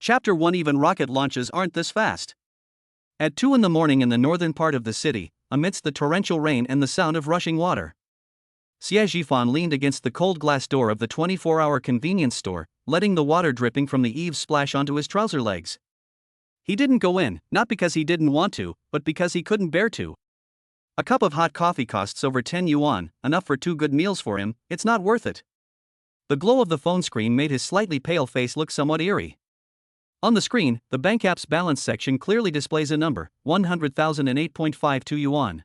Chapter 1. Even rocket launches aren't this fast. At 2 in the morning in the northern part of the city, amidst the torrential rain and the sound of rushing water, Xia Zhifan leaned against the cold glass door of the 24-hour convenience store, letting the water dripping from the eaves splash onto his trouser legs. He didn't go in, not because he didn't want to, but because he couldn't bear to. A cup of hot coffee costs over 10 yuan, enough for 2 good meals for him. It's not worth it. The glow of the phone screen made his slightly pale face look somewhat eerie. On the screen, the bank app's balance section clearly displays a number, 100,008.52 yuan.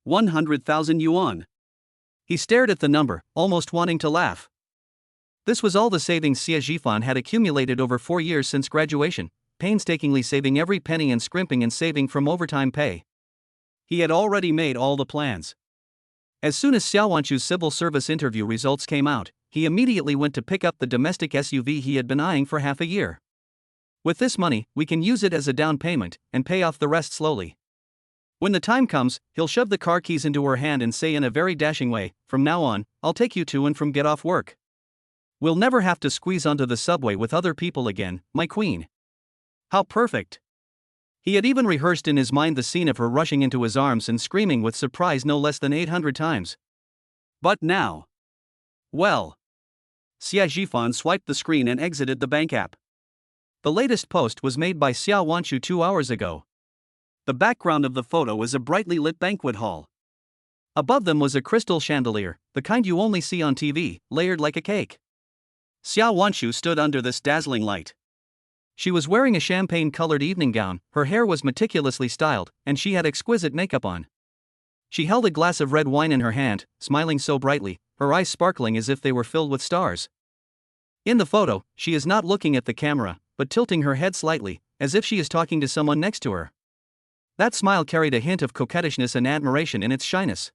100,000 yuan. He stared at the number, almost wanting to laugh. This was all the savings Xia Zhifan had accumulated over 4 years since graduation, painstakingly saving every penny and scrimping and saving from overtime pay. He had already made all the plans. As soon as Xiao Wanchu's civil service interview results came out, he immediately went to pick up the domestic SUV he had been eyeing for half a year. With this money, we can use it as a down payment, and pay off the rest slowly. When the time comes, he'll shove the car keys into her hand and say in a very dashing way, "From now on, I'll take you to and from get off work. We'll never have to squeeze onto the subway with other people again, my queen." How perfect! He had even rehearsed in his mind the scene of her rushing into his arms and screaming with surprise no less than 800 times. But now... well... Xia Zhifan swiped the screen and exited the bank app. The latest post was made by Xiao Wanchu 2 hours ago. The background of the photo is a brightly lit banquet hall. Above them was a crystal chandelier, the kind you only see on TV, layered like a cake. Xiao Wanchu stood under this dazzling light. She was wearing a champagne-colored evening gown, her hair was meticulously styled, and she had exquisite makeup on. She held a glass of red wine in her hand, smiling so brightly, her eyes sparkling as if they were filled with stars. In the photo, she is not looking at the camera, but tilting her head slightly, as if she is talking to someone next to her. That smile carried a hint of coquettishness and admiration in its shyness.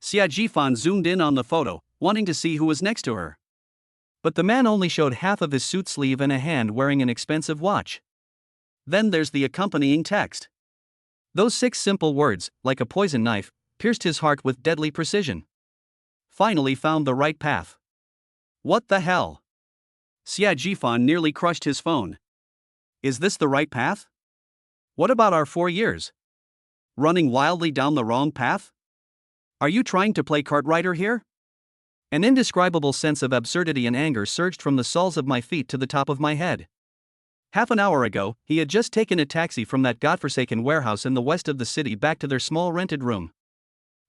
Xia Zhifan zoomed in on the photo, wanting to see who was next to her. But the man only showed half of his suit sleeve and a hand wearing an expensive watch. Then there's the accompanying text. Those 6 simple words, like a poison knife, pierced his heart with deadly precision. Finally found the right path. What the hell? Xia Zhifan nearly crushed his phone. Is this the right path? What about our 4 years? Running wildly down the wrong path? Are you trying to play Cartwriter here? An indescribable sense of absurdity and anger surged from the soles of my feet to the top of my head. Half an hour ago, he had just taken a taxi from that godforsaken warehouse in the west of the city back to their small rented room.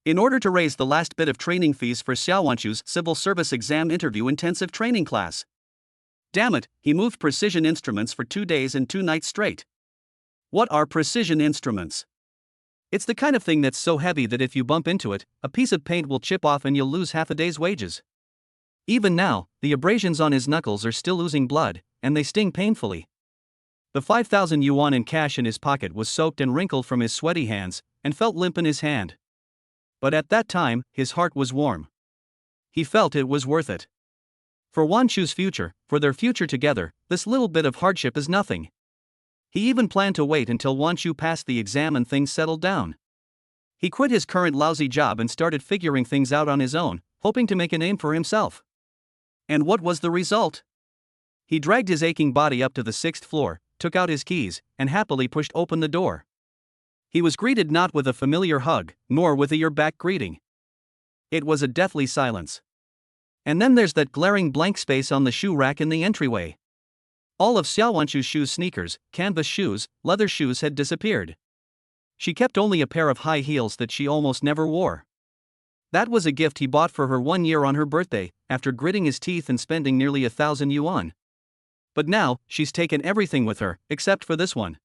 In order to raise the last bit of training fees for Xiao Wanchu's civil service exam interview intensive training class. Damn it, he moved precision instruments for 2 days and 2 nights straight. What are precision instruments? It's the kind of thing that's so heavy that if you bump into it, a piece of paint will chip off and you'll lose half a day's wages. Even now, the abrasions on his knuckles are still oozing blood, and they sting painfully. The 5,000 yuan in cash in his pocket was soaked and wrinkled from his sweaty hands, and felt limp in his hand. But at that time, his heart was warm. He felt it was worth it. For Wanchu's future, for their future together, this little bit of hardship is nothing. He even planned to wait until Wanchu passed the exam and things settled down. He quit his current lousy job and started figuring things out on his own, hoping to make a name for himself. And what was the result? He dragged his aching body up to the 6th floor, took out his keys, and happily pushed open the door. He was greeted not with a familiar hug, nor with a "you're back" greeting. It was a deathly silence. And then there's that glaring blank space on the shoe rack in the entryway. All of Xiao Wanchu's shoes, sneakers, canvas shoes, leather shoes had disappeared. She kept only a pair of high heels that she almost never wore. That was a gift he bought for her 1 year on her birthday, after gritting his teeth and spending nearly 1,000 yuan. But now, she's taken everything with her, except for this one.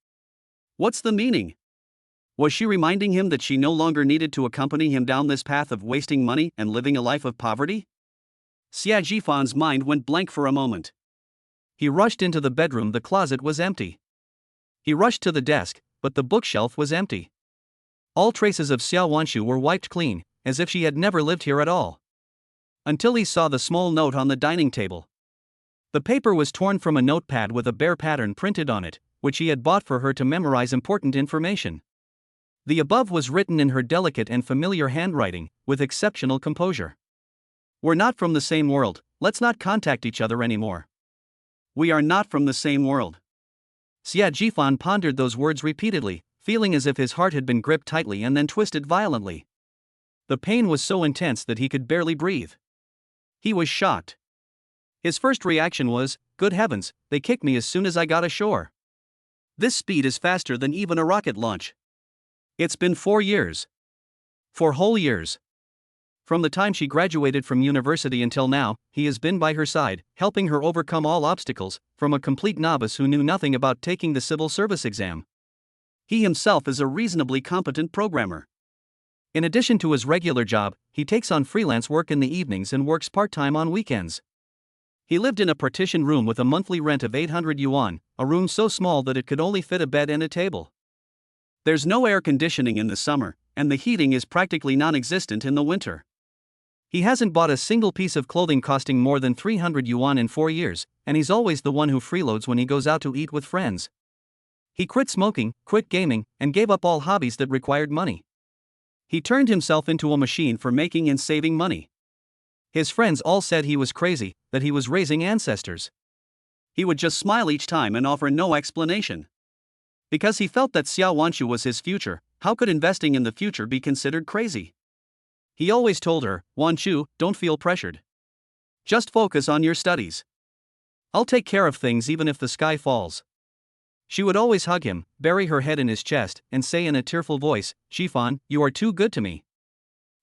What's the meaning? Was she reminding him that she no longer needed to accompany him down this path of wasting money and living a life of poverty? Xia Zhifan's mind went blank for a moment. He rushed into the bedroom. The closet was empty. He rushed to the desk, but the bookshelf was empty. All traces of Xiao Wanchu were wiped clean, as if she had never lived here at all. Until he saw the small note on the dining table. The paper was torn from a notepad with a bear pattern printed on it, which he had bought for her to memorize important information. The above was written in her delicate and familiar handwriting, with exceptional composure. "We're not from the same world, let's not contact each other anymore. We are not from the same world. Xia Jifan pondered those words repeatedly, feeling as if his heart had been gripped tightly and then twisted violently. The pain was so intense that he could barely breathe. He was shocked. His first reaction was, "Good heavens, they kicked me as soon as I got ashore. This speed is faster than even a rocket launch." It's been 4 years. 4 whole years. From the time she graduated from university until now, he has been by her side, helping her overcome all obstacles, from a complete novice who knew nothing about taking the civil service exam. He himself is a reasonably competent programmer. In addition to his regular job, he takes on freelance work in the evenings and works part-time on weekends. He lived in a partitioned room with a monthly rent of 800 yuan, a room so small that it could only fit a bed and a table. There's no air conditioning in the summer, and the heating is practically non-existent in the winter. He hasn't bought a single piece of clothing costing more than 300 yuan in 4 years, and he's always the one who freeloads when he goes out to eat with friends. He quit smoking, quit gaming, and gave up all hobbies that required money. He turned himself into a machine for making and saving money. His friends all said he was crazy, that he was raising ancestors. He would just smile each time and offer no explanation. Because he felt that Xiao Wanshu was his future, how could investing in the future be considered crazy? He always told her, "Wanshu, don't feel pressured. Just focus on your studies. I'll take care of things even if the sky falls." She would always hug him, bury her head in his chest, and say in a tearful voice, "Jifan, you are too good to me.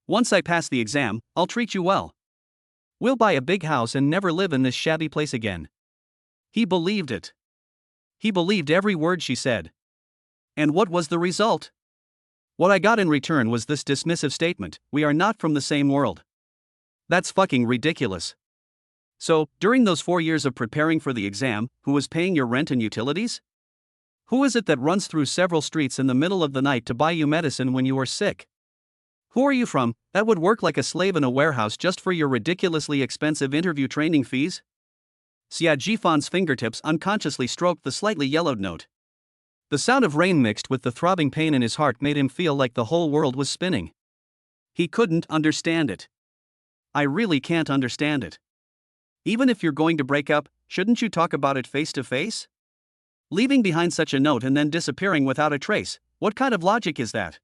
Once I pass the exam, I'll treat you well. We'll buy a big house and never live in this shabby place again." He believed it. He believed every word she said. And what was the result? What I got in return was this dismissive statement, "We are not from the same world." That's fucking ridiculous. So, during those 4 years of preparing for the exam, who was paying your rent and utilities? Who is it that runs through several streets in the middle of the night to buy you medicine when you are sick? Who are you from, that would work like a slave in a warehouse just for your ridiculously expensive interview training fees? Xia Jifan's fingertips unconsciously stroked the slightly yellowed note. The sound of rain mixed with the throbbing pain in his heart made him feel like the whole world was spinning. He couldn't understand it. I really can't understand it. Even if you're going to break up, shouldn't you talk about it face to face? Leaving behind such a note and then disappearing without a trace, what kind of logic is that?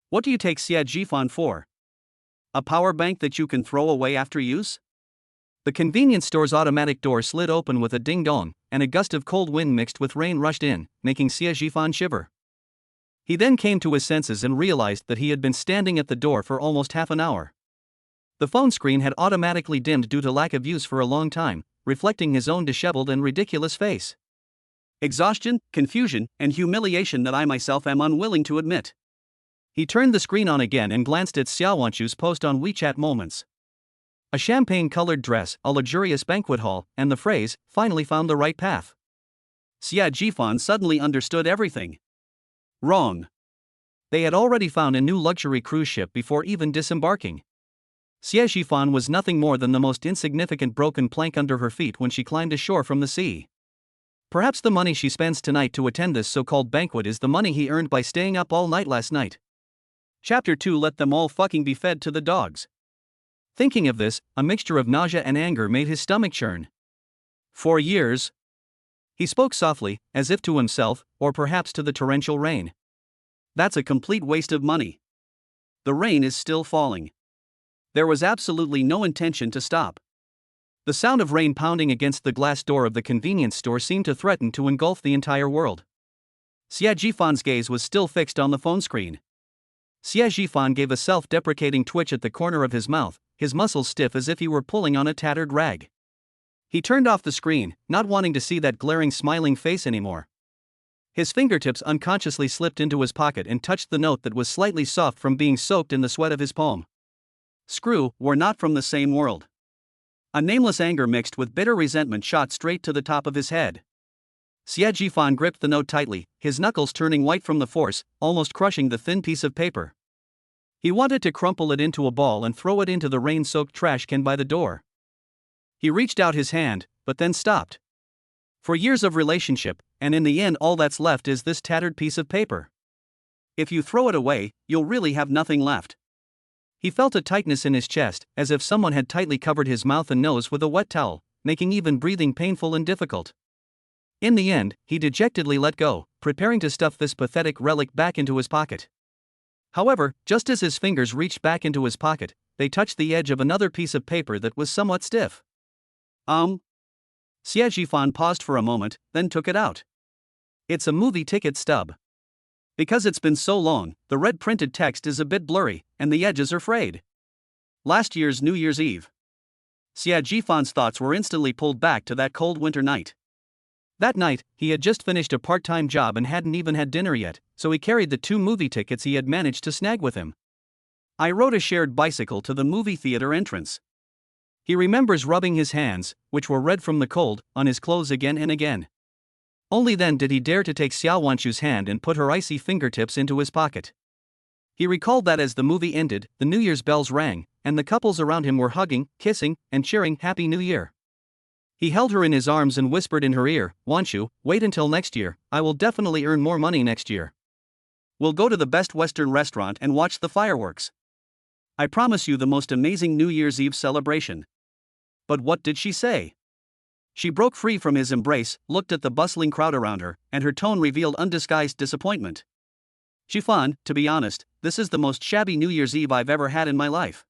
What do you take Xia Jifan for? A power bank that you can throw away after use? The convenience store's automatic door slid open with a ding-dong, and a gust of cold wind mixed with rain rushed in, making Xia Jifan shiver. He then came to his senses and realized that he had been standing at the door for almost half an hour. The phone screen had automatically dimmed due to lack of use for a long time, reflecting his own disheveled and ridiculous face. Exhaustion, confusion, and humiliation that I myself am unwilling to admit. He turned the screen on again and glanced at Xiao Wanshu's post on WeChat Moments. A champagne-colored dress, a luxurious banquet hall, and the phrase, "finally found the right path." Xia Jifan suddenly understood everything. Wrong. They had already found a new luxury cruise ship before even disembarking. Xia Jifan was nothing more than the most insignificant broken plank under her feet when she climbed ashore from the sea. Perhaps the money she spends tonight to attend this so-called banquet is the money he earned by staying up all night last night. Chapter 2. Let them all fucking be fed to the dogs. Thinking of this, a mixture of nausea and anger made his stomach churn. 4 years? He spoke softly, as if to himself, or perhaps to the torrential rain. That's a complete waste of money. The rain is still falling. There was absolutely no intention to stop. The sound of rain pounding against the glass door of the convenience store seemed to threaten to engulf the entire world. Xia Jifan's gaze was still fixed on the phone screen. Xia Jifan gave a self-deprecating twitch at the corner of his mouth, his muscles stiff as if he were pulling on a tattered rag. He turned off the screen, not wanting to see that glaring smiling face anymore. His fingertips unconsciously slipped into his pocket and touched the note that was slightly soft from being soaked in the sweat of his palm. Screw, we're not from the same world. A nameless anger mixed with bitter resentment shot straight to the top of his head. Xia Jifan gripped the note tightly, his knuckles turning white from the force, almost crushing the thin piece of paper. He wanted to crumple it into a ball and throw it into the rain-soaked trash can by the door. He reached out his hand, but then stopped. For years of relationship, and in the end all that's left is this tattered piece of paper. If you throw it away, you'll really have nothing left. He felt a tightness in his chest, as if someone had tightly covered his mouth and nose with a wet towel, making even breathing painful and difficult. In the end, he dejectedly let go, preparing to stuff this pathetic relic back into his pocket. However, just as his fingers reached back into his pocket, they touched the edge of another piece of paper that was somewhat stiff. Xie Jifan paused for a moment, then took it out. It's a movie ticket stub. Because it's been so long, the red printed text is a bit blurry, and the edges are frayed. Last year's New Year's Eve. Xie Jifan's thoughts were instantly pulled back to that cold winter night. That night, he had just finished a part-time job and hadn't even had dinner yet, so he carried the 2 movie tickets he had managed to snag with him. I rode a shared bicycle to the movie theater entrance. He remembers rubbing his hands, which were red from the cold, on his clothes again and again. Only then did he dare to take Xiao Wanshu's hand and put her icy fingertips into his pocket. He recalled that as the movie ended, the New Year's bells rang, and the couples around him were hugging, kissing, and cheering Happy New Year. He held her in his arms and whispered in her ear, "Wanshu, wait until next year, I will definitely earn more money next year. We'll go to the best Western restaurant and watch the fireworks. I promise you the most amazing New Year's Eve celebration." But what did she say? She broke free from his embrace, looked at the bustling crowd around her, and her tone revealed undisguised disappointment. "Jifan, to be honest, this is the most shabby New Year's Eve I've ever had in my life."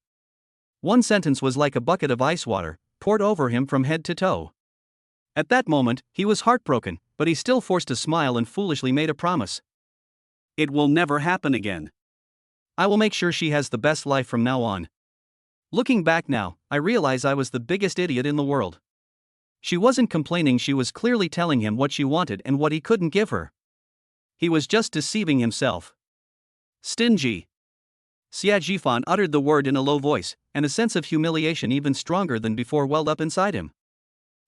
One sentence was like a bucket of ice water, poured over him from head to toe. At that moment, he was heartbroken, but he still forced a smile and foolishly made a promise. "It will never happen again. I will make sure she has the best life from now on." Looking back now, I realize I was the biggest idiot in the world. She wasn't complaining, she was clearly telling him what she wanted and what he couldn't give her. He was just deceiving himself. Stingy. Xie Jifan uttered the word in a low voice, and a sense of humiliation even stronger than before welled up inside him.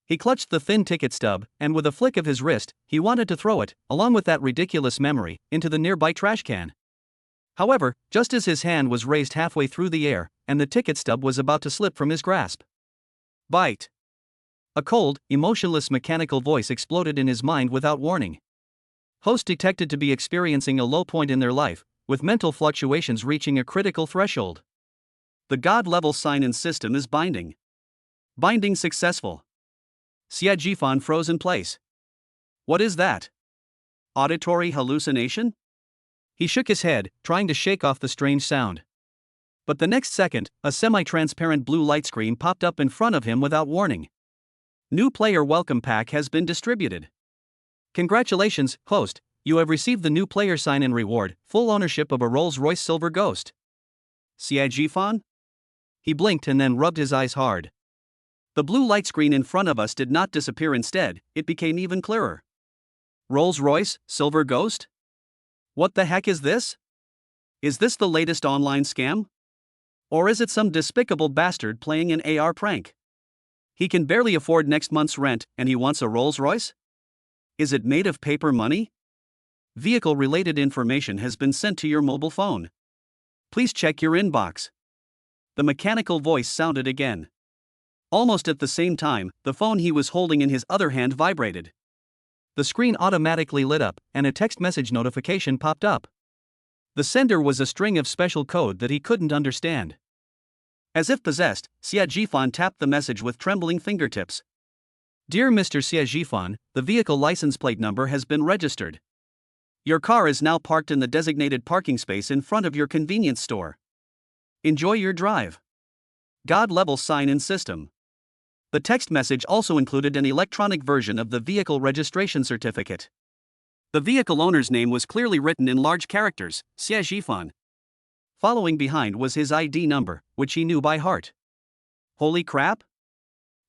He clutched the thin ticket stub, and with a flick of his wrist, he wanted to throw it, along with that ridiculous memory, into the nearby trash can. However, just as his hand was raised halfway through the air, and the ticket stub was about to slip from his grasp. Bite. A cold, emotionless mechanical voice exploded in his mind without warning. Host detected to be experiencing a low point in their life, with mental fluctuations reaching a critical threshold. The God-level sign-in system is binding. Binding successful. Xie Jifan froze in place. What is that? Auditory hallucination? He shook his head, trying to shake off the strange sound. But the next second, a semi-transparent blue light screen popped up in front of him without warning. New player welcome pack has been distributed. Congratulations, host, you have received the new player sign-in reward, full ownership of a Rolls-Royce Silver Ghost. Xie Jifan? He blinked and then rubbed his eyes hard. The blue light screen in front of us did not disappear, instead, it became even clearer. Rolls-Royce, Silver Ghost? What the heck is this? Is this the latest online scam? Or is it some despicable bastard playing an AR prank? He can barely afford next month's rent, and he wants a Rolls-Royce? Is it made of paper money? Vehicle-related information has been sent to your mobile phone. Please check your inbox. The mechanical voice sounded again. Almost at the same time, the phone he was holding in his other hand vibrated. The screen automatically lit up, and a text message notification popped up. The sender was a string of special code that he couldn't understand. As if possessed, Xie Jifan tapped the message with trembling fingertips. Dear Mr. Xie Jifan, the vehicle license plate number has been registered. Your car is now parked in the designated parking space in front of your convenience store. Enjoy your drive. God-level sign-in system. The text message also included an electronic version of the vehicle registration certificate. The vehicle owner's name was clearly written in large characters, Xie Jifan. Following behind was his ID number, which he knew by heart. Holy crap?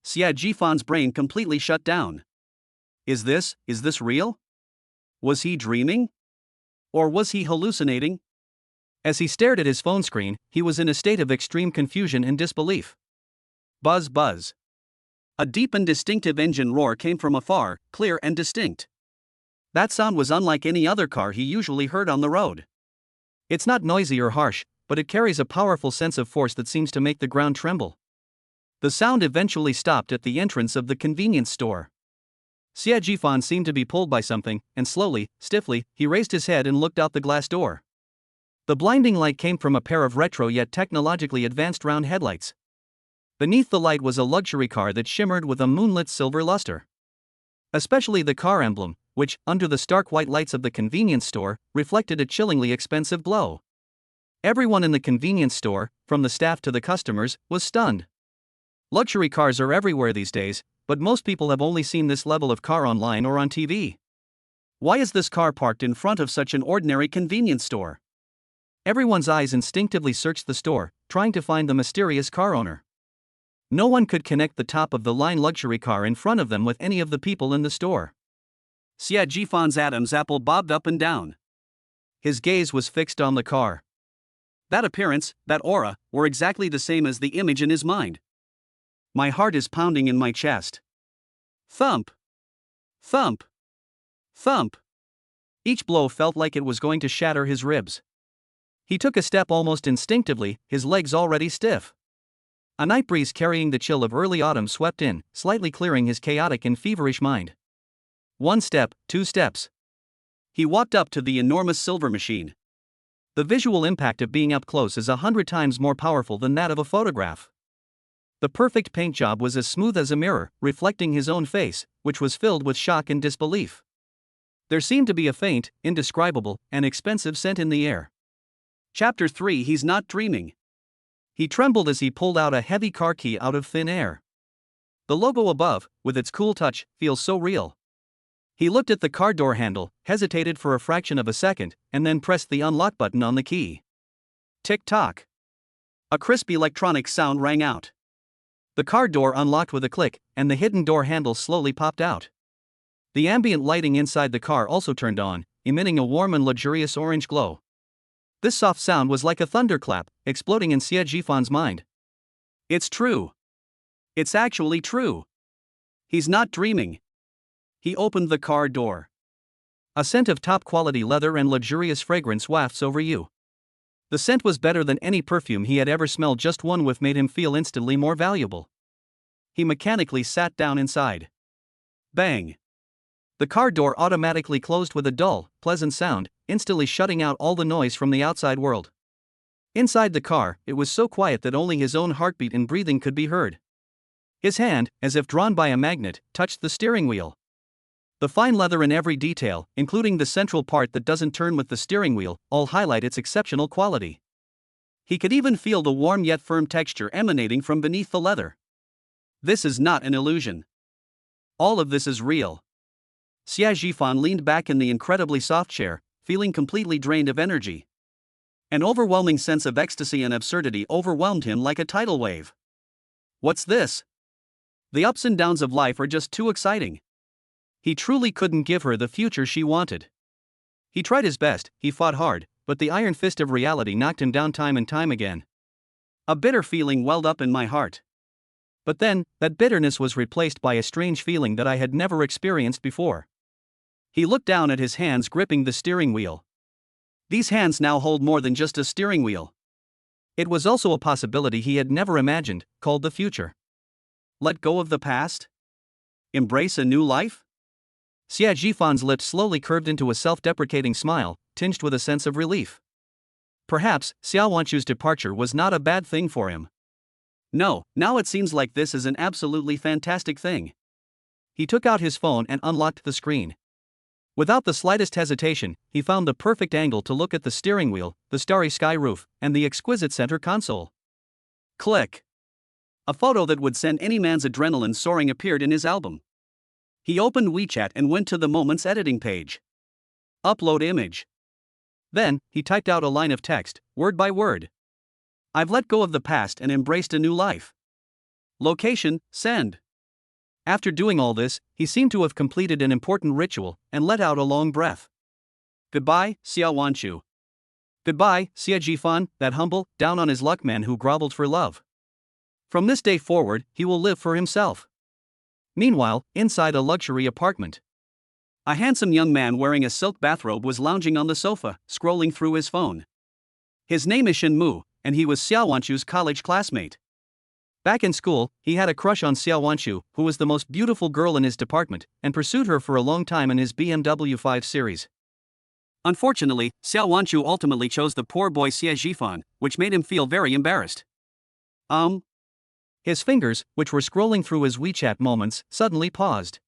Xie Jifan's brain completely shut down. Is this real? Was he dreaming? Or was he hallucinating? As he stared at his phone screen, he was in a state of extreme confusion and disbelief. Buzz buzz. A deep and distinctive engine roar came from afar, clear and distinct. That sound was unlike any other car he usually heard on the road. It's not noisy or harsh, but it carries a powerful sense of force that seems to make the ground tremble. The sound eventually stopped at the entrance of the convenience store. Xie Jifan seemed to be pulled by something, and slowly, stiffly, he raised his head and looked out the glass door. The blinding light came from a pair of retro yet technologically advanced round headlights. Beneath the light was a luxury car that shimmered with a moonlit silver luster. Especially the car emblem, which, under the stark white lights of the convenience store, reflected a chillingly expensive glow. Everyone in the convenience store, from the staff to the customers, was stunned. Luxury cars are everywhere these days, but most people have only seen this level of car online or on TV. Why is this car parked in front of such an ordinary convenience store? Everyone's eyes instinctively searched the store, trying to find the mysterious car owner. No one could connect the top-of-the-line luxury car in front of them with any of the people in the store. Xia Jifan's Adam's apple bobbed up and down. His gaze was fixed on the car. That appearance, that aura, were exactly the same as the image in his mind. My heart is pounding in my chest. Thump! Thump! Thump! Each blow felt like it was going to shatter his ribs. He took a step almost instinctively, his legs already stiff. A night breeze carrying the chill of early autumn swept in, slightly clearing his chaotic and feverish mind. 1 step, 2 steps. He walked up to the enormous silver machine. The visual impact of being up close is 100 times more powerful than that of a photograph. The perfect paint job was as smooth as a mirror, reflecting his own face, which was filled with shock and disbelief. There seemed to be a faint, indescribable, and expensive scent in the air. Chapter 3. He's not dreaming. He trembled as he pulled out a heavy car key out of thin air. The logo above, with its cool touch, feels so real. He looked at the car door handle, hesitated for a fraction of a second, and then pressed the unlock button on the key. Tick-tock. A crisp electronic sound rang out. The car door unlocked with a click, and the hidden door handle slowly popped out. The ambient lighting inside the car also turned on, emitting a warm and luxurious orange glow. This soft sound was like a thunderclap, exploding in Xia Jifan's mind. It's true. It's actually true. He's not dreaming. He opened the car door. A scent of top-quality leather and luxurious fragrance wafts over you. The scent was better than any perfume he had ever smelled. Just one whiff made him feel instantly more valuable. He mechanically sat down inside. Bang! The car door automatically closed with a dull, pleasant sound, instantly shutting out all the noise from the outside world. Inside the car, it was so quiet that only his own heartbeat and breathing could be heard. His hand, as if drawn by a magnet, touched the steering wheel. The fine leather in every detail, including the central part that doesn't turn with the steering wheel, all highlight its exceptional quality. He could even feel the warm yet firm texture emanating from beneath the leather. This is not an illusion. All of this is real. Xia Jifan leaned back in the incredibly soft chair, feeling completely drained of energy. An overwhelming sense of ecstasy and absurdity overwhelmed him like a tidal wave. What's this? The ups and downs of life are just too exciting. He truly couldn't give her the future she wanted. He tried his best, he fought hard, but the iron fist of reality knocked him down time and time again. A bitter feeling welled up in my heart. But then, that bitterness was replaced by a strange feeling that I had never experienced before. He looked down at his hands gripping the steering wheel. These hands now hold more than just a steering wheel. It was also a possibility he had never imagined, called the future. Let go of the past? Embrace a new life? Xia Jifan's lips slowly curved into a self-deprecating smile, tinged with a sense of relief. Perhaps, Xiao Wanchu's departure was not a bad thing for him. No, now it seems like this is an absolutely fantastic thing. He took out his phone and unlocked the screen. Without the slightest hesitation, he found the perfect angle to look at the steering wheel, the starry sky roof, and the exquisite center console. Click! A photo that would send any man's adrenaline soaring appeared in his album. He opened WeChat and went to the moment's editing page. Upload image. Then, he typed out a line of text, word by word. I've let go of the past and embraced a new life. Location, send. After doing all this, he seemed to have completed an important ritual and let out a long breath. Goodbye, Xia Wanchu. Goodbye, Xia Jifan, that humble, down-on-his-luck man who groveled for love. From this day forward, he will live for himself. Meanwhile, inside a luxury apartment, a handsome young man wearing a silk bathrobe was lounging on the sofa, scrolling through his phone. His name is Shen Mu, and he was Xia Wanchu's college classmate. Back in school, he had a crush on Xia Wanchu, who was the most beautiful girl in his department, and pursued her for a long time in his BMW 5 Series. Unfortunately, Xia Wanchu ultimately chose the poor boy Xia Jifan, which made him feel very embarrassed. His fingers, which were scrolling through his WeChat moments, suddenly paused.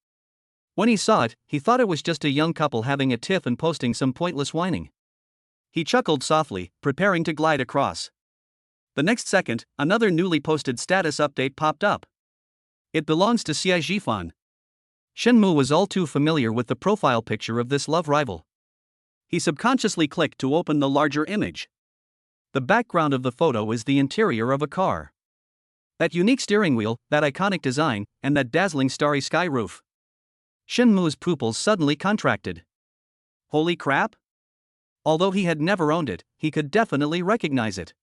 When he saw it, he thought it was just a young couple having a tiff and posting some pointless whining. He chuckled softly, preparing to glide across. The next second, another newly posted status update popped up. It belongs to Xia Jifan. Shenmu was all too familiar with the profile picture of this love rival. He subconsciously clicked to open the larger image. The background of the photo is the interior of a car. That unique steering wheel, that iconic design, and that dazzling starry sky roof. Shenmu's pupils suddenly contracted. Holy crap! Although he had never owned it, he could definitely recognize it.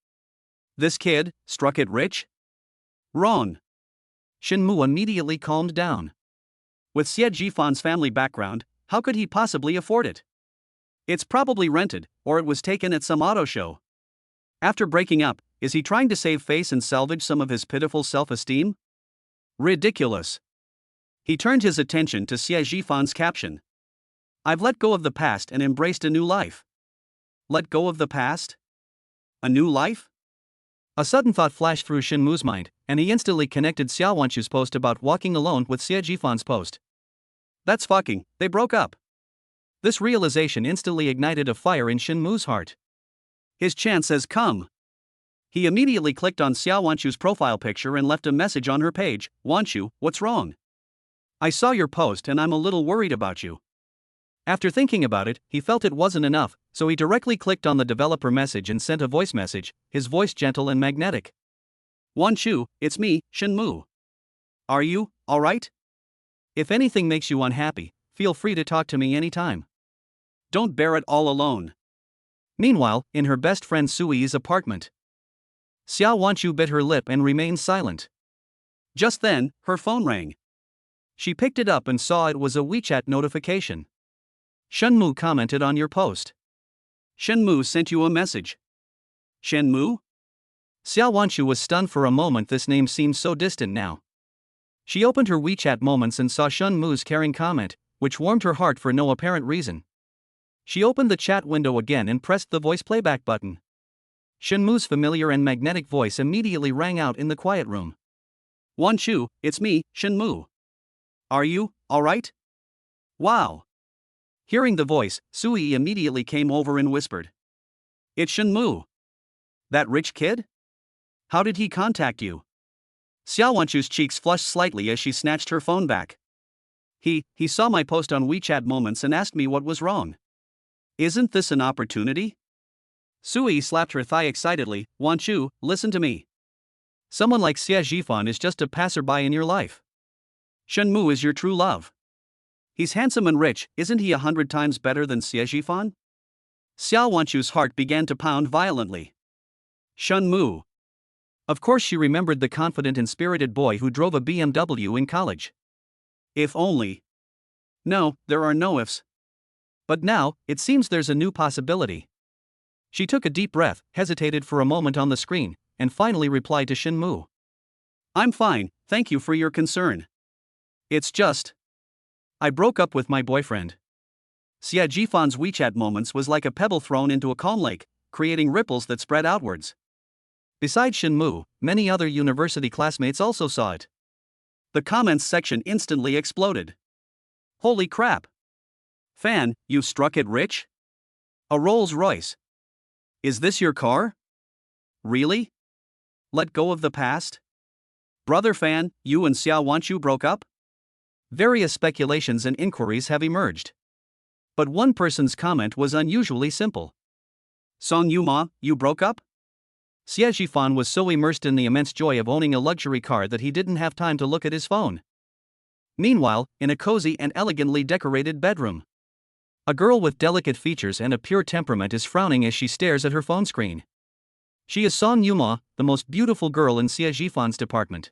This kid struck it rich? Wrong. Shenmu immediately calmed down. With Xie Jifan's family background, how could he possibly afford it? It's probably rented, or it was taken at some auto show. After breaking up, is he trying to save face and salvage some of his pitiful self-esteem? Ridiculous. He turned his attention to Xie Jifan's caption. I've let go of the past and embraced a new life. Let go of the past? A new life? A sudden thought flashed through Shenmu's mind, and he instantly connected Xiao Wanchu's post about walking alone with Xie Jifan's post. That's fucking, they broke up. This realization instantly ignited a fire in Shenmu's heart. His chance has come. He immediately clicked on Xiao Wanchu's profile picture and left a message on her page. Wanchu, what's wrong? I saw your post and I'm a little worried about you. After thinking about it, he felt it wasn't enough, so he directly clicked on the developer message and sent a voice message, his voice gentle and magnetic. Wanchu, it's me, Shenmu. Are you alright? If anything makes you unhappy, feel free to talk to me anytime. Don't bear it all alone. Meanwhile, in her best friend Sui's apartment, Xiao Wanchu bit her lip and remained silent. Just then, her phone rang. She picked it up and saw it was a WeChat notification. Shenmu commented on your post. Shenmu sent you a message. Shenmu? Xiao Wanchu was stunned for a moment. This name seemed so distant now. She opened her WeChat moments and saw Shenmu's caring comment, which warmed her heart for no apparent reason. She opened the chat window again and pressed the voice playback button. Shenmu's familiar and magnetic voice immediately rang out in the quiet room. Wanchu, it's me, Shenmu. Are you alright? Wow. Hearing the voice, Sui immediately came over and whispered. It's Shenmu. That rich kid? How did he contact you? Xiao Wanchu's cheeks flushed slightly as she snatched her phone back. He saw my post on WeChat moments and asked me what was wrong. Isn't this an opportunity? Sui slapped her thigh excitedly. Wanchu, listen to me. Someone like Xie Jifan is just a passerby in your life. Shenmu is your true love. He's handsome and rich, isn't he 100 times better than Xie Jifan? Xiao Wanchu's heart began to pound violently. Shenmu. Of course she remembered the confident and spirited boy who drove a BMW in college. If only. No, there are no ifs. But now, it seems there's a new possibility. She took a deep breath, hesitated for a moment on the screen, and finally replied to Shenmu. I'm fine, thank you for your concern. It's just, I broke up with my boyfriend. Xie Jifan's WeChat moments was like a pebble thrown into a calm lake, creating ripples that spread outwards. Besides Shenmu, many other university classmates also saw it. The comments section instantly exploded. Holy crap! Fan, you struck it rich? A Rolls Royce. Is this your car? Really? Let go of the past? Brother Fan, you and Xiao Wanchu broke up? Various speculations and inquiries have emerged. But one person's comment was unusually simple. Song Yuma, you broke up? Xie Jifan was so immersed in the immense joy of owning a luxury car that he didn't have time to look at his phone. Meanwhile, in a cozy and elegantly decorated bedroom, a girl with delicate features and a pure temperament is frowning as she stares at her phone screen. She is Song Yuma, the most beautiful girl in Xie Jifan's department.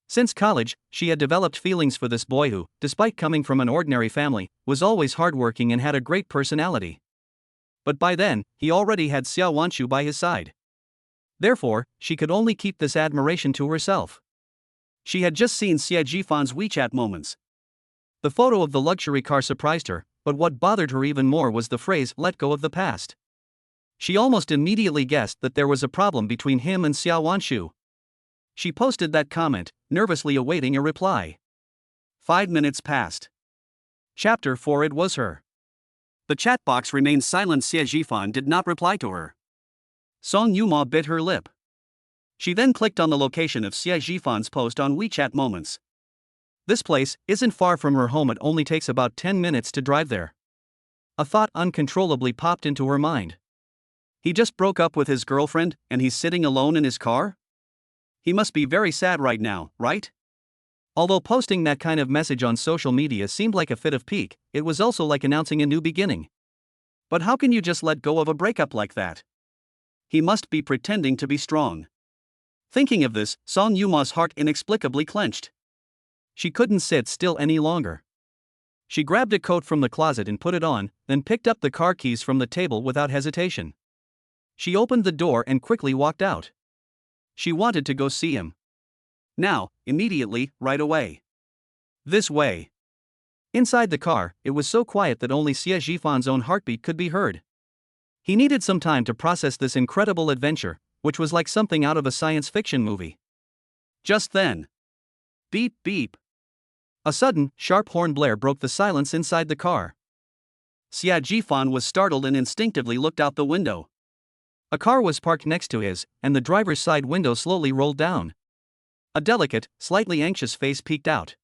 Since college, she had developed feelings for this boy who, despite coming from an ordinary family, was always hardworking and had a great personality. But by then, he already had Xiao Wanchu by his side. Therefore, she could only keep this admiration to herself. She had just seen Xie Jifan's WeChat moments. The photo of the luxury car surprised her, but what bothered her even more was the phrase, let go of the past. She almost immediately guessed that there was a problem between him and Xiao Wanchu. She posted that comment, nervously awaiting a reply. 5 minutes passed. Chapter 4. It was her. The chat box remained silent. Xie Zhifan did not reply to her. Song Yuma bit her lip. She then clicked on the location of Xie Zhifan's post on WeChat Moments. This place isn't far from her home. It only takes about 10 minutes to drive there. A thought uncontrollably popped into her mind. He just broke up with his girlfriend, and he's sitting alone in his car? He must be very sad right now, right? Although posting that kind of message on social media seemed like a fit of pique, it was also like announcing a new beginning. But how can you just let go of a breakup like that? He must be pretending to be strong. Thinking of this, Song Yuma's heart inexplicably clenched. She couldn't sit still any longer. She grabbed a coat from the closet and put it on, then picked up the car keys from the table without hesitation. She opened the door and quickly walked out. She wanted to go see him. Now, immediately, right away. This way. Inside the car, it was so quiet that only Xie Zhifan's own heartbeat could be heard. He needed some time to process this incredible adventure, which was like something out of a science fiction movie. Just then. Beep beep. A sudden, sharp horn blare broke the silence inside the car. Xie Zhifan was startled and instinctively looked out the window. A car was parked next to his, and the driver's side window slowly rolled down. A delicate, slightly anxious face peeked out.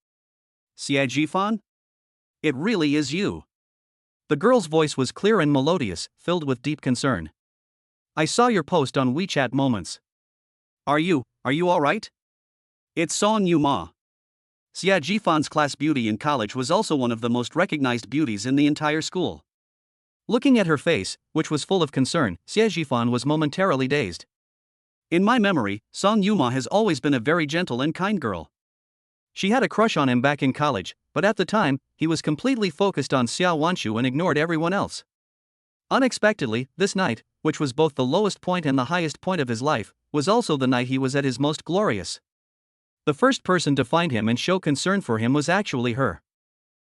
Xie Zhifan? It really is you. The girl's voice was clear and melodious, filled with deep concern. I saw your post on WeChat Moments. Are you alright? It's Song Yuma. Xie Zhifan's class beauty in college was also one of the most recognized beauties in the entire school. Looking at her face, which was full of concern, Xie Zhifan was momentarily dazed. In my memory, Song Yuma has always been a very gentle and kind girl. She had a crush on him back in college, but at the time, he was completely focused on Xiao Wanshu and ignored everyone else. Unexpectedly, this night, which was both the lowest point and the highest point of his life, was also the night he was at his most glorious. The first person to find him and show concern for him was actually her.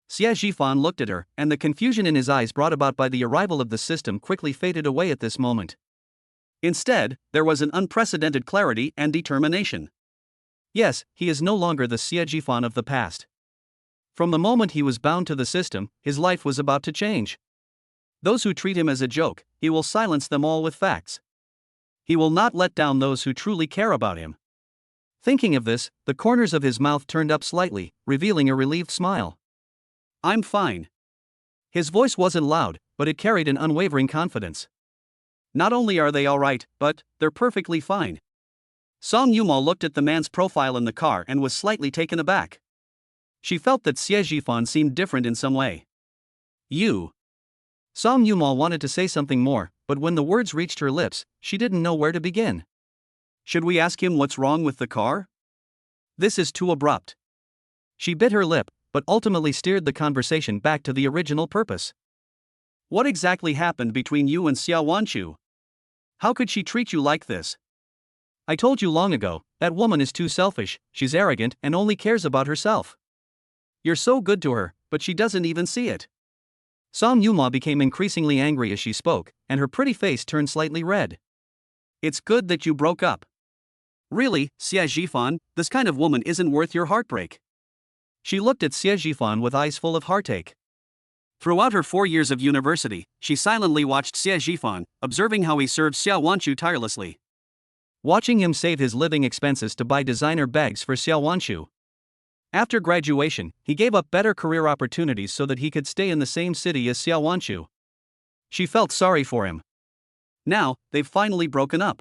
Xie Zhifan looked at her, and the confusion in his eyes brought about by the arrival of the system quickly faded away at this moment. Instead, there was an unprecedented clarity and determination. Yes, he is no longer the Xie Zhifan of the past. From the moment he was bound to the system, his life was about to change. Those who treat him as a joke, he will silence them all with facts. He will not let down those who truly care about him. Thinking of this, the corners of his mouth turned up slightly, revealing a relieved smile. I'm fine. His voice wasn't loud, but it carried an unwavering confidence. Not only are they alright, but they're perfectly fine. Song Yuma looked at the man's profile in the car and was slightly taken aback. She felt that Xie Zhifan seemed different in some way. You. Song Yuma wanted to say something more, but when the words reached her lips, she didn't know where to begin. Should we ask him what's wrong with the car? This is too abrupt. She bit her lip, but ultimately steered the conversation back to the original purpose. What exactly happened between you and Xiao Wanshu? How could she treat you like this? I told you long ago, that woman is too selfish, she's arrogant and only cares about herself. You're so good to her, but she doesn't even see it. Song Yuma became increasingly angry as she spoke, and her pretty face turned slightly red. It's good that you broke up. Really, Xie Zhifan, this kind of woman isn't worth your heartbreak. She looked at Xie Zhifan with eyes full of heartache. Throughout her 4 years of university, she silently watched Xie Zhifan, observing how he served Xiao Wanshu tirelessly. Watching him save his living expenses to buy designer bags for Xiao Wanshu. After graduation, he gave up better career opportunities so that he could stay in the same city as Xiao Wanshu. She felt sorry for him. Now, they've finally broken up.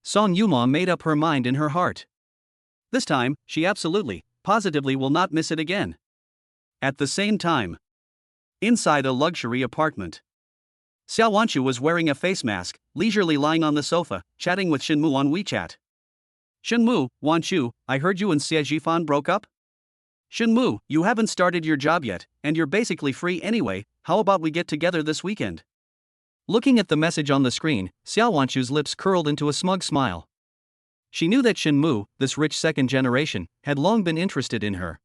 Song Yuma made up her mind in her heart. This time, she absolutely, positively will not miss it again. At the same time, inside a luxury apartment, Xiao Wanshu was wearing a face mask, leisurely lying on the sofa, chatting with Shenmu on WeChat. Shenmu, Wanshu, I heard you and Xie Zhifan broke up? Shenmu, you haven't started your job yet, and you're basically free anyway, how about we get together this weekend? Looking at the message on the screen, Xiao Wanshu's lips curled into a smug smile. She knew that Shenmu, this rich second generation, had long been interested in her.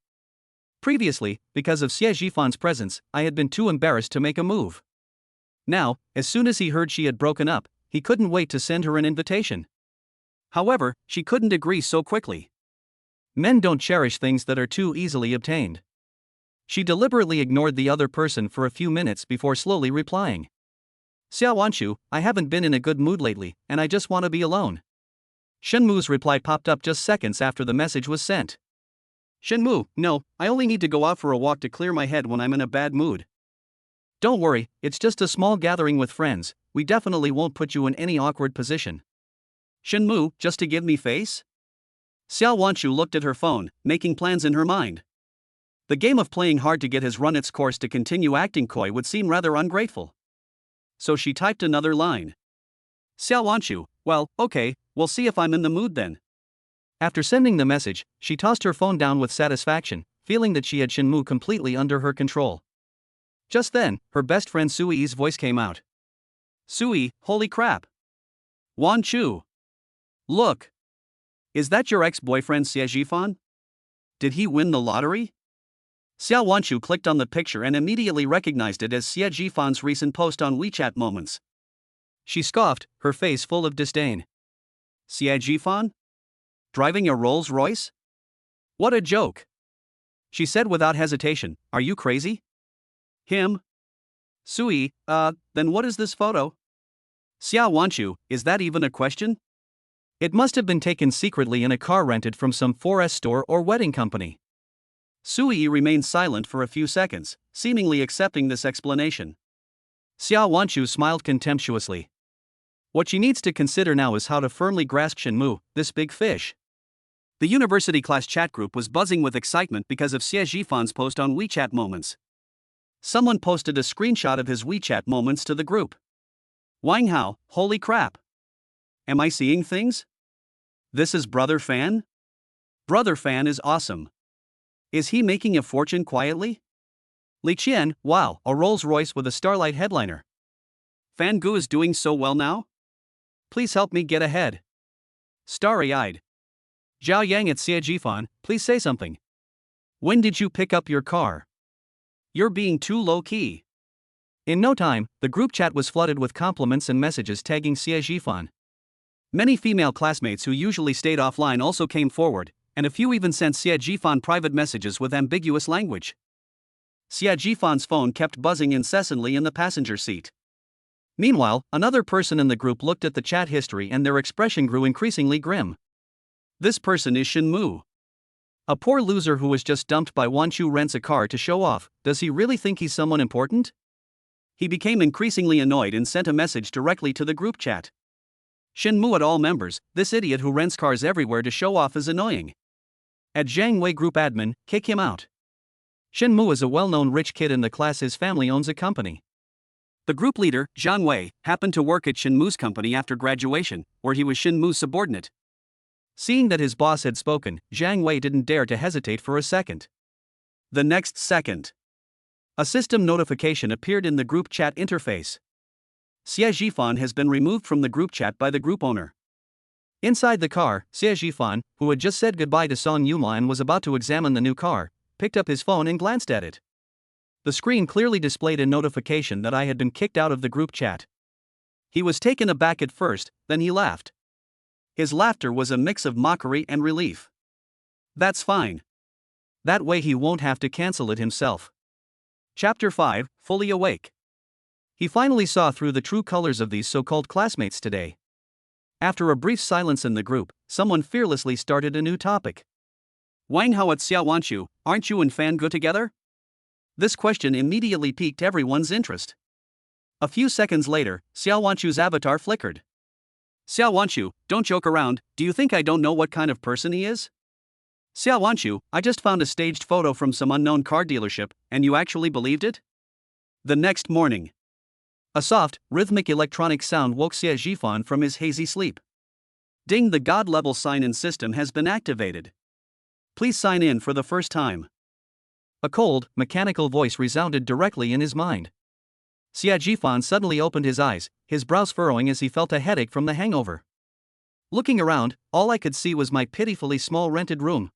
Previously, because of Xie Zhifan's presence, I had been too embarrassed to make a move. Now, as soon as he heard she had broken up, he couldn't wait to send her an invitation. However, she couldn't agree so quickly. Men don't cherish things that are too easily obtained. She deliberately ignored the other person for a few minutes before slowly replying. Xiaowanshu, I haven't been in a good mood lately, and I just want to be alone. Shenmu's reply popped up just seconds after the message was sent. Shenmu, no, I only need to go out for a walk to clear my head when I'm in a bad mood. Don't worry, it's just a small gathering with friends, we definitely won't put you in any awkward position. Shenmu, just to give me face? Xiaowanshu looked at her phone, making plans in her mind. The game of playing hard to get has run its course. To continue acting coy would seem rather ungrateful. So she typed another line. Xiaowanshu, well, okay, we'll see if I'm in the mood then. After sending the message, she tossed her phone down with satisfaction, feeling that she had Shenmu completely under her control. Just then, her best friend Sui's voice came out. Sui, holy crap. Wan Chu. Look. Is that your ex-boyfriend Xiejifan? Did he win the lottery? Xiaowanshu clicked on the picture and immediately recognized it as Xiejifan's recent post on WeChat Moments. She scoffed, her face full of disdain. Xiejifan? Driving a Rolls-Royce? What a joke. She said without hesitation, are you crazy? Him? Sui, then what is this photo? Xiaowanshu, is that even a question? It must have been taken secretly in a car rented from some 4S store or wedding company. Sui remained silent for a few seconds, seemingly accepting this explanation. Xiaowanshu smiled contemptuously. What she needs to consider now is how to firmly grasp Shenmu, this big fish. The university class chat group was buzzing with excitement because of Xiejifan's post on WeChat Moments. Someone posted a screenshot of his WeChat Moments to the group. Wang Hao, holy crap. Am I seeing things? This is Brother Fan? Brother Fan is awesome. Is he making a fortune quietly? Li Qian, wow, a Rolls-Royce with a Starlight headliner. Fan Gu is doing so well now? Please help me get ahead. Starry-eyed. Zhao Yang at Xiejifan, please say something. When did you pick up your car? You're being too low-key. In no time, the group chat was flooded with compliments and messages tagging Xiejifan. Many female classmates who usually stayed offline also came forward, and a few even sent Xiejifan private messages with ambiguous language. Xiajifan's phone kept buzzing incessantly in the passenger seat. Meanwhile, another person in the group looked at the chat history and their expression grew increasingly grim. This person is Shenmu. A poor loser who was just dumped by Wanchu rents a car to show off. Does he really think he's someone important? He became increasingly annoyed and sent a message directly to the group chat. Shenmu at all members, this idiot who rents cars everywhere to show off is annoying. At Zhang Wei group admin, kick him out. Shenmu is a well-known rich kid in the class. His family owns a company. The group leader, Zhang Wei, happened to work at Shenmu's company after graduation, where he was Shenmu's subordinate. Seeing that his boss had spoken, Zhang Wei didn't dare to hesitate for a second. The next second, a system notification appeared in the group chat interface. Xiejifan has been removed from the group chat by the group owner. Inside the car, Xiejifan, who had just said goodbye to Song Yuma and was about to examine the new car, picked up his phone and glanced at it. The screen clearly displayed a notification that I had been kicked out of the group chat. He was taken aback at first, then he laughed. His laughter was a mix of mockery and relief. That's fine. That way he won't have to cancel it himself. Chapter 5, Fully Awake. He finally saw through the true colors of these so-called classmates today. After a brief silence in the group, someone fearlessly started a new topic. Wang Hao at Xiaowanshu, aren't you and Fan Gu together? This question immediately piqued everyone's interest. A few seconds later, Xiaowanshu's avatar flickered. Xiaowanshu, don't joke around, do you think I don't know what kind of person he is? Xiaowanshu, I just found a staged photo from some unknown car dealership, and you actually believed it? The next morning, a soft, rhythmic electronic sound woke Xiejifan from his hazy sleep. Ding, the God-level sign-in system has been activated. Please sign in for the first time. A cold, mechanical voice resounded directly in his mind. Xiejifan suddenly opened his eyes, his brows furrowing as he felt a headache from the hangover. Looking around, all I could see was my pitifully small rented room.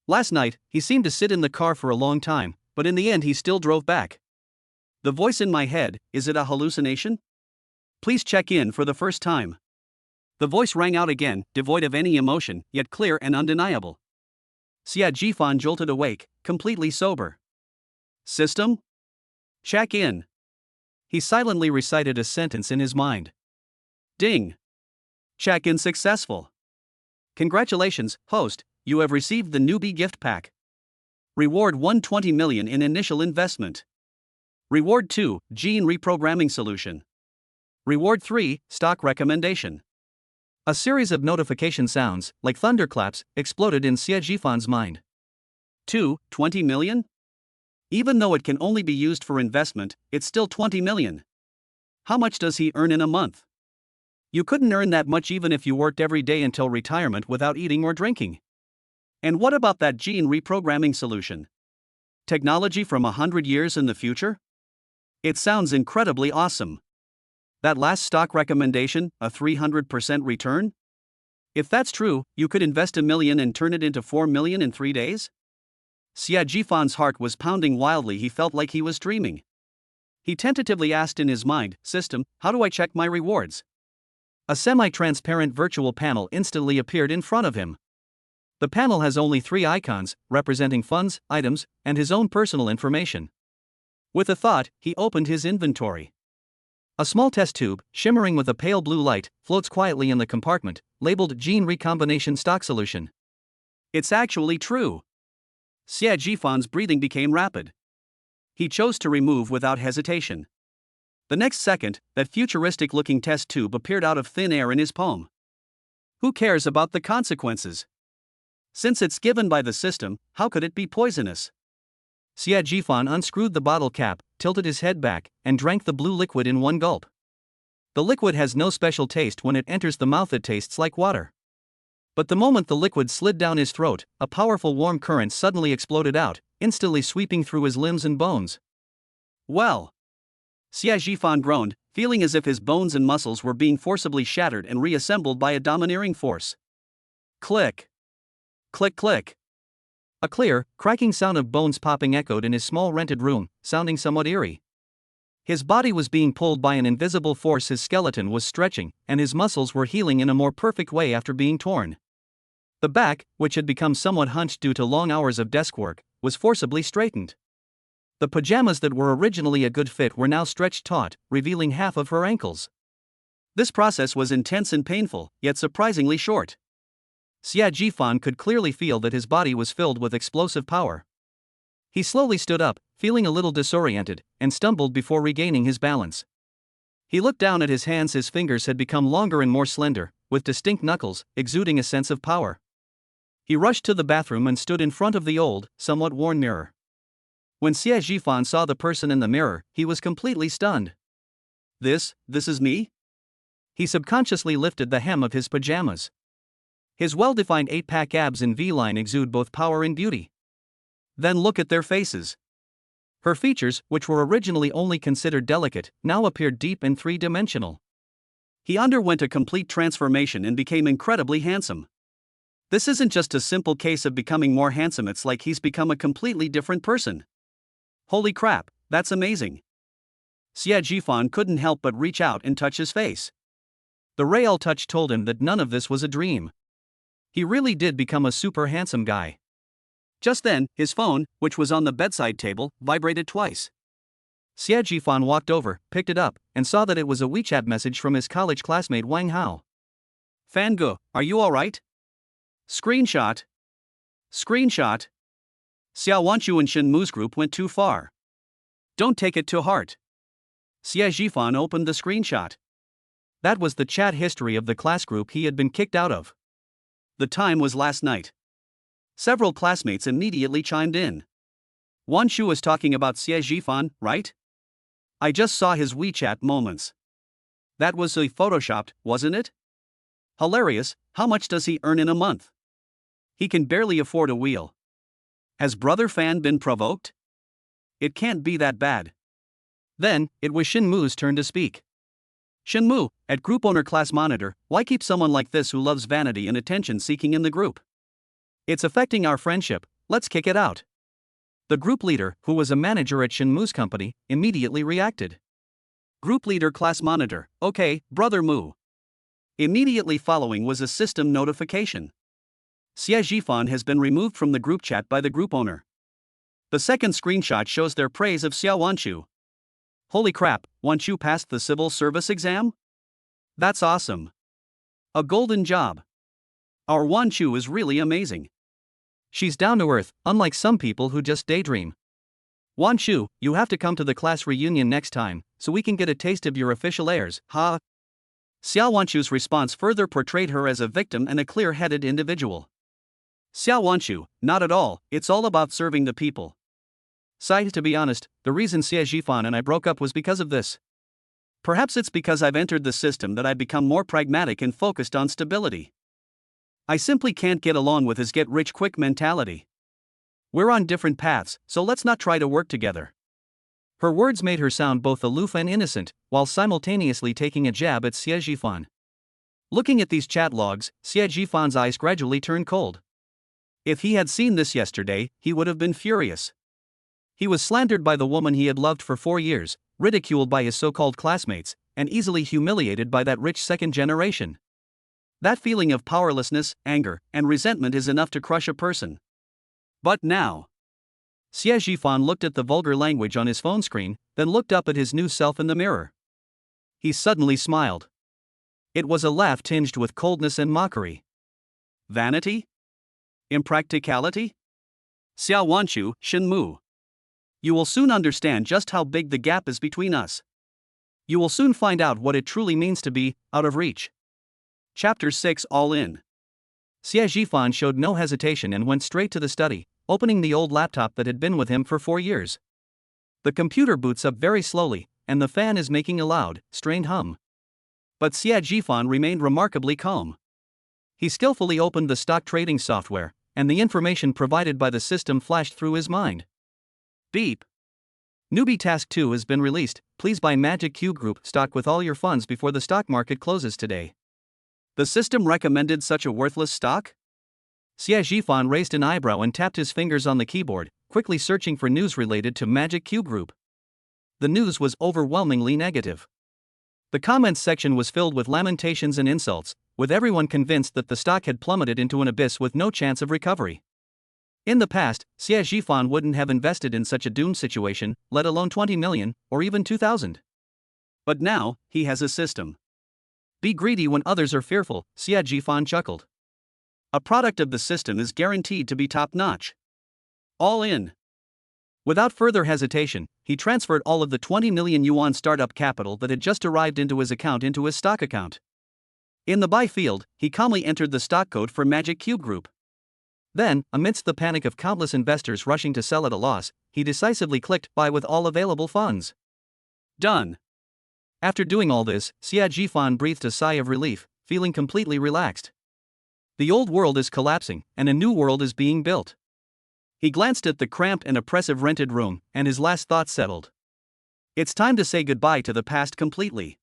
Last night, he seemed to sit in the car for a long time, but in the end he still drove back. The voice in my head, is it a hallucination? Please check in for the first time. The voice rang out again, devoid of any emotion, yet clear and undeniable. Xiejifan jolted awake, completely sober. System? Check in. He silently recited a sentence in his mind. Ding. Check-in successful. Congratulations, host, you have received the newbie gift pack. Reward 1 20 million in initial investment. Reward 2, gene reprogramming solution. Reward 3, stock recommendation. A series of notification sounds, like thunderclaps, exploded in Xie Jifan's mind. 20 million? Even though it can only be used for investment, it's still 20 million. How much does he earn in a month? You couldn't earn that much even if you worked every day until retirement without eating or drinking. And what about that gene reprogramming solution? Technology from 100 years in the future? It sounds incredibly awesome. That last stock recommendation, a 300% return? If that's true, you could invest $1 million and turn it into $4 million in 3 days? Xie Jifan's heart was pounding wildly. He felt like he was dreaming. He tentatively asked in his mind, System, how do I check my rewards? A semi-transparent virtual panel instantly appeared in front of him. The panel has only 3 icons, representing funds, items, and his own personal information. With a thought, he opened his inventory. A small test tube, shimmering with a pale blue light, floats quietly in the compartment, labeled Gene Recombination Stock Solution. It's actually true. Xie Jifan's breathing became rapid. He chose to remove without hesitation. The next second, that futuristic-looking test tube appeared out of thin air in his palm. Who cares about the consequences? Since it's given by the system, how could it be poisonous? Xie Jifan unscrewed the bottle cap, tilted his head back, and drank the blue liquid in one gulp. The liquid has no special taste. When it enters the mouth it tastes like water. But the moment the liquid slid down his throat, a powerful warm current suddenly exploded out, instantly sweeping through his limbs and bones. Well! Xie Jifan groaned, feeling as if his bones and muscles were being forcibly shattered and reassembled by a domineering force. Click! Click click! A clear, cracking sound of bones popping echoed in his small rented room, sounding somewhat eerie. His body was being pulled by an invisible force. His skeleton was stretching, and his muscles were healing in a more perfect way after being torn. The back, which had become somewhat hunched due to long hours of desk work, was forcibly straightened. The pajamas that were originally a good fit were now stretched taut, revealing half of her ankles. This process was intense and painful, yet surprisingly short. Xie Jifan could clearly feel that his body was filled with explosive power. He slowly stood up, feeling a little disoriented, and stumbled before regaining his balance. He looked down at his hands. His fingers had become longer and more slender, with distinct knuckles, exuding a sense of power. He rushed to the bathroom and stood in front of the old, somewhat worn mirror. When Xie Jifan saw the person in the mirror, he was completely stunned. This is me? He subconsciously lifted the hem of his pajamas. His well-defined 8-pack abs in V-line exude both power and beauty. Then look at their faces. Her features, which were originally only considered delicate, now appeared deep and 3-dimensional. He underwent a complete transformation and became incredibly handsome. This isn't just a simple case of becoming more handsome, it's like he's become a completely different person. Holy crap, that's amazing. Xie Jifan couldn't help but reach out and touch his face. The real touch told him that none of this was a dream. He really did become a super handsome guy. Just then, his phone, which was on the bedside table, vibrated twice. Xie Jifan walked over, picked it up, and saw that it was a WeChat message from his college classmate Wang Hao. Fangu, are you alright? Screenshot. Screenshot. Xiao Wanchu and Shen Mu's group went too far. Don't take it to heart. Xie Jifan opened the screenshot. That was the chat history of the class group he had been kicked out of. The time was last night. Several classmates immediately chimed in. Wanshu was talking about Xie Jifan, right? I just saw his WeChat moments. That was photoshopped, wasn't it? Hilarious. How much does he earn in a month? He can barely afford a wheel. Has Brother Fan been provoked? It can't be that bad. Then, it was Shen Mu's turn to speak. Shen Mu, at group owner class monitor, why keep someone like this who loves vanity and attention seeking in the group? It's affecting our friendship, let's kick it out. The group leader, who was a manager at Shen Mu's company, immediately reacted. Group leader class monitor, okay, Brother Mu. Immediately following was a system notification. Xie Jifan has been removed from the group chat by the group owner. The second screenshot shows their praise of Xiao Wanchu. Holy crap, Wanchu passed the civil service exam? That's awesome. A golden job. Our Wanchu is really amazing. She's down to earth, unlike some people who just daydream. Wanchu, you have to come to the class reunion next time, so we can get a taste of your official airs, ha? Xiao Wanchu's response further portrayed her as a victim and a clear-headed individual. Xiao Wanchu, not at all, it's all about serving the people. Sigh, to be honest, the reason Xie Zhifan and I broke up was because of this. Perhaps it's because I've entered the system that I've become more pragmatic and focused on stability. I simply can't get along with his get-rich-quick mentality. We're on different paths, so let's not try to work together. Her words made her sound both aloof and innocent, while simultaneously taking a jab at Xie Zhifan. Looking at these chat logs, Xie Zhifan's eyes gradually turned cold. If he had seen this yesterday, he would have been furious. He was slandered by the woman he had loved for 4 years, ridiculed by his so-called classmates, and easily humiliated by that rich second generation. That feeling of powerlessness, anger, and resentment is enough to crush a person. But now, Xie Zhifan looked at the vulgar language on his phone screen, then looked up at his new self in the mirror. He suddenly smiled. It was a laugh tinged with coldness and mockery. Vanity? Impracticality? Xiao Wanchu, Shenmu. You will soon understand just how big the gap is between us. You will soon find out what it truly means to be out of reach. Chapter 6 All In. Xie Zhifan showed no hesitation and went straight to the study, opening the old laptop that had been with him for 4 years. The computer boots up very slowly, and the fan is making a loud, strained hum. But Xie Zhifan remained remarkably calm. He skillfully opened the stock trading software, and the information provided by the system flashed through his mind. Beep. Newbie Task 2 has been released. Please buy Magic Cube Group stock with all your funds before the stock market closes today. The system recommended such a worthless stock? Xie Zhifan raised an eyebrow and tapped his fingers on the keyboard, quickly searching for news related to Magic Cube Group. The news was overwhelmingly negative. The comments section was filled with lamentations and insults, with everyone convinced that the stock had plummeted into an abyss with no chance of recovery. In the past, Xie Zhifan wouldn't have invested in such a doomed situation, let alone 20 million, or even 2,000. But now, he has a system. Be greedy when others are fearful, Xie Zhifan chuckled. A product of the system is guaranteed to be top-notch. All in. Without further hesitation, he transferred all of the 20 million yuan startup capital that had just arrived into his account into his stock account. In the buy field, he calmly entered the stock code for Magic Cube Group. Then, amidst the panic of countless investors rushing to sell at a loss, he decisively clicked buy with all available funds. Done. After doing all this, Xie Zhifan breathed a sigh of relief, feeling completely relaxed. The old world is collapsing, and a new world is being built. He glanced at the cramped and oppressive rented room, and his last thoughts settled. It's time to say goodbye to the past completely.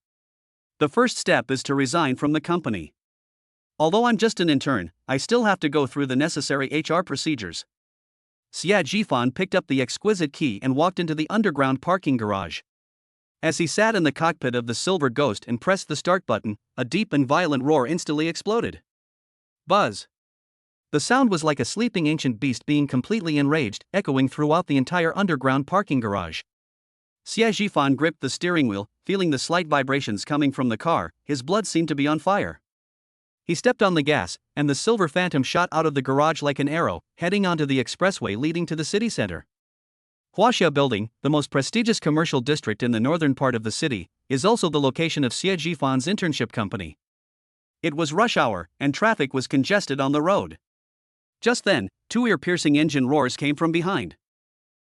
The first step is to resign from the company. Although I'm just an intern, I still have to go through the necessary HR procedures. Xie Zhifan picked up the exquisite key and walked into the underground parking garage. As he sat in the cockpit of the Silver Ghost and pressed the start button, a deep and violent roar instantly exploded. Buzz. The sound was like a sleeping ancient beast being completely enraged, echoing throughout the entire underground parking garage. Xie Zhifan gripped the steering wheel, feeling the slight vibrations coming from the car. His blood seemed to be on fire. He stepped on the gas, and the silver phantom shot out of the garage like an arrow, heading onto the expressway leading to the city center. Huaxia Building, the most prestigious commercial district in the northern part of the city, is also the location of Xie Zhifan's internship company. It was rush hour, and traffic was congested on the road. Just then, 2 ear-piercing engine roars came from behind.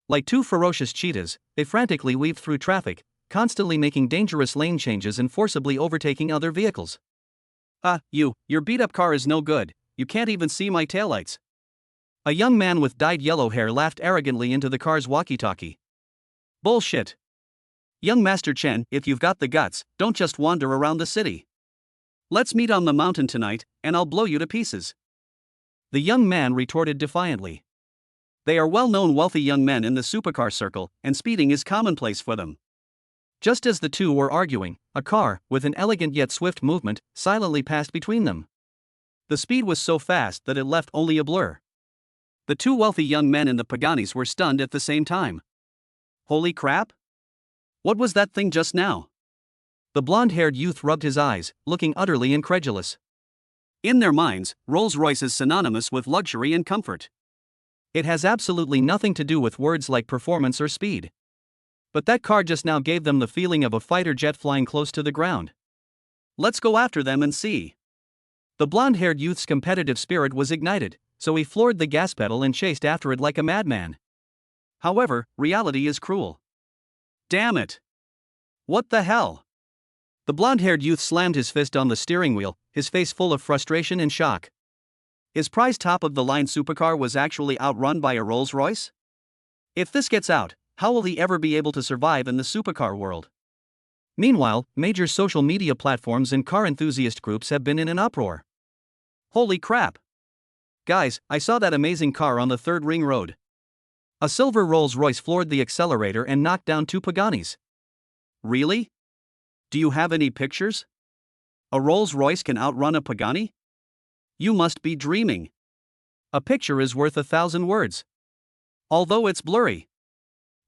Like 2 ferocious cheetahs, they frantically weaved through traffic, constantly making dangerous lane changes and forcibly overtaking other vehicles. Your beat-up car is no good, you can't even see my taillights. A young man with dyed yellow hair laughed arrogantly into the car's walkie-talkie. Bullshit. Young Master Chen, if you've got the guts, don't just wander around the city. Let's meet on the mountain tonight, and I'll blow you to pieces. The young man retorted defiantly. They are well-known wealthy young men in the supercar circle, and speeding is commonplace for them. Just as the two were arguing, a car, with an elegant yet swift movement, silently passed between them. The speed was so fast that it left only a blur. The two wealthy young men in the Paganis were stunned at the same time. Holy crap! What was that thing just now? The blonde-haired youth rubbed his eyes, looking utterly incredulous. In their minds, Rolls-Royce is synonymous with luxury and comfort. It has absolutely nothing to do with words like performance or speed. But that car just now gave them the feeling of a fighter jet flying close to the ground. Let's go after them and see. The blonde-haired youth's competitive spirit was ignited, so he floored the gas pedal and chased after it like a madman. However, reality is cruel. Damn it! What the hell? The blonde-haired youth slammed his fist on the steering wheel, his face full of frustration and shock. His prized top-of-the-line supercar was actually outrun by a Rolls-Royce? If this gets out, how will he ever be able to survive in the supercar world? Meanwhile, major social media platforms and car enthusiast groups have been in an uproar. Holy crap! Guys, I saw that amazing car on the third ring road. A silver Rolls-Royce floored the accelerator and knocked down two Paganis. Really? Do you have any pictures? A Rolls-Royce can outrun a Pagani? You must be dreaming. A picture is worth 1,000 words. Although it's blurry.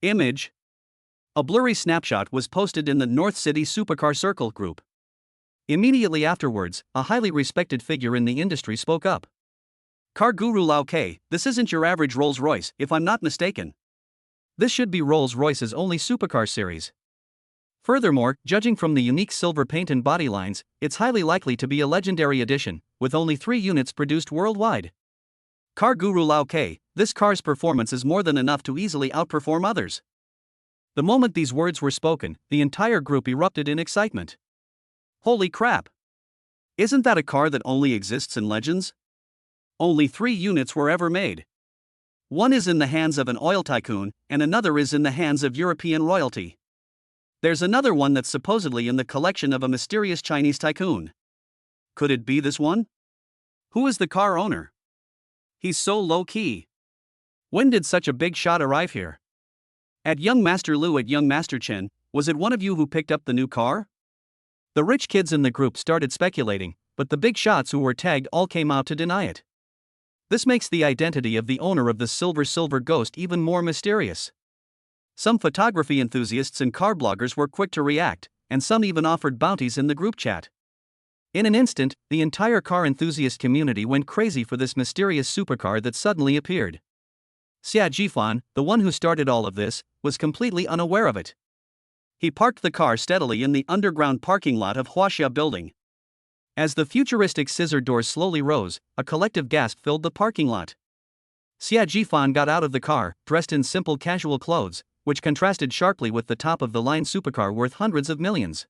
Image. A blurry snapshot was posted in the North City Supercar Circle group. Immediately afterwards, a highly respected figure in the industry spoke up. Car guru Lau K, this isn't your average Rolls-Royce, if I'm not mistaken. This should be Rolls-Royce's only supercar series. Furthermore, judging from the unique silver paint and body lines, it's highly likely to be a legendary edition, with only 3 units produced worldwide. Car guru Lau K, this car's performance is more than enough to easily outperform others. The moment these words were spoken, the entire group erupted in excitement. Holy crap! Isn't that a car that only exists in legends? Only 3 units were ever made. One is in the hands of an oil tycoon, and another is in the hands of European royalty. There's another one that's supposedly in the collection of a mysterious Chinese tycoon. Could it be this one? Who is the car owner? He's so low-key. When did such a big shot arrive here? At Young Master Lu at Young Master Chen, was it one of you who picked up the new car? The rich kids in the group started speculating, but the big shots who were tagged all came out to deny it. This makes the identity of the owner of the silver ghost even more mysterious. Some photography enthusiasts and car bloggers were quick to react, and some even offered bounties in the group chat. In an instant, the entire car enthusiast community went crazy for this mysterious supercar that suddenly appeared. Xia Jifan, the one who started all of this, was completely unaware of it. He parked the car steadily in the underground parking lot of Huaxia building. As the futuristic scissor doors slowly rose, a collective gasp filled the parking lot. Xia Jifan got out of the car, dressed in simple casual clothes, which contrasted sharply with the top-of-the-line supercar worth hundreds of millions.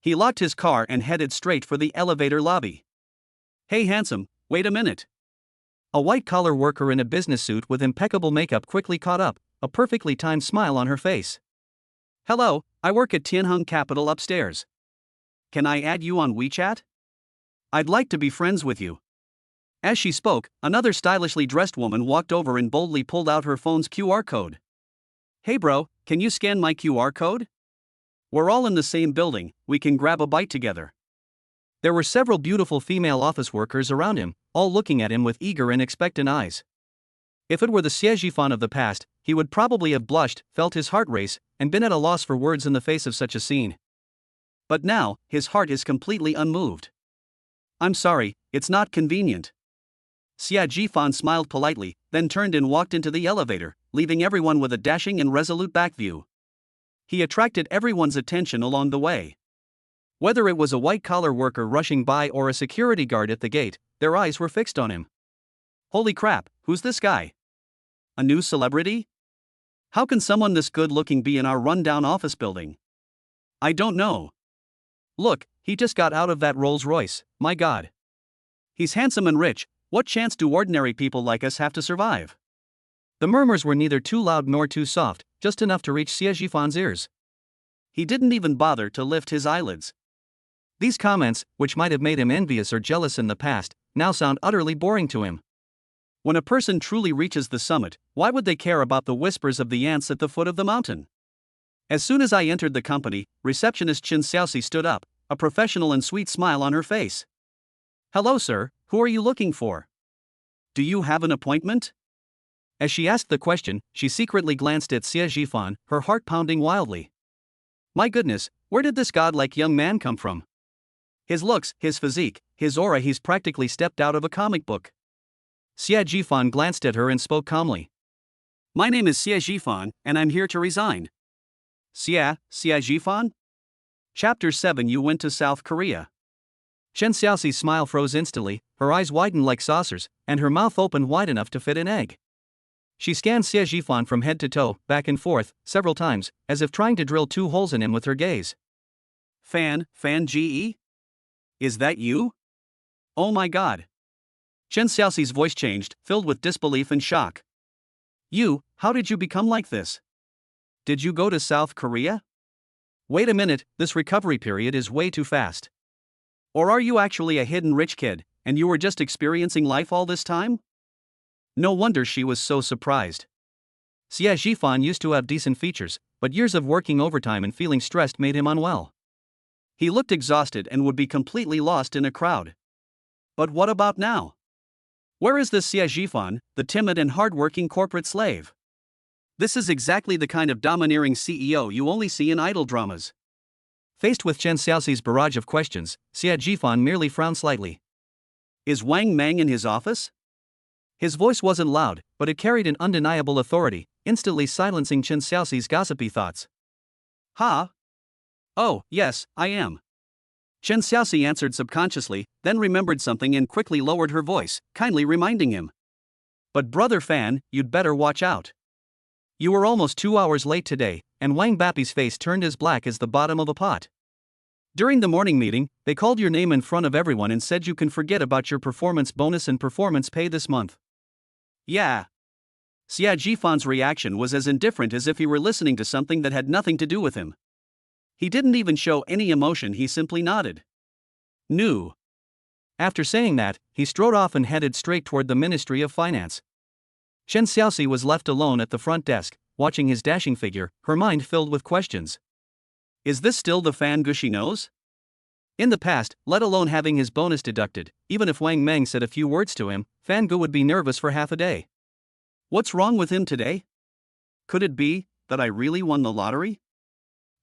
He locked his car and headed straight for the elevator lobby. Hey handsome, wait a minute. A white-collar worker in a business suit with impeccable makeup quickly caught up, a perfectly timed smile on her face. Hello, I work at Tianheng Capital upstairs. Can I add you on WeChat? I'd like to be friends with you. As she spoke, another stylishly dressed woman walked over and boldly pulled out her phone's QR code. Hey bro, can you scan my QR code? We're all in the same building, we can grab a bite together. There were several beautiful female office workers around him, all looking at him with eager and expectant eyes. If it were the Xie Jifan of the past, he would probably have blushed, felt his heart race, and been at a loss for words in the face of such a scene. But now, his heart is completely unmoved. I'm sorry, it's not convenient. Xia Jifan smiled politely, then turned and walked into the elevator, leaving everyone with a dashing and resolute back view. He attracted everyone's attention along the way. Whether it was a white-collar worker rushing by or a security guard at the gate, their eyes were fixed on him. Holy crap, who's this guy? A new celebrity? How can someone this good-looking be in our run-down office building? I don't know. Look, he just got out of that Rolls-Royce, my god. He's handsome and rich, what chance do ordinary people like us have to survive? The murmurs were neither too loud nor too soft, just enough to reach Xie Jifan's ears. He didn't even bother to lift his eyelids. These comments, which might have made him envious or jealous in the past, now sound utterly boring to him. When a person truly reaches the summit, why would they care about the whispers of the ants at the foot of the mountain? As soon as I entered the company, receptionist Qin Xiaoxi stood up, a professional and sweet smile on her face. Hello sir, who are you looking for? Do you have an appointment? As she asked the question, she secretly glanced at Xie Zhifan, her heart pounding wildly. My goodness, where did this godlike young man come from? His looks, his physique, his aura, he's practically stepped out of a comic book. Xie Zhifan glanced at her and spoke calmly. My name is Xie Zhifan, and I'm here to resign. Xie Zhifan? Chapter 7. You went to South Korea. Chen Xiaoxi's smile froze instantly, her eyes widened like saucers, and her mouth opened wide enough to fit an egg. She scanned Xie Zhifan from head to toe, back and forth, several times, as if trying to drill 2 holes in him with her gaze. Fan Ge? Is that you? Oh my god. Chen Xiaoxi's voice changed, filled with disbelief and shock. You, how did you become like this? Did you go to South Korea? Wait a minute, this recovery period is way too fast. Or are you actually a hidden rich kid, and you were just experiencing life all this time? No wonder she was so surprised. Xie Zhifan used to have decent features, but years of working overtime and feeling stressed made him unwell. He looked exhausted and would be completely lost in a crowd. But what about now? Where is this Xie Zhifan, the timid and hard-working corporate slave? This is exactly the kind of domineering CEO you only see in idol dramas. Faced with Chen Xiaoxi's barrage of questions, Xie Zhifan merely frowned slightly. Is Wang Mang in his office? His voice wasn't loud, but it carried an undeniable authority, instantly silencing Chen Xiaoxi's gossipy thoughts. Ha? Oh, yes, I am. Chen Xiaoxi answered subconsciously, then remembered something and quickly lowered her voice, kindly reminding him. But brother Fan, you'd better watch out. You were almost 2 hours late today, and Wang Bapi's face turned as black as the bottom of a pot. During the morning meeting, they called your name in front of everyone and said you can forget about your performance bonus and performance pay this month. Yeah. Xie Zhifan's reaction was as indifferent as if he were listening to something that had nothing to do with him. He didn't even show any emotion, he simply nodded. No. After saying that, he strode off and headed straight toward the Ministry of Finance. Chen Xiaoxi was left alone at the front desk, watching his dashing figure, her mind filled with questions. Is this still the Fan Gu she knows? In the past, let alone having his bonus deducted, even if Wang Mang said a few words to him, Fan Gu would be nervous for half a day. What's wrong with him today? Could it be that I really won the lottery?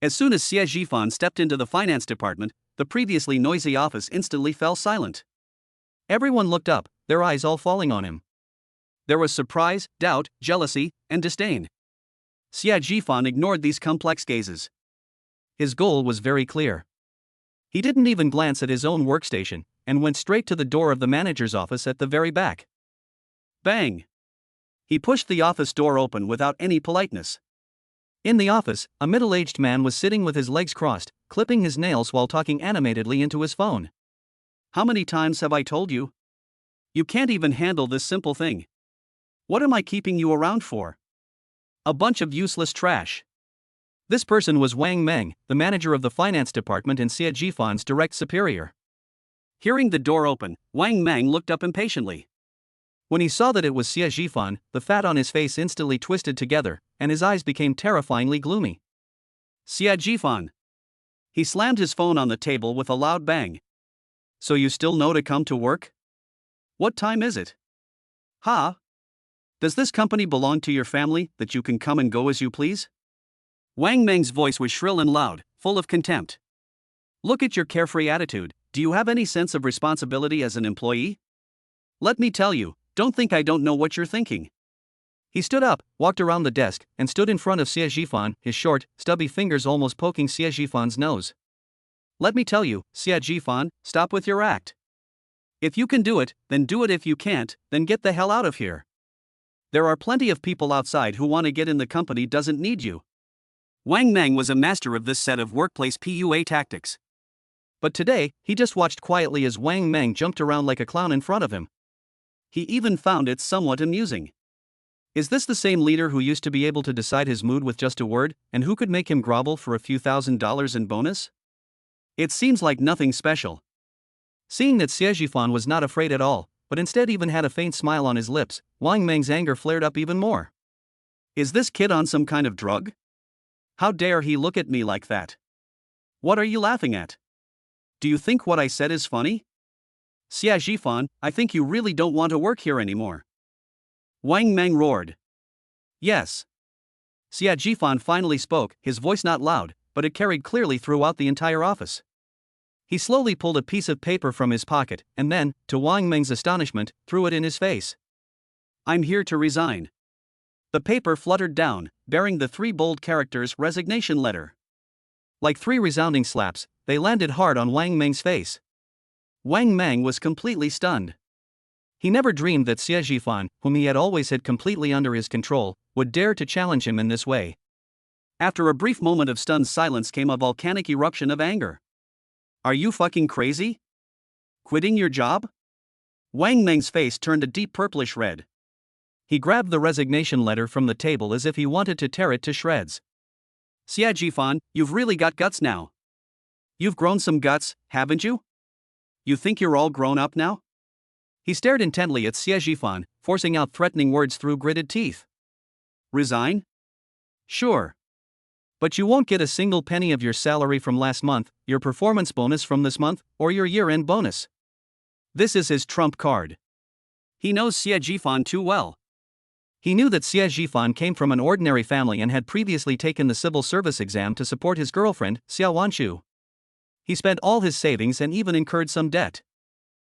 As soon as Xie Zhifan stepped into the finance department, the previously noisy office instantly fell silent. Everyone looked up, their eyes all falling on him. There was surprise, doubt, jealousy, and disdain. Xie Zhifan ignored these complex gazes. His goal was very clear. He didn't even glance at his own workstation, and went straight to the door of the manager's office at the very back. Bang! He pushed the office door open without any politeness. In the office, a middle-aged man was sitting with his legs crossed, clipping his nails while talking animatedly into his phone. How many times have I told you? You can't even handle this simple thing. What am I keeping you around for? A bunch of useless trash. This person was Wang Meng, the manager of the finance department and Xie Zhifan's direct superior. Hearing the door open, Wang Meng looked up impatiently. When he saw that it was Xie Zhifan, the fat on his face instantly twisted together, and his eyes became terrifyingly gloomy. Xie Zhifan. He slammed his phone on the table with a loud bang. So you still know to come to work? What time is it? Ha? Does this company belong to your family, that you can come and go as you please? Wang Meng's voice was shrill and loud, full of contempt. Look at your carefree attitude. Do you have any sense of responsibility as an employee? Let me tell you, don't think I don't know what you're thinking. He stood up, walked around the desk, and stood in front of Xie Zhifan, his short, stubby fingers almost poking Xie Zhifan's nose. Let me tell you, Xie Zhifan, stop with your act. If you can do it, then do it. If you can't, then get the hell out of here. There are plenty of people outside who want to get in. The company doesn't need you. Wang Meng was a master of this set of workplace PUA tactics. But today, he just watched quietly as Wang Meng jumped around like a clown in front of him. He even found it somewhat amusing. Is this the same leader who used to be able to decide his mood with just a word, and who could make him grovel for a few $1,000s in bonus? It seems like nothing special. Seeing that Xie Zhifan was not afraid at all, but instead even had a faint smile on his lips, Wang Meng's anger flared up even more. Is this kid on some kind of drug? How dare he look at me like that? What are you laughing at? Do you think what I said is funny? Xie Zhifan, I think you really don't want to work here anymore. Wang Meng roared. Yes. Xia Jifan finally spoke, his voice not loud, but it carried clearly throughout the entire office. He slowly pulled a piece of paper from his pocket, and then, to Wang Meng's astonishment, threw it in his face. I'm here to resign. The paper fluttered down, bearing the 3 bold characters resignation letter. Like 3 resounding slaps, they landed hard on Wang Meng's face. Wang Meng was completely stunned. He never dreamed that Xia Jifan, whom he had always had completely under his control, would dare to challenge him in this way. After a brief moment of stunned silence came a volcanic eruption of anger. Are you fucking crazy? Quitting your job? Wang Meng's face turned a deep purplish red. He grabbed the resignation letter from the table as if he wanted to tear it to shreds. Xia Jifan, you've really got guts now. You've grown some guts, haven't you? You think you're all grown up now? He stared intently at Xia Jifan, forcing out threatening words through gritted teeth. Resign? Sure. But you won't get a single penny of your salary from last month, your performance bonus from this month, or your year-end bonus. This is his trump card. He knows Xia Jifan too well. He knew that Xia Jifan came from an ordinary family and had previously taken the civil service exam to support his girlfriend, Xia Wanshu. He spent all his savings and even incurred some debt.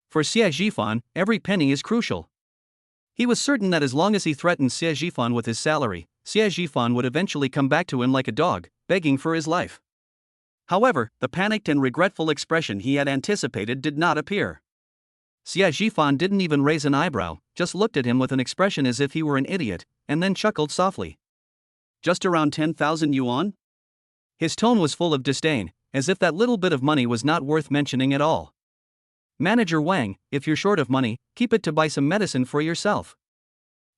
For Xia Jifan, every penny is crucial. He was certain that as long as he threatened Xia Jifan with his salary, Xia Jifan would eventually come back to him like a dog, begging for his life. However, the panicked and regretful expression he had anticipated did not appear. Xia Jifan didn't even raise an eyebrow, just looked at him with an expression as if he were an idiot, and then chuckled softly. Just around 10,000 yuan? His tone was full of disdain, as if that little bit of money was not worth mentioning at all. Manager Wang, if you're short of money, keep it to buy some medicine for yourself.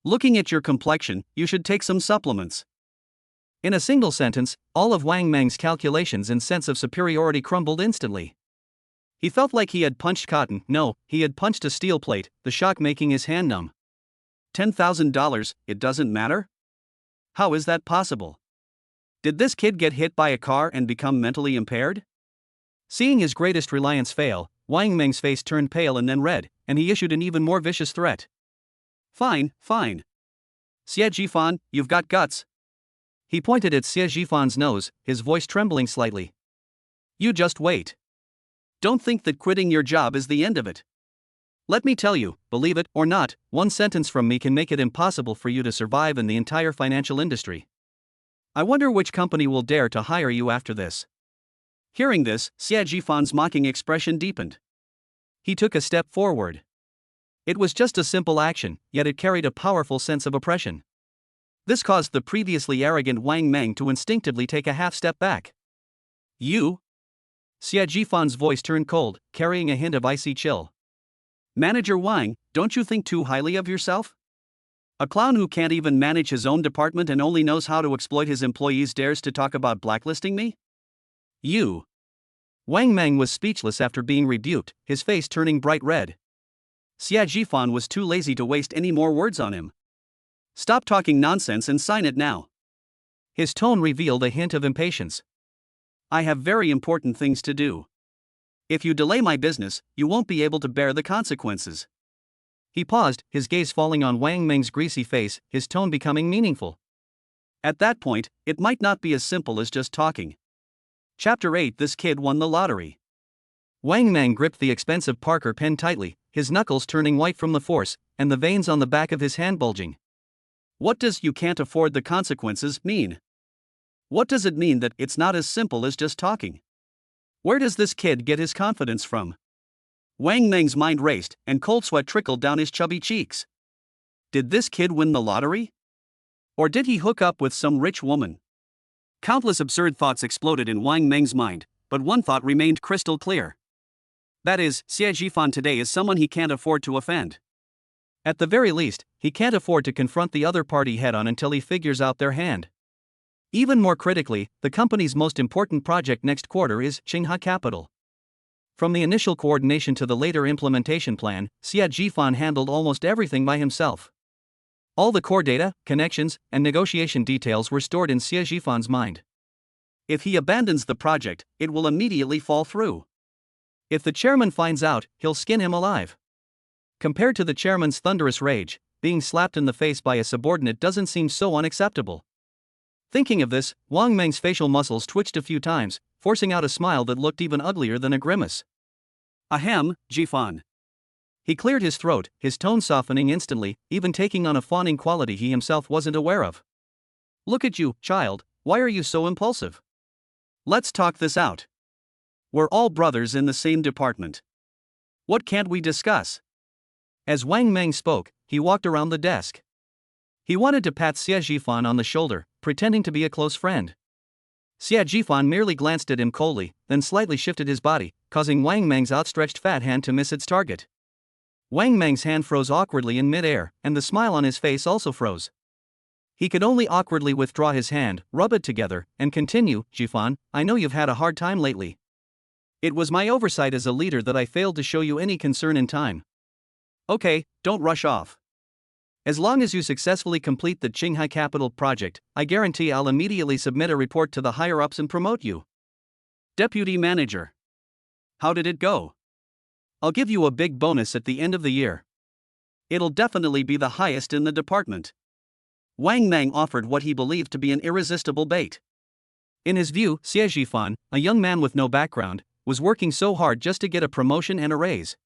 Looking at your complexion, you should take some supplements. In a single sentence, all of Wang Meng's calculations and sense of superiority crumbled instantly. He felt like he had punched cotton. No, he had punched a steel plate, the shock making his hand numb. $10,000, it doesn't matter? How is that possible? Did this kid get hit by a car and become mentally impaired? Seeing his greatest reliance fail, Wang Meng's face turned pale and then red, and he issued an even more vicious threat. Fine, fine. Xia Jifan, you've got guts. He pointed at Xia Jifan's nose, his voice trembling slightly. You just wait. Don't think that quitting your job is the end of it. Let me tell you, believe it or not, one sentence from me can make it impossible for you to survive in the entire financial industry. I wonder which company will dare to hire you after this. Hearing this, Xia Jifan's mocking expression deepened. He took a step forward. It was just a simple action, yet it carried a powerful sense of oppression. This caused the previously arrogant Wang Meng to instinctively take a half step back. You? Xia Jifan's voice turned cold, carrying a hint of icy chill. Manager Wang, don't you think too highly of yourself? A clown who can't even manage his own department and only knows how to exploit his employees dares to talk about blacklisting me? You. Wang Meng was speechless after being rebuked, his face turning bright red. Xia Jifan was too lazy to waste any more words on him. Stop talking nonsense and sign it now. His tone revealed a hint of impatience. I have very important things to do. If you delay my business, you won't be able to bear the consequences. He paused, his gaze falling on Wang Meng's greasy face, his tone becoming meaningful. At that point, it might not be as simple as just talking. Chapter 8. This kid won the lottery. Wang Meng gripped the expensive Parker pen tightly, his knuckles turning white from the force, and the veins on the back of his hand bulging. What does "you can't afford the consequences" mean? What does it mean that it's not as simple as just talking? Where does this kid get his confidence from? Wang Meng's mind raced, and cold sweat trickled down his chubby cheeks. Did this kid win the lottery? Or did he hook up with some rich woman? Countless absurd thoughts exploded in Wang Meng's mind, but one thought remained crystal clear. That is, Xia Jifan today is someone he can't afford to offend. At the very least, he can't afford to confront the other party head-on until he figures out their hand. Even more critically, the company's most important project next quarter is Qinghe Capital. From the initial coordination to the later implementation plan, Xia Jifan handled almost everything by himself. All the core data, connections, and negotiation details were stored in Xia Jifan's mind. If he abandons the project, it will immediately fall through. If the chairman finds out, he'll skin him alive. Compared to the chairman's thunderous rage, being slapped in the face by a subordinate doesn't seem so unacceptable. Thinking of this, Wang Meng's facial muscles twitched a few times, forcing out a smile that looked even uglier than a grimace. Ahem, Jifan. He cleared his throat, his tone softening instantly, even taking on a fawning quality he himself wasn't aware of. Look at you, child, why are you so impulsive? Let's talk this out. We're all brothers in the same department. What can't we discuss? As Wang Meng spoke, he walked around the desk. He wanted to pat Xie Jifan on the shoulder, pretending to be a close friend. Xie Jifan merely glanced at him coldly, then slightly shifted his body, causing Wang Meng's outstretched fat hand to miss its target. Wang Meng's hand froze awkwardly in mid-air, and the smile on his face also froze. He could only awkwardly withdraw his hand, rub it together, and continue, Jifan, I know you've had a hard time lately. It was my oversight as a leader that I failed to show you any concern in time. Okay, don't rush off. As long as you successfully complete the Qinghai Capital project, I guarantee I'll immediately submit a report to the higher-ups and promote you. Deputy Manager. How did it go? I'll give you a big bonus at the end of the year. It'll definitely be the highest in the department. Wang Meng offered what he believed to be an irresistible bait. In his view, Xie Jifan, a young man with no background, was working so hard just to get a promotion and a raise.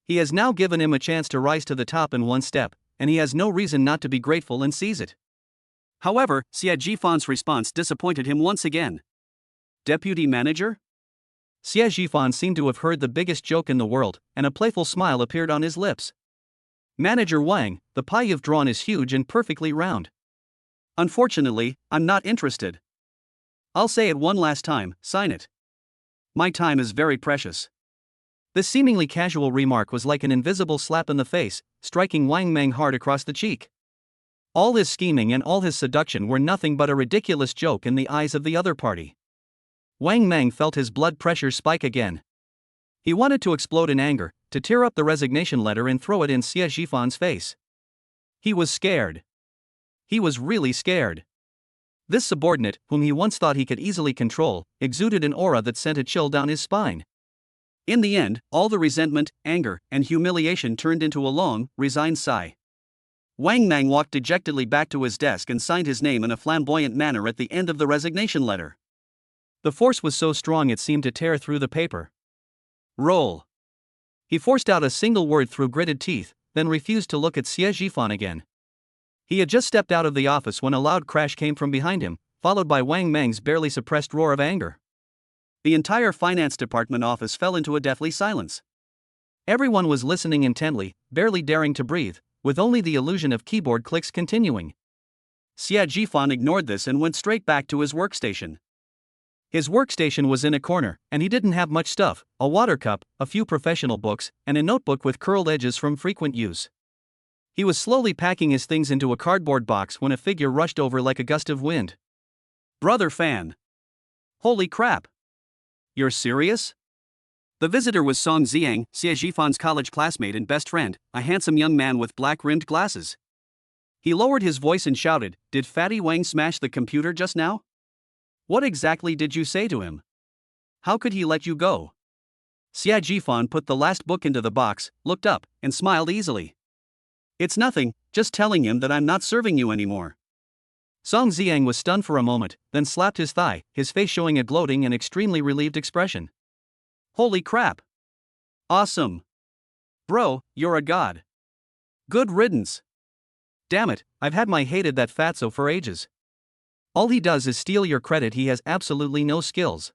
He has now given him a chance to rise to the top in one step, and he has no reason not to be grateful and seize it. However, Xie Jifan's response disappointed him once again. Deputy Manager? Xie Jifan seemed to have heard the biggest joke in the world, and a playful smile appeared on his lips. Manager Wang, the pie you've drawn is huge and perfectly round. Unfortunately, I'm not interested. I'll say it one last time, sign it. My time is very precious. This seemingly casual remark was like an invisible slap in the face, striking Wang Meng hard across the cheek. All his scheming and all his seduction were nothing but a ridiculous joke in the eyes of the other party. Wang Meng felt his blood pressure spike again. He wanted to explode in anger, to tear up the resignation letter and throw it in Xie Jifan's face. He was scared. He was really scared. This subordinate, whom he once thought he could easily control, exuded an aura that sent a chill down his spine. In the end, all the resentment, anger, and humiliation turned into a long, resigned sigh. Wang Meng walked dejectedly back to his desk and signed his name in a flamboyant manner at the end of the resignation letter. The force was so strong it seemed to tear through the paper. Roll. He forced out a single word through gritted teeth, then refused to look at Xie Jifan again. He had just stepped out of the office when a loud crash came from behind him, followed by Wang Meng's barely suppressed roar of anger. The entire finance department office fell into a deathly silence. Everyone was listening intently, barely daring to breathe, with only the illusion of keyboard clicks continuing. Xie Jifan ignored this and went straight back to his workstation. His workstation was in a corner, and he didn't have much stuff: a water cup, a few professional books, and a notebook with curled edges from frequent use. He was slowly packing his things into a cardboard box when a figure rushed over like a gust of wind. Brother Fan. Holy crap. You're serious? The visitor was Song Ziang, Xie Jifan's college classmate and best friend, a handsome young man with black-rimmed glasses. He lowered his voice and shouted, "Did Fatty Wang smash the computer just now? What exactly did you say to him? How could he let you go?" Xie Jifan put the last book into the box, looked up, and smiled easily. "It's nothing, just telling him that I'm not serving you anymore." Song Ziang was stunned for a moment, then slapped his thigh, his face showing a gloating and extremely relieved expression. Holy crap! Awesome! Bro, you're a god. Good riddance. Damn it, I've had my hated that fatso for ages. All he does is steal your credit. He has absolutely no skills.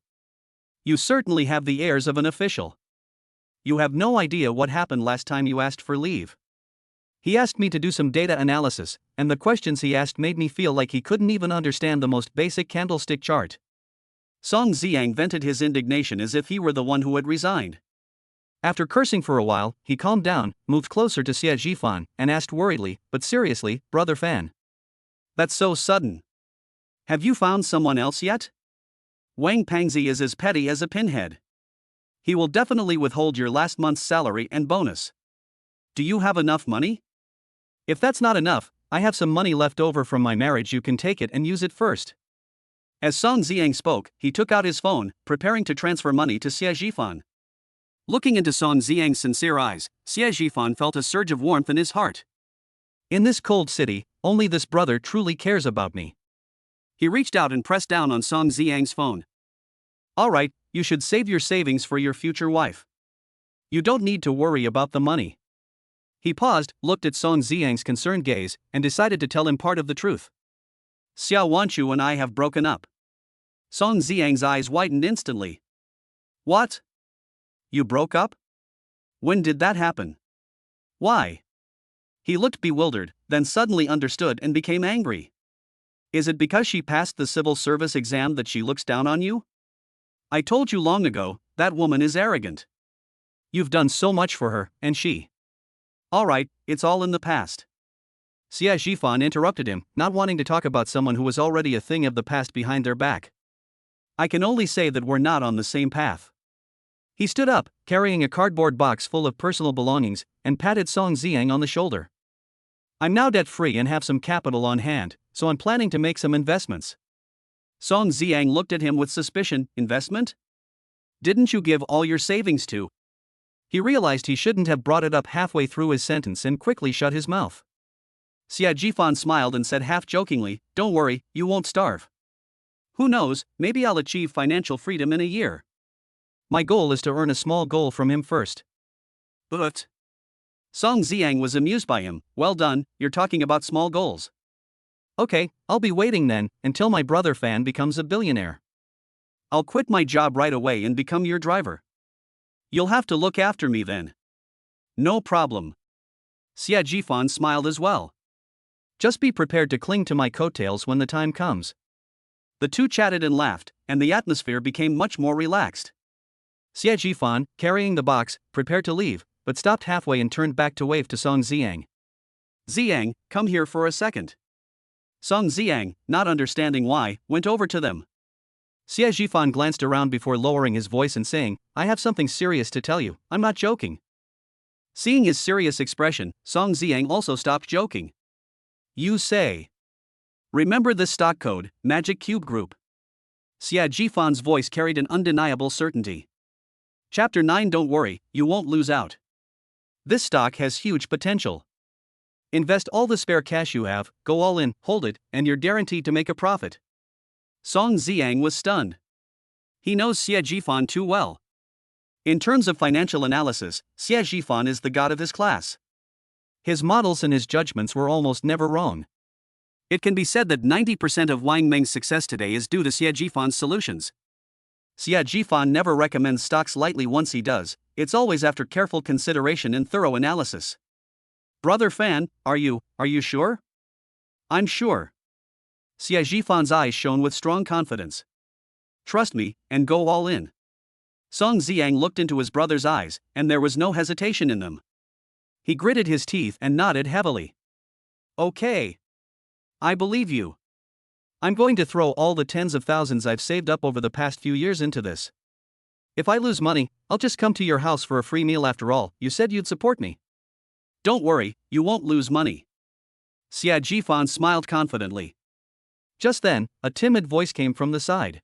You certainly have the airs of an official. You have no idea what happened last time you asked for leave. He asked me to do some data analysis, and the questions he asked made me feel like he couldn't even understand the most basic candlestick chart. Song Ziang vented his indignation as if he were the one who had resigned. After cursing for a while, he calmed down, moved closer to Xie Jifan, and asked worriedly, but seriously, Brother Fan. That's so sudden. Have you found someone else yet? Wang Pangzi is as petty as a pinhead. He will definitely withhold your last month's salary and bonus. Do you have enough money? If that's not enough, I have some money left over from my marriage. You can take it and use it first. As Song Ziang spoke, he took out his phone, preparing to transfer money to Xie Jifan. Looking into Song Ziang's sincere eyes, Xie Jifan felt a surge of warmth in his heart. In this cold city, only this brother truly cares about me. He reached out and pressed down on Song Ziyang's phone. Alright, you should save your savings for your future wife. You don't need to worry about the money. He paused, looked at Song Ziyang's concerned gaze, and decided to tell him part of the truth. Xiao Wanchu and I have broken up. Song Ziyang's eyes widened instantly. What? You broke up? When did that happen? Why? He looked bewildered, then suddenly understood and became angry. Is it because she passed the civil service exam that she looks down on you? I told you long ago, that woman is arrogant. You've done so much for her, and she. Alright, it's all in the past. Xia Zhifan interrupted him, not wanting to talk about someone who was already a thing of the past behind their back. I can only say that we're not on the same path. He stood up, carrying a cardboard box full of personal belongings, and patted Song Ziyang on the shoulder. I'm now debt-free and have some capital on hand, so I'm planning to make some investments. Song Ziyang looked at him with suspicion. Investment? Didn't you give all your savings to? He realized he shouldn't have brought it up halfway through his sentence and quickly shut his mouth. Xia Zhifan smiled and said half-jokingly, Don't worry, you won't starve. Who knows, maybe I'll achieve financial freedom in a year. My goal is to earn a small goal from him first. But Song Ziyang was amused by him. Well done, you're talking about small goals. Okay, I'll be waiting then, until my brother Fan becomes a billionaire. I'll quit my job right away and become your driver. You'll have to look after me then. No problem. Xia Zhifan smiled as well. Just be prepared to cling to my coattails when the time comes. The two chatted and laughed, and the atmosphere became much more relaxed. Xia Zhifan, carrying the box, prepared to leave, but stopped halfway and turned back to wave to Song Ziyang. Ziyang, come here for a second. Song Ziyang, not understanding why, went over to them. Xia Zhifan glanced around before lowering his voice and saying, I have something serious to tell you, I'm not joking. Seeing his serious expression, Song Ziyang also stopped joking. You say. Remember this stock code, Magic Cube Group. Xia Zhifan's voice carried an undeniable certainty. Chapter 9 Don't worry, you won't lose out. This stock has huge potential. Invest all the spare cash you have, go all in, hold it, and you're guaranteed to make a profit. Song Ziyang was stunned. He knows Xia Zhifan too well. In terms of financial analysis, Xia Zhifan is the god of his class. His models and his judgments were almost never wrong. It can be said that 90% of Wang Meng's success today is due to Xia Zhifan's solutions. Xia Zhifan never recommends stocks lightly. Once he does, it's always after careful consideration and thorough analysis. Brother Fan, are you sure? I'm sure. Xia Zhifan's eyes shone with strong confidence. Trust me, and go all in. Song Ziyang looked into his brother's eyes, and there was no hesitation in them. He gritted his teeth and nodded heavily. Okay. I believe you. I'm going to throw all the tens of thousands I've saved up over the past few years into this. If I lose money, I'll just come to your house for a free meal. After all, you said you'd support me. Don't worry, you won't lose money. Xia Zhifan smiled confidently. Just then, a timid voice came from the side.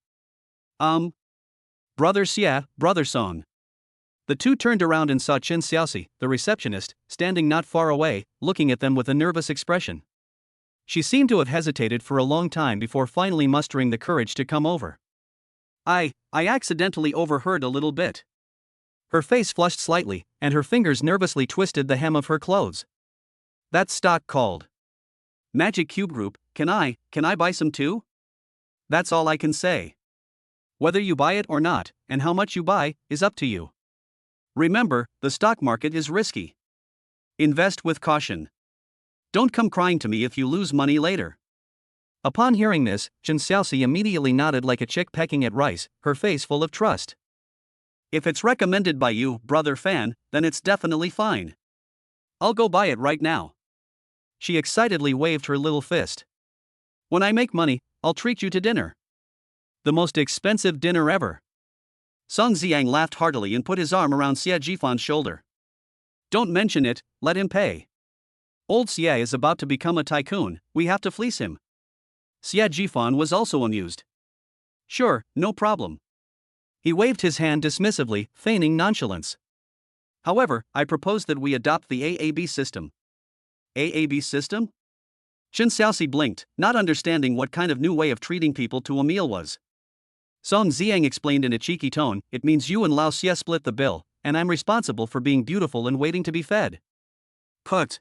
Brother Xia, Brother Song. The two turned around and saw Chen Xiaoxi, the receptionist, standing not far away, looking at them with a nervous expression. She seemed to have hesitated for a long time before finally mustering the courage to come over. I accidentally overheard a little bit. Her face flushed slightly, and her fingers nervously twisted the hem of her clothes. That stock called Magic Cube Group, can I buy some too? That's all I can say. Whether you buy it or not, and how much you buy, is up to you. Remember, the stock market is risky. Invest with caution. Don't come crying to me if you lose money later. Upon hearing this, Chen Xiaoxi immediately nodded like a chick pecking at rice, her face full of trust. If it's recommended by you, Brother Fan, then it's definitely fine. I'll go buy it right now. She excitedly waved her little fist. When I make money, I'll treat you to dinner. The most expensive dinner ever. Song Ziyang laughed heartily and put his arm around Xia Zhifan's shoulder. Don't mention it, let him pay. Old Xia is about to become a tycoon, we have to fleece him. Xia Zhifan was also amused. Sure, no problem. He waved his hand dismissively, feigning nonchalance. However, I propose that we adopt the AAB system. AAB system? Chen Xiaoxi blinked, not understanding what kind of new way of treating people to a meal was. Song Ziang explained in a cheeky tone, "It means you and Lao Xie split the bill, and I'm responsible for being beautiful and waiting to be fed." Put.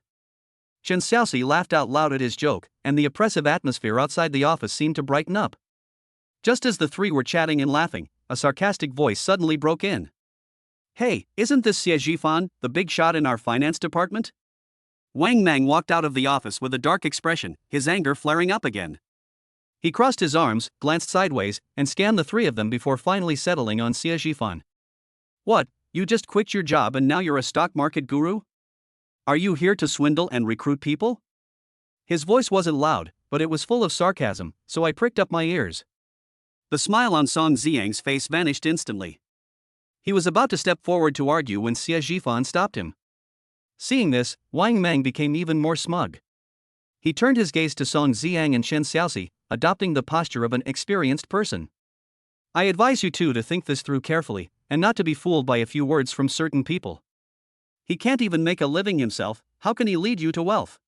Chen Xiaoxi laughed out loud at his joke, and the oppressive atmosphere outside the office seemed to brighten up. Just as the three were chatting and laughing, a sarcastic voice suddenly broke in. "Hey, isn't this Xie Zhifan, the big shot in our finance department?" Wang Mang walked out of the office with a dark expression, his anger flaring up again. He crossed his arms, glanced sideways, and scanned the three of them before finally settling on Xie Zhifan. "What, you just quit your job and now you're a stock market guru? Are you here to swindle and recruit people?" His voice wasn't loud, but it was full of sarcasm, so I pricked up my ears. The smile on Song Ziang's face vanished instantly. He was about to step forward to argue when Xie Zhifan stopped him. Seeing this, Wang Mang became even more smug. He turned his gaze to Song Ziang and Chen Xiaoxi, adopting the posture of an experienced person. "I advise you two to think this through carefully, and not to be fooled by a few words from certain people. He can't even make a living himself, how can he lead you to wealth?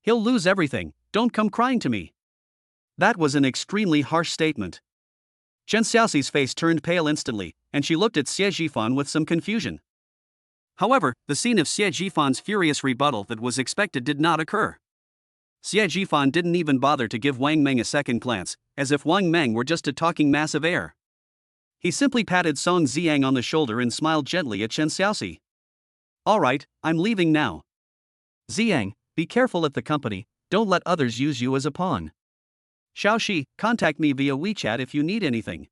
He'll lose everything, don't come crying to me." That was an extremely harsh statement. Chen Xiaoxi's face turned pale instantly, and she looked at Xie Zhifan with some confusion. However, the scene of Xie Zhifan's furious rebuttal that was expected did not occur. Xie Zhifan didn't even bother to give Wang Meng a second glance, as if Wang Meng were just a talking mass of air. He simply patted Song Ziang on the shoulder and smiled gently at Chen Xiaoxi. "All right, I'm leaving now. Ziang, be careful at the company, don't let others use you as a pawn. Xiaoxi, contact me via WeChat if you need anything."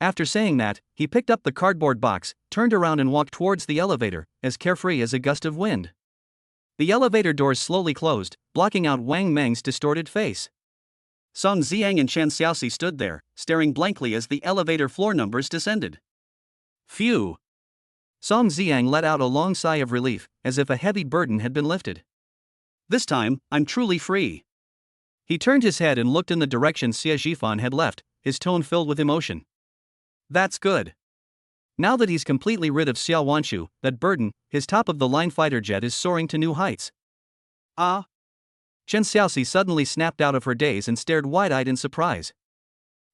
After saying that, he picked up the cardboard box, turned around and walked towards the elevator, as carefree as a gust of wind. The elevator doors slowly closed, blocking out Wang Meng's distorted face. Song Ziang and Chen Xiaoxi stood there, staring blankly as the elevator floor numbers descended. Phew! Song Ziang let out a long sigh of relief, as if a heavy burden had been lifted. "This time, I'm truly free." He turned his head and looked in the direction Xie Zhifan had left, his tone filled with emotion. "That's good. Now that he's completely rid of Xiao Wanshu, that burden, his top-of-the-line fighter jet is soaring to new heights." "Ah?" Chen Xiaoxi suddenly snapped out of her daze and stared wide-eyed in surprise.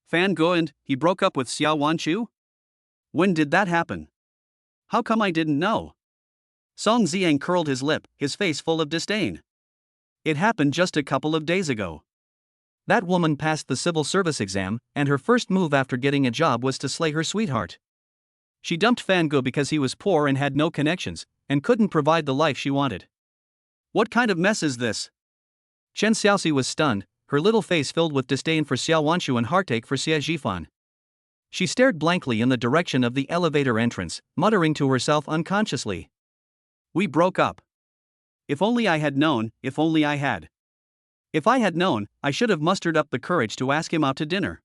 "Fan Guoyand, he broke up with Xiao Wanshu? When did that happen? How come I didn't know?" Song Ziang curled his lip, his face full of disdain. "It happened just a couple of days ago. That woman passed the civil service exam, and her first move after getting a job was to slay her sweetheart. She dumped Fan Gu because he was poor and had no connections, and couldn't provide the life she wanted. What kind of mess is this?" Chen Xiaoxi was stunned, her little face filled with disdain for Xiao Wanshu and heartache for Xie Zhifan. She stared blankly in the direction of the elevator entrance, muttering to herself unconsciously. "We broke up. If only I had known, if only I had. If I had known, I should have mustered up the courage to ask him out to dinner.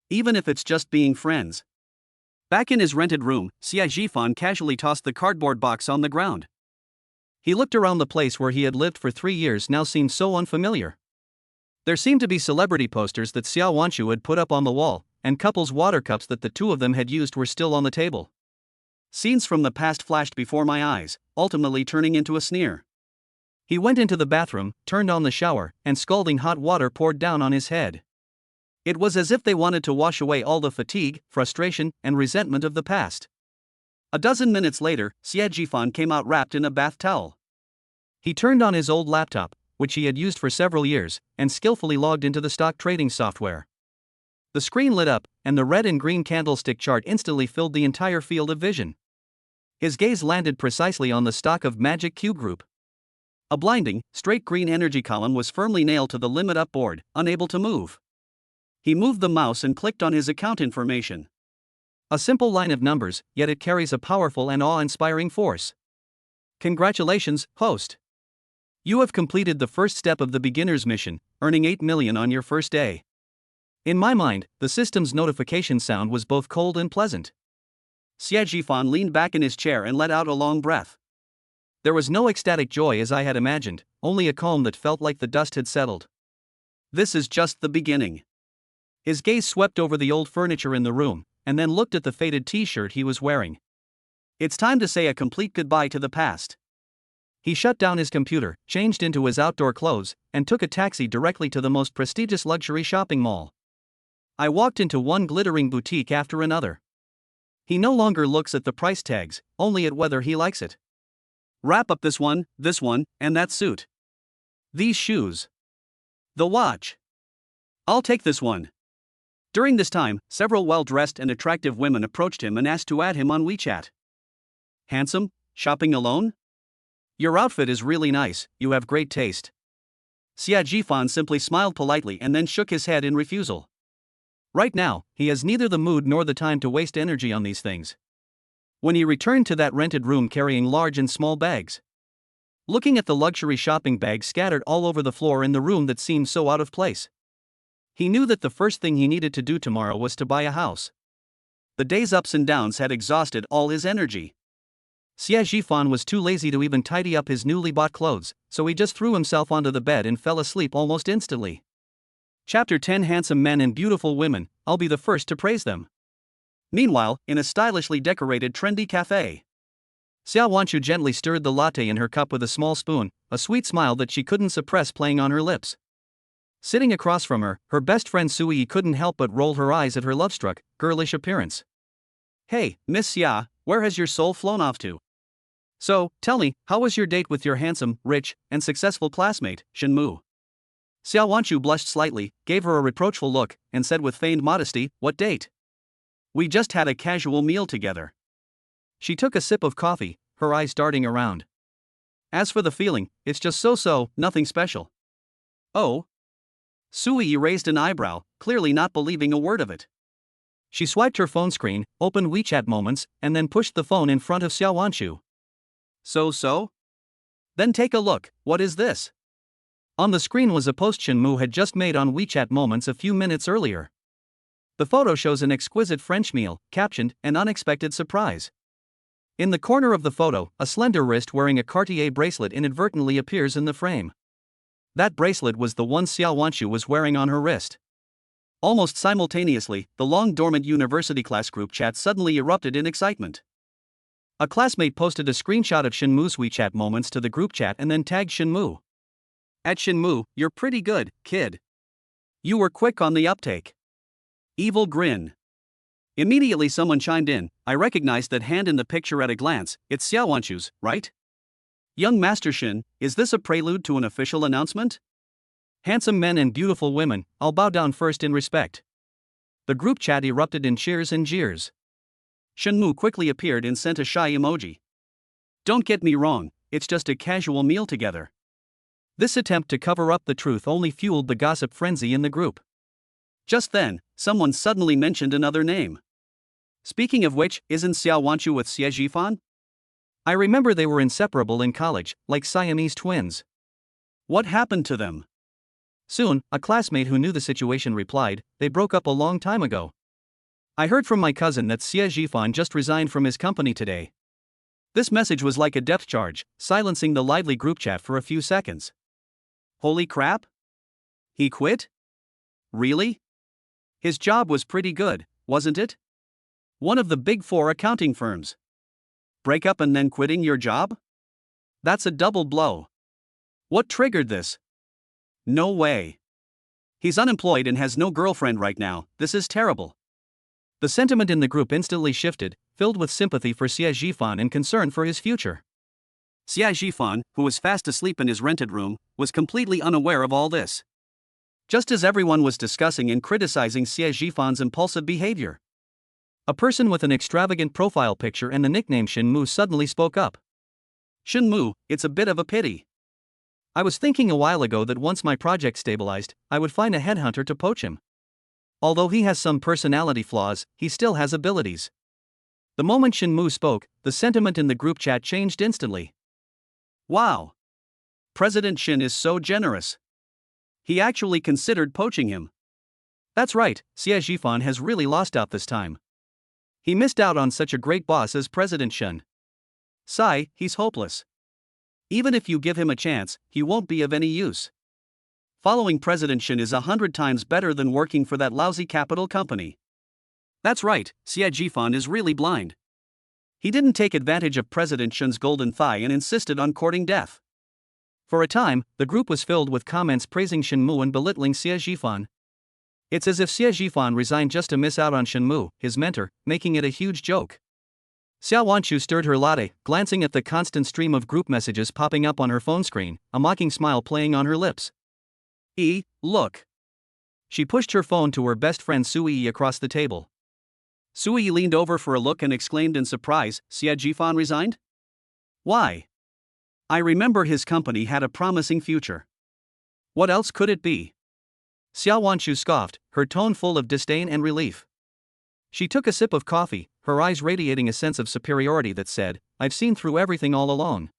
Even if it's just being friends." Back in his rented room, Xie Zhifan casually tossed the cardboard box on the ground. He looked around the place where he had lived for 3 years now seemed so unfamiliar. There seemed to be celebrity posters that Xiao Wanshu had put up on the wall, and couples' water cups that the two of them had used were still on the table. Scenes from the past flashed before my eyes, ultimately turning into a sneer. He went into the bathroom, turned on the shower, and scalding hot water poured down on his head. It was as if they wanted to wash away all the fatigue, frustration, and resentment of the past. A dozen minutes later, Xie Zhifan came out wrapped in a bath towel. He turned on his old laptop, which he had used for several years, and skillfully logged into the stock trading software. The screen lit up, and the red and green candlestick chart instantly filled the entire field of vision. His gaze landed precisely on the stock of Magic Q Group. A blinding, straight green energy column was firmly nailed to the limit-up board, unable to move. He moved the mouse and clicked on his account information. A simple line of numbers, yet it carries a powerful and awe-inspiring force. Congratulations, host. You have completed the first step of the beginner's mission, earning 8 million on your first day. In my mind, the system's notification sound was both cold and pleasant. Xie Zhifan leaned back in his chair and let out a long breath. There was no ecstatic joy as I had imagined, only a calm that felt like the dust had settled. This is just the beginning. His gaze swept over the old furniture in the room, and then looked at the faded t-shirt he was wearing. It's time to say a complete goodbye to the past. He shut down his computer, changed into his outdoor clothes, and took a taxi directly to the most prestigious luxury shopping mall. I walked into one glittering boutique after another. He no longer looks at the price tags, only at whether he likes it. Wrap up this one, and that suit. These shoes. The watch. I'll take this one. During this time, several well-dressed and attractive women approached him and asked to add him on WeChat. Handsome? Shopping alone? Your outfit is really nice, you have great taste. Xia Jifan simply smiled politely and then shook his head in refusal. Right now, he has neither the mood nor the time to waste energy on these things. When he returned to that rented room carrying large and small bags, looking at the luxury shopping bags scattered all over the floor in the room that seemed so out of place, he knew that the first thing he needed to do tomorrow was to buy a house. The day's ups and downs had exhausted all his energy. Xia Jifan was too lazy to even tidy up his newly bought clothes, so he just threw himself onto the bed and fell asleep almost instantly. Chapter 10 Handsome Men and Beautiful Women, I'll be the first to praise them. Meanwhile, in a stylishly decorated trendy cafe, Xia Wanchu gently stirred the latte in her cup with a small spoon, a sweet smile that she couldn't suppress playing on her lips. Sitting across from her, her best friend Sui couldn't help but roll her eyes at her love-struck, girlish appearance. Hey, Miss Xia, where has your soul flown off to? So, tell me, how was your date with your handsome, rich, and successful classmate, Shenmu? Xia Wanchu blushed slightly, gave her a reproachful look, and said with feigned modesty, what date? We just had a casual meal together. She took a sip of coffee, her eyes darting around. As for the feeling, it's just so-so, nothing special. Oh? Sui raised an eyebrow, clearly not believing a word of it. She swiped her phone screen, opened WeChat Moments, and then pushed the phone in front of Xia Wanchu. So? Then take a look, what is this? On the screen was a post Shenmu had just made on WeChat Moments a few minutes earlier. The photo shows an exquisite French meal, captioned, an unexpected surprise. In the corner of the photo, a slender wrist wearing a Cartier bracelet inadvertently appears in the frame. That bracelet was the one Xia Wanchu was wearing on her wrist. Almost simultaneously, the long-dormant university class group chat suddenly erupted in excitement. A classmate posted a screenshot of Shenmu's WeChat Moments to the group chat and then tagged Shenmu. At Shenmu, you're pretty good, kid. You were quick on the uptake. Evil grin. Immediately someone chimed in, I recognized that hand in the picture at a glance, it's Xia Wanchu's, right? Young Master Shen, is this a prelude to an official announcement? Handsome men and beautiful women, I'll bow down first in respect. The group chat erupted in cheers and jeers. Shenmu quickly appeared and sent a shy emoji. Don't get me wrong, it's just a casual meal together. This attempt to cover up the truth only fueled the gossip frenzy in the group. Just then, someone suddenly mentioned another name. Speaking of which, isn't Xia Wanchu with Xie Jifan? I remember they were inseparable in college, like Siamese twins. What happened to them? Soon, a classmate who knew the situation replied, they broke up a long time ago. I heard from my cousin that Xie Jifan just resigned from his company today. This message was like a depth charge, silencing the lively group chat for a few seconds. Holy crap? He quit? Really? His job was pretty good, wasn't it? One of the big 4 accounting firms. Break up and then quitting your job? That's a double blow. What triggered this? No way. He's unemployed and has no girlfriend right now, this is terrible. The sentiment in the group instantly shifted, filled with sympathy for Xie Jifan and concern for his future. Xie Jifan, who was fast asleep in his rented room, was completely unaware of all this. Just as everyone was discussing and criticizing Xie Jifan's impulsive behavior, a person with an extravagant profile picture and the nickname Shenmu suddenly spoke up. Shenmu, it's a bit of a pity. I was thinking a while ago that once my project stabilized, I would find a headhunter to poach him. Although he has some personality flaws, he still has abilities. The moment Shenmu spoke, the sentiment in the group chat changed instantly. Wow! President Shen is so generous. He actually considered poaching him. That's right, Xie Jifan has really lost out this time. He missed out on such a great boss as President Shen. Sigh, he's hopeless. Even if you give him a chance, he won't be of any use. Following President Shen is 100 times better than working for that lousy capital company. That's right, Xie Jifan is really blind. He didn't take advantage of President Shen's golden thigh and insisted on courting death. For a time, the group was filled with comments praising Shenmu and belittling Xie Zhifan. It's as if Xie Zhifan resigned just to miss out on Shenmu, his mentor, making it a huge joke. Xiao Wanchu stirred her latte, glancing at the constant stream of group messages popping up on her phone screen, a mocking smile playing on her lips. Look. She pushed her phone to her best friend Sui across the table. Sui leaned over for a look and exclaimed in surprise, Xie Zhifan resigned? Why? I remember his company had a promising future. What else could it be? Xiao Wanchu scoffed, her tone full of disdain and relief. She took a sip of coffee, her eyes radiating a sense of superiority that said, I've seen through everything all along.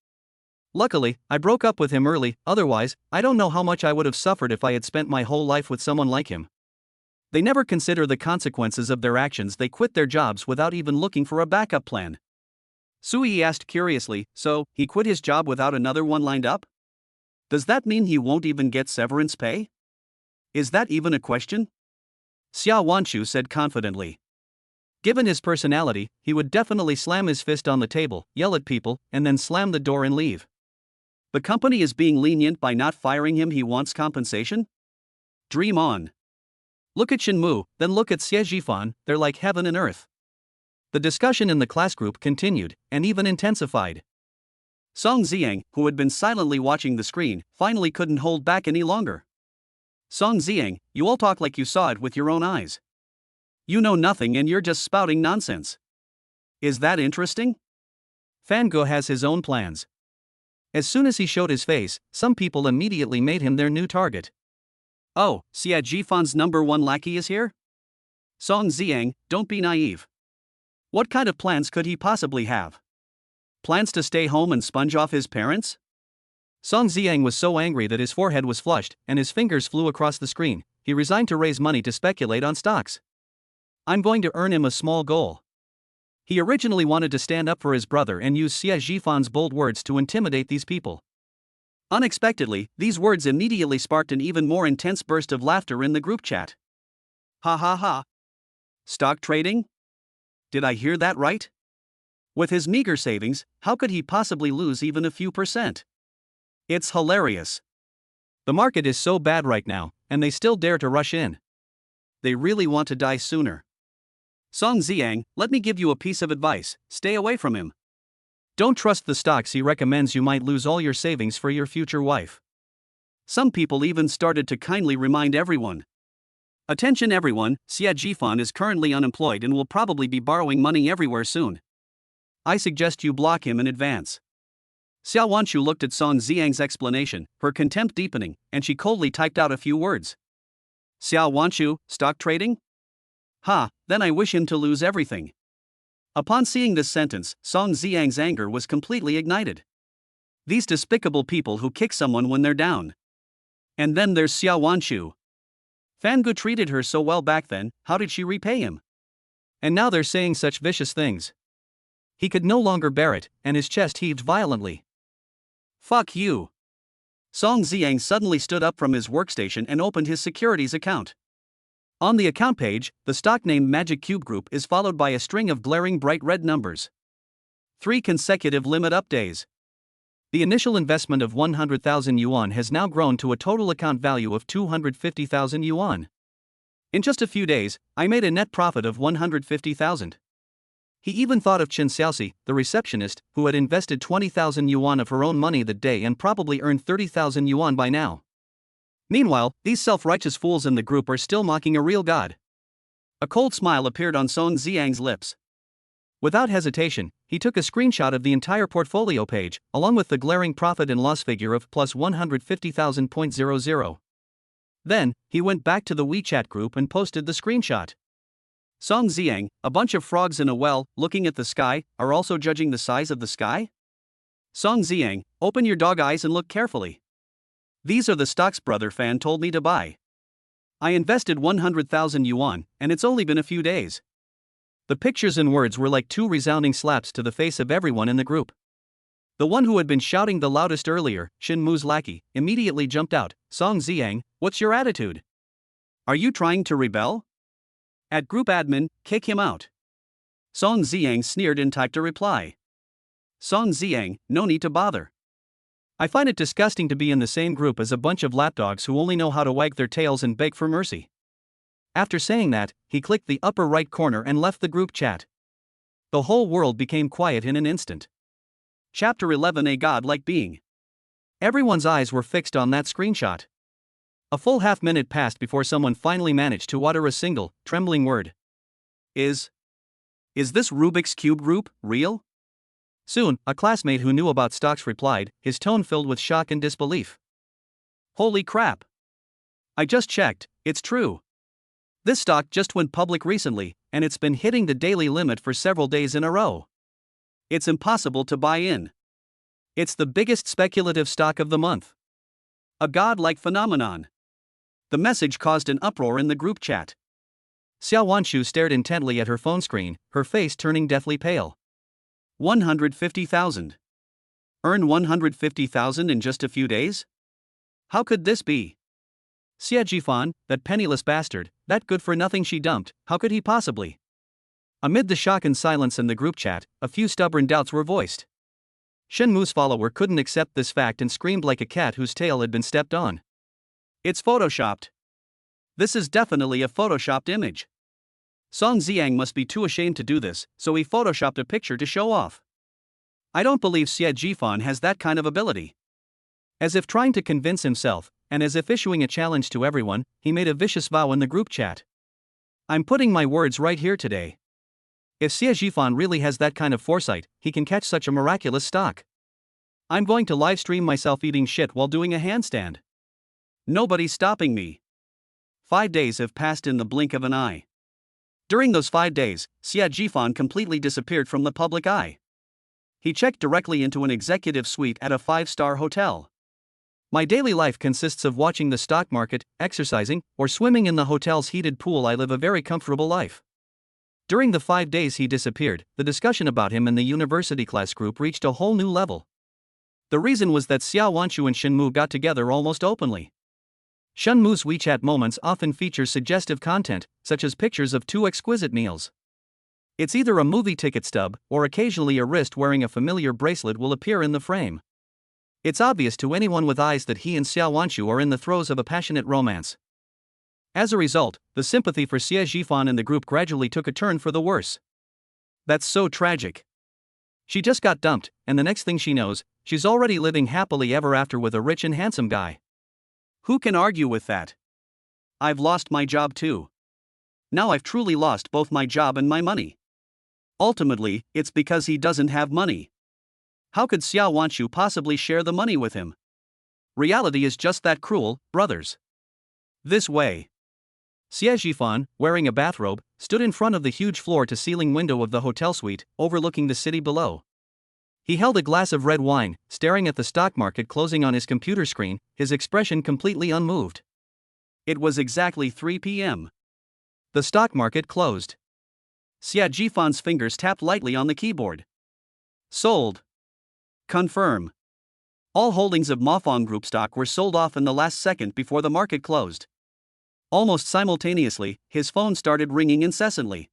Luckily, I broke up with him early, otherwise, I don't know how much I would have suffered if I had spent my whole life with someone like him. They never consider the consequences of their actions. They quit their jobs without even looking for a backup plan. Sui asked curiously, so, he quit his job without another one lined up? Does that mean he won't even get severance pay? Is that even a question? Xiao Wanchu said confidently. Given his personality, he would definitely slam his fist on the table, yell at people, and then slam the door and leave. The company is being lenient by not firing him. He wants compensation? Dream on. Look at Shenmu, then look at Xie Zhifan, they're like heaven and earth. The discussion in the class group continued, and even intensified. Song Ziang, who had been silently watching the screen, finally couldn't hold back any longer. Song Ziang, you all talk like you saw it with your own eyes. You know nothing and you're just spouting nonsense. Is that interesting? Fan Ge has his own plans. As soon as he showed his face, some people immediately made him their new target. Oh, Xie Zhifan's #1 lackey is here? Song Ziang, don't be naive. What kind of plans could he possibly have? Plans to stay home and sponge off his parents? Song Ziang was so angry that his forehead was flushed and his fingers flew across the screen. He resigned to raise money to speculate on stocks. I'm going to earn him a small goal. He originally wanted to stand up for his brother and use Xie Zhifan's bold words to intimidate these people. Unexpectedly, these words immediately sparked an even more intense burst of laughter in the group chat. Ha ha ha. Stock trading? Did I hear that right? With his meager savings, how could he possibly lose even a few percent? It's hilarious. The market is so bad right now, and they still dare to rush in. They really want to die sooner. Song Ziang, let me give you a piece of advice, stay away from him. Don't trust the stocks he recommends. You might lose all your savings for your future wife. Some people even started to kindly remind everyone. Attention everyone, Xie Zhifan is currently unemployed and will probably be borrowing money everywhere soon. I suggest you block him in advance. Xiao Wanchu looked at Song Ziang's explanation, her contempt deepening, and she coldly typed out a few words. Xiao Wanchu, stock trading? Ha, then I wish him to lose everything. Upon seeing this sentence, Song Ziang's anger was completely ignited. These despicable people who kick someone when they're down. And then there's Xiao Wanchu. Fan Ge treated her so well back then, how did she repay him? And now they're saying such vicious things. He could no longer bear it, and his chest heaved violently. Fuck you. Song Ziang suddenly stood up from his workstation and opened his securities account. On the account page, the stock name Magic Cube Group is followed by a string of glaring bright red numbers. 3 consecutive limit up days. The initial investment of 100,000 yuan has now grown to a total account value of 250,000 yuan. In just a few days, I made a net profit of 150,000. He even thought of Chen Xiaoxi, the receptionist, who had invested 20,000 yuan of her own money that day and probably earned 30,000 yuan by now. Meanwhile, these self-righteous fools in the group are still mocking a real god. A cold smile appeared on Song Ziang's lips. Without hesitation, he took a screenshot of the entire portfolio page, along with the glaring profit and loss figure of plus 150,000.00. Then, he went back to the WeChat group and posted the screenshot. Song Ziang, a bunch of frogs in a well, looking at the sky, are also judging the size of the sky? Song Ziang, open your dog eyes and look carefully. These are the stocks brother Fan told me to buy. I invested 100,000 yuan, and it's only been a few days. The pictures and words were like 2 resounding slaps to the face of everyone in the group. The one who had been shouting the loudest earlier, Shenmu's lackey, immediately jumped out. Song Ziang, what's your attitude? Are you trying to rebel? At group admin, kick him out. Song Ziyang sneered and typed a reply. Song Ziyang, no need to bother. I find it disgusting to be in the same group as a bunch of lapdogs who only know how to wag their tails and beg for mercy. After saying that, he clicked the upper right corner and left the group chat. The whole world became quiet in an instant. Chapter 11: A Godlike Being. Everyone's eyes were fixed on that screenshot. A full half-minute passed before someone finally managed to utter a single, trembling word. Is this Rubik's Cube group real? Soon, a classmate who knew about stocks replied, his tone filled with shock and disbelief. Holy crap! I just checked, it's true. This stock just went public recently, and it's been hitting the daily limit for several days in a row. It's impossible to buy in. It's the biggest speculative stock of the month. A godlike phenomenon. The message caused an uproar in the group chat. Xiao Wanshu stared intently at her phone screen, her face turning deathly pale. 150,000. Earn 150,000 in just a few days? How could this be? Xie Jifan, that penniless bastard, that good-for-nothing she dumped, how could he possibly? Amid the shock and silence in the group chat, a few stubborn doubts were voiced. Shen Mu's follower couldn't accept this fact and screamed like a cat whose tail had been stepped on. It's photoshopped. This is definitely a photoshopped image. Song Ziyang must be too ashamed to do this, so he photoshopped a picture to show off. I don't believe Xie Jifan has that kind of ability. As if trying to convince himself, and as if issuing a challenge to everyone, he made a vicious vow in the group chat. I'm putting my words right here today. If Xie Jifan really has that kind of foresight, he can catch such a miraculous stock. I'm going to livestream myself eating shit while doing a handstand. Nobody's stopping me. 5 days have passed in the blink of an eye. During those 5 days, Xie Jifan completely disappeared from the public eye. He checked directly into an executive suite at a 5-star hotel. My daily life consists of watching the stock market, exercising, or swimming in the hotel's heated pool. I live a very comfortable life. During the 5 days he disappeared, the discussion about him in the university class group reached a whole new level. The reason was that Xiao Wanshu and Shen Mu got together almost openly. Shen Mu's WeChat moments often feature suggestive content, such as pictures of 2 exquisite meals. It's either a movie ticket stub, or occasionally a wrist wearing a familiar bracelet will appear in the frame. It's obvious to anyone with eyes that he and Xiao Wanshu are in the throes of a passionate romance. As a result, the sympathy for Xie Jifan in the group gradually took a turn for the worse. That's so tragic. She just got dumped, and the next thing she knows, she's already living happily ever after with a rich and handsome guy. Who can argue with that? I've lost my job too. Now I've truly lost both my job and my money. Ultimately, it's because he doesn't have money. How could Xiao Wanshu possibly share the money with him? Reality is just that cruel, brothers. This way. Xie Jifan, wearing a bathrobe, stood in front of the huge floor-to-ceiling window of the hotel suite, overlooking the city below. He held a glass of red wine, staring at the stock market closing on his computer screen, his expression completely unmoved. It was exactly 3 p.m. The stock market closed. Xie Jifan's fingers tapped lightly on the keyboard. Sold. Confirm. All holdings of Mofong Group stock were sold off in the last second before the market closed. Almost simultaneously, his phone started ringing incessantly.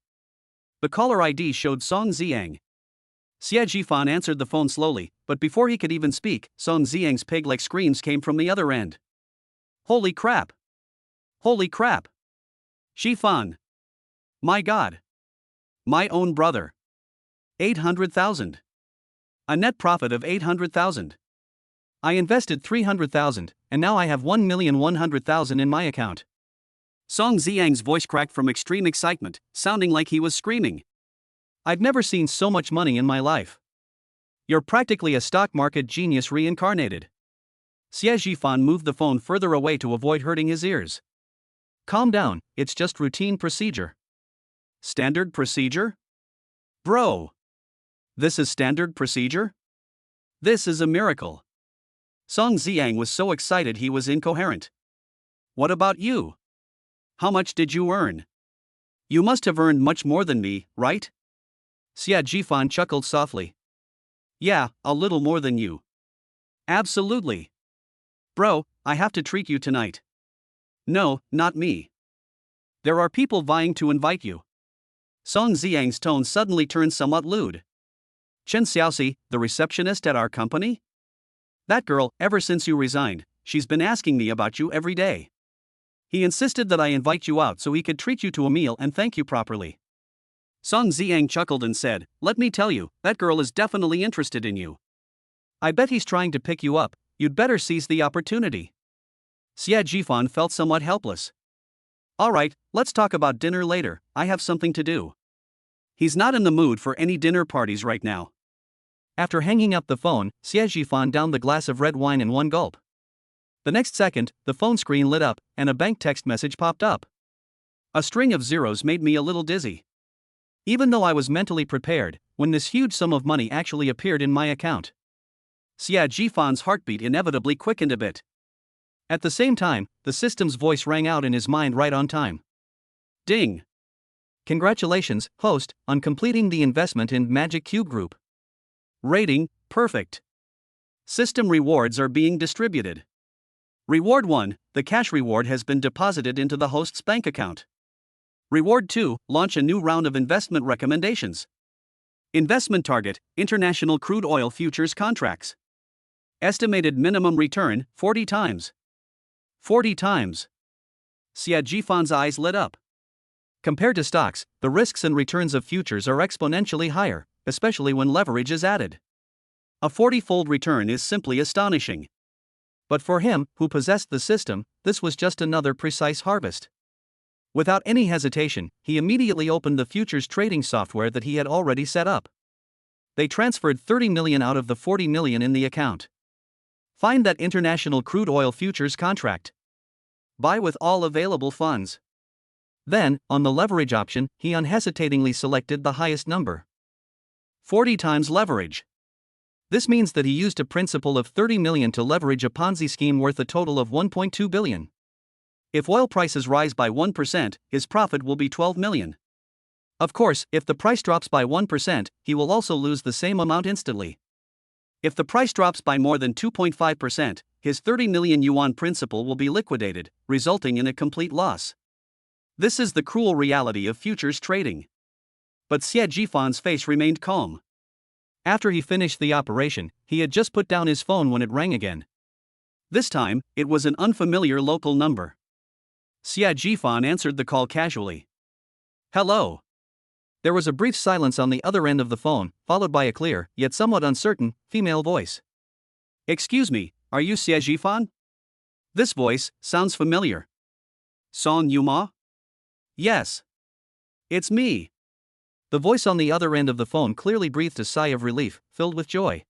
The caller ID showed Song Ziyang. Xie Jifan answered the phone slowly, but before he could even speak, Song Ziyang's pig-like screams came from the other end. Holy crap! Holy crap! Jifan! My God! My own brother! 800,000! A net profit of 800,000. I invested 300,000, and now I have 1,100,000 in my account. Song Ziyang's voice cracked from extreme excitement, sounding like he was screaming. I've never seen so much money in my life. You're practically a stock market genius reincarnated. Xie Jifan moved the phone further away to avoid hurting his ears. Calm down, it's just routine procedure. Standard procedure? Bro! This is standard procedure? This is a miracle. Song Ziyang was so excited he was incoherent. What about you? How much did you earn? You must have earned much more than me, right? Xie Jifan chuckled softly. Yeah, a little more than you. Absolutely. Bro, I have to treat you tonight. No, not me. There are people vying to invite you. Song Xiang's tone suddenly turned somewhat lewd. Chen Xiaoxi, the receptionist at our company? That girl, ever since you resigned, she's been asking me about you every day. He insisted that I invite you out so he could treat you to a meal and thank you properly. Song Xiang chuckled and said, "Let me tell you, that girl is definitely interested in you. I bet he's trying to pick you up, you'd better seize the opportunity." Xia Jifan felt somewhat helpless. "Alright, let's talk about dinner later, I have something to do." He's not in the mood for any dinner parties right now. After hanging up the phone, Xia Jifan downed the glass of red wine in one gulp. The next second, the phone screen lit up, and a bank text message popped up. A string of zeros made me a little dizzy. Even though I was mentally prepared, when this huge sum of money actually appeared in my account, Xia Jifan's heartbeat inevitably quickened a bit. At the same time, the system's voice rang out in his mind right on time. Ding! Congratulations, host, on completing the investment in Magic Cube Group. Rating, perfect. System rewards are being distributed. Reward 1, the cash reward has been deposited into the host's bank account. Reward 2, launch a new round of investment recommendations. Investment target, international crude oil futures contracts. Estimated minimum return, 40 times. 40 times. Xia Jifan's eyes lit up. Compared to stocks, the risks and returns of futures are exponentially higher, especially when leverage is added. A 40-fold return is simply astonishing. But for him, who possessed the system, this was just another precise harvest. Without any hesitation, he immediately opened the futures trading software that he had already set up. They transferred 30 million out of the 40 million in the account. Find that international crude oil futures contract. Buy with all available funds. Then, on the leverage option, he unhesitatingly selected the highest number. 40 times leverage. This means that he used a principal of 30 million to leverage a Ponzi scheme worth a total of 1.2 billion. If oil prices rise by 1%, his profit will be 12 million. Of course, if the price drops by 1%, he will also lose the same amount instantly. If the price drops by more than 2.5%, his 30 million yuan principal will be liquidated, resulting in a complete loss. This is the cruel reality of futures trading. But Xia Jifan's face remained calm. After he finished the operation, he had just put down his phone when it rang again. This time, it was an unfamiliar local number. Xia Jifan answered the call casually. "Hello." There was a brief silence on the other end of the phone, followed by a clear, yet somewhat uncertain, female voice. "Excuse me, are you Xia Jifan? This voice sounds familiar." "Song Yuma?" "Yes. It's me." The voice on the other end of the phone clearly breathed a sigh of relief, filled with joy.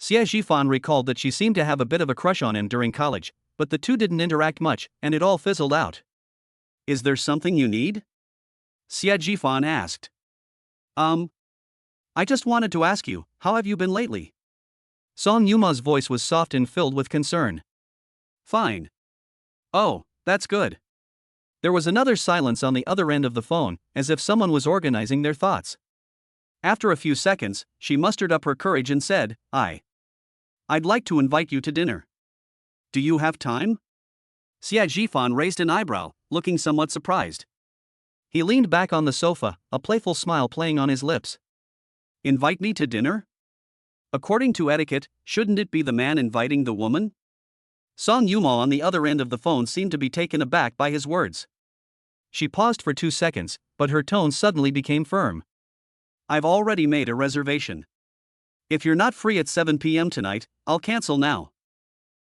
Xia Jifan recalled that she seemed to have a bit of a crush on him during college, but the two didn't interact much, and it all fizzled out. "Is there something you need?" Xia Jifan asked. I just wanted to ask you, how have you been lately?" Song Yuma's voice was soft and filled with concern. "Fine." "Oh, that's good." There was another silence on the other end of the phone, as if someone was organizing their thoughts. After a few seconds, she mustered up her courage and said, I'd like to invite you to dinner. Do you have time?" Xia Jifan raised an eyebrow, looking somewhat surprised. He leaned back on the sofa, a playful smile playing on his lips. "Invite me to dinner? According to etiquette, shouldn't it be the man inviting the woman?" Song Yuma on the other end of the phone seemed to be taken aback by his words. She paused for 2 seconds, but her tone suddenly became firm. "I've already made a reservation. If you're not free at 7 p.m. tonight, I'll cancel now."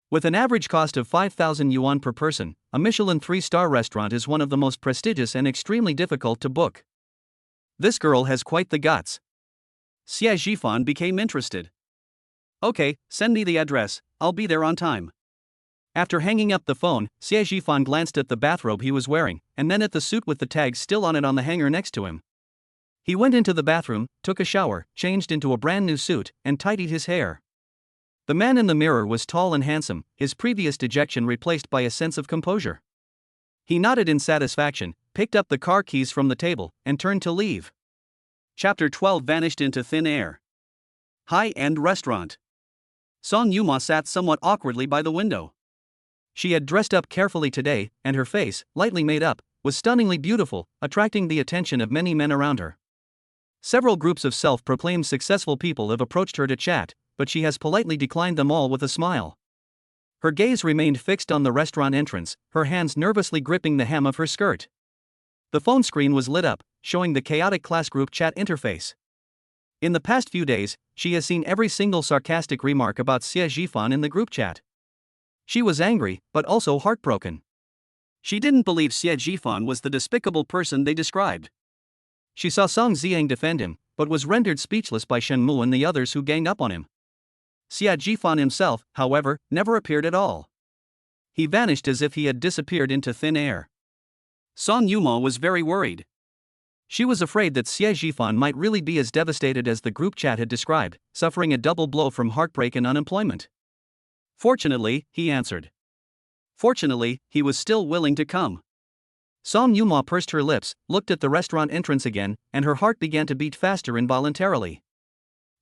With an average cost of 5,000 yuan per person, a Michelin 3-star restaurant is one of the most prestigious and extremely difficult to book. This girl has quite the guts. Xia Jifan became interested. "Okay, send me the address, I'll be there on time." After hanging up the phone, Xia Jifan glanced at the bathrobe he was wearing, and then at the suit with the tags still on it on the hanger next to him. He went into the bathroom, took a shower, changed into a brand new suit, and tidied his hair. The man in the mirror was tall and handsome, his previous dejection replaced by a sense of composure. He nodded in satisfaction, picked up the car keys from the table, and turned to leave. Chapter 12 vanished into thin air. High-end restaurant. Song Yuma sat somewhat awkwardly by the window. She had dressed up carefully today, and her face, lightly made up, was stunningly beautiful, attracting the attention of many men around her. Several groups of self-proclaimed successful people have approached her to chat, but she has politely declined them all with a smile. Her gaze remained fixed on the restaurant entrance, her hands nervously gripping the hem of her skirt. The phone screen was lit up, showing the chaotic class group chat interface. In the past few days, she has seen every single sarcastic remark about Xie Zhifan in the group chat. She was angry, but also heartbroken. She didn't believe Xie Zhifan was the despicable person they described. She saw Song Xiang defend him, but was rendered speechless by Shen Mu and the others who ganged up on him. Xie Zhifan himself, however, never appeared at all. He vanished as if he had disappeared into thin air. Song Yumao was very worried. She was afraid that Xie Zhifan might really be as devastated as the group chat had described, suffering a double blow from heartbreak and unemployment. Fortunately, he answered. Fortunately, he was still willing to come. Song Yumao pursed her lips, looked at the restaurant entrance again, and her heart began to beat faster involuntarily.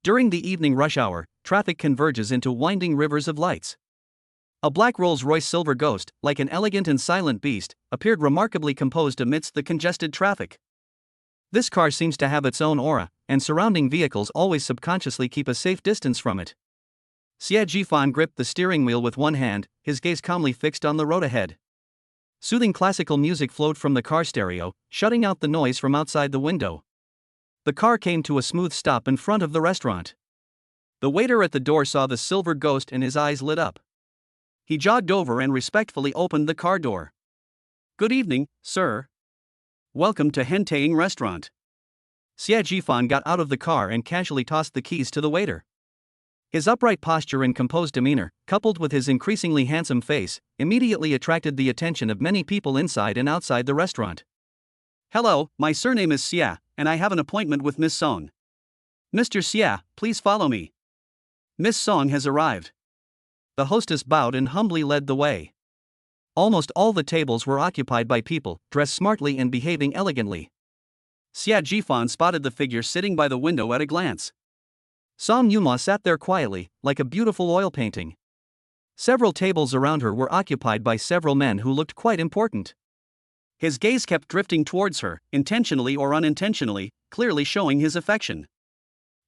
During the evening rush hour, traffic converges into winding rivers of lights. A black Rolls-Royce Silver Ghost, like an elegant and silent beast, appeared remarkably composed amidst the congested traffic. This car seems to have its own aura, and surrounding vehicles always subconsciously keep a safe distance from it. Xie Zhifan gripped the steering wheel with one hand, his gaze calmly fixed on the road ahead. Soothing classical music flowed from the car stereo, shutting out the noise from outside the window. The car came to a smooth stop in front of the restaurant. The waiter at the door saw the Silver Ghost and his eyes lit up. He jogged over and respectfully opened the car door. "Good evening, sir. Welcome to Hentaying Restaurant." Xie Zhifan got out of the car and casually tossed the keys to the waiter. His upright posture and composed demeanor, coupled with his increasingly handsome face, immediately attracted the attention of many people inside and outside the restaurant. "Hello, my surname is Xie, and I have an appointment with Miss Song. Mr. Xie, please follow me. Miss Song has arrived." The hostess bowed and humbly led the way. Almost all the tables were occupied by people, dressed smartly and behaving elegantly. Xie Zhifan spotted the figure sitting by the window at a glance. Song Yumao sat there quietly, like a beautiful oil painting. Several tables around her were occupied by several men who looked quite important. His gaze kept drifting towards her, intentionally or unintentionally, clearly showing his affection.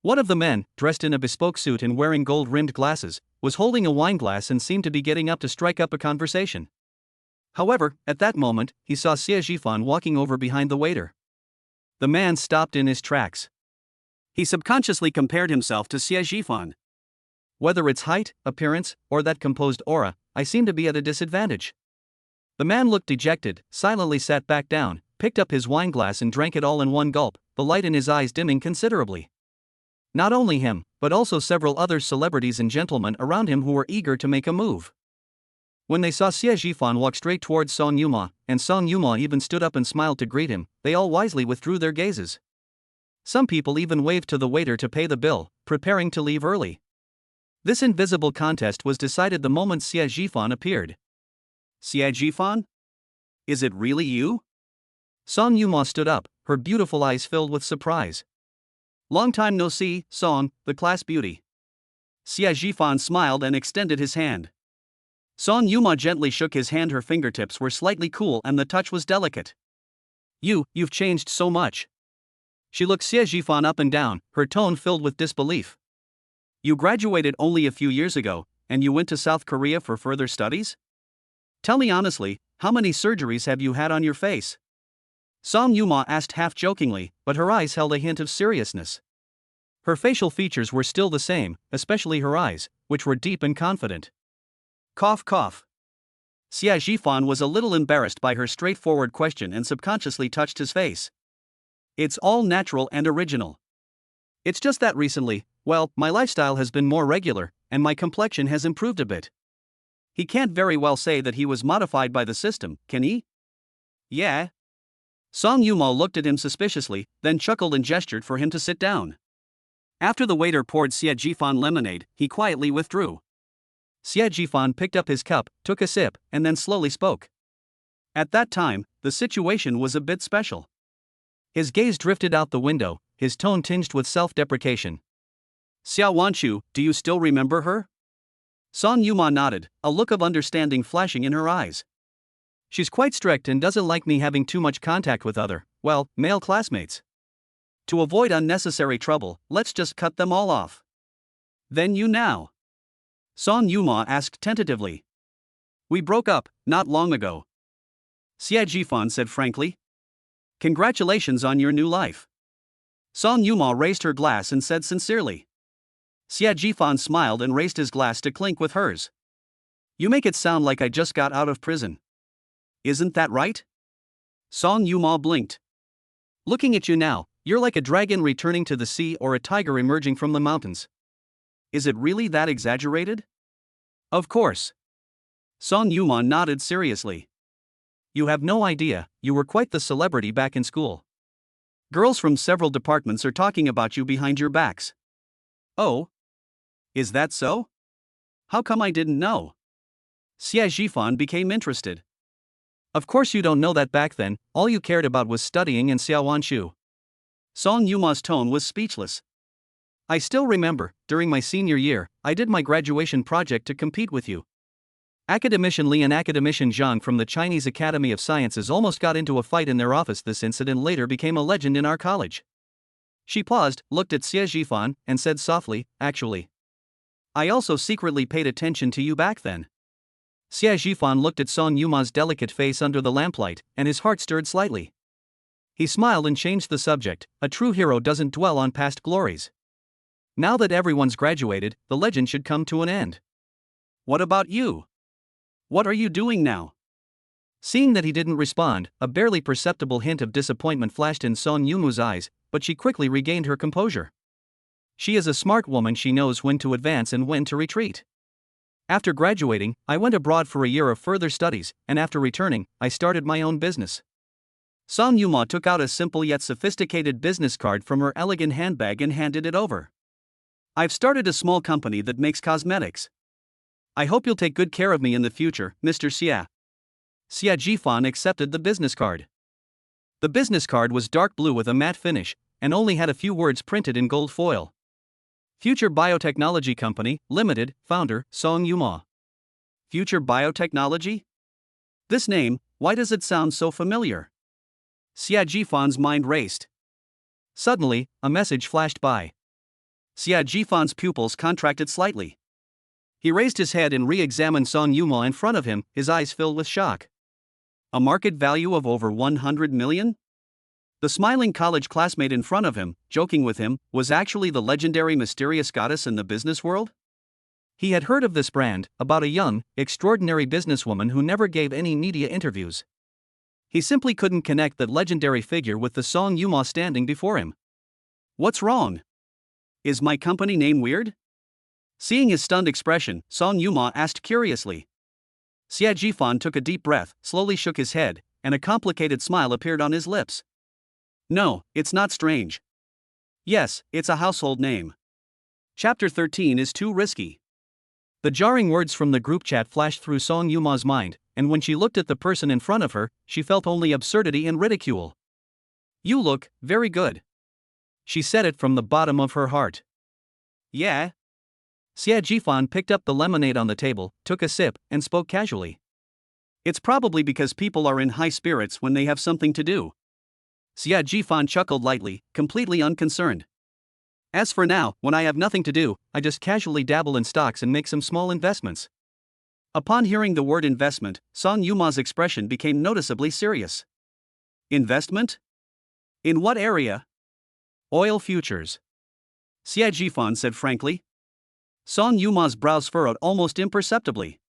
One of the men, dressed in a bespoke suit and wearing gold-rimmed glasses, was holding a wine glass and seemed to be getting up to strike up a conversation. However, at that moment, he saw Xie Zhifan walking over behind the waiter. The man stopped in his tracks. He subconsciously compared himself to Xie Zhifan. "Whether it's height, appearance, or that composed aura, I seem to be at a disadvantage." The man looked dejected, silently sat back down, picked up his wine glass and drank it all in one gulp, the light in his eyes dimming considerably. Not only him, but also several other celebrities and gentlemen around him who were eager to make a move. When they saw Xie Zhifan walk straight towards Song Yumao, and Song Yumao even stood up and smiled to greet him, they all wisely withdrew their gazes. Some people even waved to the waiter to pay the bill, preparing to leave early. This invisible contest was decided the moment Xie Zhifan appeared. "Xie Zhifan? Is it really you?" Song Yumao stood up, her beautiful eyes filled with surprise. "Long time no see, Song, the class beauty." Xie Zhifan smiled and extended his hand. Song Yumao gently shook his hand. Her fingertips were slightly cool and the touch was delicate. You've changed so much." She looked Xie Zhifan up and down, her tone filled with disbelief. "You graduated only a few years ago, and you went to South Korea for further studies? Tell me honestly, how many surgeries have you had on your face?" Song Yumao asked half jokingly, but her eyes held a hint of seriousness. Her facial features were still the same, especially her eyes, which were deep and confident. Cough cough. Xie Zhifan was a little embarrassed by her straightforward question and subconsciously touched his face. "It's all natural and original. It's just that recently, well, my lifestyle has been more regular, and my complexion has improved a bit." He can't very well say that he was modified by the system, can he? "Yeah." Song Yumao looked at him suspiciously, then chuckled and gestured for him to sit down. After the waiter poured Xie Zhifan lemonade, he quietly withdrew. Xie Zhifan picked up his cup, took a sip, and then slowly spoke. At that time, the situation was a bit special. His gaze drifted out the window, his tone tinged with self-deprecation. "Xiao Wanchu, do you still remember her?" Song Yumao nodded, a look of understanding flashing in her eyes. She's quite strict and doesn't like me having too much contact with other, well, male classmates. To avoid unnecessary trouble, let's just cut them all off. Then you now? Song Yuma asked tentatively. We broke up, not long ago. Xia Jifan said frankly. Congratulations on your new life. Song Yuma raised her glass and said sincerely. Xia Jifan smiled and raised his glass to clink with hers. You make it sound like I just got out of prison. Isn't that right? Song Yuma blinked. Looking at you now, you're like a dragon returning to the sea or a tiger emerging from the mountains. Is it really that exaggerated? Of course. Song Yuma nodded seriously. You have no idea, you were quite the celebrity back in school. Girls from several departments are talking about you behind your backs. Oh? Is that so? How come I didn't know? Xia Jifan became interested. Of course you don't know that back then, all you cared about was studying and Xiaowanshu. Song Yuma's tone was speechless. I still remember, during my senior year, I did my graduation project to compete with you. Academician Li and Academician Zhang from the Chinese Academy of Sciences almost got into a fight in their office. This incident later became a legend in our college. She paused, looked at Xia Jifan, and said softly, actually, I also secretly paid attention to you back then. Xia Jifan looked at Song Yuma's delicate face under the lamplight, and his heart stirred slightly. He smiled and changed the subject. A true hero doesn't dwell on past glories. Now that everyone's graduated, the legend should come to an end. What about you? What are you doing now? Seeing that he didn't respond, a barely perceptible hint of disappointment flashed in Song Yumu's eyes, but she quickly regained her composure. She is a smart woman, she knows when to advance and when to retreat. After graduating, I went abroad for a year of further studies, and after returning, I started my own business. Song Yuma took out a simple yet sophisticated business card from her elegant handbag and handed it over. I've started a small company that makes cosmetics. I hope you'll take good care of me in the future, Mr. Xia. Xia Jifan accepted the business card. The business card was dark blue with a matte finish, and only had a few words printed in gold foil. Future Biotechnology Company, Limited, founder, Song Yuma. Future Biotechnology? This name, why does it sound so familiar? Xia Jifan's mind raced. Suddenly, a message flashed by. Xia Jifan's pupils contracted slightly. He raised his head and re-examined Song Yuma in front of him, his eyes filled with shock. A market value of over 100 million? The smiling college classmate in front of him, joking with him, was actually the legendary mysterious goddess in the business world? He had heard of this brand, about a young, extraordinary businesswoman who never gave any media interviews. He simply couldn't connect that legendary figure with the Song Yuma standing before him. What's wrong? Is my company name weird? Seeing his stunned expression, Song Yuma asked curiously. Xia Jifan took a deep breath, slowly shook his head, and a complicated smile appeared on his lips. No, it's not strange. Yes, it's a household name. Chapter 13 is too risky. The jarring words from the group chat flashed through Song Yuma's mind, and when she looked at the person in front of her, she felt only absurdity and ridicule. You look very good. She said it from the bottom of her heart. Yeah? Xia Jifan picked up the lemonade on the table, took a sip, and spoke casually. It's probably because people are in high spirits when they have something to do. Xia Jifan chuckled lightly, completely unconcerned. As for now, when I have nothing to do, I just casually dabble in stocks and make some small investments. Upon hearing the word investment, Song Yuma's expression became noticeably serious. Investment? In what area? Oil futures. Xia Jifan said frankly. Song Yuma's brows furrowed almost imperceptibly.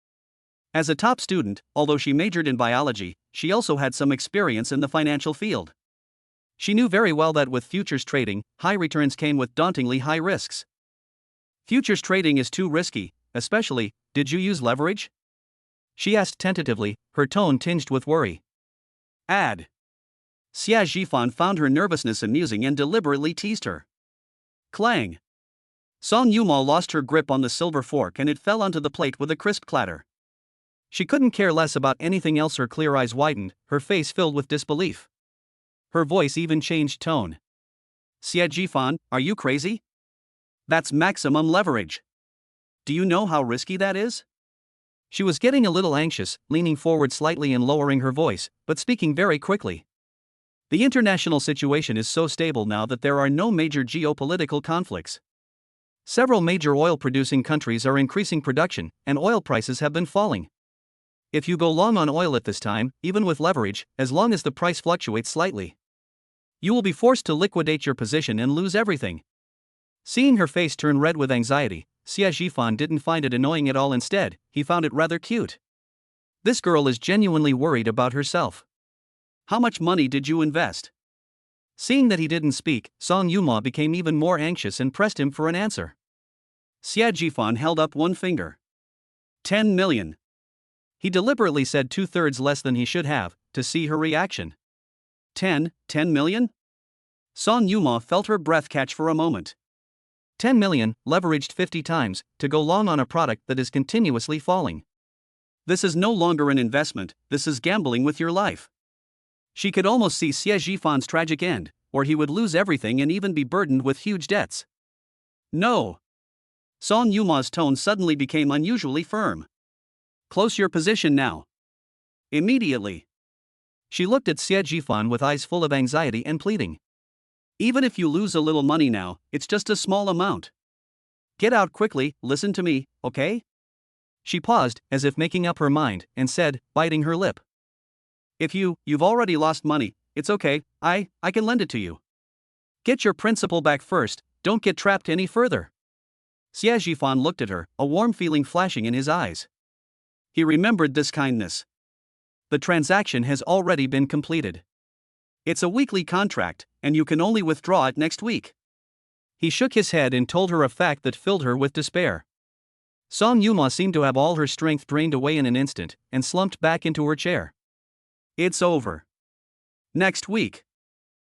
As a top student, although she majored in biology, she also had some experience in the financial field. She knew very well that with futures trading, high returns came with dauntingly high risks. Futures trading is too risky, especially, did you use leverage? She asked tentatively, her tone tinged with worry. Xia Jifan found her nervousness amusing and deliberately teased her. Clang! Song Yuma lost her grip on the silver fork and it fell onto the plate with a crisp clatter. She couldn't care less about anything else. Her clear eyes widened, her face filled with disbelief. Her voice even changed tone. Xia Jifan, are you crazy? That's maximum leverage. Do you know how risky that is? She was getting a little anxious, leaning forward slightly and lowering her voice, but speaking very quickly. The international situation is so stable now that there are no major geopolitical conflicts. Several major oil-producing countries are increasing production, and oil prices have been falling. If you go long on oil at this time, even with leverage, as long as the price fluctuates slightly, you will be forced to liquidate your position and lose everything. Seeing her face turn red with anxiety, Xia Zhifan didn't find it annoying at all. Instead, he found it rather cute. This girl is genuinely worried about herself. How much money did you invest? Seeing that he didn't speak, Song Yuma became even more anxious and pressed him for an answer. Xia Zhifan held up one finger. 10 million. He deliberately said 2/3 less than he should have, to see her reaction. 10 million? Song Yuma felt her breath catch for a moment. 10 million, leveraged 50 times, to go long on a product that is continuously falling. This is no longer an investment, this is gambling with your life. She could almost see Xie Zhifan's tragic end, or he would lose everything and even be burdened with huge debts. No. Song Yuma's tone suddenly became unusually firm. Close your position now. Immediately. She looked at Xie Zhifan with eyes full of anxiety and pleading. Even if you lose a little money now, it's just a small amount. Get out quickly, listen to me, okay? She paused, as if making up her mind, and said, biting her lip. If you've already lost money, it's okay, I can lend it to you. Get your principal back first, don't get trapped any further. Xie Zhifan looked at her, a warm feeling flashing in his eyes. He remembered this kindness. The transaction has already been completed. It's a weekly contract, and you can only withdraw it next week. He shook his head and told her a fact that filled her with despair. Song Yuma seemed to have all her strength drained away in an instant, and slumped back into her chair. It's over. Next week.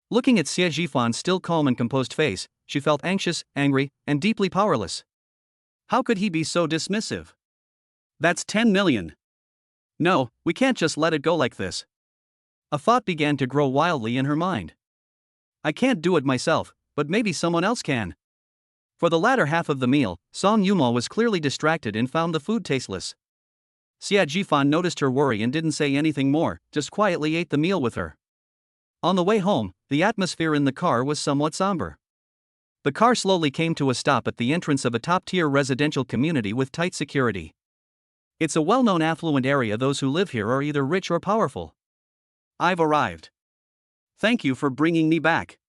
Looking at Xie Zhifan's still calm and composed face, she felt anxious, angry, and deeply powerless. How could he be so dismissive? That's 10 million. No, we can't just let it go like this. A thought began to grow wildly in her mind. I can't do it myself, but maybe someone else can. For the latter half of the meal, Song Yuma was clearly distracted and found the food tasteless. Xia Zhifan noticed her worry and didn't say anything more, just quietly ate the meal with her. On the way home, the atmosphere in the car was somewhat somber. The car slowly came to a stop at the entrance of a top-tier residential community with tight security. It's a well-known affluent area. Those who live here are either rich or powerful. I've arrived. Thank you for bringing me back.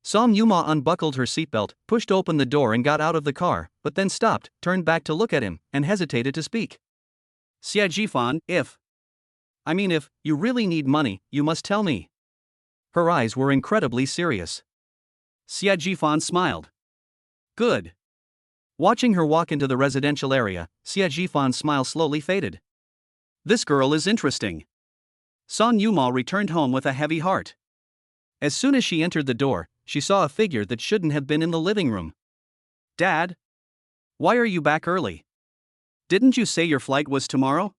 Song Yuma unbuckled her seatbelt, pushed open the door and got out of the car, but then stopped, turned back to look at him, and hesitated to speak. Xie Zhifan, if you really need money, you must tell me. Her eyes were incredibly serious. Xie Zhifan smiled. Good. Watching her walk into the residential area, Xie Zhifan's smile slowly faded. This girl is interesting. Song Yuma returned home with a heavy heart. As soon as she entered the door, she saw a figure that shouldn't have been in the living room. Dad? Why are you back early? Didn't you say your flight was tomorrow?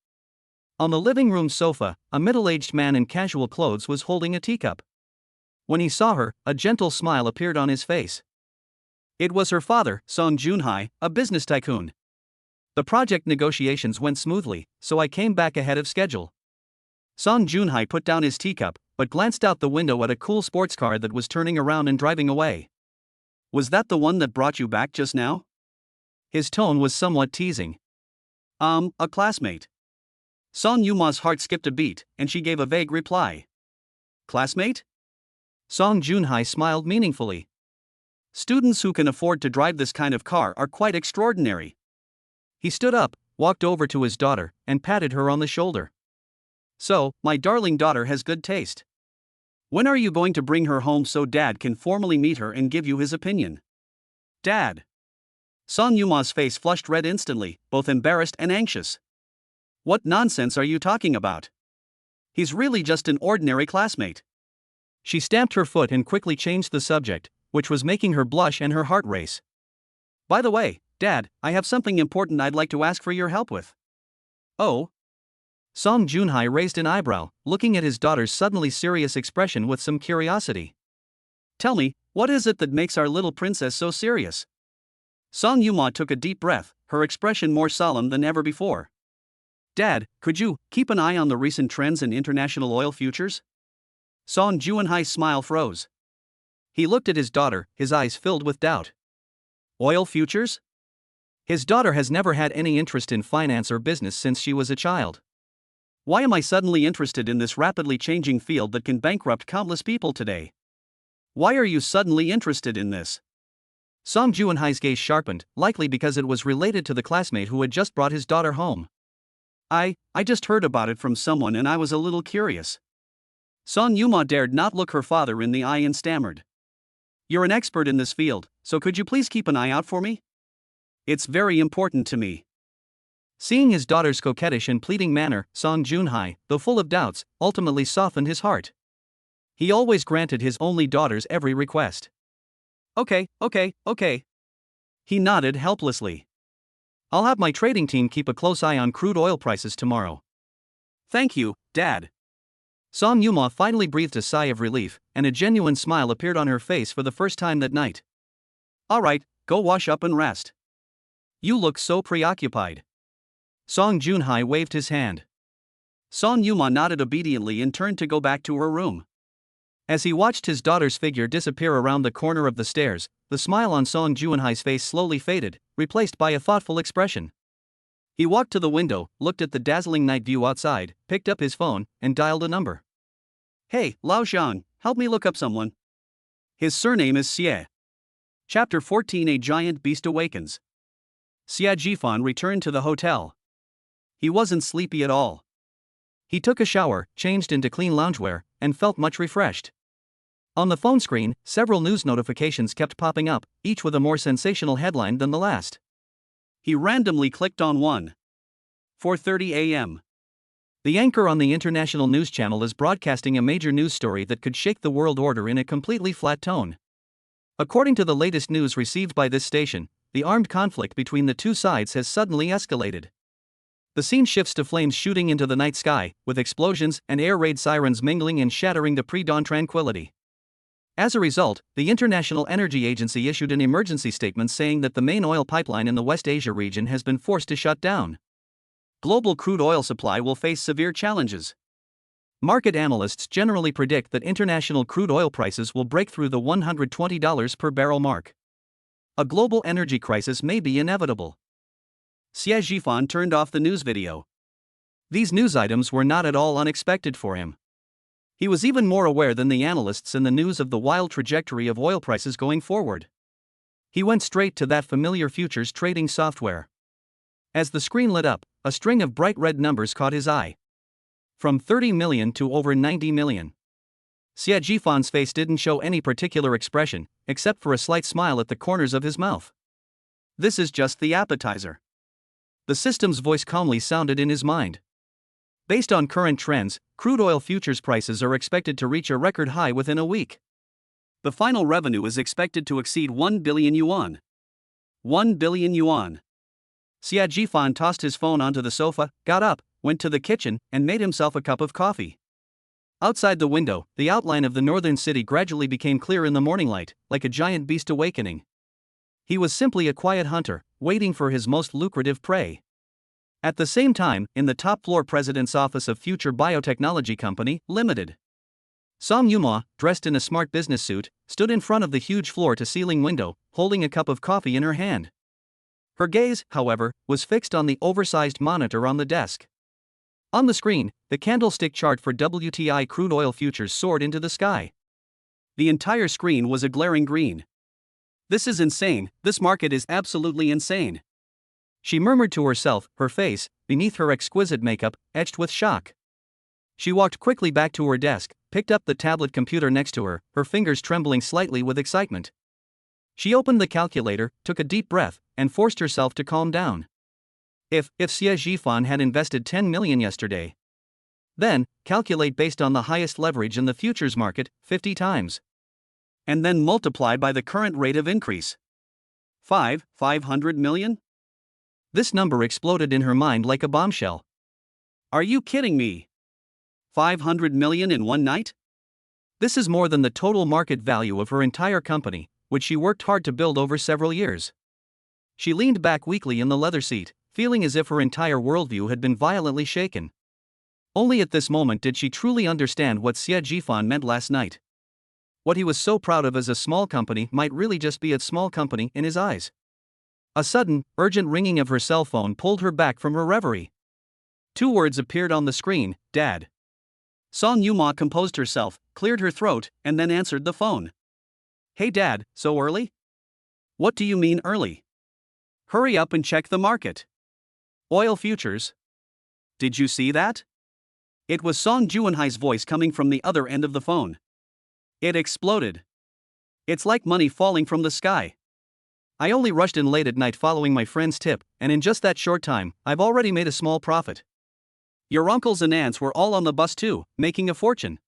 On the living room sofa, a middle-aged man in casual clothes was holding a teacup. When he saw her, a gentle smile appeared on his face. It was her father, Song Junhai, a business tycoon. The project negotiations went smoothly, so I came back ahead of schedule. Song Junhai put down his teacup, but glanced out the window at a cool sports car that was turning around and driving away. Was that the one that brought you back just now? His tone was somewhat teasing. A classmate. Song Yuma's heart skipped a beat, and she gave a vague reply. Classmate? Song Junhai smiled meaningfully. Students who can afford to drive this kind of car are quite extraordinary. He stood up, walked over to his daughter, and patted her on the shoulder. So, my darling daughter has good taste. When are you going to bring her home so Dad can formally meet her and give you his opinion? Dad. Song Yuma's face flushed red instantly, both embarrassed and anxious. What nonsense are you talking about? He's really just an ordinary classmate. She stamped her foot and quickly changed the subject, which was making her blush and her heart race. By the way, Dad, I have something important I'd like to ask for your help with. Oh? Song Junhai raised an eyebrow, looking at his daughter's suddenly serious expression with some curiosity. Tell me, what is it that makes our little princess so serious? Song Yuma took a deep breath, her expression more solemn than ever before. Dad, could you keep an eye on the recent trends in international oil futures? Song Juanhai's smile froze. He looked at his daughter, his eyes filled with doubt. Oil futures? His daughter has never had any interest in finance or business since she was a child. Why am I suddenly interested in this rapidly changing field that can bankrupt countless people today? Why are you suddenly interested in this? Song Juanhai's gaze sharpened, likely because it was related to the classmate who had just brought his daughter home. I just heard about it from someone and I was a little curious. Song Yuma dared not look her father in the eye and stammered. You're an expert in this field, so could you please keep an eye out for me? It's very important to me. Seeing his daughter's coquettish and pleading manner, Song Junhai, though full of doubts, ultimately softened his heart. He always granted his only daughter's every request. Okay. He nodded helplessly. I'll have my trading team keep a close eye on crude oil prices tomorrow. Thank you, Dad. Song Yuma finally breathed a sigh of relief, and a genuine smile appeared on her face for the first time that night. Alright, go wash up and rest. You look so preoccupied. Song Junhai waved his hand. Song Yuma nodded obediently and turned to go back to her room. As he watched his daughter's figure disappear around the corner of the stairs, the smile on Song Junhai's face slowly faded, replaced by a thoughtful expression. He walked to the window, looked at the dazzling night view outside, picked up his phone, and dialed a number. Hey, Lao Zhang, help me look up someone. His surname is Xie. Chapter 14 A Giant Beast Awakens. Xie Jifan returned to the hotel. He wasn't sleepy at all. He took a shower, changed into clean loungewear, and felt much refreshed. On the phone screen, several news notifications kept popping up, each with a more sensational headline than the last. He randomly clicked on one. 4:30 a.m. The anchor on the international news channel is broadcasting a major news story that could shake the world order in a completely flat tone. According to the latest news received by this station, the armed conflict between the two sides has suddenly escalated. The scene shifts to flames shooting into the night sky, with explosions and air raid sirens mingling and shattering the pre-dawn tranquility. As a result, the International Energy Agency issued an emergency statement saying that the main oil pipeline in the West Asia region has been forced to shut down. Global crude oil supply will face severe challenges. Market analysts generally predict that international crude oil prices will break through the $120 per barrel mark. A global energy crisis may be inevitable. Xie Jifan turned off the news video. These news items were not at all unexpected for him. He was even more aware than the analysts in the news of the wild trajectory of oil prices going forward. He went straight to that familiar futures trading software. As the screen lit up, a string of bright red numbers caught his eye. From 30 million to over 90 million. Xie Jifan's face didn't show any particular expression, except for a slight smile at the corners of his mouth. This is just the appetizer. The system's voice calmly sounded in his mind. Based on current trends, crude oil futures prices are expected to reach a record high within a week. The final revenue is expected to exceed 1 billion yuan. 1 billion yuan. Xie Jifan tossed his phone onto the sofa, got up, went to the kitchen, and made himself a cup of coffee. Outside the window, the outline of the northern city gradually became clear in the morning light, like a giant beast awakening. He was simply a quiet hunter, waiting for his most lucrative prey. At the same time, in the top floor president's office of Future Biotechnology Company, Limited. Song Yuma, dressed in a smart business suit, stood in front of the huge floor-to-ceiling window, holding a cup of coffee in her hand. Her gaze, however, was fixed on the oversized monitor on the desk. On the screen, the candlestick chart for WTI crude oil futures soared into the sky. The entire screen was a glaring green. This is insane, this market is absolutely insane. She murmured to herself, her face, beneath her exquisite makeup, etched with shock. She walked quickly back to her desk, picked up the tablet computer next to her, her fingers trembling slightly with excitement. She opened the calculator, took a deep breath, and forced herself to calm down. If Xie Jifan had invested 10 million yesterday, then, calculate based on the highest leverage in the futures market, 50 times. And then multiply by the current rate of increase. 500 million? This number exploded in her mind like a bombshell. Are you kidding me? 500 million in one night? This is more than the total market value of her entire company, which she worked hard to build over several years. She leaned back weakly in the leather seat, feeling as if her entire worldview had been violently shaken. Only at this moment did she truly understand what Xie Jifan meant last night. What he was so proud of as a small company might really just be a small company in his eyes. A sudden, urgent ringing of her cell phone pulled her back from her reverie. 2 words appeared on the screen, Dad. Song Yuma composed herself, cleared her throat, and then answered the phone. Hey Dad, so early? What do you mean early? Hurry up and check the market. Oil futures. Did you see that? It was Song Juanhai's voice coming from the other end of the phone. It exploded. It's like money falling from the sky. I only rushed in late at night following my friend's tip, and in just that short time, I've already made a small profit. Your uncles and aunts were all on the bus too, making a fortune.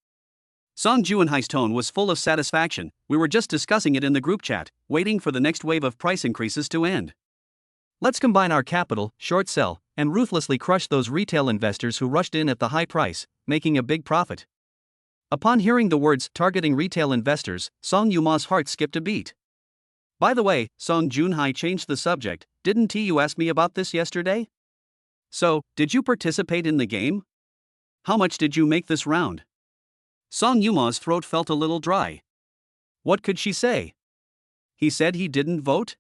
Song Juanhai's tone was full of satisfaction. We were just discussing it in the group chat, waiting for the next wave of price increases to end. Let's combine our capital, short sell, and ruthlessly crush those retail investors who rushed in at the high price, making a big profit. Upon hearing the words targeting retail investors, Song Yuma's heart skipped a beat. By the way, Song Junhai changed the subject. Didn't you ask me about this yesterday? So, did you participate in the game? How much did you make this round? Song Yuma's throat felt a little dry. What could she say? He said he didn't vote?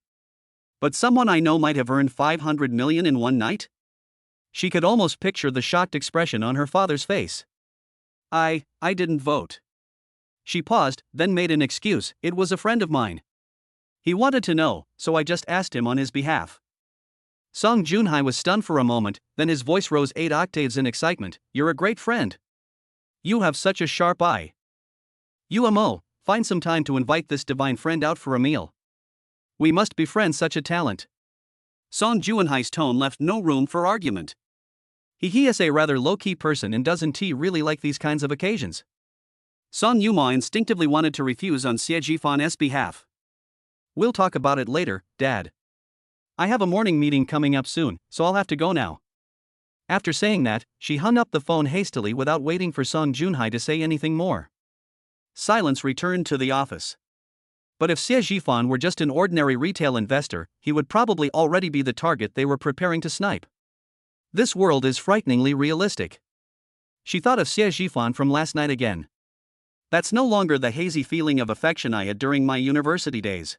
But someone I know might have earned 500 million in one night? She could almost picture the shocked expression on her father's face. I didn't vote. She paused, then made an excuse. It was a friend of mine. He wanted to know, so I just asked him on his behalf. Song Junhai was stunned for a moment, then his voice rose 8 octaves in excitement. You're a great friend. You have such a sharp eye. UMO, find some time to invite this divine friend out for a meal. We must befriend such a talent. Song Junhai's tone left no room for argument. He is a rather low-key person and doesn't he really like these kinds of occasions? Song Yuma instinctively wanted to refuse on Xie Jifan's behalf. We'll talk about it later, Dad. I have a morning meeting coming up soon, so I'll have to go now. After saying that, she hung up the phone hastily without waiting for Song Junhai to say anything more. Silence returned to the office. But if Xie Jifan were just an ordinary retail investor, he would probably already be the target they were preparing to snipe. This world is frighteningly realistic. She thought of Xie Jifan from last night again. That's no longer the hazy feeling of affection I had during my university days.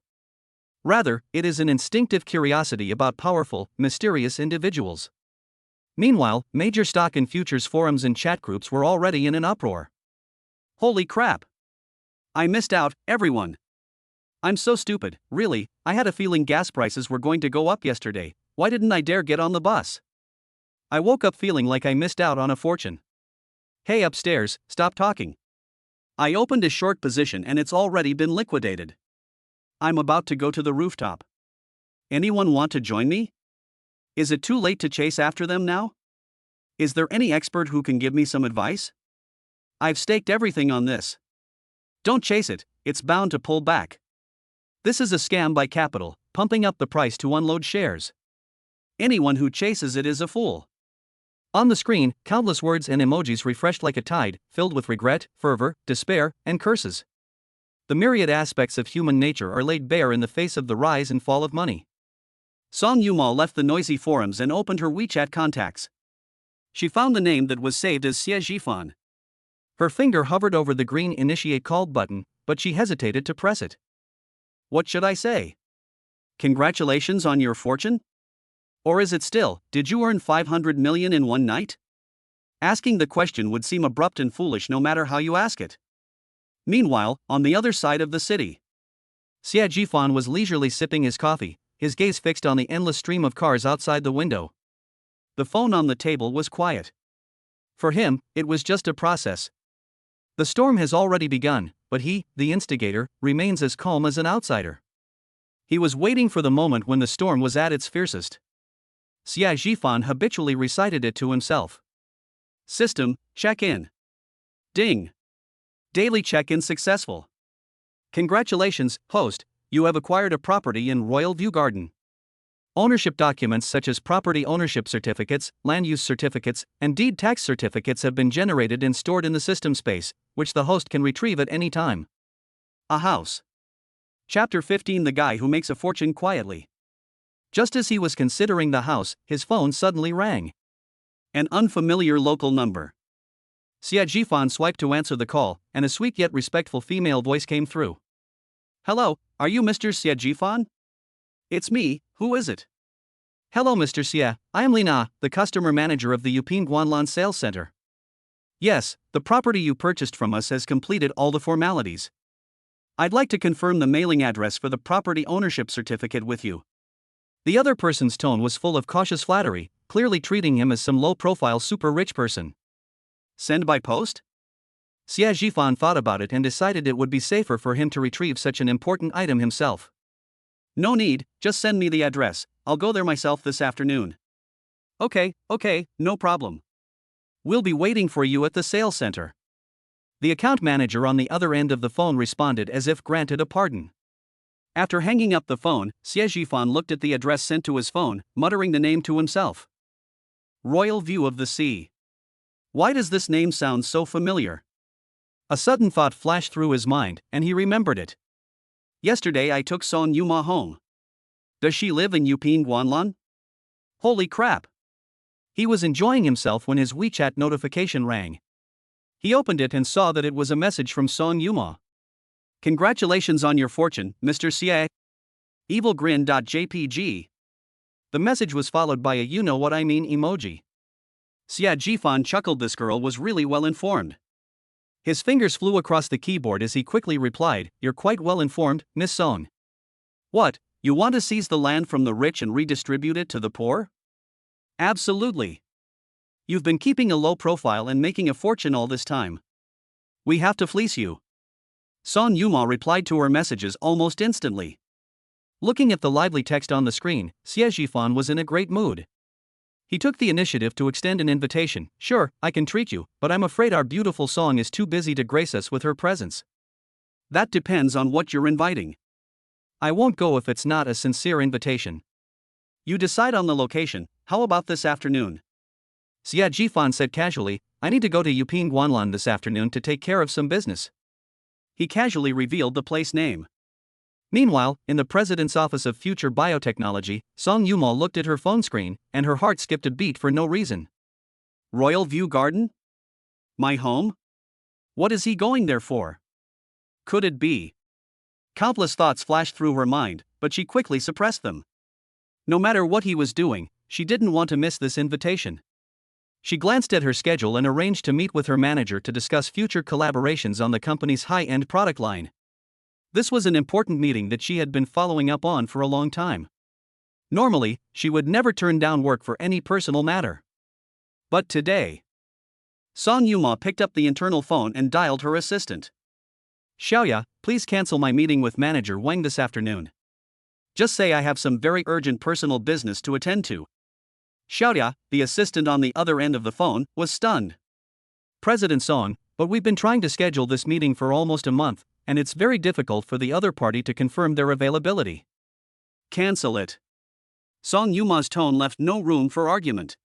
Rather, it is an instinctive curiosity about powerful, mysterious individuals. Meanwhile, major stock and futures forums and chat groups were already in an uproar. Holy crap! I missed out, everyone. I'm so stupid, really. I had a feeling gas prices were going to go up yesterday. Why didn't I dare get on the bus? I woke up feeling like I missed out on a fortune. Hey upstairs, stop talking. I opened a short position and it's already been liquidated. I'm about to go to the rooftop. Anyone want to join me? Is it too late to chase after them now? Is there any expert who can give me some advice? I've staked everything on this. Don't chase it, it's bound to pull back. This is a scam by capital, pumping up the price to unload shares. Anyone who chases it is a fool. On the screen, countless words and emojis refreshed like a tide, filled with regret, fervor, despair, and curses. The myriad aspects of human nature are laid bare in the face of the rise and fall of money. Song Yuma left the noisy forums and opened her WeChat contacts. She found the name that was saved as Xie Jifan. Her finger hovered over the green Initiate Call button, but she hesitated to press it. What should I say? Congratulations on your fortune? Or is it still, did you earn 500 million in one night? Asking the question would seem abrupt and foolish no matter how you ask it. Meanwhile, on the other side of the city, Xie Jifan was leisurely sipping his coffee, his gaze fixed on the endless stream of cars outside the window. The phone on the table was quiet. For him, it was just a process. The storm has already begun, but he, the instigator, remains as calm as an outsider. He was waiting for the moment when the storm was at its fiercest. Xie Jifan habitually recited it to himself. System, check-in. Ding. Daily check-in successful. Congratulations, host, you have acquired a property in Royal View Garden. Ownership documents such as property ownership certificates, land use certificates, and deed tax certificates have been generated and stored in the system space, which the host can retrieve at any time. A house. Chapter 15: The Guy Who Makes a Fortune Quietly. Just as he was considering the house, his phone suddenly rang. An unfamiliar local number. Xia Jifan swiped to answer the call, and a sweet yet respectful female voice came through. Hello, are you Mr. Xia Jifan? It's me, who is it? Hello Mr. Xia, I am Lina, the customer manager of the Yuping Guanlan Sales Center. Yes, the property you purchased from us has completed all the formalities. I'd like to confirm the mailing address for the property ownership certificate with you. The other person's tone was full of cautious flattery, clearly treating him as some low-profile super rich person. Send by post? Xia Jifan thought about it and decided it would be safer for him to retrieve such an important item himself. No need, just send me the address, I'll go there myself this afternoon. Okay, no problem. We'll be waiting for you at the sales center. The account manager on the other end of the phone responded as if granted a pardon. After hanging up the phone, Xie Jifan looked at the address sent to his phone, muttering the name to himself. Royal View of the Sea. Why does this name sound so familiar? A sudden thought flashed through his mind, and he remembered it. Yesterday I took Son Yuma home. Does she live in Yuping Guanlan? Holy crap! He was enjoying himself when his WeChat notification rang. He opened it and saw that it was a message from Son Yuma. Congratulations on your fortune, Mr. Xie. Evilgrin.jpg. The message was followed by a you-know-what-I-mean emoji. Xia Jifan chuckled. This girl was really well informed. His fingers flew across the keyboard as he quickly replied, You're quite well informed, Miss Song. What, you want to seize the land from the rich and redistribute it to the poor? Absolutely. You've been keeping a low profile and making a fortune all this time. We have to fleece you. Son Yuma replied to her messages almost instantly. Looking at the lively text on the screen, Xie Jifan was in a great mood. He took the initiative to extend an invitation. Sure, I can treat you, but I'm afraid our beautiful Song is too busy to grace us with her presence. That depends on what you're inviting. I won't go if it's not a sincere invitation. You decide on the location. How about this afternoon? Xia Jifan said casually, I need to go to Yuping Guanlan this afternoon to take care of some business. He casually revealed the place name. Meanwhile, in the President's Office of Future Biotechnology, Song Yuma looked at her phone screen, and her heart skipped a beat for no reason. Royal View Garden? My home? What is he going there for? Could it be? Countless thoughts flashed through her mind, but she quickly suppressed them. No matter what he was doing, she didn't want to miss this invitation. She glanced at her schedule and arranged to meet with her manager to discuss future collaborations on the company's high-end product line. This was an important meeting that she had been following up on for a long time. Normally, she would never turn down work for any personal matter. But today, Song Yuma picked up the internal phone and dialed her assistant. Xiaoya, please cancel my meeting with manager Wang this afternoon. Just say I have some very urgent personal business to attend to. Xiaoya, the assistant on the other end of the phone, was stunned. President Song, but we've been trying to schedule this meeting for almost a month, and it's very difficult for the other party to confirm their availability. Cancel it. Song Yuma's tone left no room for argument.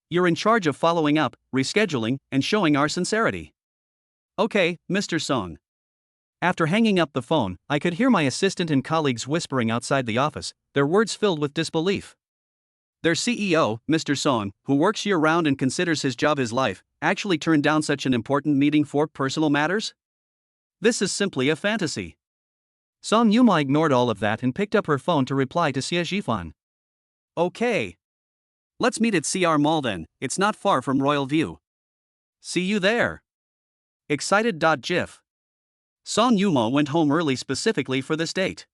You're in charge of following up, rescheduling, and showing our sincerity. Okay, Mr. Song. After hanging up the phone, I could hear my assistant and colleagues whispering outside the office, their words filled with disbelief. Their CEO, Mr. Song, who works year-round and considers his job his life, actually turned down such an important meeting for personal matters? This is simply a fantasy. Song Yuma ignored all of that and picked up her phone to reply to Xie Jifan. Okay. Let's meet at CR Mall then, it's not far from Royal View. See you there. Excited.gif. Song Yuma went home early specifically for this date.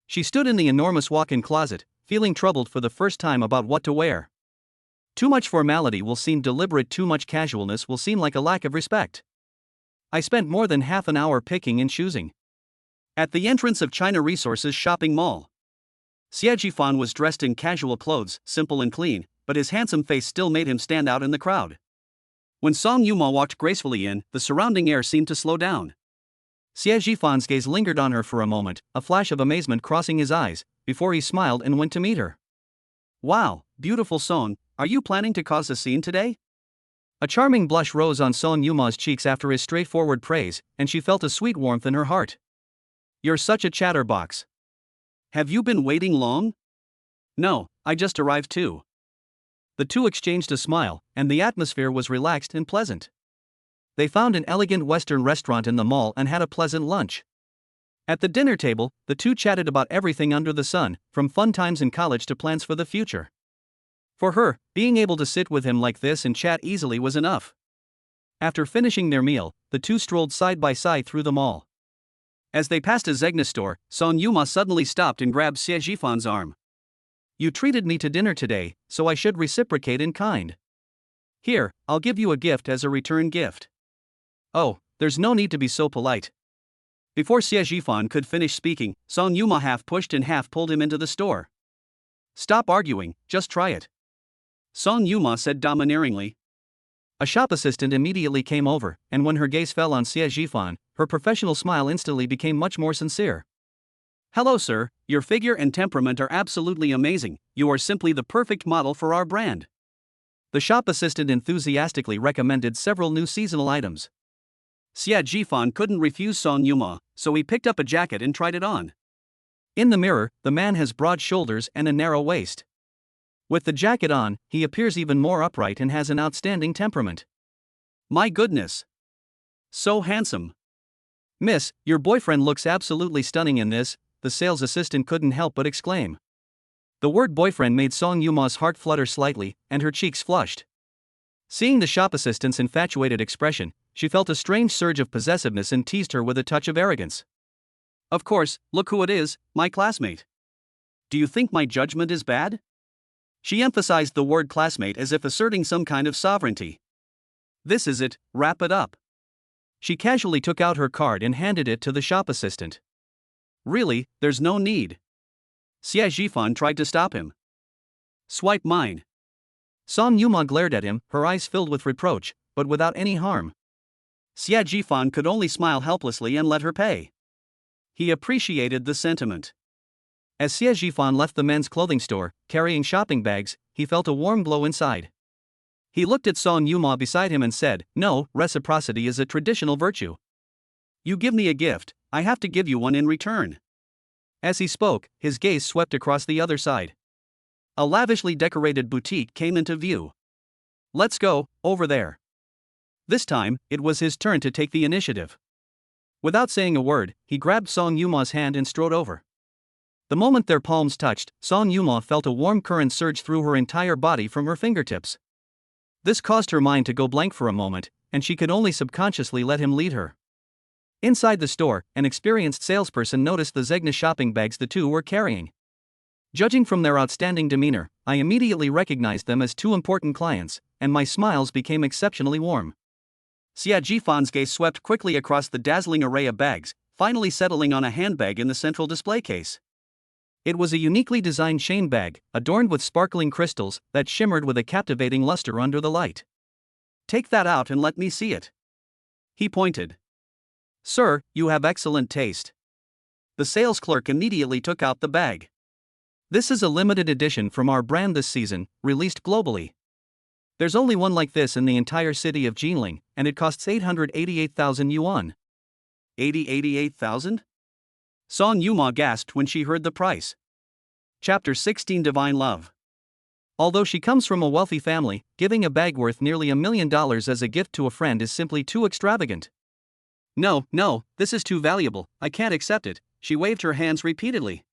She stood in the enormous walk-in closet, feeling troubled for the first time about what to wear. Too much formality will seem deliberate, too much casualness will seem like a lack of respect. I spent more than half an hour picking and choosing. At the entrance of China Resources Shopping Mall, Xie Jifan was dressed in casual clothes, simple and clean, but his handsome face still made him stand out in the crowd. When Song Yuma walked gracefully in, the surrounding air seemed to slow down. Xie Jifan's gaze lingered on her for a moment, a flash of amazement crossing his eyes, before he smiled and went to meet her. Wow, beautiful Song, are you planning to cause a scene today? A charming blush rose on Song Yuma's cheeks after his straightforward praise, and she felt a sweet warmth in her heart. You're such a chatterbox. Have you been waiting long? No, I just arrived too. The two exchanged a smile, and the atmosphere was relaxed and pleasant. They found an elegant Western restaurant in the mall and had a pleasant lunch. At the dinner table, the two chatted about everything under the sun, from fun times in college to plans for the future. For her, being able to sit with him like this and chat easily was enough. After finishing their meal, the two strolled side by side through the mall. As they passed a Zegna store, Song Yuma suddenly stopped and grabbed Xie Jifan's arm. You treated me to dinner today, so I should reciprocate in kind. Here, I'll give you a gift as a return gift. Oh, there's no need to be so polite. Before Xie Jifan could finish speaking, Song Yuma half pushed and half pulled him into the store. Stop arguing, just try it. Song Yuma said domineeringly. A shop assistant immediately came over, and when her gaze fell on Xie Jifan, her professional smile instantly became much more sincere. Hello sir, your figure and temperament are absolutely amazing, you are simply the perfect model for our brand. The shop assistant enthusiastically recommended several new seasonal items. Xie Jifan couldn't refuse Song Yuma, so he picked up a jacket and tried it on. In the mirror, the man has broad shoulders and a narrow waist. With the jacket on, he appears even more upright and has an outstanding temperament. My goodness! So handsome. Miss, your boyfriend looks absolutely stunning in this, the sales assistant couldn't help but exclaim. The word boyfriend made Song Yuma's heart flutter slightly, and her cheeks flushed. Seeing the shop assistant's infatuated expression, she felt a strange surge of possessiveness and teased her with a touch of arrogance. Of course, look who it is, my classmate. Do you think my judgment is bad? She emphasized the word classmate as if asserting some kind of sovereignty. This is it, wrap it up. She casually took out her card and handed it to the shop assistant. Really, there's no need. Xie Jifan tried to stop him. Swipe mine. Song Yuma glared at him, her eyes filled with reproach, but without any harm. Xie Jifan could only smile helplessly and let her pay. He appreciated the sentiment. As Xie Jifan left the men's clothing store, carrying shopping bags, he felt a warm glow inside. He looked at Song Yuma beside him and said, "No, reciprocity is a traditional virtue. You give me a gift, I have to give you one in return." As he spoke, his gaze swept across the other side. A lavishly decorated boutique came into view. Let's go, over there. This time, it was his turn to take the initiative. Without saying a word, he grabbed Song Yuma's hand and strode over. The moment their palms touched, Song Yuma felt a warm current surge through her entire body from her fingertips. This caused her mind to go blank for a moment, and she could only subconsciously let him lead her. Inside the store, an experienced salesperson noticed the Zegna shopping bags the two were carrying. Judging from their outstanding demeanor, I immediately recognized them as two important clients, and my smiles became exceptionally warm. Xie Jifan's gaze swept quickly across the dazzling array of bags, finally settling on a handbag in the central display case. It was a uniquely designed chain bag, adorned with sparkling crystals that shimmered with a captivating luster under the light. Take that out and let me see it. He pointed. Sir, you have excellent taste. The sales clerk immediately took out the bag. This is a limited edition from our brand this season, released globally. There's only one like this in the entire city of Jinling, and it costs 888,000 yuan. 88,000? Song Yuma gasped when she heard the price. Chapter 16 Divine Love. Although she comes from a wealthy family, giving a bag worth nearly $1 million as a gift to a friend is simply too extravagant. No, this is too valuable, I can't accept it, she waved her hands repeatedly.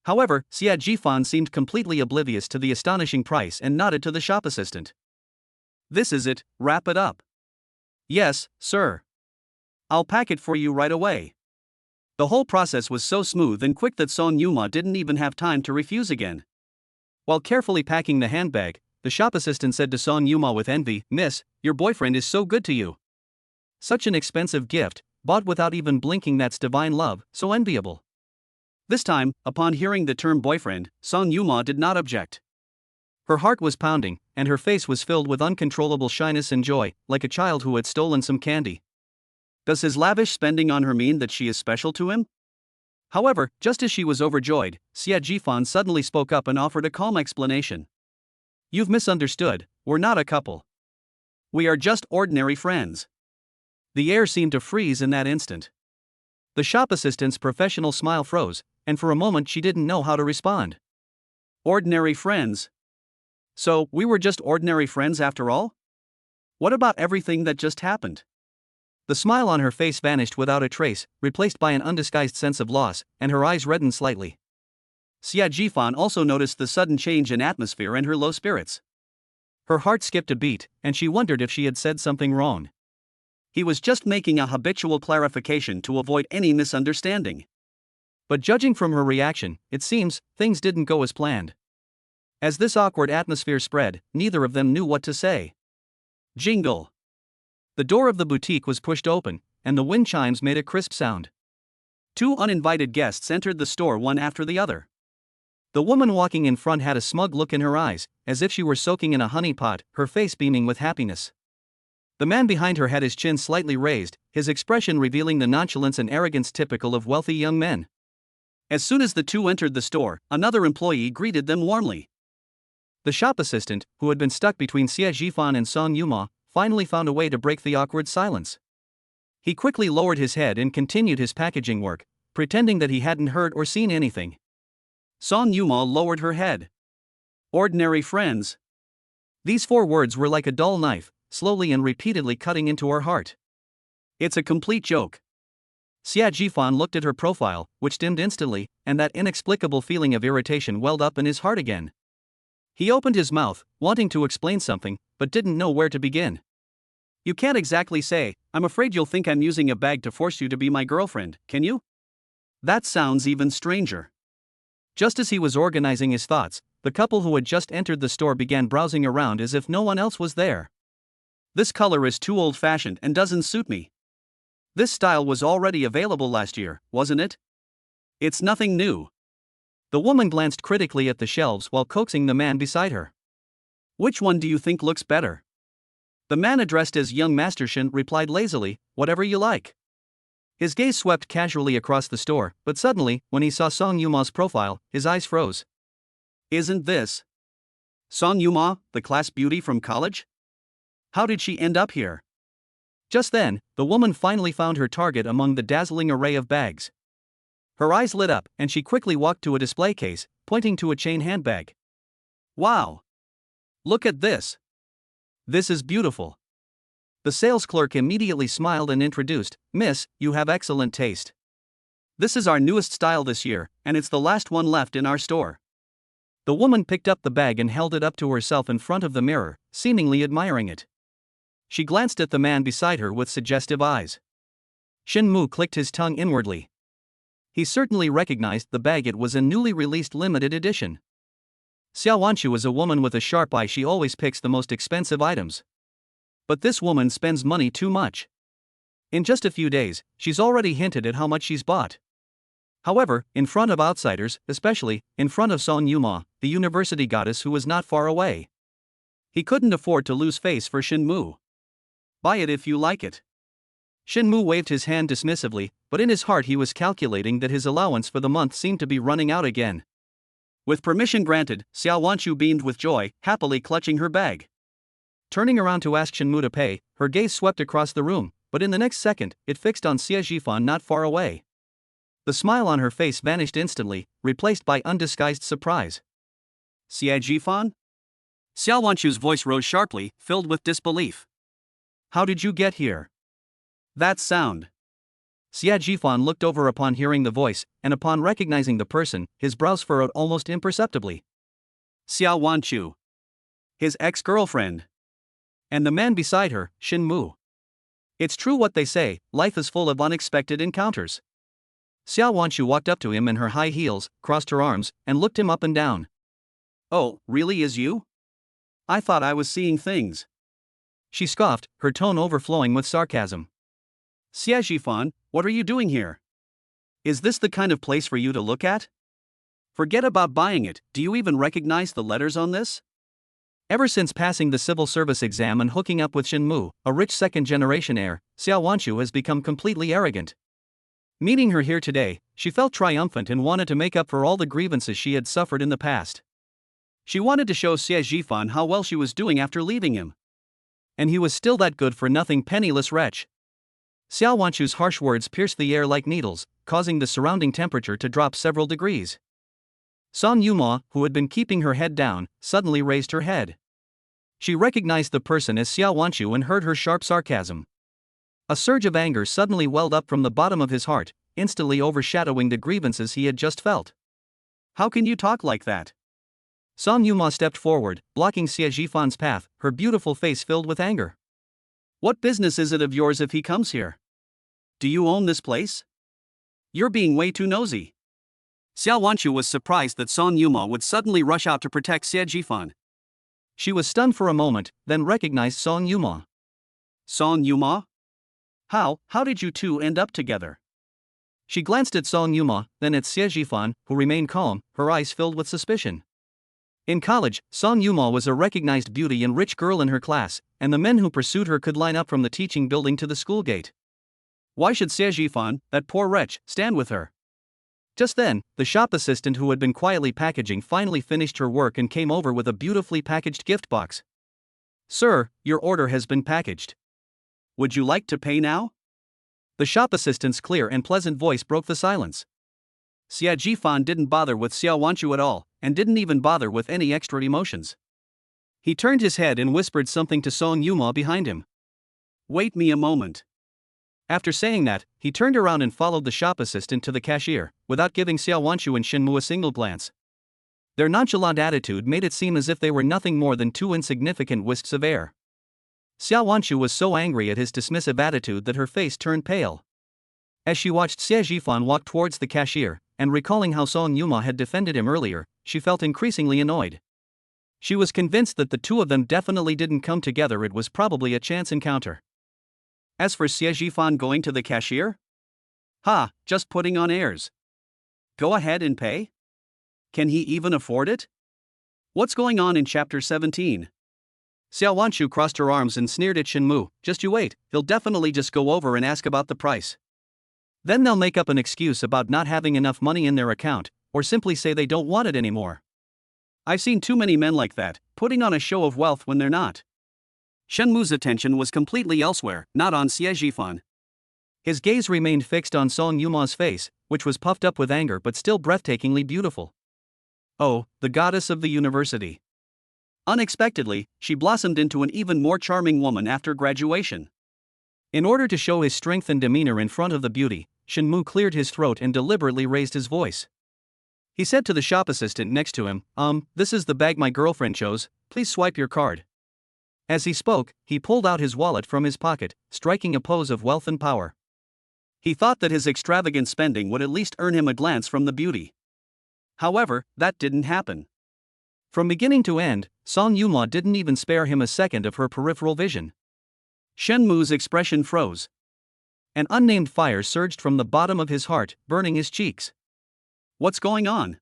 However, Xie Jifan seemed completely oblivious to the astonishing price and nodded to the shop assistant. This is it, wrap it up. Yes, sir. I'll pack it for you right away. The whole process was so smooth and quick that Song Yuma didn't even have time to refuse again. While carefully packing the handbag, the shop assistant said to Song Yuma with envy, Miss, your boyfriend is so good to you. Such an expensive gift, bought without even blinking, that's divine love, so enviable. This time, upon hearing the term boyfriend, Song Yuma did not object. Her heart was pounding, and her face was filled with uncontrollable shyness and joy, like a child who had stolen some candy. Does his lavish spending on her mean that she is special to him? However, just as she was overjoyed, Xie Jifan suddenly spoke up and offered a calm explanation. You've misunderstood, we're not a couple. We are just ordinary friends. The air seemed to freeze in that instant. The shop assistant's professional smile froze, and for a moment she didn't know how to respond. Ordinary friends. So, we were just ordinary friends after all? What about everything that just happened? The smile on her face vanished without a trace, replaced by an undisguised sense of loss, and her eyes reddened slightly. Xia Jifan also noticed the sudden change in atmosphere and her low spirits. Her heart skipped a beat, and she wondered if she had said something wrong. He was just making a habitual clarification to avoid any misunderstanding. But judging from her reaction, it seems things didn't go as planned. As this awkward atmosphere spread, neither of them knew what to say. Jingle. The door of the boutique was pushed open, and the wind chimes made a crisp sound. 2 uninvited guests entered the store one after the other. The woman walking in front had a smug look in her eyes, as if she were soaking in a honey pot, her face beaming with happiness. The man behind her had his chin slightly raised, his expression revealing the nonchalance and arrogance typical of wealthy young men. As soon as the 2 entered the store, another employee greeted them warmly. The shop assistant, who had been stuck between Xia Jifan and Song Yuma, finally found a way to break the awkward silence. He quickly lowered his head and continued his packaging work, pretending that he hadn't heard or seen anything. Song Yuma lowered her head. Ordinary friends. These 4 words were like a dull knife, slowly and repeatedly cutting into her heart. It's a complete joke. Xia Jifan looked at her profile, which dimmed instantly, and that inexplicable feeling of irritation welled up in his heart again. He opened his mouth, wanting to explain something, but didn't know where to begin. You can't exactly say, I'm afraid you'll think I'm using a bag to force you to be my girlfriend, can you? That sounds even stranger. Just as he was organizing his thoughts, the couple who had just entered the store began browsing around as if no one else was there. This color is too old-fashioned and doesn't suit me. This style was already available last year, wasn't it? It's nothing new. The woman glanced critically at the shelves while coaxing the man beside her. Which one do you think looks better? The man addressed as young Master Shin replied lazily, whatever you like. His gaze swept casually across the store, but suddenly, when he saw Song Yuma's profile, his eyes froze. Isn't this Song Yuma, the class beauty from college? How did she end up here? Just then, the woman finally found her target among the dazzling array of bags. Her eyes lit up, and she quickly walked to a display case, pointing to a chain handbag. Wow! Look at this! This is beautiful. The sales clerk immediately smiled and introduced, Miss, you have excellent taste. This is our newest style this year, and it's the last one left in our store. The woman picked up the bag and held it up to herself in front of the mirror, seemingly admiring it. She glanced at the man beside her with suggestive eyes. Shin Mu clicked his tongue inwardly. He certainly recognized the bag. It was a newly released limited edition. Xiao Wanshu is a woman with a sharp eye. She always picks the most expensive items. But this woman spends money too much. In just a few days, she's already hinted at how much she's bought. However, in front of outsiders, especially in front of Song Yuma, the university goddess who was not far away, he couldn't afford to lose face for Shin Mu. Buy it if you like it. Shin Mu waved his hand dismissively, but in his heart he was calculating that his allowance for the month seemed to be running out again. With permission granted, Xiao Wanshu beamed with joy, happily clutching her bag. Turning around to ask Shin Mu to pay, her gaze swept across the room, but in the next second, it fixed on Xia Jifan not far away. The smile on her face vanished instantly, replaced by undisguised surprise. Xia Jifan? Xiao Wanshu's voice rose sharply, filled with disbelief. How did you get here? That sound. Xia Jifan looked over upon hearing the voice, and upon recognizing the person, his brows furrowed almost imperceptibly. Xiao Wanshu. His ex-girlfriend. And the man beside her, Shin Mu. It's true what they say, life is full of unexpected encounters. Xiao Wanshu walked up to him in her high heels, crossed her arms, and looked him up and down. Oh, really is you? I thought I was seeing things. She scoffed, her tone overflowing with sarcasm. Xia Jifan, what are you doing here? Is this the kind of place for you to look at? Forget about buying it, do you even recognize the letters on this? Ever since passing the civil service exam and hooking up with Shin Mu, a rich second-generation heir, Xiao Wanshu has become completely arrogant. Meeting her here today, she felt triumphant and wanted to make up for all the grievances she had suffered in the past. She wanted to show Xia Jifan how well she was doing after leaving him. And he was still that good-for-nothing penniless wretch. Xiao Wanshu's harsh words pierced the air like needles, causing the surrounding temperature to drop several degrees. Song Yuma, who had been keeping her head down, suddenly raised her head. She recognized the person as Xiao Wanchu and heard her sharp sarcasm. A surge of anger suddenly welled up from the bottom of his heart, instantly overshadowing the grievances he had just felt. How can you talk like that? Song Yuma stepped forward, blocking Xie Jifan's path, her beautiful face filled with anger. What business is it of yours if he comes here? Do you own this place? You're being way too nosy. Xiao Wanchu was surprised that Song Yuma would suddenly rush out to protect Xie Jifan. She was stunned for a moment, then recognized Song Yuma. Song Yuma? How did you two end up together? She glanced at Song Yuma, then at Xie Jifan, who remained calm, her eyes filled with suspicion. In college, Song Yuma was a recognized beauty and rich girl in her class, and the men who pursued her could line up from the teaching building to the school gate. Why should Xie Jifan, that poor wretch, stand with her? Just then, the shop assistant who had been quietly packaging finally finished her work and came over with a beautifully packaged gift box. Sir, your order has been packaged. Would you like to pay now? The shop assistant's clear and pleasant voice broke the silence. Xie Jifan didn't bother with Xiao Wanchu at all, and didn't even bother with any extra emotions. He turned his head and whispered something to Song Yuma behind him. Wait me a moment. After saying that, he turned around and followed the shop assistant to the cashier, without giving Xiao Wanchu and Shenmu a single glance. Their nonchalant attitude made it seem as if they were nothing more than two insignificant wisps of air. Xiao Wanchu was so angry at his dismissive attitude that her face turned pale. As she watched Xie Jifan walk towards the cashier, and recalling how Song Yuma had defended him earlier, she felt increasingly annoyed. She was convinced that the two of them definitely didn't come together. It was probably a chance encounter. As for Xie Jifan going to the cashier? Just putting on airs. Go ahead and pay? Can he even afford it? What's going on in chapter 17? Xiao Wanchu crossed her arms and sneered at Shenmu. Just you wait, he'll definitely just go over and ask about the price. Then they'll make up an excuse about not having enough money in their account, or simply say they don't want it anymore. I've seen too many men like that, putting on a show of wealth when they're not. Shenmu's attention was completely elsewhere, not on Xie Jifan. His gaze remained fixed on Song Yuma's face, which was puffed up with anger but still breathtakingly beautiful. Oh, the goddess of the university. Unexpectedly, she blossomed into an even more charming woman after graduation. In order to show his strength and demeanor in front of the beauty, Shenmu cleared his throat and deliberately raised his voice. He said to the shop assistant next to him, this is the bag my girlfriend chose, please swipe your card. As he spoke, he pulled out his wallet from his pocket, striking a pose of wealth and power. He thought that his extravagant spending would at least earn him a glance from the beauty. However, that didn't happen. From beginning to end, Song Yuma didn't even spare him a second of her peripheral vision. Shenmu's expression froze. An unnamed fire surged from the bottom of his heart, burning his cheeks. What's going on?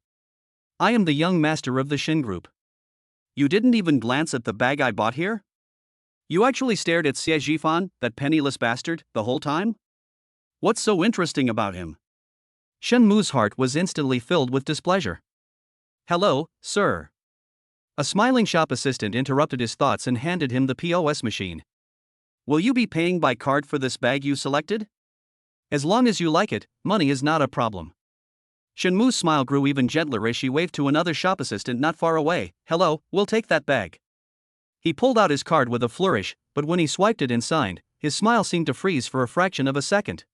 I am the young master of the Shin group. You didn't even glance at the bag I bought here? You actually stared at Xie Jifan, that penniless bastard, the whole time? What's so interesting about him? Shenmu's heart was instantly filled with displeasure. Hello, sir. A smiling shop assistant interrupted his thoughts and handed him the POS machine. Will you be paying by card for this bag you selected? As long as you like it, money is not a problem. Shenmu's smile grew even gentler as she waved to another shop assistant not far away. Hello, we'll take that bag. He pulled out his card with a flourish, but when he swiped it and signed, his smile seemed to freeze for a fraction of a second.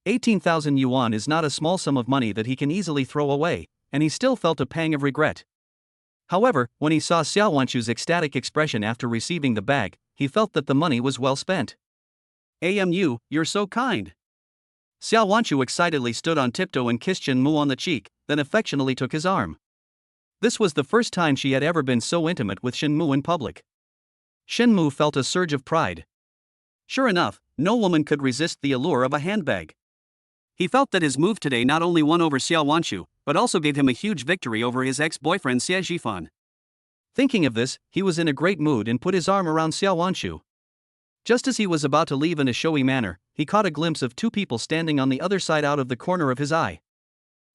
18,000 yuan is not a small sum of money that he can easily throw away, and he still felt a pang of regret. However, when he saw Xiao Wanchu's ecstatic expression after receiving the bag, he felt that the money was well spent. AMU, you're so kind. Xiao Wanchu excitedly stood on tiptoe and kissed Shenmu on the cheek, then affectionately took his arm. This was the first time she had ever been so intimate with Shenmu in public. Shenmu felt a surge of pride. Sure enough, no woman could resist the allure of a handbag. He felt that his move today not only won over Xiao Wanchu, but also gave him a huge victory over his ex-boyfriend Xie Jifan. Thinking of this, he was in a great mood and put his arm around Xiao Wanchu. Just as he was about to leave in a showy manner, he caught a glimpse of two people standing on the other side out of the corner of his eye.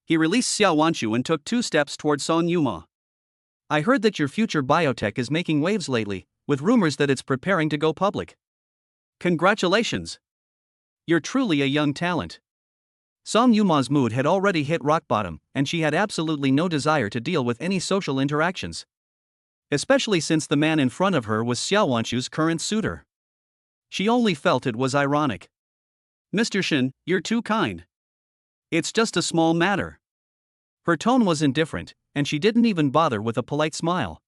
He released Xiao Wanchu and took 2 steps toward Song Yuma. I heard that your future biotech is making waves lately, with rumors that it's preparing to go public. Congratulations! You're truly a young talent. Song Yuma's mood had already hit rock bottom, and she had absolutely no desire to deal with any social interactions. Especially since the man in front of her was Xiao Wanshu's current suitor. She only felt it was ironic. "Mr. Shin, you're too kind. It's just a small matter." Her tone was indifferent, and she didn't even bother with a polite smile.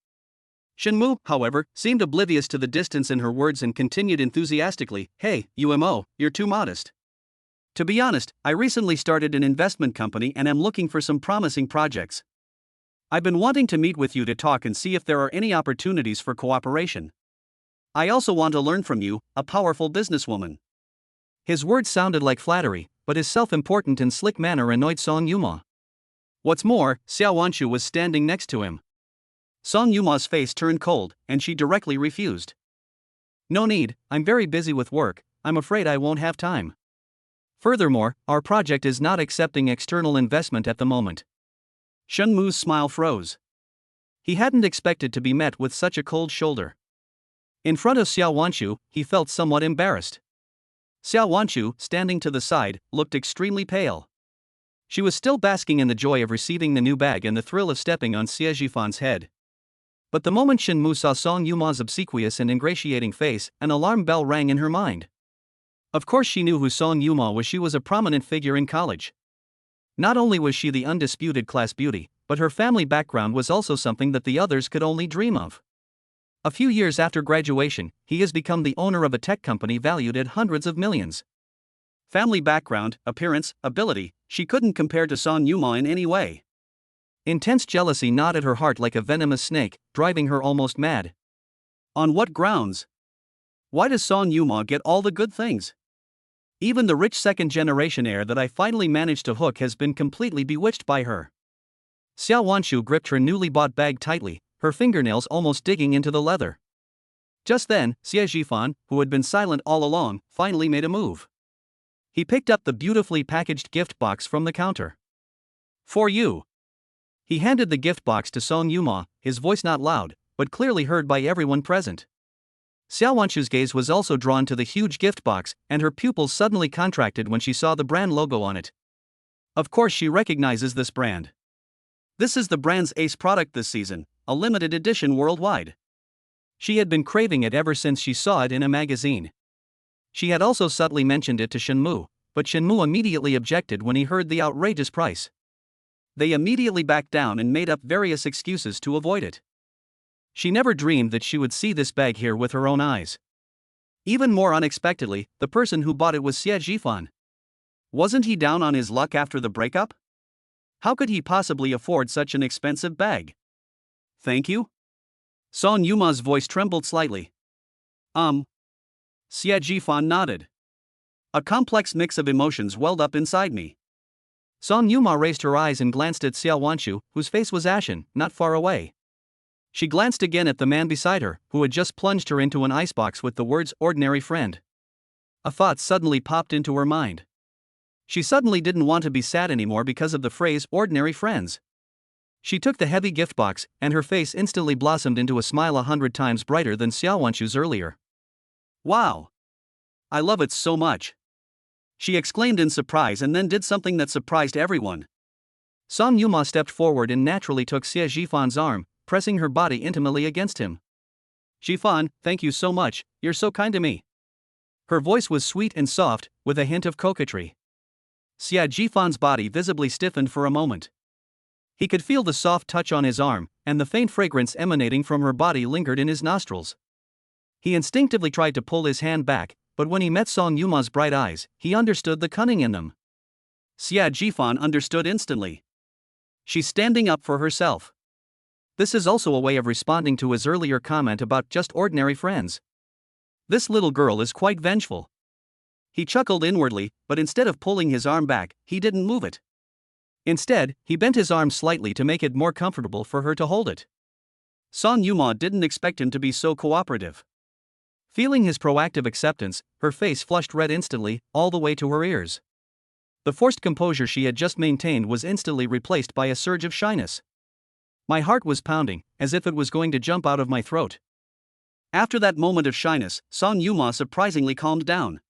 Shinmu, however, seemed oblivious to the distance in her words and continued enthusiastically, "Hey, UMO, you're too modest. To be honest, I recently started an investment company and am looking for some promising projects. I've been wanting to meet with you to talk and see if there are any opportunities for cooperation. I also want to learn from you, a powerful businesswoman." His words sounded like flattery, but his self-important and slick manner annoyed Song Yuma. What's more, Xiao Wanshu was standing next to him. Song Yuma's face turned cold, and she directly refused. "No need, I'm very busy with work, I'm afraid I won't have time. Furthermore, our project is not accepting external investment at the moment." Shenmu's smile froze. He hadn't expected to be met with such a cold shoulder. In front of Xiao Wanshu, he felt somewhat embarrassed. Xiao Wanshu, standing to the side, looked extremely pale. She was still basking in the joy of receiving the new bag and the thrill of stepping on Xie Jifan's head. But the moment Shenmu saw Song Yuma's obsequious and ingratiating face, an alarm bell rang in her mind. Of course she knew who Song Yuma was. She was a prominent figure in college. Not only was she the undisputed class beauty, but her family background was also something that the others could only dream of. A few years after graduation, he has become the owner of a tech company valued at hundreds of millions. Family background, appearance, ability, she couldn't compare to Song Yuma in any way. Intense jealousy gnawed at her heart like a venomous snake, driving her almost mad. On what grounds? Why does Song Yuma get all the good things? Even the rich second-generation heir that I finally managed to hook has been completely bewitched by her. Xiao Wanshu gripped her newly bought bag tightly, her fingernails almost digging into the leather. Just then, Xie Jifan, who had been silent all along, finally made a move. He picked up the beautifully packaged gift box from the counter. "For you." He handed the gift box to Song Yuma, his voice not loud, but clearly heard by everyone present. Xiao Wanshu's gaze was also drawn to the huge gift box, and her pupils suddenly contracted when she saw the brand logo on it. Of course she recognizes this brand. This is the brand's ace product this season, a limited edition worldwide. She had been craving it ever since she saw it in a magazine. She had also subtly mentioned it to Shenmu, but Shenmu immediately objected when he heard the outrageous price. They immediately backed down and made up various excuses to avoid it. She never dreamed that she would see this bag here with her own eyes. Even more unexpectedly, the person who bought it was Xie Jifan. Wasn't he down on his luck after the breakup? How could he possibly afford such an expensive bag? "Thank you?" Song Yuma's voice trembled slightly. Xie Jifan nodded. A complex mix of emotions welled up inside me. Song Yuma raised her eyes and glanced at Xiao Wanshu, whose face was ashen, not far away. She glanced again at the man beside her, who had just plunged her into an icebox with the words "ordinary friend." A thought suddenly popped into her mind. She suddenly didn't want to be sad anymore because of the phrase "ordinary friends." She took the heavy gift box, and her face instantly blossomed into a smile 100 times brighter than Xiao Wanshu's earlier. "Wow! I love it so much!" she exclaimed in surprise and then did something that surprised everyone. Song Yuma stepped forward and naturally took Xie Jifan's arm, pressing her body intimately against him. "Jifan, thank you so much, you're so kind to me." Her voice was sweet and soft, with a hint of coquetry. Xie Jifan's body visibly stiffened for a moment. He could feel the soft touch on his arm, and the faint fragrance emanating from her body lingered in his nostrils. He instinctively tried to pull his hand back, but when he met Song Yuma's bright eyes, he understood the cunning in them. Xie Jifan understood instantly. She's standing up for herself. This is also a way of responding to his earlier comment about just ordinary friends. This little girl is quite vengeful. He chuckled inwardly, but instead of pulling his arm back, he didn't move it. Instead, he bent his arm slightly to make it more comfortable for her to hold it. Song Yuma didn't expect him to be so cooperative. Feeling his proactive acceptance, her face flushed red instantly, all the way to her ears. The forced composure she had just maintained was instantly replaced by a surge of shyness. My heart was pounding, as if it was going to jump out of my throat. After that moment of shyness, Song Yuma surprisingly calmed down.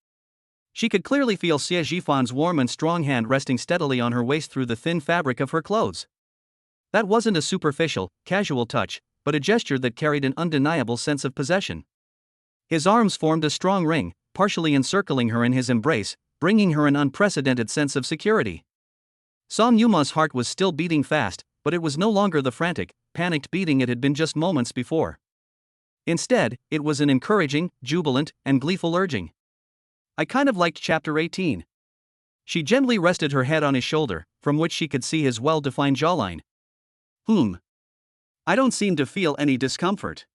She could clearly feel Xie Jifan's warm and strong hand resting steadily on her waist through the thin fabric of her clothes. That wasn't a superficial, casual touch, but a gesture that carried an undeniable sense of possession. His arms formed a strong ring, partially encircling her in his embrace, bringing her an unprecedented sense of security. Song Yuma's heart was still beating fast, but it was no longer the frantic, panicked beating it had been just moments before. Instead, it was an encouraging, jubilant, and gleeful urging. I kind of liked chapter 18. She gently rested her head on his shoulder, from which she could see his well-defined jawline. I don't seem to feel any discomfort.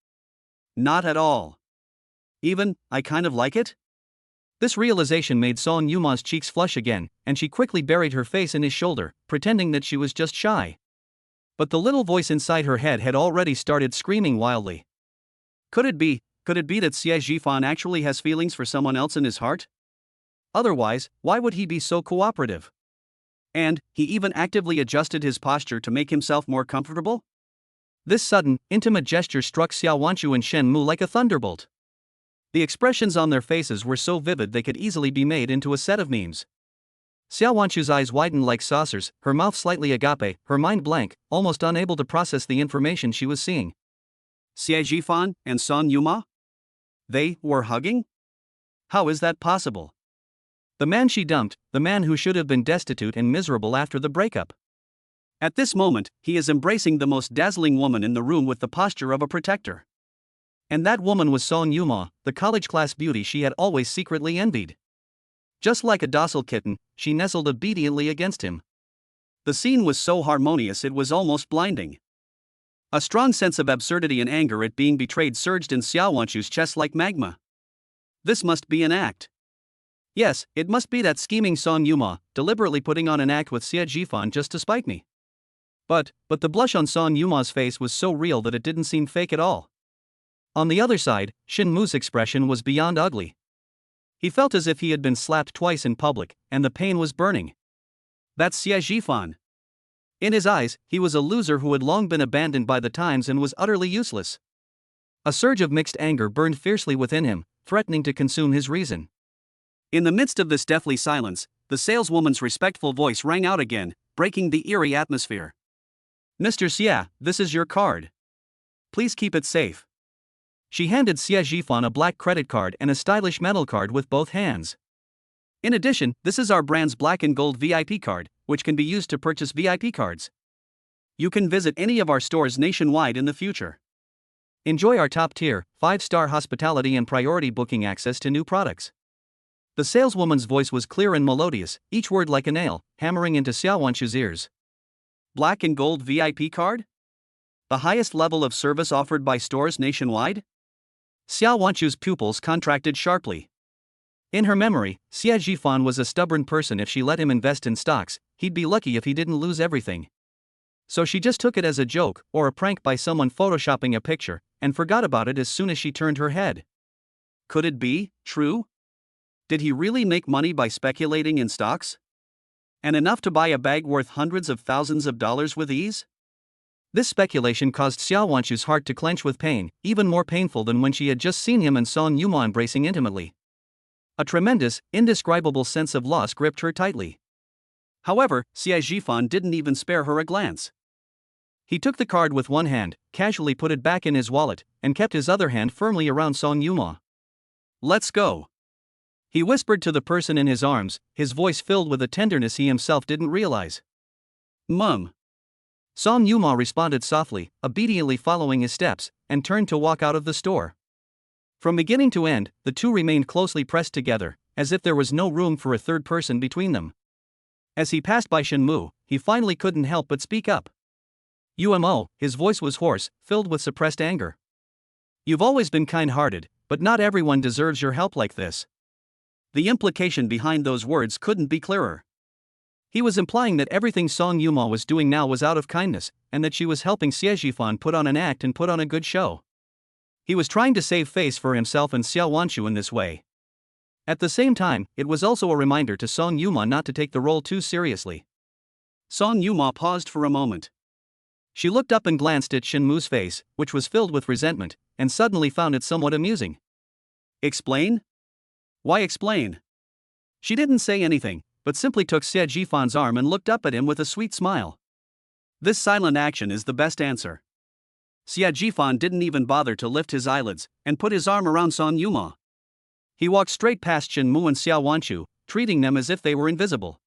Not at all. Even, I kind of like it? This realization made Song Yuma's cheeks flush again, and she quickly buried her face in his shoulder, pretending that she was just shy. But the little voice inside her head had already started screaming wildly. Could it be that Xie Jifan actually has feelings for someone else in his heart? Otherwise, why would he be so cooperative? And, he even actively adjusted his posture to make himself more comfortable? This sudden, intimate gesture struck Xiao Wanshu and Shen Mu like a thunderbolt. The expressions on their faces were so vivid they could easily be made into a set of memes. Xiao Wanshu's eyes widened like saucers, her mouth slightly agape, her mind blank, almost unable to process the information she was seeing. Xie Jifan and Song Yuma? They were hugging? How is that possible? The man she dumped, the man who should have been destitute and miserable after the breakup. At this moment, he is embracing the most dazzling woman in the room with the posture of a protector. And that woman was Song Yuma, the college-class beauty she had always secretly envied. Just like a docile kitten, she nestled obediently against him. The scene was so harmonious it was almost blinding. A strong sense of absurdity and anger at being betrayed surged in Xiao Wanshu's chest like magma. This must be an act. Yes, it must be that scheming Song Yuma, deliberately putting on an act with Xie Jifan just to spite me. But the blush on Song Yuma's face was so real that it didn't seem fake at all. On the other side, Shen Mu's expression was beyond ugly. He felt as if he had been slapped twice in public, and the pain was burning. That's Xie Jifan. In his eyes, he was a loser who had long been abandoned by the times and was utterly useless. A surge of mixed anger burned fiercely within him, threatening to consume his reason. In the midst of this deathly silence, the saleswoman's respectful voice rang out again, breaking the eerie atmosphere. Mr. Xie, this is your card. Please keep it safe. She handed Xie Jifan a black credit card and a stylish metal card with both hands. In addition, this is our brand's black and gold VIP card, which can be used to purchase VIP cards. You can visit any of our stores nationwide in the future. Enjoy our top-tier, 5-star hospitality and priority booking access to new products. The saleswoman's voice was clear and melodious, each word like a nail, hammering into Xiao Wanshu's ears. Black and gold VIP card? The highest level of service offered by stores nationwide? Xiao Wanshu's pupils contracted sharply. In her memory, Xie Jifan was a stubborn person. If she let him invest in stocks, he'd be lucky if he didn't lose everything. So she just took it as a joke, or a prank by someone photoshopping a picture, and forgot about it as soon as she turned her head. Could it be true? Did he really make money by speculating in stocks? And enough to buy a bag worth hundreds of thousands of dollars with ease? This speculation caused Xiao Wanshu's heart to clench with pain, even more painful than when she had just seen him and Song Yuma embracing intimately. A tremendous, indescribable sense of loss gripped her tightly. However, Xie Jifan didn't even spare her a glance. He took the card with one hand, casually put it back in his wallet, and kept his other hand firmly around Song Yuma. Let's go. He whispered to the person in his arms, his voice filled with a tenderness he himself didn't realize. Mum. Song Yuma responded softly, obediently following his steps, and turned to walk out of the store. From beginning to end, the two remained closely pressed together, as if there was no room for a third person between them. As he passed by Shen Mu, he finally couldn't help but speak up. Umo, his voice was hoarse, filled with suppressed anger. You've always been kind-hearted, but not everyone deserves your help like this. The implication behind those words couldn't be clearer. He was implying that everything Song Yuma was doing now was out of kindness, and that she was helping Xie Jifan put on an act and put on a good show. He was trying to save face for himself and Xiao Wanshu in this way. At the same time, it was also a reminder to Song Yuma not to take the role too seriously. Song Yuma paused for a moment. She looked up and glanced at Shen Mu's face, which was filled with resentment, and suddenly found it somewhat amusing. Explain? Why explain? She didn't say anything, but simply took Xie Jifan's arm and looked up at him with a sweet smile. This silent action is the best answer. Xie Jifan didn't even bother to lift his eyelids and put his arm around Song Yuma. He walked straight past Shen Mu and Xiao Wanchu, treating them as if they were invisible.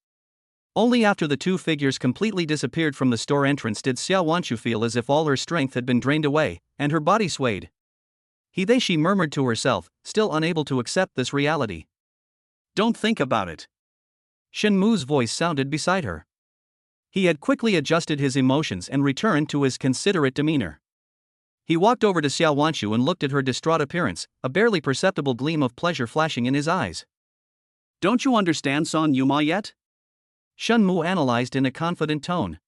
Only after the two figures completely disappeared from the store entrance did Xiao Wanchu feel as if all her strength had been drained away, and her body swayed. She murmured to herself, still unable to accept this reality. Don't think about it. Shen Mu's voice sounded beside her. He had quickly adjusted his emotions and returned to his considerate demeanor. He walked over to Xiao Wanchu and looked at her distraught appearance, a barely perceptible gleam of pleasure flashing in his eyes. Don't you understand Song Yuma yet? Shen Mu analyzed in a confident tone.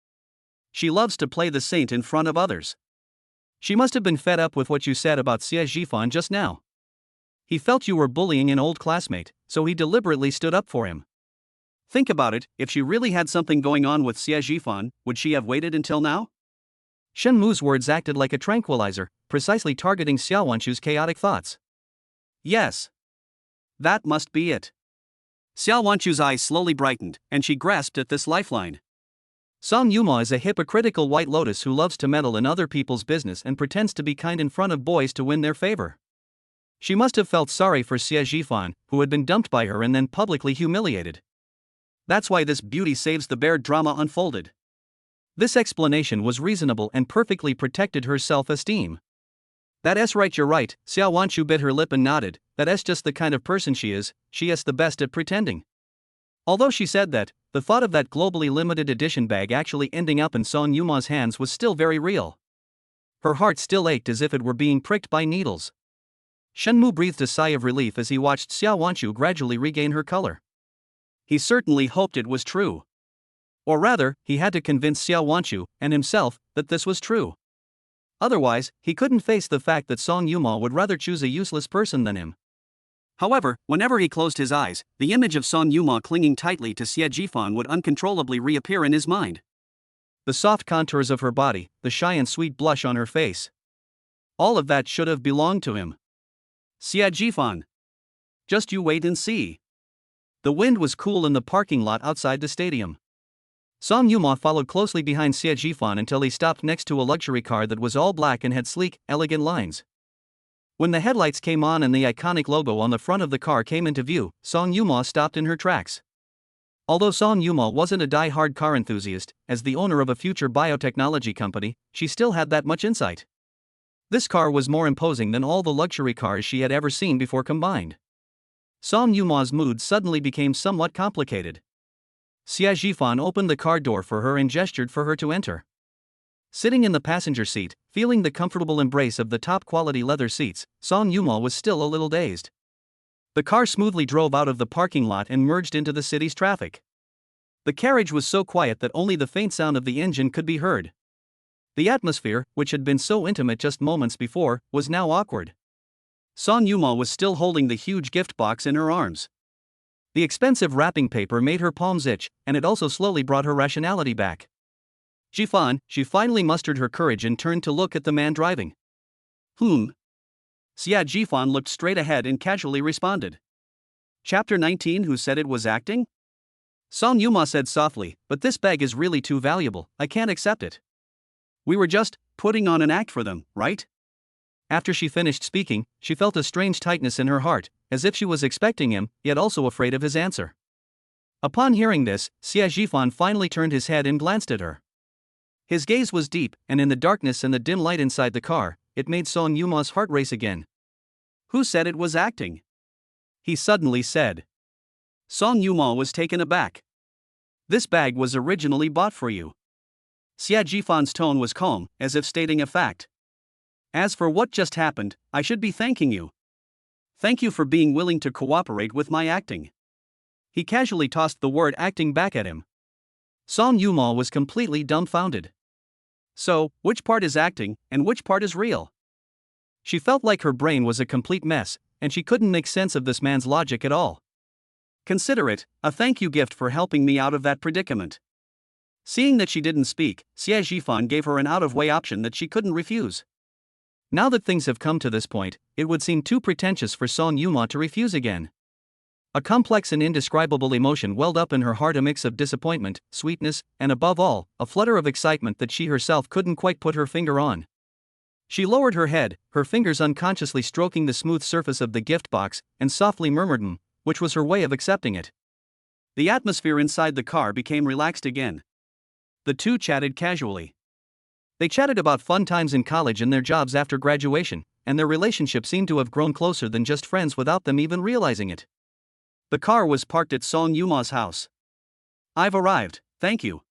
She loves to play the saint in front of others. She must have been fed up with what you said about Xie Jifan just now. He felt you were bullying an old classmate, so he deliberately stood up for him. Think about it, if she really had something going on with Xie Jifan, would she have waited until now? Shen Mu's words acted like a tranquilizer, precisely targeting Xiao Wanchu's chaotic thoughts. Yes. That must be it. Xiao Wanchu's eyes slowly brightened, and she grasped at this lifeline. Song Yuma is a hypocritical white lotus who loves to meddle in other people's business and pretends to be kind in front of boys to win their favor. She must have felt sorry for Xie Jifan, who had been dumped by her and then publicly humiliated. That's why this beauty saves the bear drama unfolded. This explanation was reasonable and perfectly protected her self-esteem. That's right, you're right, Xiao Wanchu bit her lip and nodded. That's just the kind of person she is the best at pretending. Although she said that, the thought of that globally limited edition bag actually ending up in Song Yuma's hands was still very real. Her heart still ached as if it were being pricked by needles. Shen Mu breathed a sigh of relief as he watched Xiao Wanchu gradually regain her color. He certainly hoped it was true. Or rather, he had to convince Xiao Wanchu, and himself, that this was true. Otherwise, he couldn't face the fact that Song Yuma would rather choose a useless person than him. However, whenever he closed his eyes, the image of Song Yuma clinging tightly to Xie Jifan would uncontrollably reappear in his mind. The soft contours of her body, the shy and sweet blush on her face. All of that should have belonged to him. Xie Jifan. Just you wait and see. The wind was cool in the parking lot outside the stadium. Song Yuma followed closely behind Xie Jifan until he stopped next to a luxury car that was all black and had sleek, elegant lines. When the headlights came on and the iconic logo on the front of the car came into view, Song Yuma stopped in her tracks. Although Song Yuma wasn't a die-hard car enthusiast, as the owner of a future biotechnology company, she still had that much insight. This car was more imposing than all the luxury cars she had ever seen before combined. Song Yuma's mood suddenly became somewhat complicated. Xie Jifan opened the car door for her and gestured for her to enter. Sitting in the passenger seat, feeling the comfortable embrace of the top-quality leather seats, Song Yuma was still a little dazed. The car smoothly drove out of the parking lot and merged into the city's traffic. The carriage was so quiet that only the faint sound of the engine could be heard. The atmosphere, which had been so intimate just moments before, was now awkward. Song Yuma was still holding the huge gift box in her arms. The expensive wrapping paper made her palms itch, and it also slowly brought her rationality back. Jifan, she finally mustered her courage and turned to look at the man driving. Xie Jifan looked straight ahead and casually responded. Chapter 19. Who said it was acting? Song Yuma said softly, but this bag is really too valuable, I can't accept it. We were just putting on an act for them, right? After she finished speaking, she felt a strange tightness in her heart, as if she was expecting him, yet also afraid of his answer. Upon hearing this, Xie Jifan finally turned his head and glanced at her. His gaze was deep, and in the darkness and the dim light inside the car, it made Song Yuma's heart race again. Who said it was acting? He suddenly said. Song Yuma was taken aback. This bag was originally bought for you. Xie Jifan's tone was calm, as if stating a fact. As for what just happened, I should be thanking you. Thank you for being willing to cooperate with my acting. He casually tossed the word acting back at him. Song Yuma was completely dumbfounded. So, which part is acting, and which part is real? She felt like her brain was a complete mess, and she couldn't make sense of this man's logic at all. Consider it a thank you gift for helping me out of that predicament. Seeing that she didn't speak, Xie Jifan gave her an out-of-way option that she couldn't refuse. Now that things have come to this point, it would seem too pretentious for Song Yuma to refuse again. A complex and indescribable emotion welled up in her heart, a mix of disappointment, sweetness, and above all, a flutter of excitement that she herself couldn't quite put her finger on. She lowered her head, her fingers unconsciously stroking the smooth surface of the gift box, and softly murmured which was her way of accepting it. The atmosphere inside the car became relaxed again. The two chatted casually. They chatted about fun times in college and their jobs after graduation, and their relationship seemed to have grown closer than just friends without them even realizing it. The car was parked at Song Yuma's house. "I've arrived, thank you."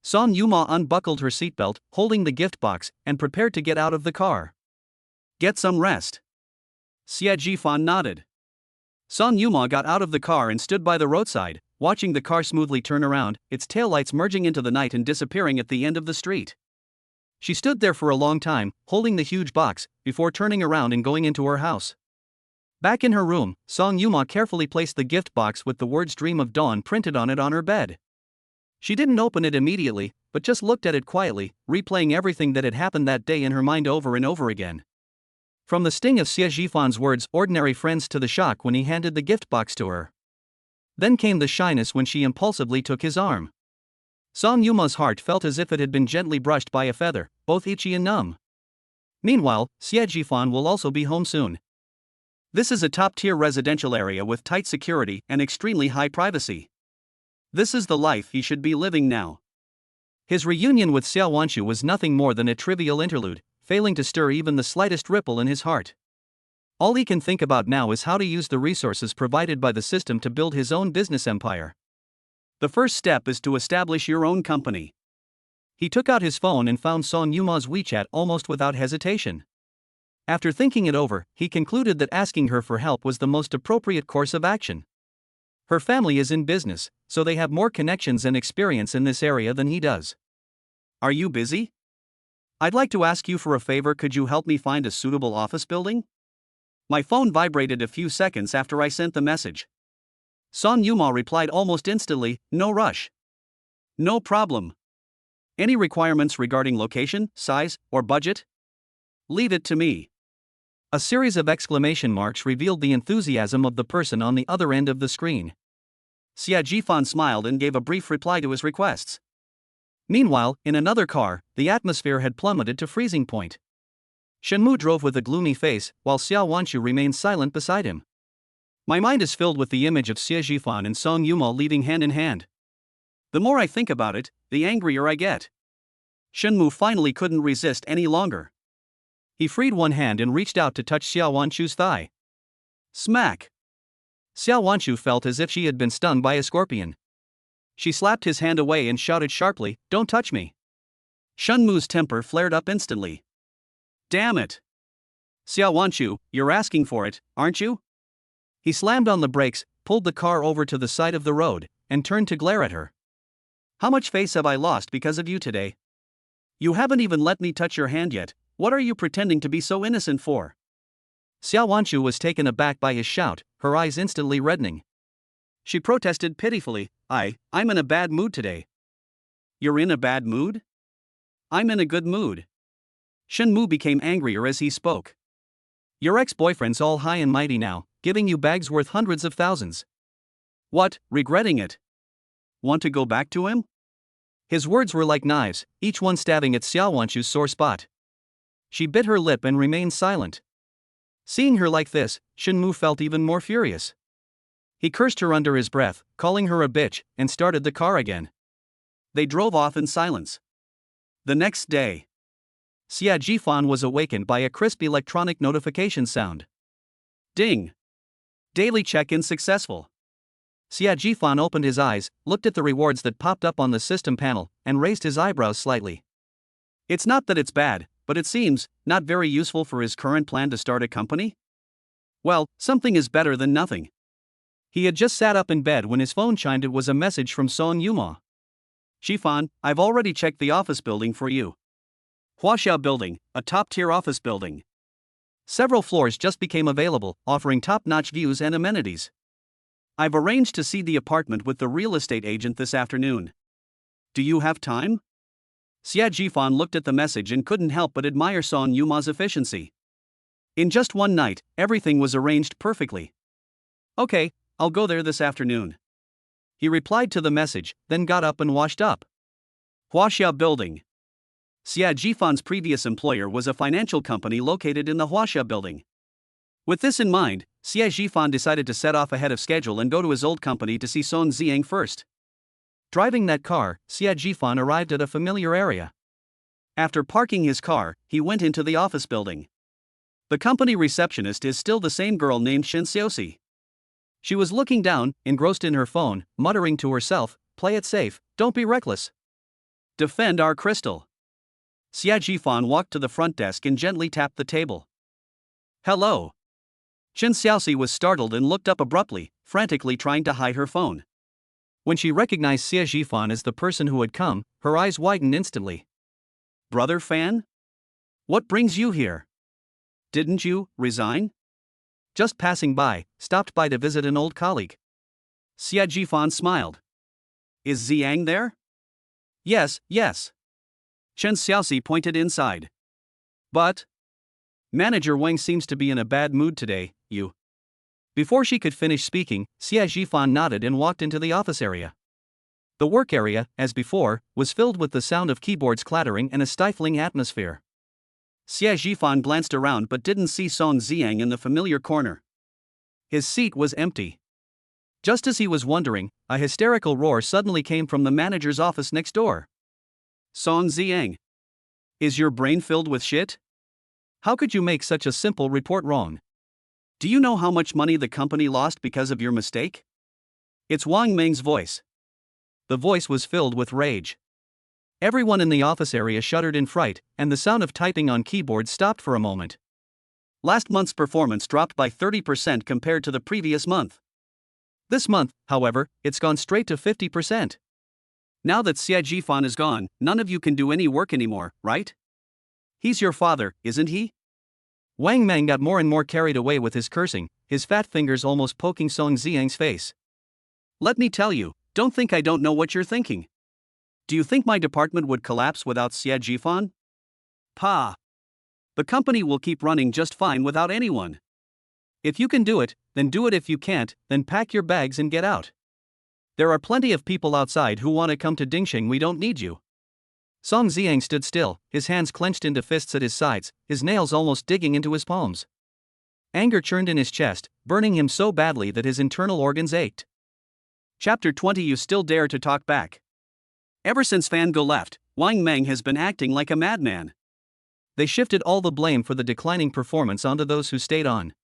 Song Yuma unbuckled her seatbelt, holding the gift box, and prepared to get out of the car. "Get some rest." Xia Jifan nodded. Song Yuma got out of the car and stood by the roadside, watching the car smoothly turn around, its taillights merging into the night and disappearing at the end of the street. She stood there for a long time, holding the huge box, before turning around and going into her house. Back in her room, Song Yuma carefully placed the gift box with the words "Dream of Dawn" printed on it on her bed. She didn't open it immediately, but just looked at it quietly, replaying everything that had happened that day in her mind over and over again. From the sting of Xie Jifan's words "ordinary friends" to the shock when he handed the gift box to her. Then came the shyness when she impulsively took his arm. Song Yuma's heart felt as if it had been gently brushed by a feather, both itchy and numb. Meanwhile, Xie Jifan will also be home soon. This is a top-tier residential area with tight security and extremely high privacy. This is the life he should be living now. His reunion with Xiao Wanshu was nothing more than a trivial interlude, failing to stir even the slightest ripple in his heart. All he can think about now is how to use the resources provided by the system to build his own business empire. The first step is to establish your own company. He took out his phone and found Song Yuma's WeChat almost without hesitation. After thinking it over, he concluded that asking her for help was the most appropriate course of action. Her family is in business, so they have more connections and experience in this area than he does. "Are you busy? I'd like to ask you for a favor. Could you help me find a suitable office building?" My phone vibrated a few seconds after I sent the message. Song Yuma replied almost instantly, "No rush. No problem. Any requirements regarding location, size, or budget? Leave it to me." A series of exclamation marks revealed the enthusiasm of the person on the other end of the screen. Xia Jifan smiled and gave a brief reply to his requests. Meanwhile, in another car, the atmosphere had plummeted to freezing point. Shenmu drove with a gloomy face, while Xiao Wanshu remained silent beside him. My mind is filled with the image of Xie Jifan and Song Yuma leading hand in hand. The more I think about it, the angrier I get. Shenmu finally couldn't resist any longer. He freed one hand and reached out to touch Xiao Wanshu's thigh. Smack! Xiao Wanshu felt as if she had been stung by a scorpion. She slapped his hand away and shouted sharply, "Don't touch me!" Shenmu's temper flared up instantly. "Damn it! Xiao Wanshu, you're asking for it, aren't you?" He slammed on the brakes, pulled the car over to the side of the road, and turned to glare at her. "How much face have I lost because of you today? You haven't even let me touch your hand yet. What are you pretending to be so innocent for?" Xiao Wanshu was taken aback by his shout, her eyes instantly reddening. She protested pitifully, I'm in a bad mood today." "You're in a bad mood? I'm in a good mood." Shenmu became angrier as he spoke. "Your ex-boyfriend's all high and mighty now, giving you bags worth hundreds of thousands. What, regretting it? Want to go back to him?" His words were like knives, each one stabbing at Xiao Wanshu's sore spot. She bit her lip and remained silent. Seeing her like this, Shenmu felt even more furious. He cursed her under his breath, calling her a bitch, and started the car again. They drove off in silence. The next day, Xia Jifan was awakened by a crisp electronic notification sound. Ding! Daily check-in successful. Xia Jifan opened his eyes, looked at the rewards that popped up on the system panel, and raised his eyebrows slightly. It's not that it's bad, but it seems not very useful for his current plan to start a company? Well, something is better than nothing. He had just sat up in bed when his phone chimed. It was a message from Song Yuma. "Jifan, I've already checked the office building for you. Huaxiao Building, a top-tier office building. Several floors just became available, offering top-notch views and amenities. I've arranged to see the apartment with the real estate agent this afternoon. Do you have time?" Xia Jifan looked at the message and couldn't help but admire Song Yuma's efficiency. In just one night, everything was arranged perfectly. "Okay, I'll go there this afternoon. He replied to the message, then got up and washed up. Huaxia Building. Xia Jifan's previous employer was a financial company located in the Huaxia Building. With this in mind, Xia Jifan decided to set off ahead of schedule and go to his old company to see Song Ziang first. Driving that car, Xia Jifan arrived at a familiar area. After parking his car, he went into the office building. The company receptionist is still the same girl named Shen Xiaoxi. She was looking down, engrossed in her phone, muttering to herself, "Play it safe, don't be reckless. Defend our crystal." Xia Jifan walked to the front desk and gently tapped the table. "Hello." Shen Xiaoxi was startled and looked up abruptly, frantically trying to hide her phone. When she recognized Xia Jifan as the person who had come, her eyes widened instantly. "Brother Fan? What brings you here? Didn't you resign?" "Just passing by, stopped by to visit an old colleague." Xia Jifan smiled. "Is Ziang there?" Yes. Shen Xiaoxi pointed inside. "But Manager Wang seems to be in a bad mood today, you." Before she could finish speaking, Xia Jifan nodded and walked into the office area. The work area, as before, was filled with the sound of keyboards clattering and a stifling atmosphere. Xia Jifan glanced around but didn't see Song Ziang in the familiar corner. His seat was empty. Just as he was wondering, a hysterical roar suddenly came from the manager's office next door. "Song Ziang, is your brain filled with shit? How could you make such a simple report wrong? Do you know how much money the company lost because of your mistake?" It's Wang Meng's voice. The voice was filled with rage. Everyone in the office area shuddered in fright, and the sound of typing on keyboards stopped for a moment. Last month's performance dropped by 30% compared to the previous month. This month, however, it's gone straight to 50%. Now that Xia Jifan is gone, none of you can do any work anymore, right? He's your father, isn't he? Wang Meng got more and more carried away with his cursing, his fat fingers almost poking Song Ziang's face. "Let me tell you, don't think I don't know what you're thinking. Do you think my department would collapse without Xia Jifan? Pa! The company will keep running just fine without anyone. If you can do it, then do it. If you can't, then pack your bags and get out. There are plenty of people outside who want to come to Dingxing. We don't need you." Song Ziang stood still, his hands clenched into fists at his sides, his nails almost digging into his palms. Anger churned in his chest, burning him so badly that his internal organs ached. Chapter 20. You still dare to talk back? Ever since Fan Ge left, Wang Meng has been acting like a madman. They shifted all the blame for the declining performance onto those who stayed on.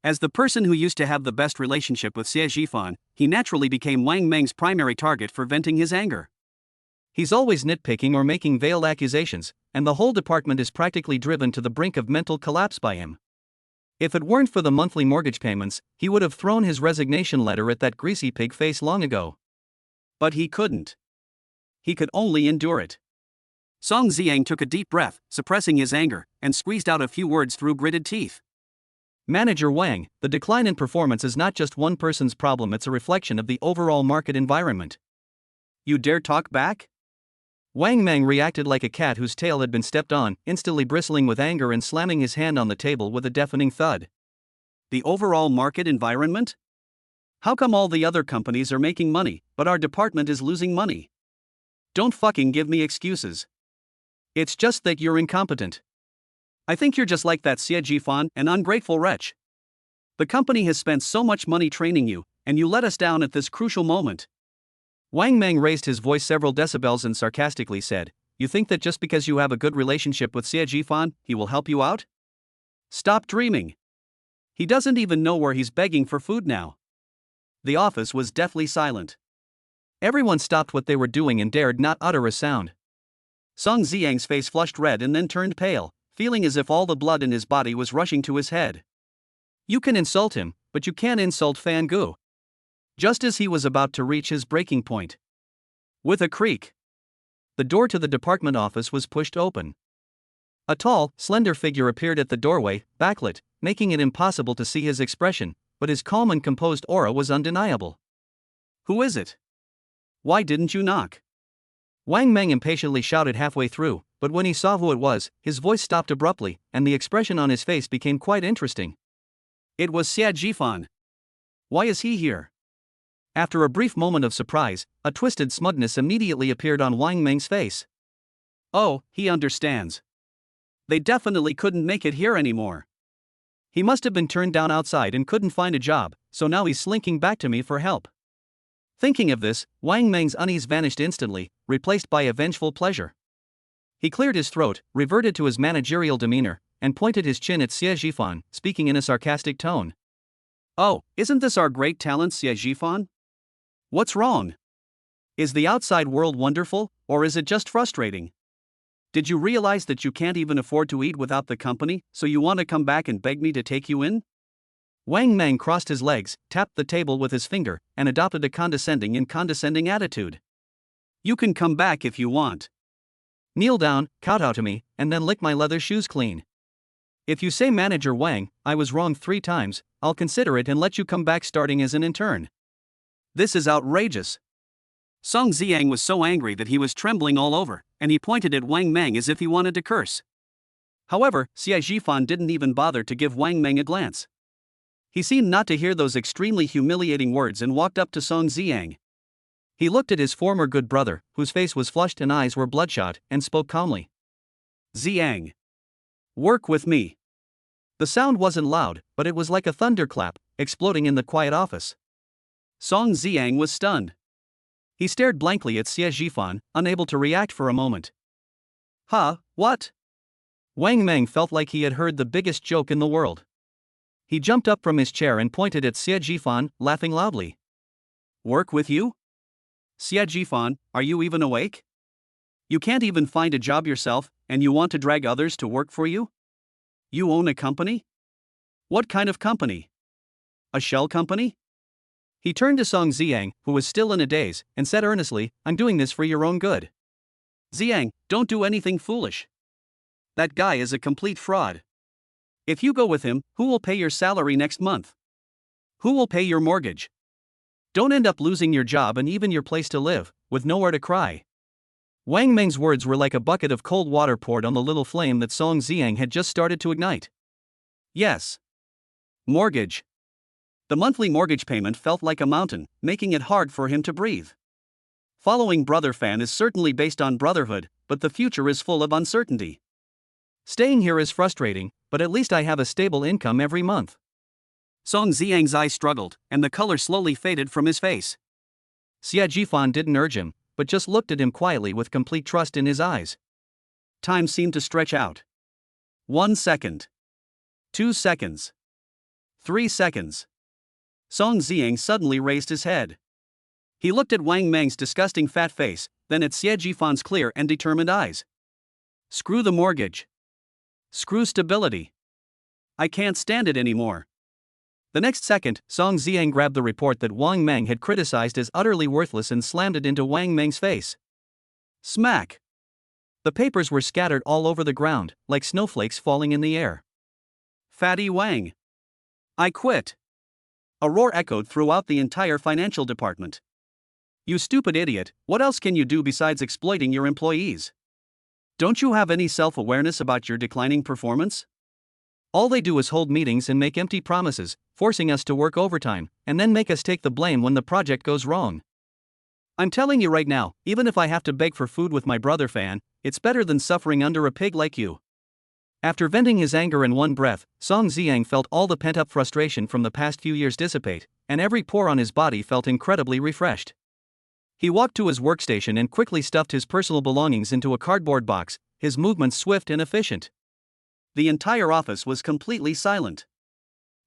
As the person who used to have the best relationship with Xie Jifan, he naturally became Wang Meng's primary target for venting his anger. He's always nitpicking or making veiled accusations, and the whole department is practically driven to the brink of mental collapse by him. If it weren't for the monthly mortgage payments, he would have thrown his resignation letter at that greasy pig face long ago. But he couldn't. He could only endure it. Song Ziang took a deep breath, suppressing his anger, and squeezed out a few words through gritted teeth. "Manager Wang, the decline in performance is not just one person's problem, it's a reflection of the overall market environment." "You dare talk back?" Wang Meng reacted like a cat whose tail had been stepped on, instantly bristling with anger and slamming his hand on the table with a deafening thud. "The overall market environment? How come all the other companies are making money, but our department is losing money? Don't fucking give me excuses. It's just that you're incompetent. I think you're just like that Xie Jifan, an ungrateful wretch. The company has spent so much money training you, and you let us down at this crucial moment." Wang Meng raised his voice several decibels and sarcastically said, "You think that just because you have a good relationship with Xie Jifan, he will help you out? Stop dreaming. He doesn't even know where he's begging for food now." The office was deathly silent. Everyone stopped what they were doing and dared not utter a sound. Song Ziang's face flushed red and then turned pale, feeling as if all the blood in his body was rushing to his head. "You can insult him, but you can't insult Fan Ge." Just as he was about to reach his breaking point, with a creak, the door to the department office was pushed open. A tall, slender figure appeared at the doorway, backlit, making it impossible to see his expression, but his calm and composed aura was undeniable. "Who is it? Why didn't you knock?" Wang Meng impatiently shouted halfway through, but when he saw who it was, his voice stopped abruptly, and the expression on his face became quite interesting. It was Xia Jifan. Why is he here? After a brief moment of surprise, a twisted smugness immediately appeared on Wang Meng's face. Oh, he understands. They definitely couldn't make it here anymore. He must have been turned down outside and couldn't find a job, so now he's slinking back to me for help. Thinking of this, Wang Meng's unease vanished instantly, replaced by a vengeful pleasure. He cleared his throat, reverted to his managerial demeanor, and pointed his chin at Xie Zhifan, speaking in a sarcastic tone. Oh, isn't this our great talent, Xie Zhifan? What's wrong? Is the outside world wonderful, or is it just frustrating? Did you realize that you can't even afford to eat without the company, so you want to come back and beg me to take you in? Wang Meng crossed his legs, tapped the table with his finger, and adopted a condescending attitude. You can come back if you want. Kneel down, kowtow to me, and then lick my leather shoes clean. If you say Manager Wang, I was wrong 3 times, I'll consider it and let you come back starting as an intern. This is outrageous. Song Xiang was so angry that he was trembling all over, and he pointed at Wang Meng as if he wanted to curse. However, Xie Zhifan didn't even bother to give Wang Meng a glance. He seemed not to hear those extremely humiliating words and walked up to Song Xiang. He looked at his former good brother, whose face was flushed and eyes were bloodshot, and spoke calmly. Xiang. Work with me. The sound wasn't loud, but it was like a thunderclap, exploding in the quiet office. Song Xiang was stunned. He stared blankly at Xie Zhifan, unable to react for a moment. Huh, what? Wang Meng felt like he had heard the biggest joke in the world. He jumped up from his chair and pointed at Xie Zhifan, laughing loudly. Work with you? Xie Zhifan, are you even awake? You can't even find a job yourself, and you want to drag others to work for you? You own a company? What kind of company? A shell company? He turned to Song Xiang, who was still in a daze, and said earnestly, I'm doing this for your own good. Xiang, don't do anything foolish. That guy is a complete fraud. If you go with him, who will pay your salary next month? Who will pay your mortgage? Don't end up losing your job and even your place to live, with nowhere to cry. Wang Meng's words were like a bucket of cold water poured on the little flame that Song Xiang had just started to ignite. Yes. Mortgage. The monthly mortgage payment felt like a mountain, making it hard for him to breathe. Following Brother Fan is certainly based on brotherhood, but the future is full of uncertainty. Staying here is frustrating, but at least I have a stable income every month. Song Xiang's eyes struggled, and the color slowly faded from his face. Xie Zhifan didn't urge him, but just looked at him quietly with complete trust in his eyes. Time seemed to stretch out. 1 second. 2 seconds. 3 seconds. Song Xiang suddenly raised his head. He looked at Wang Meng's disgusting fat face, then at Xie Zhifan's clear and determined eyes. Screw the mortgage. Screw stability. I can't stand it anymore. The next second, Song Xiang grabbed the report that Wang Meng had criticized as utterly worthless and slammed it into Wang Meng's face. Smack! The papers were scattered all over the ground, like snowflakes falling in the air. Fatty Wang! I quit! A roar echoed throughout the entire financial department. You stupid idiot, what else can you do besides exploiting your employees? Don't you have any self-awareness about your declining performance? All they do is hold meetings and make empty promises, forcing us to work overtime, and then make us take the blame when the project goes wrong. I'm telling you right now, even if I have to beg for food with my brother Fan, it's better than suffering under a pig like you. After venting his anger in one breath, Song Xiang felt all the pent-up frustration from the past few years dissipate, and every pore on his body felt incredibly refreshed. He walked to his workstation and quickly stuffed his personal belongings into a cardboard box, his movements swift and efficient. The entire office was completely silent.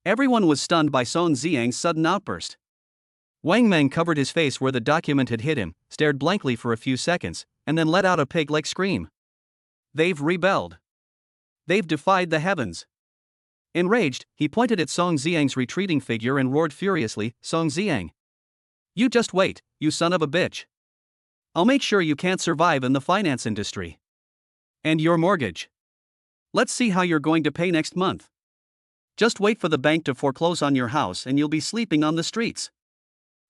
Everyone was stunned by Song Xiang's sudden outburst. Wang Meng covered his face where the document had hit him, stared blankly for a few seconds, and then let out a pig-like scream. They've rebelled. They've defied the heavens. Enraged, he pointed at Song Xiang's retreating figure and roared furiously, Song Xiang. You just wait, you son of a bitch. I'll make sure you can't survive in the finance industry. And your mortgage. Let's see how you're going to pay next month. Just wait for the bank to foreclose on your house and you'll be sleeping on the streets.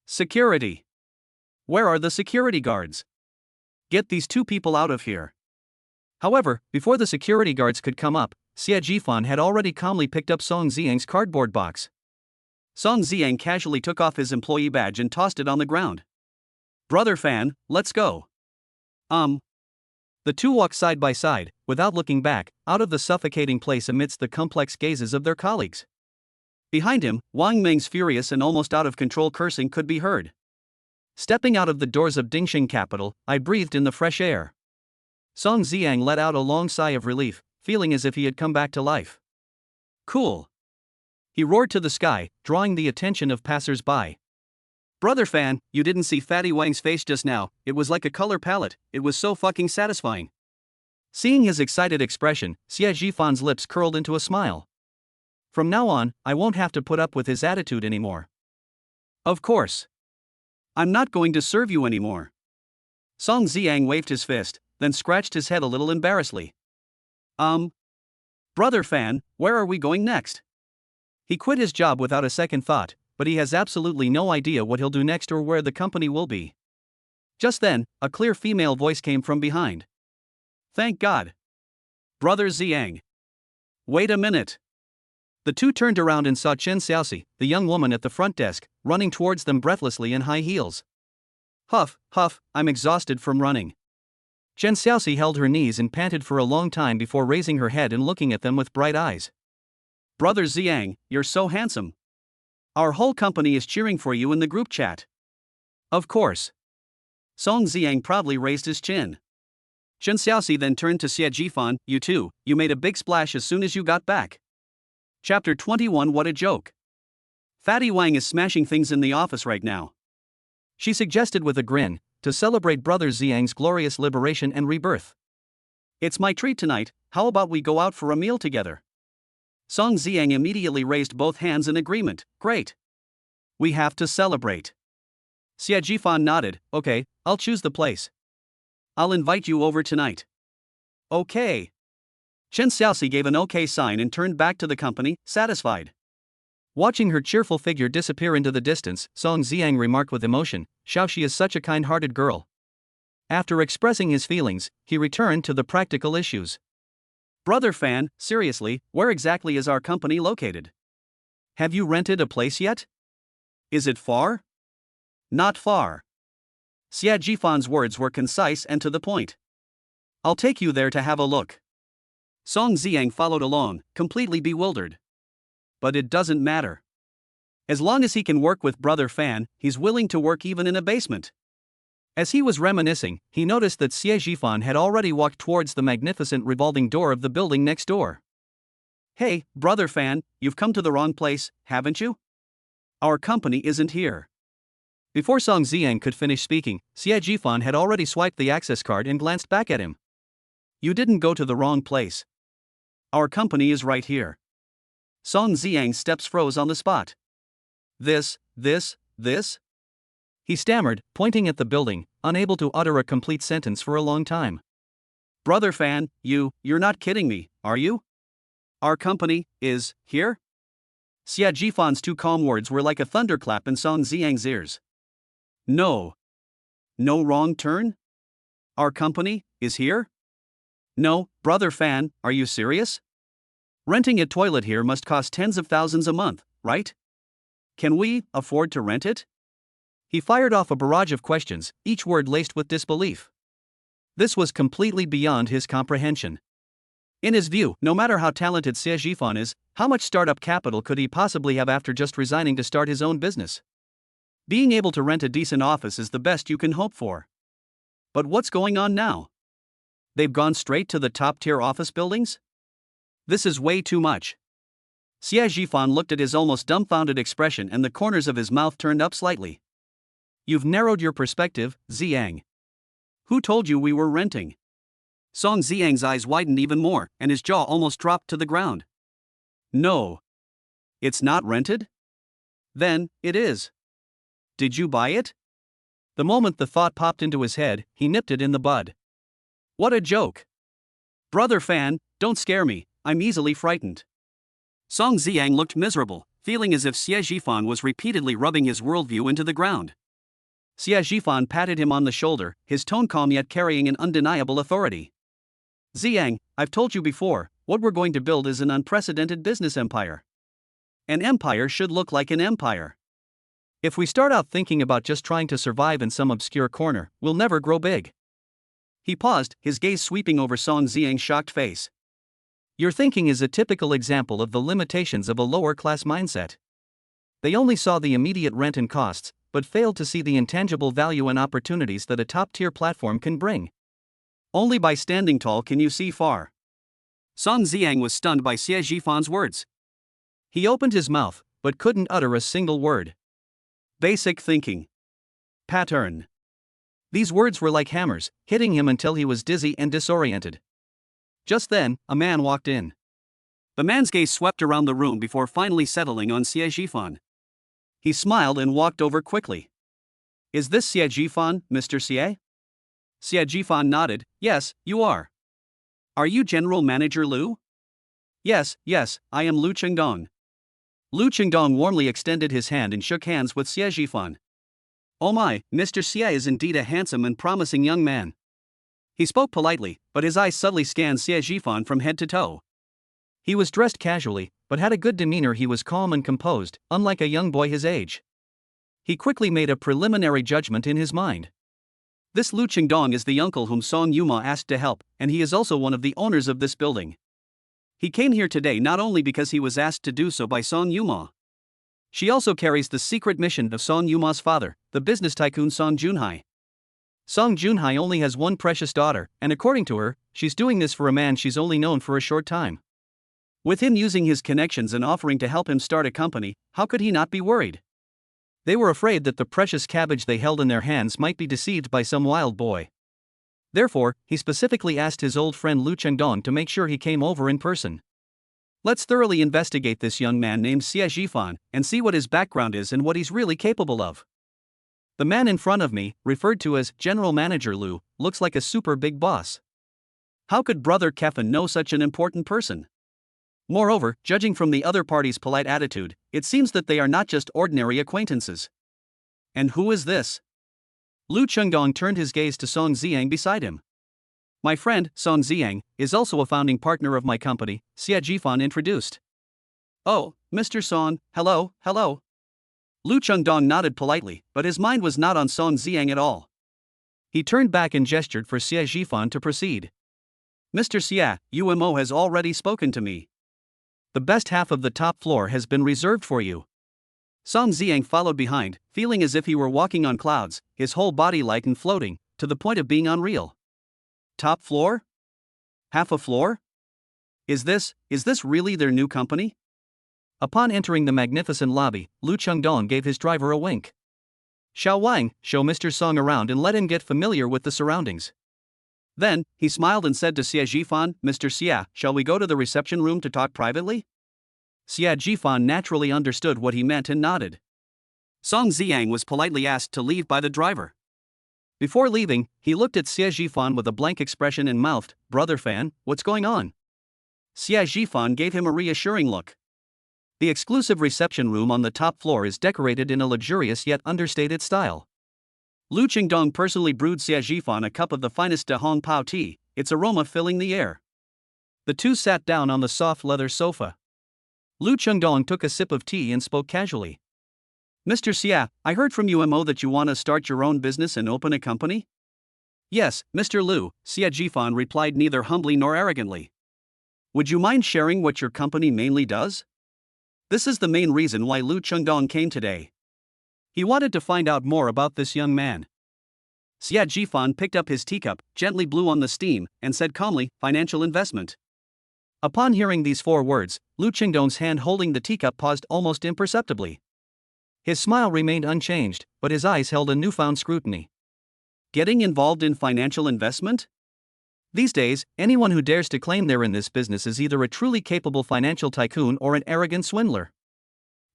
Security. Where are the security guards? Get these 2 people out of here. However, before the security guards could come up, Xie Zhifan had already calmly picked up Song Xiang's cardboard box. Song Ziang casually took off his employee badge and tossed it on the ground. Brother Fan, let's go. The two walked side by side, without looking back, out of the suffocating place amidst the complex gazes of their colleagues. Behind him, Wang Ming's furious and almost out of control cursing could be heard. Stepping out of the doors of Dingxing Capital, I breathed in the fresh air. Song Ziang let out a long sigh of relief, feeling as if he had come back to life. Cool. He roared to the sky, drawing the attention of passers-by. Brother Fan, you didn't see Fatty Wang's face just now, it was like a color palette, it was so fucking satisfying. Seeing his excited expression, Xie Zhifan's lips curled into a smile. From now on, I won't have to put up with his attitude anymore. Of course. I'm not going to serve you anymore. Song Ziang waved his fist, then scratched his head a little embarrassedly. Brother Fan, where are we going next? He quit his job without a second thought, but he has absolutely no idea what he'll do next or where the company will be. Just then, a clear female voice came from behind. Thank God. Brother Ziang. Wait a minute. The two turned around and saw Chen Xiaoxi, the young woman at the front desk, running towards them breathlessly in high heels. Huff, huff, I'm exhausted from running. Chen Xiaoxi held her knees and panted for a long time before raising her head and looking at them with bright eyes. Brother Ziang, you're so handsome. Our whole company is cheering for you in the group chat. Of course. Song Ziang proudly raised his chin. Chen Xiaoxi then turned to Xie Zhifan, you too, you made a big splash as soon as you got back. Chapter 21 What a joke. Fatty Wang is smashing things in the office right now. She suggested with a grin, to celebrate Brother Ziang's glorious liberation and rebirth. It's my treat tonight, how about we go out for a meal together? Song Ziang immediately raised both hands in agreement, great. We have to celebrate. Xie Zhifan nodded, okay, I'll choose the place. I'll invite you over tonight. Okay. Chen Xiaoxi gave an okay sign and turned back to the company, satisfied. Watching her cheerful figure disappear into the distance, Song Ziang remarked with emotion, Xiaoxi is such a kind-hearted girl. After expressing his feelings, he returned to the practical issues. Brother Fan, seriously, where exactly is our company located? Have you rented a place yet? Is it far? Not far. Xie Zhifan's words were concise and to the point. I'll take you there to have a look. Song Ziang followed along, completely bewildered. But it doesn't matter. As long as he can work with Brother Fan, he's willing to work even in a basement. As he was reminiscing, he noticed that Xie Zhifan had already walked towards the magnificent revolving door of the building next door. Hey, Brother Fan, you've come to the wrong place, haven't you? Our company isn't here. Before Song Ziang could finish speaking, Xie Zhifan had already swiped the access card and glanced back at him. You didn't go to the wrong place. Our company is right here. Song Ziang's steps froze on the spot. This? He stammered, pointing at the building, unable to utter a complete sentence for a long time. Brother Fan, you're not kidding me, are you? Our company is here? Xie Zhifan's two calm words were like a thunderclap in Song Ziang's ears. No. No wrong turn? Our company is here? No, Brother Fan, are you serious? Renting a toilet here must cost tens of thousands a month, right? Can we afford to rent it? He fired off a barrage of questions, each word laced with disbelief. This was completely beyond his comprehension. In his view, no matter how talented Xie Zhifan is, how much startup capital could he possibly have after just resigning to start his own business? Being able to rent a decent office is the best you can hope for. But what's going on now? They've gone straight to the top-tier office buildings? This is way too much. Xie Zhifan looked at his almost dumbfounded expression and the corners of his mouth turned up slightly. You've narrowed your perspective, Ziang. Who told you we were renting? Song Ziang's eyes widened even more, and his jaw almost dropped to the ground. No. It's not rented? Then, it is. Did you buy it? The moment the thought popped into his head, he nipped it in the bud. What a joke. Brother Fan, don't scare me, I'm easily frightened. Song Ziang looked miserable, feeling as if Xie Zhifan was repeatedly rubbing his worldview into the ground. Xie Zhifan patted him on the shoulder, his tone calm yet carrying an undeniable authority. Ziang, I've told you before, what we're going to build is an unprecedented business empire. An empire should look like an empire. If we start out thinking about just trying to survive in some obscure corner, we'll never grow big. He paused, his gaze sweeping over Song Xiang's shocked face. Your thinking is a typical example of the limitations of a lower-class mindset. They only saw the immediate rent and costs, but failed to see the intangible value and opportunities that a top-tier platform can bring. Only by standing tall can you see far. Song Xiang was stunned by Xie Zhifan's words. He opened his mouth, but couldn't utter a single word. Basic thinking. Pattern. These words were like hammers, hitting him until he was dizzy and disoriented. Just then, a man walked in. The man's gaze swept around the room before finally settling on Xie Zhifan. He smiled and walked over quickly. Is this Xie Zhifan, Mr. Xie? Xie Zhifan nodded. Yes, you are. Are you General Manager Lu? Yes, I am Lu Chengdong. Lu Chengdong warmly extended his hand and shook hands with Xie Zhifan. Oh my, Mr. Xie is indeed a handsome and promising young man. He spoke politely, but his eyes subtly scanned Xie Zhifan from head to toe. He was dressed casually, but had a good demeanor. He was calm and composed, unlike a young boy his age. He quickly made a preliminary judgment in his mind. This Lu Chengdong is the uncle whom Song Yuma asked to help, and he is also one of the owners of this building. He came here today not only because he was asked to do so by Song Yuma. She also carries the secret mission of Song Yuma's father, the business tycoon Song Junhai. Song Junhai only has one precious daughter, and according to her, she's doing this for a man she's only known for a short time. With him using his connections and offering to help him start a company, how could he not be worried? They were afraid that the precious cabbage they held in their hands might be deceived by some wild boy. Therefore, he specifically asked his old friend Lu Chengdong to make sure he came over in person. Let's thoroughly investigate this young man named Xie Zhifan and see what his background is and what he's really capable of. The man in front of me, referred to as General Manager Lu, looks like a super big boss. How could Brother Kefin know such an important person? Moreover, judging from the other party's polite attitude, it seems that they are not just ordinary acquaintances. And who is this? Lu Chengdong turned his gaze to Song Xiang beside him. My friend, Song Xiang, is also a founding partner of my company, Xie Zhifan introduced. Oh, Mr. Song, hello. Lu Chengdong nodded politely, but his mind was not on Song Xiang at all. He turned back and gestured for Xie Zhifan to proceed. Mr. Xie, UMO has already spoken to me. The best half of the top floor has been reserved for you. Song Xiang followed behind, feeling as if he were walking on clouds, his whole body light and floating, to the point of being unreal. Top floor? Half a floor? Is this really their new company? Upon entering the magnificent lobby, Lu Chengdong gave his driver a wink. Xiao Wang, show Mr. Song around and let him get familiar with the surroundings. Then, he smiled and said to Xie Zhifan, Mr. Xie, shall we go to the reception room to talk privately? Xie Zhifan naturally understood what he meant and nodded. Song Xiang was politely asked to leave by the driver. Before leaving, he looked at Xie Zhifan with a blank expression and mouthed, Brother Fan, what's going on? Xie Zhifan gave him a reassuring look. The exclusive reception room on the top floor is decorated in a luxurious yet understated style. Lu Chengdong personally brewed Xie Zhifan a cup of the finest De Hong Pao tea, its aroma filling the air. The two sat down on the soft leather sofa. Lu Chengdong took a sip of tea and spoke casually. Mr. Xie, I heard from UMO that you want to start your own business and open a company? Yes, Mr. Lu, Xie Zhifan replied neither humbly nor arrogantly. Would you mind sharing what your company mainly does? This is the main reason why Lu Chengdong came today. He wanted to find out more about this young man. Xie Zhifan picked up his teacup, gently blew on the steam, and said calmly, financial investment. Upon hearing these 4 words, Lu Chengdong's hand holding the teacup paused almost imperceptibly. His smile remained unchanged, but his eyes held a newfound scrutiny. Getting involved in financial investment? These days, anyone who dares to claim they're in this business is either a truly capable financial tycoon or an arrogant swindler.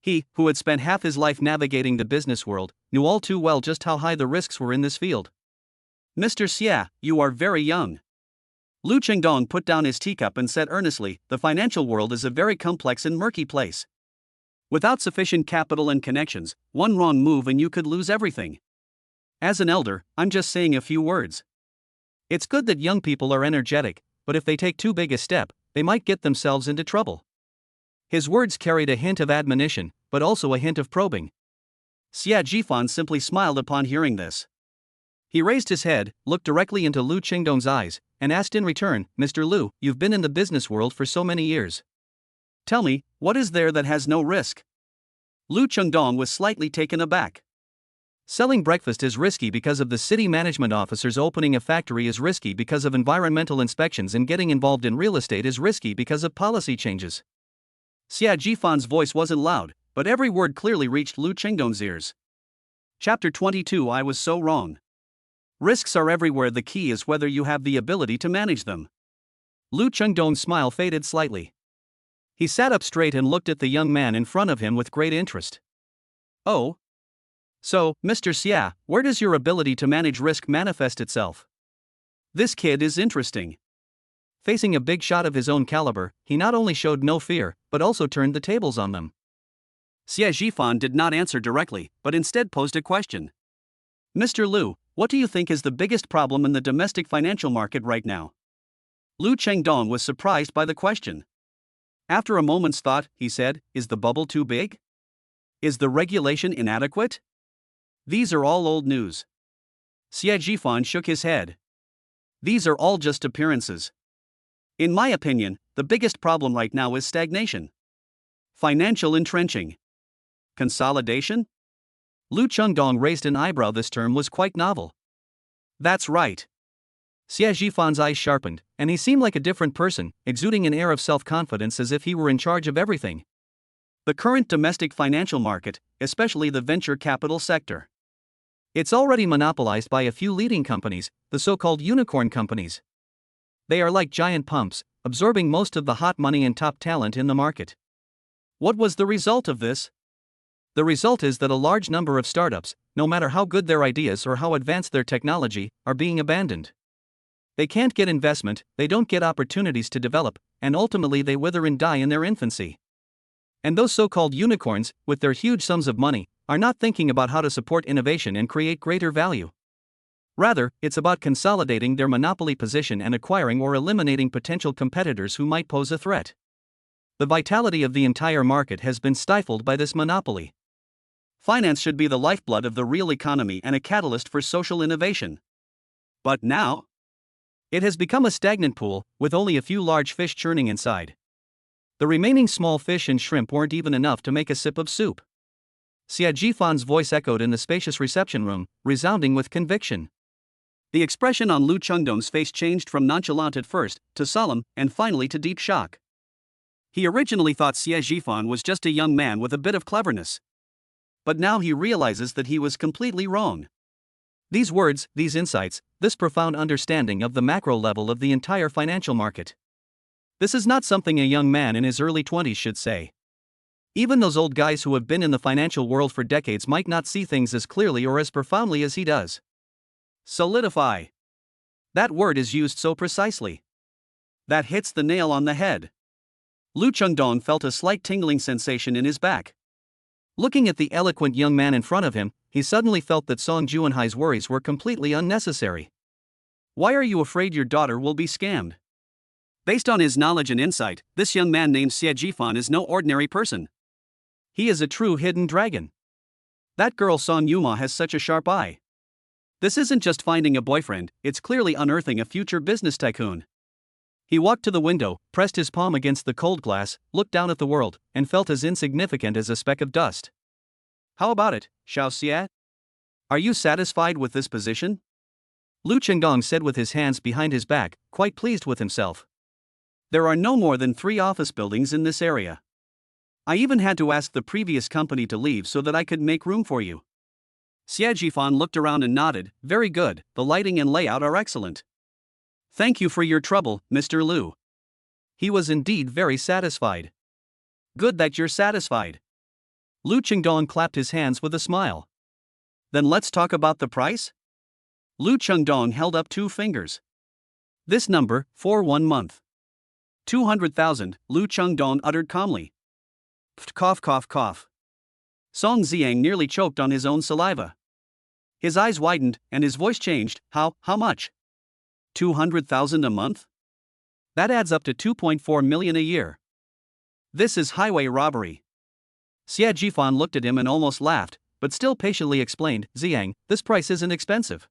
He, who had spent half his life navigating the business world, knew all too well just how high the risks were in this field. Mr. Xie, you are very young. Lu Chengdong put down his teacup and said earnestly, the financial world is a very complex and murky place. Without sufficient capital and connections, one wrong move and you could lose everything. As an elder, I'm just saying a few words. It's good that young people are energetic, but if they take too big a step, they might get themselves into trouble. His words carried a hint of admonition, but also a hint of probing. Xia Jifan simply smiled upon hearing this. He raised his head, looked directly into Lu Qingdong's eyes, and asked in return, "Mr. Lu, you've been in the business world for so many years. Tell me, what is there that has no risk?" Lu Qingdong was slightly taken aback. Selling breakfast is risky because of the city management officers. Opening a factory is risky because of environmental inspections, and getting involved in real estate is risky because of policy changes. Xia Jifan's voice wasn't loud, but every word clearly reached Lu Qingdong's ears. Chapter 22. I was so wrong. Risks are everywhere, the key is whether you have the ability to manage them. Lu Qingdong's smile faded slightly. He sat up straight and looked at the young man in front of him with great interest. "Oh? So, Mr. Xia, where does your ability to manage risk manifest itself? This kid is interesting." Facing a big shot of his own caliber, he not only showed no fear, but also turned the tables on them. Xia Jifan did not answer directly, but instead posed a question. "Mr. Lu, what do you think is the biggest problem in the domestic financial market right now?" Lu Qingdong was surprised by the question. After a moment's thought, he said, "Is the bubble too big? Is the regulation inadequate? These are all old news." Xia Jifan shook his head. "These are all just appearances. In my opinion, the biggest problem right now is stagnation. Financial entrenching. Consolidation?" Lu Qingdong raised an eyebrow. This term was quite novel. "That's right." Xia Jifan's eyes sharpened, and he seemed like a different person, exuding an air of self-confidence as if he were in charge of everything. The current domestic financial market, especially the venture capital sector, it's already monopolized by a few leading companies, the so-called unicorn companies. They are like giant pumps, absorbing most of the hot money and top talent in the market. What was the result of this? The result is that a large number of startups, no matter how good their ideas or how advanced their technology, are being abandoned. They can't get investment, they don't get opportunities to develop, and ultimately they wither and die in their infancy. And those so-called unicorns, with their huge sums of money, are not thinking about how to support innovation and create greater value. Rather, it's about consolidating their monopoly position and acquiring or eliminating potential competitors who might pose a threat. The vitality of the entire market has been stifled by this monopoly. Finance should be the lifeblood of the real economy and a catalyst for social innovation. But now, it has become a stagnant pool, with only a few large fish churning inside. The remaining small fish and shrimp weren't even enough to make a sip of soup. Xia Jifan's voice echoed in the spacious reception room, resounding with conviction. The expression on Lu Qingdong's face changed from nonchalant at first, to solemn, and finally to deep shock. He originally thought Xia Jifan was just a young man with a bit of cleverness. But now he realizes that he was completely wrong. These words, these insights, this profound understanding of the macro level of the entire financial market. This is not something a young man in his early 20s should say. Even those old guys who have been in the financial world for decades might not see things as clearly or as profoundly as he does. Solidify. That word is used so precisely. That hits the nail on the head. Lu Qingdong felt a slight tingling sensation in his back. Looking at the eloquent young man in front of him, he suddenly felt that Song Juanhai's worries were completely unnecessary. Why are you afraid your daughter will be scammed? Based on his knowledge and insight, this young man named Xia Jifan is no ordinary person. He is a true hidden dragon. That girl Song Yuma has such a sharp eye. This isn't just finding a boyfriend, it's clearly unearthing a future business tycoon. He walked to the window, pressed his palm against the cold glass, looked down at the world, and felt as insignificant as a speck of dust. How about it, Xiao Xia? Are you satisfied with this position? Lu Qingdong said with his hands behind his back, quite pleased with himself. There are no more than 3 office buildings in this area. I even had to ask the previous company to leave so that I could make room for you. Xia Jifan looked around and nodded. Very good, the lighting and layout are excellent. Thank you for your trouble, Mr. Lu. He was indeed very satisfied. Good that you're satisfied. Lu Qingdong clapped his hands with a smile. Then let's talk about the price? Lu Qingdong held up 2 fingers. This number, for 1 month. 200,000, Lu Qingdong uttered calmly. Cough cough cough. Song Xiang nearly choked on his own saliva. His eyes widened, and his voice changed. How much? 200,000 a month? That adds up to 2.4 million a year. This is highway robbery. Xie Jifan looked at him and almost laughed, but still patiently explained, Ziyang, this price isn't expensive.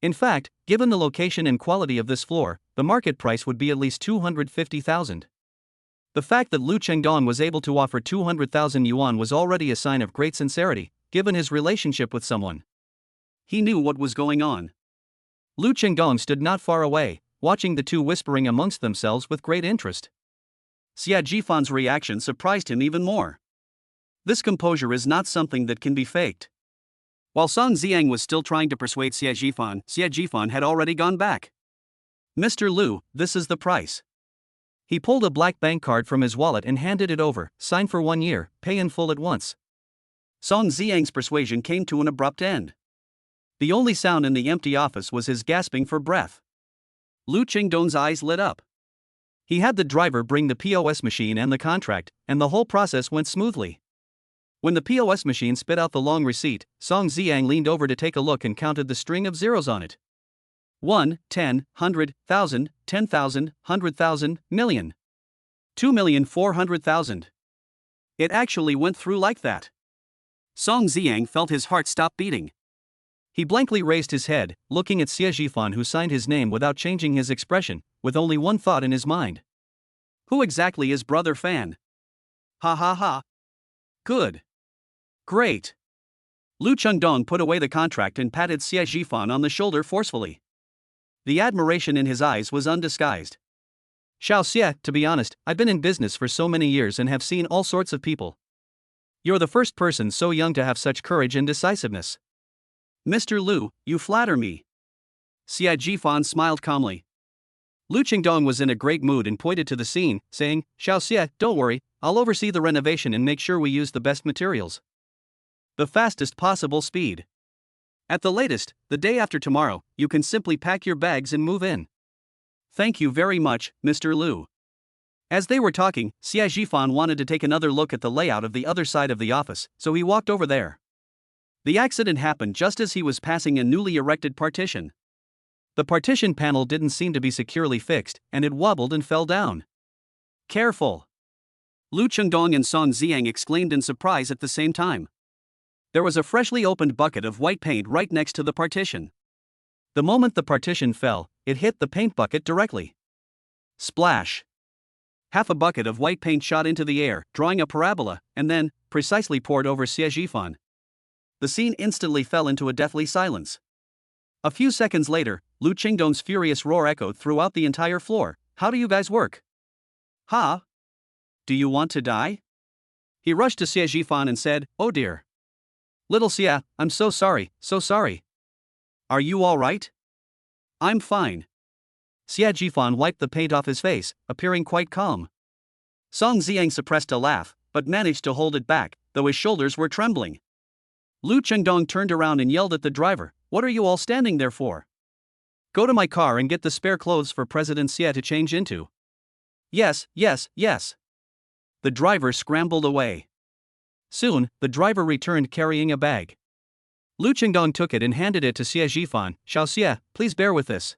In fact, given the location and quality of this floor, the market price would be at least 250,000. The fact that Lu Chengdong was able to offer 200,000 yuan was already a sign of great sincerity, given his relationship with someone. He knew what was going on. Lu Chengdong stood not far away, watching the two whispering amongst themselves with great interest. Xie Jifan's reaction surprised him even more. This composure is not something that can be faked. While Song Ziyang was still trying to persuade Xie Jifan had already gone back. Mr. Lu, this is the price. He pulled a black bank card from his wallet and handed it over, sign for 1 year, pay in full at once. Song Ziyang's persuasion came to an abrupt end. The only sound in the empty office was his gasping for breath. Lu Chengdong's eyes lit up. He had the driver bring the POS machine and the contract, and the whole process went smoothly. When the POS machine spit out the long receipt, Song Ziyang leaned over to take a look and counted the string of zeros on it. 1, 10, 100, 1,000, 10,000, 100,000, million. 2,400,000. It actually went through like that. Song Ziyang felt his heart stop beating. He blankly raised his head, looking at Xie Jifan, who signed his name without changing his expression, with only one thought in his mind. Who exactly is Brother Fan? Ha ha ha. Good. Great. Lu Chengdong put away the contract and patted Xie Jifan on the shoulder forcefully. The admiration in his eyes was undisguised. Xiao Xie, to be honest, I've been in business for so many years and have seen all sorts of people. You're the first person so young to have such courage and decisiveness. Mr. Lu, you flatter me. Xie Jifan smiled calmly. Lu Chengdong was in a great mood and pointed to the scene, saying, Xiao Xie, don't worry, I'll oversee the renovation and make sure we use the best materials. The fastest possible speed. At the latest, the day after tomorrow, you can simply pack your bags and move in. Thank you very much, Mr. Lu. As they were talking, Xie Jifan wanted to take another look at the layout of the other side of the office, so he walked over there. The accident happened just as he was passing a newly erected partition. The partition panel didn't seem to be securely fixed, and it wobbled and fell down. Careful! Lu Chengdong and Song Ziyang exclaimed in surprise at the same time. There was a freshly opened bucket of white paint right next to the partition. The moment the partition fell, it hit the paint bucket directly. Splash! Half a bucket of white paint shot into the air, drawing a parabola, and then, precisely poured over Xie Jifan. The scene instantly fell into a deathly silence. A few seconds later, Lu Chengdong's furious roar echoed throughout the entire floor. How do you guys work? Ha? Do you want to die? He rushed to Xie Jifan and said, Oh dear. Little Xie, I'm so sorry, so sorry. Are you all right? I'm fine. Xie Jifan wiped the paint off his face, appearing quite calm. Song Ziyang suppressed a laugh, but managed to hold it back, though his shoulders were trembling. Lu Chengdong turned around and yelled at the driver, What are you all standing there for? Go to my car and get the spare clothes for President Xie to change into. Yes, yes, yes. The driver scrambled away. Soon, the driver returned carrying a bag. Lu Chengdong took it and handed it to Xie Jifan. Xiao Xie, please bear with this.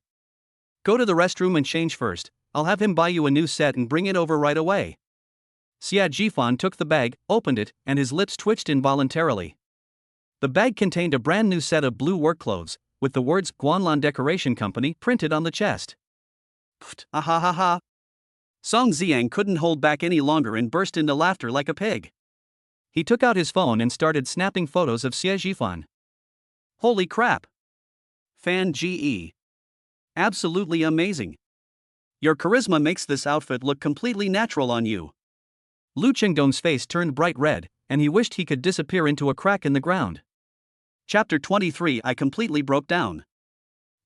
Go to the restroom and change first. I'll have him buy you a new set and bring it over right away. Xie Jifan took the bag, opened it, and his lips twitched involuntarily. The bag contained a brand new set of blue work clothes, with the words Guanlan Decoration Company printed on the chest. Pfft, ah ha ha ha. Song Ziyang couldn't hold back any longer and burst into laughter like a pig. He took out his phone and started snapping photos of Xie Jifan. Holy crap! Fan GE. Absolutely amazing. Your charisma makes this outfit look completely natural on you. Lu Chengdong's face turned bright red, and he wished he could disappear into a crack in the ground. Chapter 23 I completely broke down.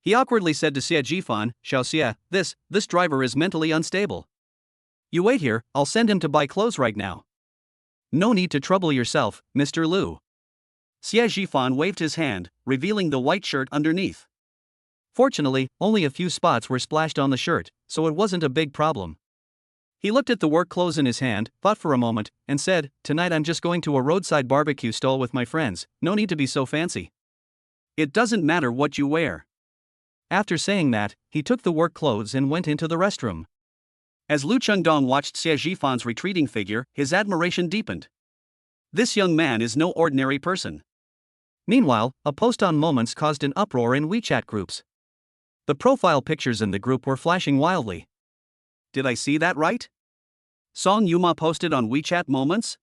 He awkwardly said to Xie Jifan, Xiao Xie, this driver is mentally unstable. You wait here, I'll send him to buy clothes right now. No need to trouble yourself, Mr. Lu. Xie Jifan waved his hand, revealing the white shirt underneath. Fortunately, only a few spots were splashed on the shirt, so it wasn't a big problem. He looked at the work clothes in his hand, thought for a moment, and said, Tonight I'm just going to a roadside barbecue stall with my friends, no need to be so fancy. It doesn't matter what you wear. After saying that, he took the work clothes and went into the restroom. As Lu Chengdong watched Xie Jifan's retreating figure, his admiration deepened. This young man is no ordinary person. Meanwhile, a post on Moments caused an uproar in WeChat groups. The profile pictures in the group were flashing wildly. Did I see that right? Song Yuma posted on WeChat Moments?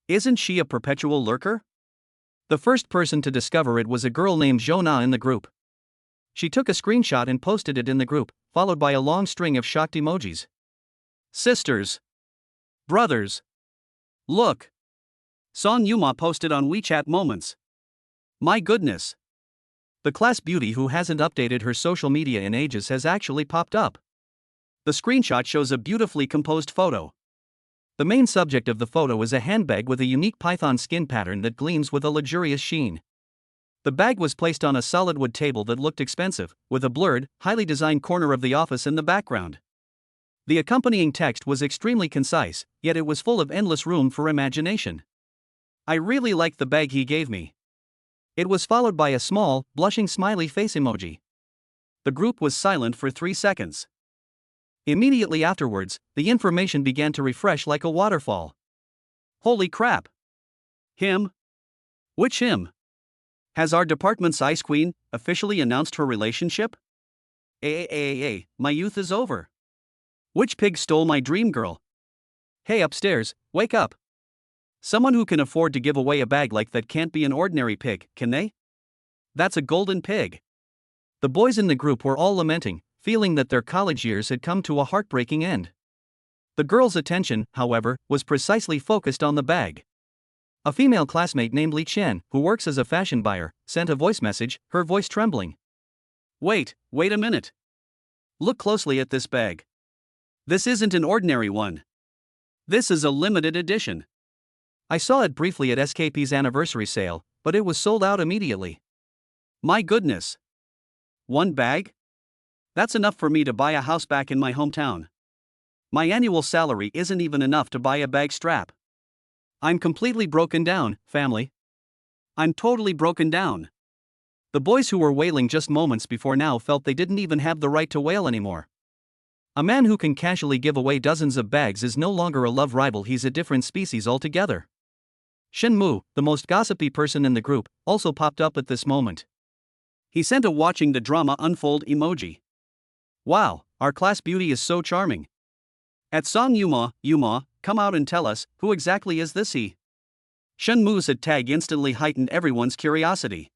Isn't she a perpetual lurker? The first person to discover it was a girl named Zhona in the group. She took a screenshot and posted it in the group, followed by a long string of shocked emojis. Sisters. Brothers. Look. Song Yuma posted on WeChat Moments. My goodness. The class beauty who hasn't updated her social media in ages has actually popped up. The screenshot shows a beautifully composed photo. The main subject of the photo is a handbag with a unique python skin pattern that gleams with a luxurious sheen. The bag was placed on a solid wood table that looked expensive, with a blurred, highly designed corner of the office in the background. The accompanying text was extremely concise, yet it was full of endless room for imagination. I really liked the bag he gave me. It was followed by a small, blushing smiley face emoji. The group was silent for 3 seconds. Immediately afterwards, the information began to refresh like a waterfall. Holy crap! Him? Which him? Has our department's ice queen officially announced her relationship? My youth is over. Which pig stole my dream girl? Hey upstairs, wake up. Someone who can afford to give away a bag like that can't be an ordinary pig, can they? That's a golden pig. The boys in the group were all lamenting, feeling that their college years had come to a heartbreaking end. The girls' attention, however, was precisely focused on the bag. A female classmate named Li Chen, who works as a fashion buyer, sent a voice message, her voice trembling. Wait a minute. Look closely at this bag. This isn't an ordinary one. This is a limited edition. I saw it briefly at SKP's anniversary sale, but it was sold out immediately. My goodness. One bag? That's enough for me to buy a house back in my hometown. My annual salary isn't even enough to buy a bag strap. I'm completely broken down, family. I'm totally broken down. The boys who were wailing just moments before now felt they didn't even have the right to wail anymore. A man who can casually give away dozens of bags is no longer a love rival, he's a different species altogether. Shen Mu, the most gossipy person in the group, also popped up at this moment. He sent a watching the drama unfold emoji. Wow, our class beauty is so charming. At Song Yuma, come out and tell us, who exactly is this he? Shen Mu's tag instantly heightened everyone's curiosity.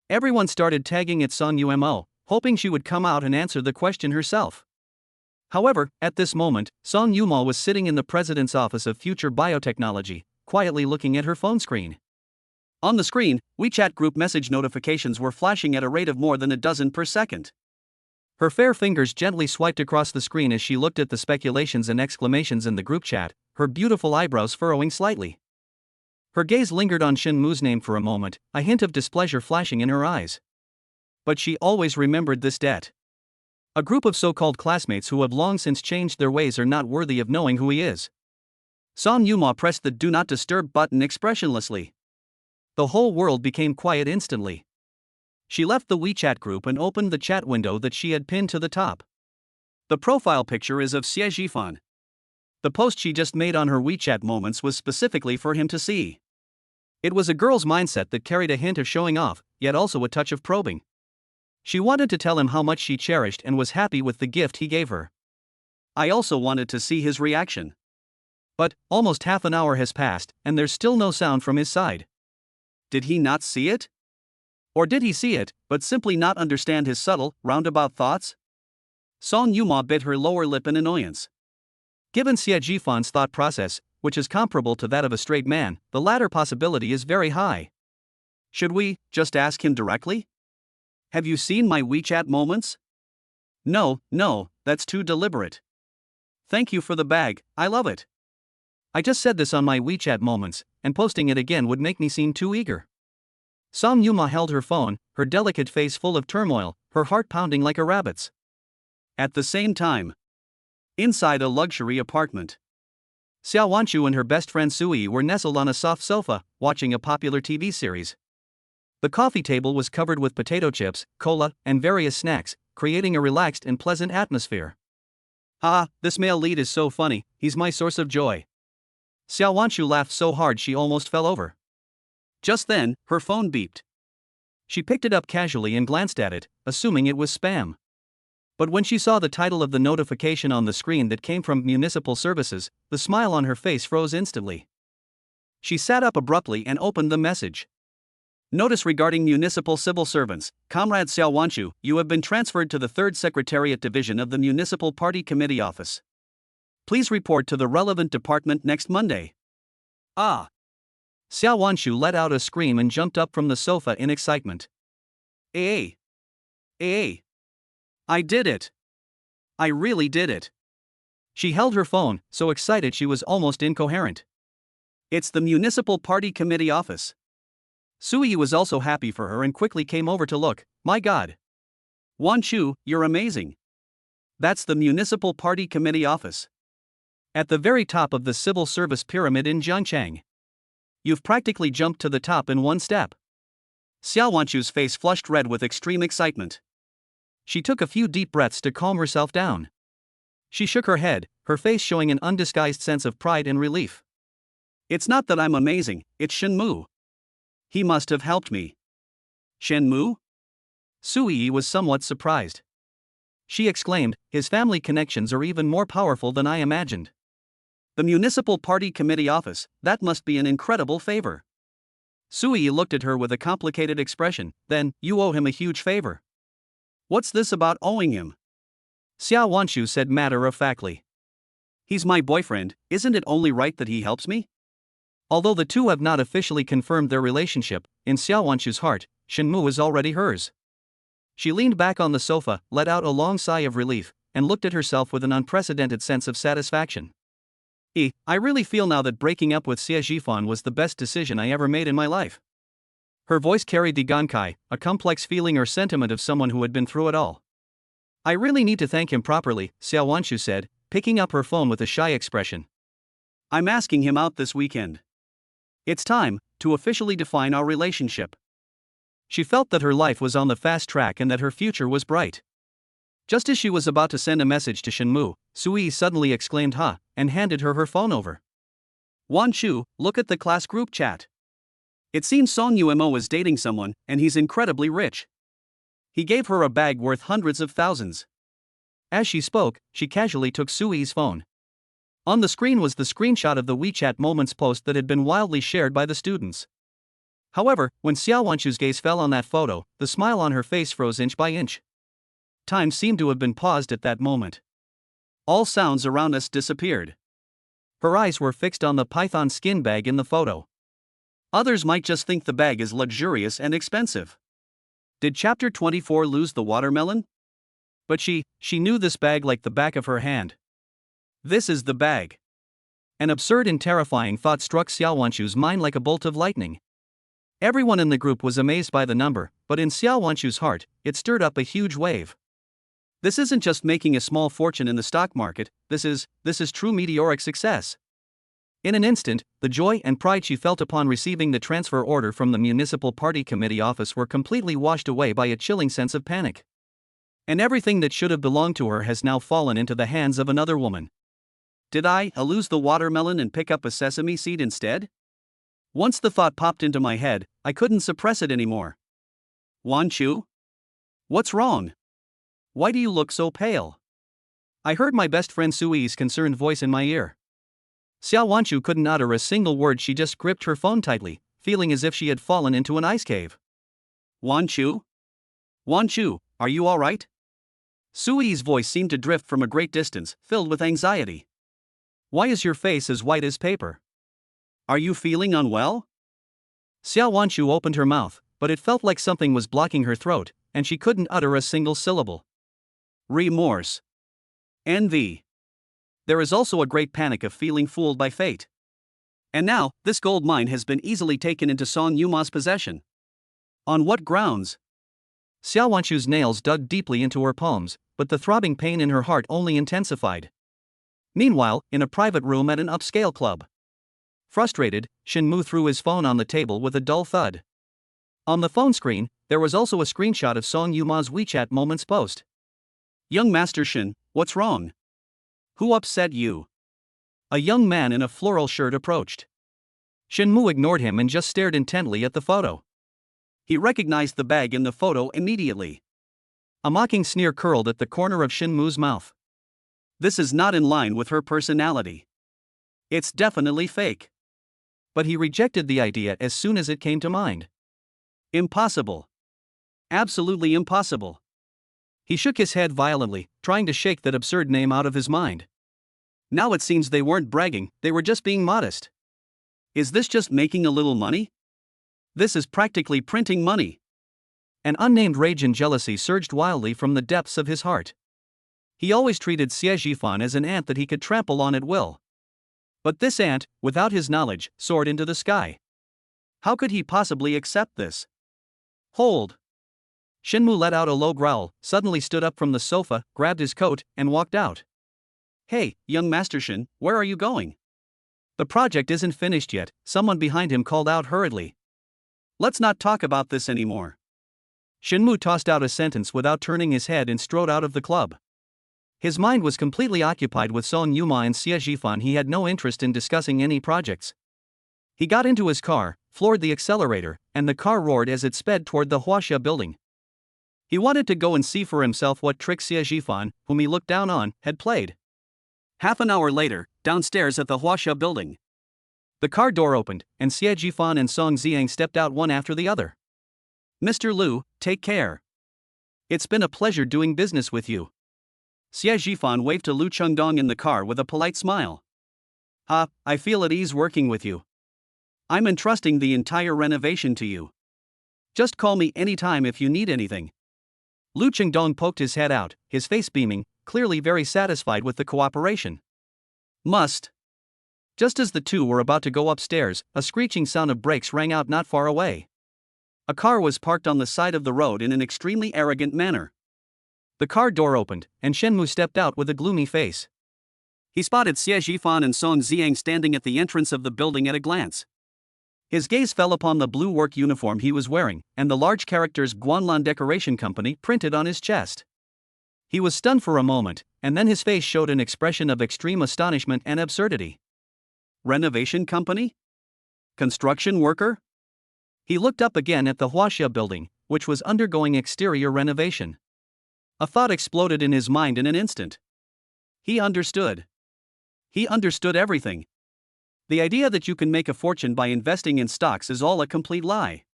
Everyone started tagging at Song Yumo, hoping she would come out and answer the question herself. However, at this moment, Song Yumo was sitting in the president's office of Future Biotechnology, quietly looking at her phone screen. On the screen, WeChat group message notifications were flashing at a rate of more than a dozen per second. Her fair fingers gently swiped across the screen as she looked at the speculations and exclamations in the group chat, her beautiful eyebrows furrowing slightly. Her gaze lingered on Shen Mu's name for a moment, a hint of displeasure flashing in her eyes. But she always remembered this debt. A group of so-called classmates who have long since changed their ways are not worthy of knowing who he is. Song Yuma pressed the Do Not Disturb button expressionlessly. The whole world became quiet instantly. She left the WeChat group and opened the chat window that she had pinned to the top. The profile picture is of Xie Jifan. The post she just made on her WeChat Moments was specifically for him to see. It was a girl's mindset that carried a hint of showing off, yet also a touch of probing. She wanted to tell him how much she cherished and was happy with the gift he gave her. I also wanted to see his reaction. But, almost half an hour has passed, and there's still no sound from his side. Did he not see it? Or did he see it, but simply not understand his subtle, roundabout thoughts? Song Yuma bit her lower lip in annoyance. Given Xie Jifan's thought process, which is comparable to that of a straight man, the latter possibility is very high. Should we just ask him directly? Have you seen my WeChat Moments? No, that's too deliberate. Thank you for the bag, I love it. I just said this on my WeChat Moments, and posting it again would make me seem too eager. Song Yuma held her phone, her delicate face full of turmoil, her heart pounding like a rabbit's. At the same time, inside a luxury apartment, Xiao Wanchu and her best friend Sui were nestled on a soft sofa, watching a popular TV series. The coffee table was covered with potato chips, cola, and various snacks, creating a relaxed and pleasant atmosphere. Ha, this male lead is so funny, he's my source of joy. Xiao Wanshu laughed so hard she almost fell over. Just then, her phone beeped. She picked it up casually and glanced at it, assuming it was spam. But when she saw the title of the notification on the screen that came from Municipal Services, the smile on her face froze instantly. She sat up abruptly and opened the message. Notice regarding municipal civil servants, Comrade Xiao Wanshu, you have been transferred to the 3rd Secretariat Division of the Municipal Party Committee Office. Please report to the relevant department next Monday. Ah! Xiao Wanshu let out a scream and jumped up from the sofa in excitement. Hey! Hey! I did it! I really did it! She held her phone, so excited she was almost incoherent. It's the Municipal Party Committee Office. Sui was also happy for her and quickly came over to look. My God! Wanshu, you're amazing! That's the Municipal Party Committee Office. At the very top of the civil service pyramid in Jiangchang. You've practically jumped to the top in one step. Xiao Wanshu's face flushed red with extreme excitement. She took a few deep breaths to calm herself down. She shook her head, her face showing an undisguised sense of pride and relief. It's not that I'm amazing, it's Shenmu. He must have helped me. Shenmu? Sui was somewhat surprised. She exclaimed, his family connections are even more powerful than I imagined. The Municipal Party Committee Office, that must be an incredible favor. Sui looked at her with a complicated expression. Then, you owe him a huge favor. What's this about owing him? Xiao Wanshu said matter-of-factly. He's my boyfriend, isn't it only right that he helps me? Although the two have not officially confirmed their relationship, in Xiao Wanshu's heart, Shenmu is already hers. She leaned back on the sofa, let out a long sigh of relief, and looked at herself with an unprecedented sense of satisfaction. I really feel now that breaking up with Xie Zhifan was the best decision I ever made in my life. Her voice carried the gankai, a complex feeling or sentiment of someone who had been through it all. I really need to thank him properly, Xiao Wanshu said, picking up her phone with a shy expression. I'm asking him out this weekend. It's time to officially define our relationship. She felt that her life was on the fast track and that her future was bright. Just as she was about to send a message to Shenmu, Sui suddenly exclaimed ha, and handed her phone over. Wanshu, look at the class group chat. It seems Song Yumo is dating someone, and he's incredibly rich. He gave her a bag worth hundreds of thousands. As she spoke, she casually took Sui's phone. On the screen was the screenshot of the WeChat Moments post that had been wildly shared by the students. However, when Xiao Wanshu's gaze fell on that photo, the smile on her face froze inch by inch. Time seemed to have been paused at that moment. All sounds around us disappeared. Her eyes were fixed on the python skin bag in the photo. Others might just think the bag is luxurious and expensive. Did Chapter 24 lose the watermelon? But she knew this bag like the back of her hand. This is the bag. An absurd and terrifying thought struck Xiao Wanshu's mind like a bolt of lightning. Everyone in the group was amazed by the number, but in Xiao Wanshu's heart, it stirred up a huge wave. This isn't just making a small fortune in the stock market, this is true meteoric success. In an instant, the joy and pride she felt upon receiving the transfer order from the Municipal Party Committee office were completely washed away by a chilling sense of panic. And everything that should have belonged to her has now fallen into the hands of another woman. Did I lose the watermelon and pick up a sesame seed instead? Once the thought popped into my head, I couldn't suppress it anymore. Wanshu? What's wrong? Why do you look so pale? I heard my best friend Sui's concerned voice in my ear. Xiao Wanshu couldn't utter a single word. She just gripped her phone tightly, feeling as if she had fallen into an ice cave. Wanshu? Wanshu, are you all right? Sui's voice seemed to drift from a great distance, filled with anxiety. Why is your face as white as paper? Are you feeling unwell? Xiao Wanshu opened her mouth, but it felt like something was blocking her throat, and she couldn't utter a single syllable. Remorse. Envy. There is also a great panic of feeling fooled by fate. And now, this gold mine has been easily taken into Song Yuma's possession. On what grounds? Xiao Wanshu's nails dug deeply into her palms, but the throbbing pain in her heart only intensified. Meanwhile, in a private room at an upscale club. Frustrated, Shenmu threw his phone on the table with a dull thud. On the phone screen, there was also a screenshot of Song Yuma's WeChat Moments post. Young Master Shen, what's wrong? Who upset you? A young man in a floral shirt approached. Shenmue ignored him and just stared intently at the photo. He recognized the bag in the photo immediately. A mocking sneer curled at the corner of Shenmue's mouth. This is not in line with her personality. It's definitely fake. But he rejected the idea as soon as it came to mind. Impossible. Absolutely impossible. He shook his head violently, trying to shake that absurd name out of his mind. Now it seems they weren't bragging, they were just being modest. Is this just making a little money? This is practically printing money. An unnamed rage and jealousy surged wildly from the depths of his heart. He always treated Xie Zhifan as an ant that he could trample on at will. But this ant, without his knowledge, soared into the sky. How could he possibly accept this? Hold! Shenmue let out a low growl, suddenly stood up from the sofa, grabbed his coat, and walked out. Hey, young Master Shen, where are you going? The project isn't finished yet, someone behind him called out hurriedly. Let's not talk about this anymore. Shenmue tossed out a sentence without turning his head and strode out of the club. His mind was completely occupied with Song Yuma and Xie Zhifan. He had no interest in discussing any projects. He got into his car, floored the accelerator, and the car roared as it sped toward the Huaxia building. He wanted to go and see for himself what trick Xie Zhifan, whom he looked down on, had played. Half an hour later, downstairs at the Huaxia building. The car door opened, and Xie Zhifan and Song Xiang stepped out one after the other. Mr. Liu, take care. It's been a pleasure doing business with you. Xie Zhifan waved to Liu Chengdong in the car with a polite smile. I feel at ease working with you. I'm entrusting the entire renovation to you. Just call me anytime if you need anything. Liu Chengdong poked his head out, his face beaming, clearly very satisfied with the cooperation. Must. Just as the two were about to go upstairs, a screeching sound of brakes rang out not far away. A car was parked on the side of the road in an extremely arrogant manner. The car door opened, and Shenmue stepped out with a gloomy face. He spotted Xie Zhifan and Song Xiang standing at the entrance of the building at a glance. His gaze fell upon the blue work uniform he was wearing, and the large characters Guanlan Decoration Company printed on his chest. He was stunned for a moment, and then his face showed an expression of extreme astonishment and absurdity. Renovation company? Construction worker? He looked up again at the Huaxia building, which was undergoing exterior renovation. A thought exploded in his mind in an instant. He understood. He understood everything. The idea that you can make a fortune by investing in stocks is all a complete lie.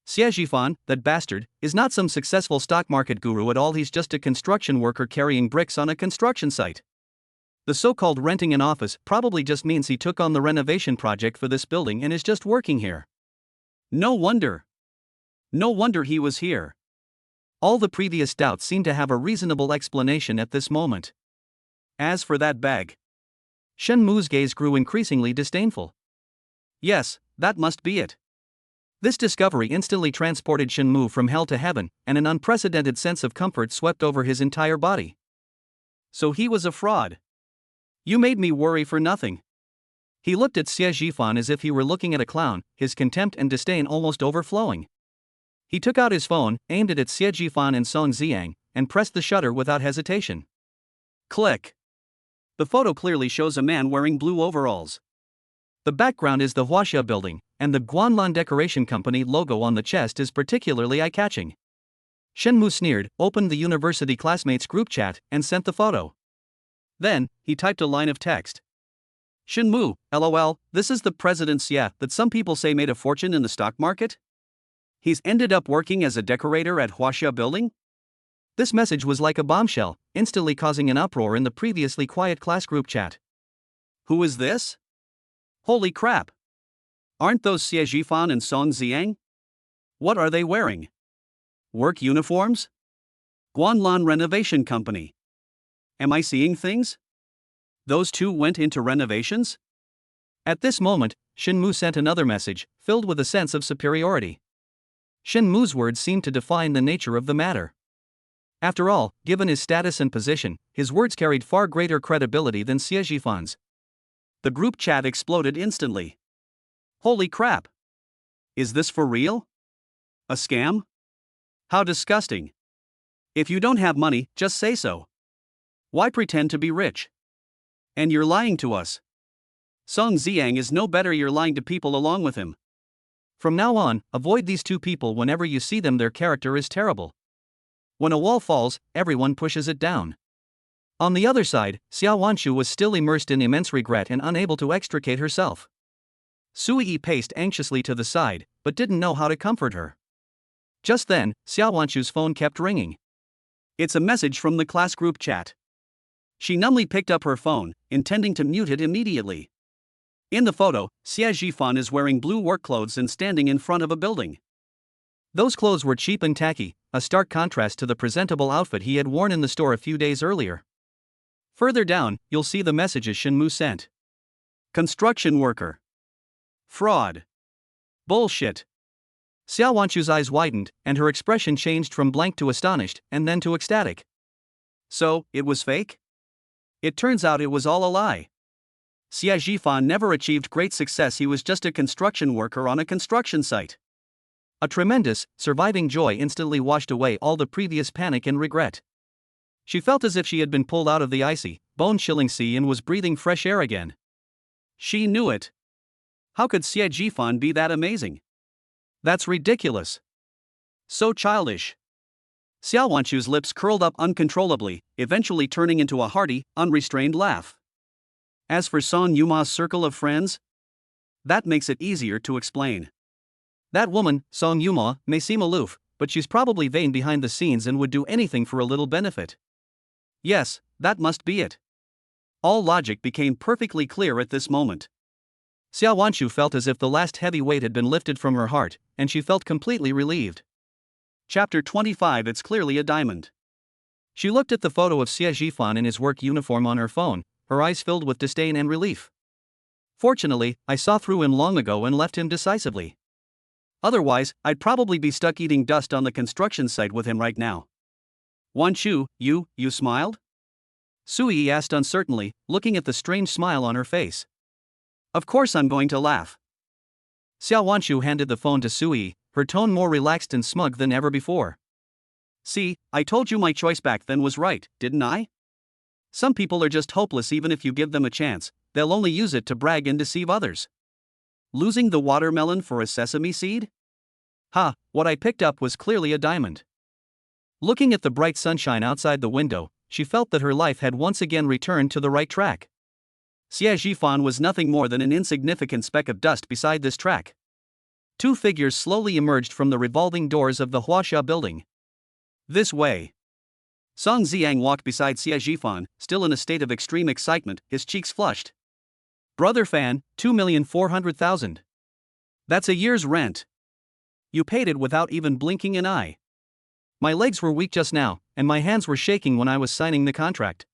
Xie Zhifan, that bastard, is not some successful stock market guru at all. He's just a construction worker carrying bricks on a construction site. The so-called renting an office probably just means he took on the renovation project for this building and is just working here. No wonder. No wonder he was here. All the previous doubts seemed to have a reasonable explanation at this moment. As for that bag. Shenmue's gaze grew increasingly disdainful. Yes, that must be it. This discovery instantly transported Shenmue from hell to heaven, and an unprecedented sense of comfort swept over his entire body. So he was a fraud. You made me worry for nothing. He looked at Xie Zhifan as if he were looking at a clown, his contempt and disdain almost overflowing. He took out his phone, aimed it at Xie Zhifan and Song Xiang, and pressed the shutter without hesitation. Click. The photo clearly shows a man wearing blue overalls. The background is the Huaxia building, and the Guanlan Decoration Company logo on the chest is particularly eye-catching. Shenmue sneered, opened the university classmates group chat, and sent the photo. Then, he typed a line of text. Shenmue, LOL, this is the President Xie that some people say made a fortune in the stock market? He's ended up working as a decorator at Huaxia building? This message was like a bombshell, instantly causing an uproar in the previously quiet class group chat. Who is this? Holy crap! Aren't those Xie Zhifan and Song Xiang? What are they wearing? Work uniforms? Guanlan Renovation Company. Am I seeing things? Those two went into renovations? At this moment, Shenmue sent another message, filled with a sense of superiority. Shenmue's words seemed to define the nature of the matter. After all, given his status and position, his words carried far greater credibility than Xie Zhifan's. The group chat exploded instantly. Holy crap! Is this for real? A scam? How disgusting. If you don't have money, just say so. Why pretend to be rich? And you're lying to us. Song Ziang is no better, you're lying to people along with him. From now on, avoid these two people whenever you see them, their character is terrible. When a wall falls, everyone pushes it down. On the other side, Xiao Wanshu was still immersed in immense regret and unable to extricate herself. Sui paced anxiously to the side, but didn't know how to comfort her. Just then, Xiao Wanshu's phone kept ringing. It's a message from the class group chat. She numbly picked up her phone, intending to mute it immediately. In the photo, Xie Zhifan is wearing blue work clothes and standing in front of a building. Those clothes were cheap and tacky, a stark contrast to the presentable outfit he had worn in the store a few days earlier. Further down, you'll see the messages Shenmu sent. Construction worker. Fraud. Bullshit. Xiao Wanshu's eyes widened, and her expression changed from blank to astonished, and then to ecstatic. So, it was fake? It turns out it was all a lie. Xie Zhifan never achieved great success, he was just a construction worker on a construction site. A tremendous, surviving joy instantly washed away all the previous panic and regret. She felt as if she had been pulled out of the icy, bone-chilling sea and was breathing fresh air again. She knew it. How could Xie Zhifan be that amazing? That's ridiculous. So childish. Xiao Wanshu's lips curled up uncontrollably, eventually turning into a hearty, unrestrained laugh. As for Song Yuma's circle of friends, that makes it easier to explain. That woman, Song Yuma, may seem aloof, but she's probably vain behind the scenes and would do anything for a little benefit. Yes, that must be it. All logic became perfectly clear at this moment. Xiao Wanshu felt as if the last heavy weight had been lifted from her heart, and she felt completely relieved. Chapter 25. It's clearly a diamond. She looked at the photo of Xie Zhifan in his work uniform on her phone, her eyes filled with disdain and relief. Fortunately, I saw through him long ago and left him decisively. Otherwise, I'd probably be stuck eating dust on the construction site with him right now. Wanshu, you smiled? Sui asked uncertainly, looking at the strange smile on her face. Of course I'm going to laugh. Xiao Wanshu handed the phone to Sui, her tone more relaxed and smug than ever before. See, I told you my choice back then was right, didn't I? Some people are just hopeless even if you give them a chance, they'll only use it to brag and deceive others. Losing the watermelon for a sesame seed? Ha, what I picked up was clearly a diamond. Looking at the bright sunshine outside the window, she felt that her life had once again returned to the right track. Xie Zhifan was nothing more than an insignificant speck of dust beside this track. Two figures slowly emerged from the revolving doors of the Huaxia building. This way. Song Ziang walked beside Xie Zhifan, still in a state of extreme excitement, his cheeks flushed. Brother Fan, 2,400,000. That's a year's rent. You paid it without even blinking an eye. My legs were weak just now, and my hands were shaking when I was signing the contract.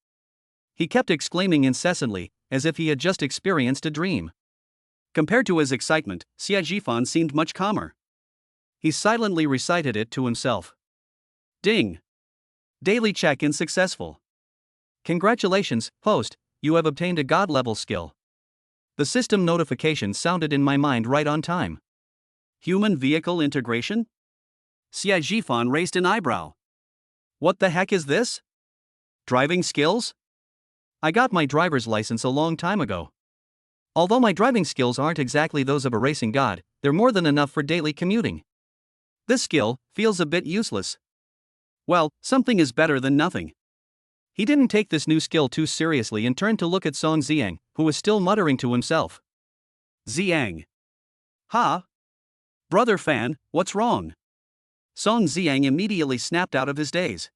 He kept exclaiming incessantly, as if he had just experienced a dream. Compared to his excitement, Xie Zhifan seemed much calmer. He silently recited it to himself. Ding! Daily check-in successful. Congratulations, host, you have obtained a god-level skill. The system notification sounded in my mind right on time. Human vehicle integration? Xie Zhifan raised an eyebrow. What the heck is this? Driving skills? I got my driver's license a long time ago. Although my driving skills aren't exactly those of a racing god, they're more than enough for daily commuting. This skill feels a bit useless. Well, something is better than nothing. He didn't take this new skill too seriously and turned to look at Song Ziang, who was still muttering to himself. Ziang. Ha? Brother Fan, what's wrong? Song Ziang immediately snapped out of his daze.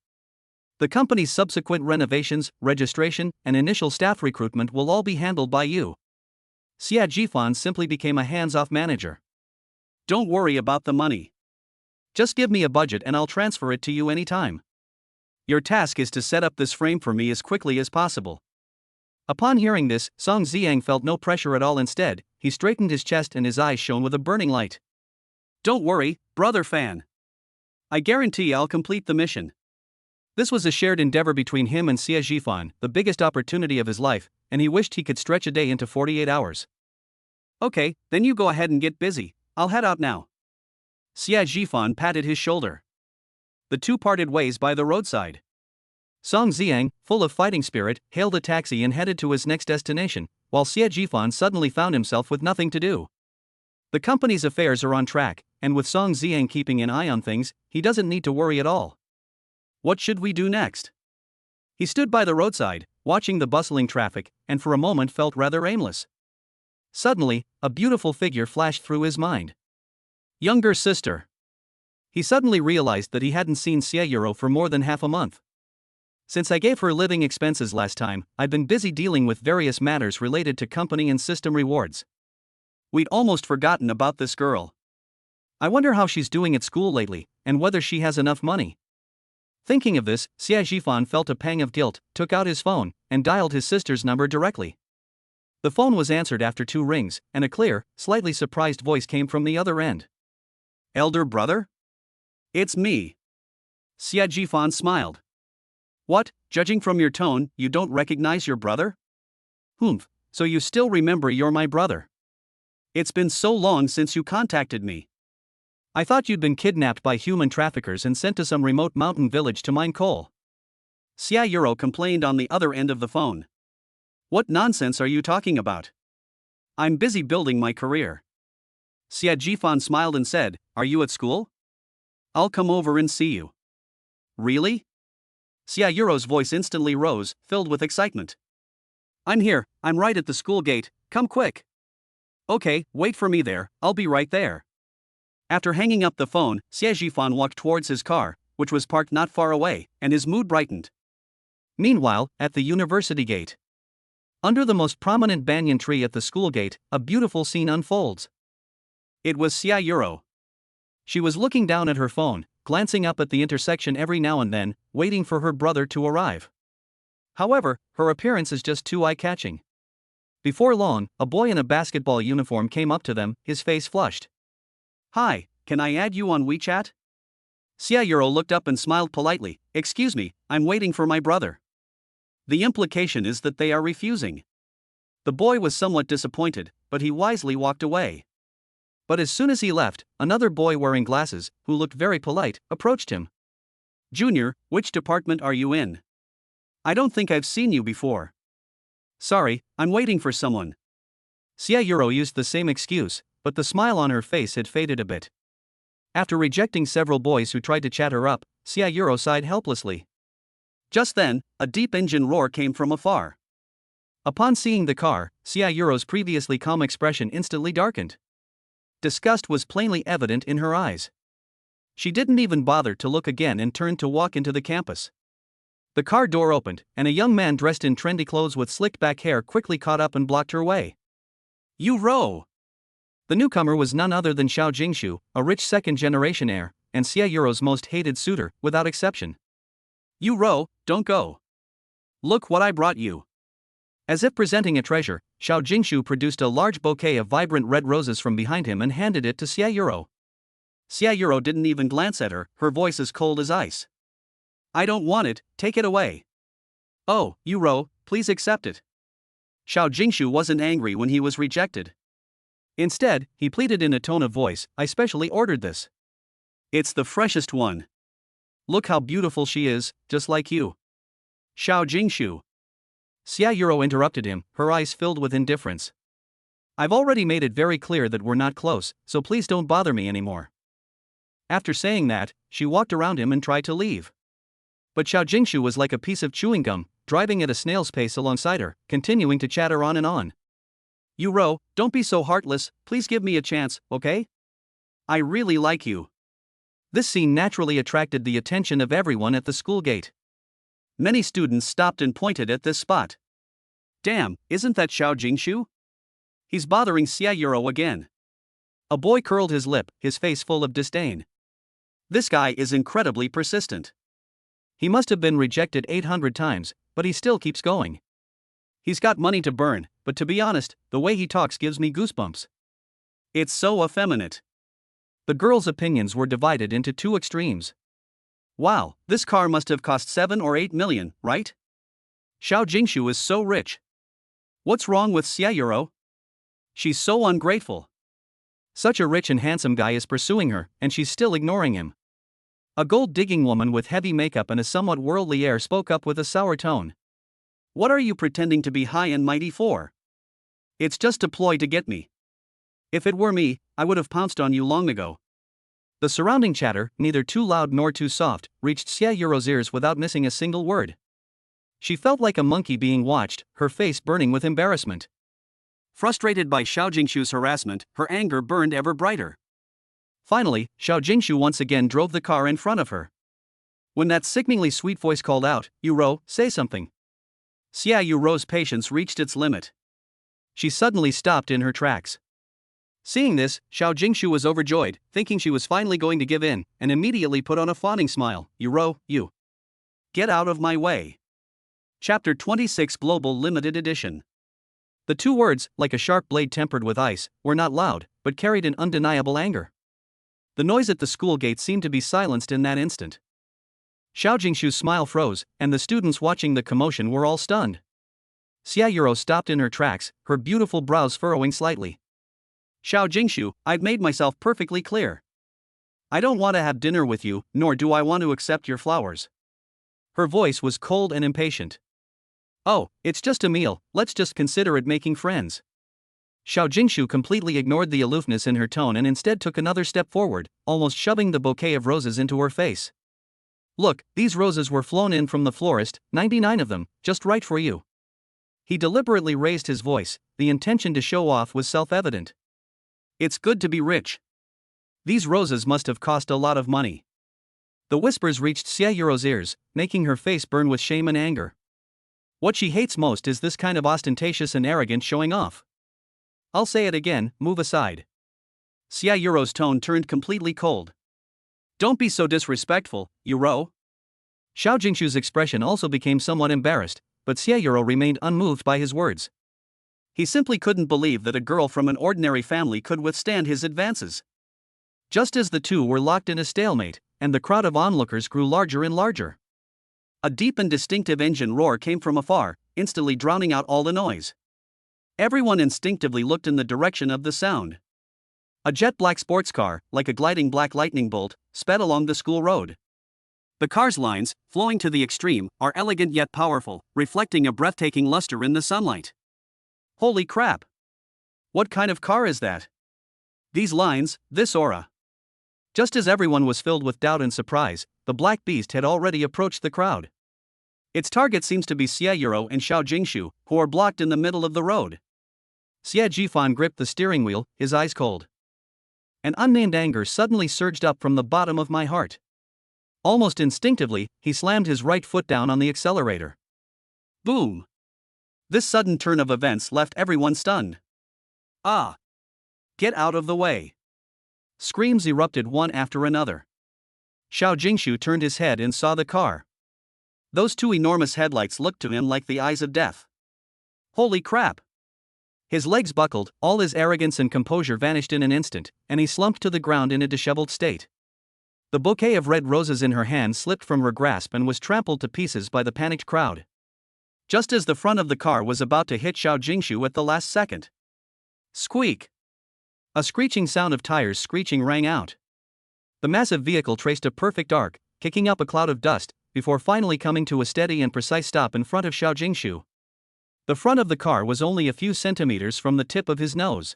The company's subsequent renovations, registration, and initial staff recruitment will all be handled by you. Xie Zhifan simply became a hands-off manager. Don't worry about the money. Just give me a budget and I'll transfer it to you anytime. Your task is to set up this frame for me as quickly as possible. Upon hearing this, Song Ziang felt no pressure at all. Instead, he straightened his chest and his eyes shone with a burning light. Don't worry, Brother Fan. I guarantee I'll complete the mission. This was a shared endeavor between him and Xie Zhifan, the biggest opportunity of his life, and he wished he could stretch a day into 48 hours. Okay, then you go ahead and get busy, I'll head out now. Xie Zhifan patted his shoulder. The two parted ways by the roadside. Song Xiang, full of fighting spirit, hailed a taxi and headed to his next destination, while Xie Jifan suddenly found himself with nothing to do. The company's affairs are on track, and with Song Xiang keeping an eye on things, he doesn't need to worry at all. What should we do next? He stood by the roadside, watching the bustling traffic, and for a moment felt rather aimless. Suddenly, a beautiful figure flashed through his mind. Younger sister. He suddenly realized that he hadn't seen Xie Yuro for more than half a month. Since I gave her living expenses last time, I've been busy dealing with various matters related to company and system rewards. We'd almost forgotten about this girl. I wonder how she's doing at school lately, and whether she has enough money. Thinking of this, Xie Jifan felt a pang of guilt, took out his phone, and dialed his sister's number directly. The phone was answered after 2 rings, and a clear, slightly surprised voice came from the other end. Elder brother? It's me. Xie Jifan smiled. What, judging from your tone, you don't recognize your brother? Humph, so you still remember you're my brother. It's been so long since you contacted me. I thought you'd been kidnapped by human traffickers and sent to some remote mountain village to mine coal. Xie Yuro complained on the other end of the phone. What nonsense are you talking about? I'm busy building my career. Xie Jifan smiled and said, Are you at school? I'll come over and see you. Really? Xie Yuro's voice instantly rose, filled with excitement. I'm here, I'm right at the school gate, come quick. Okay, wait for me there, I'll be right there. After hanging up the phone, Xie Jifan walked towards his car, which was parked not far away, and his mood brightened. Meanwhile, at the university gate. Under the most prominent banyan tree at the school gate, a beautiful scene unfolds. It was Xie Yuro. She was looking down at her phone, glancing up at the intersection every now and then, waiting for her brother to arrive. However, her appearance is just too eye-catching. Before long, a boy in a basketball uniform came up to them, his face flushed. Hi, can I add you on WeChat? Xie Yuro looked up and smiled politely. Excuse me, I'm waiting for my brother. The implication is that they are refusing. The boy was somewhat disappointed, but he wisely walked away. But as soon as he left, another boy wearing glasses, who looked very polite, approached him. Junior, which department are you in? I don't think I've seen you before. Sorry, I'm waiting for someone. Xie Yuro used the same excuse, but the smile on her face had faded a bit. After rejecting several boys who tried to chat her up, Xie Yuro sighed helplessly. Just then, a deep engine roar came from afar. Upon seeing the car, Xie Yuro's previously calm expression instantly darkened. Disgust was plainly evident in her eyes. She didn't even bother to look again and turned to walk into the campus. The car door opened, and a young man dressed in trendy clothes with slicked back hair quickly caught up and blocked her way. Yuro! The newcomer was none other than Xiao Jingshu, a rich second-generation heir, and Xie Yuro's most hated suitor, without exception. Yuro, don't go. Look what I brought you. As if presenting a treasure, Xiao Jingshu produced a large bouquet of vibrant red roses from behind him and handed it to Xie Yuro. Xie Yuro didn't even glance at her, her voice as cold as ice. I don't want it, take it away. Oh, Yuro, please accept it. Xiao Jingshu wasn't angry when he was rejected. Instead, he pleaded in a tone of voice, I specially ordered this. It's the freshest one. Look how beautiful she is, just like you. Xiao Jingshu. Xie Yuro interrupted him, her eyes filled with indifference. I've already made it very clear that we're not close, so please don't bother me anymore. After saying that, she walked around him and tried to leave. But Xiao Jingshu was like a piece of chewing gum, driving at a snail's pace alongside her, continuing to chatter on and on. Yuro, don't be so heartless, please give me a chance, okay? I really like you. This scene naturally attracted the attention of everyone at the school gate. Many students stopped and pointed at this spot. Damn, isn't that Xiao Jingshu? He's bothering Xie Yuro again. A boy curled his lip, his face full of disdain. This guy is incredibly persistent. He must have been rejected 800 times, but he still keeps going. He's got money to burn, but to be honest, the way he talks gives me goosebumps. It's so effeminate. The girls' opinions were divided into 2 extremes. Wow, this car must have cost 7 or 8 million, right? Xiao Jingshu is so rich. What's wrong with Xie Yuro? She's so ungrateful. Such a rich and handsome guy is pursuing her, and she's still ignoring him. A gold-digging woman with heavy makeup and a somewhat worldly air spoke up with a sour tone. "What are you pretending to be high and mighty for? It's just a ploy to get me. If it were me, I would have pounced on you long ago." The surrounding chatter, neither too loud nor too soft, reached Xia Yuro's ears without missing a single word. She felt like a monkey being watched, her face burning with embarrassment. Frustrated by Xiao Jingshu's harassment, her anger burned ever brighter. Finally, Xiao Jingshu once again drove the car in front of her. When that sickeningly sweet voice called out, "Yuro, say something," Xia Yuro's patience reached its limit. She suddenly stopped in her tracks. Seeing this, Xiao Jingshu was overjoyed, thinking she was finally going to give in, and immediately put on a fawning smile. "Yuro, you get out of my way." Chapter 26 Global Limited Edition. The two words, like a sharp blade tempered with ice, were not loud, but carried an undeniable anger. The noise at the school gate seemed to be silenced in that instant. Xiao Jingshu's smile froze, and the students watching the commotion were all stunned. Xia Yuro stopped in her tracks, her beautiful brows furrowing slightly. "Xiao Jingshu, I've made myself perfectly clear. I don't want to have dinner with you, nor do I want to accept your flowers." Her voice was cold and impatient. "Oh, it's just a meal, let's just consider it making friends." Xiao Jingshu completely ignored the aloofness in her tone and instead took another step forward, almost shoving the bouquet of roses into her face. "Look, these roses were flown in from the florist, 99 of them, just right for you." He deliberately raised his voice, the intention to show off was self-evident. "It's good to be rich. These roses must have cost a lot of money." The whispers reached Xia Yuro's ears, making her face burn with shame and anger. What she hates most is this kind of ostentatious and arrogant showing off. "I'll say it again, move aside." Xia Yuro's tone turned completely cold. "Don't be so disrespectful, Yuro." Xiao Jingshu's expression also became somewhat embarrassed, but Xia Yuro remained unmoved by his words. He simply couldn't believe that a girl from an ordinary family could withstand his advances. Just as the two were locked in a stalemate, and the crowd of onlookers grew larger and larger, a deep and distinctive engine roar came from afar, instantly drowning out all the noise. Everyone instinctively looked in the direction of the sound. A jet-black sports car, like a gliding black lightning bolt, sped along the school road. The car's lines, flowing to the extreme, are elegant yet powerful, reflecting a breathtaking luster in the sunlight. Holy crap! What kind of car is that? These lines, this aura. Just as everyone was filled with doubt and surprise, the black beast had already approached the crowd. Its target seems to be Xia Yuro and Xiao Jingshu, who are blocked in the middle of the road. Xia Jifan gripped the steering wheel, his eyes cold. An unnamed anger suddenly surged up from the bottom of my heart. Almost instinctively, he slammed his right foot down on the accelerator. Boom! This sudden turn of events left everyone stunned. "Ah! Get out of the way!" Screams erupted one after another. Xiao Jingshu turned his head and saw the car. Those two enormous headlights looked to him like the eyes of death. Holy crap! His legs buckled, all his arrogance and composure vanished in an instant, and he slumped to the ground in a disheveled state. The bouquet of red roses in her hand slipped from her grasp and was trampled to pieces by the panicked crowd. Just as the front of the car was about to hit Xiao Jingshu at the last second. Squeak! A screeching sound of tires screeching rang out. The massive vehicle traced a perfect arc, kicking up a cloud of dust, before finally coming to a steady and precise stop in front of Xiao Jingshu. The front of the car was only a few centimeters from the tip of his nose.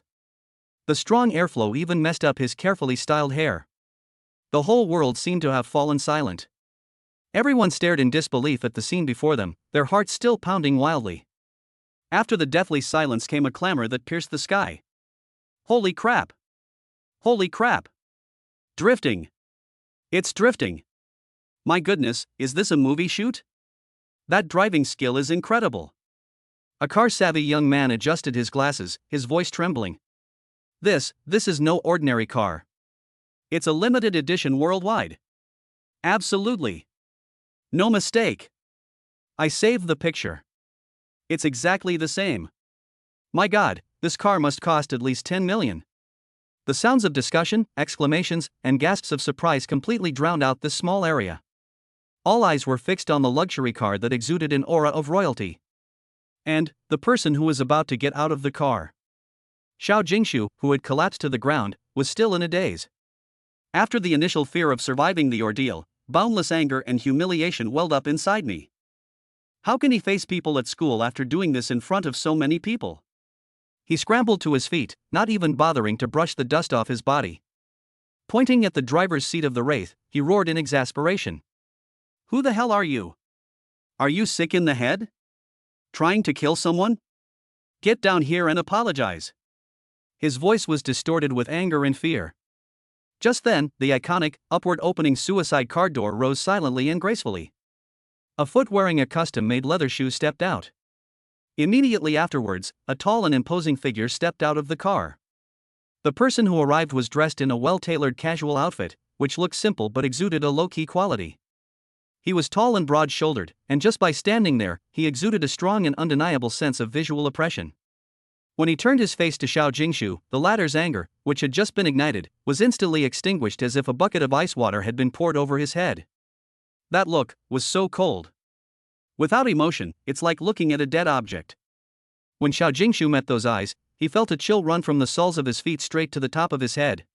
The strong airflow even messed up his carefully styled hair. The whole world seemed to have fallen silent. Everyone stared in disbelief at the scene before them, their hearts still pounding wildly. After the deathly silence came a clamor that pierced the sky. Holy crap! Holy crap! Drifting! It's drifting! My goodness, is this a movie shoot? That driving skill is incredible. A car-savvy young man adjusted his glasses, his voice trembling. This is no ordinary car. It's a limited edition worldwide. Absolutely. No mistake. I saved the picture. It's exactly the same. My God, this car must cost at least 10 million. The sounds of discussion, exclamations, and gasps of surprise completely drowned out this small area. All eyes were fixed on the luxury car that exuded an aura of royalty. And the person who was about to get out of the car. Xiao Jingshu, who had collapsed to the ground, was still in a daze. After the initial fear of surviving the ordeal, boundless anger and humiliation welled up inside me. How can he face people at school after doing this in front of so many people? He scrambled to his feet, not even bothering to brush the dust off his body. Pointing at the driver's seat of the Wraith, he roared in exasperation. Who the hell are you? Are you sick in the head? Trying to kill someone? Get down here and apologize. His voice was distorted with anger and fear. Just then, the iconic, upward-opening suicide car door rose silently and gracefully. A foot wearing a custom-made leather shoe stepped out. Immediately afterwards, a tall and imposing figure stepped out of the car. The person who arrived was dressed in a well-tailored casual outfit, which looked simple but exuded a low-key quality. He was tall and broad-shouldered, and just by standing there, he exuded a strong and undeniable sense of visual oppression. When he turned his face to Xiao Jingshu, the latter's anger, which had just been ignited, was instantly extinguished as if a bucket of ice water had been poured over his head. That look was so cold. Without emotion, it's like looking at a dead object. When Xiao Jingshu met those eyes, he felt a chill run from the soles of his feet straight to the top of his head.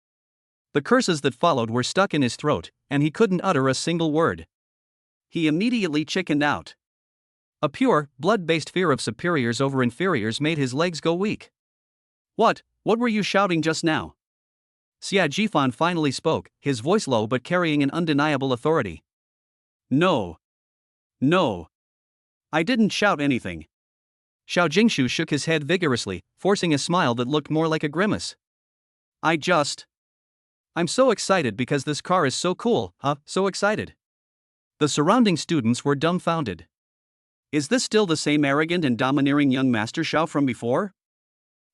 The curses that followed were stuck in his throat, and he couldn't utter a single word. He immediately chickened out. A pure, blood-based fear of superiors over inferiors made his legs go weak. What were you shouting just now? Xia Jifan finally spoke, his voice low but carrying an undeniable authority. No. I didn't shout anything. Xiao Jingshu shook his head vigorously, forcing a smile that looked more like a grimace. I'm so excited because this car is so cool, so excited. The surrounding students were dumbfounded. Is this still the same arrogant and domineering young Master Xiao from before?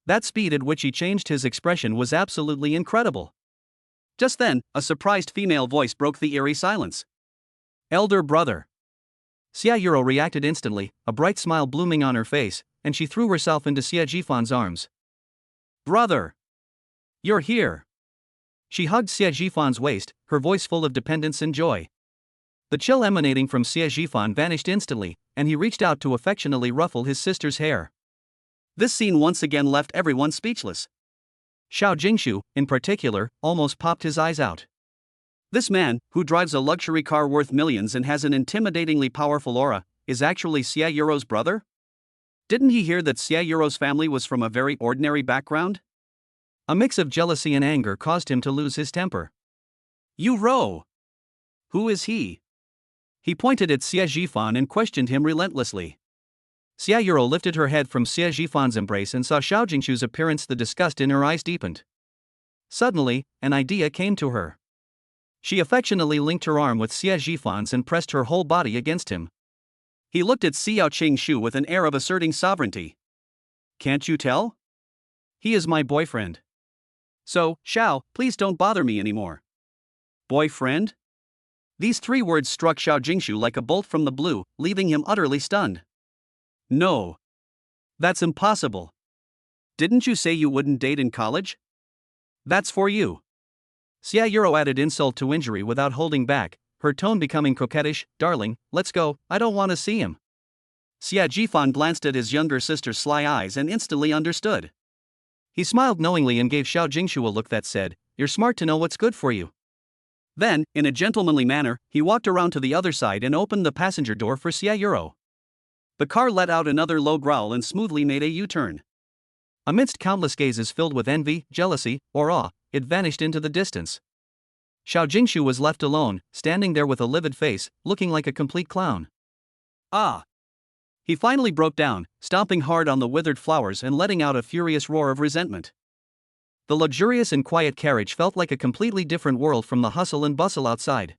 That speed at which he changed his expression was absolutely incredible. Just then, a surprised female voice broke the eerie silence. Elder brother. Xia Yuro reacted instantly, a bright smile blooming on her face, and she threw herself into Xia Jifan's arms. Brother! You're here! She hugged Xia Jifan's waist, her voice full of dependence and joy. The chill emanating from Xia Jifan vanished instantly, and he reached out to affectionately ruffle his sister's hair. This scene once again left everyone speechless. Xiao Jingshu, in particular, almost popped his eyes out. This man, who drives a luxury car worth millions and has an intimidatingly powerful aura, is actually Xia Yuro's brother? Didn't he hear that Xia Yuro's family was from a very ordinary background? A mix of jealousy and anger caused him to lose his temper. Yuro! Who is he? He pointed at Xia Jifan and questioned him relentlessly. Xia Yuro lifted her head from Xia Jifan's embrace and saw Xiao Jingshu's appearance. The disgust in her eyes deepened. Suddenly, an idea came to her. She affectionately linked her arm with Xia Jifan's and pressed her whole body against him. He looked at Xiao Jingshu with an air of asserting sovereignty. Can't you tell? He is my boyfriend. So, Xiao, please don't bother me anymore. Boyfriend? These three words struck Xiao Jingshu like a bolt from the blue, leaving him utterly stunned. No. That's impossible. Didn't you say you wouldn't date in college? That's for you. Xia Yuro added insult to injury without holding back, her tone becoming coquettish. Darling, let's go, I don't want to see him. Xia Jifan glanced at his younger sister's sly eyes and instantly understood. He smiled knowingly and gave Xiao Jingshu a look that said, You're smart to know what's good for you. Then, in a gentlemanly manner, he walked around to the other side and opened the passenger door for Xia Yuro. The car let out another low growl and smoothly made a U-turn. Amidst countless gazes filled with envy, jealousy, or awe, it vanished into the distance. Xiao Jingshu was left alone, standing there with a livid face, looking like a complete clown. Ah! He finally broke down, stomping hard on the withered flowers and letting out a furious roar of resentment. The luxurious and quiet carriage felt like a completely different world from the hustle and bustle outside.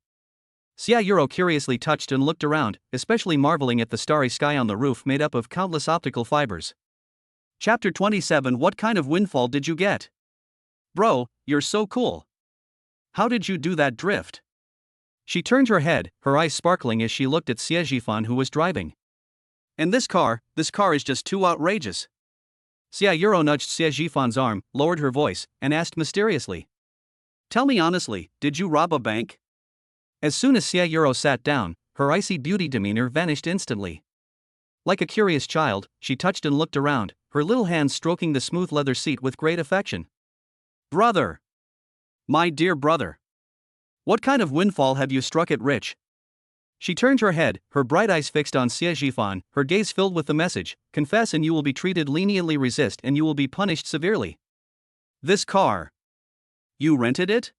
Xia Yuro curiously touched and looked around, especially marveling at the starry sky on the roof made up of countless optical fibers. Chapter 27. What kind of windfall did you get? Bro, you're so cool. How did you do that drift? She turned her head, her eyes sparkling as she looked at Xia Jifan, who was driving. And this car is just too outrageous. Xia Yuro nudged Xia Jifan's arm, lowered her voice, and asked mysteriously. Tell me honestly, did you rob a bank? As soon as Xia Yuro sat down, her icy beauty demeanor vanished instantly. Like a curious child, she touched and looked around, her little hands stroking the smooth leather seat with great affection. Brother! My dear brother! What kind of windfall have you struck it rich? She turned her head, her bright eyes fixed on Xie Zhifan, her gaze filled with the message, confess and you will be treated leniently, resist and you will be punished severely. This car. You rented it?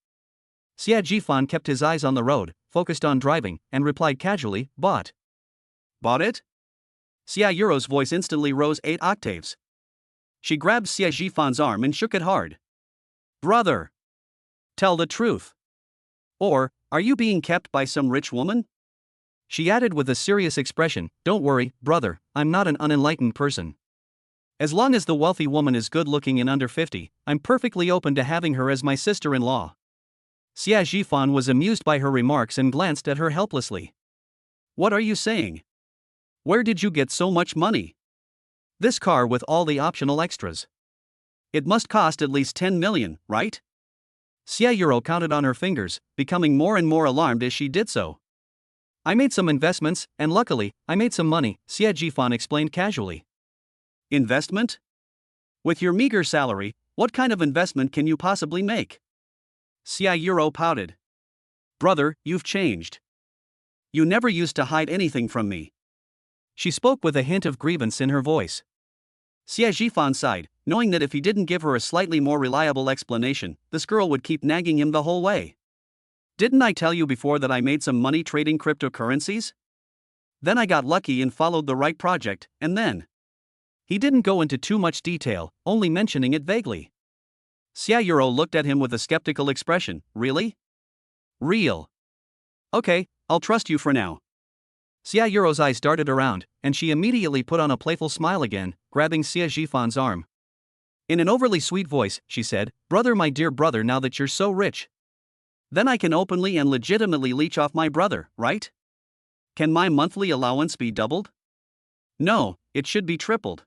Xie Zhifan kept his eyes on the road, focused on driving, and replied casually, bought. Bought it? Xia Yuro's voice instantly rose 8 octaves. She grabbed Xie Zhifan's arm and shook it hard. Brother! Tell the truth. Or, are you being kept by some rich woman? She added with a serious expression, don't worry, brother, I'm not an unenlightened person. As long as the wealthy woman is good-looking and under 50, I'm perfectly open to having her as my sister-in-law. Xie Zhifan was amused by her remarks and glanced at her helplessly. What are you saying? Where did you get so much money? This car with all the optional extras. It must cost at least 10 million, right? Xie Yuro counted on her fingers, becoming more and more alarmed as she did so. I made some investments, and luckily, I made some money, Xie Zhifan explained casually. Investment? With your meager salary, what kind of investment can you possibly make? Xie Yuro pouted. Brother, you've changed. You never used to hide anything from me. She spoke with a hint of grievance in her voice. Xie Zhifan sighed, knowing that if he didn't give her a slightly more reliable explanation, this girl would keep nagging him the whole way. Didn't I tell you before that I made some money trading cryptocurrencies? Then I got lucky and followed the right project, and then... He didn't go into too much detail, only mentioning it vaguely. Xie Yuro looked at him with a skeptical expression. Really? Real. Okay, I'll trust you for now. Xie Yuro's eyes darted around, and she immediately put on a playful smile again, grabbing Xie Zhifan's arm. In an overly sweet voice, she said, Brother, my dear brother, now that you're so rich, then I can openly and legitimately leech off my brother, right? Can my monthly allowance be doubled? No, it should be tripled.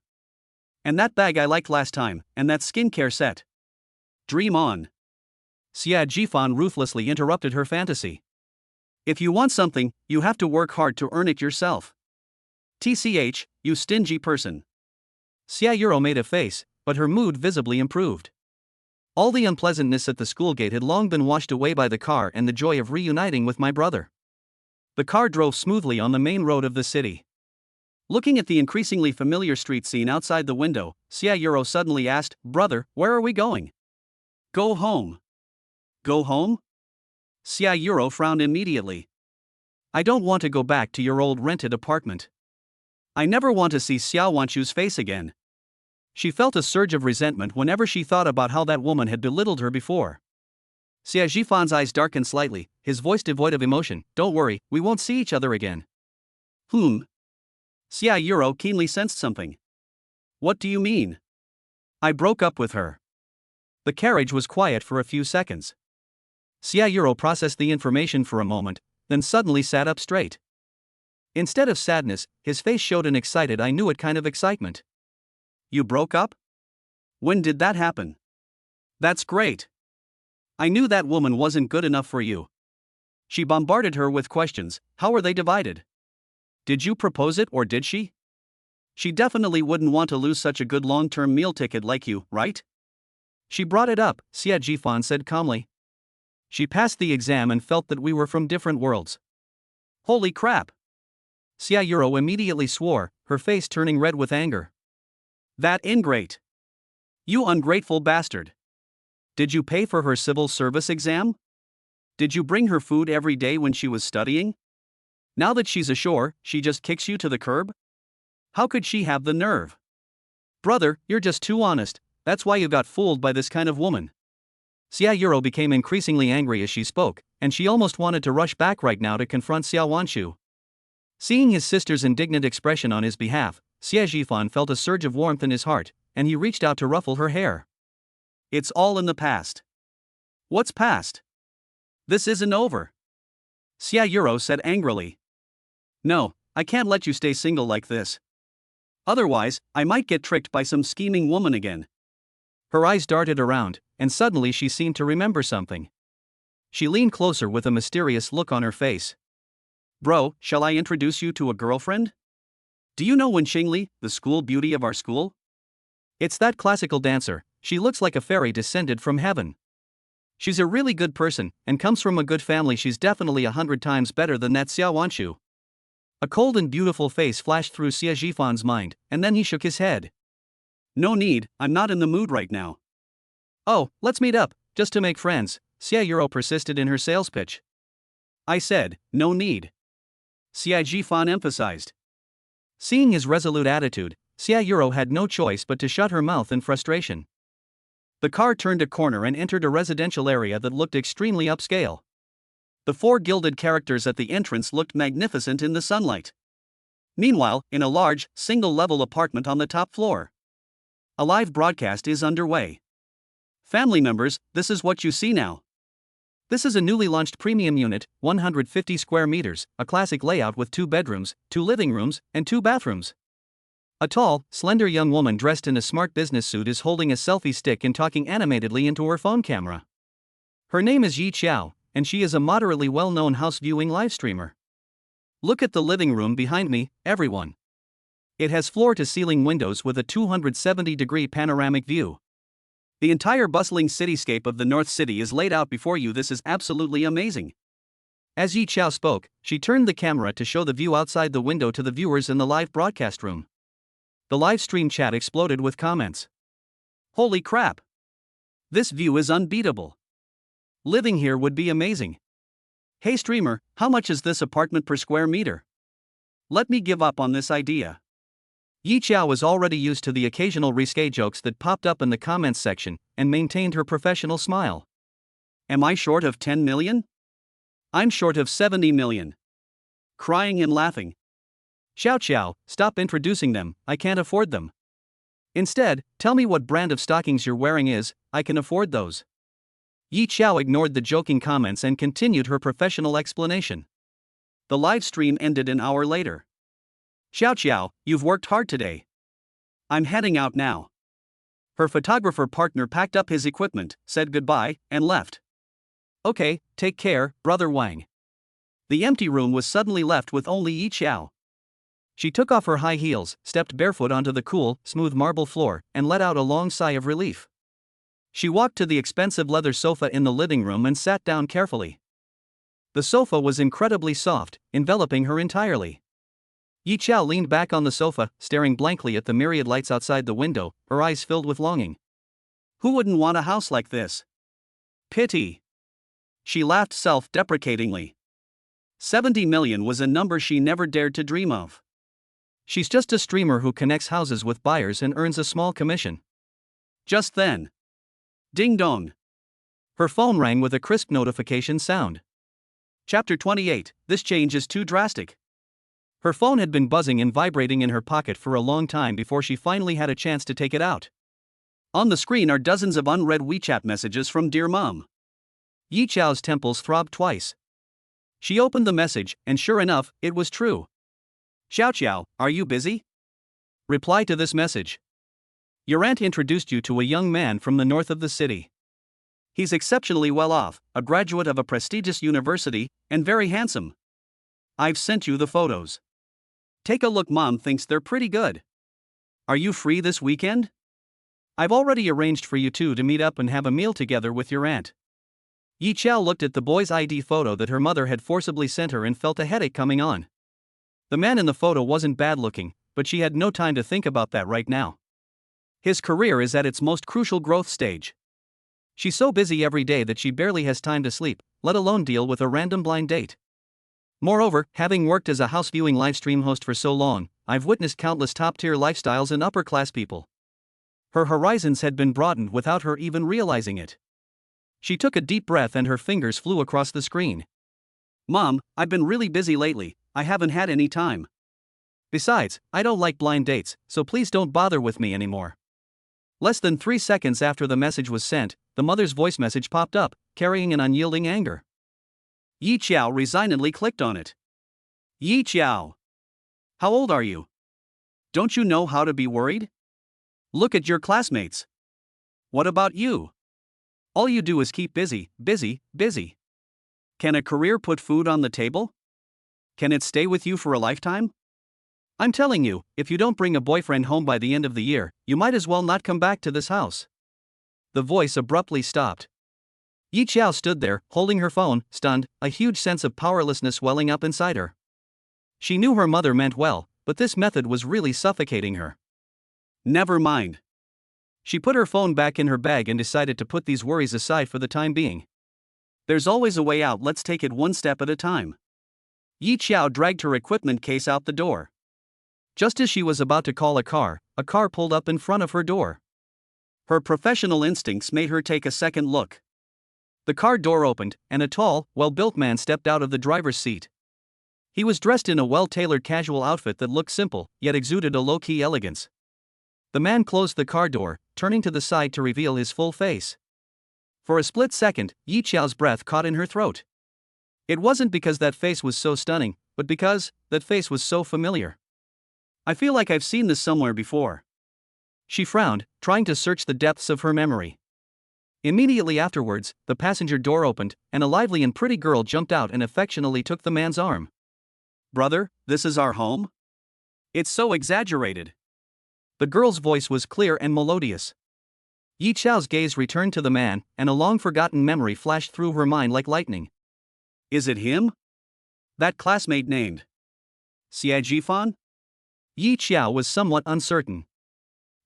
And that bag I liked last time, and that skincare set. Dream on. Xie Zhifan ruthlessly interrupted her fantasy. If you want something, you have to work hard to earn it yourself. TCH, you stingy person. Xie Yuro made a face, but her mood visibly improved. All the unpleasantness at the school gate had long been washed away by the car and the joy of reuniting with my brother. The car drove smoothly on the main road of the city. Looking at the increasingly familiar street scene outside the window, Xie Yuro suddenly asked, Brother, where are we going? Go home. Go home? Xie Yuro frowned immediately. I don't want to go back to your old rented apartment. I never want to see Xiao Wanchu's face again. She felt a surge of resentment whenever she thought about how that woman had belittled her before. Xie Zhifan's eyes darkened slightly, his voice devoid of emotion. Don't worry, we won't see each other again. Xie Yuro keenly sensed something. What do you mean? I broke up with her. The carriage was quiet for a few seconds. Xie Yuro processed the information for a moment, then suddenly sat up straight. Instead of sadness, his face showed an excited I knew it kind of excitement. You broke up? When did that happen? That's great. I knew that woman wasn't good enough for you. She bombarded her with questions. How are they divided? Did you propose it or did she? She definitely wouldn't want to lose such a good long-term meal ticket like you, right? She brought it up, Xie Zhifan said calmly. She passed the exam and felt that we were from different worlds. Holy crap! Xie Yuro immediately swore, her face turning red with anger. That ingrate! You ungrateful bastard! Did you pay for her civil service exam? Did you bring her food every day when she was studying? Now that she's ashore, she just kicks you to the curb? How could she have the nerve? Brother, you're just too honest, that's why you got fooled by this kind of woman. Xie Yuro became increasingly angry as she spoke, and she almost wanted to rush back right now to confront Xiao Wanchu. Seeing his sister's indignant expression on his behalf, Xie Zhifan felt a surge of warmth in his heart, and he reached out to ruffle her hair. It's all in the past. What's past? This isn't over. Xie Yuro said angrily. No, I can't let you stay single like this. Otherwise, I might get tricked by some scheming woman again. Her eyes darted around, and suddenly she seemed to remember something. She leaned closer with a mysterious look on her face. Bro, shall I introduce you to a girlfriend? Do you know Wen Xingli, the school beauty of our school? It's that classical dancer, she looks like a fairy descended from heaven. She's a really good person, and comes from a good family. She's definitely 100 times better than that Xiao Wanshu. A cold and beautiful face flashed through Xia Jifan's mind, and then he shook his head. No need, I'm not in the mood right now. Oh, let's meet up, just to make friends, Xia Yuro persisted in her sales pitch. I said, no need. Xia Jifan emphasized. Seeing his resolute attitude, Xia Yuro had no choice but to shut her mouth in frustration. The car turned a corner and entered a residential area that looked extremely upscale. The 4 gilded characters at the entrance looked magnificent in the sunlight. Meanwhile, in a large, single-level apartment on the top floor, a live broadcast is underway. Family members, this is what you see now. This is a newly launched premium unit, 150 square meters, a classic layout with 2 bedrooms, 2 living rooms, and 2 bathrooms. A tall, slender young woman dressed in a smart business suit is holding a selfie stick and talking animatedly into her phone camera. Her name is Yi Qiao, and she is a moderately well-known house viewing live streamer. Look at the living room behind me, everyone. It has floor-to-ceiling windows with a 270-degree panoramic view. The entire bustling cityscape of the North City is laid out before you. This is absolutely amazing. As Yi Qiao spoke, she turned the camera to show the view outside the window to the viewers in the live broadcast room. The live stream chat exploded with comments. Holy crap! This view is unbeatable. Living here would be amazing. Hey streamer, how much is this apartment per square meter? Let me give up on this idea. Yi Qiao was already used to the occasional risque jokes that popped up in the comments section, and maintained her professional smile. Am I short of 10 million? I'm short of 70 million. Crying and laughing. Xiao Qiao, stop introducing them, I can't afford them. Instead, tell me what brand of stockings you're wearing is, I can afford those. Yi Qiao ignored the joking comments and continued her professional explanation. The live stream ended an hour later. Xiao Qiao, you've worked hard today. I'm heading out now. Her photographer partner packed up his equipment, said goodbye, and left. Okay, take care, brother Wang. The empty room was suddenly left with only Yi Qiao. She took off her high heels, stepped barefoot onto the cool, smooth marble floor, and let out a long sigh of relief. She walked to the expensive leather sofa in the living room and sat down carefully. The sofa was incredibly soft, enveloping her entirely. Yi Qiao leaned back on the sofa, staring blankly at the myriad lights outside the window, her eyes filled with longing. Who wouldn't want a house like this? Pity. She laughed self-deprecatingly. 70 million was a number she never dared to dream of. She's just a streamer who connects houses with buyers and earns a small commission. Just then. Ding dong. Her phone rang with a crisp notification sound. Chapter 28, This change is too drastic. Her phone had been buzzing and vibrating in her pocket for a long time before she finally had a chance to take it out. On the screen are dozens of unread WeChat messages from Dear Mom. Yi Qiao's temples throbbed twice. She opened the message, and sure enough, it was true. Xiao Qiao, are you busy? Reply to this message. Your aunt introduced you to a young man from the north of the city. He's exceptionally well off, a graduate of a prestigious university, and very handsome. I've sent you the photos. Take a look. Mom thinks they're pretty good. Are you free this weekend? I've already arranged for you two to meet up and have a meal together with your aunt. Yi Qiao looked at the boy's ID photo that her mother had forcibly sent her and felt a headache coming on. The man in the photo wasn't bad looking, but she had no time to think about that right now. His career is at its most crucial growth stage. She's so busy every day that she barely has time to sleep, let alone deal with a random blind date. Moreover, having worked as a house viewing livestream host for so long, I've witnessed countless top-tier lifestyles and upper-class people. Her horizons had been broadened without her even realizing it. She took a deep breath and her fingers flew across the screen. Mom, I've been really busy lately, I haven't had any time. Besides, I don't like blind dates, so please don't bother with me anymore. Less than 3 seconds after the message was sent, the mother's voice message popped up, carrying an unyielding anger. Yi Qiao resignedly clicked on it. Yi Qiao. How old are you? Don't you know how to be worried? Look at your classmates. What about you? All you do is keep busy, busy, busy. Can a career put food on the table? Can it stay with you for a lifetime? I'm telling you, if you don't bring a boyfriend home by the end of the year, you might as well not come back to this house. The voice abruptly stopped. Yi Qiao stood there, holding her phone, stunned, a huge sense of powerlessness welling up inside her. She knew her mother meant well, but this method was really suffocating her. Never mind. She put her phone back in her bag and decided to put these worries aside for the time being. There's always a way out, let's take it one step at a time. Yi Qiao dragged her equipment case out the door. Just as she was about to call a car pulled up in front of her door. Her professional instincts made her take a second look. The car door opened, and a tall, well-built man stepped out of the driver's seat. He was dressed in a well-tailored casual outfit that looked simple, yet exuded a low-key elegance. The man closed the car door, turning to the side to reveal his full face. For a split second, Yi Qiao's breath caught in her throat. It wasn't because that face was so stunning, but because that face was so familiar. I feel like I've seen this somewhere before. She frowned, trying to search the depths of her memory. Immediately afterwards, the passenger door opened, and a lively and pretty girl jumped out and affectionately took the man's arm. "Brother, this is our home?" "It's so exaggerated." The girl's voice was clear and melodious. Yi Qiao's gaze returned to the man, and a long-forgotten memory flashed through her mind like lightning. "Is it him? That classmate named Xie Jifan?" Yi Qiao was somewhat uncertain.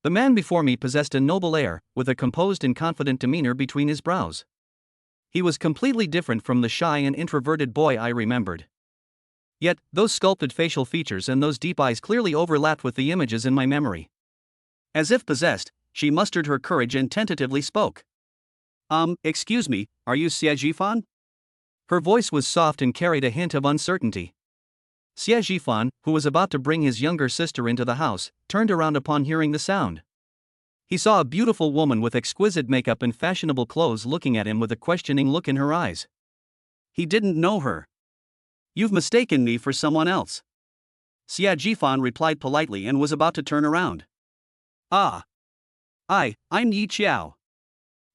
The man before me possessed a noble air, with a composed and confident demeanor between his brows. He was completely different from the shy and introverted boy I remembered. Yet, those sculpted facial features and those deep eyes clearly overlapped with the images in my memory. As if possessed, she mustered her courage and tentatively spoke. Excuse me, are you Xie Jifan?" Her voice was soft and carried a hint of uncertainty. Xie Jifan, who was about to bring his younger sister into the house, turned around upon hearing the sound. He saw a beautiful woman with exquisite makeup and fashionable clothes looking at him with a questioning look in her eyes. He didn't know her. "You've mistaken me for someone else." Xie Jifan replied politely and was about to turn around. "I'm Yi Qiao."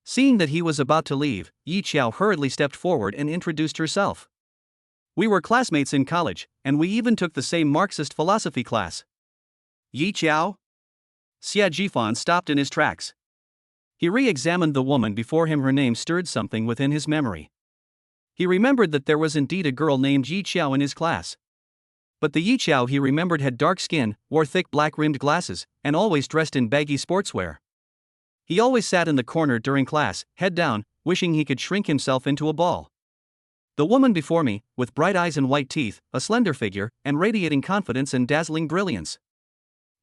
Seeing that he was about to leave, Yi Qiao hurriedly stepped forward and introduced herself. "We were classmates in college, and we even took the same Marxist philosophy class." "Yi Qiao?" Xie Jifan stopped in his tracks. He re-examined the woman before him. Her name stirred something within his memory. He remembered that there was indeed a girl named Yi Qiao in his class. But the Yi Qiao he remembered had dark skin, wore thick black-rimmed glasses, and always dressed in baggy sportswear. He always sat in the corner during class, head down, wishing he could shrink himself into a ball. The woman before me, with bright eyes and white teeth, a slender figure, and radiating confidence and dazzling brilliance.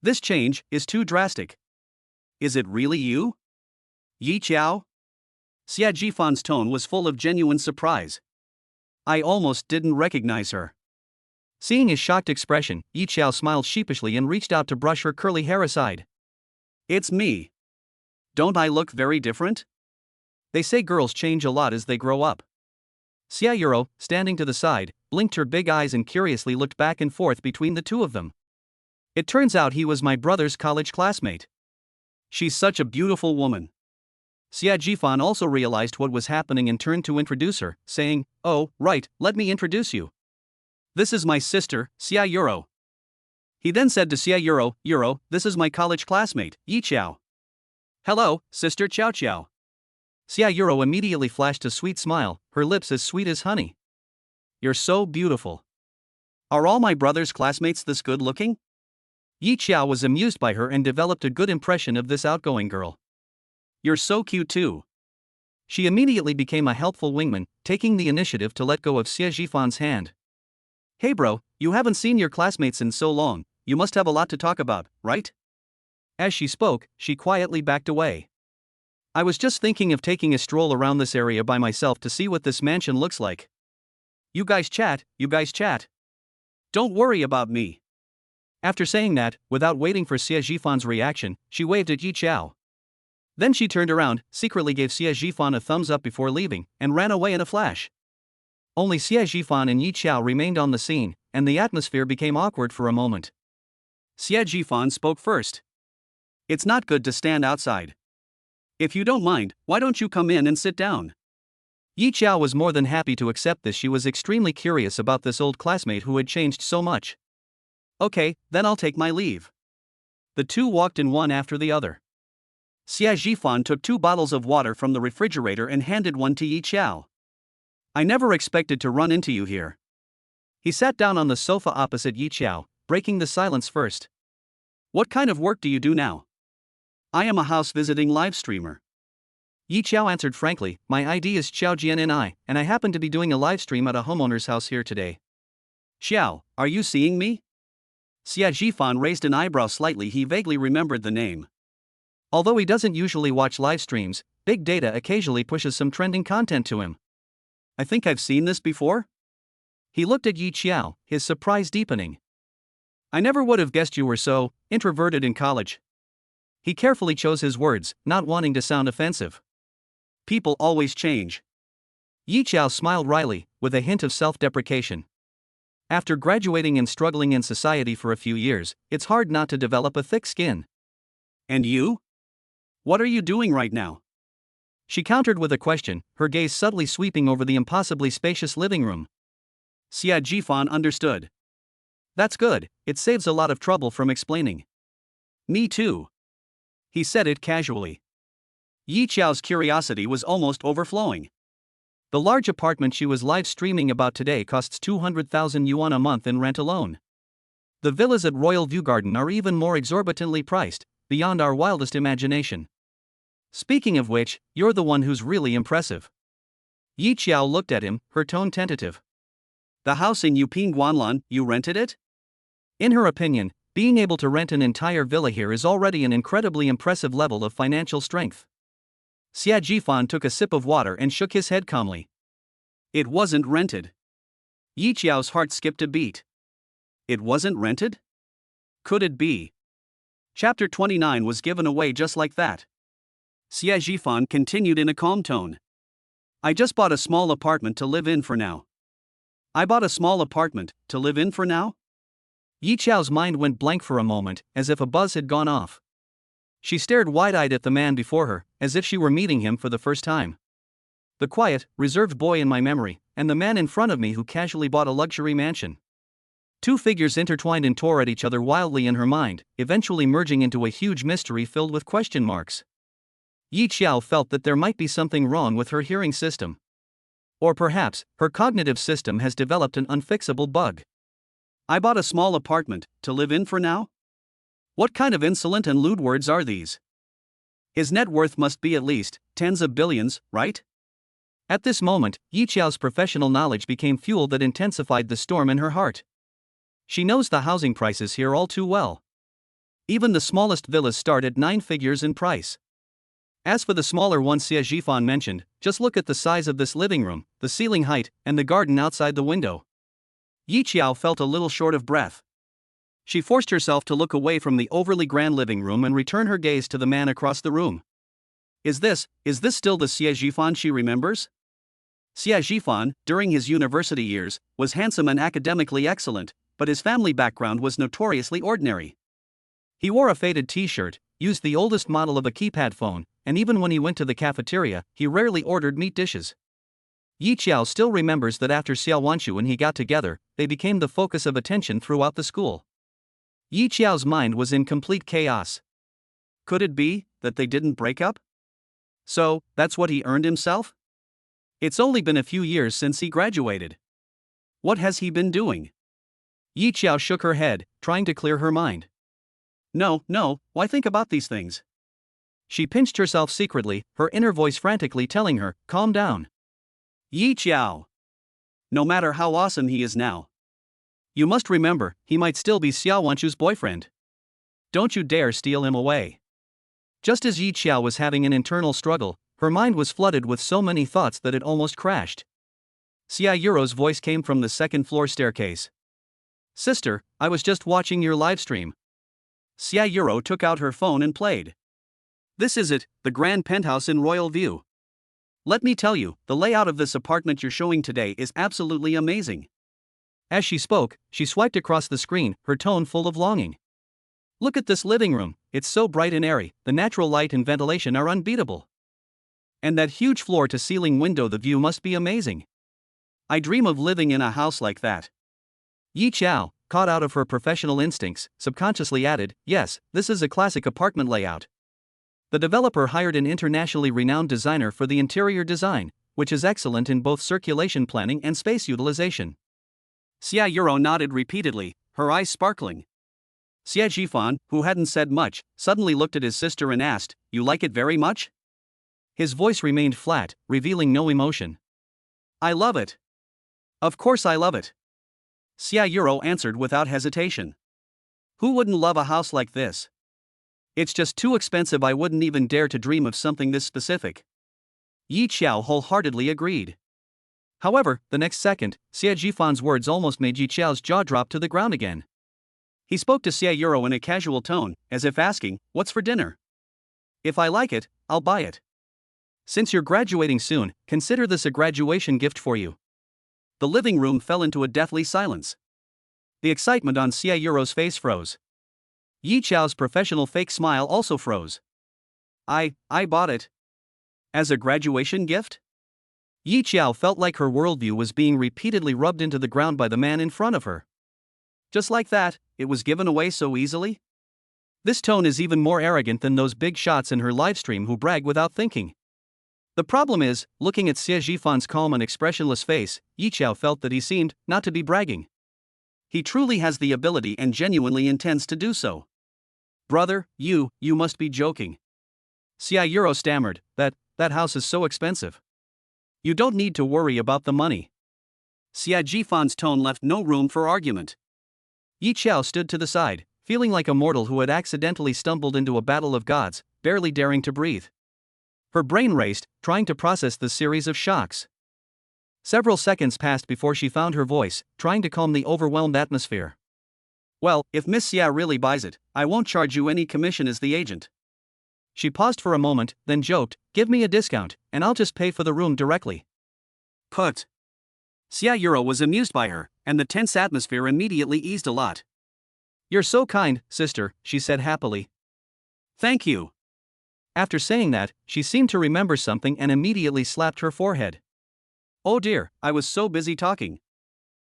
This change is too drastic. "Is it really you? Yi Qiao?" Xie Jifan's tone was full of genuine surprise. "I almost didn't recognize her." Seeing his shocked expression, Yi Qiao smiled sheepishly and reached out to brush her curly hair aside. "It's me. Don't I look very different?" They say girls change a lot as they grow up. Xie Yuro, standing to the side, blinked her big eyes and curiously looked back and forth between the two of them. "It turns out he was my brother's college classmate. She's such a beautiful woman." Xie Jifan also realized what was happening and turned to introduce her, saying, "Oh, right, let me introduce you. This is my sister, Xie Yuro." He then said to Xie Yuro, "This is my college classmate, Yi Qiao." "Hello, sister Qiao Qiao." Xie Yuro immediately flashed a sweet smile, her lips as sweet as honey. "You're so beautiful. Are all my brother's classmates this good looking?" Yi Qiao was amused by her and developed a good impression of this outgoing girl. "You're so cute too." She immediately became a helpful wingman, taking the initiative to let go of Xie Jifan's hand. "Hey bro, you haven't seen your classmates in so long, you must have a lot to talk about, right?" As she spoke, she quietly backed away. "I was just thinking of taking a stroll around this area by myself to see what this mansion looks like." You guys chat. Don't worry about me." After saying that, without waiting for Xie Jifan's reaction, she waved at Yi Qiao. Then she turned around, secretly gave Xie Jifan a thumbs up before leaving, and ran away in a flash. Only Xie Jifan and Yi Qiao remained on the scene, and the atmosphere became awkward for a moment. Xie Jifan spoke first. "It's not good to stand outside. If you don't mind, why don't you come in and sit down?" Yi Qiao was more than happy to accept this. She was extremely curious about this old classmate who had changed so much. "Okay, then I'll take my leave." The two walked in one after the other. Xia Jifan took 2 bottles of water from the refrigerator and handed one to Yi Qiao. I never expected to run into you here. He sat down on the sofa opposite Yi Qiao, breaking the silence first. What kind of work do you do now? I am a house-visiting live streamer. Yi Qiao answered frankly, my ID is Xiao Jian, and I happen to be doing a live stream at a homeowner's house here today. Xiao, are you seeing me? Xia Jifan raised an eyebrow slightly. He vaguely remembered the name. Although he doesn't usually watch live streams, big data occasionally pushes some trending content to him. I think I've seen this before? He looked at Yi Qiao, his surprise deepening. I never would have guessed you were so introverted in college. He carefully chose his words, not wanting to sound offensive. People always change. Yi Qiao smiled wryly, with a hint of self-deprecation. After graduating and struggling in society for a few years, it's hard not to develop a thick skin. And you? What are you doing right now? She countered with a question, her gaze subtly sweeping over the impossibly spacious living room. Xia Jifan understood. That's good, it saves a lot of trouble from explaining. Me too. He said it casually. Yi Qiao's curiosity was almost overflowing. The large apartment she was live streaming about today costs 200,000 yuan a month in rent alone. The villas at Royal View Garden are even more exorbitantly priced, beyond our wildest imagination. Speaking of which, you're the one who's really impressive. Yi Qiao looked at him, her tone tentative. The house in Yuping Guanlan, you rented it? In her opinion, being able to rent an entire villa here is already an incredibly impressive level of financial strength. Xia Jifan took a sip of water and shook his head calmly. It wasn't rented. Yi Qiao's heart skipped a beat. It wasn't rented? Could it be? Chapter 29 was given away just like that. Xia Jifan continued in a calm tone. I just bought a small apartment to live in for now. I bought a small apartment to live in for now? Yi Qiao's mind went blank for a moment, as if a buzz had gone off. She stared wide-eyed at the man before her, as if she were meeting him for the first time. The quiet, reserved boy in my memory, and the man in front of me who casually bought a luxury mansion. Two figures intertwined and tore at each other wildly in her mind, eventually merging into a huge mystery filled with question marks. Yi Qiao felt that there might be something wrong with her hearing system. Or perhaps, her cognitive system has developed an unfixable bug. I bought a small apartment to live in for now? What kind of insolent and lewd words are these? His net worth must be at least tens of billions, right? At this moment, Yi Qiao's professional knowledge became fuel that intensified the storm in her heart. She knows the housing prices here all too well. Even the smallest villas start at 9 figures in price. As for the smaller ones Xia Jifan mentioned, just look at the size of this living room, the ceiling height, and the garden outside the window. Yi Qiao felt a little short of breath. She forced herself to look away from the overly grand living room and return her gaze to the man across the room. Is this still the Xia Jifan she remembers? Xia Jifan, during his university years, was handsome and academically excellent, but his family background was notoriously ordinary. He wore a faded t-shirt, used the oldest model of a keypad phone, and even when he went to the cafeteria, he rarely ordered meat dishes. Yi Qiao still remembers that after Xiao Wanshu and he got together, they became the focus of attention throughout the school. Yi Qiao's mind was in complete chaos. Could it be that they didn't break up? So, that's what he earned himself? It's only been a few years since he graduated. What has he been doing? Yi Qiao shook her head, trying to clear her mind. No, why think about these things? She pinched herself secretly, her inner voice frantically telling her, calm down. Yi Qiao. No matter how awesome he is now, you must remember, he might still be Xiao Wanshu's boyfriend. Don't you dare steal him away. Just as Yi Qiao was having an internal struggle, her mind was flooded with so many thoughts that it almost crashed. Xia Yuro's voice came from the second-floor staircase. Sister, I was just watching your livestream. Xia Yuro took out her phone and played. This is it, the grand penthouse in Royal View. Let me tell you, the layout of this apartment you're showing today is absolutely amazing. As she spoke, she swiped across the screen, her tone full of longing. Look at this living room, it's so bright and airy, the natural light and ventilation are unbeatable. And that huge floor-to-ceiling window, the view must be amazing. I dream of living in a house like that. Yi Qiao, caught out of her professional instincts, subconsciously added, yes, this is a classic apartment layout. The developer hired an internationally renowned designer for the interior design, which is excellent in both circulation planning and space utilization. Xia Yuro nodded repeatedly, her eyes sparkling. Xia Jifan, who hadn't said much, suddenly looked at his sister and asked, "You like it very much?" His voice remained flat, revealing no emotion. "I love it. Of course I love it." Xia Yuro answered without hesitation. "Who wouldn't love a house like this? It's just too expensive. I wouldn't even dare to dream of something this specific." Yi Qiao wholeheartedly agreed. However, the next second, Xia Jifan's words almost made Yi Qiao's jaw drop to the ground again. He spoke to Xia Yuro in a casual tone, as if asking, "What's for dinner? If I like it, I'll buy it. Since you're graduating soon, consider this a graduation gift for you." The living room fell into a deathly silence. The excitement on Xia Yuro's face froze. Yi Qiao's professional fake smile also froze. I bought it. As a graduation gift?" Yi Qiao felt like her worldview was being repeatedly rubbed into the ground by the man in front of her. Just like that, it was given away so easily? This tone is even more arrogant than those big shots in her livestream who brag without thinking. The problem is, looking at Xia Jifan's calm and expressionless face, Yi Qiao felt that he seemed not to be bragging. He truly has the ability and genuinely intends to do so. "Brother, you must be joking." Xia Yuro stammered, that house is so expensive. "You don't need to worry about the money." Xia Jifan's tone left no room for argument. Yi Qiao stood to the side, feeling like a mortal who had accidentally stumbled into a battle of gods, barely daring to breathe. Her brain raced, trying to process the series of shocks. Several seconds passed before she found her voice, trying to calm the overwhelmed atmosphere. "Well, if Miss Xia really buys it, I won't charge you any commission as the agent." She paused for a moment, then joked, "Give me a discount, and I'll just pay for the room directly." Put. Xia Yuro was amused by her, and the tense atmosphere immediately eased a lot. "You're so kind, sister," she said happily. "Thank you." After saying that, she seemed to remember something and immediately slapped her forehead. "Oh dear, I was so busy talking."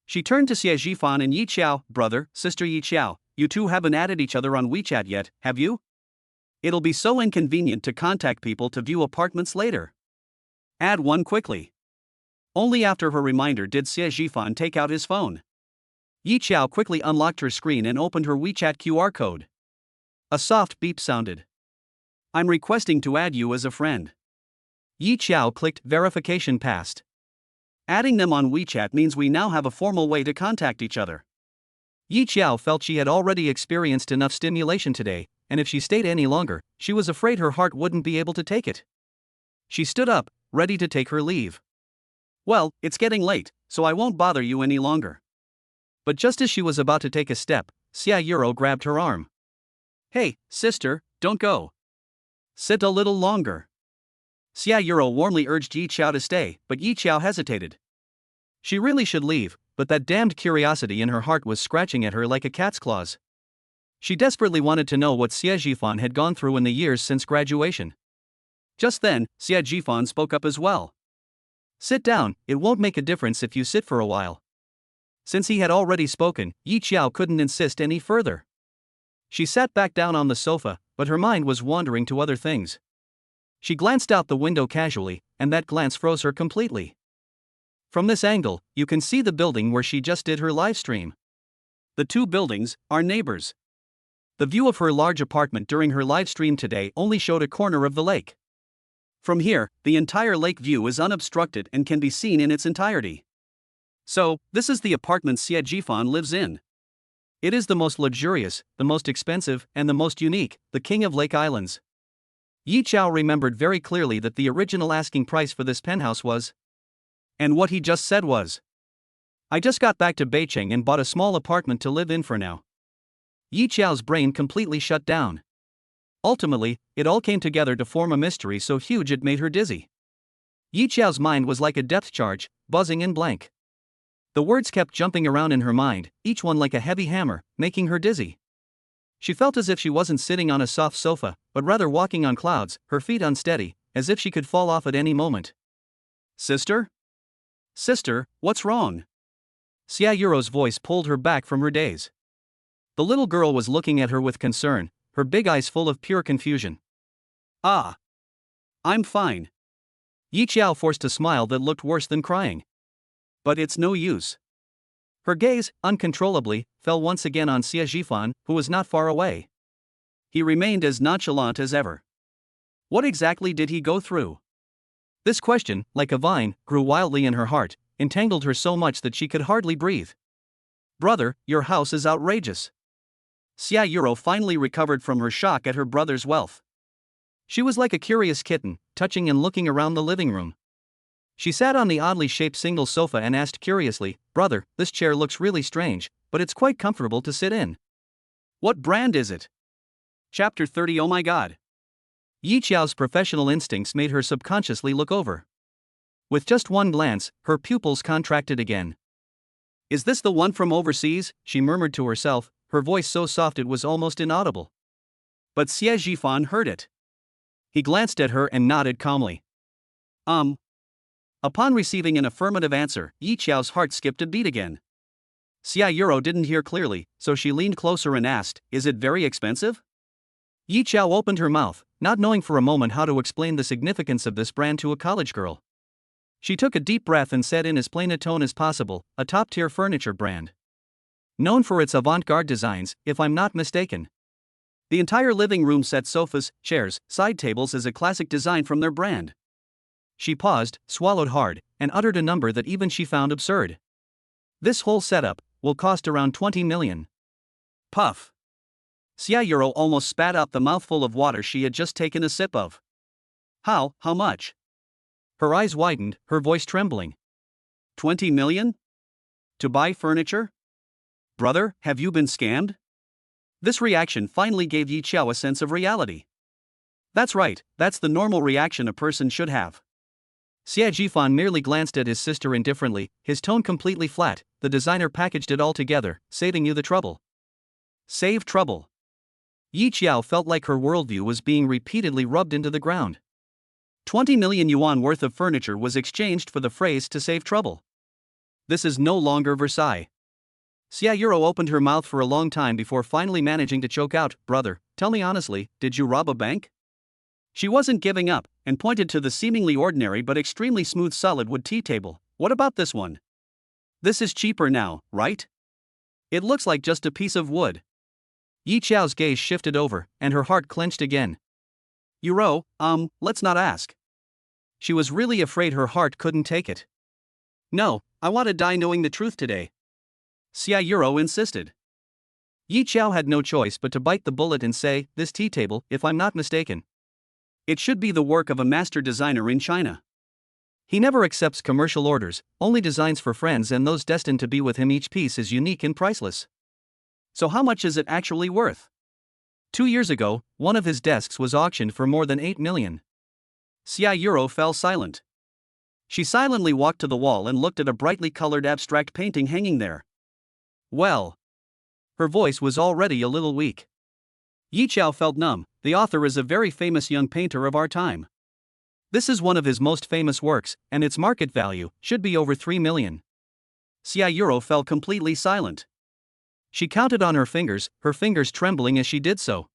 She turned to Xie Jifan and Yi Qiao. "Brother, sister Yi Qiao, you two haven't added each other on WeChat yet, have you? It'll be so inconvenient to contact people to view apartments later. Add one quickly." Only after her reminder did Xie Jifan take out his phone. Yi Qiao quickly unlocked her screen and opened her WeChat QR code. A soft beep sounded. "I'm requesting to add you as a friend." Yi Qiao clicked verification passed. Adding them on WeChat means we now have a formal way to contact each other. Yi Qiao felt she had already experienced enough stimulation today, and if she stayed any longer, she was afraid her heart wouldn't be able to take it. She stood up, ready to take her leave. "Well, it's getting late, so I won't bother you any longer." But just as she was about to take a step, Xia Yuro grabbed her arm. "Hey, sister, don't go. Sit a little longer." Xia Yuro warmly urged Yi Qiao to stay, but Yi Qiao hesitated. She really should leave, but that damned curiosity in her heart was scratching at her like a cat's claws. She desperately wanted to know what Xie Jifan had gone through in the years since graduation. Just then, Xie Jifan spoke up as well. "Sit down, it won't make a difference if you sit for a while." Since he had already spoken, Yi Qiao couldn't insist any further. She sat back down on the sofa, but her mind was wandering to other things. She glanced out the window casually, and that glance froze her completely. From this angle, you can see the building where she just did her live stream. The two buildings are neighbors. The view of her large apartment during her live stream today only showed a corner of the lake. From here, the entire lake view is unobstructed and can be seen in its entirety. So, this is the apartment Xie Jifan lives in. It is the most luxurious, the most expensive, and the most unique, the king of Lake Islands. Yi Qiao remembered very clearly that the original asking price for this penthouse was. And what he just said was, "I just got back to Beijing and bought a small apartment to live in for now." Yi Qiao's brain completely shut down. Ultimately, it all came together to form a mystery so huge it made her dizzy. Yi Qiao's mind was like a depth charge, buzzing and blank. The words kept jumping around in her mind, each one like a heavy hammer, making her dizzy. She felt as if she wasn't sitting on a soft sofa, but rather walking on clouds, her feet unsteady, as if she could fall off at any moment. "Sister? Sister, what's wrong?" Xia Yuro's voice pulled her back from her daze. The little girl was looking at her with concern, her big eyes full of pure confusion. Ah. I'm fine. Yi Qiao forced a smile that looked worse than crying. But it's no use. Her gaze, uncontrollably, fell once again on Xie Zhifan, who was not far away. He remained as nonchalant as ever. What exactly did he go through? This question, like a vine, grew wildly in her heart, entangled her so much that she could hardly breathe. Brother, your house is outrageous. Xia Yuro finally recovered from her shock at her brother's wealth. She was like a curious kitten, touching and looking around the living room. She sat on the oddly shaped single sofa and asked curiously, Brother, this chair looks really strange, but it's quite comfortable to sit in. What brand is it? Chapter 30. Oh my god. Yi Qiao's professional instincts made her subconsciously look over. With just one glance, her pupils contracted again. Is this the one from overseas? She murmured to herself, her voice so soft it was almost inaudible. But Xie Zhifan heard it. He glanced at her and nodded calmly. Upon receiving an affirmative answer, Yi Qiao's heart skipped a beat again. Xia Yuro didn't hear clearly, so she leaned closer and asked, Is it very expensive? Yi Qiao opened her mouth, not knowing for a moment how to explain the significance of this brand to a college girl. She took a deep breath and said in as plain a tone as possible, a top-tier furniture brand. Known for its avant-garde designs, if I'm not mistaken. The entire living room set sofas, chairs, side tables is a classic design from their brand. She paused, swallowed hard, and uttered a number that even she found absurd. This whole setup will cost around 20 million. Puff. Xia Yuro almost spat out the mouthful of water she had just taken a sip of. How much? Her eyes widened, her voice trembling. 20 million? To buy furniture? Brother, have you been scammed? This reaction finally gave Yi Qiao a sense of reality. That's right, that's the normal reaction a person should have. Xie Zhifan merely glanced at his sister indifferently, his tone completely flat. The designer packaged it all together, saving you the trouble. Save trouble. Yi Qiao felt like her worldview was being repeatedly rubbed into the ground. 20 million yuan worth of furniture was exchanged for the phrase to save trouble. This is no longer Versailles. Xia Yuro opened her mouth for a long time before finally managing to choke out, Brother, tell me honestly, did you rob a bank? She wasn't giving up, and pointed to the seemingly ordinary but extremely smooth solid wood tea table. What about this one? This is cheaper now, right? It looks like just a piece of wood. Yi Qiao's gaze shifted over, and her heart clenched again. Yuro, let's not ask. She was really afraid her heart couldn't take it. No, I want to die knowing the truth today. Xia Yuro insisted. Yi Qiao had no choice but to bite the bullet and say, This tea table, if I'm not mistaken. It should be the work of a master designer in China. He never accepts commercial orders, only designs for friends and those destined to be with him. Each piece is unique and priceless. So how much is it actually worth? 2 years ago, one of his desks was auctioned for more than 8 million. Xia Yuro fell silent. She silently walked to the wall and looked at a brightly colored abstract painting hanging there. Well. Her voice was already a little weak. Yi Qiao felt numb. The author is a very famous young painter of our time. This is one of his most famous works, and its market value should be over 3 million. Xia Yuro fell completely silent. She counted on her fingers trembling as she did so.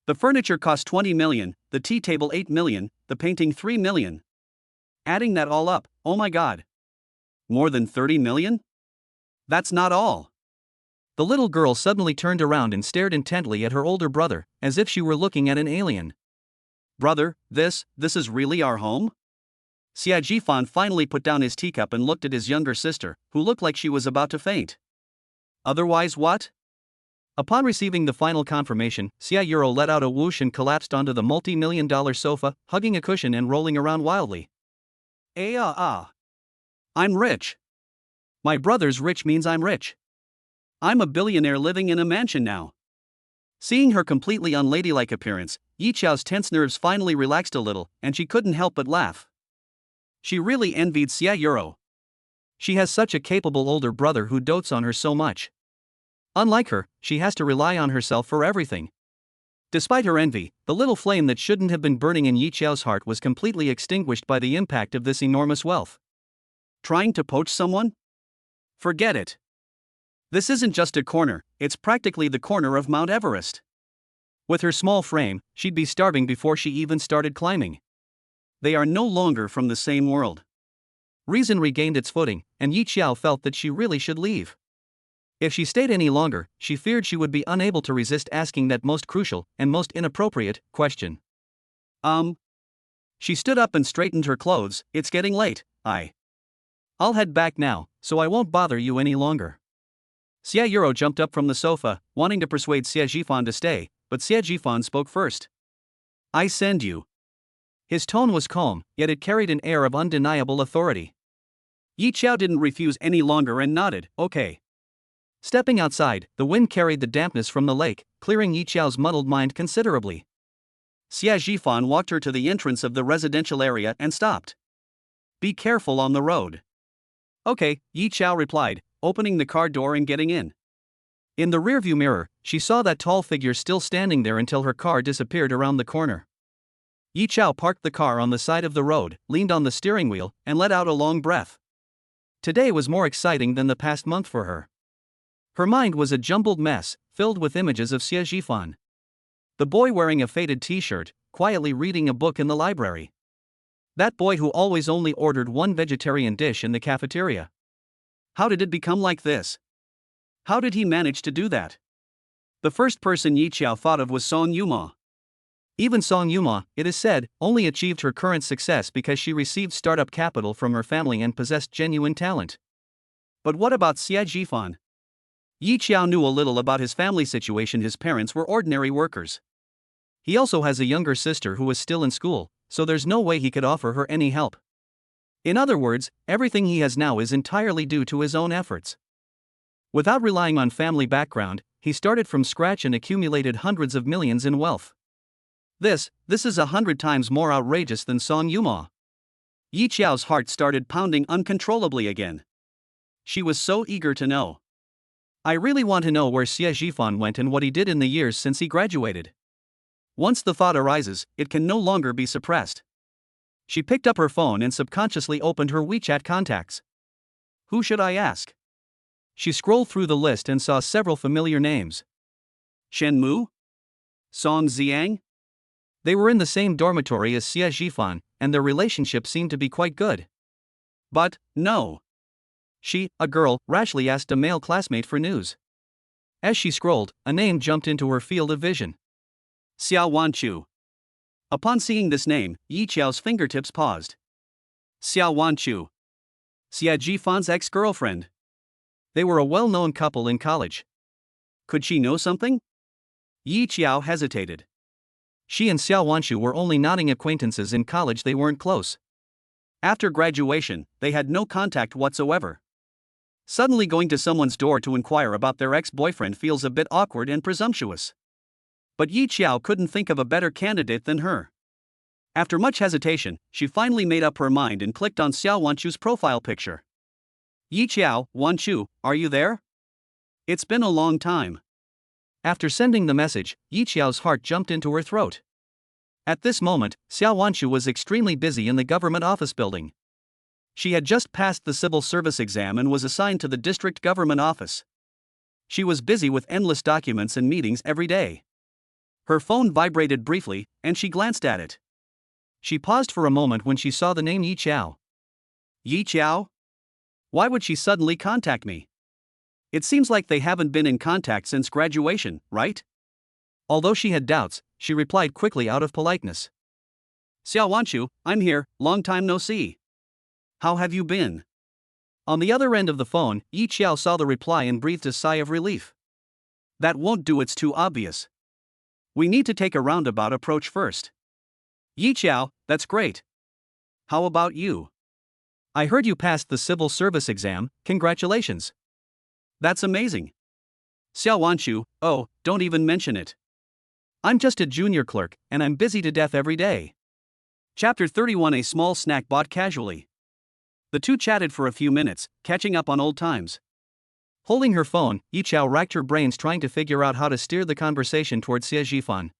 The furniture cost 20 million, the tea table 8 million, the painting 3 million. Adding that all up, oh my god. More than 30 million? That's not all. The little girl suddenly turned around and stared intently at her older brother, as if she were looking at an alien. Brother, this is really our home? Xie Zhifan finally put down his teacup and looked at his younger sister, who looked like she was about to faint. Otherwise what? Upon receiving the final confirmation, Xia Yuro let out a whoosh and collapsed onto the multi-million-dollar sofa, hugging a cushion and rolling around wildly. I'm rich. My brother's rich means I'm rich. I'm a billionaire living in a mansion now. Seeing her completely unladylike appearance, Yi Qiao's tense nerves finally relaxed a little, and she couldn't help but laugh. She really envied Xia Yuro. She has such a capable older brother who dotes on her so much. Unlike her, she has to rely on herself for everything. Despite her envy, the little flame that shouldn't have been burning in Yi Qiao's heart was completely extinguished by the impact of this enormous wealth. Trying to poach someone? Forget it. This isn't just a corner, it's practically the corner of Mount Everest. With her small frame, she'd be starving before she even started climbing. They are no longer from the same world. Reason regained its footing, and Yi Qiao felt that she really should leave. If she stayed any longer, she feared she would be unable to resist asking that most crucial, and most inappropriate, question. She stood up and straightened her clothes. It's getting late, I'll head back now, so I won't bother you any longer. Xie Yuro jumped up from the sofa, wanting to persuade Xie Jifan to stay, but Xie Jifan spoke first. I send you. His tone was calm, yet it carried an air of undeniable authority. Yi Qiao didn't refuse any longer and nodded, okay. Stepping outside, the wind carried the dampness from the lake, clearing Yi Qiao's muddled mind considerably. Xie Jifan walked her to the entrance of the residential area and stopped. Be careful on the road. Okay, Yi Qiao replied, opening the car door and getting in. In the rearview mirror, she saw that tall figure still standing there until her car disappeared around the corner. Yi Qiao parked the car on the side of the road, leaned on the steering wheel, and let out a long breath. Today was more exciting than the past month for her. Her mind was a jumbled mess, filled with images of Xie Jifan. The boy wearing a faded t-shirt, quietly reading a book in the library. That boy who always only ordered one vegetarian dish in the cafeteria. How did it become like this? How did he manage to do that? The first person Yi Qiao thought of was Song Yuma. Even Song Yuma, it is said, only achieved her current success because she received startup capital from her family and possessed genuine talent. But what about Xie Jifan? Yi Qiao knew a little about his family situation. His parents were ordinary workers. He also has a younger sister who is still in school, so there's no way he could offer her any help. In other words, everything he has now is entirely due to his own efforts. Without relying on family background, he started from scratch and accumulated hundreds of millions in wealth. This is 100 times more outrageous than Song Yuma. Yi Qiao's heart started pounding uncontrollably again. She was so eager to know. I really want to know where Xie Jifan went and what he did in the years since he graduated. Once the thought arises, it can no longer be suppressed. She picked up her phone and subconsciously opened her WeChat contacts. Who should I ask? She scrolled through the list and saw several familiar names. Shen Mu? Song Xiang? They were in the same dormitory as Xie Jifan, and their relationship seemed to be quite good. But, no. She, a girl, rashly asked a male classmate for news. As she scrolled, a name jumped into her field of vision. Xiao Wanchu. Upon seeing this name, Yi Qiao's fingertips paused. Xiao Wanchu. Xie Jifan's ex-girlfriend. They were a well-known couple in college. Could she know something? Yi Qiao hesitated. She and Xiao Wanchu were only nodding acquaintances in college. They weren't close. After graduation, they had no contact whatsoever. Suddenly going to someone's door to inquire about their ex-boyfriend feels a bit awkward and presumptuous. But Yi Qiao couldn't think of a better candidate than her. After much hesitation, she finally made up her mind and clicked on Xiao Wanchu's profile picture. Yi Qiao, Wanchu, are you there? It's been a long time. After sending the message, Yi Qiao's heart jumped into her throat. At this moment, Xiao Wanchu was extremely busy in the government office building. She had just passed the civil service exam and was assigned to the district government office. She was busy with endless documents and meetings every day. Her phone vibrated briefly, and she glanced at it. She paused for a moment when she saw the name Yi Qiao. Yi Qiao? Why would she suddenly contact me? It seems like they haven't been in contact since graduation, right? Although she had doubts, she replied quickly out of politeness. Xiao Wanchu, I'm here, long time no see. How have you been? On the other end of the phone, Yi Qiao saw the reply and breathed a sigh of relief. That won't do, it's too obvious. We need to take a roundabout approach first. Yi Qiao, that's great. How about you? I heard you passed the civil service exam, congratulations. That's amazing. Xiao Wanchu, oh, don't even mention it. I'm just a junior clerk, and I'm busy to death every day. Chapter 31. A small snack bought casually. The two chatted for a few minutes, catching up on old times. Holding her phone, Yi Qiao racked her brains trying to figure out how to steer the conversation towards Xie Jifan.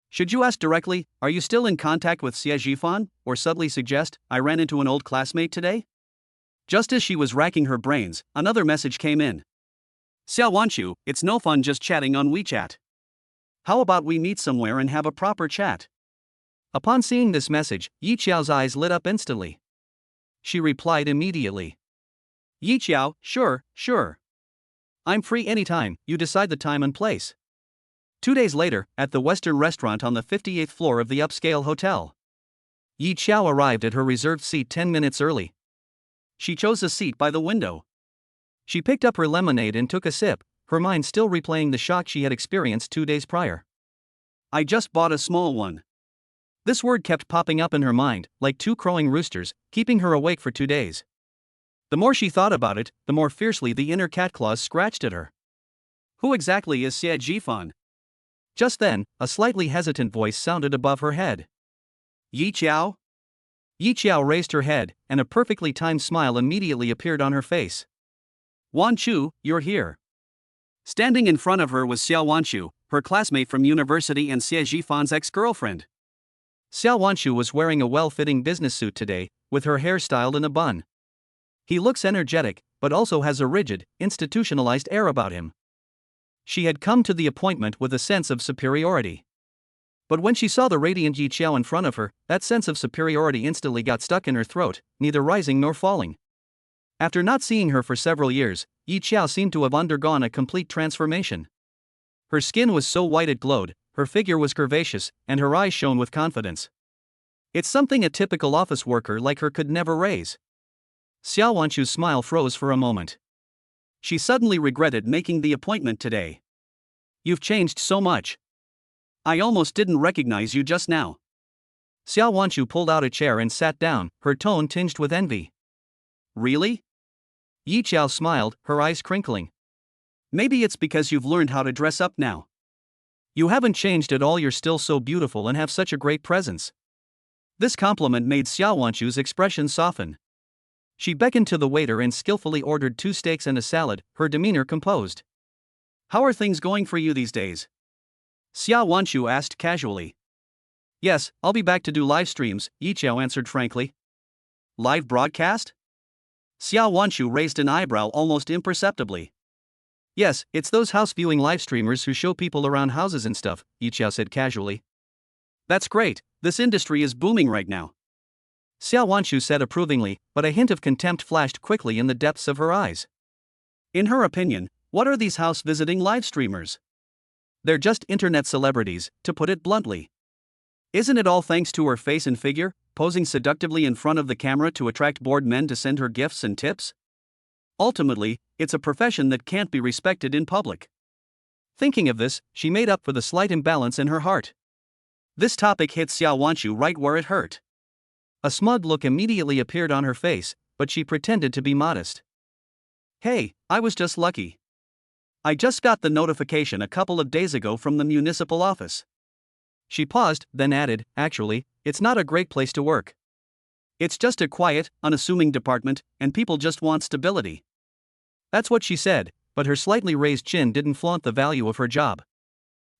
Should you ask directly, are you still in contact with Xie Jifan, or subtly suggest, I ran into an old classmate today? Just as she was racking her brains, another message came in. Xiao Wanchu, it's no fun just chatting on WeChat. How about we meet somewhere and have a proper chat? Upon seeing this message, Yi Qiao's eyes lit up instantly. She replied immediately. Yi Qiao, sure. I'm free anytime, you decide the time and place. 2 days later, at the Western restaurant on the 58th floor of the upscale hotel. Yi Qiao arrived at her reserved seat 10 minutes early. She chose a seat by the window. She picked up her lemonade and took a sip, her mind still replaying the shock she had experienced 2 days prior. I just bought a small one. This word kept popping up in her mind, like 2 crowing roosters, keeping her awake for 2 days. The more she thought about it, the more fiercely the inner cat claws scratched at her. Who exactly is Xie Jifan? Just then, a slightly hesitant voice sounded above her head. Yi Qiao? Yi Qiao raised her head, and a perfectly timed smile immediately appeared on her face. Wanchu, you're here. Standing in front of her was Xiao Wanchu, her classmate from university and Xie Jifan's ex-girlfriend. Xiao Wanchu was wearing a well-fitting business suit today, with her hair styled in a bun. He looks energetic, but also has a rigid, institutionalized air about him. She had come to the appointment with a sense of superiority. But when she saw the radiant Yi Qiao in front of her, that sense of superiority instantly got stuck in her throat, neither rising nor falling. After not seeing her for several years, Yi Qiao seemed to have undergone a complete transformation. Her skin was so white it glowed, her figure was curvaceous, and her eyes shone with confidence. It's something a typical office worker like her could never raise. Xiao Wanchu's smile froze for a moment. She suddenly regretted making the appointment today. You've changed so much. I almost didn't recognize you just now. Xiao Wanchu pulled out a chair and sat down, her tone tinged with envy. Really? Yi Qiao smiled, her eyes crinkling. Maybe it's because you've learned how to dress up now. You haven't changed at all, you're still so beautiful and have such a great presence. This compliment made Xiao Wanchu's expression soften. She beckoned to the waiter and skillfully ordered 2 steaks and a salad, her demeanor composed. How are things going for you these days? Xiao Wanchu asked casually. Yes, I'll be back to do live streams, Yi Qiao answered frankly. Live broadcast? Xiao Wanchu raised an eyebrow almost imperceptibly. Yes, it's those house viewing live streamers who show people around houses and stuff, Yi Qiao said casually. That's great, this industry is booming right now. Xiao Wanchu said approvingly, but a hint of contempt flashed quickly in the depths of her eyes. In her opinion, what are these house visiting live streamers? They're just internet celebrities, to put it bluntly. Isn't it all thanks to her face and figure, posing seductively in front of the camera to attract bored men to send her gifts and tips? Ultimately, it's a profession that can't be respected in public. Thinking of this, she made up for the slight imbalance in her heart. This topic hit Xiao Wanchu right where it hurt. A smug look immediately appeared on her face, but she pretended to be modest. Hey, I was just lucky. I just got the notification a couple of days ago from the municipal office. She paused, then added, actually, it's not a great place to work. It's just a quiet, unassuming department, and people just want stability. That's what she said, but her slightly raised chin didn't flaunt the value of her job.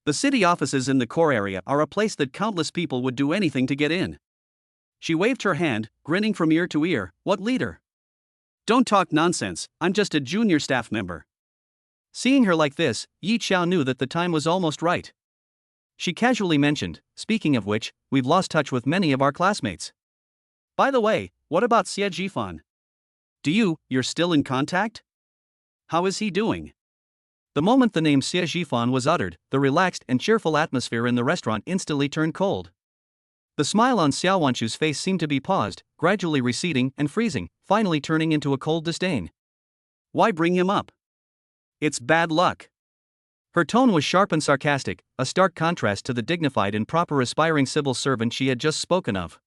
The city offices in the core area are a place that countless people would do anything to get in. She waved her hand, grinning from ear to ear. What leader? Don't talk nonsense, I'm just a junior staff member. Seeing her like this, Yi Qiao knew that the time was almost right. She casually mentioned, speaking of which, we've lost touch with many of our classmates. By the way, what about Xie Jifan? You're still in contact? How is he doing? The moment the name Xie Jifan was uttered, the relaxed and cheerful atmosphere in the restaurant instantly turned cold. The smile on Xiao Wanchu's face seemed to be paused, gradually receding and freezing, finally turning into a cold disdain. Why bring him up? It's bad luck. Her tone was sharp and sarcastic, a stark contrast to the dignified and proper aspiring civil servant she had just spoken of.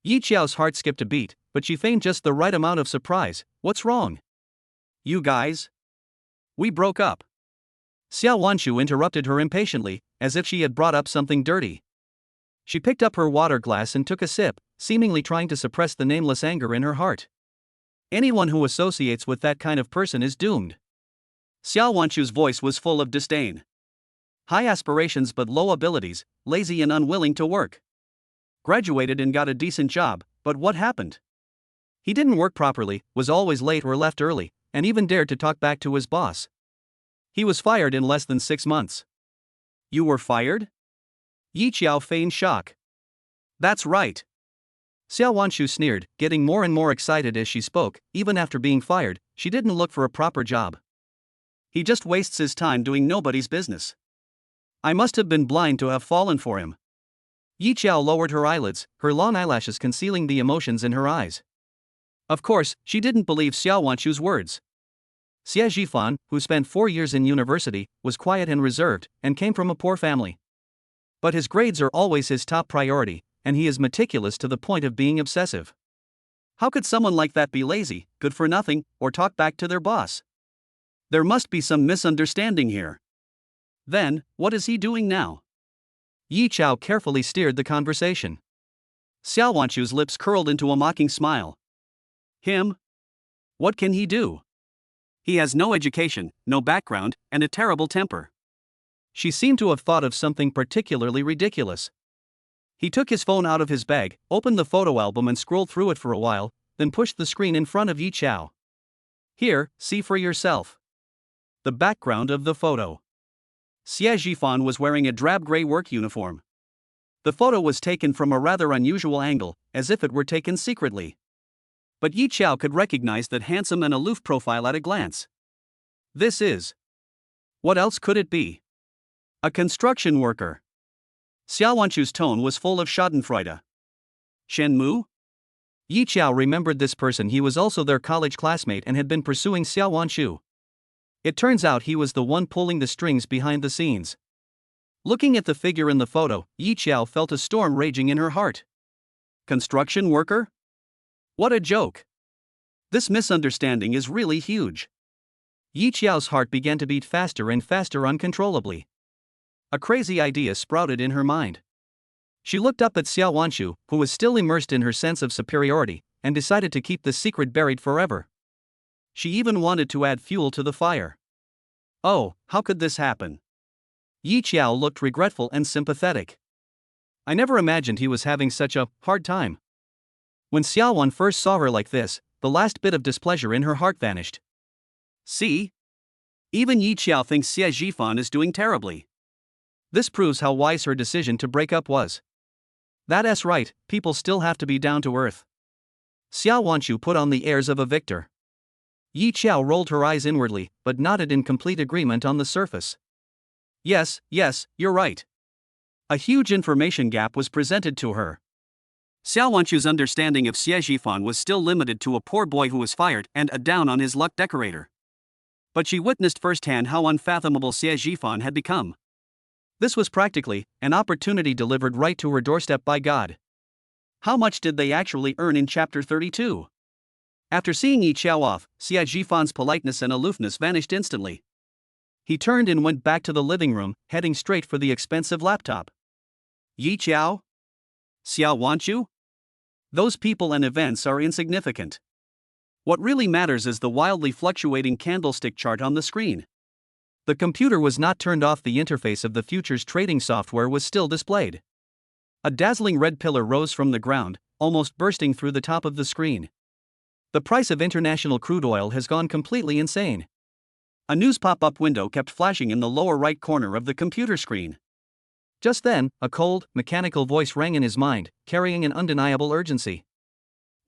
Yi Qiao's heart skipped a beat, but she feigned just the right amount of surprise. What's wrong? You guys? We broke up. Xiao Wanchu interrupted her impatiently, as if she had brought up something dirty. She picked up her water glass and took a sip, seemingly trying to suppress the nameless anger in her heart. Anyone who associates with that kind of person is doomed. Xiao Wanchu's voice was full of disdain. High aspirations but low abilities, lazy and unwilling to work. Graduated and got a decent job, but what happened? He didn't work properly, was always late or left early, and even dared to talk back to his boss. He was fired in less than 6 months. You were fired? Yi Qiao feigned shock. That's right. Xiao Wanshu sneered, getting more and more excited as she spoke. Even after being fired, she didn't look for a proper job. He just wastes his time doing nobody's business. I must have been blind to have fallen for him. Yi Qiao lowered her eyelids, her long eyelashes concealing the emotions in her eyes. Of course, she didn't believe Xiao Wanshu's words. Xie Zhifan, who spent 4 years in university, was quiet and reserved, and came from a poor family. But his grades are always his top priority, and he is meticulous to the point of being obsessive. How could someone like that be lazy, good for nothing, or talk back to their boss? There must be some misunderstanding here. Then, what is he doing now? Yi Qiao carefully steered the conversation. Xiao Wanshu's lips curled into a mocking smile. Him? What can he do? He has no education, no background, and a terrible temper. She seemed to have thought of something particularly ridiculous. He took his phone out of his bag, opened the photo album and scrolled through it for a while, then pushed the screen in front of Yi Qiao. Here, see for yourself. The background of the photo. Xie Zhifan was wearing a drab gray work uniform. The photo was taken from a rather unusual angle, as if it were taken secretly. But Yi Qiao could recognize that handsome and aloof profile at a glance. This is. What else could it be? A construction worker. Xiao Wanshu's tone was full of schadenfreude. Shenmu? Yi Qiao remembered this person. He was also their college classmate and had been pursuing Xiao Wanshu. It turns out he was the one pulling the strings behind the scenes. Looking at the figure in the photo, Yi Qiao felt a storm raging in her heart. Construction worker? What a joke. This misunderstanding is really huge. Yi Qiao's heart began to beat faster and faster uncontrollably. A crazy idea sprouted in her mind. She looked up at Xiao Wanshu, who was still immersed in her sense of superiority, and decided to keep the secret buried forever. She even wanted to add fuel to the fire. Oh, how could this happen? Yi Qiao looked regretful and sympathetic. I never imagined he was having such a hard time. When Xiao Wan first saw her like this, the last bit of displeasure in her heart vanished. See? Even Yi Qiao thinks Xie Zhifan is doing terribly. This proves how wise her decision to break up was. That's right, people still have to be down to earth. Xiao Wanshu put on the airs of a victor. Yi Qiao rolled her eyes inwardly, but nodded in complete agreement on the surface. Yes, you're right. A huge information gap was presented to her. Xiao Wanshu's understanding of Xie Zhifan was still limited to a poor boy who was fired and a down-on-his-luck decorator. But she witnessed firsthand how unfathomable Xie Zhifan had become. This was practically an opportunity delivered right to her doorstep by God. How much did they actually earn in Chapter 32? After seeing Yi Qiao off, Xie Zhifan's politeness and aloofness vanished instantly. He turned and went back to the living room, heading straight for the expensive laptop. Yi Qiao? Xiao Wanshu? Those people and events are insignificant. What really matters is the wildly fluctuating candlestick chart on the screen. The computer was not turned off. The interface of the futures trading software was still displayed. A dazzling red pillar rose from the ground, almost bursting through the top of the screen. The price of international crude oil has gone completely insane. A news pop-up window kept flashing in the lower right corner of the computer screen. Just then, a cold, mechanical voice rang in his mind, carrying an undeniable urgency.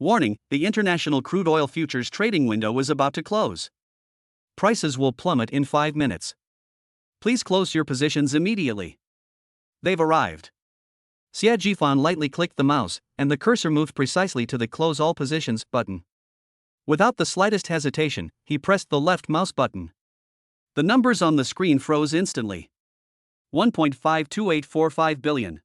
Warning, the international crude oil futures trading window is about to close. Prices will plummet in 5 minutes. Please close your positions immediately. They've arrived. Xie Zhifan lightly clicked the mouse, and the cursor moved precisely to the Close All Positions button. Without the slightest hesitation, he pressed the left mouse button. The numbers on the screen froze instantly. 1.52845 billion.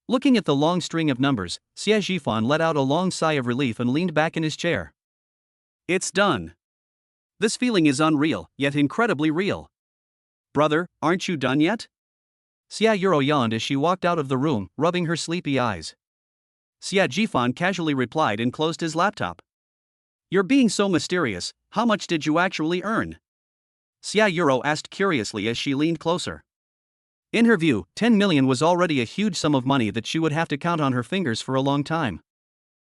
Looking at the long string of numbers, Xie Zhifan let out a long sigh of relief and leaned back in his chair. It's done. This feeling is unreal, yet incredibly real. Brother, aren't you done yet? Xie Yuro yawned as she walked out of the room, rubbing her sleepy eyes. Xie Zhifan casually replied and closed his laptop. You're being so mysterious, how much did you actually earn? Xie Yuro asked curiously as she leaned closer. In her view, 10 million was already a huge sum of money that she would have to count on her fingers for a long time.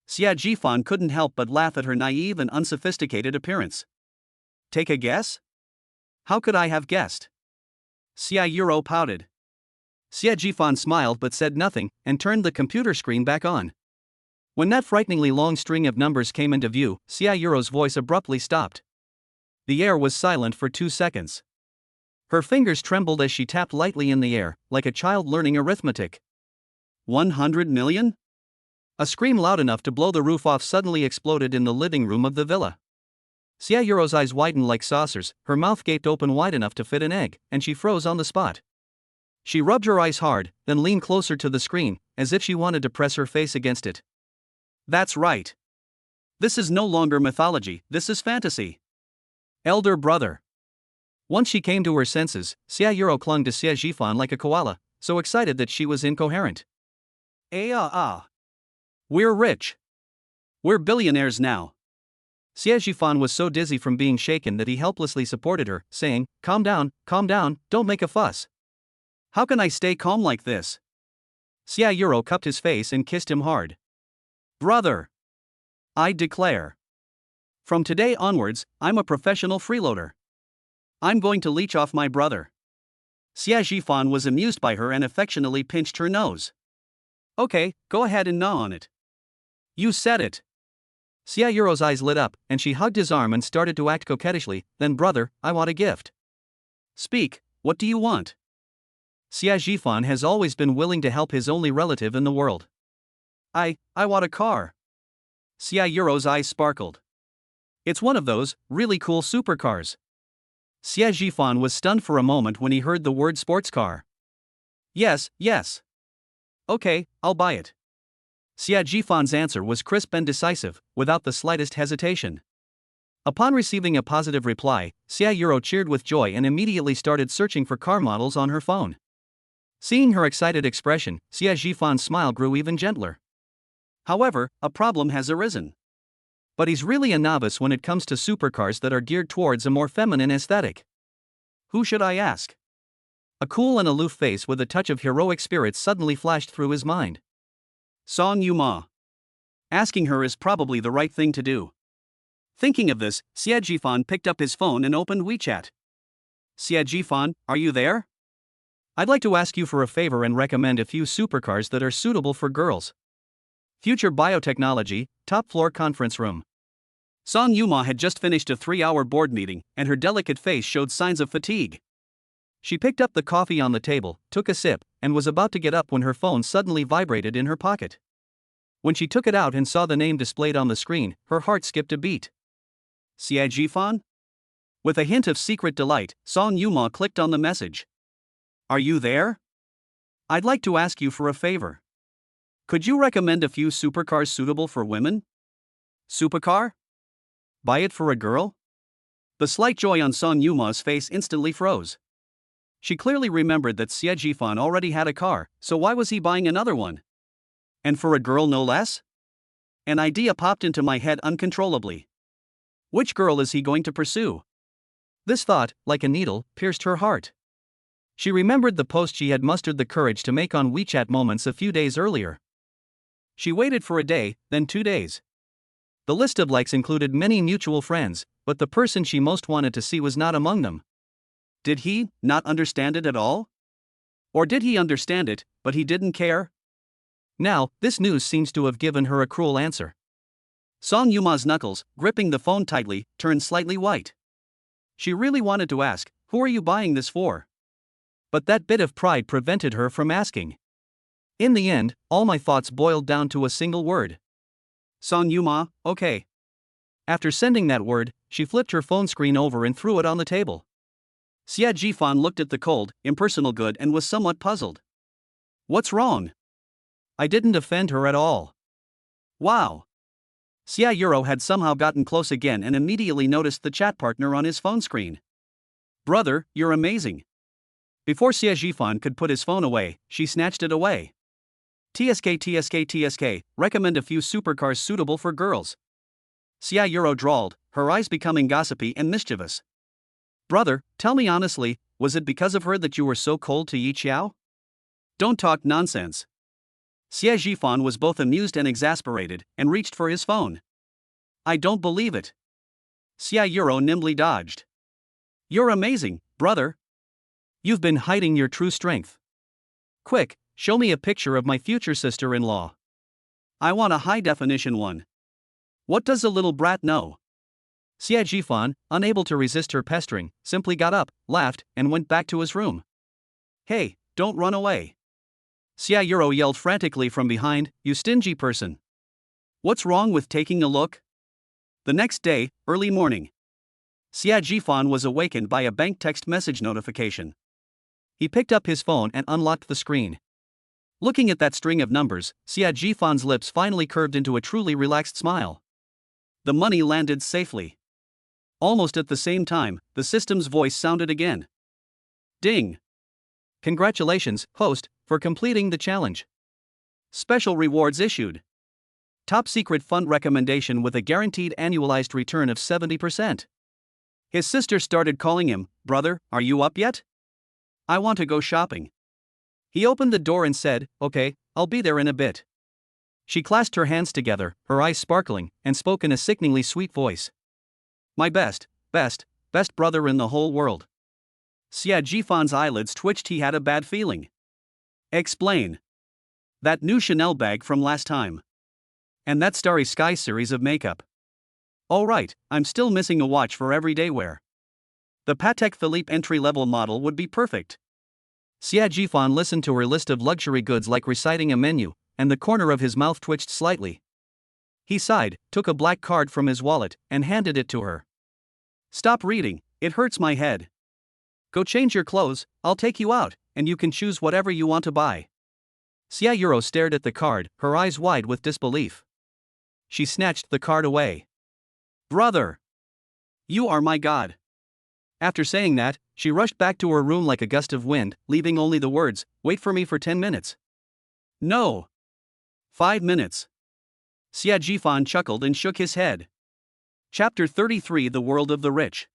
Xie Zhifan couldn't help but laugh at her naive and unsophisticated appearance. Take a guess? How could I have guessed? Xie Yuro pouted. Xie Jifan smiled but said nothing, and turned the computer screen back on. When that frighteningly long string of numbers came into view, Xia Yuro's voice abruptly stopped. The air was silent for 2 seconds. Her fingers trembled as she tapped lightly in the air, like a child learning arithmetic. 100 million? A scream loud enough to blow the roof off suddenly exploded in the living room of the villa. Xia Yuro's eyes widened like saucers, her mouth gaped open wide enough to fit an egg, and she froze on the spot. She rubbed her eyes hard, then leaned closer to the screen, as if she wanted to press her face against it. That's right. This is no longer mythology, this is fantasy. Elder brother. Once she came to her senses, Xia Yuro clung to Xie Jifan like a koala, so excited that she was incoherent. We're rich. We're billionaires now. Xie Jifan was so dizzy from being shaken that he helplessly supported her, saying, calm down, don't make a fuss. How can I stay calm like this? Xia Yuro cupped his face and kissed him hard. Brother. I declare. From today onwards, I'm a professional freeloader. I'm going to leech off my brother. Xie Jifan was amused by her and affectionately pinched her nose. Okay, go ahead and gnaw on it. You said it. Xia Yuro's eyes lit up, and she hugged his arm and started to act coquettishly. Then brother, I want a gift. Speak, what do you want? Xie Jifan has always been willing to help his only relative in the world. I want a car. Xia Yuro's eyes sparkled. It's one of those, really cool supercars. Xie Jifan was stunned for a moment when he heard the word sports car. Yes. Okay, I'll buy it. Xie Jifan's answer was crisp and decisive, without the slightest hesitation. Upon receiving a positive reply, Xia Yuro cheered with joy and immediately started searching for car models on her phone. Seeing her excited expression, Xie Jifan's smile grew even gentler. However, a problem has arisen. But he's really a novice when it comes to supercars that are geared towards a more feminine aesthetic. Who should I ask? A cool and aloof face with a touch of heroic spirit suddenly flashed through his mind. Song Yuma. Asking her is probably the right thing to do. Thinking of this, Xie Jifan picked up his phone and opened WeChat. Xie Jifan, are you there? I'd like to ask you for a favor and recommend a few supercars that are suitable for girls. Future Biotechnology, top floor conference room. Song Yuma had just finished a 3-hour board meeting, and her delicate face showed signs of fatigue. She picked up the coffee on the table, took a sip, and was about to get up when her phone suddenly vibrated in her pocket. When she took it out and saw the name displayed on the screen, her heart skipped a beat. Xie Jifan? With a hint of secret delight, Song Yuma clicked on the message. Are you there? I'd like to ask you for a favor. Could you recommend a few supercars suitable for women? Supercar? Buy it for a girl? The slight joy on Song Yuma's face instantly froze. She clearly remembered that Xie Jifan already had a car, so why was he buying another one? And for a girl no less? An idea popped into my head uncontrollably. Which girl is he going to pursue? This thought, like a needle, pierced her heart. She remembered the post she had mustered the courage to make on WeChat moments a few days earlier. She waited for a day, then 2 days. The list of likes included many mutual friends, but the person she most wanted to see was not among them. Did he not understand it at all? Or did he understand it, but he didn't care? Now, this news seems to have given her a cruel answer. Song Yuma's knuckles, gripping the phone tightly, turned slightly white. She really wanted to ask, who are you buying this for? But that bit of pride prevented her from asking. In the end, all my thoughts boiled down to a single word. Song Yuma, okay. After sending that word, she flipped her phone screen over and threw it on the table. Xie Jifan looked at the cold, impersonal good and was somewhat puzzled. What's wrong? I didn't offend her at all. Wow. Xia Yuro had somehow gotten close again and immediately noticed the chat partner on his phone screen. Brother, you're amazing. Before Xie Jifan could put his phone away, she snatched it away. TSK, recommend a few supercars suitable for girls. Xia Yuro drawled, her eyes becoming gossipy and mischievous. Brother, tell me honestly, was it because of her that you were so cold to Yi Qiao? Don't talk nonsense. Xie Jifan was both amused and exasperated, and reached for his phone. I don't believe it. Xia Yuro nimbly dodged. You're amazing, brother. You've been hiding your true strength. Quick, show me a picture of my future sister-in-law. I want a high-definition one. What does the little brat know? Xie Jifan, unable to resist her pestering, simply got up, laughed, and went back to his room. Hey, don't run away. Xie Yuro yelled frantically from behind, you stingy person. What's wrong with taking a look? The next day, early morning. Xie Jifan was awakened by a bank text message notification. He picked up his phone and unlocked the screen. Looking at that string of numbers, Xie Jifan's lips finally curved into a truly relaxed smile. The money landed safely. Almost at the same time, the system's voice sounded again. Ding! Congratulations, host, for completing the challenge. Special rewards issued. Top secret fund recommendation with a guaranteed annualized return of 70%. His sister started calling him, brother, are you up yet? I want to go shopping. He opened the door and said, okay, I'll be there in a bit. She clasped her hands together, her eyes sparkling, and spoke in a sickeningly sweet voice. My best brother in the whole world. Xie Jifan's eyelids twitched. He had a bad feeling. Explain. That new Chanel bag from last time. And that Starry Sky series of makeup. Oh right, I'm still missing a watch for everyday wear. The Patek Philippe entry-level model would be perfect. Xie Jifan listened to her list of luxury goods like reciting a menu, and the corner of his mouth twitched slightly. He sighed, took a black card from his wallet, and handed it to her. Stop reading, it hurts my head. Go change your clothes, I'll take you out, and you can choose whatever you want to buy. Xie Yuro stared at the card, her eyes wide with disbelief. She snatched the card away. Brother! You are my god. After saying that, she rushed back to her room like a gust of wind, leaving only the words, wait for me for 10 minutes. No. 5 minutes. Xie Jifan chuckled and shook his head. Chapter 33 The World of the Rich.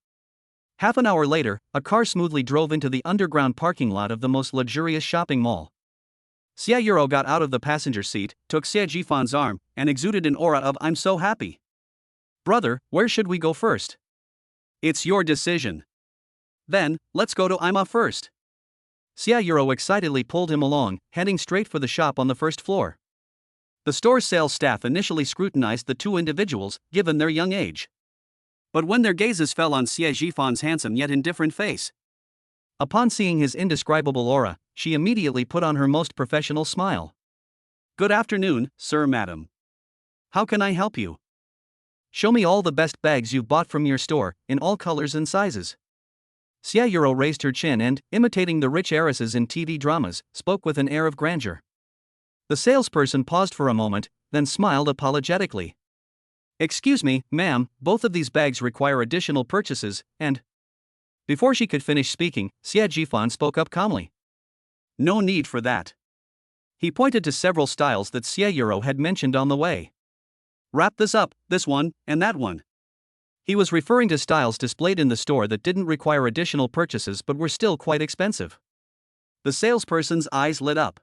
Half an hour later, a car smoothly drove into the underground parking lot of the most luxurious shopping mall. Xie Yuro got out of the passenger seat, took Xie Jifan's arm, and exuded an aura of I'm so happy. Brother, where should we go first? It's your decision. Then, let's go to Ima first. Xie Yuro excitedly pulled him along, heading straight for the shop on the first floor. The store's sales staff initially scrutinized the two individuals, given their young age. But when their gazes fell on Xie Jifan's handsome yet indifferent face, upon seeing his indescribable aura, she immediately put on her most professional smile. Good afternoon, sir, madam. How can I help you? Show me all the best bags you've bought from your store, in all colors and sizes. Xie Yuro raised her chin and, imitating the rich heiresses in TV dramas, spoke with an air of grandeur. The salesperson paused for a moment, then smiled apologetically. Excuse me, ma'am, both of these bags require additional purchases, and... Before she could finish speaking, Xie Jifan spoke up calmly. No need for that. He pointed to several styles that Xie Yuro had mentioned on the way. Wrap this up, this one, and that one. He was referring to styles displayed in the store that didn't require additional purchases but were still quite expensive. The salesperson's eyes lit up.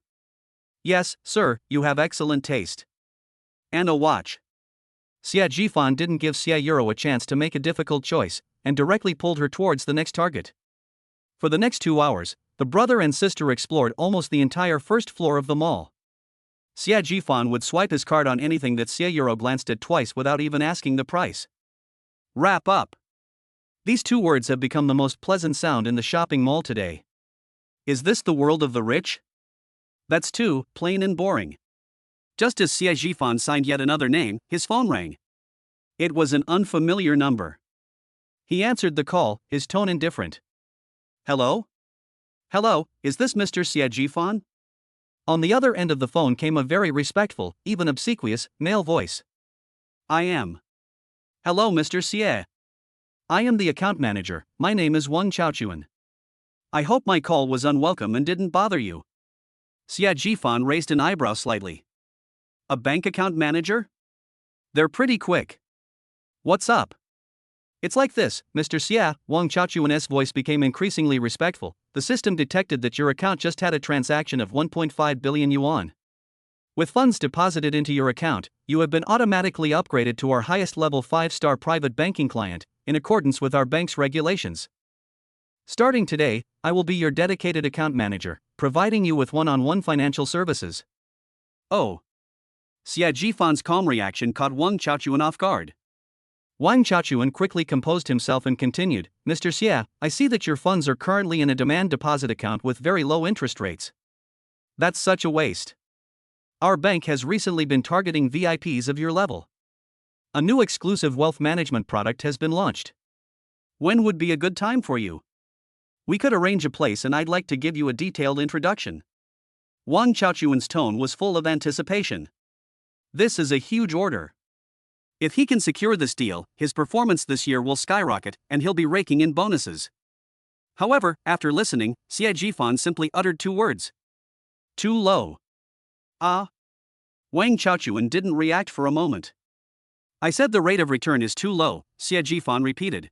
Yes, sir, you have excellent taste. And a watch. Xie Jifan didn't give Xie Yuro a chance to make a difficult choice, and directly pulled her towards the next target. For the next 2 hours, the brother and sister explored almost the entire first floor of the mall. Xie Jifan would swipe his card on anything that Xie Yuro glanced at twice without even asking the price. Wrap up. These two words have become the most pleasant sound in the shopping mall today. Is this the world of the rich? That's too plain and boring. Just as Xie Jifan signed yet another name, his phone rang. It was an unfamiliar number. He answered the call, his tone indifferent. Hello? Hello, is this Mr. Xie Jifan? On the other end of the phone came a very respectful, even obsequious, male voice. I am. Hello, Mr. Xie. I am the account manager, my name is Wang Chaochuan. I hope my call was unwelcome and didn't bother you. Xie Jifan raised an eyebrow slightly. A bank account manager? They're pretty quick. What's up? It's like this, Mr. Xie, Wang Chaochuan's voice became increasingly respectful. The system detected that your account just had a transaction of 1.5 billion yuan. With funds deposited into your account, you have been automatically upgraded to our highest level 5-star private banking client, in accordance with our bank's regulations. Starting today, I will be your dedicated account manager, providing you with one-on-one financial services. Oh. Xia Jifan's calm reaction caught Wang Chaochuan off guard. Wang Chaochuan quickly composed himself and continued, Mr. Xia, I see that your funds are currently in a demand deposit account with very low interest rates. That's such a waste. Our bank has recently been targeting VIPs of your level. A new exclusive wealth management product has been launched. When would be a good time for you? We could arrange a place and I'd like to give you a detailed introduction. Wang Chaochuan's tone was full of anticipation. This is a huge order. If he can secure this deal, his performance this year will skyrocket and he'll be raking in bonuses. However, after listening, Xia Jifan simply uttered two words. Too low. Ah. Wang Chaochuan didn't react for a moment. I said the rate of return is too low, Xia Jifan repeated.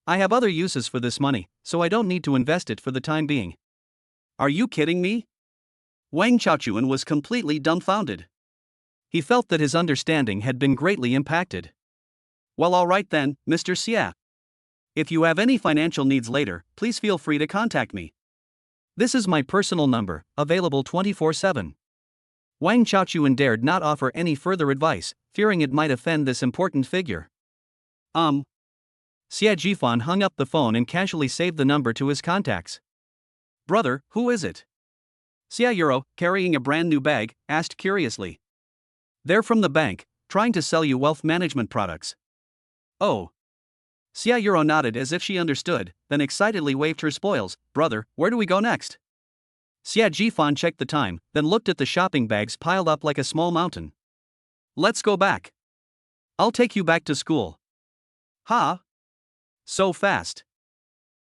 I have other uses for this money, so I don't need to invest it for the time being. Are you kidding me? Wang Chaochuan was completely dumbfounded. He felt that his understanding had been greatly impacted. Well, alright then, Mr. Xia. If you have any financial needs later, please feel free to contact me. This is my personal number, available 24/7. Wang Chaochuan dared not offer any further advice, fearing it might offend this important figure. Xia Jifan hung up the phone and casually saved the number to his contacts. Brother, who is it? Xia Euro, carrying a brand new bag, asked curiously. They're from the bank, trying to sell you wealth management products. Oh. Xia Euro nodded as if she understood, then excitedly waved her spoils. Brother, where do we go next? Xia Jifan checked the time, then looked at the shopping bags piled up like a small mountain. Let's go back. I'll take you back to school. Huh? So fast.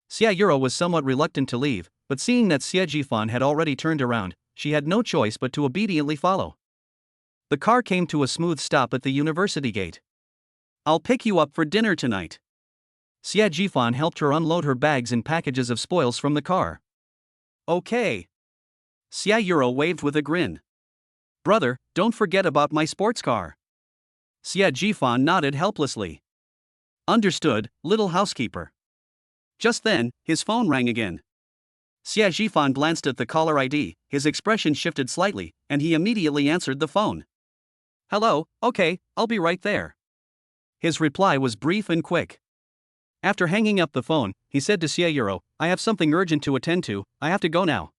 Xia Euro was somewhat reluctant to leave, but seeing that Xia Jifan had already turned around, she had no choice but to obediently follow. The car came to a smooth stop at the university gate. I'll pick you up for dinner tonight. Xia Jifan helped her unload her bags and packages of spoils from the car. Okay. Xia Euro waved with a grin. Brother, don't forget about my sports car. Xia Jifan nodded helplessly. Understood, little housekeeper. Just then, his phone rang again. Xia Jifan glanced at the caller ID, his expression shifted slightly, and he immediately answered the phone. Hello, okay, I'll be right there. His reply was brief and quick. After hanging up the phone, he said to Xia Euro, I have something urgent to attend to, I have to go now.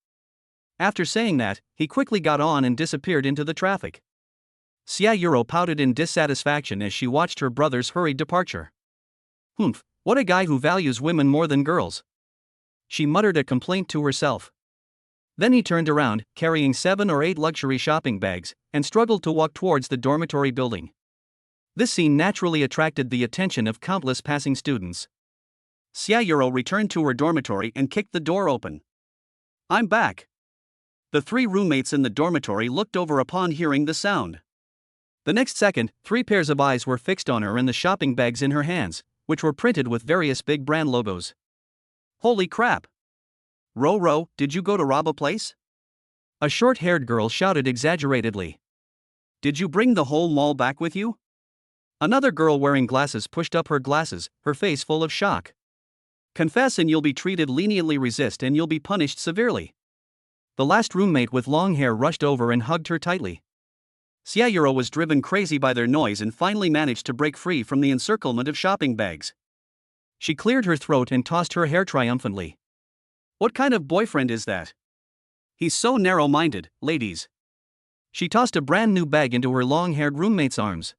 After saying that, he quickly got on and disappeared into the traffic. Xia Euro pouted in dissatisfaction as she watched her brother's hurried departure. Humph, what a guy who values women more than girls. She muttered a complaint to herself. Then he turned around, carrying 7 or 8 luxury shopping bags, and struggled to walk towards the dormitory building. This scene naturally attracted the attention of countless passing students. Xia Euro returned to her dormitory and kicked the door open. I'm back. The 3 roommates in the dormitory looked over upon hearing the sound. The next second, 3 pairs of eyes were fixed on her and the shopping bags in her hands, which were printed with various big brand logos. Holy crap! Ro, did you go to rob a place? A short-haired girl shouted exaggeratedly. Did you bring the whole mall back with you? Another girl wearing glasses pushed up her glasses, her face full of shock. Confess and you'll be treated leniently, resist and you'll be punished severely. The last roommate with long hair rushed over and hugged her tightly. Xia Euro was driven crazy by their noise and finally managed to break free from the encirclement of shopping bags. She cleared her throat and tossed her hair triumphantly. What kind of boyfriend is that? He's so narrow-minded, ladies. She tossed a brand new bag into her long-haired roommate's arms.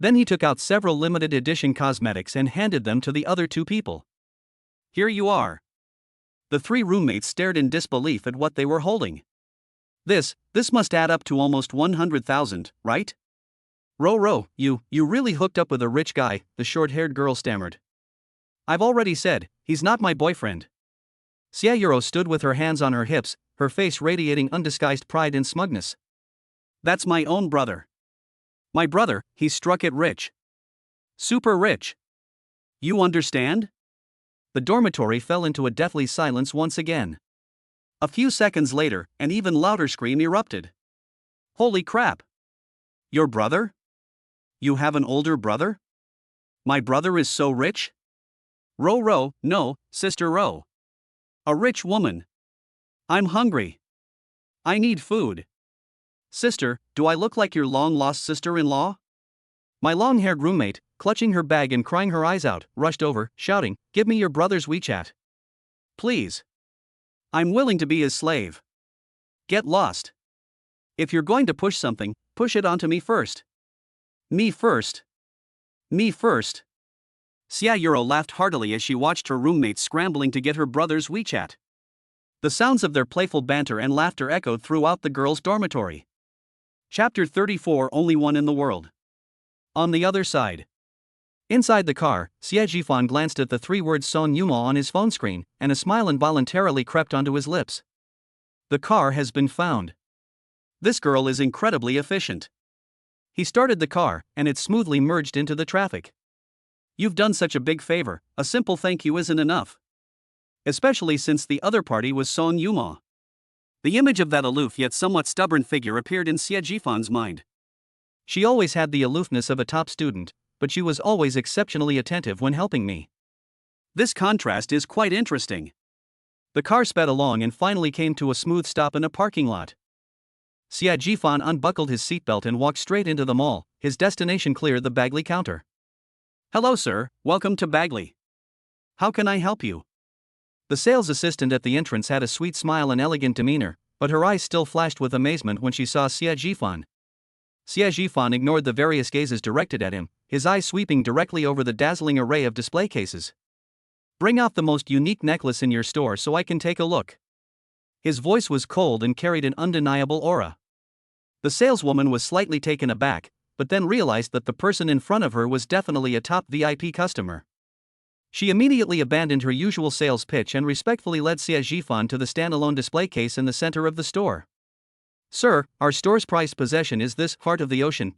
Then he took out several limited edition cosmetics and handed them to the other 2 people. Here you are. The 3 roommates stared in disbelief at what they were holding. This must add up to almost 100,000, right? Ro, you really hooked up with a rich guy, the short-haired girl stammered. I've already said, he's not my boyfriend. Xia Euro stood with her hands on her hips, her face radiating undisguised pride and smugness. That's my own brother. My brother, he struck it rich. Super rich. You understand? The dormitory fell into a deathly silence once again. A few seconds later, an even louder scream erupted. Holy crap! Your brother? You have an older brother? My brother is so rich? Ro, no, Sister Ro. A rich woman. I'm hungry. I need food. Sister, do I look like your long-lost sister-in-law? My long-haired roommate, clutching her bag and crying her eyes out, rushed over, shouting, "Give me your brother's WeChat." Please. I'm willing to be his slave. Get lost. If you're going to push something, push it onto me first. Me first. Me first. Xia Yuro laughed heartily as she watched her roommates scrambling to get her brother's WeChat. The sounds of their playful banter and laughter echoed throughout the girls' dormitory. Chapter 34, Only One in the World. On the other side. Inside the car, Xie Jifan glanced at the three words Son Yuma on his phone screen, and a smile involuntarily crept onto his lips. The car has been found. This girl is incredibly efficient. He started the car, and it smoothly merged into the traffic. You've done such a big favor, a simple thank you isn't enough. Especially since the other party was Son Yuma. The image of that aloof yet somewhat stubborn figure appeared in Xie Jifan's mind. She always had the aloofness of a top student, but she was always exceptionally attentive when helping me. This contrast is quite interesting. The car sped along and finally came to a smooth stop in a parking lot. Xie Jifan unbuckled his seatbelt and walked straight into the mall, his destination clear the Bagley counter. Hello sir, welcome to Bagley. How can I help you? The sales assistant at the entrance had a sweet smile and elegant demeanor, but her eyes still flashed with amazement when she saw Xie Jifan. Xie Jifan ignored the various gazes directed at him, his eyes sweeping directly over the dazzling array of display cases. "Bring out the most unique necklace in your store so I can take a look." His voice was cold and carried an undeniable aura. The saleswoman was slightly taken aback, but then realized that the person in front of her was definitely a top VIP customer. She immediately abandoned her usual sales pitch and respectfully led Xie Jifan to the standalone display case in the center of the store. "Sir, our store's prized possession is this heart of the ocean."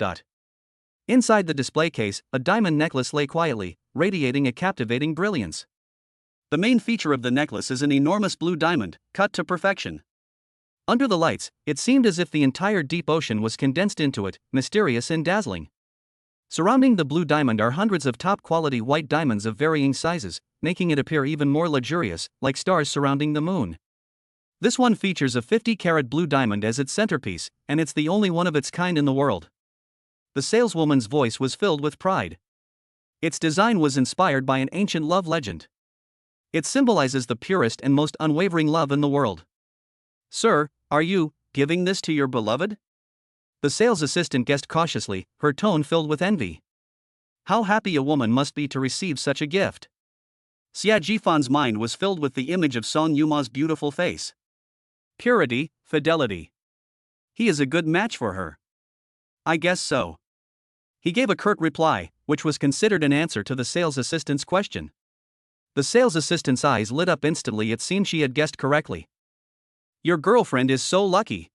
Inside the display case, a diamond necklace lay quietly, radiating a captivating brilliance. The main feature of the necklace is an enormous blue diamond, cut to perfection. Under the lights, it seemed as if the entire deep ocean was condensed into it, mysterious and dazzling. Surrounding the blue diamond are hundreds of top-quality white diamonds of varying sizes, making it appear even more luxurious, like stars surrounding the moon. This one features a 50-carat blue diamond as its centerpiece, and it's the only one of its kind in the world. The saleswoman's voice was filled with pride. Its design was inspired by an ancient love legend. It symbolizes the purest and most unwavering love in the world. "Sir, are you giving this to your beloved?" The sales assistant guessed cautiously, her tone filled with envy. How happy a woman must be to receive such a gift. Xie Jifan's mind was filled with the image of Son Yuma's beautiful face. Purity, fidelity. He is a good match for her. I guess so. He gave a curt reply, which was considered an answer to the sales assistant's question. The sales assistant's eyes lit up instantly. It seemed she had guessed correctly. Your girlfriend is so lucky.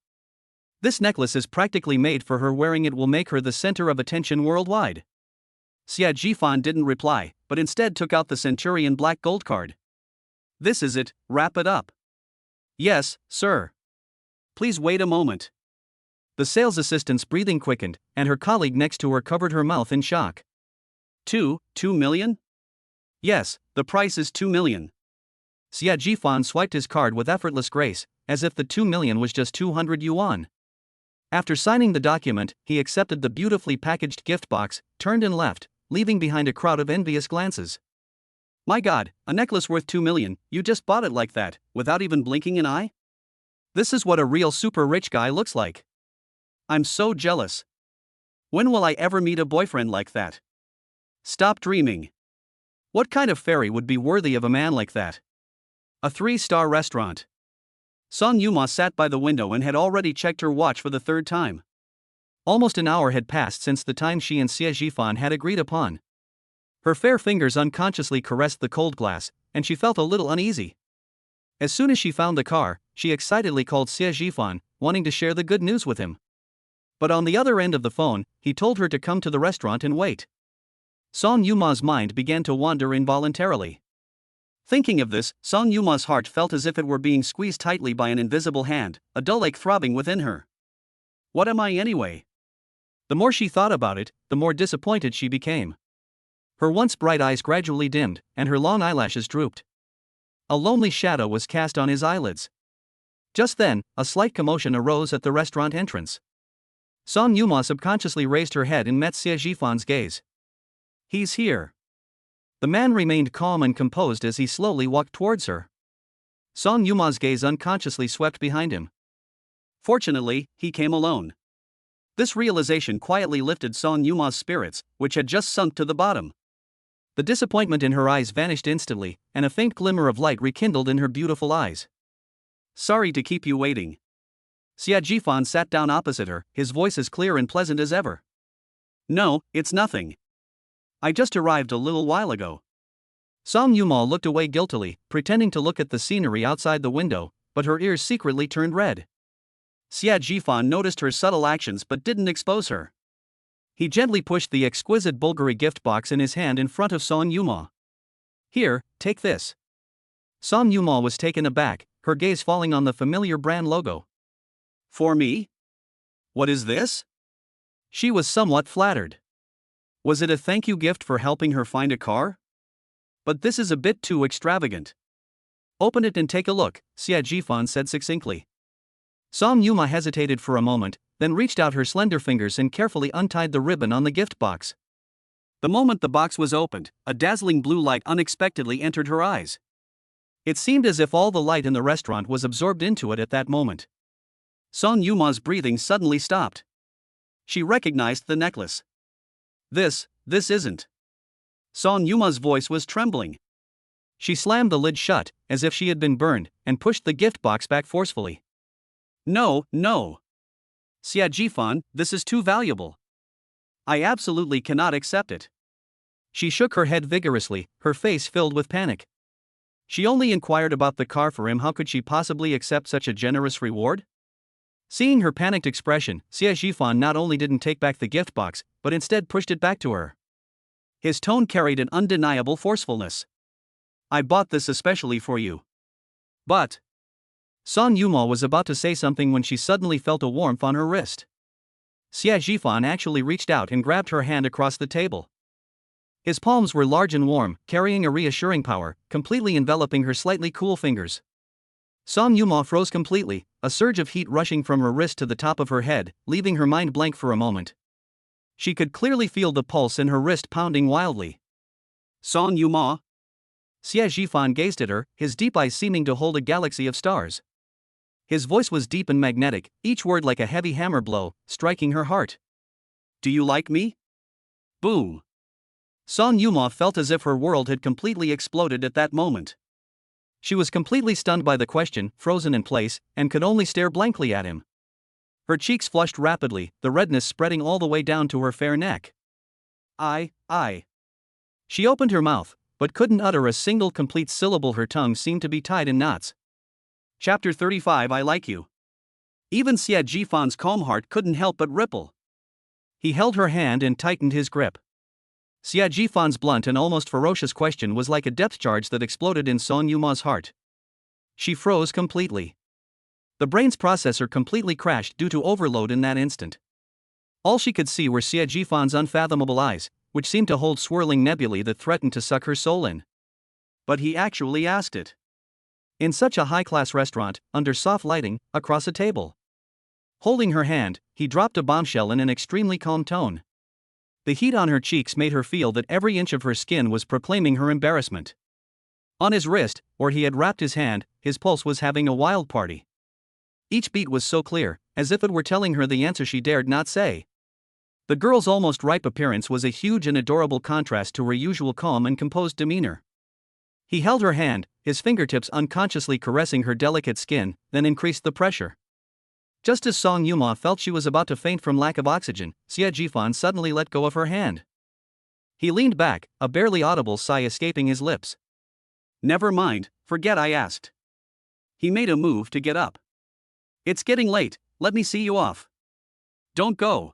This necklace is practically made for her. Wearing it will make her the center of attention worldwide. Xie Jifan didn't reply, but instead took out the Centurion black gold card. This is it, wrap it up. Yes, sir. Please wait a moment. The sales assistant's breathing quickened, and her colleague next to her covered her mouth in shock. 2 million? Yes, the price is 2 million. Xie Jifan swiped his card with effortless grace, as if the 2 million was just 200 yuan. After signing the document, he accepted the beautifully packaged gift box, turned and left, leaving behind a crowd of envious glances. My God, a necklace worth 2 million, you just bought it like that, without even blinking an eye? This is what a real super rich guy looks like. I'm so jealous. When will I ever meet a boyfriend like that? Stop dreaming. What kind of fairy would be worthy of a man like that? A 3-star restaurant. Son Yuma sat by the window and had already checked her watch for the third time. Almost an hour had passed since the time she and Xie Jifan had agreed upon. Her fair fingers unconsciously caressed the cold glass, and she felt a little uneasy. As soon as she found the car, she excitedly called Xie Jifan, wanting to share the good news with him. But on the other end of the phone, he told her to come to the restaurant and wait. Son Yuma's mind began to wander involuntarily. Thinking of this, Son Yuma's heart felt as if it were being squeezed tightly by an invisible hand, a dull ache throbbing within her. What am I anyway? The more she thought about it, the more disappointed she became. Her once bright eyes gradually dimmed, and her long eyelashes drooped. A lonely shadow was cast on his eyelids. Just then, a slight commotion arose at the restaurant entrance. Song Yuma subconsciously raised her head and met Xie Jifan's gaze. "He's here." The man remained calm and composed as he slowly walked towards her. Song Yuma's gaze unconsciously swept behind him. Fortunately, he came alone. This realization quietly lifted Song Yuma's spirits, which had just sunk to the bottom. The disappointment in her eyes vanished instantly, and a faint glimmer of light rekindled in her beautiful eyes. "Sorry to keep you waiting." Xie Jifan sat down opposite her, his voice as clear and pleasant as ever. "No, it's nothing. I just arrived a little while ago." Song Yuma looked away guiltily, pretending to look at the scenery outside the window, but her ears secretly turned red. Xie Jifan noticed her subtle actions but didn't expose her. He gently pushed the exquisite Bulgari gift box in his hand in front of Song Yuma. "Here, take this." Song Yuma was taken aback, her gaze falling on the familiar brand logo. "For me? What is this?" She was somewhat flattered. Was it a thank you gift for helping her find a car? But this is a bit too extravagant. "Open it and take a look," Xie Jifan said succinctly. Song Yuma hesitated for a moment, then reached out her slender fingers and carefully untied the ribbon on the gift box. The moment the box was opened, a dazzling blue light unexpectedly entered her eyes. It seemed as if all the light in the restaurant was absorbed into it at that moment. Song Yuma's breathing suddenly stopped. She recognized the necklace. This isn't." Song Yuma's voice was trembling. She slammed the lid shut, as if she had been burned, and pushed the gift box back forcefully. No. Xie Jifan, this is too valuable. I absolutely cannot accept it." She shook her head vigorously, her face filled with panic. She only inquired about the car for him. How could she possibly accept such a generous reward? Seeing her panicked expression, Xie Jifan not only didn't take back the gift box, but instead pushed it back to her. His tone carried an undeniable forcefulness. "I bought this especially for you." "But..." Song Yuma was about to say something when she suddenly felt a warmth on her wrist. Xie Jifan actually reached out and grabbed her hand across the table. His palms were large and warm, carrying a reassuring power, completely enveloping her slightly cool fingers. Song Yuma froze completely, a surge of heat rushing from her wrist to the top of her head, leaving her mind blank for a moment. She could clearly feel the pulse in her wrist pounding wildly. "Song Yuma?" Xie Jifan gazed at her, his deep eyes seeming to hold a galaxy of stars. His voice was deep and magnetic, each word like a heavy hammer blow, striking her heart. "Do you like me?" Boom. Song Yuma felt as if her world had completely exploded at that moment. She was completely stunned by the question, frozen in place, and could only stare blankly at him. Her cheeks flushed rapidly, the redness spreading all the way down to her fair neck. I. She opened her mouth, but couldn't utter a single complete syllable. Her tongue seemed to be tied in knots. Chapter 35. I like you. Even Xie Jifan's calm heart couldn't help but ripple. He held her hand and tightened his grip. Xie Jifan's blunt and almost ferocious question was like a depth charge that exploded in Song Yuma's heart. She froze completely. The brain's processor completely crashed due to overload in that instant. All she could see were Xie Jifan's unfathomable eyes, which seemed to hold swirling nebulae that threatened to suck her soul in. But he actually asked it. In such a high-class restaurant, under soft lighting, across a table. Holding her hand, he dropped a bombshell in an extremely calm tone. The heat on her cheeks made her feel that every inch of her skin was proclaiming her embarrassment. On his wrist, where he had wrapped his hand, his pulse was having a wild party. Each beat was so clear, as if it were telling her the answer she dared not say. The girl's almost ripe appearance was a huge and adorable contrast to her usual calm and composed demeanor. He held her hand, his fingertips unconsciously caressing her delicate skin, then increased the pressure. Just as Song Yuma felt she was about to faint from lack of oxygen, Xie Jifan suddenly let go of her hand. He leaned back, a barely audible sigh escaping his lips. "Never mind, forget I asked." He made a move to get up. "It's getting late, let me see you off." "Don't go."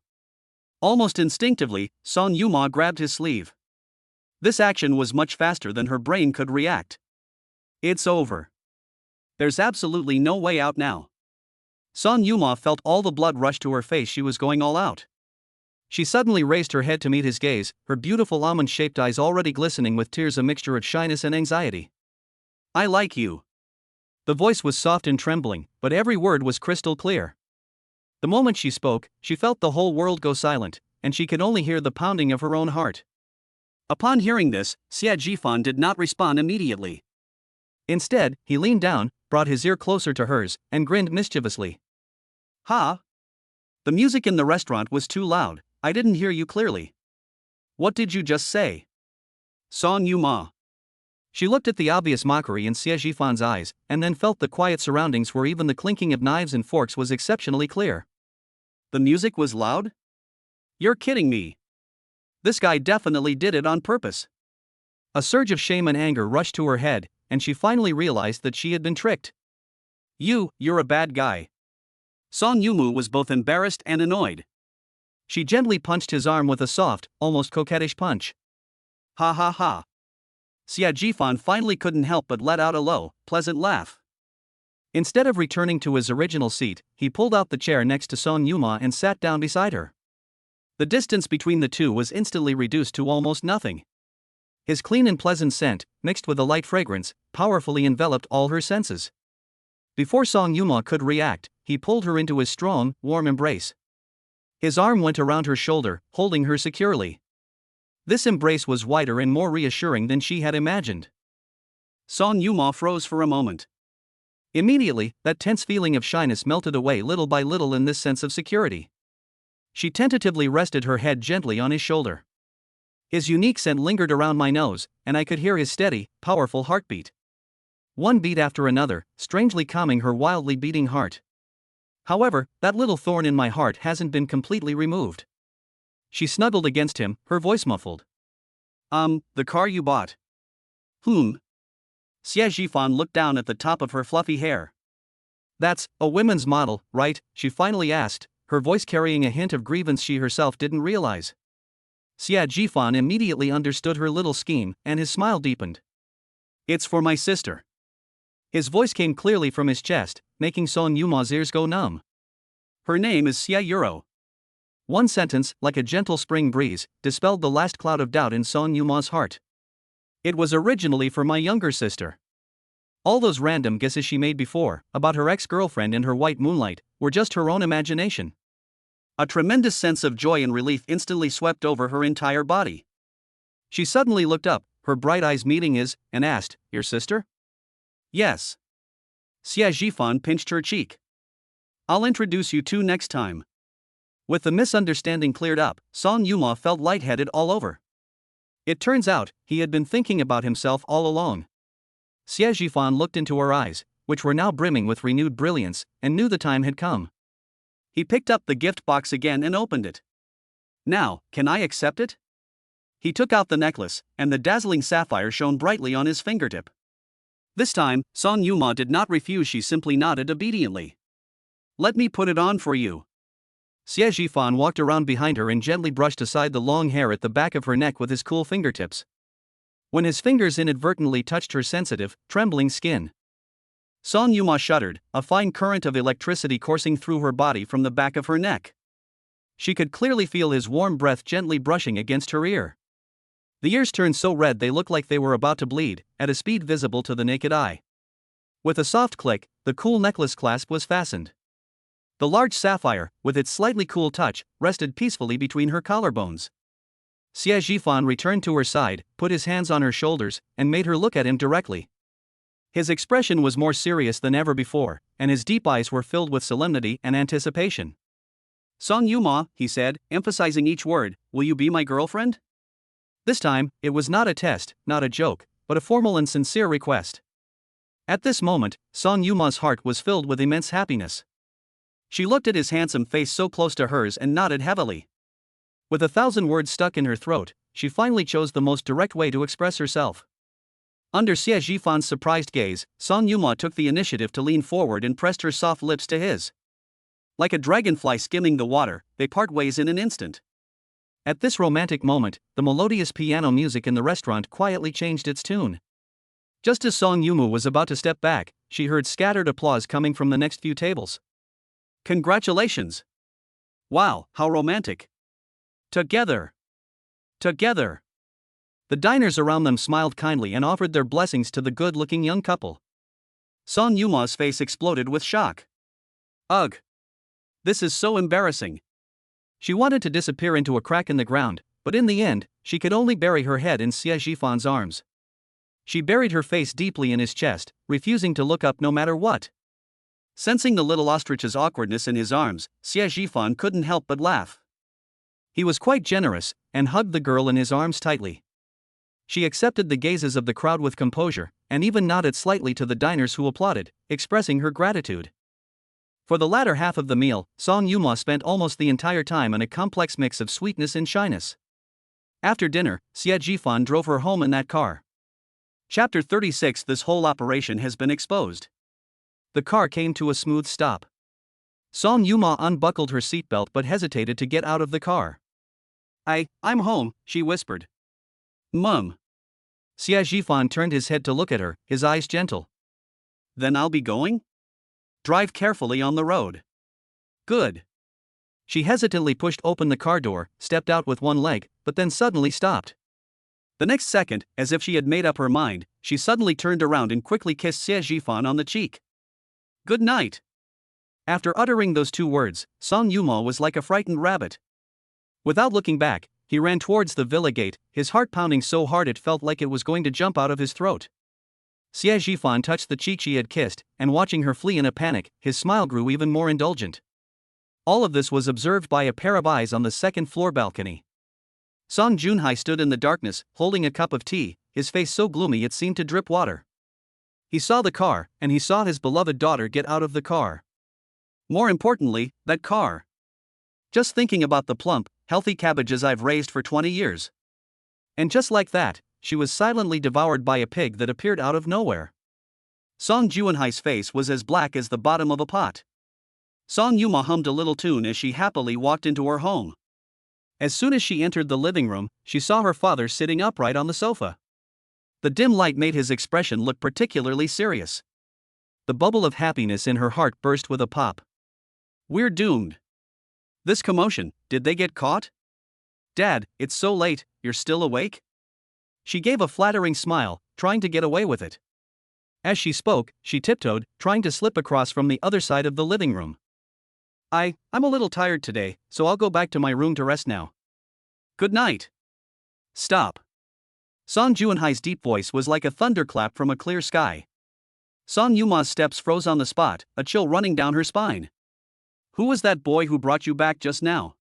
Almost instinctively, Song Yuma grabbed his sleeve. This action was much faster than her brain could react. It's over. There's absolutely no way out now. Song Yuma felt all the blood rush to her face. She was going all out. She suddenly raised her head to meet his gaze, her beautiful almond-shaped eyes already glistening with tears, a mixture of shyness and anxiety. "I like you." The voice was soft and trembling, but every word was crystal clear. The moment she spoke, she felt the whole world go silent, and she could only hear the pounding of her own heart. Upon hearing this, Xia Jifan did not respond immediately. Instead, he leaned down, brought his ear closer to hers, and grinned mischievously. Ha! The music in the restaurant was too loud, I didn't hear you clearly. What did you just say? Song Yuma. She looked at the obvious mockery in Xie Jifan's eyes, and then felt the quiet surroundings where even the clinking of knives and forks was exceptionally clear. The music was loud? You're kidding me. This guy definitely did it on purpose. A surge of shame and anger rushed to her head, and she finally realized that she had been tricked. You're a bad guy. Song Yumu was both embarrassed and annoyed. She gently punched his arm with a soft, almost coquettish punch. Ha ha ha. Xia Jifan finally couldn't help but let out a low, pleasant laugh. Instead of returning to his original seat, he pulled out the chair next to Song Yuma and sat down beside her. The distance between the two was instantly reduced to almost nothing. His clean and pleasant scent, mixed with a light fragrance, powerfully enveloped all her senses. Before Song Yuma could react, he pulled her into his strong, warm embrace. His arm went around her shoulder, holding her securely. This embrace was wider and more reassuring than she had imagined. Song Yuma froze for a moment. Immediately, that tense feeling of shyness melted away little by little in this sense of security. She tentatively rested her head gently on his shoulder. His unique scent lingered around my nose, and I could hear his steady, powerful heartbeat. One beat after another, strangely calming her wildly beating heart. However, that little thorn in my heart hasn't been completely removed. She snuggled against him, her voice muffled. The car you bought. Xia Jifan looked down at the top of her fluffy hair. That's a women's model, right? She finally asked, her voice carrying a hint of grievance she herself didn't realize. Xia Jifan immediately understood her little scheme, and his smile deepened. It's for my sister. His voice came clearly from his chest, making Song Yuma's ears go numb. Her name is Xia Yuro. One sentence, like a gentle spring breeze, dispelled the last cloud of doubt in Song Yuma's heart. It was originally for my younger sister. All those random guesses she made before, about her ex-girlfriend and her white moonlight, were just her own imagination. A tremendous sense of joy and relief instantly swept over her entire body. She suddenly looked up, her bright eyes meeting his, and asked, "Your sister?" Yes. Xia Jifan pinched her cheek. I'll introduce you two next time. With the misunderstanding cleared up, Song Yuma felt lightheaded all over. It turns out, he had been thinking about himself all along. Xia Jifan looked into her eyes, which were now brimming with renewed brilliance, and knew the time had come. He picked up the gift box again and opened it. Now, can I accept it? He took out the necklace, and the dazzling sapphire shone brightly on his fingertip. This time, Song Yuma did not refuse, she simply nodded obediently. Let me put it on for you. Xie Jifan walked around behind her and gently brushed aside the long hair at the back of her neck with his cool fingertips. When his fingers inadvertently touched her sensitive, trembling skin, Song Yuma shuddered, a fine current of electricity coursing through her body from the back of her neck. She could clearly feel his warm breath gently brushing against her ear. The ears turned so red they looked like they were about to bleed, at a speed visible to the naked eye. With a soft click, the cool necklace clasp was fastened. The large sapphire, with its slightly cool touch, rested peacefully between her collarbones. Xie Jifan returned to her side, put his hands on her shoulders, and made her look at him directly. His expression was more serious than ever before, and his deep eyes were filled with solemnity and anticipation. Song Yuma, he said, emphasizing each word, will you be my girlfriend? This time, it was not a test, not a joke, but a formal and sincere request. At this moment, Song Yuma's heart was filled with immense happiness. She looked at his handsome face so close to hers and nodded heavily. With 1,000 words stuck in her throat, she finally chose the most direct way to express herself. Under Xie Jifan's surprised gaze, Song Yuma took the initiative to lean forward and pressed her soft lips to his. Like a dragonfly skimming the water, they part ways in an instant. At this romantic moment, the melodious piano music in the restaurant quietly changed its tune. Just as Song Yuma was about to step back, she heard scattered applause coming from the next few tables. Congratulations! Wow, how romantic! Together! Together! The diners around them smiled kindly and offered their blessings to the good-looking young couple. Song Yuma's face exploded with shock. Ugh! This is so embarrassing. She wanted to disappear into a crack in the ground, but in the end, she could only bury her head in Xie Jifan's arms. She buried her face deeply in his chest, refusing to look up no matter what. Sensing the little ostrich's awkwardness in his arms, Xie Jifan couldn't help but laugh. He was quite generous, and hugged the girl in his arms tightly. She accepted the gazes of the crowd with composure, and even nodded slightly to the diners who applauded, expressing her gratitude. For the latter half of the meal, Song Yuma spent almost the entire time in a complex mix of sweetness and shyness. After dinner, Xie Jifan drove her home in that car. Chapter 36. This whole operation has been exposed. The car came to a smooth stop. Song Yuma unbuckled her seatbelt but hesitated to get out of the car. I'm home, she whispered. Mum. Xie Jifan turned his head to look at her, his eyes gentle. Then I'll be going? Drive carefully on the road. Good. She hesitantly pushed open the car door, stepped out with one leg, but then suddenly stopped. The next second, as if she had made up her mind, she suddenly turned around and quickly kissed Xie Jifan on the cheek. Good night. After uttering those two words, Song Yuma was like a frightened rabbit. Without looking back, he ran towards the villa gate, his heart pounding so hard it felt like it was going to jump out of his throat. Xie Jifan touched the cheek she had kissed, and watching her flee in a panic, his smile grew even more indulgent. All of this was observed by a pair of eyes on the second-floor balcony. Song Junhai stood in the darkness, holding a cup of tea, his face so gloomy it seemed to drip water. He saw the car, and he saw his beloved daughter get out of the car. More importantly, that car. Just thinking about the plump, healthy cabbages I've raised for 20 years. And just like that, she was silently devoured by a pig that appeared out of nowhere. Song Junhai's face was as black as the bottom of a pot. Song Yuma hummed a little tune as she happily walked into her home. As soon as she entered the living room, she saw her father sitting upright on the sofa. The dim light made his expression look particularly serious. The bubble of happiness in her heart burst with a pop. We're doomed. This commotion, did they get caught? Dad, it's so late, you're still awake? She gave a flattering smile, trying to get away with it. As she spoke, she tiptoed, trying to slip across from the other side of the living room. I'm a little tired today, so I'll go back to my room to rest now. Good night. Stop. Song Junhai's deep voice was like a thunderclap from a clear sky. Song Yuma's steps froze on the spot, a chill running down her spine. Who was that boy who brought you back just now?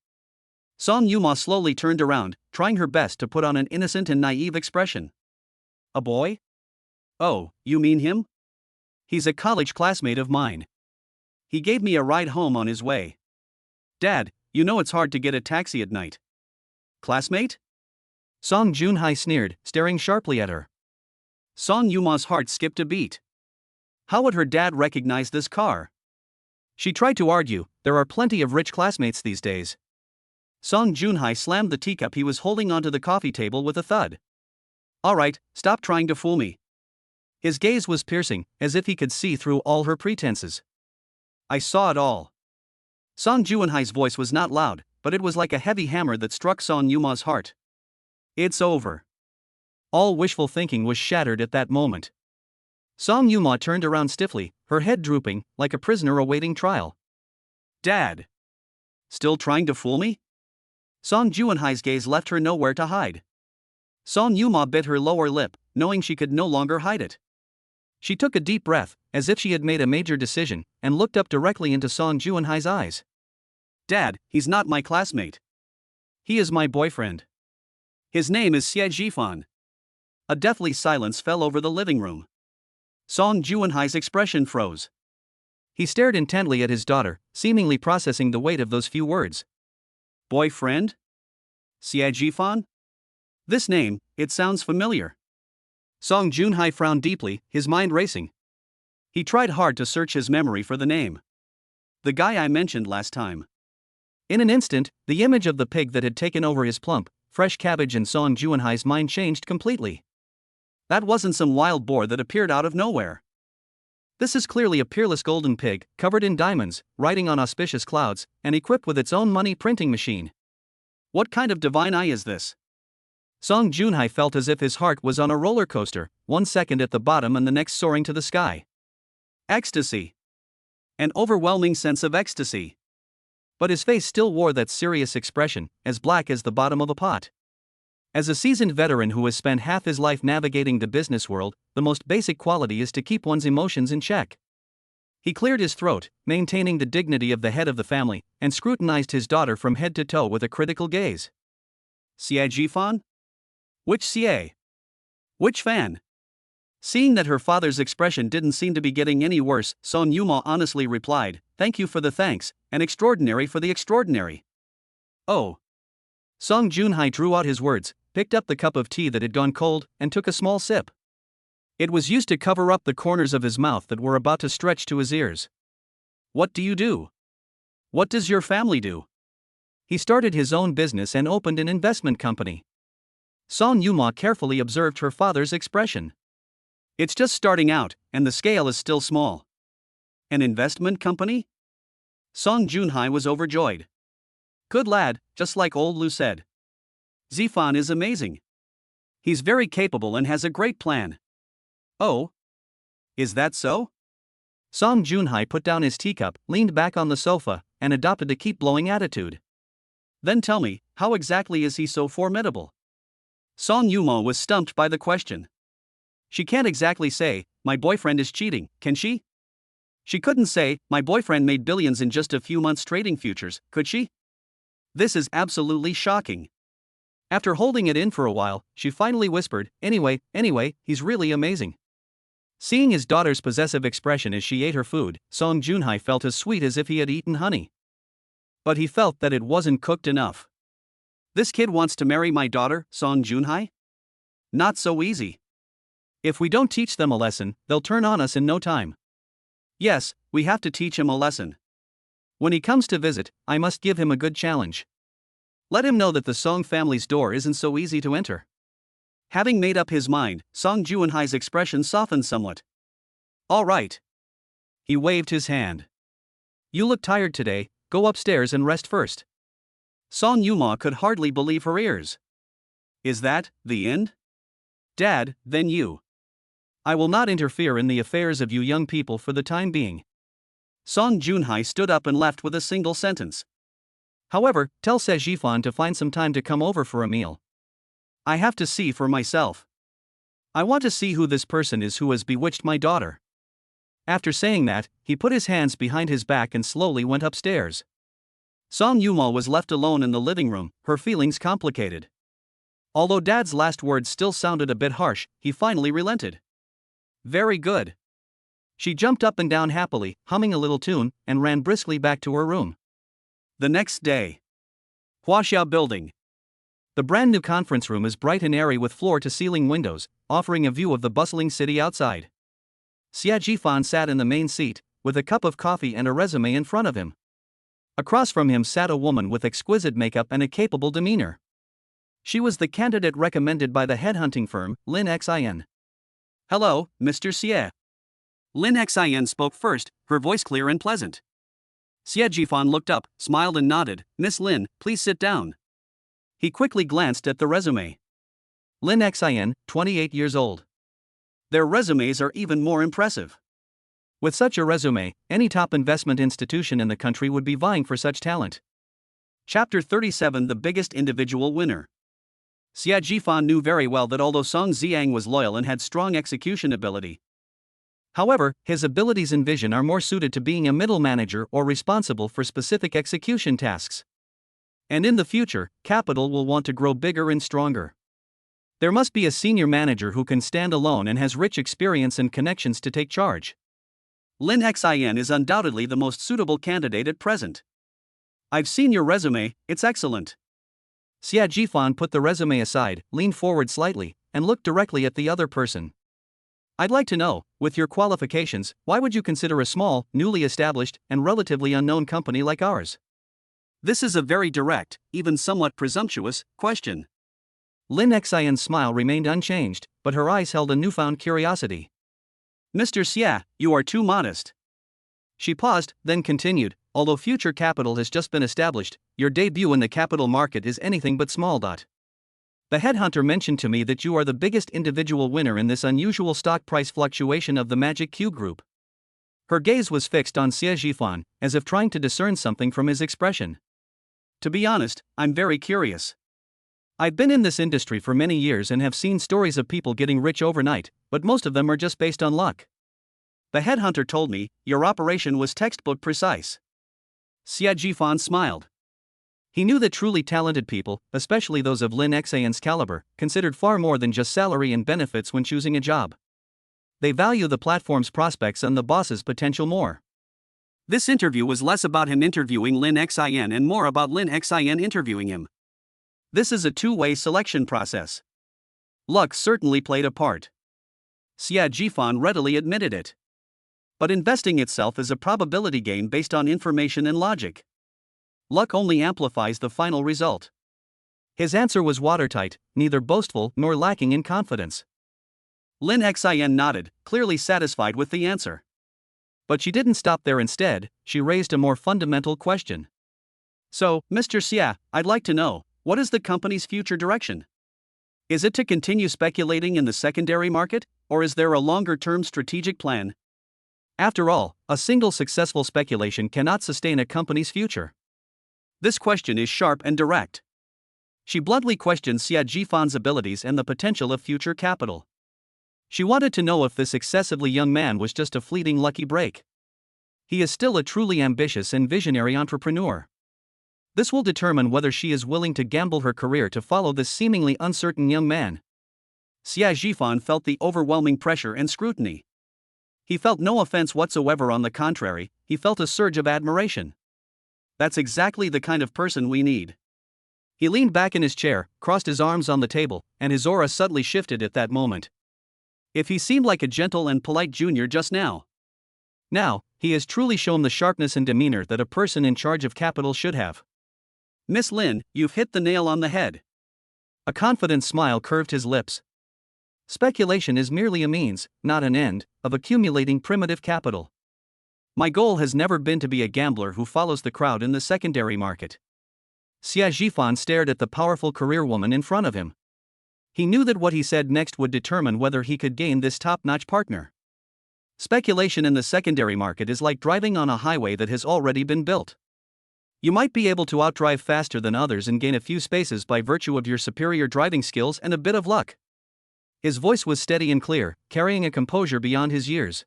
Song Yuma slowly turned around, trying her best to put on an innocent and naive expression. A boy? Oh, you mean him? He's a college classmate of mine. He gave me a ride home on his way. Dad, you know it's hard to get a taxi at night. Classmate? Song Junhai sneered, staring sharply at her. Song Yuma's heart skipped a beat. How would her dad recognize this car? She tried to argue, there are plenty of rich classmates these days. Song Junhai slammed the teacup he was holding onto the coffee table with a thud. All right, stop trying to fool me. His gaze was piercing, as if he could see through all her pretenses. I saw it all. Song Junhai's voice was not loud, but it was like a heavy hammer that struck Song Yuma's heart. It's over. All wishful thinking was shattered at that moment. Song Yuma turned around stiffly, her head drooping, like a prisoner awaiting trial. Dad. Still trying to fool me? Song Junhai's gaze left her nowhere to hide. Song Yuma bit her lower lip, knowing she could no longer hide it. She took a deep breath, as if she had made a major decision, and looked up directly into Song Junhai's eyes. Dad, he's not my classmate. He is my boyfriend. His name is Xie Jifan. A deathly silence fell over the living room. Song Junhai's expression froze. He stared intently at his daughter, seemingly processing the weight of those few words. Boyfriend? Xie Jifan? This name, it sounds familiar. Song Junhai frowned deeply, his mind racing. He tried hard to search his memory for the name. The guy I mentioned last time. In an instant, the image of the pig that had taken over his plump, fresh cabbage in Song Junhai's mind changed completely. That wasn't some wild boar that appeared out of nowhere. This is clearly a peerless golden pig, covered in diamonds, riding on auspicious clouds, and equipped with its own money printing machine. What kind of divine eye is this? Song Junhai felt as if his heart was on a roller coaster, 1 second at the bottom and the next soaring to the sky. Ecstasy. An overwhelming sense of ecstasy. But his face still wore that serious expression, as black as the bottom of a pot. As a seasoned veteran who has spent half his life navigating the business world, the most basic quality is to keep one's emotions in check. He cleared his throat, maintaining the dignity of the head of the family, and scrutinized his daughter from head to toe with a critical gaze. Xie Jifan? Which Xie? Which fan? Seeing that her father's expression didn't seem to be getting any worse, Song Yuma honestly replied, "Thank you for the thanks, and extraordinary for the extraordinary." Oh. Song Junhai drew out his words, picked up the cup of tea that had gone cold, and took a small sip. It was used to cover up the corners of his mouth that were about to stretch to his ears. What do you do? What does your family do? He started his own business and opened an investment company. Song Yuma carefully observed her father's expression. It's just starting out, and the scale is still small. An investment company? Song Junhai was overjoyed. Good lad, just like old Lu said. Zifan is amazing. He's very capable and has a great plan. Oh? Is that so? Song Junhai put down his teacup, leaned back on the sofa, and adopted a keep-blowing attitude. Then tell me, how exactly is he so formidable? Song Yuma was stumped by the question. She can't exactly say, "My boyfriend is cheating," can she? She couldn't say, "My boyfriend made billions in just a few months trading futures," could she? This is absolutely shocking. After holding it in for a while, she finally whispered, Anyway, he's really amazing." Seeing his daughter's possessive expression as she ate her food, Song Junhai felt as sweet as if he had eaten honey. But he felt that it wasn't cooked enough. This kid wants to marry my daughter, Song Junhai? Not so easy. If we don't teach them a lesson, they'll turn on us in no time. Yes, we have to teach him a lesson. When he comes to visit, I must give him a good challenge. Let him know that the Song family's door isn't so easy to enter. Having made up his mind, Song Junhai's expression softened somewhat. All right. He waved his hand. You look tired today, go upstairs and rest first. Song Yuma could hardly believe her ears. Is that the end? Dad, then you. I will not interfere in the affairs of you young people for the time being. Song Junhai stood up and left with a single sentence. However, tell Se Jifan to find some time to come over for a meal. I have to see for myself. I want to see who this person is who has bewitched my daughter. After saying that, he put his hands behind his back and slowly went upstairs. Song Yuma was left alone in the living room, her feelings complicated. Although Dad's last words still sounded a bit harsh, he finally relented. Very good. She jumped up and down happily, humming a little tune, and ran briskly back to her room. The next day. Huaxia Building. The brand new conference room is bright and airy with floor-to-ceiling windows, offering a view of the bustling city outside. Xie Jifan sat in the main seat, with a cup of coffee and a resume in front of him. Across from him sat a woman with exquisite makeup and a capable demeanor. She was the candidate recommended by the headhunting firm, Lin Xin. Hello, Mr. Xie. Lin Xin spoke first, her voice clear and pleasant. Xie Jifan looked up, smiled and nodded. Miss Lin, please sit down. He quickly glanced at the resume. Lin Xin, 28 years old. Their resumes are even more impressive. With such a resume, any top investment institution in the country would be vying for such talent. Chapter 37 The Biggest Individual Winner. Xie Jifan knew very well that although Song Xiang was loyal and had strong execution ability, however, his abilities and vision are more suited to being a middle manager or responsible for specific execution tasks. And in the future, capital will want to grow bigger and stronger. There must be a senior manager who can stand alone and has rich experience and connections to take charge. Lin Xin is undoubtedly the most suitable candidate at present. I've seen your resume, it's excellent. Xie Jifan put the resume aside, leaned forward slightly, and looked directly at the other person. I'd like to know, with your qualifications, why would you consider a small, newly established, and relatively unknown company like ours? This is a very direct, even somewhat presumptuous, question. Lin Xion's smile remained unchanged, but her eyes held a newfound curiosity. Mr. Xie, you are too modest. She paused, then continued, although future capital has just been established, your debut in the capital market is anything but small. The headhunter mentioned to me that you are the biggest individual winner in this unusual stock price fluctuation of the Magic Q Group. Her gaze was fixed on Xie Zhifan, as if trying to discern something from his expression. To be honest, I'm very curious. I've been in this industry for many years and have seen stories of people getting rich overnight, but most of them are just based on luck. The headhunter told me, your operation was textbook precise. Xie Zhifan smiled. He knew that truly talented people, especially those of Lin Xian's caliber, considered far more than just salary and benefits when choosing a job. They value the platform's prospects and the boss's potential more. This interview was less about him interviewing Lin Xian and more about Lin Xian interviewing him. This is a two-way selection process. Luck certainly played a part. Xie Zhifan readily admitted it. But investing itself is a probability game based on information and logic. Luck only amplifies the final result. His answer was watertight, neither boastful nor lacking in confidence. Lin Xian nodded, clearly satisfied with the answer. But she didn't stop there. Instead, she raised a more fundamental question. So, Mr. Xie, I'd like to know, what is the company's future direction? Is it to continue speculating in the secondary market, or is there a longer-term strategic plan? After all, a single successful speculation cannot sustain a company's future. This question is sharp and direct. She bluntly questioned Xie Zhifan's abilities and the potential of future capital. She wanted to know if this excessively young man was just a fleeting lucky break. He is still a truly ambitious and visionary entrepreneur. This will determine whether she is willing to gamble her career to follow this seemingly uncertain young man. Xie Zhifan felt the overwhelming pressure and scrutiny. He felt no offense whatsoever. On the contrary, he felt a surge of admiration. That's exactly the kind of person we need. He leaned back in his chair, crossed his arms on the table, and his aura subtly shifted at that moment. If he seemed like a gentle and polite junior just now, he has truly shown the sharpness and demeanor that a person in charge of capital should have. Miss Lin, you've hit the nail on the head. A confident smile curved his lips. Speculation is merely a means, not an end, of accumulating primitive capital. My goal has never been to be a gambler who follows the crowd in the secondary market. Xie Zhifan stared at the powerful career woman in front of him. He knew that what he said next would determine whether he could gain this top-notch partner. Speculation in the secondary market is like driving on a highway that has already been built. You might be able to outdrive faster than others and gain a few spaces by virtue of your superior driving skills and a bit of luck. His voice was steady and clear, carrying a composure beyond his years.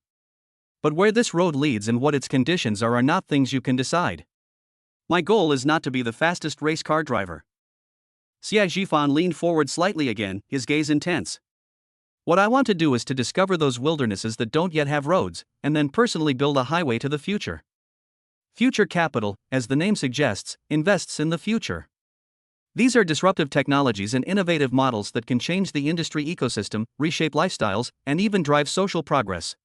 But where this road leads and what its conditions are not things you can decide. My goal is not to be the fastest race car driver. Xie Zhifan leaned forward slightly again, his gaze intense. What I want to do is to discover those wildernesses that don't yet have roads, and then personally build a highway to the future. Future capital, as the name suggests, invests in the future. These are disruptive technologies and innovative models that can change the industry ecosystem, reshape lifestyles, and even drive social progress.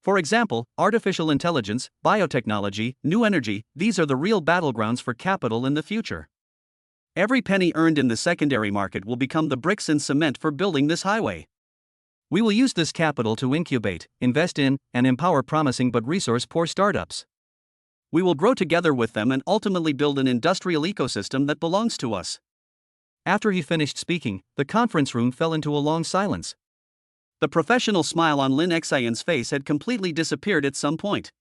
For example, artificial intelligence, biotechnology, new energy, these are the real battlegrounds for capital in the future. Every penny earned in the secondary market will become the bricks and cement for building this highway. We will use this capital to incubate, invest in, and empower promising but resource-poor startups. We will grow together with them and ultimately build an industrial ecosystem that belongs to us. After he finished speaking, the conference room fell into a long silence. The professional smile on Lin Xian's face had completely disappeared at some point.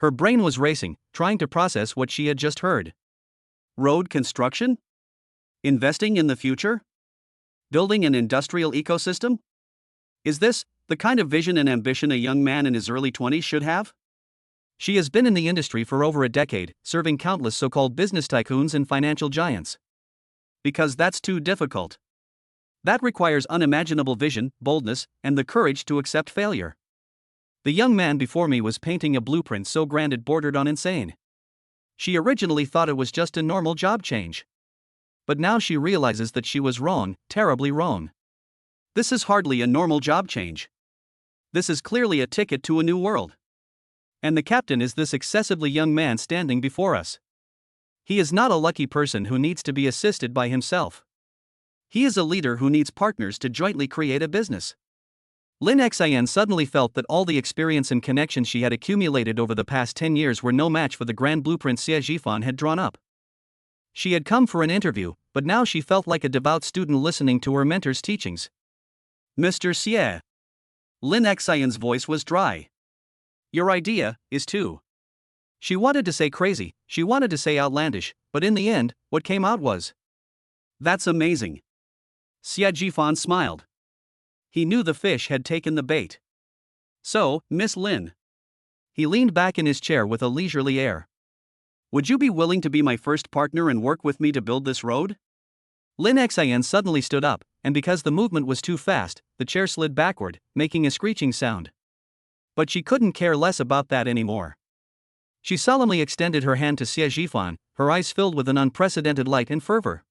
Her brain was racing, trying to process what she had just heard. Road construction? Investing in the future? Building an industrial ecosystem? Is this the kind of vision and ambition a young man in his early 20s should have? She has been in the industry for over a decade, serving countless so-called business tycoons and financial giants. Because that's too difficult. That requires unimaginable vision, boldness, and the courage to accept failure. The young man before me was painting a blueprint so grand it bordered on insane. She originally thought it was just a normal job change. But now she realizes that she was wrong, terribly wrong. This is hardly a normal job change. This is clearly a ticket to a new world. And the captain is this excessively young man standing before us. He is not a lucky person who needs to be assisted by himself. He is a leader who needs partners to jointly create a business. Lin Xian suddenly felt that all the experience and connections she had accumulated over the past 10 years were no match for the grand blueprint Xie Zhifan had drawn up. She had come for an interview, but now she felt like a devout student listening to her mentor's teachings. Mr. Xie. Lin Xian's voice was dry. Your idea is too. She wanted to say crazy, she wanted to say outlandish, but in the end, what came out was, that's amazing. Xie Jifan smiled. He knew the fish had taken the bait. So, Miss Lin. He leaned back in his chair with a leisurely air. Would you be willing to be my first partner and work with me to build this road? Lin Xian suddenly stood up, and because the movement was too fast, the chair slid backward, making a screeching sound. But she couldn't care less about that anymore. She solemnly extended her hand to Xie Jifan, her eyes filled with an unprecedented light and fervor.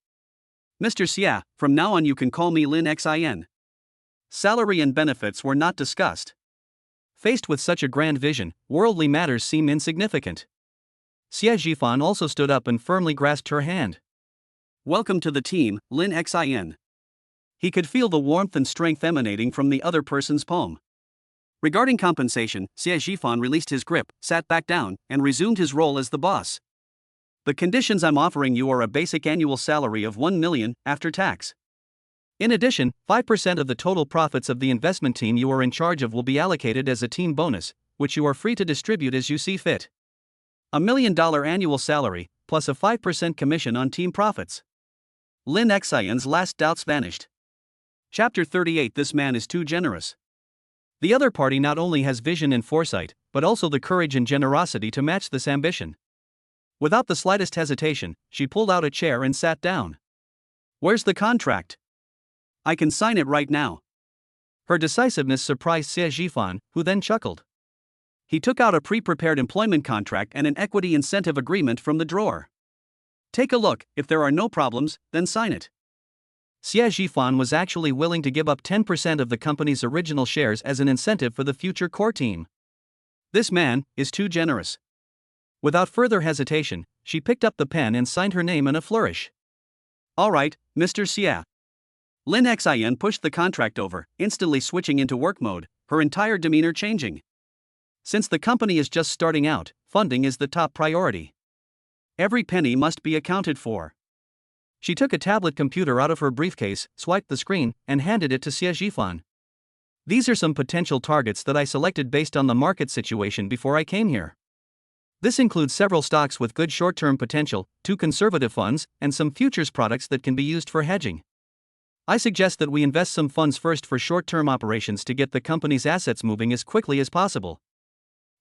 Mr. Xie, from now on you can call me Lin Xian. Salary and benefits were not discussed. Faced with such a grand vision, worldly matters seem insignificant. Xie Jifan also stood up and firmly grasped her hand. Welcome to the team, Lin Xian. He could feel the warmth and strength emanating from the other person's palm. Regarding compensation, Xie Jifan released his grip, sat back down, and resumed his role as the boss. The conditions I'm offering you are a basic annual salary of 1 million, after tax. In addition, 5% of the total profits of the investment team you are in charge of will be allocated as a team bonus, which you are free to distribute as you see fit. $1 million annual salary, plus a 5% commission on team profits. Lin Xian's last doubts vanished. Chapter 38. This man is too generous. The other party not only has vision and foresight, but also the courage and generosity to match this ambition. Without the slightest hesitation, she pulled out a chair and sat down. Where's the contract? I can sign it right now. Her decisiveness surprised Xie Jifan, who then chuckled. He took out a pre-prepared employment contract and an equity incentive agreement from the drawer. Take a look, if there are no problems, then sign it. Xie Jifan was actually willing to give up 10% of the company's original shares as an incentive for the future core team. This man is too generous. Without further hesitation, she picked up the pen and signed her name in a flourish. All right, Mr. Xie. Lin Xian pushed the contract over, instantly switching into work mode, her entire demeanor changing. Since the company is just starting out, funding is the top priority. Every penny must be accounted for. She took a tablet computer out of her briefcase, swiped the screen, and handed it to Xie Jifan. These are some potential targets that I selected based on the market situation before I came here. This includes several stocks with good short-term potential, 2 conservative funds, and some futures products that can be used for hedging. I suggest that we invest some funds first for short-term operations to get the company's assets moving as quickly as possible.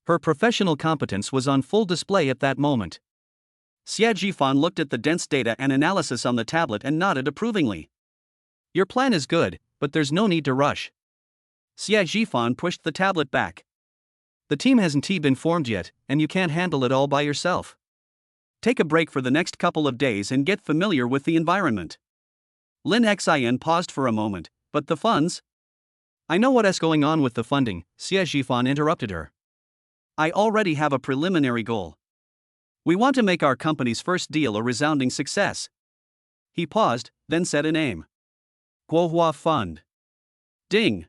Her professional competence was on full display at that moment. Xie Jifan looked at the dense data and analysis on the tablet and nodded approvingly. Your plan is good, but there's no need to rush. Xie Jifan pushed the tablet back. The team hasn't been formed yet, and you can't handle it all by yourself. Take a break for the next couple of days and get familiar with the environment. Lin Xian paused for a moment, but the funds? I know what's going on with the funding, Xie Jifan interrupted her. I already have a preliminary goal. We want to make our company's first deal a resounding success. He paused, then said a name. Guohua Fund. Ding.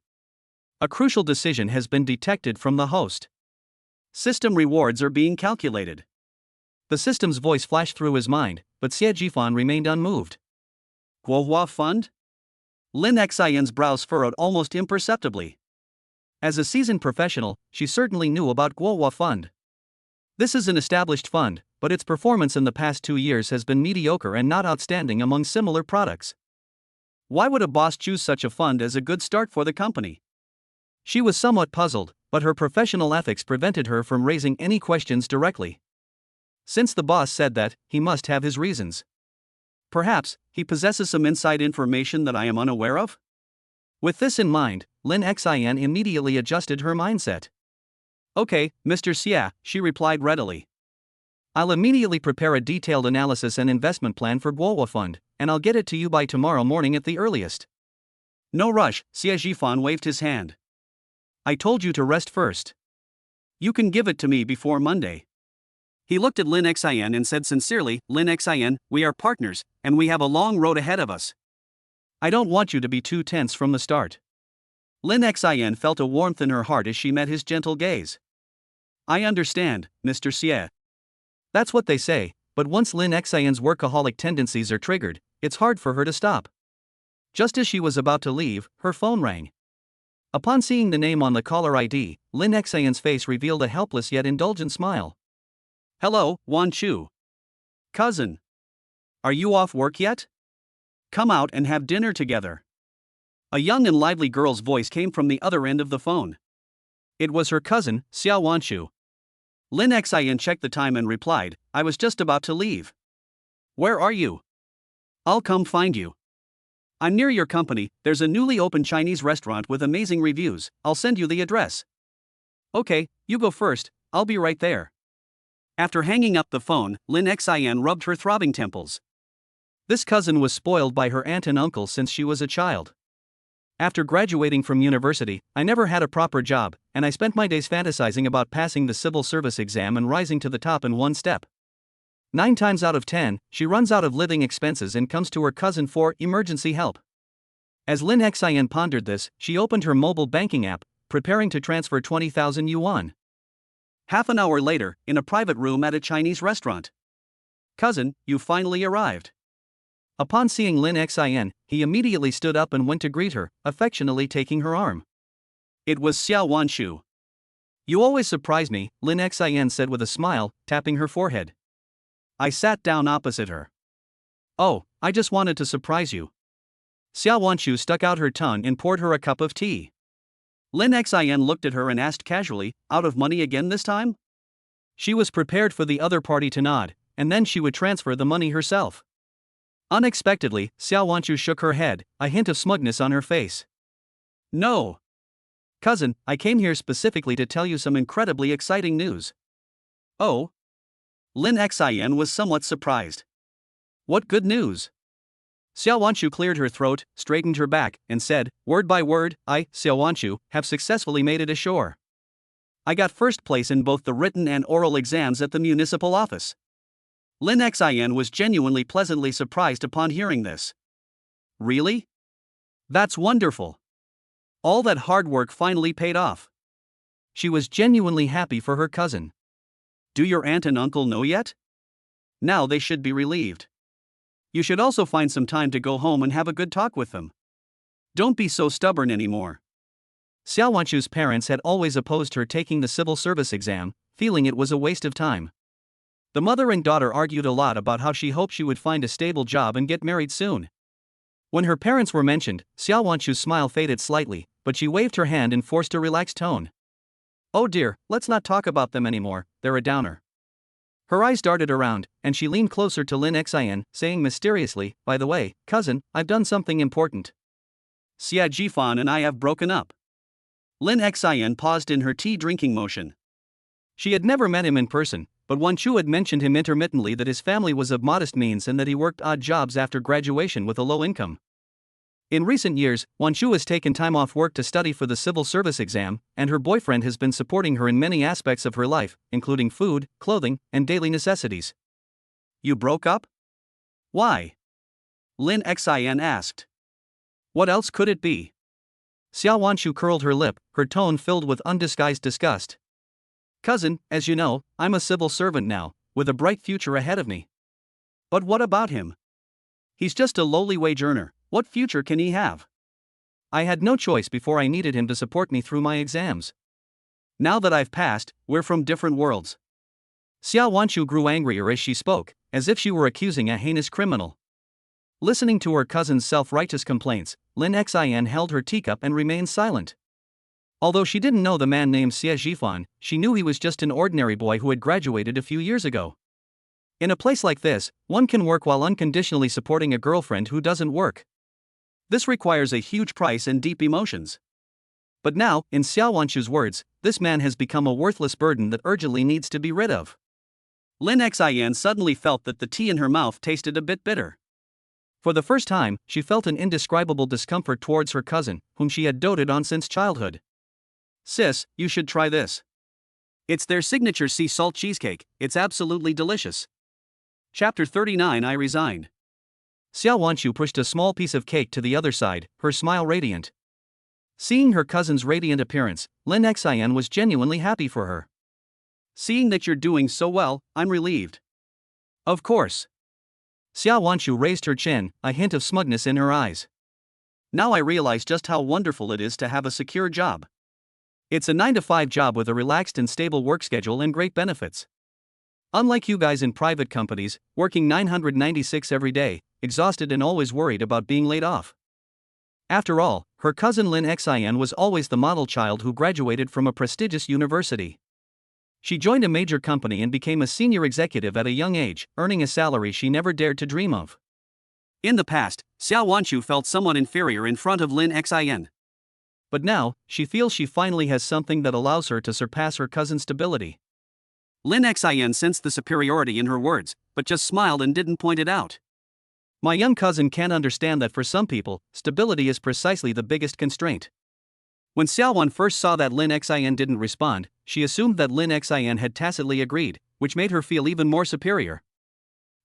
A crucial decision has been detected from the host. System rewards are being calculated. The system's voice flashed through his mind, but Xie Jifan remained unmoved. Guohua Fund? Lin Xian's brows furrowed almost imperceptibly. As a seasoned professional, she certainly knew about Guohua Fund. This is an established fund, but its performance in the past 2 years has been mediocre and not outstanding among similar products. Why would a boss choose such a fund as a good start for the company? She was somewhat puzzled, but her professional ethics prevented her from raising any questions directly. Since the boss said that, he must have his reasons. Perhaps, he possesses some inside information that I am unaware of? With this in mind, Lin Xian immediately adjusted her mindset. Okay, Mr. Xie, she replied readily. I'll immediately prepare a detailed analysis and investment plan for Guohua Fund, and I'll get it to you by tomorrow morning at the earliest. No rush, Xie Jifan waved his hand. I told you to rest first. You can give it to me before Monday. He looked at Lin Xian and said sincerely, Lin Xian, we are partners, and we have a long road ahead of us. I don't want you to be too tense from the start. Lin Xian felt a warmth in her heart as she met his gentle gaze. I understand, Mr. Xie. That's what they say, but once Lin Xian's workaholic tendencies are triggered, it's hard for her to stop. Just as she was about to leave, her phone rang. Upon seeing the name on the caller ID, Lin Xian's face revealed a helpless yet indulgent smile. Hello, Wan Chu. Cousin. Are you off work yet? Come out and have dinner together. A young and lively girl's voice came from the other end of the phone. It was her cousin, Xiao Wanshu. Lin Xian checked the time and replied, I was just about to leave. Where are you? I'll come find you. I'm near your company, there's a newly opened Chinese restaurant with amazing reviews, I'll send you the address. Okay, you go first, I'll be right there. After hanging up the phone, Lin Xian rubbed her throbbing temples. This cousin was spoiled by her aunt and uncle since she was a child. After graduating from university, I never had a proper job, and I spent my days fantasizing about passing the civil service exam and rising to the top in one step. 9 times out of 10, she runs out of living expenses and comes to her cousin for emergency help. As Lin Xian pondered this, she opened her mobile banking app, preparing to transfer 20,000 yuan. Half an hour later, in a private room at a Chinese restaurant. Cousin, you finally arrived. Upon seeing Lin Xian, he immediately stood up and went to greet her, affectionately taking her arm. It was Xiao Wanshu. You always surprise me, Lin Xian said with a smile, tapping her forehead. I sat down opposite her. Oh, I just wanted to surprise you. Xiao Wanshu stuck out her tongue and poured her a cup of tea. Lin Xian looked at her and asked casually, out of money again this time? She was prepared for the other party to nod, and then she would transfer the money herself. Unexpectedly, Xiao Wanshu shook her head, a hint of smugness on her face. No. Cousin, I came here specifically to tell you some incredibly exciting news. Oh? Lin Xian was somewhat surprised. What good news? Xiao Wanshu cleared her throat, straightened her back, and said, word by word, I, Xiao Wanshu, have successfully made it ashore. I got first place in both the written and oral exams at the municipal office. Lin Xian was genuinely pleasantly surprised upon hearing this. Really? That's wonderful. All that hard work finally paid off. She was genuinely happy for her cousin. Do your aunt and uncle know yet? Now they should be relieved. You should also find some time to go home and have a good talk with them. Don't be so stubborn anymore. Xiao Wanshu's parents had always opposed her taking the civil service exam, feeling it was a waste of time. The mother and daughter argued a lot about how she hoped she would find a stable job and get married soon. When her parents were mentioned, Xiao Wanshu's smile faded slightly, but she waved her hand and forced a relaxed tone. Oh dear, let's not talk about them anymore, they're a downer. Her eyes darted around, and she leaned closer to Lin Xian, saying mysteriously, by the way, cousin, I've done something important. Xia Jifan and I have broken up. Lin Xian paused in her tea drinking motion. She had never met him in person, but Wanshu had mentioned him intermittently that his family was of modest means and that he worked odd jobs after graduation with a low income. In recent years, Wanshu has taken time off work to study for the civil service exam, and her boyfriend has been supporting her in many aspects of her life, including food, clothing, and daily necessities. You broke up? Why? Lin Xian asked. What else could it be? Xiao Wanshu curled her lip, her tone filled with undisguised disgust. Cousin, as you know, I'm a civil servant now, with a bright future ahead of me. But what about him? He's just a lowly wage earner. What future can he have? I had no choice before I needed him to support me through my exams. Now that I've passed, we're from different worlds. Xiao Wanshu grew angrier as she spoke, as if she were accusing a heinous criminal. Listening to her cousin's self-righteous complaints, Lin Xian held her teacup and remained silent. Although she didn't know the man named Xie Jifan, she knew he was just an ordinary boy who had graduated a few years ago. In a place like this, one can work while unconditionally supporting a girlfriend who doesn't work. This requires a huge price and deep emotions. But now, in Xiao Wanshu's words, this man has become a worthless burden that urgently needs to be rid of. Lin Xian suddenly felt that the tea in her mouth tasted a bit bitter. For the first time, she felt an indescribable discomfort towards her cousin, whom she had doted on since childhood. Sis, you should try this. It's their signature sea salt cheesecake, it's absolutely delicious. Chapter 39 I Resigned. Xiao Wanshu pushed a small piece of cake to the other side, her smile radiant. Seeing her cousin's radiant appearance, Lin Xian was genuinely happy for her. Seeing that you're doing so well, I'm relieved. Of course. Xiao Wanshu raised her chin, a hint of smugness in her eyes. Now I realize just how wonderful it is to have a secure job. It's a 9-to-5 job with a relaxed and stable work schedule and great benefits. Unlike you guys in private companies, working 996 every day, exhausted and always worried about being laid off. After all, her cousin Lin Xin was always the model child who graduated from a prestigious university. She joined a major company and became a senior executive at a young age, earning a salary she never dared to dream of. In the past, Xiao Wanchu felt somewhat inferior in front of Lin Xin. But now, she feels she finally has something that allows her to surpass her cousin's stability. Lin Xin sensed the superiority in her words, but just smiled and didn't point it out. My young cousin can't understand that for some people, stability is precisely the biggest constraint. When Xiaowan first saw that Lin Xin didn't respond, she assumed that Lin Xin had tacitly agreed, which made her feel even more superior.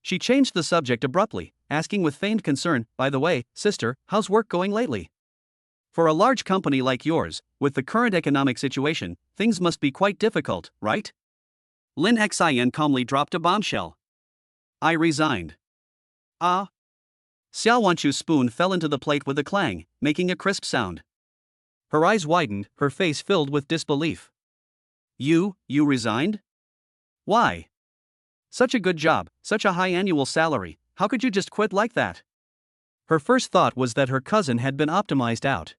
She changed the subject abruptly, asking with feigned concern, "By the way, sister, how's work going lately? For a large company like yours, with the current economic situation, things must be quite difficult, right?" Lin Xin calmly dropped a bombshell. "I resigned." "Ah?" Xiao Wanchu's spoon fell into the plate with a clang, making a crisp sound. Her eyes widened, her face filled with disbelief. You resigned? Why? Such a good job, such a high annual salary, how could you just quit like that? Her first thought was that her cousin had been optimized out.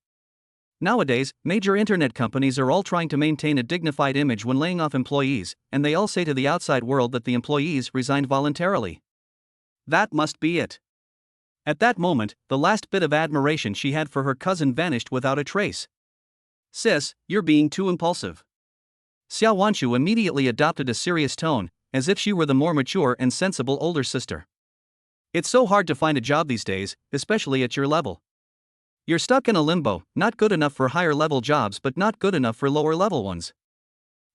Nowadays, major internet companies are all trying to maintain a dignified image when laying off employees, and they all say to the outside world that the employees resigned voluntarily. That must be it. At that moment, the last bit of admiration she had for her cousin vanished without a trace. "Sis, you're being too impulsive." Xiao Wanchu immediately adopted a serious tone, as if she were the more mature and sensible older sister. "It's so hard to find a job these days, especially at your level. You're stuck in a limbo, not good enough for higher level jobs but not good enough for lower level ones.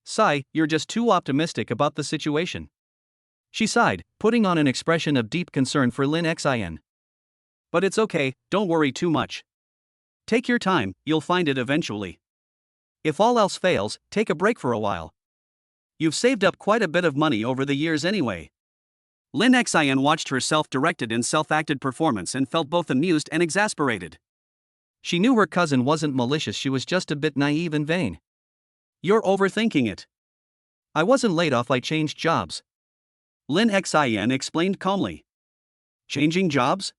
Sai, you're just too optimistic about the situation." She sighed, putting on an expression of deep concern for Lin Xin. "But it's okay, don't worry too much. Take your time, you'll find it eventually. If all else fails, take a break for a while. You've saved up quite a bit of money over the years anyway." Lin Xin watched her self-directed and self-acted performance and felt both amused and exasperated. She knew her cousin wasn't malicious, she was just a bit naive and vain. "You're overthinking it. I wasn't laid off, I changed jobs." Lin Xin explained calmly. "Changing jobs?"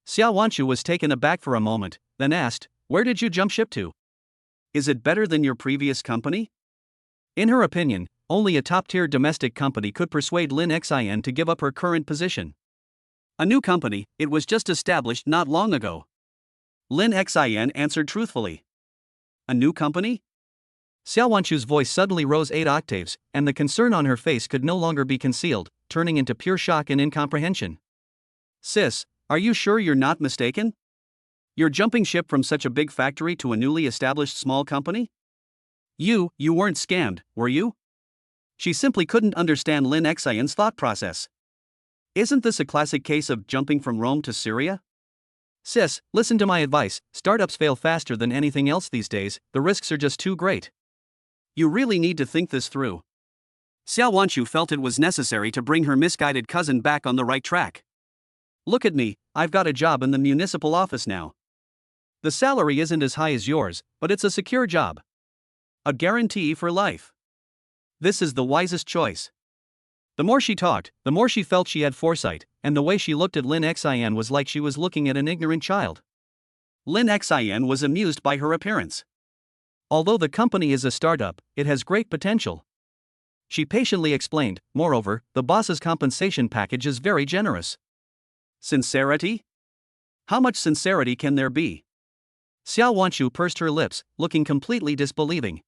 Xiao Wanchu was taken aback for a moment, then asked, "Where did you jump ship to? Is it better than your previous company?" In her opinion, only a top-tier domestic company could persuade Lin Xin to give up her current position. A new company, it was just established not long ago. Lin Xin answered truthfully. "A new company?" Xiao Wanchu's voice suddenly rose 8 octaves, and the concern on her face could no longer be concealed, turning into pure shock and incomprehension. "Sis, are you sure you're not mistaken? You're jumping ship from such a big factory to a newly established small company? You weren't scammed, were you?" She simply couldn't understand Lin Xion's thought process. Isn't this a classic case of jumping from Rome to Syria? "Sis, listen to my advice, startups fail faster than anything else these days, the risks are just too great. You really need to think this through." Xiao Wanchu felt it was necessary to bring her misguided cousin back on the right track. "Look at me, I've got a job in the municipal office now. The salary isn't as high as yours, but it's a secure job. A guarantee for life. This is the wisest choice." The more she talked, the more she felt she had foresight, and the way she looked at Lin Xin was like she was looking at an ignorant child. Lin Xin was amused by her appearance. Although the company is a startup, it has great potential. She patiently explained, moreover, the boss's compensation package is very generous. Sincerity? How much sincerity can there be? Xiao Wanchu pursed her lips, looking completely disbelieving.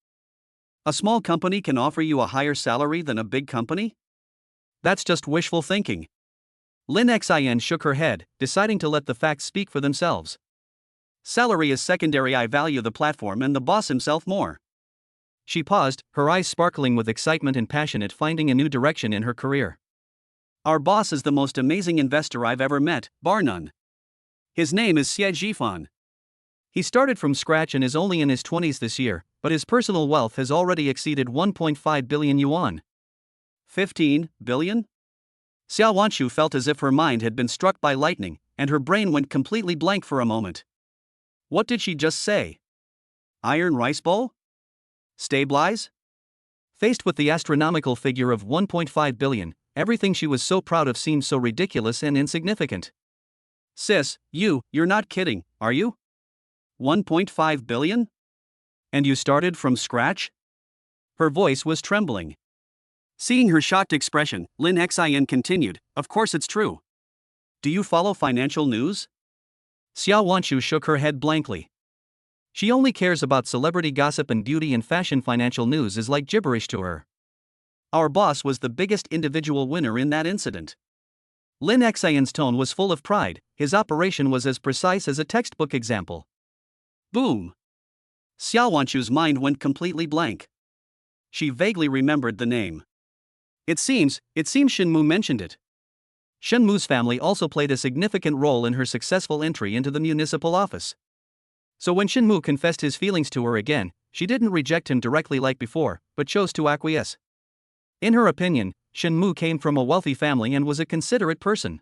A small company can offer you a higher salary than a big company? That's just wishful thinking. Lin Xin shook her head, deciding to let the facts speak for themselves. Salary is secondary, I value the platform and the boss himself more. She paused, her eyes sparkling with excitement and passion at finding a new direction in her career. Our boss is the most amazing investor I've ever met, bar none. His name is Xie Jifan. He started from scratch and is only in his 20s this year, but his personal wealth has already exceeded 1.5 billion yuan. 15 billion? Xiao Wanchu felt as if her mind had been struck by lightning, and her brain went completely blank for a moment. What did she just say? Iron rice bowl? Stabilize? Faced with the astronomical figure of 1.5 billion, everything she was so proud of seemed so ridiculous and insignificant. Sis, you're not kidding, are you? 1.5 billion? And you started from scratch? Her voice was trembling. Seeing her shocked expression, Lin Xin continued, "Of course it's true. Do you follow financial news?" Xia Wanchu shook her head blankly. She only cares about celebrity gossip, and beauty and fashion. Financial news is like gibberish to her. Our boss was the biggest individual winner in that incident. Lin Xin's tone was full of pride. His operation was as precise as a textbook example. Boom! Xia Wanchu's mind went completely blank. She vaguely remembered the name. It seems Shenmu mentioned it. Shenmu's family also played a significant role in her successful entry into the municipal office. So when Shenmu confessed his feelings to her again, she didn't reject him directly like before, but chose to acquiesce. In her opinion, Shenmu came from a wealthy family and was a considerate person.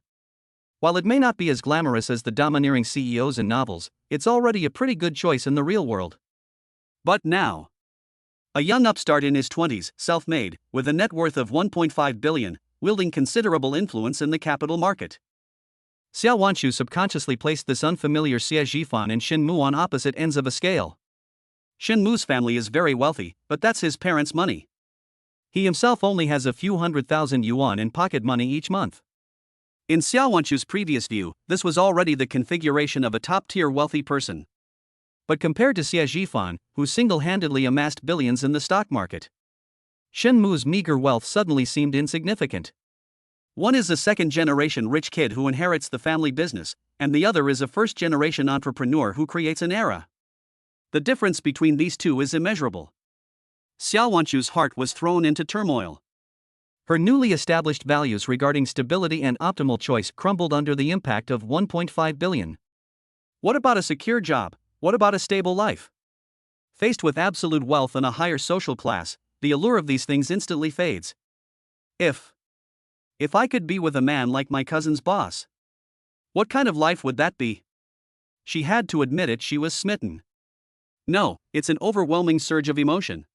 While it may not be as glamorous as the domineering CEOs in novels, it's already a pretty good choice in the real world. But now, a young upstart in his 20s, self-made, with a net worth of 1.5 billion, wielding considerable influence in the capital market. Xia Wanchu subconsciously placed this unfamiliar Xie Jifan and Shenmu on opposite ends of a scale. Shenmu's family is very wealthy, but that's his parents' money. He himself only has a few 100,000 yuan in pocket money each month. In Xia Wanchu's previous view, this was already the configuration of a top-tier wealthy person. But compared to Xie Jifan, who single-handedly amassed billions in the stock market, Shenmu's meager wealth suddenly seemed insignificant. One is a second-generation rich kid who inherits the family business, and the other is a first-generation entrepreneur who creates an era. The difference between these two is immeasurable. Xia Wanchu's heart was thrown into turmoil. Her newly established values regarding stability and optimal choice crumbled under the impact of 1.5 billion. What about a secure job? What about a stable life? Faced with absolute wealth and a higher social class, the allure of these things instantly fades. If I could be with a man like my cousin's boss, what kind of life would that be? She had to admit it, she was smitten. No, it's an overwhelming surge of emotion.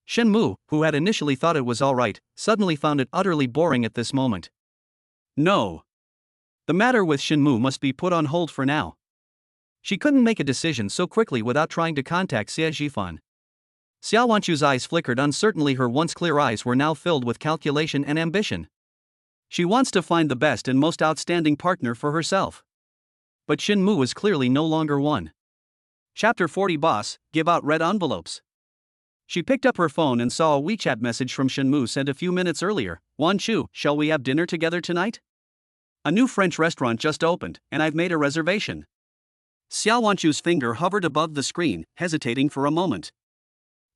Shenmu, who had initially thought it was alright, suddenly found it utterly boring at this moment. No. The matter with Shenmu must be put on hold for now. She couldn't make a decision so quickly without trying to contact Xie Jifan. Xia Wanchu's eyes flickered uncertainly. Her once clear eyes were now filled with calculation and ambition. She wants to find the best and most outstanding partner for herself. But Shenmu was clearly no longer one. Chapter 40. Boss, give out red envelopes. She picked up her phone and saw a WeChat message from Shenmu sent a few minutes earlier. "Wanchu, shall we have dinner together tonight? A new French restaurant just opened, and I've made a reservation." Xia Wanchu's finger hovered above the screen, hesitating for a moment.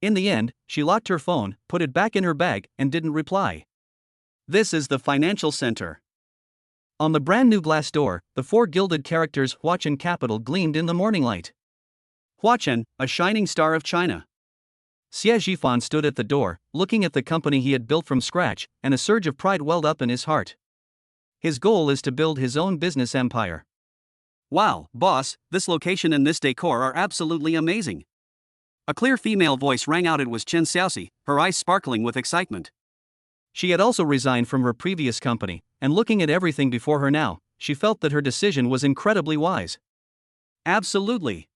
In the end, she locked her phone, put it back in her bag, and didn't reply. This is the financial center. On the brand new glass door, the four gilded characters Huachen Capital gleamed in the morning light. Huachen, a shining star of China. Xie Jifan stood at the door, looking at the company he had built from scratch, and a surge of pride welled up in his heart. His goal is to build his own business empire. Wow, boss, this location and this decor are absolutely amazing. A clear female voice rang out. It was Chen Xiaoxi, her eyes sparkling with excitement. She had also resigned from her previous company, and looking at everything before her now, she felt that her decision was incredibly wise. Absolutely.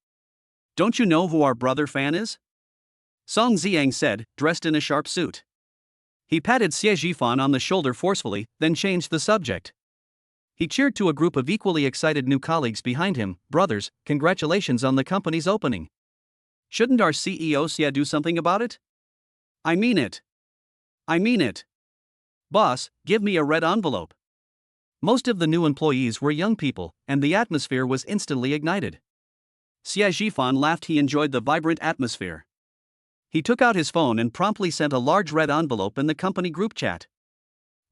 Don't you know who our brother Fan is? Song Ziang said, dressed in a sharp suit. He patted Xie Jifan on the shoulder forcefully, then changed the subject. He cheered to a group of equally excited new colleagues behind him. "Brothers, congratulations on the company's opening. Shouldn't our CEO Xie do something about it? I mean it. Boss, give me a red envelope." Most of the new employees were young people, and the atmosphere was instantly ignited. Xie Jifan laughed. He enjoyed the vibrant atmosphere. He took out his phone and promptly sent a large red envelope in the company group chat.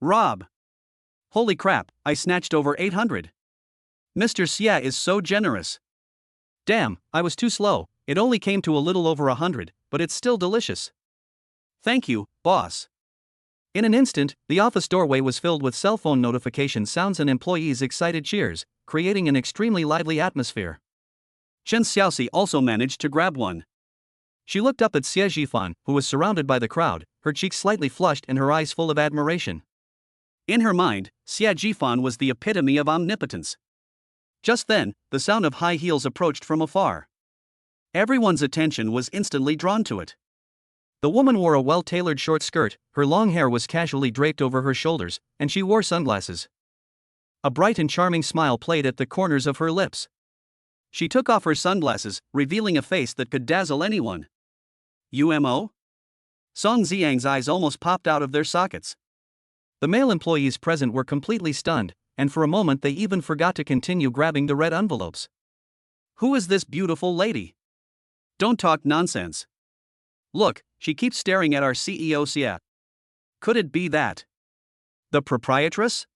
"Rob. Holy crap, I snatched over 800. Mr. Xie is so generous. Damn, I was too slow, it only came to a little over 100, but it's still delicious. Thank you, boss." In an instant, the office doorway was filled with cell phone notification sounds and employees' excited cheers, creating an extremely lively atmosphere. Chen Xiaoxi also managed to grab one. She looked up at Xie Zhifan, who was surrounded by the crowd, her cheeks slightly flushed and her eyes full of admiration. In her mind, Xie Zhifan was the epitome of omnipotence. Just then, the sound of high heels approached from afar. Everyone's attention was instantly drawn to it. The woman wore a well-tailored short skirt, her long hair was casually draped over her shoulders, and she wore sunglasses. A bright and charming smile played at the corners of her lips. She took off her sunglasses, revealing a face that could dazzle anyone. UMO? Song Ziyang's eyes almost popped out of their sockets. The male employees present were completely stunned, and for a moment they even forgot to continue grabbing the red envelopes. Who is this beautiful lady? Don't talk nonsense. Look, she keeps staring at our CEO Xie. Could it be that? The proprietress?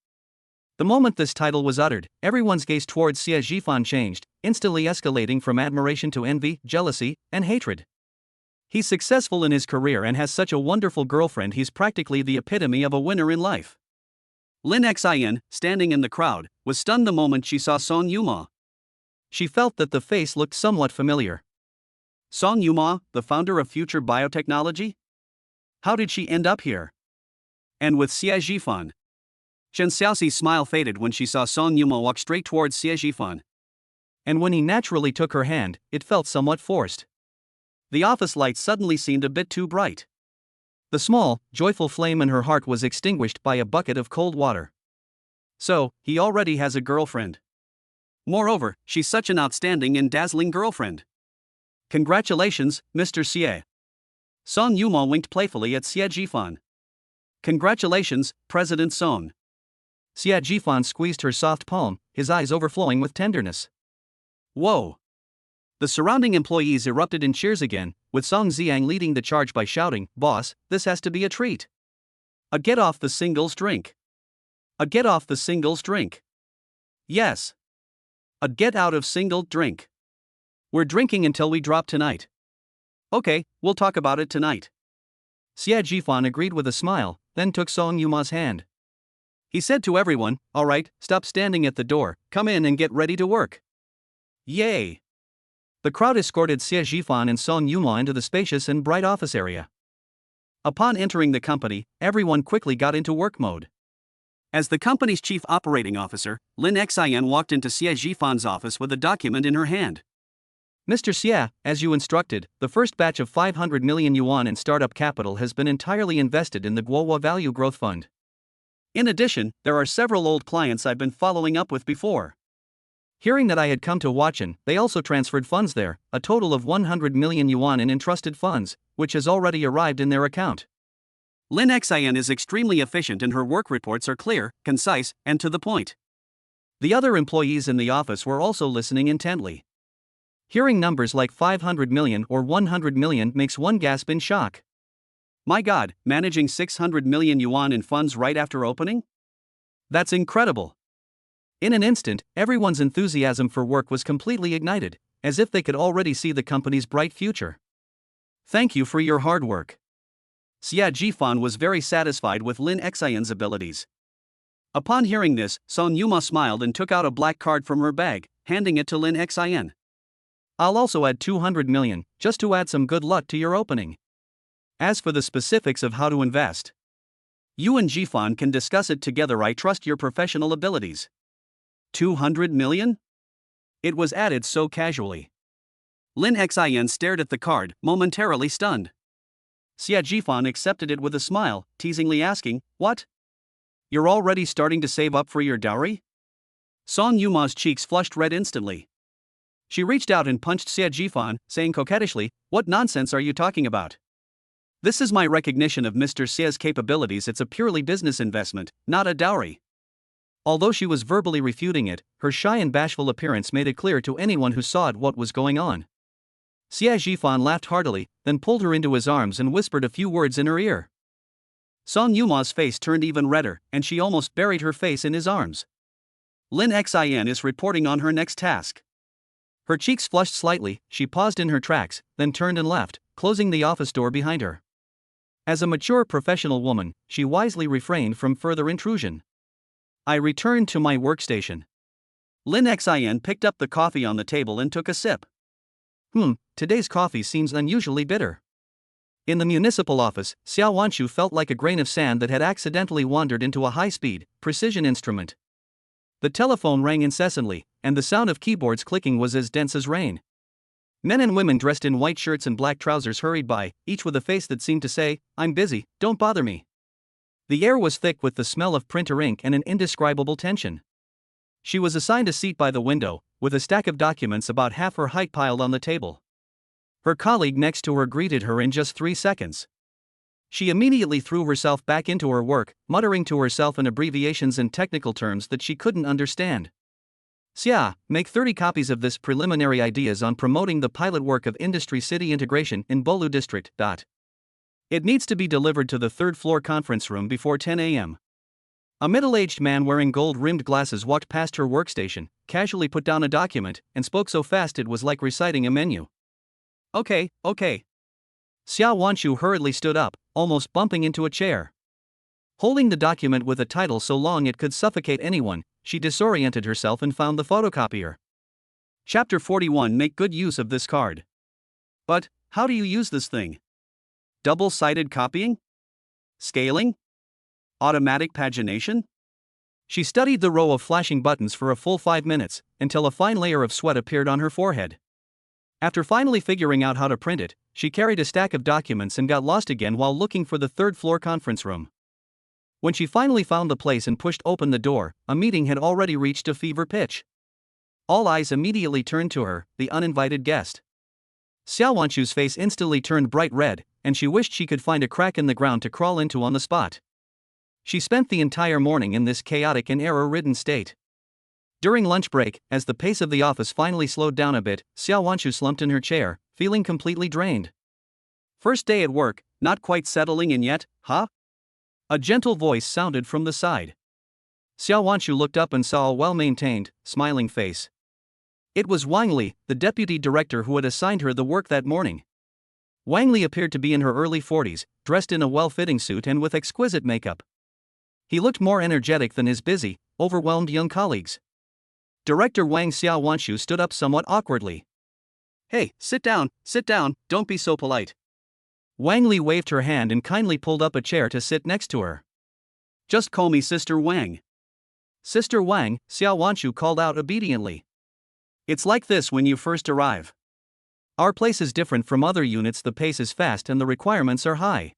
The moment this title was uttered, everyone's gaze towards Xie Zhifan changed, instantly escalating from admiration to envy, jealousy, and hatred. He's successful in his career and has such a wonderful girlfriend, he's practically the epitome of a winner in life. Lin Xin, standing in the crowd, was stunned the moment she saw Song Yuma. She felt that the face looked somewhat familiar. Song Yuma, the founder of Future Biotechnology? How did she end up here? And with Xie Zhifan? Chen Xiaoxi's smile faded when she saw Song Yuma walk straight towards Xie Zhifan. And when he naturally took her hand, it felt somewhat forced. The office light suddenly seemed a bit too bright. The small, joyful flame in her heart was extinguished by a bucket of cold water. So, he already has a girlfriend. Moreover, she's such an outstanding and dazzling girlfriend. Congratulations, Mr. Xie. Song Yuma winked playfully at Xie Zhifan. Congratulations, President Song. Xie Zhifan squeezed her soft palm, his eyes overflowing with tenderness. Whoa! The surrounding employees erupted in cheers again, with Song Ziyang leading the charge by shouting, "Boss, this has to be a treat. A get off the singles drink. A get off the singles drink. Yes. A get out of single drink. We're drinking until we drop tonight. Okay, we'll talk about it tonight." Xie Zhifan agreed with a smile, then took Song Yuma's hand. He said to everyone, "All right, stop standing at the door, come in and get ready to work." Yay! The crowd escorted Xie Zhifan and Song Yuma into the spacious and bright office area. Upon entering the company, everyone quickly got into work mode. As the company's chief operating officer, Lin Xin walked into Xie Zhifan's office with a document in her hand. "Mr. Xie, as you instructed, the first batch of 500 million yuan in startup capital has been entirely invested in the Guohua Value Growth Fund. In addition, there are several old clients I've been following up with before. Hearing that I had come to Huachen, they also transferred funds there, a total of 100 million yuan in entrusted funds, which has already arrived in their account." Lin Xin is extremely efficient and her work reports are clear, concise, and to the point. The other employees in the office were also listening intently. Hearing numbers like 500 million or 100 million makes one gasp in shock. My God, managing 600 million yuan in funds right after opening? That's incredible. In an instant, everyone's enthusiasm for work was completely ignited, as if they could already see the company's bright future. Thank you for your hard work. Xie Zhifan was very satisfied with Lin Xin's abilities. Upon hearing this, Song Yuma smiled and took out a black card from her bag, handing it to Lin Xin. "I'll also add 200 million, just to add some good luck to your opening. As for the specifics of how to invest, you and Zhifan can discuss it together. I trust your professional abilities." 200 million? It was added so casually. Lin Xin stared at the card, momentarily stunned. Xie Zhifan accepted it with a smile, teasingly asking, "What? You're already starting to save up for your dowry?" Song Yuma's cheeks flushed red instantly. She reached out and punched Xie Zhifan, saying coquettishly, "What nonsense are you talking about? This is my recognition of Mr. Xie's capabilities. It's a purely business investment, not a dowry." Although she was verbally refuting it, her shy and bashful appearance made it clear to anyone who saw it what was going on. Xie Zhifan laughed heartily, then pulled her into his arms and whispered a few words in her ear. Song Yuma's face turned even redder, and she almost buried her face in his arms. Lin Xin is reporting on her next task. Her cheeks flushed slightly, she paused in her tracks, then turned and left, closing the office door behind her. As a mature professional woman, she wisely refrained from further intrusion. I returned to my workstation. Lin Xin picked up the coffee on the table and took a sip. Today's coffee seems unusually bitter. In the municipal office, Xiao Wanshu felt like a grain of sand that had accidentally wandered into a high-speed, precision instrument. The telephone rang incessantly, and the sound of keyboards clicking was as dense as rain. Men and women dressed in white shirts and black trousers hurried by, each with a face that seemed to say, "I'm busy, don't bother me." The air was thick with the smell of printer ink and an indescribable tension. She was assigned a seat by the window, with a stack of documents about half her height piled on the table. Her colleague next to her greeted her in just 3 seconds. She immediately threw herself back into her work, muttering to herself in abbreviations and technical terms that she couldn't understand. Xia, make 30 copies of this preliminary ideas on promoting the pilot work of industry city integration in Bolu district. It needs to be delivered to the third-floor conference room before 10 a.m. A middle-aged man wearing gold-rimmed glasses walked past her workstation, casually put down a document, and spoke so fast it was like reciting a menu. Okay. Xiao Wanshu hurriedly stood up, almost bumping into a chair. Holding the document with a title so long it could suffocate anyone, she disoriented herself and found the photocopier. Chapter 41. Make good use of this card. But, how do you use this thing? Double-sided copying? Scaling? Automatic pagination? She studied the row of flashing buttons for a full 5 minutes, until a fine layer of sweat appeared on her forehead. After finally figuring out how to print it, she carried a stack of documents and got lost again while looking for the third-floor conference room. When she finally found the place and pushed open the door, a meeting had already reached a fever pitch. All eyes immediately turned to her, the uninvited guest. Xiao Wanshu's face instantly turned bright red, and she wished she could find a crack in the ground to crawl into on the spot. She spent the entire morning in this chaotic and error-ridden state. During lunch break, as the pace of the office finally slowed down a bit, Xiao Wanshu slumped in her chair, feeling completely drained. First day at work, not quite settling in yet, huh? A gentle voice sounded from the side. Xiao Wanshu looked up and saw a well-maintained, smiling face. It was Wang Li, the deputy director who had assigned her the work that morning. Wang Li appeared to be in her early 40s, dressed in a well-fitting suit and with exquisite makeup. He looked more energetic than his busy, overwhelmed young colleagues. Director Wang. Xiao Wanshu stood up somewhat awkwardly. "Hey, sit down, don't be so polite." Wang Li waved her hand and kindly pulled up a chair to sit next to her. "Just call me Sister Wang." "Sister Wang," Xiao Wanshu called out obediently. "It's like this when you first arrive. Our place is different from other units, the pace is fast and the requirements are high."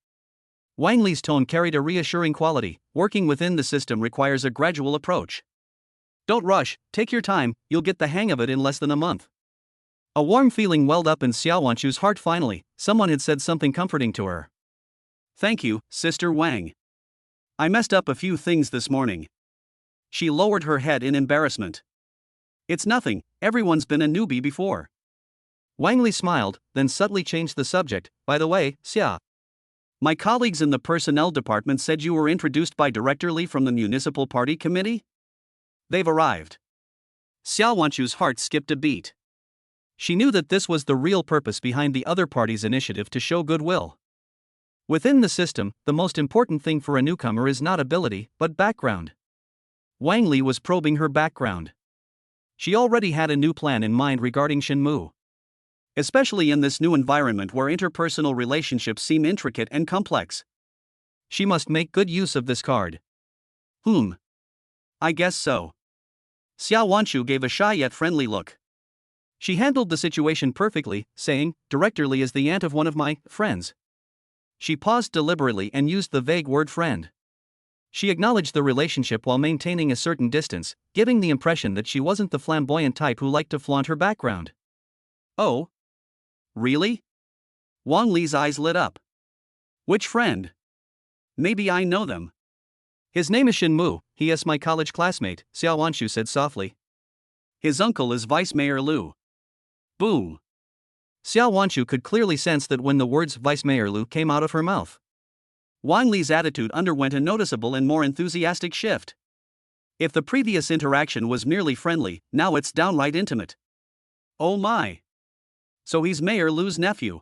Wang Li's tone carried a reassuring quality. Working within the system requires a gradual approach. Don't rush, take your time, you'll get the hang of it in less than a month. A warm feeling welled up in Xiao Wanshu's heart finally, someone had said something comforting to her. "Thank you, Sister Wang. I messed up a few things this morning." She lowered her head in embarrassment. "It's nothing, everyone's been a newbie before." Wang Li smiled, then subtly changed the subject. "By the way, Xia, my colleagues in the personnel department said you were introduced by Director Li from the Municipal Party Committee? They've arrived." Xiao Wanshu's heart skipped a beat. She knew that this was the real purpose behind the other party's initiative to show goodwill. Within the system, the most important thing for a newcomer is not ability, but background. Wang Li was probing her background. She already had a new plan in mind regarding Shenmue. Especially in this new environment where interpersonal relationships seem intricate and complex. She must make good use of this card. I guess so. Xiao Wanshu gave a shy yet friendly look. She handled the situation perfectly, saying, "Director Li is the aunt of one of my friends." She paused deliberately and used the vague word friend. She acknowledged the relationship while maintaining a certain distance, giving the impression that she wasn't the flamboyant type who liked to flaunt her background. "Oh? Really?" Wang Li's eyes lit up. "Which friend? Maybe I know them." "His name is Shenmue, he is my college classmate," Xiao Wanshu said softly. "His uncle is Vice Mayor Liu." Boom. Xiao Wanshu could clearly sense that when the words Vice Mayor Liu came out of her mouth, Wang Li's attitude underwent a noticeable and more enthusiastic shift. If the previous interaction was merely friendly, now it's downright intimate. Oh my. So he's Mayor Liu's nephew.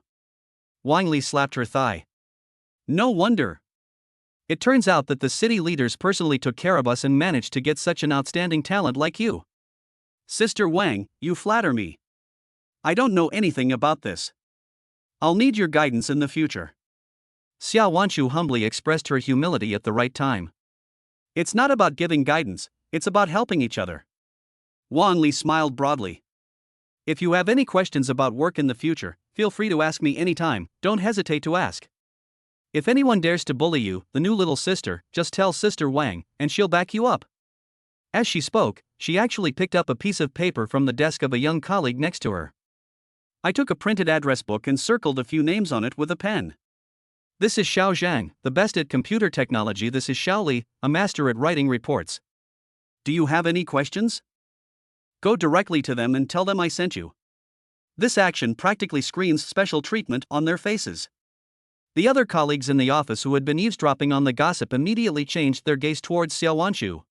Wang Li slapped her thigh. No wonder. It turns out that the city leaders personally took care of us and managed to get such an outstanding talent like you. Sister Wang, you flatter me. I don't know anything about this. I'll need your guidance in the future. Xia Wanchu humbly expressed her humility at the right time. It's not about giving guidance, it's about helping each other. Wang Li smiled broadly. If you have any questions about work in the future, feel free to ask me anytime, don't hesitate to ask. If anyone dares to bully you, the new little sister, just tell Sister Wang, and she'll back you up. As she spoke, she actually picked up a piece of paper from the desk of a young colleague next to her. I took a printed address book and circled a few names on it with a pen. This is Xiao Zhang, the best at computer technology. This is Xiao Li, a master at writing reports. Do you have any questions? Go directly to them and tell them I sent you. This action practically screams special treatment on their faces. The other colleagues in the office who had been eavesdropping on the gossip immediately changed their gaze towards Xia Wanchu.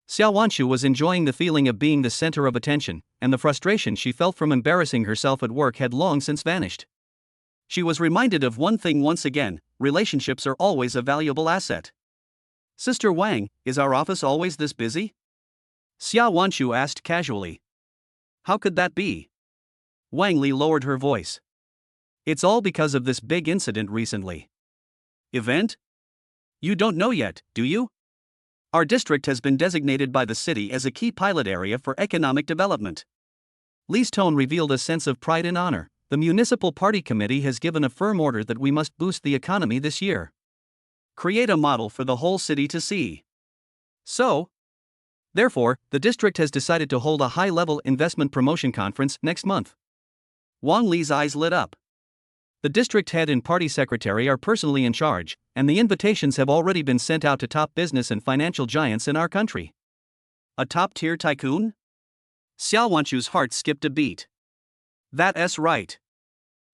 Xia Wanchu was enjoying the feeling of being the center of attention, and the frustration she felt from embarrassing herself at work had long since vanished. She was reminded of one thing once again: relationships are always a valuable asset. Sister Wang, is our office always this busy? Xia Wanchu asked casually. How could that be? Wang Li lowered her voice. It's all because of this big incident recently. Event? You don't know yet, do you? Our district has been designated by the city as a key pilot area for economic development. Li's tone revealed a sense of pride and honor. The municipal party committee has given a firm order that we must boost the economy this year. Create a model for the whole city to see. So? Therefore, the district has decided to hold a high-level investment promotion conference next month. Wang Li's eyes lit up. The district head and party secretary are personally in charge, and the invitations have already been sent out to top business and financial giants in our country. A top-tier tycoon? Xia Wanchu's heart skipped a beat. That's right.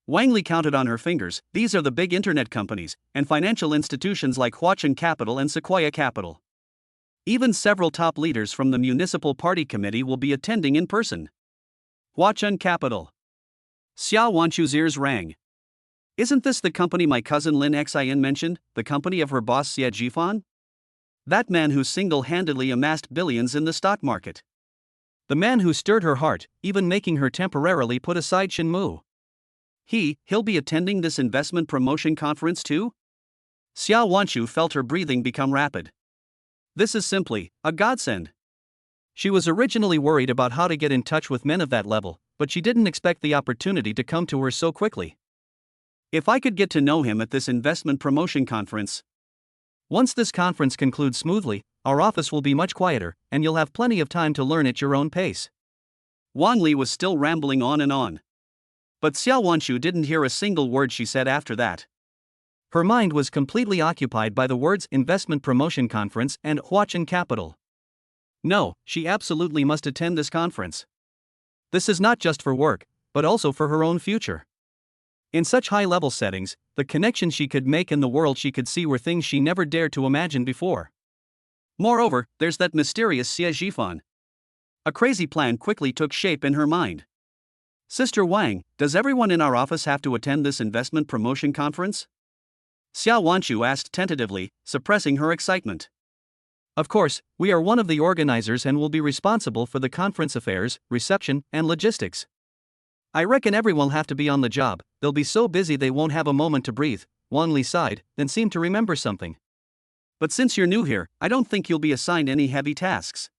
Wang Li counted on her fingers. These are the big internet companies, and financial institutions like Huacheng Capital and Sequoia Capital. Even several top leaders from the municipal party committee will be attending in person. Huacheng Capital. Xia Wanchu's ears rang. Isn't this the company my cousin Lin Xian mentioned, the company of her boss Xie Jifan? That man who single-handedly amassed billions in the stock market. The man who stirred her heart, even making her temporarily put aside Shenmu. He'll be attending this investment promotion conference too? Xia Wanchu felt her breathing become rapid. This is simply a godsend. She was originally worried about how to get in touch with men of that level, but she didn't expect the opportunity to come to her so quickly. If I could get to know him at this investment promotion conference. Once this conference concludes smoothly, our office will be much quieter, and you'll have plenty of time to learn at your own pace. Wang Li was still rambling on and on. But Xia Wanchu didn't hear a single word she said after that. Her mind was completely occupied by the words investment promotion conference and Huacheng Capital. No, she absolutely must attend this conference. This is not just for work, but also for her own future. In such high-level settings, the connections she could make in the world she could see were things she never dared to imagine before. Moreover, there's that mysterious Xie Jifan. A crazy plan quickly took shape in her mind. Sister Wang, does everyone in our office have to attend this investment promotion conference? Xia Wanchu asked tentatively, suppressing her excitement. Of course, we are one of the organizers and will be responsible for the conference affairs, reception, and logistics. I reckon everyone'll have to be on the job. They'll be so busy they won't have a moment to breathe. Wang Li sighed, then seemed to remember something. But since you're new here, I don't think you'll be assigned any heavy tasks.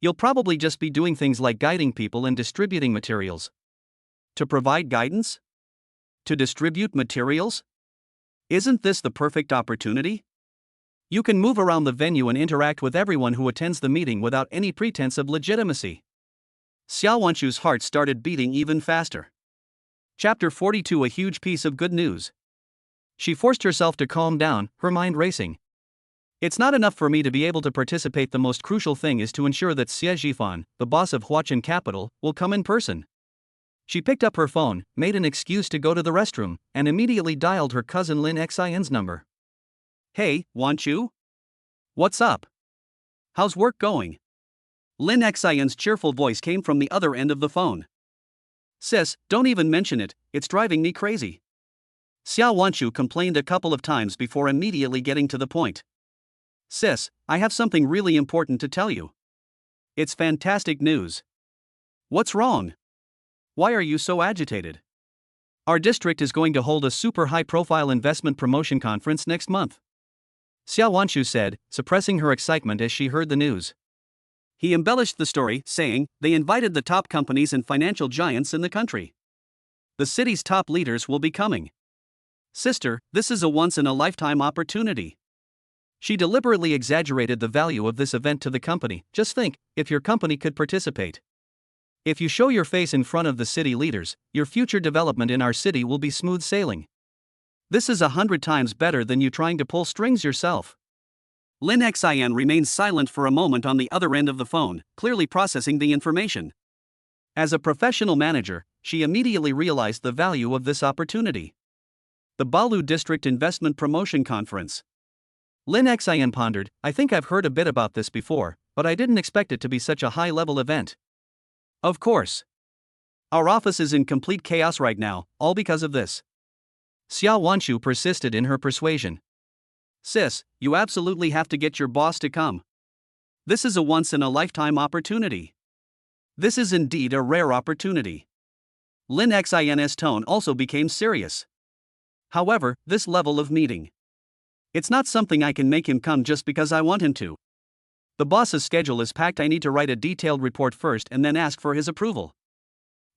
You'll probably just be doing things like guiding people and distributing materials. To provide guidance? To distribute materials? Isn't this the perfect opportunity? You can move around the venue and interact with everyone who attends the meeting without any pretense of legitimacy. Xia Wanchu's heart started beating even faster. Chapter 42: A huge piece of good news. She forced herself to calm down, her mind racing. It's not enough for me to be able to participate. The most crucial thing is to ensure that Xie Jifan, the boss of Huacheng Capital, will come in person. She picked up her phone, made an excuse to go to the restroom, and immediately dialed her cousin Lin Xian's number. Hey, Wanchu? What's up? How's work going? Lin Xian's cheerful voice came from the other end of the phone. Sis, don't even mention it, it's driving me crazy. Xia Wanchu complained a couple of times before immediately getting to the point. Sis, I have something really important to tell you. It's fantastic news. What's wrong? Why are you so agitated? Our district is going to hold a super high-profile investment promotion conference next month. Xiao Wanshu said, suppressing her excitement as she heard the news. He embellished the story, saying, they invited the top companies and financial giants in the country. The city's top leaders will be coming. Sister, this is a once-in-a-lifetime opportunity. She deliberately exaggerated the value of this event to the company. Just think, if your company could participate. If you show your face in front of the city leaders, your future development in our city will be smooth sailing. This is 100 times better than you trying to pull strings yourself. Lin Xin remained silent for a moment on the other end of the phone, clearly processing the information. As a professional manager, she immediately realized the value of this opportunity. The Balu District Investment Promotion Conference. Lin Xin pondered, I think I've heard a bit about this before, but I didn't expect it to be such a high-level event. Of course. Our office is in complete chaos right now, all because of this. Xiao Wanshu persisted in her persuasion. Sis, you absolutely have to get your boss to come. This is a once-in-a-lifetime opportunity. This is indeed a rare opportunity. Lin Xin's tone also became serious. However, this level of meeting. It's not something I can make him come just because I want him to. The boss's schedule is packed. I need to write a detailed report first and then ask for his approval.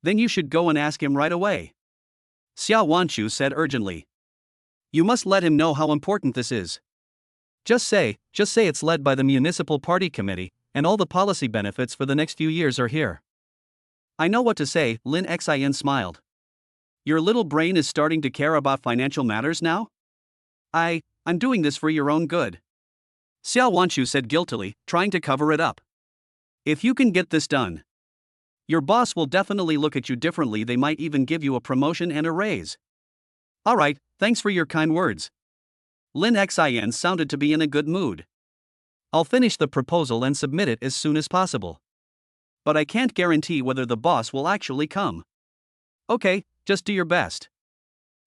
Then you should go and ask him right away. Xiao Wanshu said urgently. You must let him know how important this is. Just say it's led by the Municipal Party Committee, and all the policy benefits for the next few years are here. I know what to say, Lin Xin smiled. Your little brain is starting to care about financial matters now? I'm doing this for your own good. Xiao Wanshu said guiltily, trying to cover it up. If you can get this done, your boss will definitely look at you differently. They might even give you a promotion and a raise. Alright, thanks for your kind words. Lin Xin sounded to be in a good mood. I'll finish the proposal and submit it as soon as possible. But I can't guarantee whether the boss will actually come. Okay, just do your best.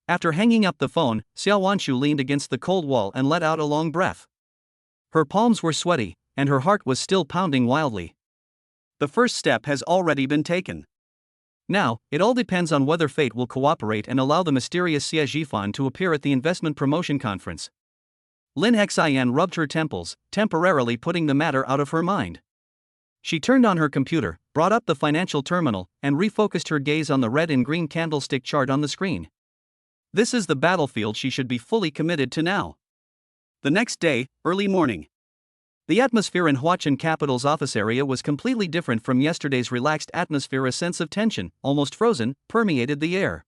After hanging up the phone, Xiao Wanshu leaned against the cold wall and let out a long breath. Her palms were sweaty, and her heart was still pounding wildly. The first step has already been taken. Now, it all depends on whether fate will cooperate and allow the mysterious Xie Zhifan to appear at the investment promotion conference. Lin Xin rubbed her temples, temporarily putting the matter out of her mind. She turned on her computer, brought up the financial terminal, and refocused her gaze on the red and green candlestick chart on the screen. This is the battlefield she should be fully committed to now. The next day, early morning. The atmosphere in Huachin Capital's office area was completely different from yesterday's relaxed atmosphere. A sense of tension, almost frozen, permeated the air.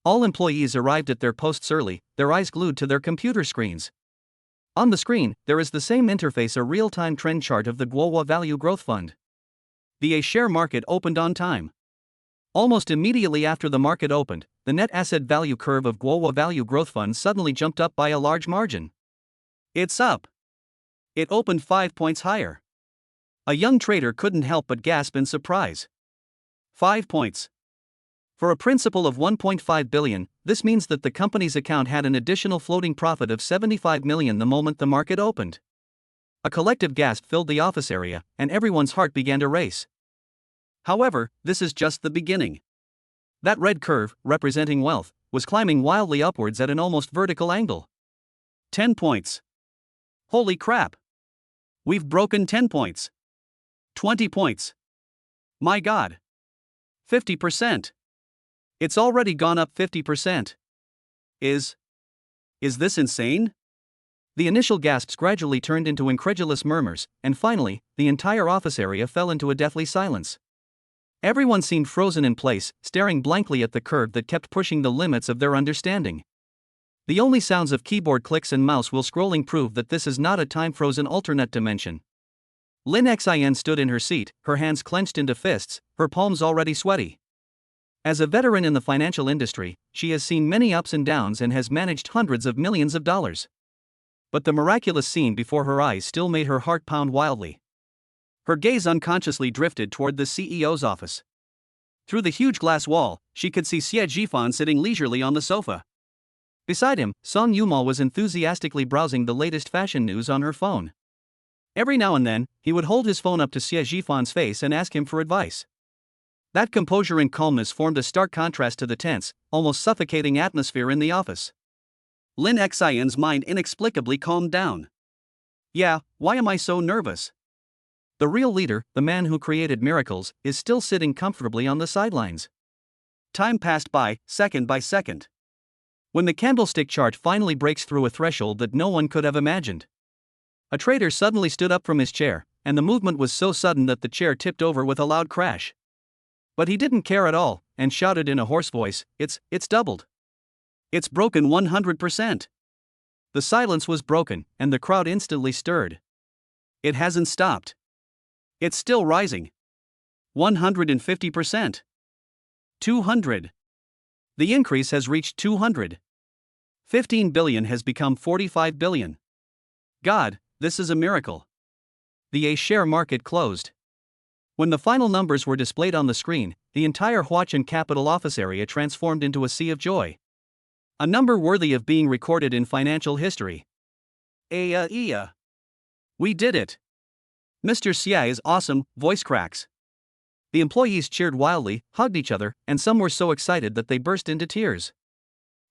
All employees arrived at their posts early, their eyes glued to their computer screens. On the screen, there is the same interface, a real-time trend chart of the Guohua Value Growth Fund. The A-share market opened on time. Almost immediately after the market opened, the net asset value curve of Guohua Value Growth Fund suddenly jumped up by a large margin. It's up. It opened 5 points higher. A young trader couldn't help but gasp in surprise. 5 points. For a principal of 1.5 billion, this means that the company's account had an additional floating profit of 75 million the moment the market opened. A collective gasp filled the office area, and everyone's heart began to race. However, this is just the beginning. That red curve, representing wealth, was climbing wildly upwards at an almost vertical angle. 10 points. Holy crap! We've broken 10 points. 20 points. My God. 50%. It's already gone up 50%. Is this insane? The initial gasps gradually turned into incredulous murmurs, and finally, the entire office area fell into a deathly silence. Everyone seemed frozen in place, staring blankly at the curve that kept pushing the limits of their understanding. The only sounds of keyboard clicks and mouse wheel scrolling prove that this is not a time-frozen alternate dimension. Lin Xin stood in her seat, her hands clenched into fists, her palms already sweaty. As a veteran in the financial industry, she has seen many ups and downs and has managed hundreds of millions of dollars. But the miraculous scene before her eyes still made her heart pound wildly. Her gaze unconsciously drifted toward the CEO's office. Through the huge glass wall, she could see Xie Zhifan sitting leisurely on the sofa. Beside him, Song Yumao was enthusiastically browsing the latest fashion news on her phone. Every now and then, he would hold his phone up to Xie Zhifan's face and ask him for advice. That composure and calmness formed a stark contrast to the tense, almost suffocating atmosphere in the office. Lin Xian's mind inexplicably calmed down. Yeah, why am I so nervous? The real leader, the man who created miracles, is still sitting comfortably on the sidelines. Time passed by, second by second. When the candlestick chart finally breaks through a threshold that no one could have imagined, a trader suddenly stood up from his chair, and the movement was so sudden that the chair tipped over with a loud crash. But he didn't care at all, and shouted in a hoarse voice, It's doubled. It's broken 100%. The silence was broken, and the crowd instantly stirred. It hasn't stopped. It's still rising. 150%. 200. The increase has reached 200. 15 billion has become 45 billion. God, this is a miracle. The A-share market closed. When the final numbers were displayed on the screen, the entire Huachen Capital office area transformed into a sea of joy. A number worthy of being recorded in financial history. We did it. Mr. Xia is awesome, voice cracks. The employees cheered wildly, hugged each other, and some were so excited that they burst into tears.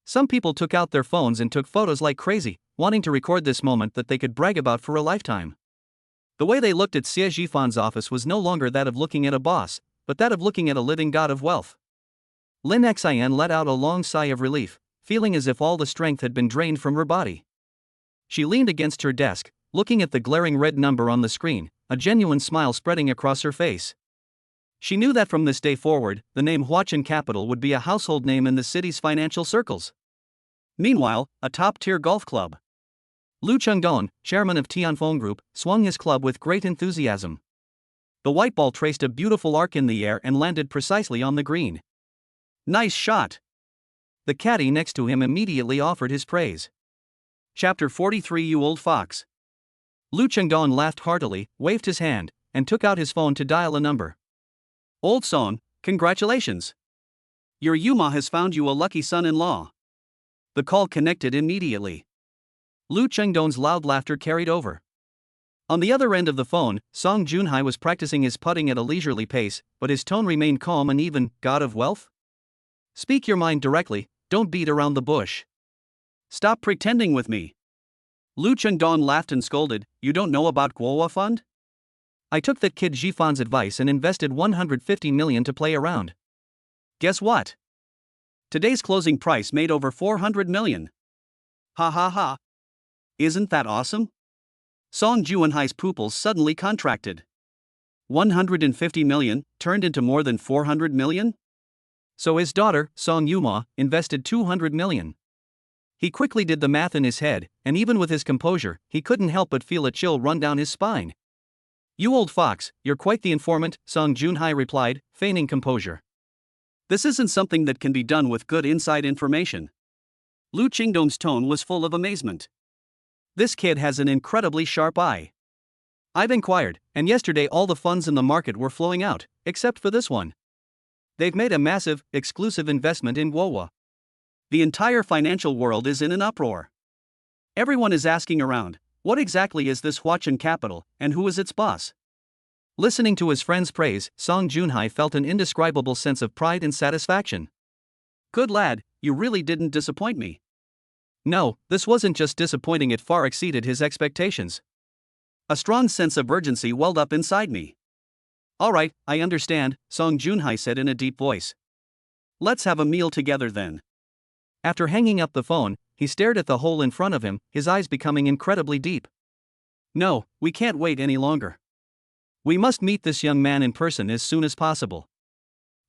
Some people took out their phones and took photos like crazy, wanting to record this moment that they could brag about for a lifetime. The way they looked at Xie Zhifan's office was no longer that of looking at a boss, but that of looking at a living god of wealth. Lin Xian let out a long sigh of relief, feeling as if all the strength had been drained from her body. She leaned against her desk, looking at the glaring red number on the screen, a genuine smile spreading across her face. She knew that from this day forward, the name Huachen Capital would be a household name in the city's financial circles. Meanwhile, a top-tier golf club. Lu Chengdong, chairman of Tianfeng Group, swung his club with great enthusiasm. The white ball traced a beautiful arc in the air and landed precisely on the green. Nice shot! The caddy next to him immediately offered his praise. Chapter 43. You old fox. Lu Chengdong laughed heartily, waved his hand, and took out his phone to dial a number. Old Song, congratulations! Your Yuma has found you a lucky son-in-law. The call connected immediately. Lu Chengdong's loud laughter carried over. On the other end of the phone, Song Junhai was practicing his putting at a leisurely pace, but his tone remained calm and even. God of wealth? Speak your mind directly, don't beat around the bush. Stop pretending with me. Lu Chengdong laughed and scolded, You don't know about Guohua Fund? I took that kid Zhifan's advice and invested 150 million to play around. Guess what? Today's closing price made over 400 million. Ha ha ha. Isn't that awesome? Song Junhai's pupils suddenly contracted. 150 million turned into more than 400 million? So his daughter, Song Yuma, invested 200 million. He quickly did the math in his head, and even with his composure, he couldn't help but feel a chill run down his spine. You old fox, you're quite the informant, Song Junhai replied, feigning composure. This isn't something that can be done with good inside information. Lu Chengdong's tone was full of amazement. This kid has an incredibly sharp eye. I've inquired, and yesterday all the funds in the market were flowing out, except for this one. They've made a massive, exclusive investment in Guohua. The entire financial world is in an uproar. Everyone is asking around, what exactly is this Huachen Capital, and who is its boss? Listening to his friend's praise, Song Junhai felt an indescribable sense of pride and satisfaction. Good lad, you really didn't disappoint me. No, this wasn't just disappointing, it far exceeded his expectations. A strong sense of urgency welled up inside me. All right, I understand, Song Junhai said in a deep voice. Let's have a meal together then. After hanging up the phone, he stared at the hole in front of him, his eyes becoming incredibly deep. No, we can't wait any longer. We must meet this young man in person as soon as possible.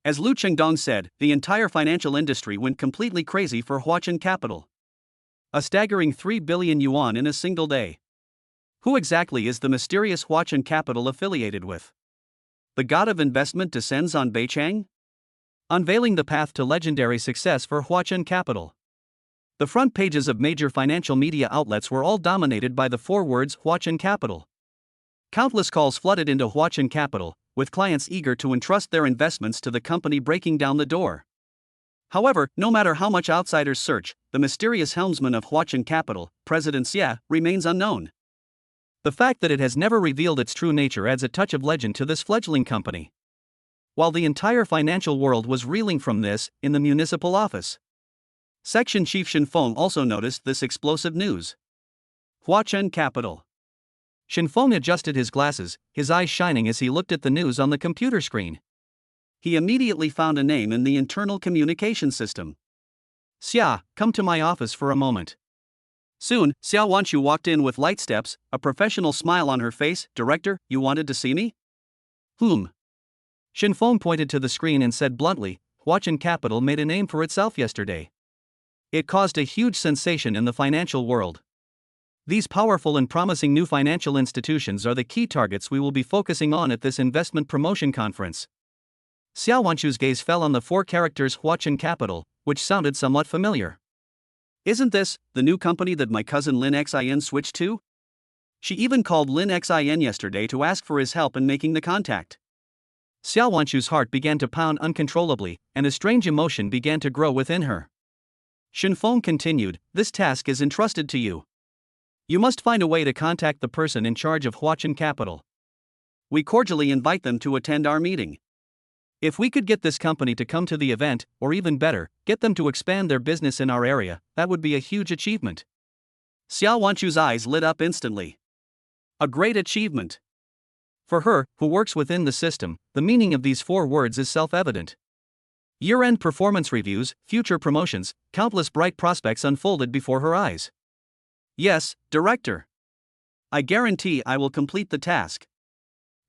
As Lu Chengdong said, the entire financial industry went completely crazy for Huachen Capital. A staggering 3 billion yuan in a single day. Who exactly is the mysterious Huachen Capital affiliated with? The god of investment descends on Beichang? Unveiling the path to legendary success for Huachen Capital. The front pages of major financial media outlets were all dominated by the 4 words Huachen Capital. Countless calls flooded into Huachen Capital, with clients eager to entrust their investments to the company breaking down the door. However, no matter how much outsiders search, the mysterious helmsman of Huachen Capital, President Xia, remains unknown. The fact that it has never revealed its true nature adds a touch of legend to this fledgling company. while the entire financial world was reeling from this in the municipal office. Section Chief Shinfeng also noticed this explosive news. Huachen Capital. Shinfeng adjusted his glasses, his eyes shining as he looked at the news on the computer screen. He immediately found a name in the internal communication system. Xia, come to my office for a moment. Soon, Xiao Wanshu walked in with light steps, a professional smile on her face. Director, you wanted to see me? Shinfeng pointed to the screen and said bluntly, Huachen Capital made a name for itself yesterday. It caused a huge sensation in the financial world. These powerful and promising new financial institutions are the key targets we will be focusing on at this investment promotion conference. Xiao Wanshu's gaze fell on the 4 characters Huachen Capital, which sounded somewhat familiar. Isn't this the new company that my cousin Lin Xin switched to? She even called Lin Xin yesterday to ask for his help in making the contact. Xiao Wanshu's heart began to pound uncontrollably, and a strange emotion began to grow within her. Shinfeng continued, this task is entrusted to you. You must find a way to contact the person in charge of Huachen Capital. We cordially invite them to attend our meeting. If we could get this company to come to the event, or even better, get them to expand their business in our area, that would be a huge achievement. Xiao Wanshu's eyes lit up instantly. A great achievement. For her, who works within the system, the meaning of these 4 words is self-evident. Year-end performance reviews, future promotions, countless bright prospects unfolded before her eyes. Yes, Director. I guarantee I will complete the task.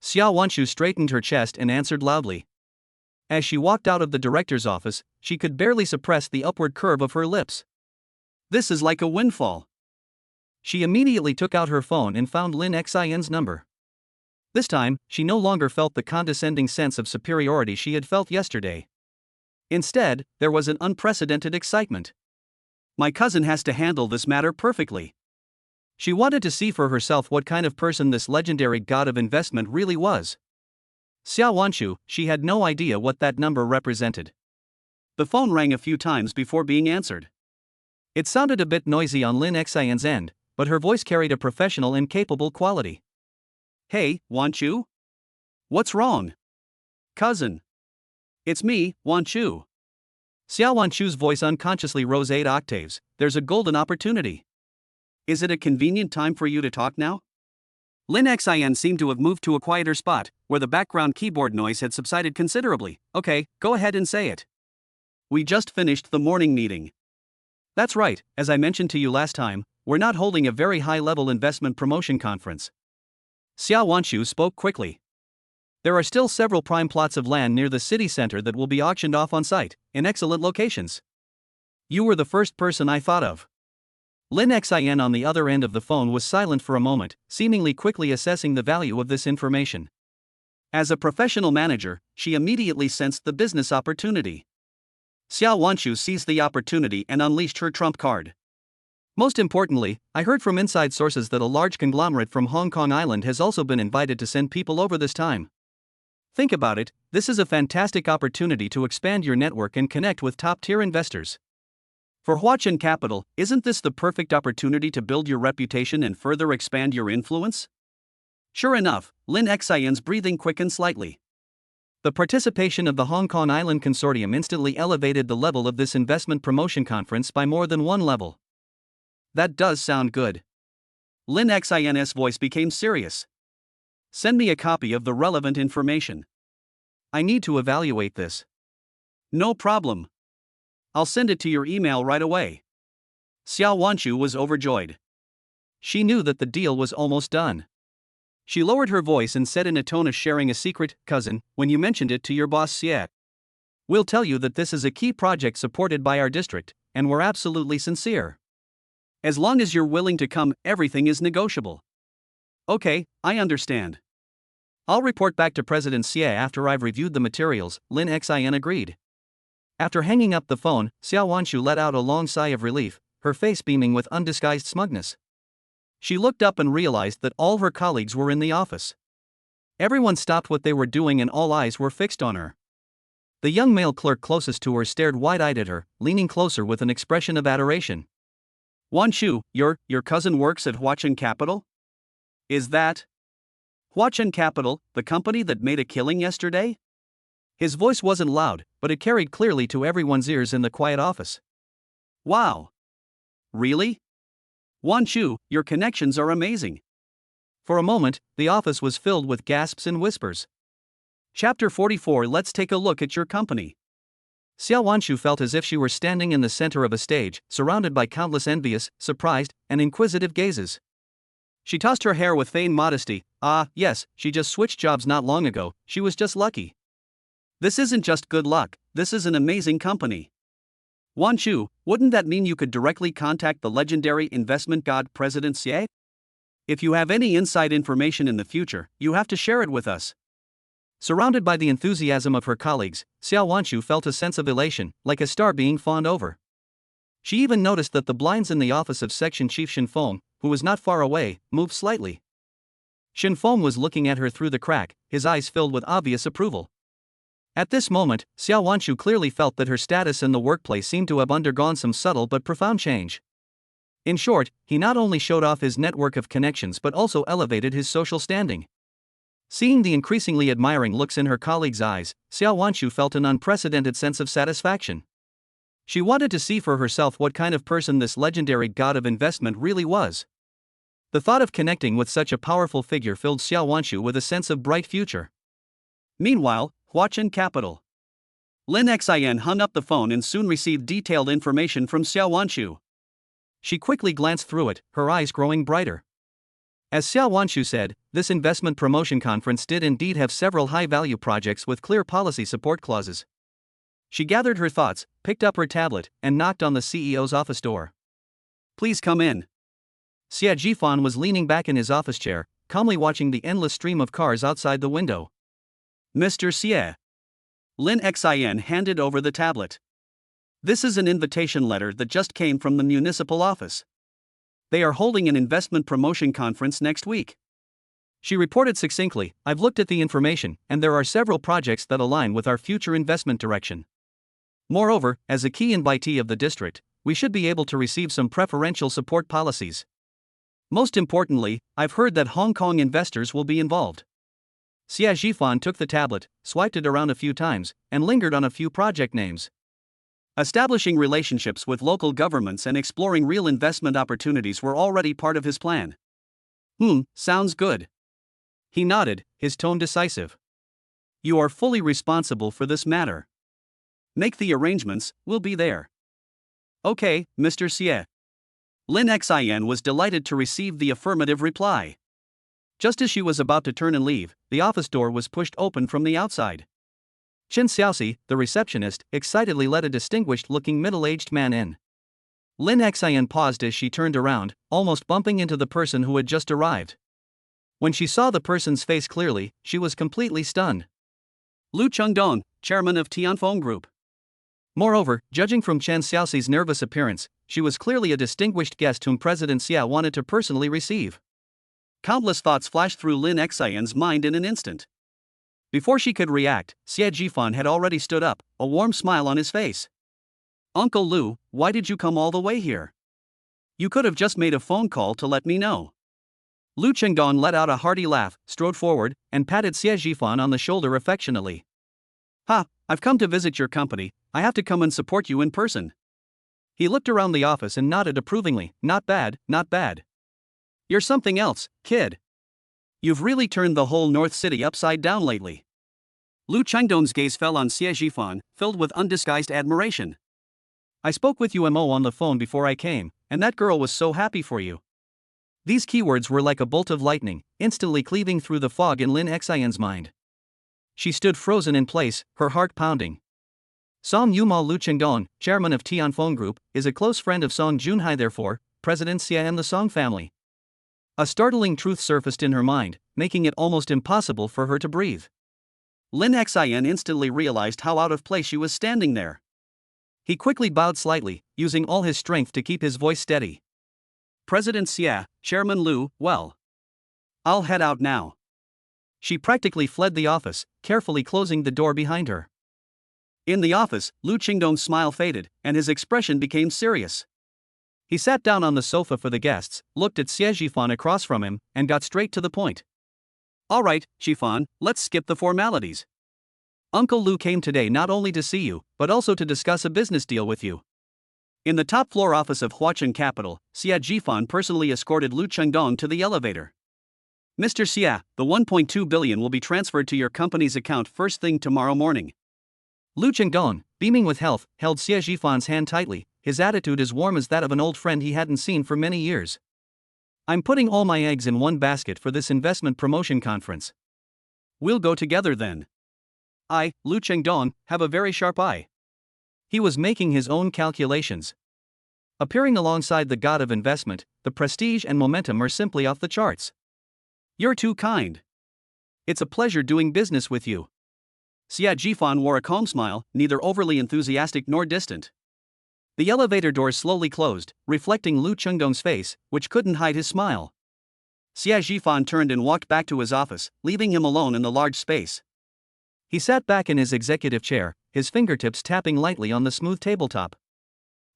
Xiao Wanshu straightened her chest and answered loudly. As she walked out of the director's office, she could barely suppress the upward curve of her lips. This is like a windfall. She immediately took out her phone and found Lin Xin's number. This time, she no longer felt the condescending sense of superiority she had felt yesterday. Instead, there was an unprecedented excitement. My cousin has to handle this matter perfectly. She wanted to see for herself what kind of person this legendary god of investment really was. Xiao Wanshu, she had no idea what that number represented. The phone rang a few times before being answered. It sounded a bit noisy on Lin Xin's end, but her voice carried a professional and capable quality. Hey, Wanshu? What's wrong? Cousin. It's me, Wanshu. Xiao Wanshu's voice unconsciously rose 8 octaves. There's a golden opportunity. Is it a convenient time for you to talk now? Lin Xin seemed to have moved to a quieter spot, where the background keyboard noise had subsided considerably. Okay, go ahead and say it. We just finished the morning meeting. That's right, as I mentioned to you last time, we're not holding a very high-level investment promotion conference. Xiao Wanshu spoke quickly. There are still several prime plots of land near the city center that will be auctioned off on site, in excellent locations. You were the first person I thought of. Lin Xin on the other end of the phone was silent for a moment, seemingly quickly assessing the value of this information. As a professional manager, she immediately sensed the business opportunity. Xiao Wanshu seized the opportunity and unleashed her trump card. Most importantly, I heard from inside sources that a large conglomerate from Hong Kong Island has also been invited to send people over this time. Think about it, this is a fantastic opportunity to expand your network and connect with top-tier investors. For Huachen Capital, isn't this the perfect opportunity to build your reputation and further expand your influence? Sure enough, Lin Xin's breathing quickened slightly. The participation of the Hong Kong Island Consortium instantly elevated the level of this investment promotion conference by more than 1 level. That does sound good. Lin Xin's voice became serious. Send me a copy of the relevant information. I need to evaluate this. No problem. I'll send it to your email right away. Xiao Wanshu was overjoyed. She knew that the deal was almost done. She lowered her voice and said in a tone of sharing a secret, cousin, when you mentioned it to your boss Xie. We'll tell you that this is a key project supported by our district, and we're absolutely sincere. As long as you're willing to come, everything is negotiable. Okay, I understand. I'll report back to President Xie after I've reviewed the materials, Lin Xin agreed. After hanging up the phone, Xiao Wanshu let out a long sigh of relief, her face beaming with undisguised smugness. She looked up and realized that all her colleagues were in the office. Everyone stopped what they were doing and all eyes were fixed on her. The young male clerk closest to her stared wide-eyed at her, leaning closer with an expression of adoration. Wanshu, your cousin works at Huachen Capital? Is that Huachen Capital, the company that made a killing yesterday? His voice wasn't loud, but it carried clearly to everyone's ears in the quiet office. Wow. Really? Wan Chu, your connections are amazing. For a moment, the office was filled with gasps and whispers. Chapter 44. Let's take a look at your company. Xiao Wanshu felt as if she were standing in the center of a stage, surrounded by countless envious, surprised, and inquisitive gazes. She tossed her hair with feigned modesty. Yes, she just switched jobs not long ago, she was just lucky. This isn't just good luck, this is an amazing company. Wan Chu, wouldn't that mean you could directly contact the legendary investment god President Xie? If you have any inside information in the future, you have to share it with us. Surrounded by the enthusiasm of her colleagues, Xiao Wanshu felt a sense of elation, like a star being fawned over. She even noticed that the blinds in the office of Section Chief Shinfeng, who was not far away, moved slightly. Shinfeng was looking at her through the crack, his eyes filled with obvious approval. At this moment, Xiao Wanshu clearly felt that her status in the workplace seemed to have undergone some subtle but profound change. In short, he not only showed off his network of connections but also elevated his social standing. Seeing the increasingly admiring looks in her colleagues' eyes, Xiao Wanshu felt an unprecedented sense of satisfaction. She wanted to see for herself what kind of person this legendary god of investment really was. The thought of connecting with such a powerful figure filled Xiao Wanshu with a sense of bright future. Meanwhile, Huachen Capital. Lin Xian hung up the phone and soon received detailed information from Xiao Wanshu. She quickly glanced through it, her eyes growing brighter. As Xiao Wanshu said, this investment promotion conference did indeed have several high-value projects with clear policy support clauses. She gathered her thoughts, picked up her tablet, and knocked on the CEO's office door. Please come in. Xie Jifan was leaning back in his office chair, calmly watching the endless stream of cars outside the window. Mr. Xie. Lin Xian handed over the tablet. This is an invitation letter that just came from the municipal office. They are holding an investment promotion conference next week. She reported succinctly, I've looked at the information, and there are several projects that align with our future investment direction. Moreover, as a key invitee of the district, we should be able to receive some preferential support policies. Most importantly, I've heard that Hong Kong investors will be involved. Xie Jifan took the tablet, swiped it around a few times, and lingered on a few project names. Establishing relationships with local governments and exploring real investment opportunities were already part of his plan. Sounds good. He nodded, his tone decisive. You are fully responsible for this matter. Make the arrangements, we'll be there. Okay, Mr. Xie. Lin Xian was delighted to receive the affirmative reply. Just as she was about to turn and leave, the office door was pushed open from the outside. Chen Xiaoxi, the receptionist, excitedly let a distinguished-looking middle-aged man in. Lin Xian paused as she turned around, almost bumping into the person who had just arrived. When she saw the person's face clearly, she was completely stunned. Lu Chengdong, chairman of Tianfeng Group. Moreover, judging from Chen Xiaoxi's nervous appearance, she was clearly a distinguished guest whom President Xia wanted to personally receive. Countless thoughts flashed through Lin Xian's mind in an instant. Before she could react, Xie Jifan had already stood up, a warm smile on his face. Uncle Lu, why did you come all the way here? You could have just made a phone call to let me know. Lu Chengdong let out a hearty laugh, strode forward, and patted Xie Jifan on the shoulder affectionately. I've come to visit your company, I have to come and support you in person. He looked around the office and nodded approvingly, not bad, not bad. You're something else, kid. You've really turned the whole North City upside down lately. Lu Chengdong's gaze fell on Xie Jifan, filled with undisguised admiration. I spoke with UMO on the phone before I came, and that girl was so happy for you. These keywords were like a bolt of lightning, instantly cleaving through the fog in Lin Xian's mind. She stood frozen in place, her heart pounding. Song Yuma Lu Chengdong, chairman of Tianfeng Group, is a close friend of Song Junhai, therefore, President Xia and the Song family. A startling truth surfaced in her mind, making it almost impossible for her to breathe. Lin Xian instantly realized how out of place she was standing there. He quickly bowed slightly, using all his strength to keep his voice steady. President Xia, Chairman Lu, well. I'll head out now. She practically fled the office, carefully closing the door behind her. In the office, Lu Chengdong's smile faded, and his expression became serious. He sat down on the sofa for the guests, looked at Xie Jifan across from him, and got straight to the point. All right, Jifan, let's skip the formalities. Uncle Lu came today not only to see you, but also to discuss a business deal with you. In the top floor office of Huacheng Capital, Xia Jifan personally escorted Lu Chengdong to the elevator. Mr. Xia, the 1.2 billion will be transferred to your company's account first thing tomorrow morning. Lu Chengdong, beaming with health, held Xia Jifan's hand tightly, his attitude as warm as that of an old friend he hadn't seen for many years. I'm putting all my eggs in one basket for this investment promotion conference. We'll go together then. I, Lu Chengdong, have a very sharp eye. He was making his own calculations. Appearing alongside the god of investment, the prestige and momentum are simply off the charts. You're too kind. It's a pleasure doing business with you. Xia Jifan wore a calm smile, neither overly enthusiastic nor distant. The elevator doors slowly closed, reflecting Lu Chengdong's face, which couldn't hide his smile. Xia Jifan turned and walked back to his office, leaving him alone in the large space. He sat back in his executive chair, his fingertips tapping lightly on the smooth tabletop.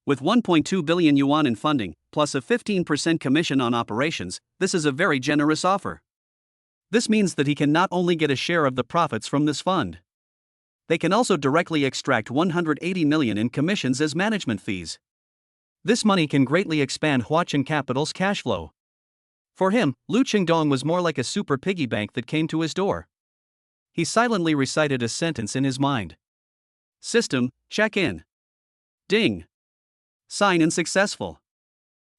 With 1.2 billion yuan in funding, plus a 15% commission on operations, this is a very generous offer. This means that he can not only get a share of the profits from this fund. They can also directly extract 180 million in commissions as management fees. This money can greatly expand Huacheng Capital's cash flow. For him, Lu Chengdong was more like a super piggy bank that came to his door. He silently recited a sentence in his mind. System, check in. Ding. Sign in successful.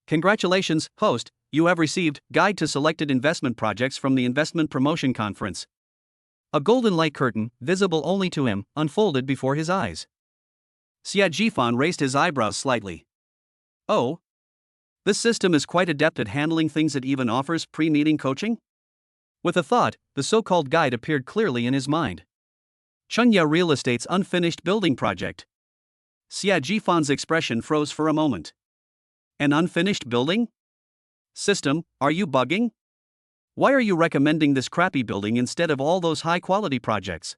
Congratulations, host, you have received Guide to Selected Investment Projects from the Investment Promotion Conference. A golden light curtain, visible only to him, unfolded before his eyes. Xia Jifan raised his eyebrows slightly. Oh? This system is quite adept at handling things. It even offers pre-meeting coaching? With a thought, the so-called guide appeared clearly in his mind. Chengya Real Estate's unfinished building project. Xia Jifan's expression froze for a moment. An unfinished building? System, are you bugging? Why are you recommending this crappy building instead of all those high-quality projects?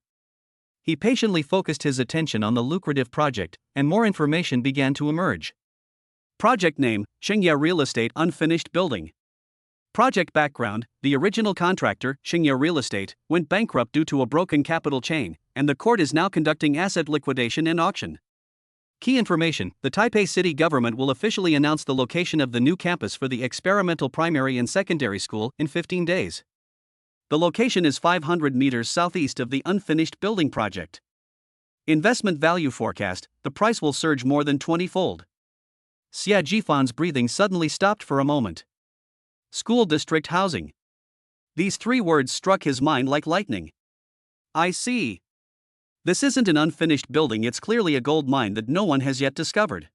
He patiently focused his attention on the lucrative project, and more information began to emerge. Project name, Chengya Real Estate Unfinished Building. Project background, the original contractor, Chengya Real Estate, went bankrupt due to a broken capital chain, and the court is now conducting asset liquidation and auction. Key information, the Taipei city government will officially announce the location of the new campus for the experimental primary and secondary school in 15 days. The location is 500 meters southeast of the unfinished building project. Investment value forecast, the price will surge more than 20-fold. Xia Jifan's breathing suddenly stopped for a moment. School district housing. These three words struck his mind like lightning. I see. This isn't an unfinished building, it's clearly a gold mine that no one has yet discovered.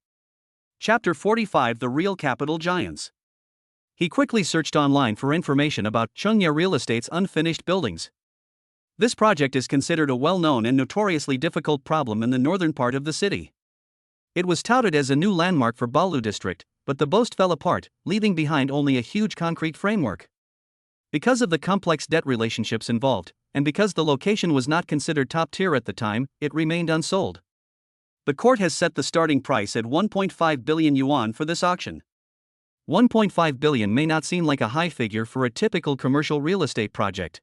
Chapter 45 The Real Capital Giants. He quickly searched online for information about Chengya Real Estate's unfinished buildings. This project is considered a well-known and notoriously difficult problem in the northern part of the city. It was touted as a new landmark for Balu district, but the boast fell apart, leaving behind only a huge concrete framework. Because of the complex debt relationships involved, and because the location was not considered top tier at the time, it remained unsold. The court has set the starting price at 1.5 billion yuan for this auction. 1.5 billion may not seem like a high figure for a typical commercial real estate project.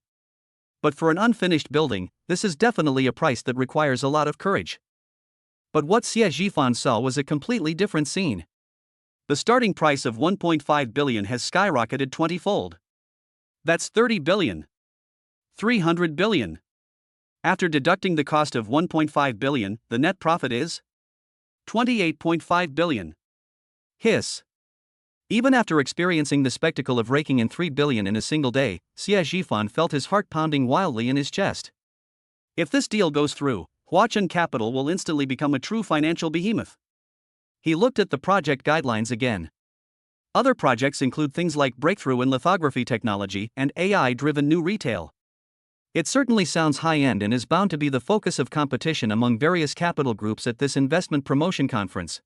But for an unfinished building, this is definitely a price that requires a lot of courage. But what Xia Jifan saw was a completely different scene. The starting price of 1.5 billion has skyrocketed 20-fold. That's 30 billion. 300 billion. After deducting the cost of 1.5 billion, the net profit is 28.5 billion. Hiss. Even after experiencing the spectacle of raking in 3 billion in a single day, Xia Jifan felt his heart pounding wildly in his chest. If this deal goes through, Huacheng Capital will instantly become a true financial behemoth. He looked at the project guidelines again. Other projects include things like breakthrough in lithography technology and AI-driven new retail. It certainly sounds high-end and is bound to be the focus of competition among various capital groups at this investment promotion conference.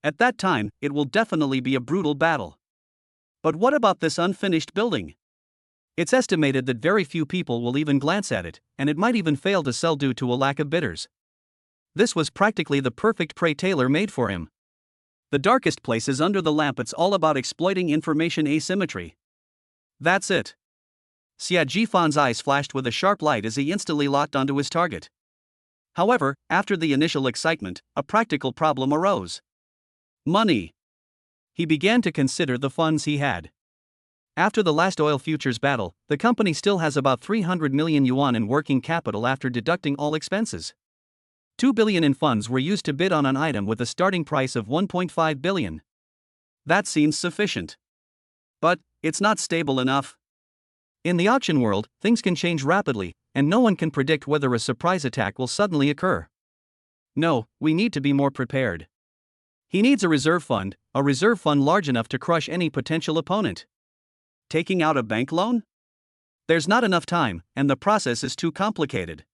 At that time, it will definitely be a brutal battle. But what about this unfinished building? It's estimated that very few people will even glance at it, and it might even fail to sell due to a lack of bidders. This was practically the perfect prey tailor-made for him. The darkest place is under the lamp. It's all about exploiting information asymmetry. That's it. Xia Jifan's eyes flashed with a sharp light as he instantly locked onto his target. However, after the initial excitement, a practical problem arose. Money. He began to consider the funds he had. After the last oil futures battle, the company still has about 300 million yuan in working capital after deducting all expenses. 2 billion in funds were used to bid on an item with a starting price of 1.5 billion. That seems sufficient. But it's not stable enough. In the auction world, things can change rapidly, and no one can predict whether a surprise attack will suddenly occur. No, we need to be more prepared. He needs a reserve fund large enough to crush any potential opponent. Taking out a bank loan? There's not enough time, and the process is too complicated.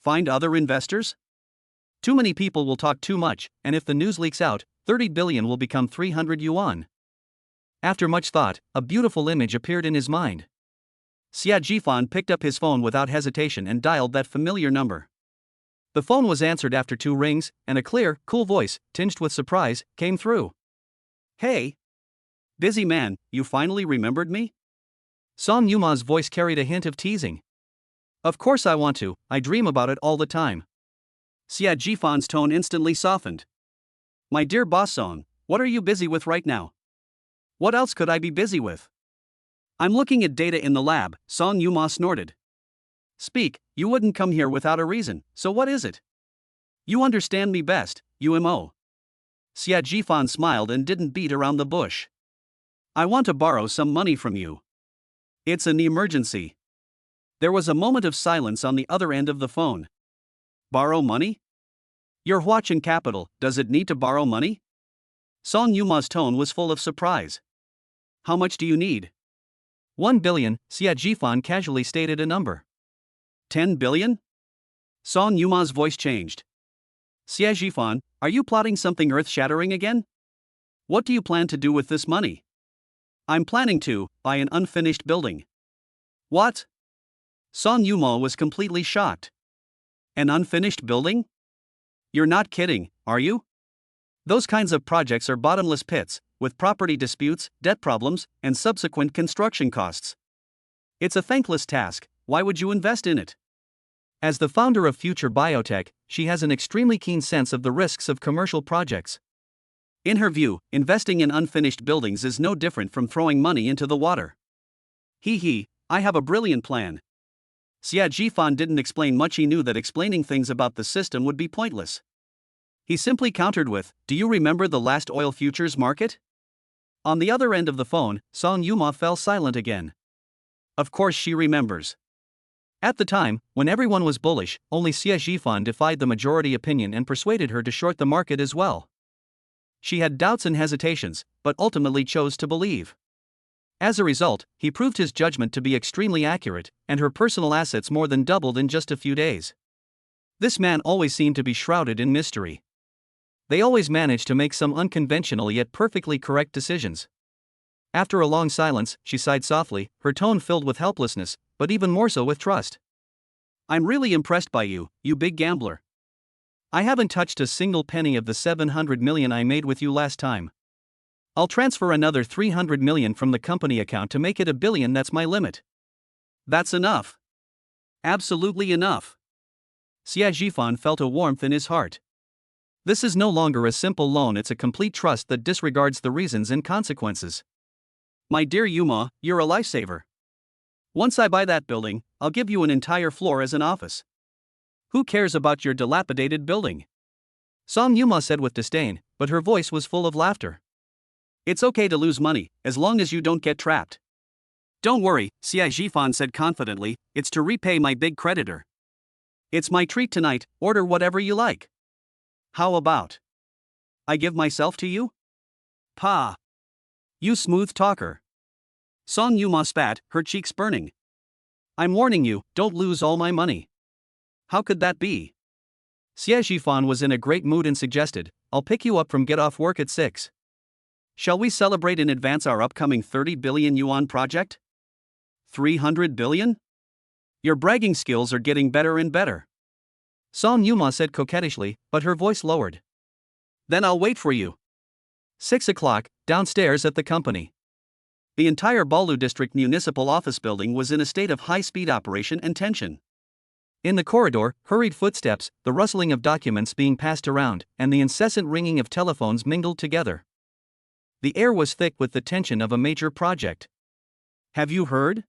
Find other investors? Too many people will talk too much, and if the news leaks out, 30 billion will become 300 yuan. After much thought, a beautiful image appeared in his mind. Xia Jifan picked up his phone without hesitation and dialed that familiar number. The phone was answered after 2 rings, and a clear, cool voice, tinged with surprise, came through. "Hey! Busy man, you finally remembered me?" Song Yuma's voice carried a hint of teasing. "Of course I want to, I dream about it all the time." Xia Jifan's tone instantly softened. "My dear boss Song, what are you busy with right now?" "What else could I be busy with?" "I'm looking at data in the lab," Song Yuma snorted. "Speak, you wouldn't come here without a reason, so what is it?" "You understand me best, UMO." Xia Jifan smiled and didn't beat around the bush. "I want to borrow some money from you. It's an emergency." There was a moment of silence on the other end of the phone. "Borrow money? You're Huachin Capital, does it need to borrow money?" Song Yuma's tone was full of surprise. "How much do you need?" 1 billion, Xia Jifan casually stated a number. 10 billion? Song Yuma's voice changed. "Xia Jifan, are you plotting something earth-shattering again? What do you plan to do with this money?" "I'm planning to buy an unfinished building." "What?" Song Yuma was completely shocked. "An unfinished building? You're not kidding, are you?" Those kinds of projects are bottomless pits, with property disputes, debt problems, and subsequent construction costs. It's a thankless task, why would you invest in it? As the founder of Future Biotech, she has an extremely keen sense of the risks of commercial projects. In her view, investing in unfinished buildings is no different from throwing money into the water. I have a brilliant plan." Xia Jifan didn't explain much. He knew that explaining things about the system would be pointless. He simply countered with, "Do you remember the last oil futures market?" On the other end of the phone, Song Yuma fell silent again. Of course she remembers. At the time, when everyone was bullish, only Xia Jifan defied the majority opinion and persuaded her to short the market as well. She had doubts and hesitations, but ultimately chose to believe. As a result, he proved his judgment to be extremely accurate, and her personal assets more than doubled in just a few days. This man always seemed to be shrouded in mystery. They always managed to make some unconventional yet perfectly correct decisions. After a long silence, she sighed softly, her tone filled with helplessness, but even more so with trust. "I'm really impressed by you, you big gambler. I haven't touched a single penny of the 700 million I made with you last time. I'll transfer another 300 million from the company account to make it 1 billion, that's my limit." "That's enough. Absolutely enough." Xia Jifan felt a warmth in his heart. This is no longer a simple loan, it's a complete trust that disregards the reasons and consequences. "My dear Yuma, you're a lifesaver. Once I buy that building, I'll give you an entire floor as an office. Who cares about your dilapidated building?" Song Yuma said with disdain, but her voice was full of laughter. "It's okay to lose money, as long as you don't get trapped." "Don't worry," Xia Jifan said confidently, "it's to repay my big creditor. It's my treat tonight, order whatever you like. How about I give myself to you?" "Pa! You smooth talker." Song Yuma spat, her cheeks burning. "I'm warning you, don't lose all my money." "How could that be?" Xie Jifan was in a great mood and suggested, "I'll pick you up from get off work at 6. Shall we celebrate in advance our upcoming 30 billion yuan project? 300 billion? Your bragging skills are getting better and better." Song Yuma said coquettishly, but her voice lowered. "Then I'll wait for you." 6 o'clock, downstairs at the company. The entire Baolu district municipal office building was in a state of high-speed operation and tension. In the corridor, hurried footsteps, the rustling of documents being passed around, and the incessant ringing of telephones mingled together. The air was thick with the tension of a major project. Have you heard?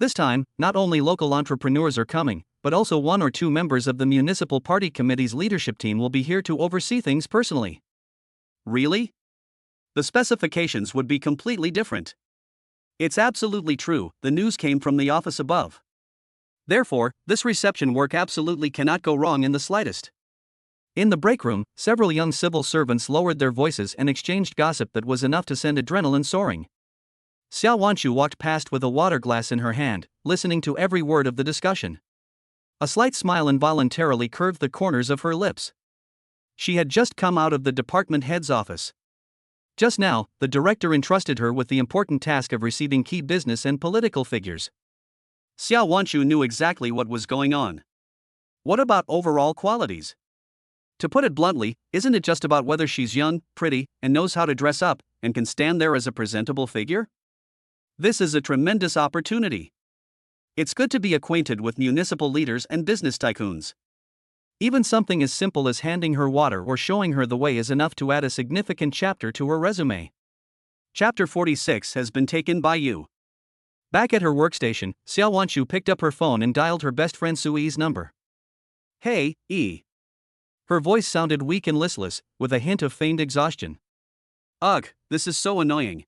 This time, not only local entrepreneurs are coming, but also one or two members of the municipal party committee's leadership team will be here to oversee things personally. Really? The specifications would be completely different. It's absolutely true, the news came from the office above. Therefore, this reception work absolutely cannot go wrong in the slightest. In the break room, several young civil servants lowered their voices and exchanged gossip that was enough to send adrenaline soaring. Xiao Wanshu walked past with a water glass in her hand, listening to every word of the discussion. A slight smile involuntarily curved the corners of her lips. She had just come out of the department head's office. Just now, the director entrusted her with the important task of receiving key business and political figures. Xiao Wanshu knew exactly what was going on. What about overall qualities? To put it bluntly, isn't it just about whether she's young, pretty, and knows how to dress up, and can stand there as a presentable figure? This is a tremendous opportunity. It's good to be acquainted with municipal leaders and business tycoons. Even something as simple as handing her water or showing her the way is enough to add a significant chapter to her resume. Chapter 46 has been taken by you. Back at her workstation, Xiao Wanshu picked up her phone and dialed her best friend Sui's number. Hey, E. Her voice sounded weak and listless, with a hint of feigned exhaustion. Ugh, this is so annoying.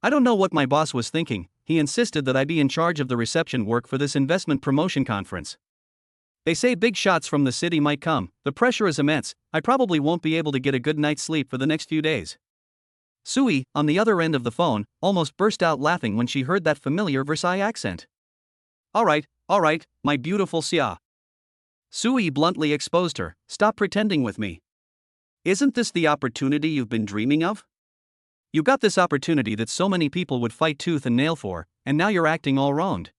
I don't know what my boss was thinking. He insisted that I be in charge of the reception work for this investment promotion conference. They say big shots from the city might come, the pressure is immense, I probably won't be able to get a good night's sleep for the next few days. Sui, on the other end of the phone, almost burst out laughing when she heard that familiar Versailles accent. All right, my beautiful Xia. Sui bluntly exposed her, stop pretending with me. Isn't this the opportunity you've been dreaming of? You got this opportunity that so many people would fight tooth and nail for, and now you're acting all wronged.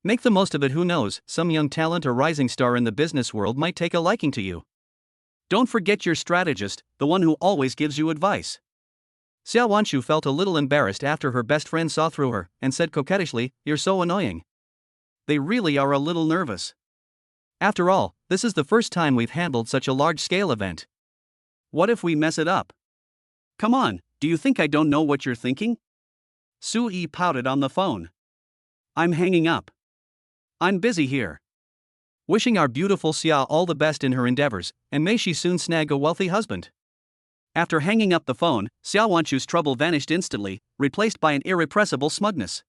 Make the most of it, who knows, some young talent or rising star in the business world might take a liking to you. Don't forget your strategist, the one who always gives you advice. Xiao Wanshu felt a little embarrassed after her best friend saw through her, and said coquettishly, "You're so annoying." They really are a little nervous. After all, this is the first time we've handled such a large-scale event. What if we mess it up? Come on, do you think I don't know what you're thinking? Sui pouted on the phone. I'm hanging up. I'm busy here. Wishing our beautiful Xia all the best in her endeavors, and may she soon snag a wealthy husband. After hanging up the phone, Xiao Wanshu's trouble vanished instantly, replaced by an irrepressible smugness.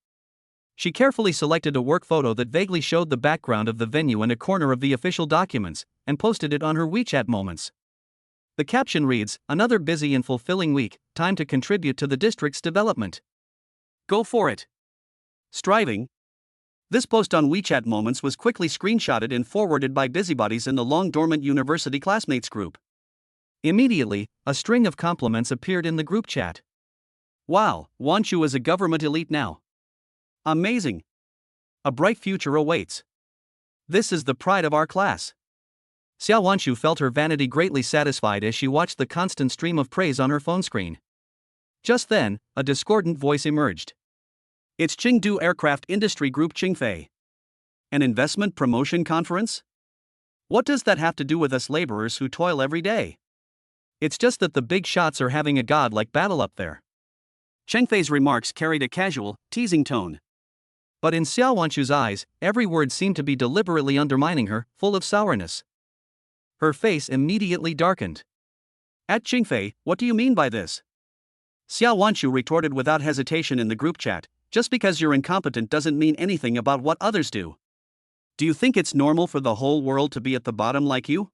She carefully selected a work photo that vaguely showed the background of the venue and a corner of the official documents, and posted it on her WeChat Moments. The caption reads, "Another busy and fulfilling week, time to contribute to the district's development." Go for it. Striving. This post on WeChat Moments was quickly screenshotted and forwarded by busybodies in the long-dormant university classmates group. Immediately, a string of compliments appeared in the group chat. Wow, Wanshu is a government elite now. Amazing. A bright future awaits. This is the pride of our class. Xiao Wanshu felt her vanity greatly satisfied as she watched the constant stream of praise on her phone screen. Just then, a discordant voice emerged. It's Chengdu Aircraft Industry Group Qingfei. An investment promotion conference? What does that have to do with us laborers who toil every day? It's just that the big shots are having a godlike battle up there. Chengfei's remarks carried a casual, teasing tone. But in Xiao Wanshu's eyes, every word seemed to be deliberately undermining her, full of sourness. Her face immediately darkened. At Qingfei, what do you mean by this? Xiao Wanshu retorted without hesitation in the group chat, just because you're incompetent doesn't mean anything about what others do. Do you think it's normal for the whole world to be at the bottom like you?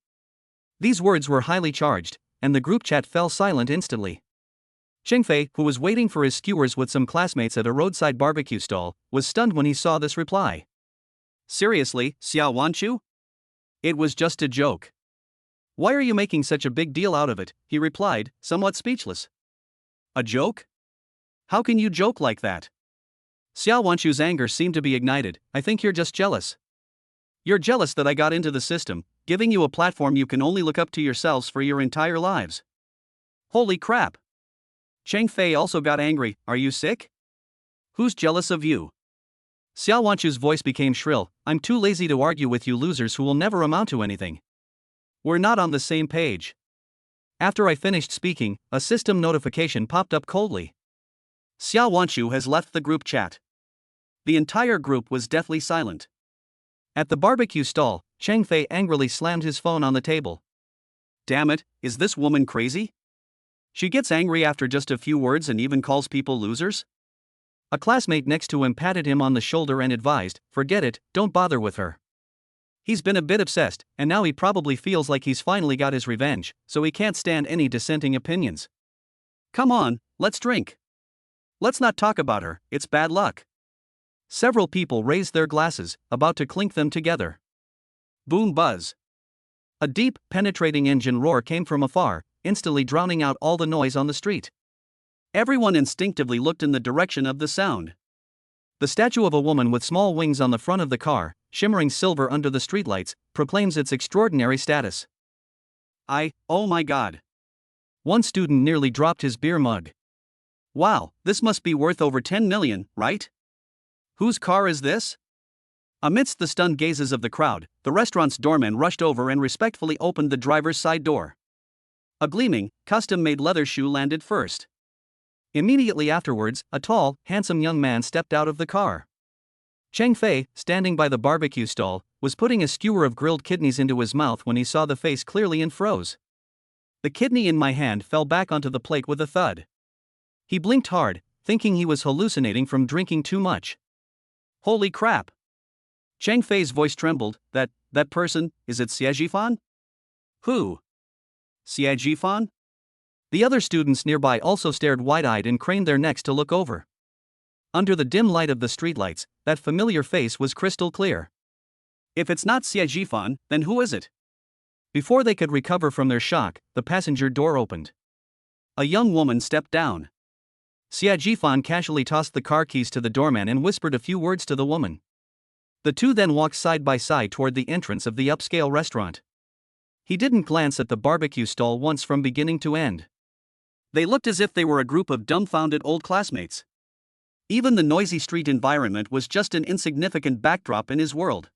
These words were highly charged, and the group chat fell silent instantly. Qingfei, who was waiting for his skewers with some classmates at a roadside barbecue stall, was stunned when he saw this reply. Seriously, Xiao Wanshu? It was just a joke. Why are you making such a big deal out of it? He replied, somewhat speechless. A joke? How can you joke like that? Xiao Wanshu's anger seemed to be ignited. I think you're just jealous. You're jealous that I got into the system, giving you a platform you can only look up to yourselves for your entire lives. Holy crap! Chengfei also got angry. Are you sick? Who's jealous of you? Xiao Wanchu's voice became shrill. I'm too lazy to argue with you losers who will never amount to anything. We're not on the same page. After I finished speaking, a system notification popped up coldly. Xiao Wanchu has left the group chat. The entire group was deathly silent. At the barbecue stall, Cheng Fei angrily slammed his phone on the table. Damn it, is this woman crazy? She gets angry after just a few words and even calls people losers? A classmate next to him patted him on the shoulder and advised, forget it, don't bother with her. He's been a bit obsessed, and now he probably feels like he's finally got his revenge, so he can't stand any dissenting opinions. Come on, let's drink. Let's not talk about her, it's bad luck. Several people raised their glasses, about to clink them together. Boom buzz. A deep, penetrating engine roar came from afar, instantly drowning out all the noise on the street. Everyone instinctively looked in the direction of the sound. The statue of a woman with small wings on the front of the car, shimmering silver under the streetlights, proclaims its extraordinary status. Oh my god. One student nearly dropped his beer mug. Wow, this must be worth over 10 million, right? Whose car is this? Amidst the stunned gazes of the crowd, the restaurant's doorman rushed over and respectfully opened the driver's side door. A gleaming, custom-made leather shoe landed first. Immediately afterwards, a tall, handsome young man stepped out of the car. Cheng Fei, standing by the barbecue stall, was putting a skewer of grilled kidneys into his mouth when he saw the face clearly and froze. The kidney in my hand fell back onto the plate with a thud. He blinked hard, thinking he was hallucinating from drinking too much. Holy crap! Cheng Fei's voice trembled. That person, is it Xie Jifan? Who? Xie Jifan? The other students nearby also stared wide-eyed and craned their necks to look over. Under the dim light of the streetlights, that familiar face was crystal clear. If it's not Xie Jifan, then who is it? Before they could recover from their shock, the passenger door opened. A young woman stepped down. Xie Jifan casually tossed the car keys to the doorman and whispered a few words to the woman. The two then walked side by side toward the entrance of the upscale restaurant. He didn't glance at the barbecue stall once from beginning to end. They looked as if they were a group of dumbfounded old classmates. Even the noisy street environment was just an insignificant backdrop in his world.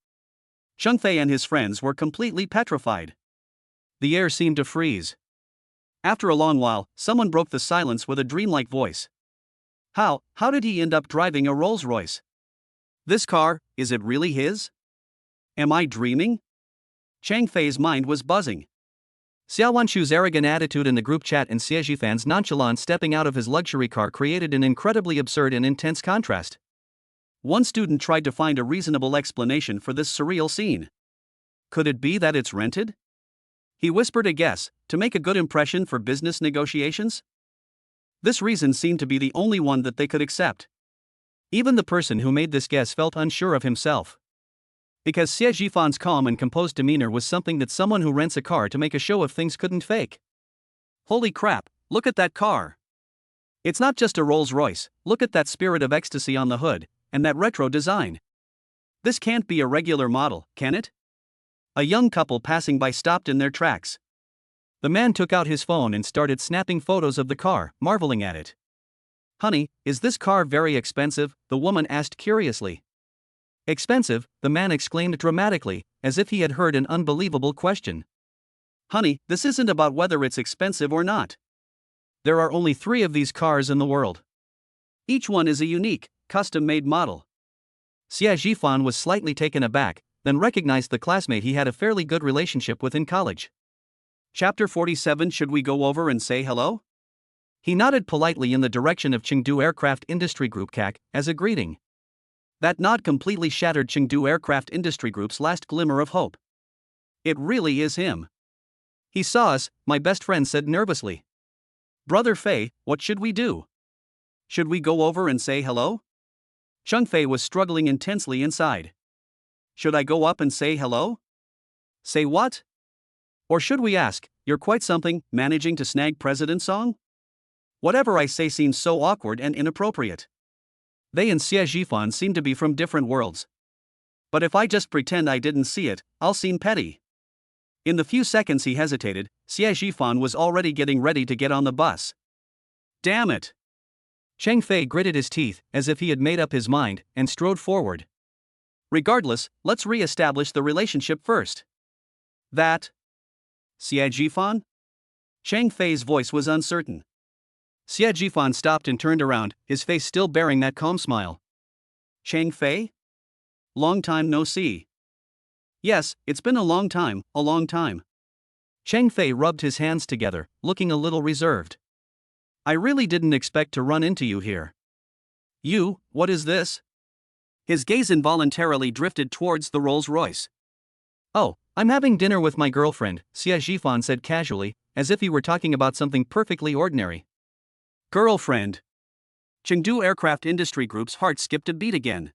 Cheng Fei and his friends were completely petrified. The air seemed to freeze. After a long while, someone broke the silence with a dreamlike voice. How did he end up driving a Rolls-Royce? This car, is it really his? Am I dreaming? Cheng Fei's mind was buzzing. Xiao Wanchu's arrogant attitude in the group chat and Xie Jifan's nonchalant stepping out of his luxury car created an incredibly absurd and intense contrast. One student tried to find a reasonable explanation for this surreal scene. Could it be that it's rented? He whispered a guess, to make a good impression for business negotiations? This reason seemed to be the only one that they could accept. Even the person who made this guess felt unsure of himself. Because Xie Jifan's calm and composed demeanor was something that someone who rents a car to make a show of things couldn't fake. Holy crap, look at that car. It's not just a Rolls-Royce, look at that spirit of ecstasy on the hood, and that retro design. This can't be a regular model, can it? A young couple passing by stopped in their tracks. The man took out his phone and started snapping photos of the car, marveling at it. Honey, is this car very expensive? The woman asked curiously. Expensive, the man exclaimed dramatically, as if he had heard an unbelievable question. Honey, this isn't about whether it's expensive or not. There are only 3 of these cars in the world. Each one is a unique, custom-made model. Xie Jifan was slightly taken aback, then recognized the classmate he had a fairly good relationship with in college. Chapter 47. Should we go over and say hello? He nodded politely in the direction of Chengdu Aircraft Industry Group (CAC) as a greeting. That nod completely shattered Chengdu Aircraft Industry Group's last glimmer of hope. It really is him. He saw us, my best friend said nervously. Brother Fei, what should we do? Should we go over and say hello? Cheng Fei was struggling intensely inside. Should I go up and say hello? Say what? Or should we ask, you're quite something, managing to snag President song? Whatever I say seems so awkward and inappropriate. They and Xie Jifan seem to be from different worlds. But if I just pretend I didn't see it, I'll seem petty. In the few seconds he hesitated, Xie Jifan was already getting ready to get on the bus. Damn it! Chang Fei gritted his teeth, as if he had made up his mind, and strode forward. Regardless, let's re-establish the relationship first. That. Xie Jifan? Chang Fei's voice was uncertain. Xie Jifan stopped and turned around, his face still bearing that calm smile. Chang Fei? Long time no see. Yes, it's been a long time, a long time. Chang Fei rubbed his hands together, looking a little reserved. I really didn't expect to run into you here. You, what is this? His gaze involuntarily drifted towards the Rolls-Royce. Oh, I'm having dinner with my girlfriend, Xie Jifan said casually, as if he were talking about something perfectly ordinary. Girlfriend. Chengdu Aircraft Industry Group's heart skipped a beat again.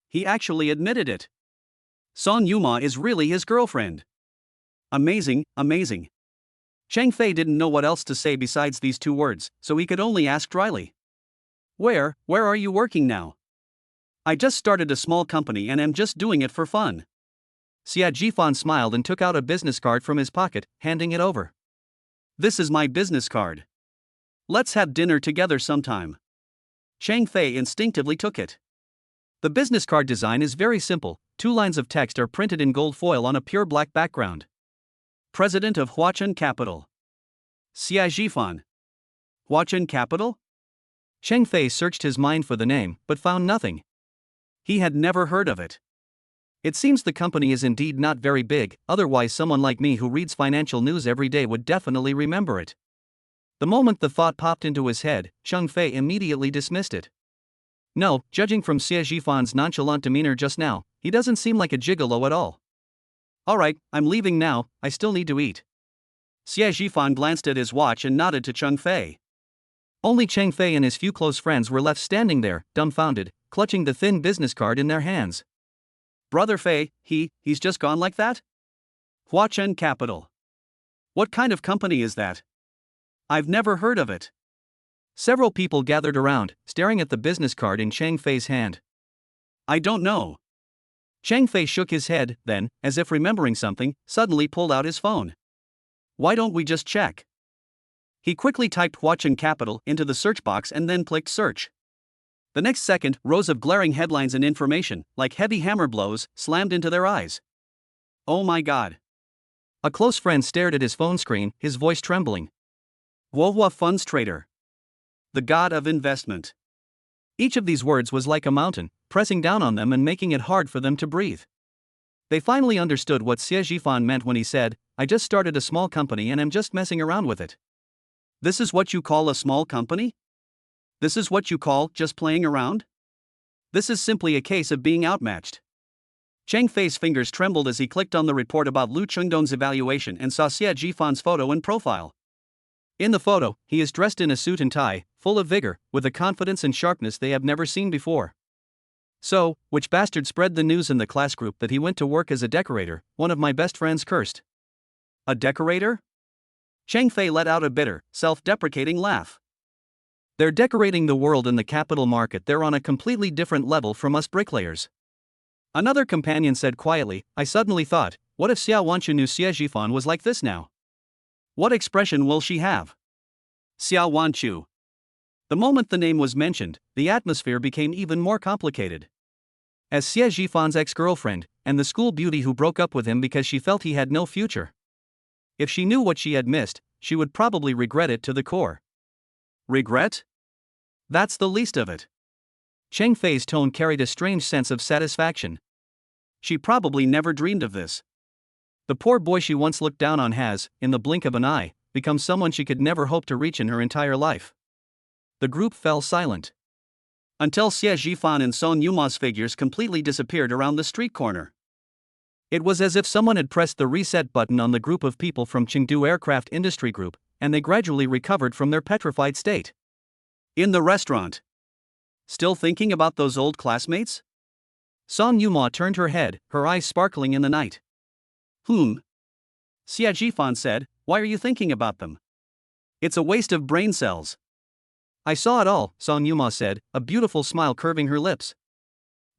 He actually admitted it. Son Yuma is really his girlfriend. Amazing, amazing. Chang Fei didn't know what else to say besides these two words, so he could only ask dryly. Where are you working now? I just started a small company and am just doing it for fun. Xie Jifan smiled and took out a business card from his pocket, handing it over. This is my business card. Let's have dinner together sometime. Chang Fei instinctively took it. The business card design is very simple, 2 lines of text are printed in gold foil on a pure black background. President of Huachun Capital. Xie Jifan. Huachun Capital? Chang Fei searched his mind for the name, but found nothing. He had never heard of it. It seems the company is indeed not very big, otherwise someone like me who reads financial news every day would definitely remember it. The moment the thought popped into his head, Chang Fei immediately dismissed it. No, judging from Xie Jifan's nonchalant demeanor just now, he doesn't seem like a gigolo at all. Alright, I'm leaving now, I still need to eat. Xie Jifan glanced at his watch and nodded to Chang Fei. Only Chang Fei and his few close friends were left standing there, dumbfounded, clutching the thin business card in their hands. Brother Fei, he's just gone like that? Huachun Capital. What kind of company is that? I've never heard of it. Several people gathered around, staring at the business card in Chang Fei's hand. I don't know. Chang Fei shook his head, then, as if remembering something, suddenly pulled out his phone. Why don't we just check? He quickly typed Huachun Capital into the search box and then clicked search. The next second, rows of glaring headlines and information, like heavy hammer blows, slammed into their eyes. Oh my god. A close friend stared at his phone screen, his voice trembling. Wohua Funds Trader. The god of investment. Each of these words was like a mountain, pressing down on them and making it hard for them to breathe. They finally understood what Xie Jifan meant when he said, I just started a small company and am just messing around with it. This is what you call a small company? This is what you call just playing around? This is simply a case of being outmatched. Chang Fei's fingers trembled as he clicked on the report about Lu Chengdong's evaluation and saw Xie Jifan's photo and profile. In the photo, he is dressed in a suit and tie, full of vigor, with a confidence and sharpness they have never seen before. So, which bastard spread the news in the class group that he went to work as a decorator? One of my best friends cursed. A decorator? Chang Fei let out a bitter, self-deprecating laugh. They're decorating the world in the capital market. They're on a completely different level from us bricklayers. Another companion said quietly, I suddenly thought, what if Xia Wanchu knew Xie Jifan was like this now? What expression will she have? Xia Wanchu. The moment the name was mentioned, the atmosphere became even more complicated. As Xie Jifan's ex-girlfriend, and the school beauty who broke up with him because she felt he had no future. If she knew what she had missed, she would probably regret it to the core. Regret? That's the least of it. Chang Fei's tone carried a strange sense of satisfaction. She probably never dreamed of this. The poor boy she once looked down on has, in the blink of an eye, become someone she could never hope to reach in her entire life. The group fell silent. Until Xie Jifan and Son Yuma's figures completely disappeared around the street corner. It was as if someone had pressed the reset button on the group of people from Chengdu Aircraft Industry Group, and they gradually recovered from their petrified state. In the restaurant. Still thinking about those old classmates? Son Yuma turned her head, her eyes sparkling in the night. Xie Jifan said, why are you thinking about them? It's a waste of brain cells. I saw it all, Son Yuma said, a beautiful smile curving her lips.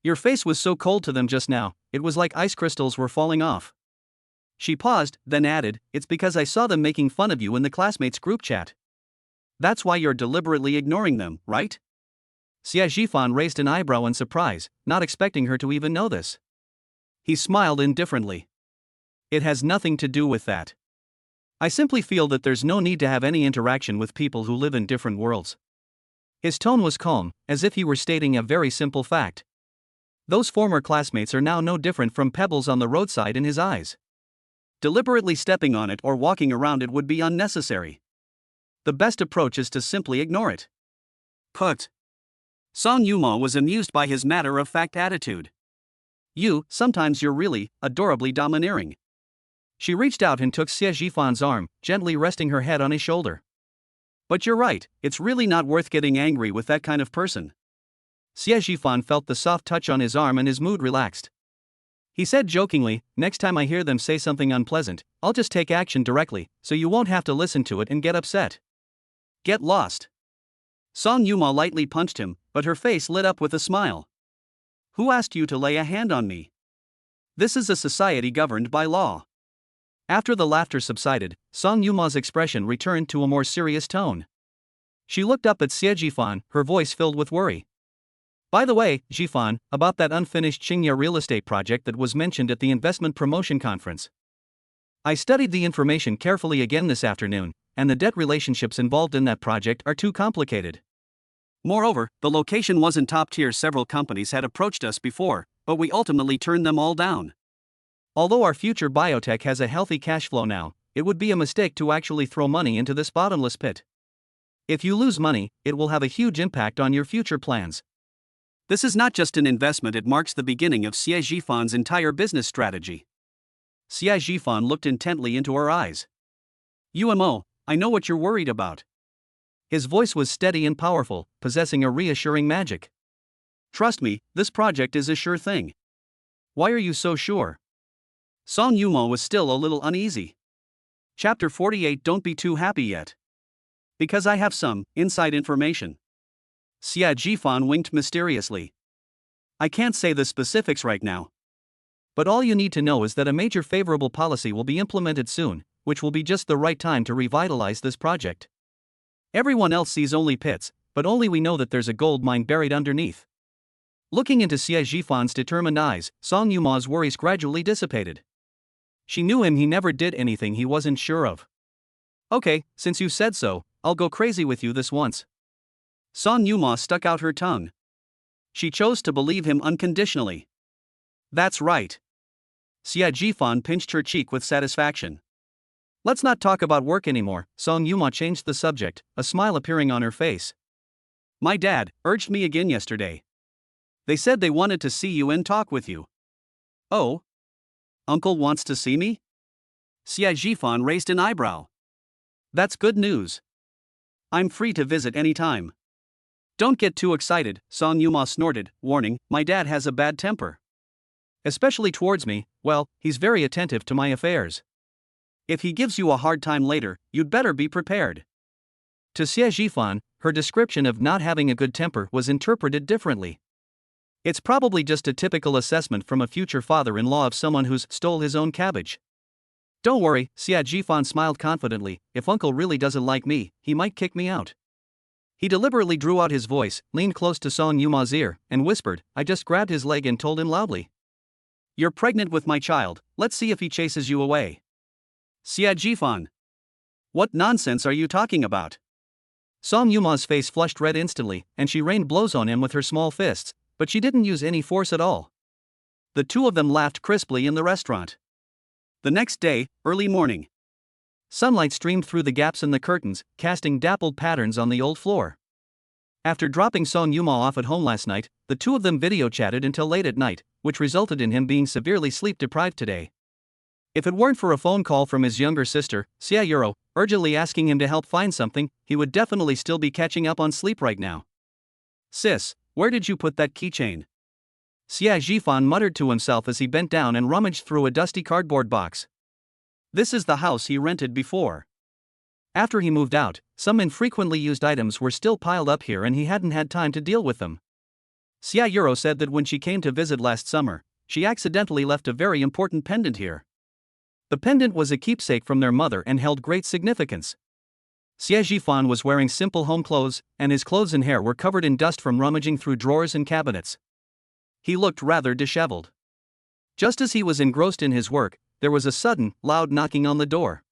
Your face was so cold to them just now, it was like ice crystals were falling off. She paused, then added, it's because I saw them making fun of you in the classmates group chat. That's why you're deliberately ignoring them, right? Xie Zhifan raised an eyebrow in surprise, not expecting her to even know this. He smiled indifferently. It has nothing to do with that. I simply feel that there's no need to have any interaction with people who live in different worlds. His tone was calm, as if he were stating a very simple fact. Those former classmates are now no different from pebbles on the roadside in his eyes. Deliberately stepping on it or walking around it would be unnecessary. The best approach is to simply ignore it. Put. Song Yuma was amused by his matter-of-fact attitude. Sometimes you're really, adorably domineering. She reached out and took Xie Zhifan's arm, gently resting her head on his shoulder. But you're right, it's really not worth getting angry with that kind of person. Xie Zhifan felt the soft touch on his arm and his mood relaxed. He said jokingly, next time I hear them say something unpleasant, I'll just take action directly, so you won't have to listen to it and get upset. Get lost. Song Yuma lightly punched him, but her face lit up with a smile. Who asked you to lay a hand on me? This is a society governed by law. After the laughter subsided, Song Yuma's expression returned to a more serious tone. She looked up at Xie Zhifan, her voice filled with worry. By the way, Zhifan, about that unfinished Qingya real estate project that was mentioned at the investment promotion conference. I studied the information carefully again this afternoon, and the debt relationships involved in that project are too complicated. Moreover, the location wasn't top tier. Several companies had approached us before, but we ultimately turned them all down. Although our future biotech has a healthy cash flow now, it would be a mistake to actually throw money into this bottomless pit. If you lose money, it will have a huge impact on your future plans. This is not just an investment, it marks the beginning of Xie Zhifan's entire business strategy. Xie Zhifan looked intently into her eyes. Yumo, I know what you're worried about. His voice was steady and powerful, possessing a reassuring magic. Trust me, this project is a sure thing. Why are you so sure? Song Yuma was still a little uneasy. Chapter 48. Don't be too happy yet. Because I have some inside information. Xie Zhifan winked mysteriously. I can't say the specifics right now. But all you need to know is that a major favorable policy will be implemented soon, which will be just the right time to revitalize this project. Everyone else sees only pits, but only we know that there's a gold mine buried underneath. Looking into Xie Zhifan's determined eyes, Song Yuma's worries gradually dissipated. She knew him, he never did anything he wasn't sure of. Okay, since you said so, I'll go crazy with you this once. Song Yuma stuck out her tongue. She chose to believe him unconditionally. That's right. Xie Zhifan pinched her cheek with satisfaction. Let's not talk about work anymore. Song Yuma changed the subject, a smile appearing on her face. My dad urged me again yesterday. They said they wanted to see you and talk with you. Oh? Uncle wants to see me? Xie Zhifan raised an eyebrow. That's good news. I'm free to visit any time. Don't get too excited, Song Yuma snorted, warning, my dad has a bad temper. Especially towards me, well, he's very attentive to my affairs. If he gives you a hard time later, you'd better be prepared. To Xie Zhifan, her description of not having a good temper was interpreted differently. It's probably just a typical assessment from a future father-in-law of someone who's stole his own cabbage. Don't worry, Xie Zhifan smiled confidently, if Uncle really doesn't like me, he might kick me out. He deliberately drew out his voice, leaned close to Song Yuma's ear, and whispered. I just grabbed his leg and told him loudly. You're pregnant with my child, let's see if he chases you away. Xie Zhifan. What nonsense are you talking about? Song Yuma's face flushed red instantly, and she rained blows on him with her small fists, but she didn't use any force at all. The two of them laughed crisply in the restaurant. The next day, early morning. Sunlight streamed through the gaps in the curtains, casting dappled patterns on the old floor. After dropping Song Yuma off at home last night, the two of them video chatted until late at night, which resulted in him being severely sleep deprived today. If it weren't for a phone call from his younger sister, Xie Yuro, urgently asking him to help find something, he would definitely still be catching up on sleep right now. Sis, where did you put that keychain? Xie Zhifan muttered to himself as he bent down and rummaged through a dusty cardboard box. This is the house he rented before. After he moved out, some infrequently used items were still piled up here and he hadn't had time to deal with them. Xie Yuro said that when she came to visit last summer, she accidentally left a very important pendant here. The pendant was a keepsake from their mother and held great significance. Xie Jifan was wearing simple home clothes, and his clothes and hair were covered in dust from rummaging through drawers and cabinets. He looked rather disheveled. Just as he was engrossed in his work, there was a sudden, loud knocking on the door.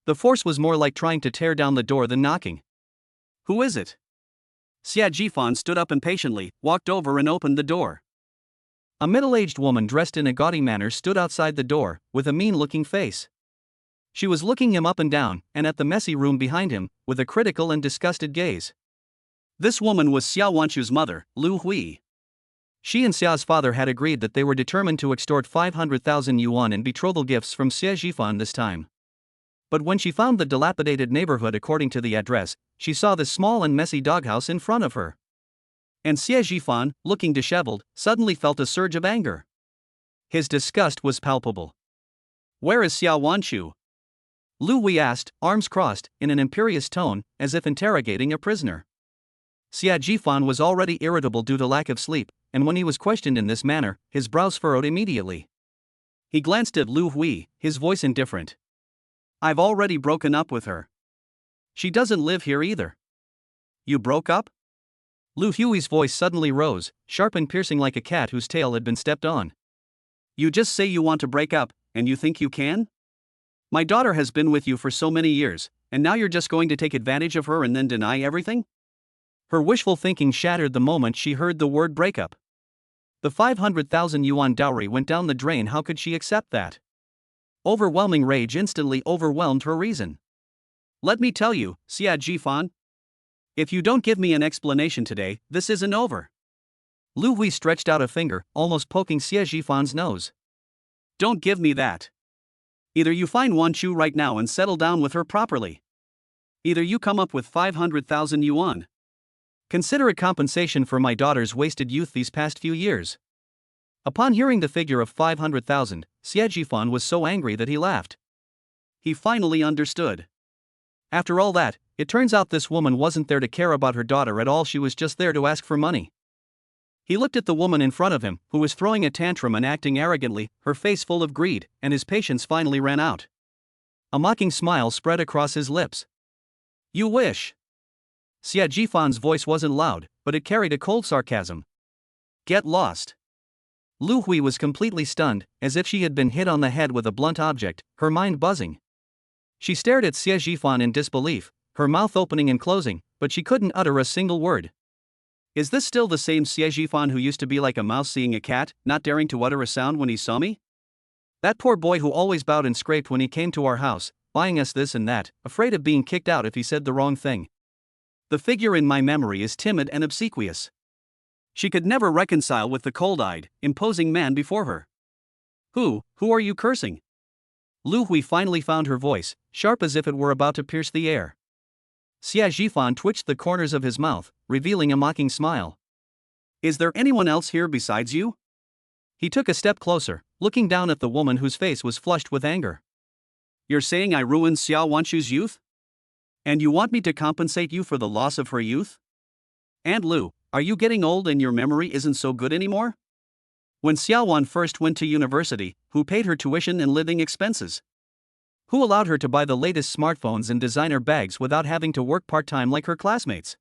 The force was more like trying to tear down the door than knocking. Who is it? Xie Jifan stood up impatiently, walked over and opened the door. A middle-aged woman dressed in a gaudy manner stood outside the door, with a mean-looking face. She was looking him up and down, and at the messy room behind him, with a critical and disgusted gaze. This woman was Xiao Wanchu's mother, Lu Hui. She and Xiao's father had agreed that they were determined to extort 500,000 yuan in betrothal gifts from Xie Jifan this time. But when she found the dilapidated neighborhood according to the address, she saw the small and messy doghouse in front of her. And Xie Jifan, looking disheveled, suddenly felt a surge of anger. His disgust was palpable. Where is Xiao Wanchu? Lu Hui asked, arms crossed, in an imperious tone, as if interrogating a prisoner. Xie Jifan was already irritable due to lack of sleep, and when he was questioned in this manner, his brows furrowed immediately. He glanced at Lu Hui, his voice indifferent. I've already broken up with her. She doesn't live here either. You broke up? Lu Hui's voice suddenly rose, sharp and piercing like a cat whose tail had been stepped on. You just say you want to break up, and you think you can? My daughter has been with you for so many years, and now you're just going to take advantage of her and then deny everything? Her wishful thinking shattered the moment she heard the word breakup. The 500,000 yuan dowry went down the drain. How could she accept that? Overwhelming rage instantly overwhelmed her reason. Let me tell you, Xie Jifan. If you don't give me an explanation today, this isn't over. Lu Hui stretched out a finger, almost poking Xie Jifan's nose. Don't give me that. Either you find Wanchu right now and settle down with her properly. Either you come up with 500,000 yuan. Consider it compensation for my daughter's wasted youth these past few years. Upon hearing the figure of 500,000, Xie Jifan was so angry that he laughed. He finally understood. After all that, it turns out this woman wasn't there to care about her daughter at all. She was just there to ask for money. He looked at the woman in front of him, who was throwing a tantrum and acting arrogantly, her face full of greed, and his patience finally ran out. A mocking smile spread across his lips. You wish. Xie Jifan's voice wasn't loud, but it carried a cold sarcasm. Get lost. Lu Hui was completely stunned, as if she had been hit on the head with a blunt object, her mind buzzing. She stared at Xie Jifan in disbelief, her mouth opening and closing, but she couldn't utter a single word. Is this still the same Xie Jifan who used to be like a mouse seeing a cat, not daring to utter a sound when he saw me? That poor boy who always bowed and scraped when he came to our house, buying us this and that, afraid of being kicked out if he said the wrong thing. The figure in my memory is timid and obsequious. She could never reconcile with the cold-eyed, imposing man before her. Who are you cursing? Lu Hui finally found her voice, sharp as if it were about to pierce the air. Xie Jifan twitched the corners of his mouth, revealing a mocking smile. Is there anyone else here besides you? He took a step closer, looking down at the woman whose face was flushed with anger. You're saying I ruined Xiao Wanchu's youth? And you want me to compensate you for the loss of her youth? And Lu, are you getting old and your memory isn't so good anymore? When Xiao Wan first went to university, who paid her tuition and living expenses? Who allowed her to buy the latest smartphones and designer bags without having to work part-time like her classmates?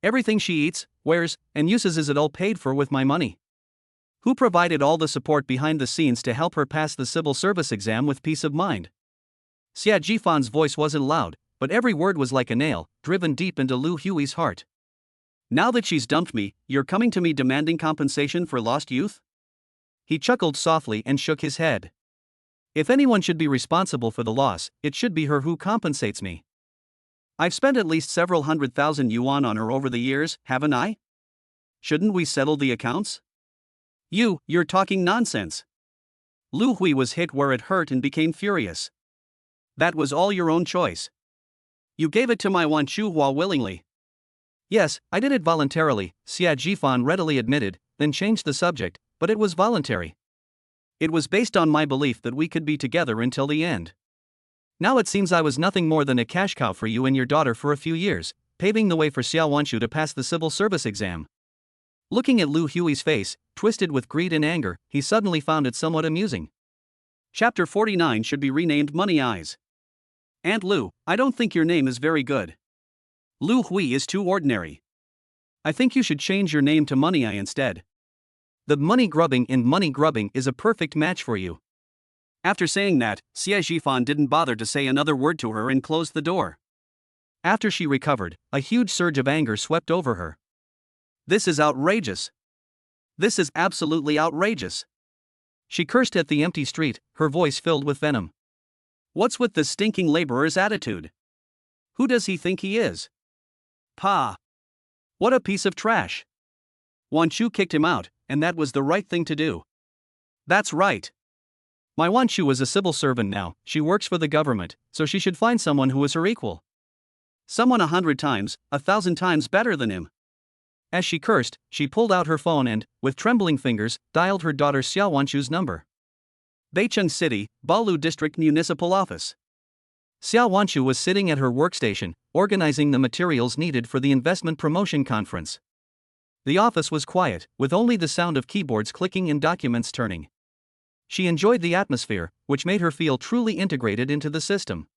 Everything she eats, wears, and uses is all paid for with my money. Who provided all the support behind the scenes to help her pass the civil service exam with peace of mind? Xie Jifan's voice wasn't loud, but every word was like a nail, driven deep into Lu Hui's heart. Now that she's dumped me, you're coming to me demanding compensation for lost youth? He chuckled softly and shook his head. If anyone should be responsible for the loss, it should be her who compensates me. I've spent at least several 100,000 yuan on her over the years, haven't I? Shouldn't we settle the accounts? You're talking nonsense. Lu Hui was hit where it hurt and became furious. That was all your own choice. You gave it to my Wanchu Hua willingly. Yes, I did it voluntarily, Xie Jifan readily admitted, then changed the subject, but it was voluntary. It was based on my belief that we could be together until the end. Now it seems I was nothing more than a cash cow for you and your daughter for a few years, paving the way for Xiao Wanchu to pass the civil service exam. Looking at Lu Hui's face, twisted with greed and anger, he suddenly found it somewhat amusing. Chapter 49 should be renamed Money Eyes. Aunt Lu, I don't think your name is very good. Lu Hui is too ordinary. I think you should change your name to Money Eye instead. The money grubbing in Money Grubbing is a perfect match for you. After saying that, Xie Zhifan didn't bother to say another word to her and closed the door. After she recovered, a huge surge of anger swept over her. This is outrageous. This is absolutely outrageous. She cursed at the empty street, her voice filled with venom. What's with this stinking laborer's attitude? Who does he think he is? Pa! What a piece of trash! Wan Chu kicked him out, and that was the right thing to do. That's right. My Wan Chu is a civil servant now, she works for the government, so she should find someone who is her equal. Someone 100 times, 1,000 times better than him. As she cursed, she pulled out her phone and, with trembling fingers, dialed her daughter Xiao Wanchu's number. Beicheng City, Baolu District Municipal Office. Xiao Wanchu was sitting at her workstation, organizing the materials needed for the investment promotion conference. The office was quiet, with only the sound of keyboards clicking and documents turning. She enjoyed the atmosphere, which made her feel truly integrated into the system.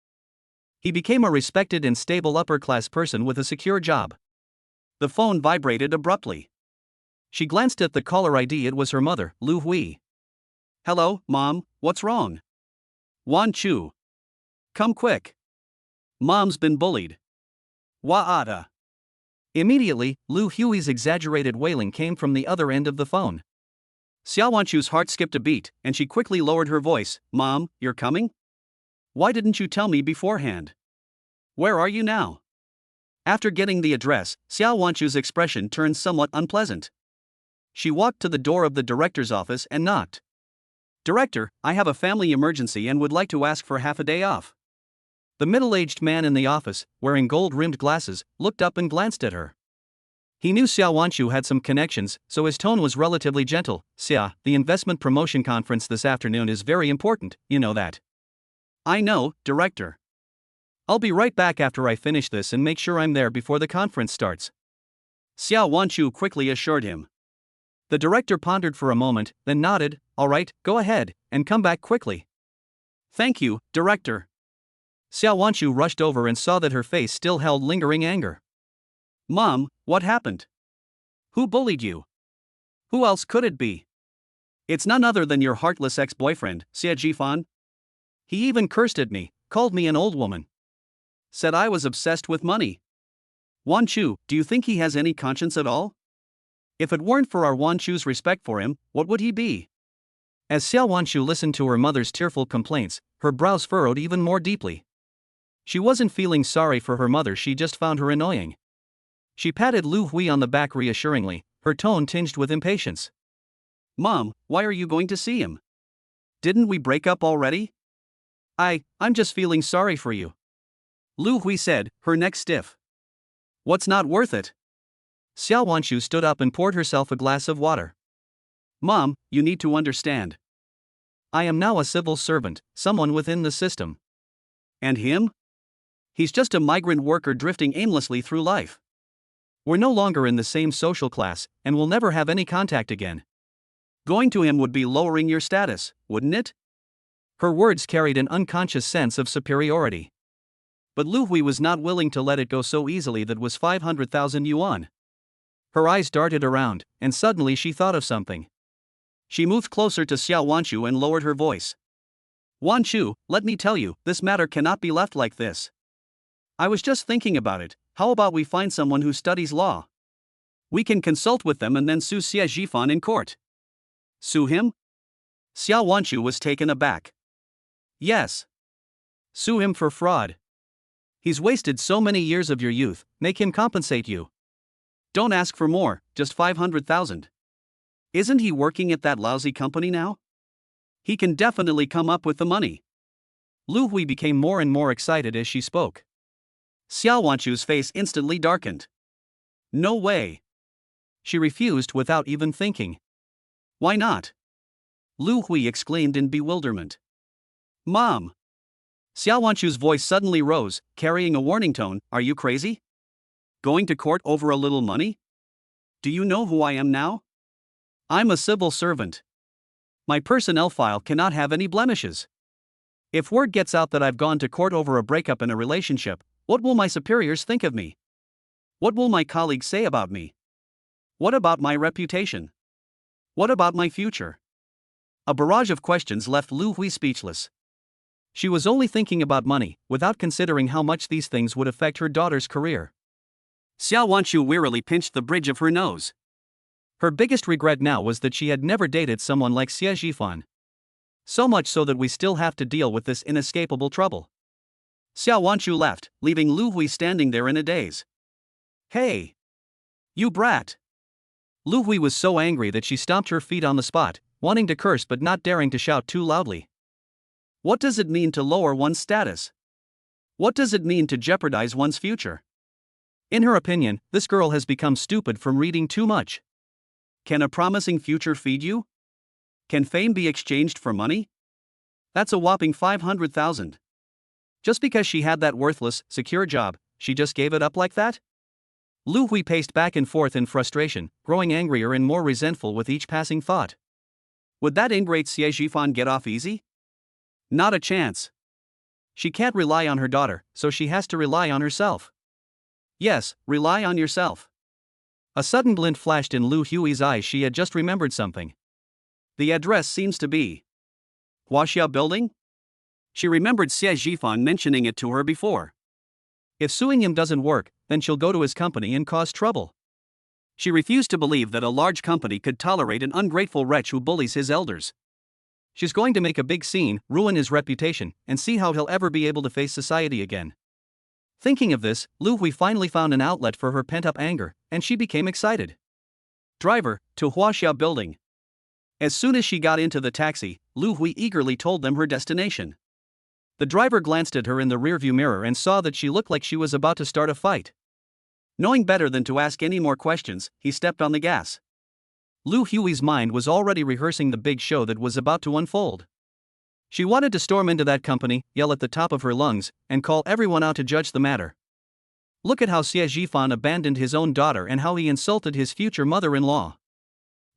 He became a respected and stable upper-class person with a secure job. The phone vibrated abruptly. She glanced at the caller ID. It was her mother, Lu Hui. Hello, Mom, what's wrong? Wan Chu. Come quick. Mom's been bullied. Wa'ata. Immediately, Lu Hui's exaggerated wailing came from the other end of the phone. Xiao Wanchu's heart skipped a beat, and she quickly lowered her voice. Mom, you're coming? Why didn't you tell me beforehand? Where are you now? After getting the address, Xiao Wanchu's expression turned somewhat unpleasant. She walked to the door of the director's office and knocked. Director, I have a family emergency and would like to ask for half a day off. The middle-aged man in the office, wearing gold-rimmed glasses, looked up and glanced at her. He knew Xiao Wanchu had some connections, so his tone was relatively gentle. Xia, the investment promotion conference this afternoon is very important, you know that. I know, Director. I'll be right back after I finish this and make sure I'm there before the conference starts. Xiao Wanchu quickly assured him. The director pondered for a moment, then nodded. All right, go ahead, and come back quickly. Thank you, Director. Xiao Wanchu rushed over and saw that her face still held lingering anger. Mom, what happened? Who bullied you? Who else could it be? It's none other than your heartless ex-boyfriend, Xie Zhifan. He even cursed at me, called me an old woman. Said I was obsessed with money. Wan Chu, do you think he has any conscience at all? If it weren't for our Wan Chu's respect for him, what would he be? As Xiao Wanchu listened to her mother's tearful complaints, her brows furrowed even more deeply. She wasn't feeling sorry for her mother, she just found her annoying. She patted Lu Hui on the back reassuringly, her tone tinged with impatience. Mom, why are you going to see him? Didn't we break up already? I'm just feeling sorry for you. Lu Hui said, her neck stiff. What's not worth it? Xiao Wanchu stood up and poured herself a glass of water. Mom, you need to understand. I am now a civil servant, someone within the system. And him? He's just a migrant worker drifting aimlessly through life. We're no longer in the same social class, and will never have any contact again. Going to him would be lowering your status, wouldn't it? Her words carried an unconscious sense of superiority. But Lu Hui was not willing to let it go so easily. That was 500,000 yuan. Her eyes darted around, and suddenly she thought of something. She moved closer to Xiao Wanchu and lowered her voice. Wan Chu, let me tell you, this matter cannot be left like this. I was just thinking about it. How about we find someone who studies law? We can consult with them and then sue Xie Zhifan in court. Sue him? Xiao Wanchu was taken aback. Yes. Sue him for fraud. He's wasted so many years of your youth, make him compensate you. Don't ask for more, just 500,000. Isn't he working at that lousy company now? He can definitely come up with the money. Lu Hui became more and more excited as she spoke. Xiao Wanchu's face instantly darkened. No way. She refused without even thinking. Why not? Lu Hui exclaimed in bewilderment. Mom! Xiao Wanchu's voice suddenly rose, carrying a warning tone. Are you crazy? Going to court over a little money? Do you know who I am now? I'm a civil servant. My personnel file cannot have any blemishes. If word gets out that I've gone to court over a breakup in a relationship, what will my superiors think of me? What will my colleagues say about me? What about my reputation? What about my future? A barrage of questions left Lu Hui speechless. She was only thinking about money, without considering how much these things would affect her daughter's career. Xiao Wanchu wearily pinched the bridge of her nose. Her biggest regret now was that she had never dated someone like Xie Zhifan. So much so that we still have to deal with this inescapable trouble. Xiao Wanchu left, leaving Lu Hui standing there in a daze. Hey! You brat! Lu Hui was so angry that she stomped her feet on the spot, wanting to curse but not daring to shout too loudly. What does it mean to lower one's status? What does it mean to jeopardize one's future? In her opinion, this girl has become stupid from reading too much. Can a promising future feed you? Can fame be exchanged for money? That's a whopping 500,000. Just because she had that worthless, secure job, she just gave it up like that? Lu Hui paced back and forth in frustration, growing angrier and more resentful with each passing thought. Would that ingrate Xie Zhifan get off easy? Not a chance. She can't rely on her daughter, so she has to rely on herself. Yes, rely on yourself. A sudden glint flashed in Lu Hui's eyes. She had just remembered something. The address seems to be Huaxia Building? She remembered Xie Zhifan mentioning it to her before. If suing him doesn't work, then she'll go to his company and cause trouble. She refused to believe that a large company could tolerate an ungrateful wretch who bullies his elders. She's going to make a big scene, ruin his reputation, and see how he'll ever be able to face society again. Thinking of this, Lu Hui finally found an outlet for her pent-up anger, and she became excited. Driver, to Huaxia Building. As soon as she got into the taxi, Lu Hui eagerly told them her destination. The driver glanced at her in the rearview mirror and saw that she looked like she was about to start a fight. Knowing better than to ask any more questions, he stepped on the gas. Lu Hui's mind was already rehearsing the big show that was about to unfold. She wanted to storm into that company, yell at the top of her lungs, and call everyone out to judge the matter. Look at how Xie Zhifan abandoned his own daughter and how he insulted his future mother-in-law.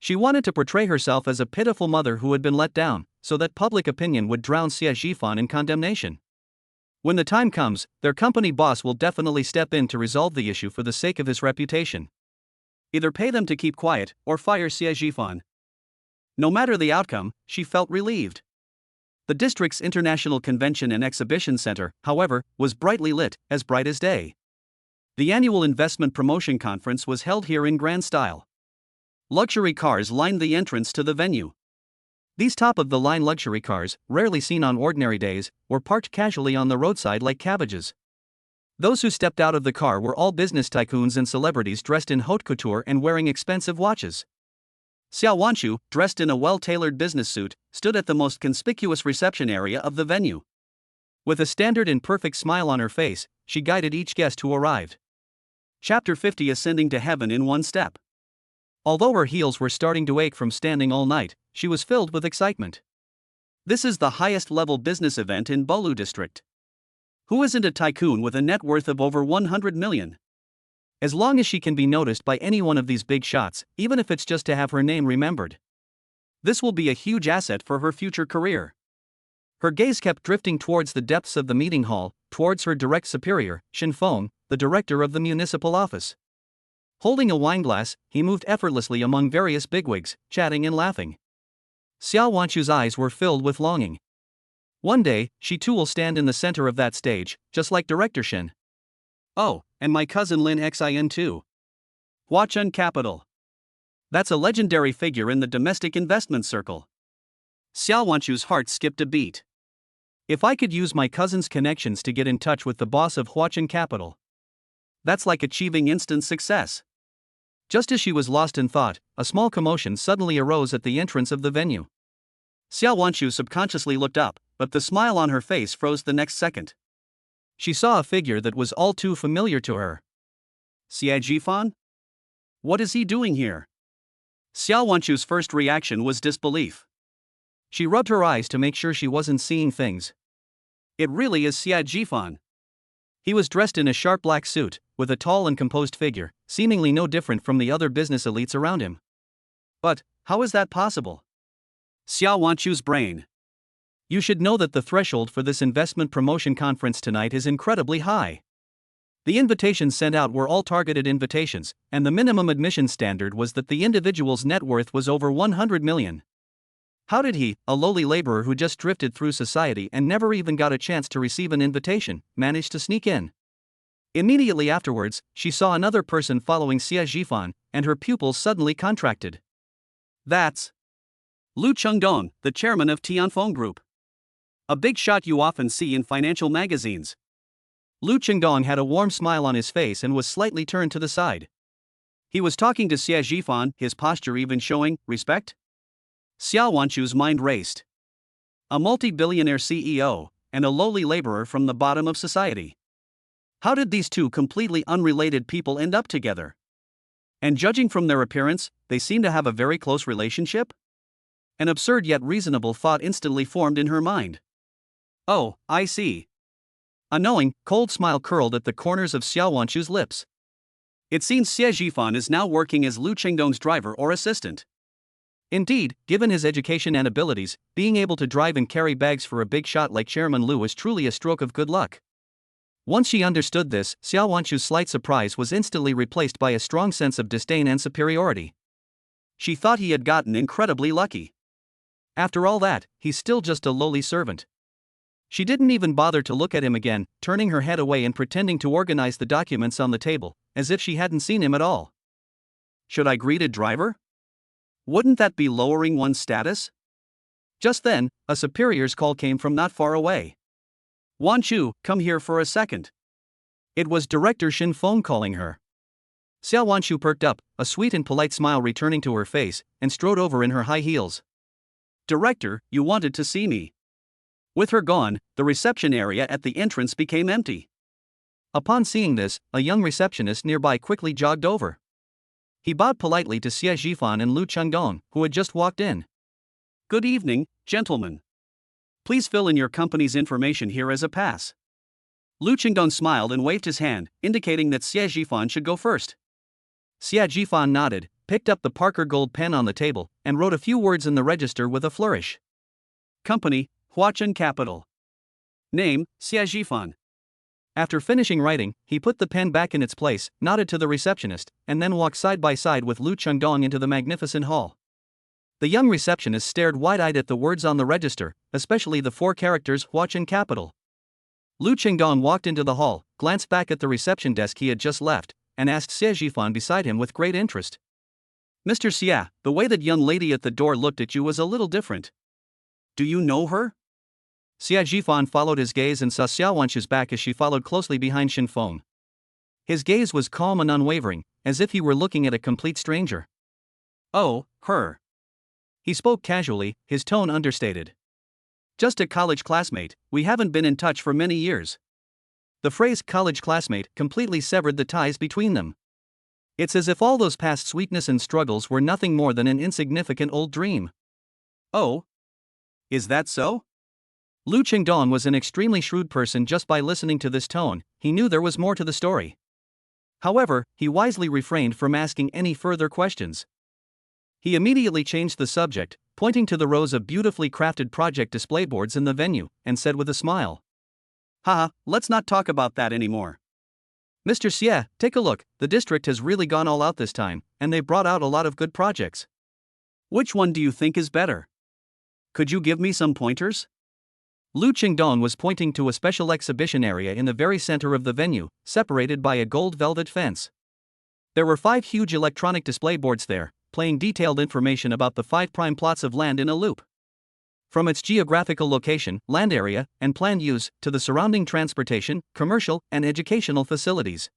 She wanted to portray herself as a pitiful mother who had been let down, so that public opinion would drown Xie Zhifan in condemnation. When the time comes, their company boss will definitely step in to resolve the issue for the sake of his reputation. Either pay them to keep quiet, or fire Xie Zhifan. No matter the outcome, she felt relieved. The district's International Convention and Exhibition Center, however, was brightly lit, as bright as day. The annual investment promotion conference was held here in grand style. Luxury cars lined the entrance to the venue. These top-of-the-line luxury cars, rarely seen on ordinary days, were parked casually on the roadside like cabbages. Those who stepped out of the car were all business tycoons and celebrities dressed in haute couture and wearing expensive watches. Xiao Wanchu, dressed in a well-tailored business suit, stood at the most conspicuous reception area of the venue. With a standard and perfect smile on her face, she guided each guest who arrived. Chapter 50: Ascending to Heaven in One Step. Although her heels were starting to ache from standing all night, she was filled with excitement. This is the highest-level business event in Bolu district. Who isn't a tycoon with a net worth of over 100 million? As long as she can be noticed by any one of these big shots, even if it's just to have her name remembered. This will be a huge asset for her future career. Her gaze kept drifting towards the depths of the meeting hall, towards her direct superior, Shin Feng, the director of the municipal office. Holding a wineglass, he moved effortlessly among various bigwigs, chatting and laughing. Xiao Wanchu's eyes were filled with longing. One day, she too will stand in the center of that stage, just like Director Shin. Oh, and my cousin Lin Xin too. Huachun Capital. That's a legendary figure in the domestic investment circle. Xiao Wanchu's heart skipped a beat. If I could use my cousin's connections to get in touch with the boss of Huachun Capital. That's like achieving instant success. Just as she was lost in thought, a small commotion suddenly arose at the entrance of the venue. Xiao Wanchu subconsciously looked up, but the smile on her face froze the next second. She saw a figure that was all too familiar to her. Xie Zhifan? What is he doing here? Xiao Wanchu's first reaction was disbelief. She rubbed her eyes to make sure she wasn't seeing things. It really is Xie Zhifan. He was dressed in a sharp black suit, with a tall and composed figure, seemingly no different from the other business elites around him. But, how is that possible? Xiao Wanchu's brain. You should know that the threshold for this investment promotion conference tonight is incredibly high. The invitations sent out were all targeted invitations, and the minimum admission standard was that the individual's net worth was over 100 million. How did he, a lowly laborer who just drifted through society and never even got a chance to receive an invitation, manage to sneak in? Immediately afterwards, she saw another person following Xie Zhifan, and her pupils suddenly contracted. That's Lu Chengdong, the chairman of Tianfeng Group. A big shot you often see in financial magazines. Lu Chengdong had a warm smile on his face and was slightly turned to the side. He was talking to Xie Zhifan, his posture even showing respect. Xiao Wanchu's mind raced. A multi-billionaire CEO, and a lowly laborer from the bottom of society. How did these two completely unrelated people end up together? And judging from their appearance, they seem to have a very close relationship? An absurd yet reasonable thought instantly formed in her mind. Oh, I see. A knowing, cold smile curled at the corners of Xiao Wanchu's lips. It seems Xie Zhifan is now working as Lu Chengdong's driver or assistant. Indeed, given his education and abilities, being able to drive and carry bags for a big shot like Chairman Lu is truly a stroke of good luck. Once she understood this, Xiao Wanchu's slight surprise was instantly replaced by a strong sense of disdain and superiority. She thought he had gotten incredibly lucky. After all that, he's still just a lowly servant. She didn't even bother to look at him again, turning her head away and pretending to organize the documents on the table, as if she hadn't seen him at all. Should I greet a driver? Wouldn't that be lowering one's status? Just then, a superior's call came from not far away. Wanchu, come here for a second. It was Director Shin Feng calling her. Xiao Wanchu perked up, a sweet and polite smile returning to her face, and strode over in her high heels. Director, you wanted to see me. With her gone, the reception area at the entrance became empty. Upon seeing this, a young receptionist nearby quickly jogged over. He bowed politely to Xie Zhifan and Lu Chengdong, who had just walked in. Good evening, gentlemen. Please fill in your company's information here as a pass. Lu Chengdong smiled and waved his hand, indicating that Xie Zhifan should go first. Xie Zhifan nodded, picked up the Parker gold pen on the table, and wrote a few words in the register with a flourish. Company, Huachen Capital. Name, Xie Zhifan. After finishing writing, he put the pen back in its place, nodded to the receptionist, and then walked side by side with Lu Chengdong into the magnificent hall. The young receptionist stared wide-eyed at the words on the register, especially the 4 characters Huachen Capital. Lu Chengdong walked into the hall, glanced back at the reception desk he had just left, and asked Xie Zhifan beside him with great interest. Mr. Xie, the way that young lady at the door looked at you was a little different. Do you know her? Xie Zhifan followed his gaze and saw Xiao Wanchu's back as she followed closely behind Shin Feng. His gaze was calm and unwavering, as if he were looking at a complete stranger. Oh, her. He spoke casually, his tone understated. Just a college classmate, we haven't been in touch for many years. The phrase college classmate completely severed the ties between them. It's as if all those past sweetness and struggles were nothing more than an insignificant old dream. Oh? Is that so? Lu Chengdong was an extremely shrewd person. Just by listening to this tone, he knew there was more to the story. However, he wisely refrained from asking any further questions. He immediately changed the subject, pointing to the rows of beautifully crafted project display boards in the venue, and said with a smile. Haha, let's not talk about that anymore. Mr. Xie, take a look, the district has really gone all out this time, and they brought out a lot of good projects. Which one do you think is better? Could you give me some pointers? Lu Chengdong was pointing to a special exhibition area in the very center of the venue, separated by a gold velvet fence. There were 5 huge electronic display boards there, playing detailed information about the 5 prime plots of land in a loop. From its geographical location, land area, and planned use, to the surrounding transportation, commercial, and educational facilities.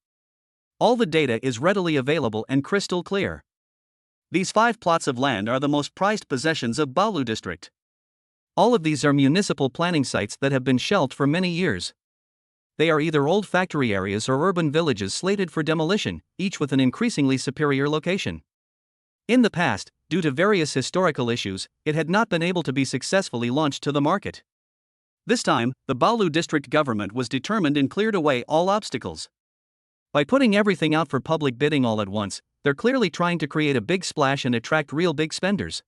All the data is readily available and crystal clear. These 5 plots of land are the most prized possessions of Baolu district. All of these are municipal planning sites that have been shelved for many years. They are either old factory areas or urban villages slated for demolition, each with an increasingly superior location. In the past, due to various historical issues, it had not been able to be successfully launched to the market. This time, the Baolu district government was determined and cleared away all obstacles. By putting everything out for public bidding all at once, they're clearly trying to create a big splash and attract real big spenders.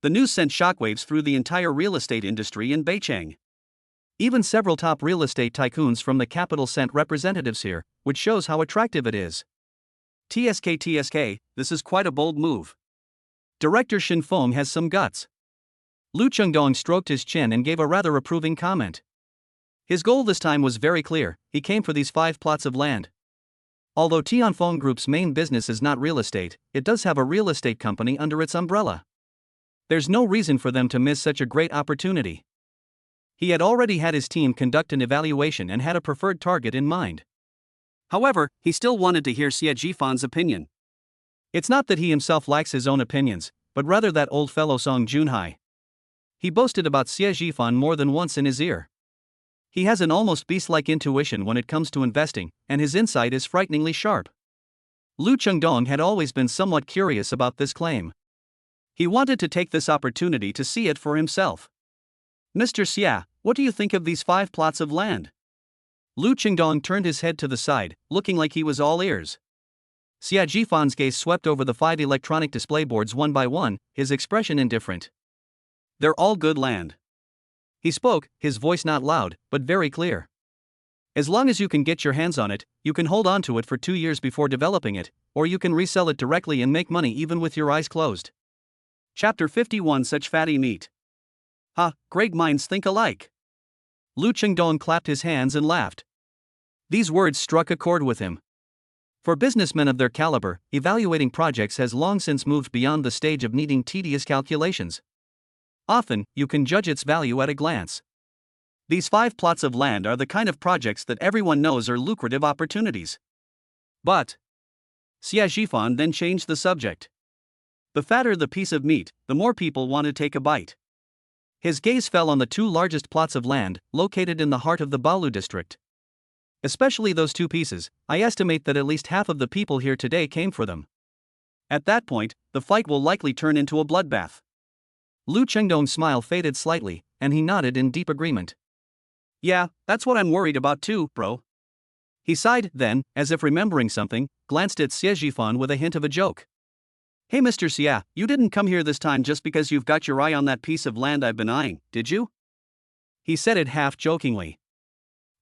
The news sent shockwaves through the entire real estate industry in Beijing. Even several top real estate tycoons from the capital sent representatives here, which shows how attractive it is. TSK, this is quite a bold move. Director Shin Feng has some guts. Lu Chengdong stroked his chin and gave a rather approving comment. His goal this time was very clear: he came for these 5 plots of land. Although Tianfeng Group's main business is not real estate, it does have a real estate company under its umbrella. There's no reason for them to miss such a great opportunity. He had already had his team conduct an evaluation and had a preferred target in mind. However, he still wanted to hear Xie Jifan's opinion. It's not that he himself lacks his own opinions, but rather that old fellow Song Junhai. He boasted about Xie Jifan more than once in his ear. He has an almost beast-like intuition when it comes to investing, and his insight is frighteningly sharp. Lu Chengdong had always been somewhat curious about this claim. He wanted to take this opportunity to see it for himself. Mr. Xia, what do you think of these 5 plots of land? Lu Chengdong turned his head to the side, looking like he was all ears. Xia Jifan's gaze swept over the 5 electronic display boards one by one, his expression indifferent. They're all good land. He spoke, his voice not loud, but very clear. As long as you can get your hands on it, you can hold on to it for 2 years before developing it, or you can resell it directly and make money even with your eyes closed. Chapter 51: Such fatty meat. Great minds think alike. Lu Chengdong clapped his hands and laughed. These words struck a chord with him. For businessmen of their caliber, evaluating projects has long since moved beyond the stage of needing tedious calculations. Often, you can judge its value at a glance. These 5 plots of land are the kind of projects that everyone knows are lucrative opportunities. But Xie Jifan then changed the subject. The fatter the piece of meat, the more people want to take a bite. His gaze fell on the 2 largest plots of land, located in the heart of the Balu district. Especially those 2 pieces, I estimate that at least half of the people here today came for them. At that point, the fight will likely turn into a bloodbath. Lu Chengdong's smile faded slightly, and he nodded in deep agreement. Yeah, that's what I'm worried about too, bro. He sighed, then, as if remembering something, glanced at Xie Jifan with a hint of a joke. Hey Mr. Xia, you didn't come here this time just because you've got your eye on that piece of land I've been eyeing, did you? He said it half-jokingly.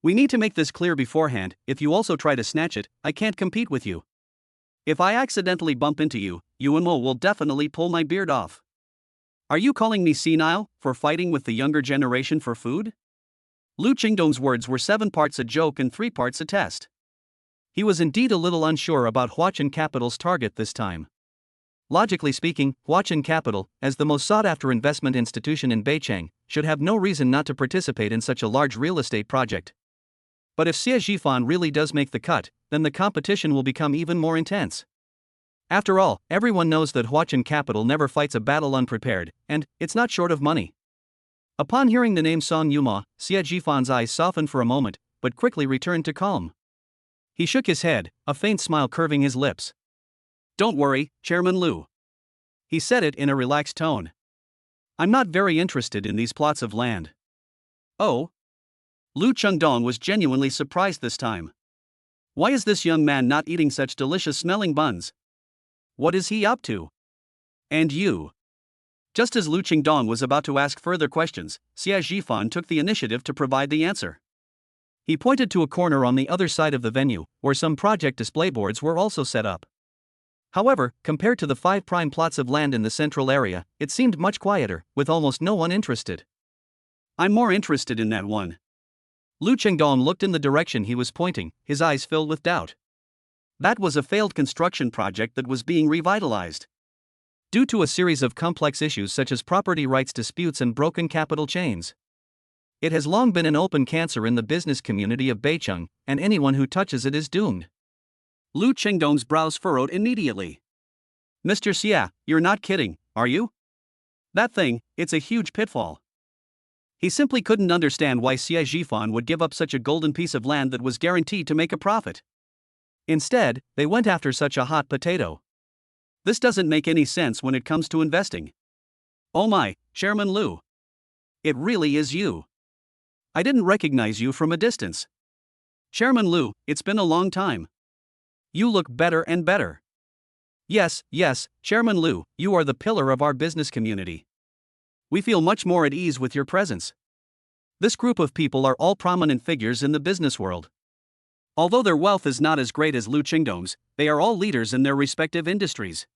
We need to make this clear beforehand: if you also try to snatch it, I can't compete with you. If I accidentally bump into you, you and Mo will definitely pull my beard off. Are you calling me senile for fighting with the younger generation for food? Lu Chengdong's words were 7 parts a joke and 3 parts a test. He was indeed a little unsure about Huachen Capital's target this time. Logically speaking, Huachen Capital, as the most sought-after investment institution in Beijing, should have no reason not to participate in such a large real estate project. But if Xie Jifan really does make the cut, then the competition will become even more intense. After all, everyone knows that Huachen Capital never fights a battle unprepared, and it's not short of money. Upon hearing the name Song Yuma, Xie Jifan's eyes softened for a moment, but quickly returned to calm. He shook his head, a faint smile curving his lips. Don't worry, Chairman Lu. He said it in a relaxed tone. I'm not very interested in these plots of land. Oh? Lu Chengdong was genuinely surprised this time. Why is this young man not eating such delicious-smelling buns? What is he up to? And you? Just as Lu Chengdong was about to ask further questions, Xie Jifan took the initiative to provide the answer. He pointed to a corner on the other side of the venue, where some project display boards were also set up. However, compared to the 5 prime plots of land in the central area, it seemed much quieter, with almost no one interested. I'm more interested in that one. Lu Chengdong looked in the direction he was pointing, his eyes filled with doubt. That was a failed construction project that was being revitalized. Due to a series of complex issues such as property rights disputes and broken capital chains. It has long been an open cancer in the business community of Beicheng, and anyone who touches it is doomed. Lu Chengdong's brows furrowed immediately. Mr. Xia, you're not kidding, are you? That thing, it's a huge pitfall. He simply couldn't understand why Xie Jifan would give up such a golden piece of land that was guaranteed to make a profit. Instead, they went after such a hot potato. This doesn't make any sense when it comes to investing. Oh my, Chairman Lu. It really is you. I didn't recognize you from a distance. Chairman Lu, it's been a long time. You look better and better. Yes, Chairman Lu, you are the pillar of our business community. We feel much more at ease with your presence. This group of people are all prominent figures in the business world. Although their wealth is not as great as Lu Qingdong's, they are all leaders in their respective industries.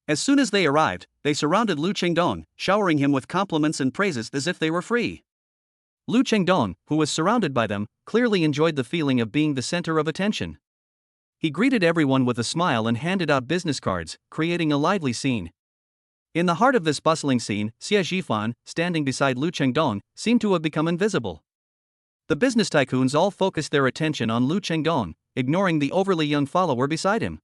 As soon as they arrived, they surrounded Lu Qingdong, showering him with compliments and praises as if they were free. Lu Qingdong, who was surrounded by them, clearly enjoyed the feeling of being the center of attention. He greeted everyone with a smile and handed out business cards, creating a lively scene. In the heart of this bustling scene, Xie Zhifan, standing beside Lu Qingdong, seemed to have become invisible. The business tycoons all focused their attention on Lu Qingdong, ignoring the overly young follower beside him.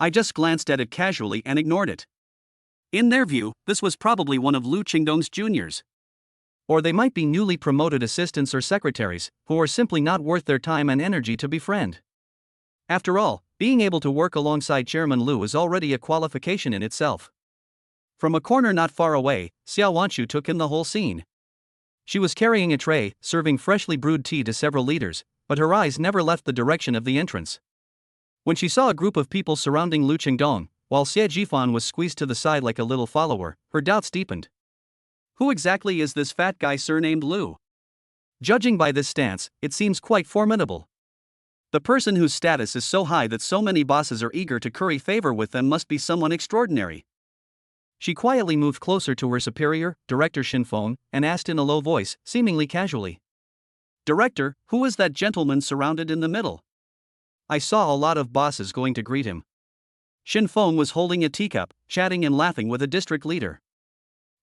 I just glanced at it casually and ignored it. In their view, this was probably one of Lu Qingdong's juniors. Or they might be newly promoted assistants or secretaries, who are simply not worth their time and energy to befriend. After all, being able to work alongside Chairman Lu is already a qualification in itself. From a corner not far away, Xiao Wanshu took in the whole scene. She was carrying a tray, serving freshly brewed tea to several leaders, but her eyes never left the direction of the entrance. When she saw a group of people surrounding Lu Qingdong, while Xie Zhifan was squeezed to the side like a little follower, her doubts deepened. Who exactly is this fat guy surnamed Lu? Judging by this stance, it seems quite formidable. The person whose status is so high that so many bosses are eager to curry favor with them must be someone extraordinary. She quietly moved closer to her superior, Director Shinfeng, and asked in a low voice, seemingly casually. Director, who is that gentleman surrounded in the middle? I saw a lot of bosses going to greet him. Shinfeng was holding a teacup, chatting and laughing with a district leader.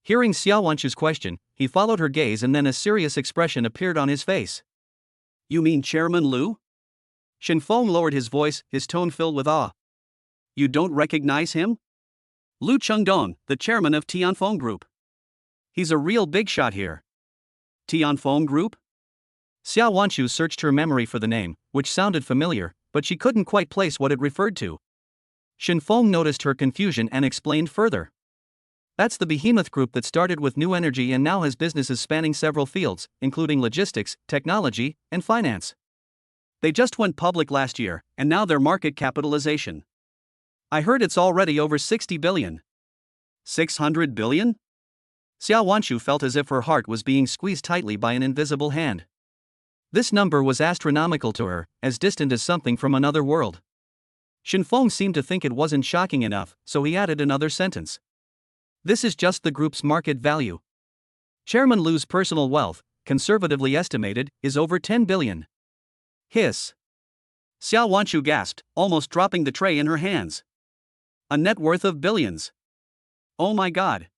Hearing Xiao Wanshu's question, he followed her gaze and then a serious expression appeared on his face. You mean Chairman Lu? Shinfeng lowered his voice, his tone filled with awe. You don't recognize him? Lu Qingdong, the chairman of Tianfeng Group. He's a real big shot here. Tianfeng Group? Xiao Wanshu searched her memory for the name, which sounded familiar, but she couldn't quite place what it referred to. Shinfeng noticed her confusion and explained further. That's the behemoth group that started with new energy and now has businesses spanning several fields, including logistics, technology, and finance. They just went public last year, and now their market capitalization. I heard it's already over 60 billion. 600 billion? Xiao Wanshu felt as if her heart was being squeezed tightly by an invisible hand. This number was astronomical to her, as distant as something from another world. Shinfeng seemed to think it wasn't shocking enough, so he added another sentence. This is just the group's market value. Chairman Lu's personal wealth, conservatively estimated, is over 10 billion. Hiss. Xiao Wanshu gasped, almost dropping the tray in her hands. A net worth of billions. Oh my god.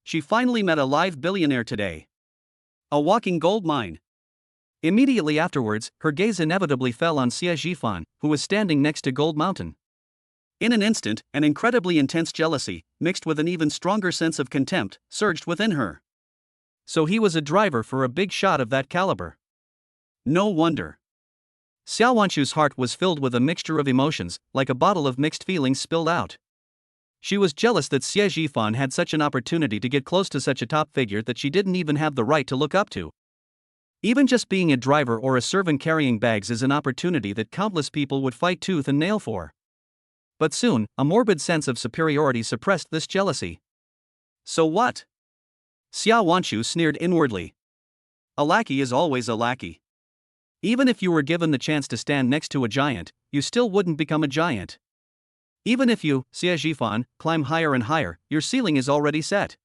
She finally met a live billionaire today. A walking gold mine. Immediately afterwards, her gaze inevitably fell on Xie Zhifan, who was standing next to Gold Mountain. In an instant, an incredibly intense jealousy, mixed with an even stronger sense of contempt, surged within her. So he was a driver for a big shot of that caliber. No wonder. Xiao Wanshu's heart was filled with a mixture of emotions, like a bottle of mixed feelings spilled out. She was jealous that Xie Zhifan had such an opportunity to get close to such a top figure that she didn't even have the right to look up to. Even just being a driver or a servant carrying bags is an opportunity that countless people would fight tooth and nail for. But soon, a morbid sense of superiority suppressed this jealousy. So what? Xiao Wanshu sneered inwardly. A lackey is always a lackey. Even if you were given the chance to stand next to a giant, you still wouldn't become a giant. Even if you, Xie Zhifan, climb higher and higher, your ceiling is already set.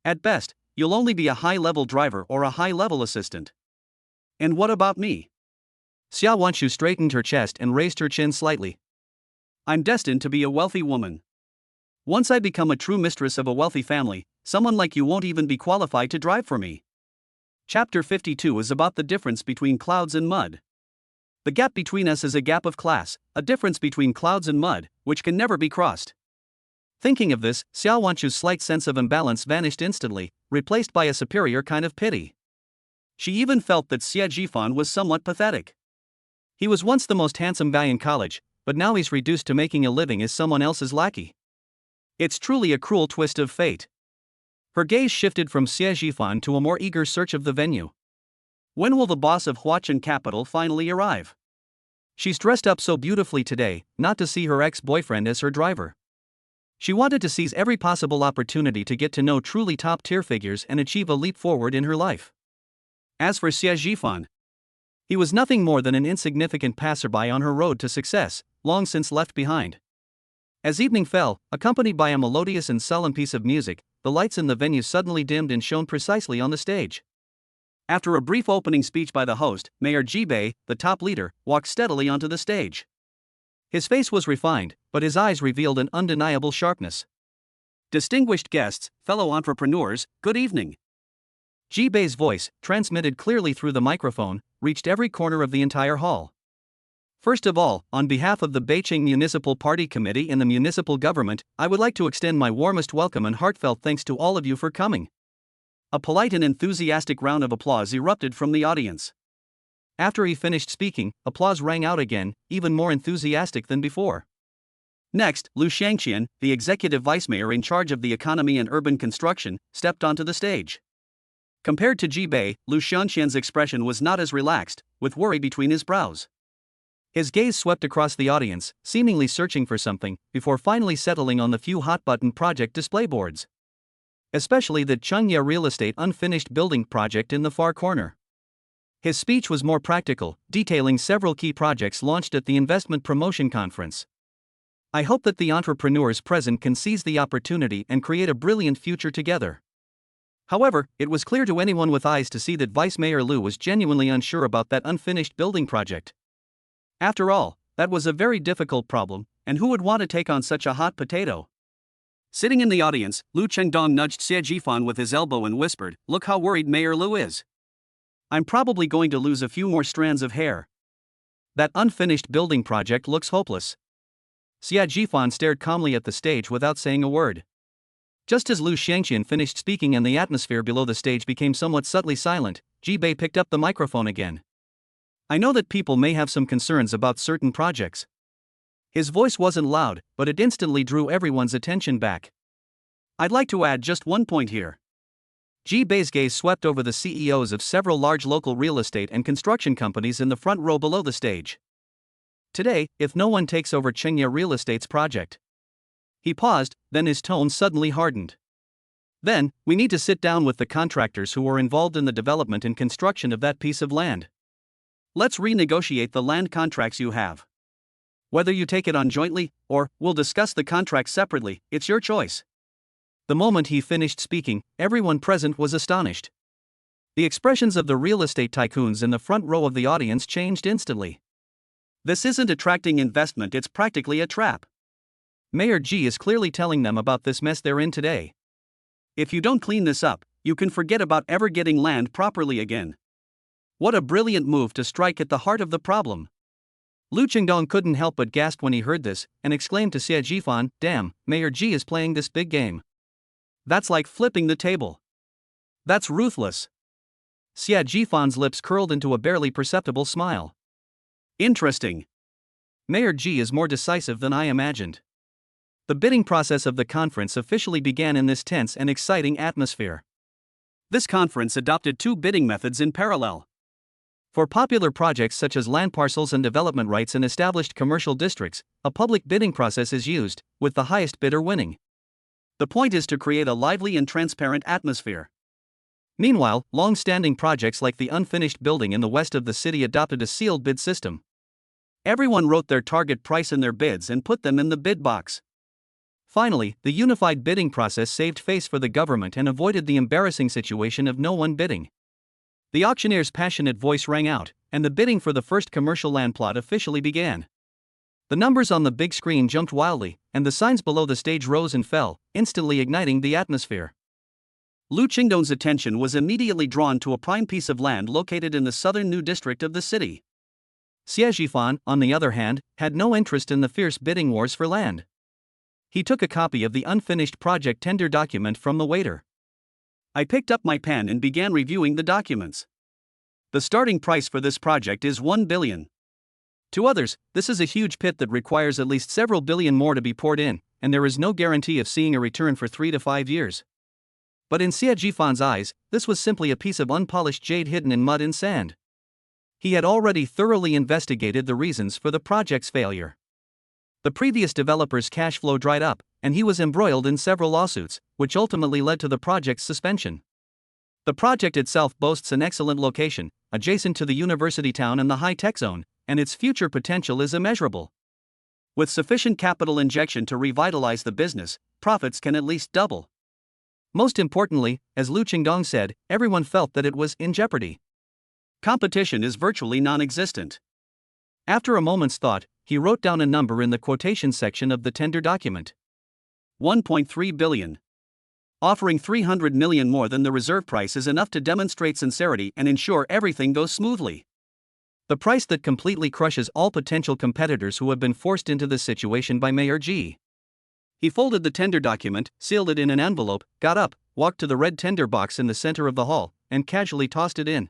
At best, you'll only be a high-level driver or a high-level assistant. And what about me? Xiao Wanshu straightened her chest and raised her chin slightly. I'm destined to be a wealthy woman. Once I become a true mistress of a wealthy family, someone like you won't even be qualified to drive for me. Chapter 52 is about the difference between clouds and mud. The gap between us is a gap of class, a difference between clouds and mud, which can never be crossed. Thinking of this, Xiao Wanshu's slight sense of imbalance vanished instantly, replaced by a superior kind of pity. She even felt that Xie Zhifan was somewhat pathetic. He was once the most handsome guy in college, but now he's reduced to making a living as someone else's lackey. It's truly a cruel twist of fate. Her gaze shifted from Xie Zhifan to a more eager search of the venue. When will the boss of Huachen Capital finally arrive? She's dressed up so beautifully today, not to see her ex-boyfriend as her driver. She wanted to seize every possible opportunity to get to know truly top-tier figures and achieve a leap forward in her life. As for Xie Zhifan, he was nothing more than an insignificant passerby on her road to success, long since left behind. As evening fell, accompanied by a melodious and solemn piece of music, the lights in the venue suddenly dimmed and shone precisely on the stage. After a brief opening speech by the host, Mayor Jibei, the top leader, walked steadily onto the stage. His face was refined, but his eyes revealed an undeniable sharpness. "Distinguished guests, fellow entrepreneurs, good evening." Jibei's voice, transmitted clearly through the microphone, reached every corner of the entire hall. "First of all, on behalf of the Beijing Municipal Party Committee and the municipal government, I would like to extend my warmest welcome and heartfelt thanks to all of you for coming." A polite and enthusiastic round of applause erupted from the audience. After he finished speaking, applause rang out again, even more enthusiastic than before. Next, Lu Shangqian, the executive vice mayor in charge of the economy and urban construction, stepped onto the stage. Compared to Jibei, Lu Shangqian's expression was not as relaxed, with worry between his brows. His gaze swept across the audience, seemingly searching for something, before finally settling on the few hot-button project display boards. Especially the Chengye real estate unfinished building project in the far corner. His speech was more practical, detailing several key projects launched at the investment promotion conference. "I hope that the entrepreneurs present can seize the opportunity and create a brilliant future together." However, it was clear to anyone with eyes to see that Vice Mayor Lu was genuinely unsure about that unfinished building project. After all, that was a very difficult problem, and who would want to take on such a hot potato? Sitting in the audience, Lu Chengdong nudged Xie Zhifan with his elbow and whispered, "Look how worried Mayor Lu is. I'm probably going to lose a few more strands of hair. That unfinished building project looks hopeless." Xie Zhifan stared calmly at the stage without saying a word. Just as Lu Shangqian finished speaking and the atmosphere below the stage became somewhat subtly silent, Jibei picked up the microphone again. "I know that people may have some concerns about certain projects." His voice wasn't loud, but it instantly drew everyone's attention back. "I'd like to add just one point here." Jibei's gaze swept over the CEOs of several large local real estate and construction companies in the front row below the stage. "Today, if no one takes over Chengye Real Estate's project." He paused, then his tone suddenly hardened. "Then, we need to sit down with the contractors who are involved in the development and construction of that piece of land. Let's renegotiate the land contracts you have. Whether you take it on jointly, or we'll discuss the contracts separately, it's your choice." The moment he finished speaking, everyone present was astonished. The expressions of the real estate tycoons in the front row of the audience changed instantly. "This isn't attracting investment, it's practically a trap. Mayor Ji is clearly telling them about this mess they're in today. If you don't clean this up, you can forget about ever getting land properly again." What a brilliant move to strike at the heart of the problem. Lu Chengdong couldn't help but gasp when he heard this, and exclaimed to Xie Zhifan, "Damn, Mayor Ji is playing this big game. That's like flipping the table. That's ruthless." Xie Zhifan's lips curled into a barely perceptible smile. "Interesting. Mayor Ji is more decisive than I imagined." The bidding process of the conference officially began in this tense and exciting atmosphere. This conference adopted two bidding methods in parallel. For popular projects such as land parcels and development rights in established commercial districts, a public bidding process is used, with the highest bidder winning. The point is to create a lively and transparent atmosphere. Meanwhile, long-standing projects like the unfinished building in the west of the city adopted a sealed bid system. Everyone wrote their target price in their bids and put them in the bid box. Finally, the unified bidding process saved face for the government and avoided the embarrassing situation of no one bidding. The auctioneer's passionate voice rang out, and the bidding for the first commercial land plot officially began. The numbers on the big screen jumped wildly, and the signs below the stage rose and fell, instantly igniting the atmosphere. Lu Qingdong's attention was immediately drawn to a prime piece of land located in the southern New District of the city. Xie Zhifan, on the other hand, had no interest in the fierce bidding wars for land. He took a copy of the unfinished project tender document from the waiter. I picked up my pen and began reviewing the documents. The starting price for this project is 1 billion. To others, this is a huge pit that requires at least several billion more to be poured in, and there is no guarantee of seeing a return for 3 to 5 years. But in Xie Zhifan's eyes, this was simply a piece of unpolished jade hidden in mud and sand. He had already thoroughly investigated the reasons for the project's failure. The previous developer's cash flow dried up, and he was embroiled in several lawsuits, which ultimately led to the project's suspension. The project itself boasts an excellent location, adjacent to the university town and the high-tech zone, and its future potential is immeasurable. With sufficient capital injection to revitalize the business, profits can at least double. Most importantly, as Lu Qingdong said, everyone felt that it was in jeopardy. Competition is virtually non-existent. After a moment's thought, he wrote down a number in the quotation section of the tender document. 1.3 billion. Offering 300 million more than the reserve price is enough to demonstrate sincerity and ensure everything goes smoothly. The price that completely crushes all potential competitors who have been forced into this situation by Mayor G. He folded the tender document, sealed it in an envelope, got up, walked to the red tender box in the center of the hall, and casually tossed it in.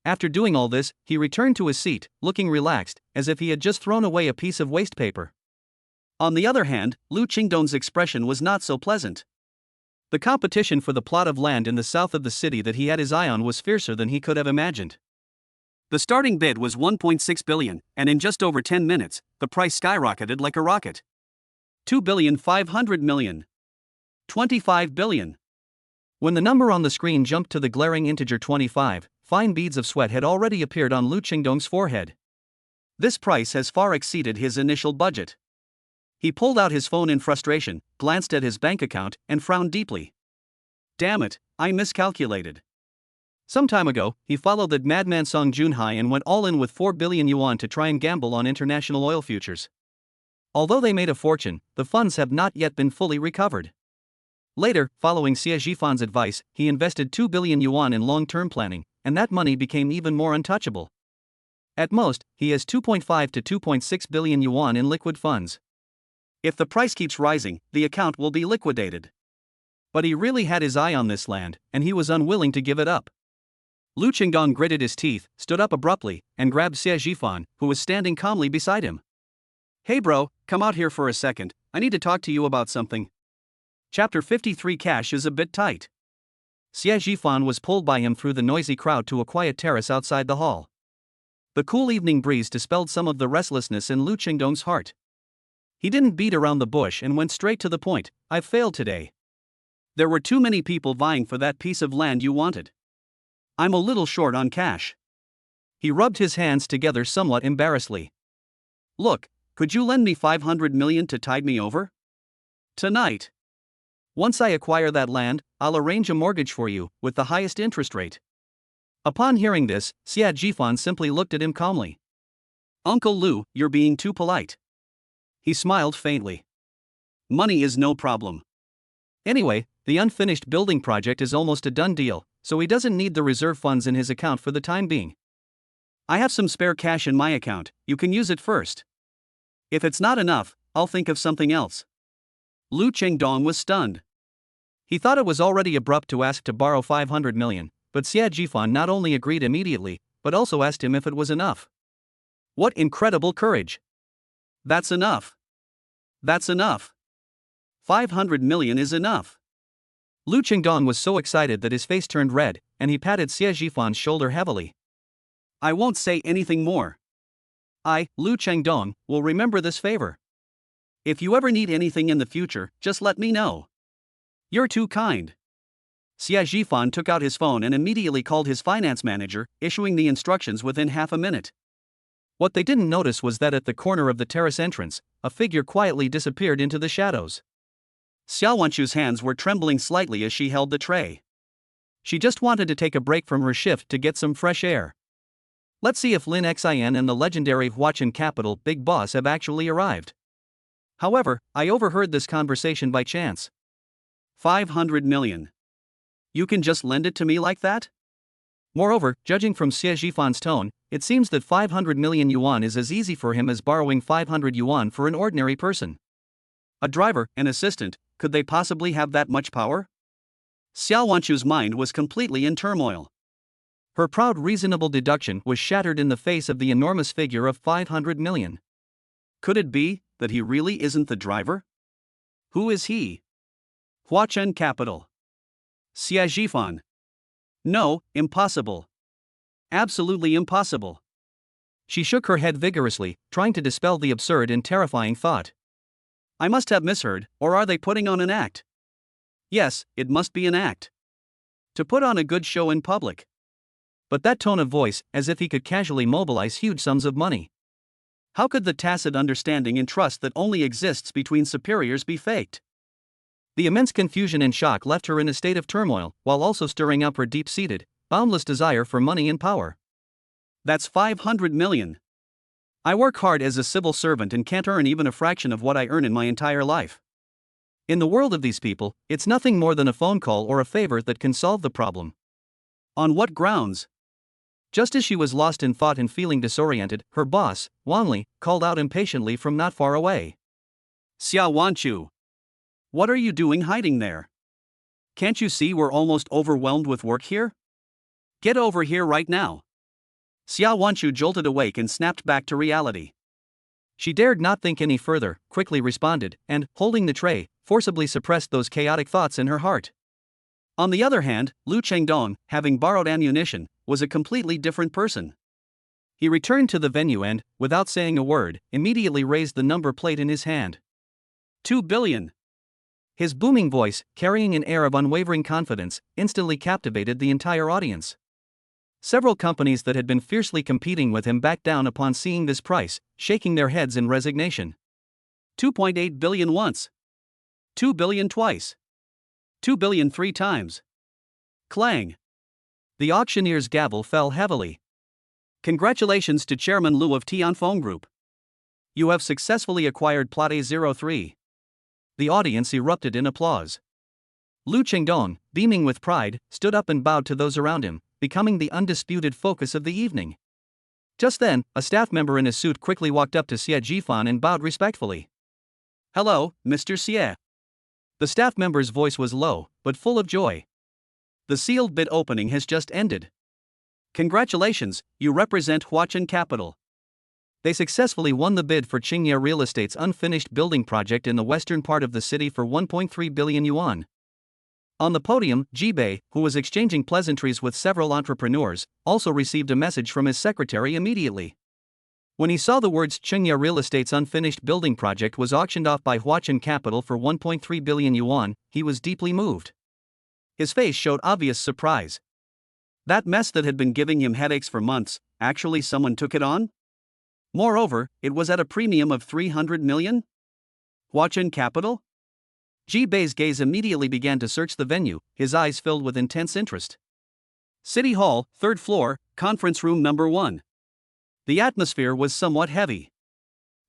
After doing all this, he returned to his seat, looking relaxed, as if he had just thrown away a piece of waste paper. On the other hand, Lu Qingdong's expression was not so pleasant. The competition for the plot of land in the south of the city that he had his eye on was fiercer than he could have imagined. The starting bid was 1.6 billion, and in just over 10 minutes, the price skyrocketed like a rocket. 2.5 billion. 25 billion. When the number on the screen jumped to the glaring integer 25, fine beads of sweat had already appeared on Lu Qingdong's forehead. This price has far exceeded his initial budget. He pulled out his phone in frustration, glanced at his bank account, and frowned deeply. Damn it, I miscalculated. Some time ago, he followed the madman Song Junhai and went all in with 4 billion yuan to try and gamble on international oil futures. Although they made a fortune, the funds have not yet been fully recovered. Later, following Xie Zhifan's advice, he invested 2 billion yuan in long-term planning, and that money became even more untouchable. At most, he has 2.5 to 2.6 billion yuan in liquid funds. If the price keeps rising, the account will be liquidated. But he really had his eye on this land, and he was unwilling to give it up. Lu Qingdong gritted his teeth, stood up abruptly, and grabbed Xie Zhifan, who was standing calmly beside him. Hey bro, come out here for a second, I need to talk to you about something. Chapter 53. Cash is a bit tight. Xie Zhifan was pulled by him through the noisy crowd to a quiet terrace outside the hall. The cool evening breeze dispelled some of the restlessness in Lu Qingdong's heart. He didn't beat around the bush and went straight to the point. I've failed today. There were too many people vying for that piece of land you wanted. I'm a little short on cash. He rubbed his hands together somewhat embarrassedly. Look, could you lend me 500 million to tide me over? Tonight. Once I acquire that land, I'll arrange a mortgage for you, with the highest interest rate. Upon hearing this, Xie Zhifan simply looked at him calmly. Uncle Lu, you're being too polite. He smiled faintly. Money is no problem. Anyway, the unfinished building project is almost a done deal, so he doesn't need the reserve funds in his account for the time being. I have some spare cash in my account, you can use it first. If it's not enough, I'll think of something else. Lu Qingdong was stunned. He thought it was already abrupt to ask to borrow 500 million, but Xie Zhifan not only agreed immediately, but also asked him if it was enough. What incredible courage! That's enough. That's enough. 500 million is enough. Lu Qingdong was so excited that his face turned red, and he patted Xie Zhifan's shoulder heavily. I won't say anything more. I, Lu Qingdong, will remember this favor. If you ever need anything in the future, just let me know. You're too kind. Xie Zhifan took out his phone and immediately called his finance manager, issuing the instructions within half a minute. What they didn't notice was that at the corner of the terrace entrance, a figure quietly disappeared into the shadows. Xiao Wanchu's hands were trembling slightly as she held the tray. She just wanted to take a break from her shift to get some fresh air. Let's see if Lin Xin and the legendary Huachin capital Big Boss have actually arrived. However, I overheard this conversation by chance. 500 million. You can just lend it to me like that? Moreover, judging from Xie Zhifan's tone, it seems that 500 million yuan is as easy for him as borrowing 500 yuan for an ordinary person. A driver, an assistant, could they possibly have that much power? Xiao Wanchu's mind was completely in turmoil. Her proud reasonable deduction was shattered in the face of the enormous figure of 500 million. Could it be that he really isn't the driver? Who is he? Huachin capital. Xie Zhifan. No, impossible. Absolutely impossible. She shook her head vigorously, trying to dispel the absurd and terrifying thought. I must have misheard, or are they putting on an act? Yes, it must be an act. To put on a good show in public. But that tone of voice, as if he could casually mobilize huge sums of money. How could the tacit understanding and trust that only exists between superiors be faked? The immense confusion and shock left her in a state of turmoil, while also stirring up her deep-seated, boundless desire for money and power. That's 500 million. I work hard as a civil servant and can't earn even a fraction of what I earn in my entire life. In the world of these people, it's nothing more than a phone call or a favor that can solve the problem. On what grounds? Just as she was lost in thought and feeling disoriented, her boss, Wanli, called out impatiently from not far away. Xia Wanchu. What are you doing hiding there? Can't you see we're almost overwhelmed with work here? Get over here right now. Xia Wanchu jolted awake and snapped back to reality. She dared not think any further, quickly responded, and, holding the tray, forcibly suppressed those chaotic thoughts in her heart. On the other hand, Lu Chengdong, having borrowed ammunition, was a completely different person. He returned to the venue and, without saying a word, immediately raised the number plate in his hand. 2 billion. His booming voice, carrying an air of unwavering confidence, instantly captivated the entire audience. Several companies that had been fiercely competing with him backed down upon seeing this price, shaking their heads in resignation. 2.8 billion once. 2 billion twice. 2 billion 3 times. Clang. The auctioneer's gavel fell heavily. Congratulations to Chairman Lu of Tianfeng Group. You have successfully acquired Plot A03. The audience erupted in applause. Lu Chengdong, beaming with pride, stood up and bowed to those around him, becoming the undisputed focus of the evening. Just then, a staff member in a suit quickly walked up to Xie Jifan and bowed respectfully. Hello, Mr. Xie. The staff member's voice was low, but full of joy. The sealed bid opening has just ended. Congratulations, you represent Huachen Capital. They successfully won the bid for Qingye Real Estate's unfinished building project in the western part of the city for 1.3 billion yuan. On the podium, Jibei, who was exchanging pleasantries with several entrepreneurs, also received a message from his secretary immediately. When he saw the words Qingye Real Estate's unfinished building project was auctioned off by Huachen Capital for 1.3 billion yuan, he was deeply moved. His face showed obvious surprise. That mess that had been giving him headaches for months, actually someone took it on? Moreover, it was at a premium of 300 million? Huachen Capital? Jibei's gaze immediately began to search the venue, his eyes filled with intense interest. City Hall, 3rd floor, conference room number 1. The atmosphere was somewhat heavy.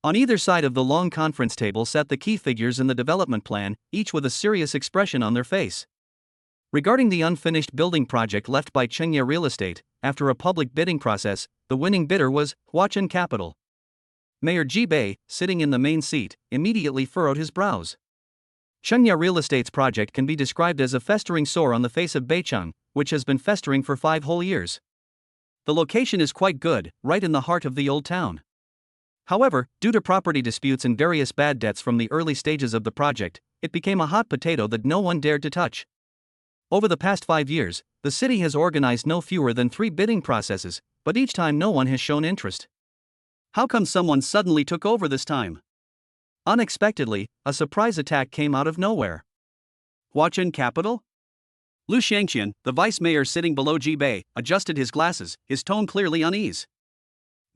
On either side of the long conference table sat the key figures in the development plan, each with a serious expression on their face. Regarding the unfinished building project left by Qingye Real Estate, after a public bidding process, the winning bidder was Huachen Capital. Mayor Jibei, sitting in the main seat, immediately furrowed his brows. Qingye Real Estate's project can be described as a festering sore on the face of Beicheng, which has been festering for 5 whole years. The location is quite good, right in the heart of the old town. However, due to property disputes and various bad debts from the early stages of the project, it became a hot potato that no one dared to touch. Over the past 5 years, the city has organized no fewer than 3 bidding processes, but each time no one has shown interest. How come someone suddenly took over this time? Unexpectedly, a surprise attack came out of nowhere. Huachen Capital? Lu Shangqian, the vice mayor sitting below Jibei, adjusted his glasses, his tone clearly unease.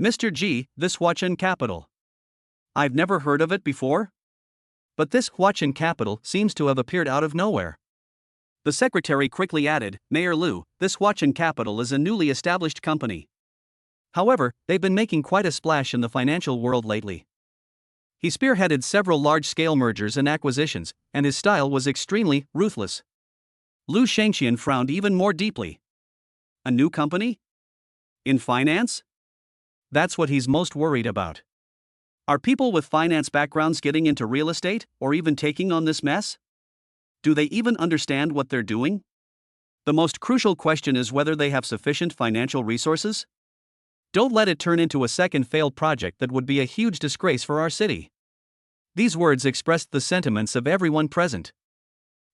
Mr. Ji, this Huachen Capital. I've never heard of it before? But this Huachen Capital seems to have appeared out of nowhere. The secretary quickly added, Mayor Lu, this Huachen Capital is a newly established company. However, they've been making quite a splash in the financial world lately. He spearheaded several large-scale mergers and acquisitions, and his style was extremely ruthless. Lu Shangqian frowned even more deeply. A new company? In finance? That's what he's most worried about. Are people with finance backgrounds getting into real estate, or even taking on this mess? Do they even understand what they're doing? The most crucial question is whether they have sufficient financial resources. Don't let it turn into a second failed project that would be a huge disgrace for our city. These words expressed the sentiments of everyone present.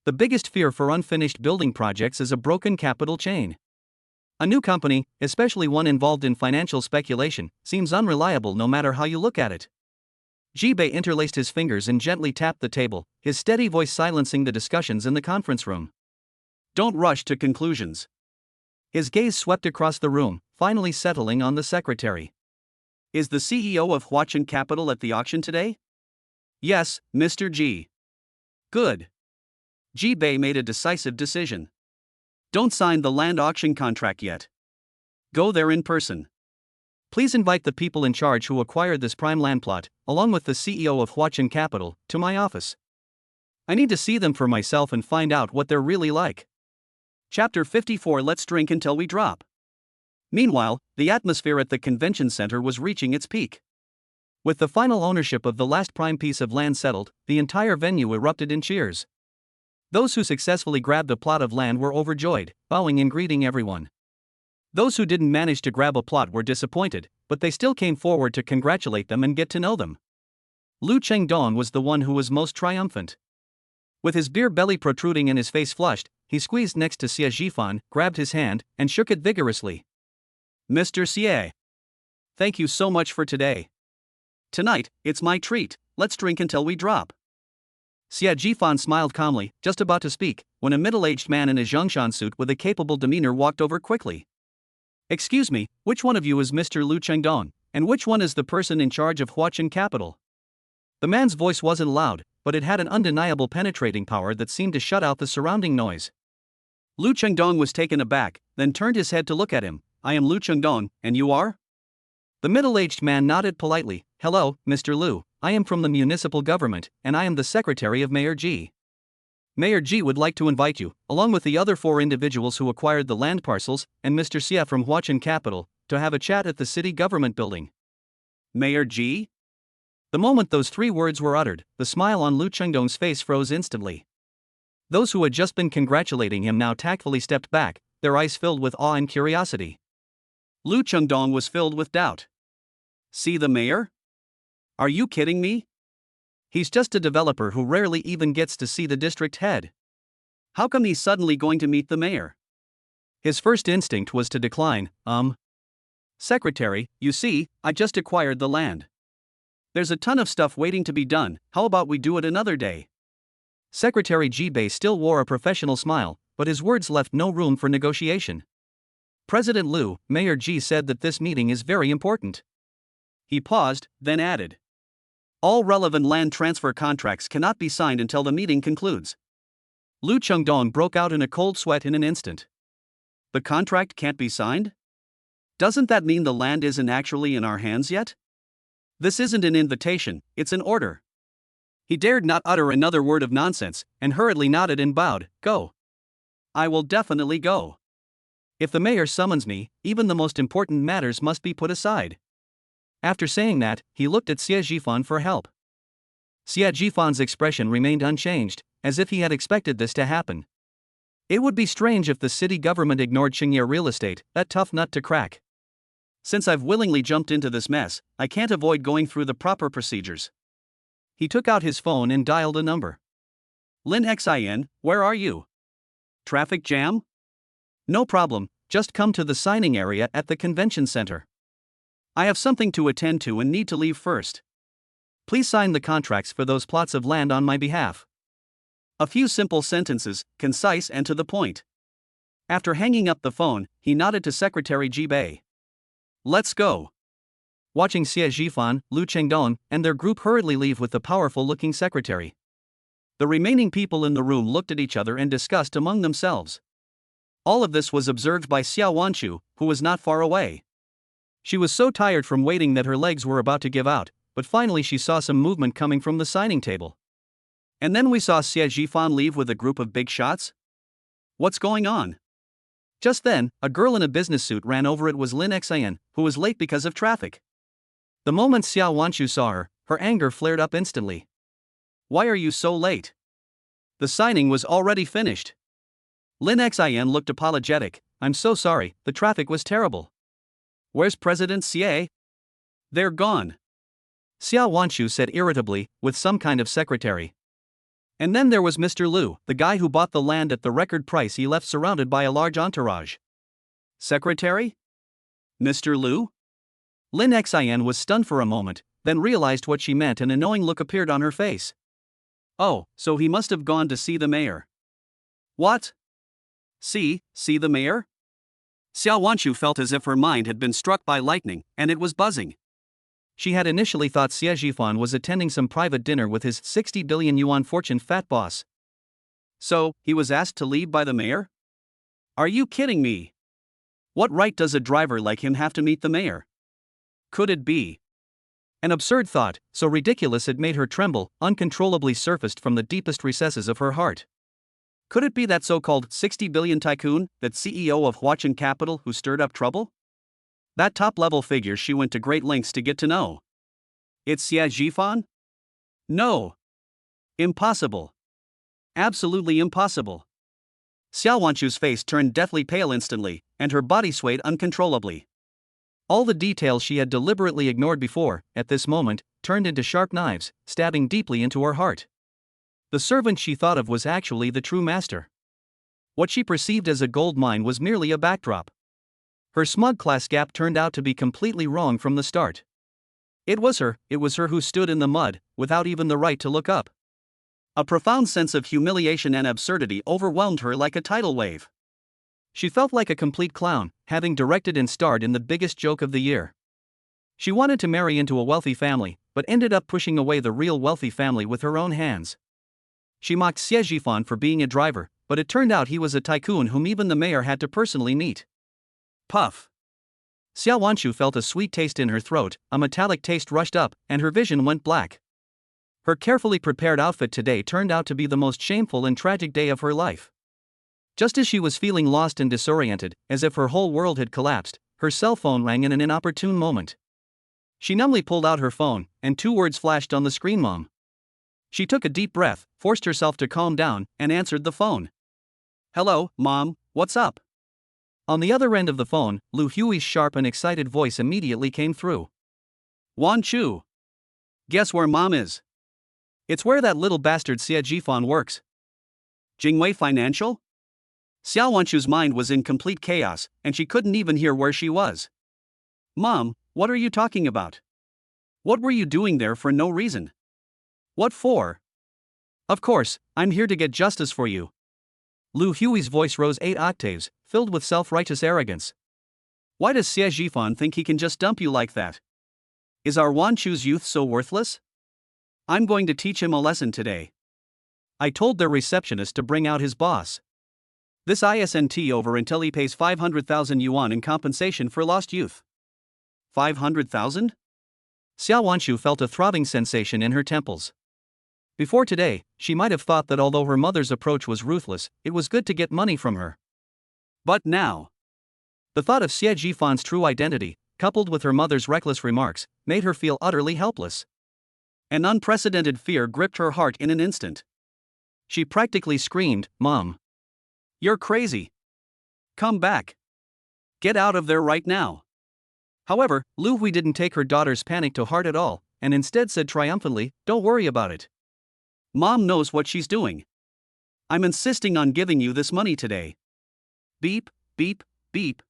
The biggest fear for unfinished building projects is a broken capital chain. A new company, especially one involved in financial speculation, seems unreliable no matter how you look at it. Jibei interlaced his fingers and gently tapped the table, his steady voice silencing the discussions in the conference room. Don't rush to conclusions. His gaze swept across the room, finally settling on the secretary. Is the CEO of Huachin Capital at the auction today? Yes, Mr. G. Good. Jibei made a decisive decision. Don't sign the land auction contract yet. Go there in person. Please invite the people in charge who acquired this prime land plot, along with the CEO of Huachin Capital, to my office. I need to see them for myself and find out what they're really like. Chapter 54. Let's drink until we drop. Meanwhile, the atmosphere at the convention center was reaching its peak. With the final ownership of the last prime piece of land settled, the entire venue erupted in cheers. Those who successfully grabbed a plot of land were overjoyed, bowing and greeting everyone. Those who didn't manage to grab a plot were disappointed, but they still came forward to congratulate them and get to know them. Lu Chengdong was the one who was most triumphant. With his beer belly protruding and his face flushed, he squeezed next to Xie Zhifan, grabbed his hand, and shook it vigorously. Mr. Xie. Thank you so much for today. Tonight, it's my treat, let's drink until we drop. Xie Zhifan smiled calmly, just about to speak, when a middle-aged man in a Zhongshan suit with a capable demeanor walked over quickly. Excuse me, which one of you is Mr. Lu Chengdong, and which one is the person in charge of Huachin Capital? The man's voice wasn't loud, but it had an undeniable penetrating power that seemed to shut out the surrounding noise. Lu Chengdong was taken aback, then turned his head to look at him. I am Lu Chengdong, and you are? The middle-aged man nodded politely. Hello, Mr. Lu, I am from the municipal government, and I am the secretary of Mayor G. Mayor G would like to invite you, along with the other 4 individuals who acquired the land parcels, and Mr. Xie from Huachin Capital, to have a chat at the city government building. Mayor G? The moment those 3 words were uttered, the smile on Lu Chengdong's face froze instantly. Those who had just been congratulating him now tactfully stepped back, their eyes filled with awe and curiosity. Lu Chengdong was filled with doubt. See the mayor? Are you kidding me? He's just a developer who rarely even gets to see the district head. How come he's suddenly going to meet the mayor? His first instinct was to decline. Secretary, you see, I just acquired the land. There's a ton of stuff waiting to be done, how about we do it another day? Secretary Jibei still wore a professional smile, but his words left no room for negotiation. President Lu, Mayor G said that this meeting is very important. He paused, then added. All relevant land transfer contracts cannot be signed until the meeting concludes. Lu Chengdong broke out in a cold sweat in an instant. The contract can't be signed? Doesn't that mean the land isn't actually in our hands yet? This isn't an invitation, it's an order. He dared not utter another word of nonsense, and hurriedly nodded and bowed. Go. I will definitely go. If the mayor summons me, even the most important matters must be put aside. After saying that, he looked at Xie Zhifan for help. Xie Zhifan's expression remained unchanged, as if he had expected this to happen. It would be strange if the city government ignored Xingye Real Estate, that tough nut to crack. Since I've willingly jumped into this mess, I can't avoid going through the proper procedures. He took out his phone and dialed a number. Lin Xin, where are you? Traffic jam? No problem, just come to the signing area at the convention center. I have something to attend to and need to leave first. Please sign the contracts for those plots of land on my behalf. A few simple sentences, concise and to the point. After hanging up the phone, he nodded to Secretary Jibei. Let's go. Watching Xie Zhifan, Lu Chengdong, and their group hurriedly leave with the powerful-looking secretary. The remaining people in the room looked at each other and discussed among themselves. All of this was observed by Xiao Wanchu, who was not far away. She was so tired from waiting that her legs were about to give out, but finally she saw some movement coming from the signing table. And then we saw Xie Zhifan leave with a group of big shots? What's going on? Just then, a girl in a business suit ran over. It was Lin Xin, who was late because of traffic. The moment Xiao Wanchu saw her, her anger flared up instantly. Why are you so late? The signing was already finished. Lin Xin looked apologetic. I'm so sorry, the traffic was terrible. Where's President Xie? They're gone. Xiao Wanchu said irritably, with some kind of secretary. And then there was Mr. Lu, the guy who bought the land at the record price. He left surrounded by a large entourage. Secretary? Mr. Lu? Lin Xin was stunned for a moment, then realized what she meant and an annoying look appeared on her face. Oh, so he must have gone to see the mayor. What? See the mayor? Xiao Wanshu felt as if her mind had been struck by lightning, and it was buzzing. She had initially thought Xie Zhifan was attending some private dinner with his 60 billion yuan fortune fat boss. So, he was asked to leave by the mayor? Are you kidding me? What right does a driver like him have to meet the mayor? Could it be? An absurd thought, so ridiculous it made her tremble, uncontrollably surfaced from the deepest recesses of her heart. Could it be that so-called 60 billion tycoon, that CEO of Huachen Capital who stirred up trouble? That top-level figure she went to great lengths to get to know. It's Xie Zhifan? No. Impossible. Absolutely impossible. Xiao Wanshu's face turned deathly pale instantly, and her body swayed uncontrollably. All the details she had deliberately ignored before, at this moment, turned into sharp knives, stabbing deeply into her heart. The servant she thought of was actually the true master. What she perceived as a gold mine was merely a backdrop. Her smug class gap turned out to be completely wrong from the start. It was her who stood in the mud, without even the right to look up. A profound sense of humiliation and absurdity overwhelmed her like a tidal wave. She felt like a complete clown, having directed and starred in the biggest joke of the year. She wanted to marry into a wealthy family, but ended up pushing away the real wealthy family with her own hands. She mocked Xie Zhifan for being a driver, but it turned out he was a tycoon whom even the mayor had to personally meet. Puff. Xiao Wanshu felt a sweet taste in her throat, a metallic taste rushed up, and her vision went black. Her carefully prepared outfit today turned out to be the most shameful and tragic day of her life. Just as she was feeling lost and disoriented, as if her whole world had collapsed, her cell phone rang in an inopportune moment. She numbly pulled out her phone, and 2 words flashed on the screen: Mom. She took a deep breath, forced herself to calm down, and answered the phone. Hello, Mom, what's up? On the other end of the phone, Lu Hui's sharp and excited voice immediately came through. Wanshu. Guess where Mom is? It's where that little bastard Xie Zhifan works. Jingwei Financial? Xiao Wanshu's mind was in complete chaos, and she couldn't even hear where she was. Mom, what are you talking about? What were you doing there for no reason? What for? Of course, I'm here to get justice for you. Lu Hui's voice rose 8 octaves, filled with self-righteous arrogance. Why does Xie Zhifan think he can just dump you like that? Is our Wanshu's youth so worthless? I'm going to teach him a lesson today. I told their receptionist to bring out his boss. This isn't over until he pays 500,000 yuan in compensation for lost youth. 500,000? Xiao Wanshu felt a throbbing sensation in her temples. Before today, she might have thought that although her mother's approach was ruthless, it was good to get money from her. But now, the thought of Xie Zhifan's true identity, coupled with her mother's reckless remarks, made her feel utterly helpless. An unprecedented fear gripped her heart in an instant. She practically screamed, "Mom! You're crazy! Come back! Get out of there right now!" However, Lu Hui didn't take her daughter's panic to heart at all, and instead said triumphantly, "Don't worry about it. Mom knows what she's doing. I'm insisting on giving you this money today." Beep, beep, beep.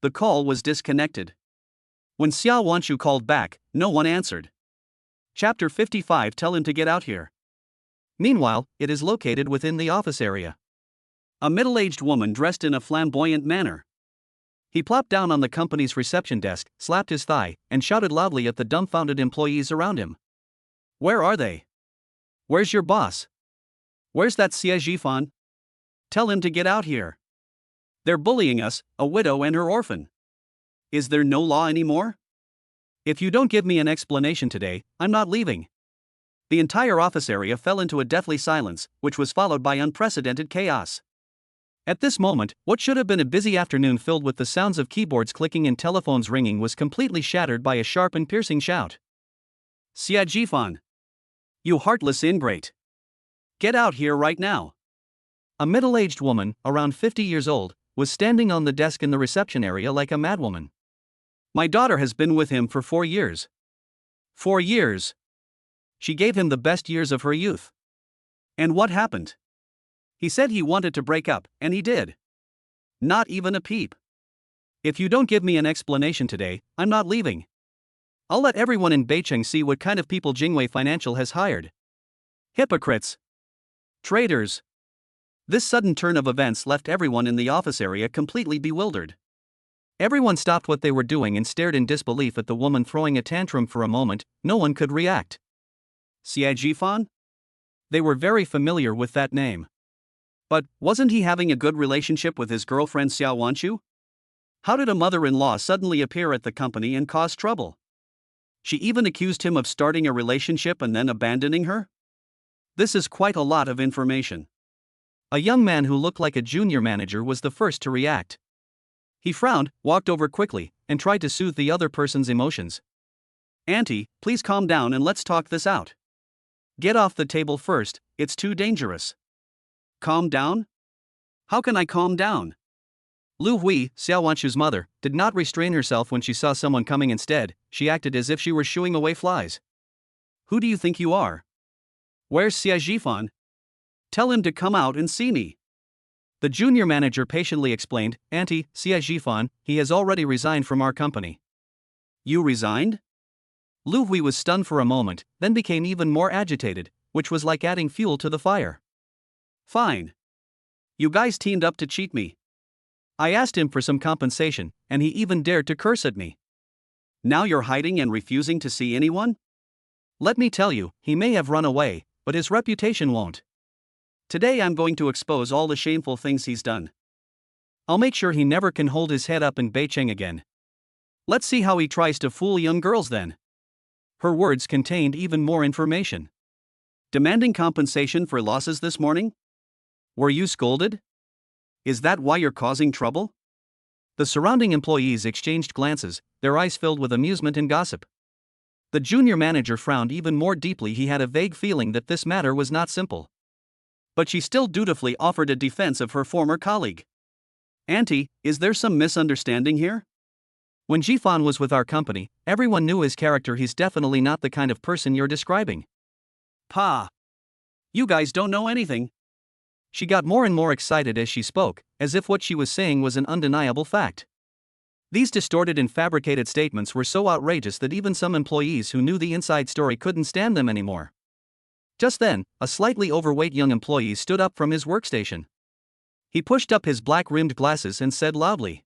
The call was disconnected. When Xiao Wanshu called back, no one answered. Chapter 55. Tell him to get out here. Meanwhile, it is located within the office area. A middle-aged woman dressed in a flamboyant manner. He plopped down on the company's reception desk, slapped his thigh, and shouted loudly at the dumbfounded employees around him. Where are they? Where's your boss? Where's that Xie Zhifan? Tell him to get out here. They're bullying us, a widow and her orphan. Is there no law anymore? If you don't give me an explanation today, I'm not leaving. The entire office area fell into a deathly silence, which was followed by unprecedented chaos. At this moment, what should have been a busy afternoon filled with the sounds of keyboards clicking and telephones ringing was completely shattered by a sharp and piercing shout. Xie Zhifan! You heartless ingrate! Get out here right now! A middle-aged woman, around 50 years old, was standing on the desk in the reception area like a madwoman. My daughter has been with him for 4 years. 4 years! She gave him the best years of her youth. And what happened? He said he wanted to break up, and he did. Not even a peep. If you don't give me an explanation today, I'm not leaving. I'll let everyone in Beijing see what kind of people Jingwei Financial has hired. Hypocrites. Traitors. This sudden turn of events left everyone in the office area completely bewildered. Everyone stopped what they were doing and stared in disbelief at the woman throwing a tantrum for a moment. No one could react. Xie Jifan? They were very familiar with that name. But wasn't he having a good relationship with his girlfriend Xiao Wanchu? How did a mother-in-law suddenly appear at the company and cause trouble? She even accused him of starting a relationship and then abandoning her? This is quite a lot of information. A young man who looked like a junior manager was the first to react. He frowned, walked over quickly, and tried to soothe the other person's emotions. Auntie, please calm down and let's talk this out. Get off the table first, it's too dangerous. Calm down? How can I calm down? Lu Hui, Xiao Wanchu's mother, did not restrain herself when she saw someone coming instead. She acted as if she were shooing away flies. Who do you think you are? Where's Xie Jifan? Tell him to come out and see me. The junior manager patiently explained, Auntie, Xie Jifan, he has already resigned from our company. You resigned? Lu Hui was stunned for a moment, then became even more agitated, which was like adding fuel to the fire. Fine. You guys teamed up to cheat me. I asked him for some compensation, and he even dared to curse at me. Now you're hiding and refusing to see anyone? Let me tell you, he may have run away, but his reputation won't. Today I'm going to expose all the shameful things he's done. I'll make sure he never can hold his head up in Beijing again. Let's see how he tries to fool young girls then. Her words contained even more information. Demanding compensation for losses this morning? Were you scolded? Is that why you're causing trouble? The surrounding employees exchanged glances, their eyes filled with amusement and gossip. The junior manager frowned even more deeply. He had a vague feeling that this matter was not simple. But she still dutifully offered a defense of her former colleague. Auntie, is there some misunderstanding here? When Jifan was with our company, everyone knew his character. He's definitely not the kind of person you're describing. Pa! You guys don't know anything. She got more and more excited as she spoke, as if what she was saying was an undeniable fact. These distorted and fabricated statements were so outrageous that even some employees who knew the inside story couldn't stand them anymore. Just then, a slightly overweight young employee stood up from his workstation. He pushed up his black-rimmed glasses and said loudly,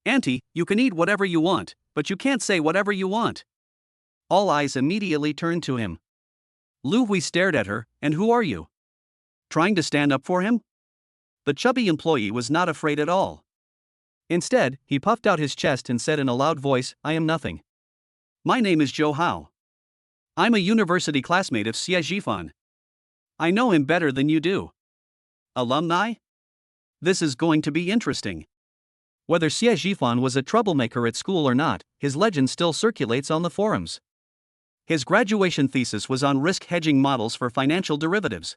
Auntie, you can eat whatever you want, but you can't say whatever you want. All eyes immediately turned to him. Lu Hui stared at her, and who are you? Trying to stand up for him? The chubby employee was not afraid at all. Instead, he puffed out his chest and said in a loud voice, I am nothing. My name is Zhou Hao. I'm a university classmate of Xie Jifan. I know him better than you do. Alumni? This is going to be interesting. Whether Xie Jifan was a troublemaker at school or not, his legend still circulates on the forums. His graduation thesis was on risk hedging models for financial derivatives.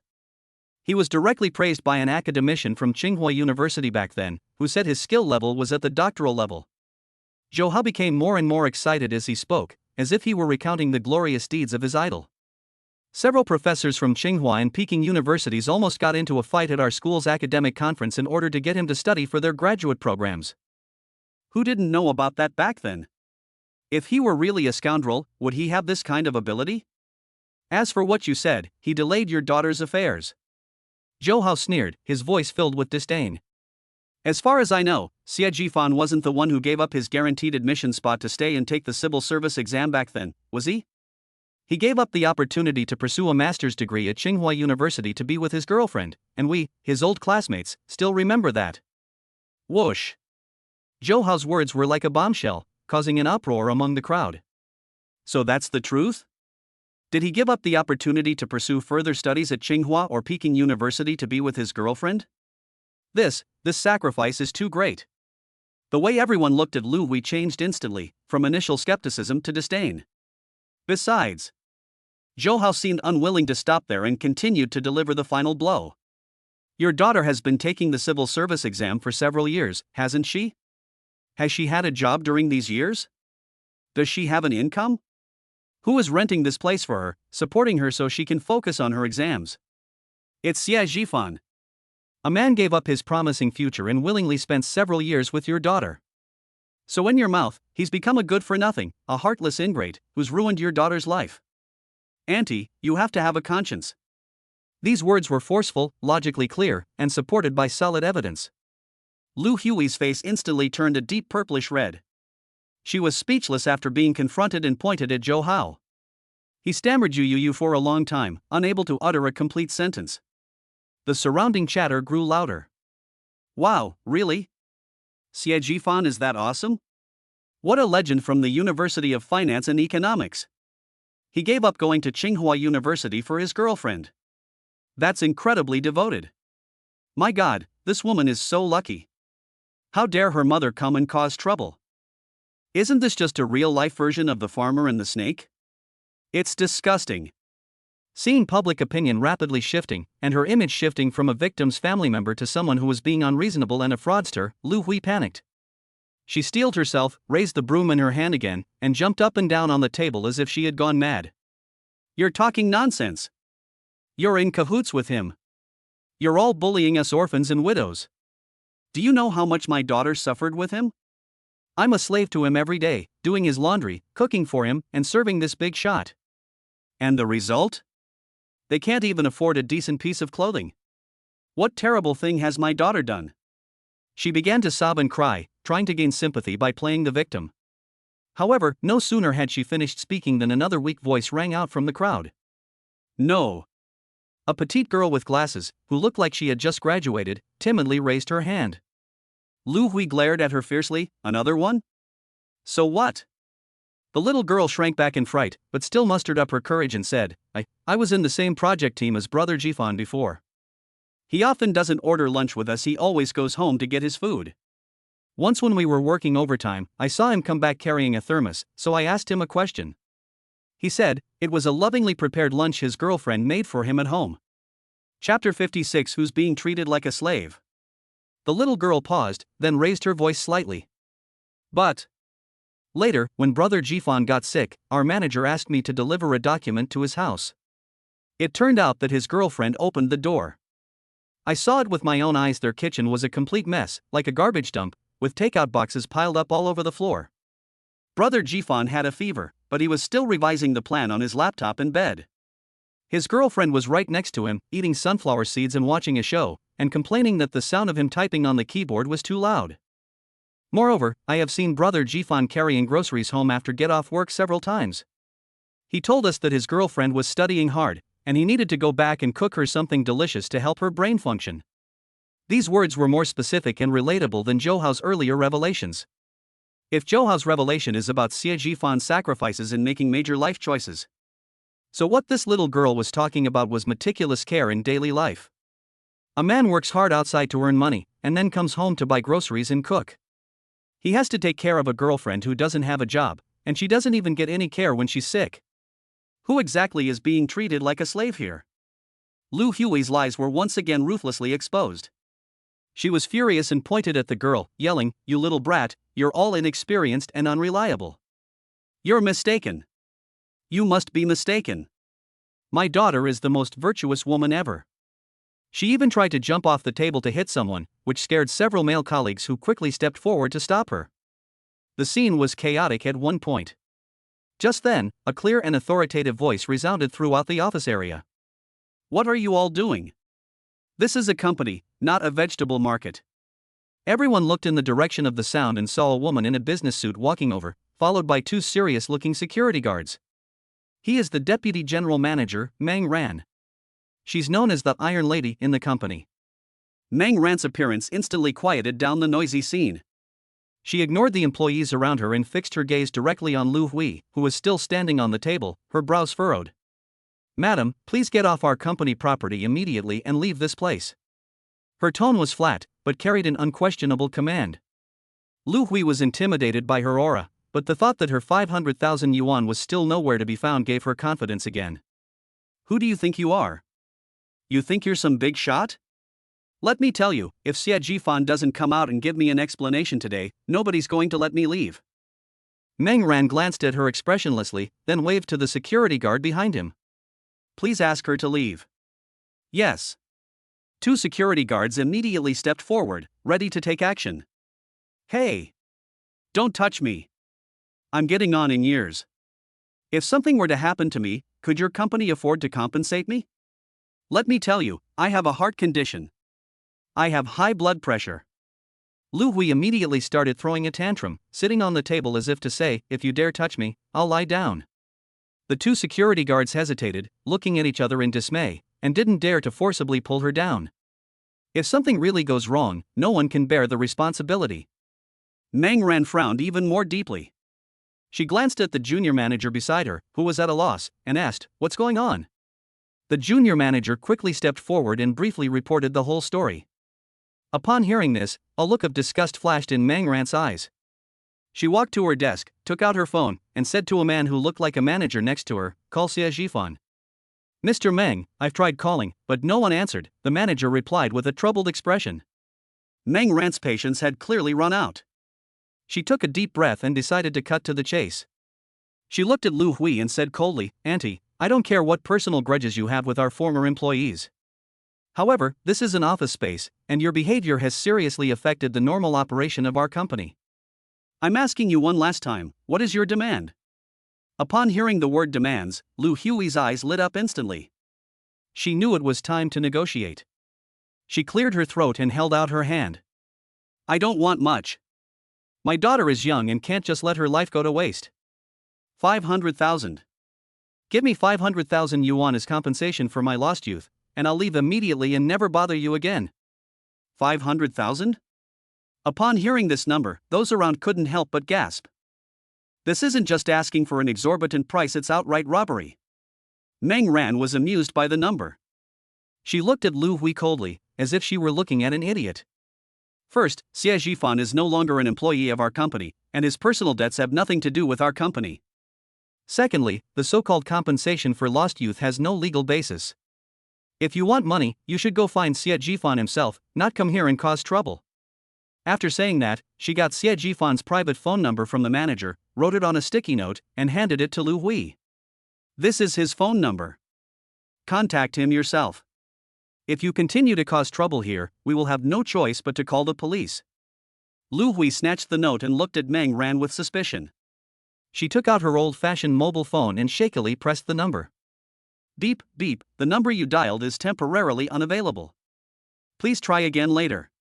He was directly praised by an academician from Tsinghua University back then, who said his skill level was at the doctoral level. Zhou Hao became more and more excited as he spoke, as if he were recounting the glorious deeds of his idol. Several professors from Tsinghua and Peking universities almost got into a fight at our school's academic conference in order to get him to study for their graduate programs. Who didn't know about that back then? If he were really a scoundrel, would he have this kind of ability? As for what you said, he delayed your daughter's affairs. Zhou Hao sneered, his voice filled with disdain. As far as I know, Xie Jifan wasn't the one who gave up his guaranteed admission spot to stay and take the civil service exam back then, was he? He gave up the opportunity to pursue a master's degree at Tsinghua University to be with his girlfriend, and we, his old classmates, still remember that. Whoosh! Zhou Hao's words were like a bombshell, causing an uproar among the crowd. So that's the truth? Did he give up the opportunity to pursue further studies at Tsinghua or Peking University to be with his girlfriend? This sacrifice is too great. The way everyone looked at Lu Hui changed instantly, from initial skepticism to disdain. Besides, Zhou Hao seemed unwilling to stop there and continued to deliver the final blow. Your daughter has been taking the civil service exam for several years, hasn't she? Has she had a job during these years? Does she have an income? Who is renting this place for her, supporting her so she can focus on her exams? It's Xie Jifan. A man gave up his promising future and willingly spent several years with your daughter. So in your mouth, he's become a good-for-nothing, a heartless ingrate, who's ruined your daughter's life. Auntie, you have to have a conscience. These words were forceful, logically clear, and supported by solid evidence. Lu Hui's face instantly turned a deep purplish red. She was speechless after being confronted and pointed at Zhou Hao. He stammered you for a long time, unable to utter a complete sentence. The surrounding chatter grew louder. Wow, really? Xie Jifan is that awesome? What a legend from the University of Finance and Economics. He gave up going to Tsinghua University for his girlfriend. That's incredibly devoted. My God, this woman is so lucky. How dare her mother come and cause trouble? Isn't this just a real-life version of The Farmer and the Snake? It's disgusting. Seeing public opinion rapidly shifting, and her image shifting from a victim's family member to someone who was being unreasonable and a fraudster, Lu Hui panicked. She steeled herself, raised the broom in her hand again, and jumped up and down on the table as if she had gone mad. You're talking nonsense. You're in cahoots with him. You're all bullying us orphans and widows. Do you know how much my daughter suffered with him? I'm a slave to him every day, doing his laundry, cooking for him, and serving this big shot. And the result? They can't even afford a decent piece of clothing. What terrible thing has my daughter done? She began to sob and cry, trying to gain sympathy by playing the victim. However, no sooner had she finished speaking than another weak voice rang out from the crowd. No. A petite girl with glasses, who looked like she had just graduated, timidly raised her hand. Lu Hui glared at her fiercely. Another one? So what? The little girl shrank back in fright, but still mustered up her courage and said, I was in the same project team as Brother Jifan before. He often doesn't order lunch with us, he always goes home to get his food. Once when we were working overtime, I saw him come back carrying a thermos, so I asked him a question. He said, it was a lovingly prepared lunch his girlfriend made for him at home. Chapter 56. Who's being treated like a slave? The little girl paused, then raised her voice slightly. But later, when Brother Jifan got sick, our manager asked me to deliver a document to his house. It turned out that his girlfriend opened the door. I saw it with my own eyes. Their kitchen was a complete mess, like a garbage dump, with takeout boxes piled up all over the floor. Brother Jifan had a fever, but he was still revising the plan on his laptop in bed. His girlfriend was right next to him, eating sunflower seeds and watching a show, and complaining that the sound of him typing on the keyboard was too loud. Moreover, I have seen Brother Jifan carrying groceries home after get off work several times. He told us that his girlfriend was studying hard, and he needed to go back and cook her something delicious to help her brain function. These words were more specific and relatable than Zhou Hao's earlier revelations. If Zhou Hao's revelation is about Xie Jifan's sacrifices in making major life choices, so what this little girl was talking about was meticulous care in daily life. A man works hard outside to earn money, and then comes home to buy groceries and cook. He has to take care of a girlfriend who doesn't have a job, and she doesn't even get any care when she's sick. Who exactly is being treated like a slave here? Lu Hui's lies were once again ruthlessly exposed. She was furious and pointed at the girl, yelling, "You little brat, you're all inexperienced and unreliable. You're mistaken. You must be mistaken. My daughter is the most virtuous woman ever." She even tried to jump off the table to hit someone, which scared several male colleagues who quickly stepped forward to stop her. The scene was chaotic at one point. Just then, a clear and authoritative voice resounded throughout the office area. What are you all doing? This is a company, not a vegetable market. Everyone looked in the direction of the sound and saw a woman in a business suit walking over, followed by two serious-looking security guards. He is the deputy general manager, Meng Ran. She's known as the Iron Lady in the company. Meng Ran's appearance instantly quieted down the noisy scene. She ignored the employees around her and fixed her gaze directly on Lu Hui, who was still standing on the table, her brows furrowed. Madam, please get off our company property immediately and leave this place. Her tone was flat, but carried an unquestionable command. Lu Hui was intimidated by her aura, but the thought that her 500,000 yuan was still nowhere to be found gave her confidence again. Who do you think you are? You think you're some big shot? Let me tell you, if Xie Jifan doesn't come out and give me an explanation today, nobody's going to let me leave. Meng Ran glanced at her expressionlessly, then waved to the security guard behind him. Please ask her to leave. Yes. Two security guards immediately stepped forward, ready to take action. Hey! Don't touch me. I'm getting on in years. If something were to happen to me, could your company afford to compensate me? Let me tell you, I have a heart condition. I have high blood pressure. Lu Hui immediately started throwing a tantrum, sitting on the table as if to say, if you dare touch me, I'll lie down. The two security guards hesitated, looking at each other in dismay, and didn't dare to forcibly pull her down. If something really goes wrong, no one can bear the responsibility. Meng Ran frowned even more deeply. She glanced at the junior manager beside her, who was at a loss, and asked, "What's going on?" The junior manager quickly stepped forward and briefly reported the whole story. Upon hearing this, a look of disgust flashed in Meng Ran's eyes. She walked to her desk, took out her phone, and said to a man who looked like a manager next to her, "Call Xie Jifan." "Mr. Meng, I've tried calling, but no one answered," the manager replied with a troubled expression. Meng Ran's patience had clearly run out. She took a deep breath and decided to cut to the chase. She looked at Lu Hui and said coldly, "Auntie, I don't care what personal grudges you have with our former employees. However, this is an office space, and your behavior has seriously affected the normal operation of our company. I'm asking you one last time, what is your demand?" Upon hearing the word demands, Lu Hui's eyes lit up instantly. She knew it was time to negotiate. She cleared her throat and held out her hand. "I don't want much. My daughter is young and can't just let her life go to waste. 500,000. Give me 500,000 yuan as compensation for my lost youth, and I'll leave immediately and never bother you again." 500,000? Upon hearing this number, those around couldn't help but gasp. This isn't just asking for an exorbitant price, it's outright robbery. Meng Ran was amused by the number. She looked at Lu Hui coldly, as if she were looking at an idiot. First, Xie Jifan is no longer an employee of our company, and his personal debts have nothing to do with our company. Secondly, the so-called compensation for lost youth has no legal basis. If you want money, you should go find Xie Jifan himself, not come here and cause trouble. After saying that, she got Xie Jifan's private phone number from the manager, wrote it on a sticky note, and handed it to Lu Hui. "This is his phone number. Contact him yourself. If you continue to cause trouble here, we will have no choice but to call the police." Lu Hui snatched the note and looked at Meng Ran with suspicion. She took out her old-fashioned mobile phone and shakily pressed the number. "Beep, beep, the number you dialed is temporarily unavailable. Please try again later."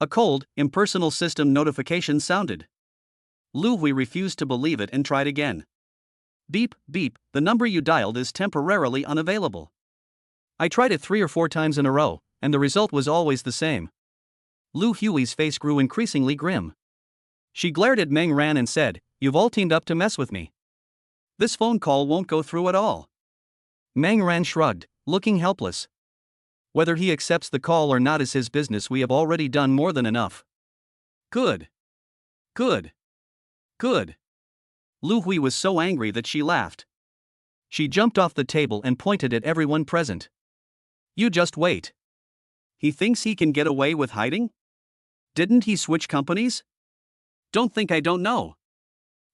A cold, impersonal system notification sounded. Lu Hui refused to believe it and tried again. "Beep, beep, the number you dialed is temporarily unavailable." I tried it 3 or 4 times in a row, and the result was always the same. Lu Hui's face grew increasingly grim. She glared at Meng Ran and said, "You've all teamed up to mess with me. This phone call won't go through at all." Meng Ran shrugged, looking helpless. "Whether he accepts the call or not is his business. We have already done more than enough." Good. Good. Good. Lu Hui was so angry that she laughed. She jumped off the table and pointed at everyone present. "You just wait. He thinks he can get away with hiding? Didn't he switch companies? Don't think I don't know.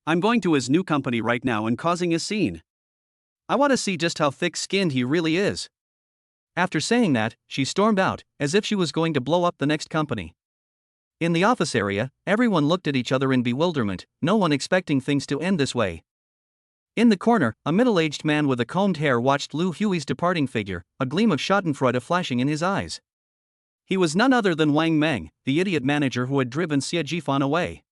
I'm going to his new company right now and causing a scene. I want to see just how thick-skinned he really is." After saying that, she stormed out, as if she was going to blow up the next company. In the office area, everyone looked at each other in bewilderment, no one expecting things to end this way. In the corner, a middle-aged man with a combed hair watched Lu Hui's departing figure, a gleam of schadenfreude flashing in his eyes. He was none other than Wang Meng, the idiot manager who had driven Xie Jifan away.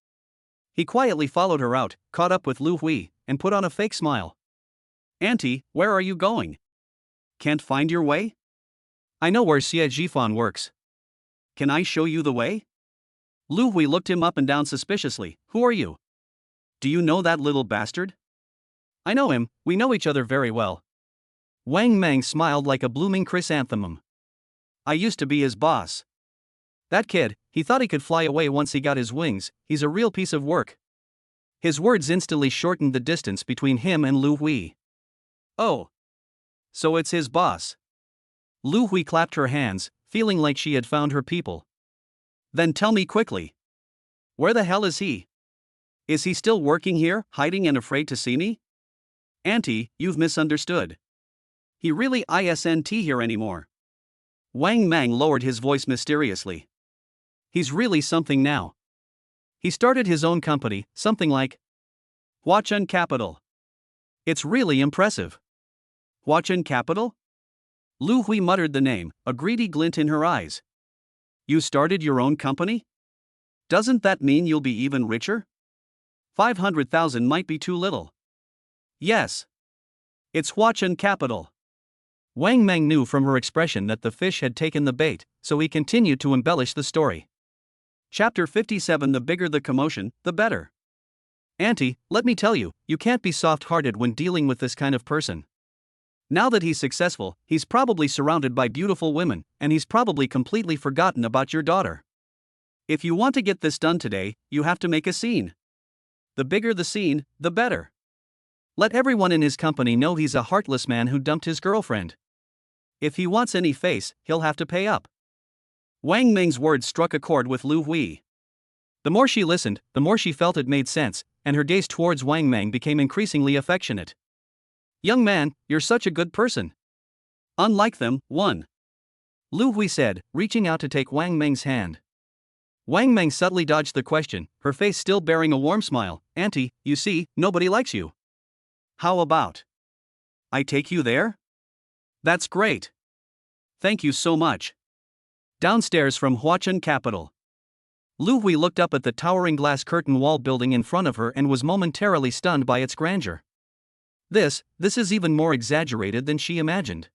He quietly followed her out, caught up with Lu Hui, and put on a fake smile. "Auntie, where are you going? Can't find your way?" "I know where Xie Jifan works." "Can I show you the way?" Lu Hui looked him up and down suspiciously. "Who are you? Do you know that little bastard?" "I know him, we know each other very well." Wang Meng smiled like a blooming chrysanthemum. "I used to be his boss." "That kid, he thought he could fly away once he got his wings. He's a real piece of work." His words instantly shortened the distance between him and Lu Hui. "Oh. So it's his boss." Lu Hui clapped her hands, feeling like she had found her people. "Then tell me quickly. Where the hell is he? Is he still working here, hiding and afraid to see me?" "Auntie, you've misunderstood. He really isn't here anymore." Wang Mang lowered his voice mysteriously. "He's really something now. He started his own company, something like Huachan Capital. It's really impressive. Huachan Capital? Lu Hui muttered the name, a greedy glint in her eyes. You started your own company? Doesn't that mean you'll be even richer? 500,000 might be too little. Yes. It's Huachan Capital. Wang Meng knew from her expression that the fish had taken the bait, so he continued to embellish the story. Chapter 57. The bigger the commotion, the better. Auntie, let me tell you, you can't be soft-hearted when dealing with this kind of person. Now that he's successful, he's probably surrounded by beautiful women, and he's probably completely forgotten about your daughter. If you want to get this done today, you have to make a scene. The bigger the scene, the better. Let everyone in his company know he's a heartless man who dumped his girlfriend. If he wants any face, he'll have to pay up. Wang Ming's words struck a chord with Lu Hui. The more she listened, the more she felt it made sense, and her gaze towards Wang Meng became increasingly affectionate. Young man, you're such a good person. Unlike them, one. Lu Hui said, reaching out to take Wang Meng's hand. Wang Meng subtly dodged the question, her face still bearing a warm smile. Auntie, you see, nobody likes you. How about I take you there? That's great. Thank you so much. Downstairs from Huachan Capital. Lu Hui looked up at the towering glass curtain wall building in front of her and was momentarily stunned by its grandeur. This is even more exaggerated than she imagined.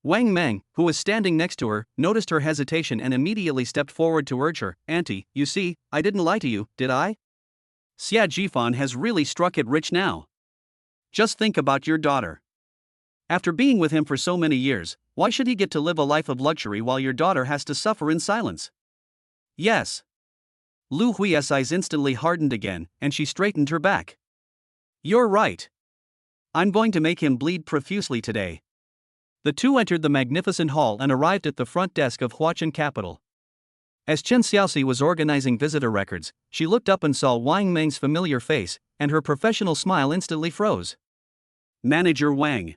Wang Meng, who was standing next to her, noticed her hesitation and immediately stepped forward to urge her. Auntie, you see, I didn't lie to you, did I? Xia Jifan has really struck it rich now. Just think about your daughter. After being with him for so many years, why should he get to live a life of luxury while your daughter has to suffer in silence? Yes. Lu Hui's eyes instantly hardened again, and she straightened her back. You're right. I'm going to make him bleed profusely today. The two entered the magnificent hall and arrived at the front desk of Huachan Capital. As Chen Xiaoxi was organizing visitor records, she looked up and saw Wang Meng's familiar face, and her professional smile instantly froze. Manager Wang.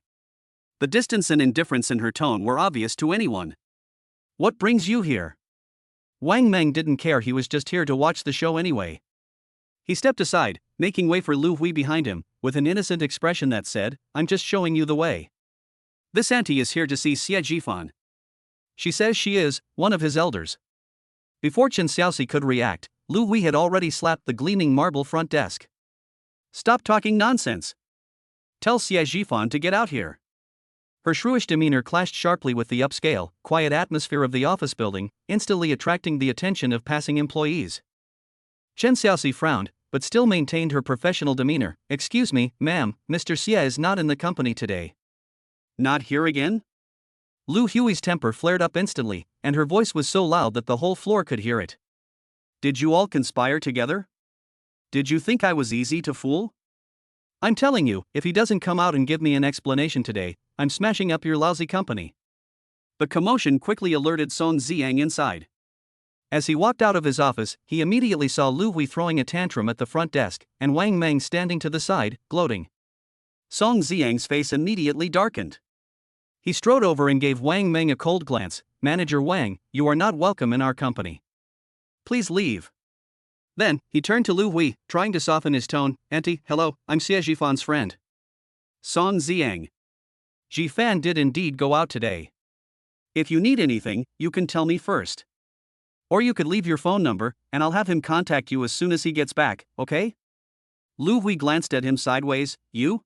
The distance and indifference in her tone were obvious to anyone. What brings you here? Wang Meng didn't care, he was just here to watch the show anyway. He stepped aside, making way for Lu Hui behind him, with an innocent expression that said, I'm just showing you the way. This auntie is here to see Xia Jifan. She says she is one of his elders. Before Chen Xiaoxi could react, Lu Hui had already slapped the gleaming marble front desk. Stop talking nonsense. Tell Xia Jifan to get out here. Her shrewish demeanor clashed sharply with the upscale, quiet atmosphere of the office building, instantly attracting the attention of passing employees. Chen Xiaoxi frowned, but still maintained her professional demeanor. Excuse me, ma'am, Mr. Xia is not in the company today. Not here again? Lu Hui's temper flared up instantly, and her voice was so loud that the whole floor could hear it. Did you all conspire together? Did you think I was easy to fool? I'm telling you, if he doesn't come out and give me an explanation today, I'm smashing up your lousy company. The commotion quickly alerted Song Ziyang inside. As he walked out of his office, he immediately saw Lu Hui throwing a tantrum at the front desk, and Wang Meng standing to the side, gloating. Song Ziyang's face immediately darkened. He strode over and gave Wang Meng a cold glance. Manager Wang, you are not welcome in our company. Please leave. Then, he turned to Lu Hui, trying to soften his tone. Auntie, hello, I'm Xia Jifan's friend. Song Ziyang. Jifan did indeed go out today. If you need anything, you can tell me first. Or you could leave your phone number, and I'll have him contact you as soon as he gets back, okay? Lu Hui glanced at him sideways. You?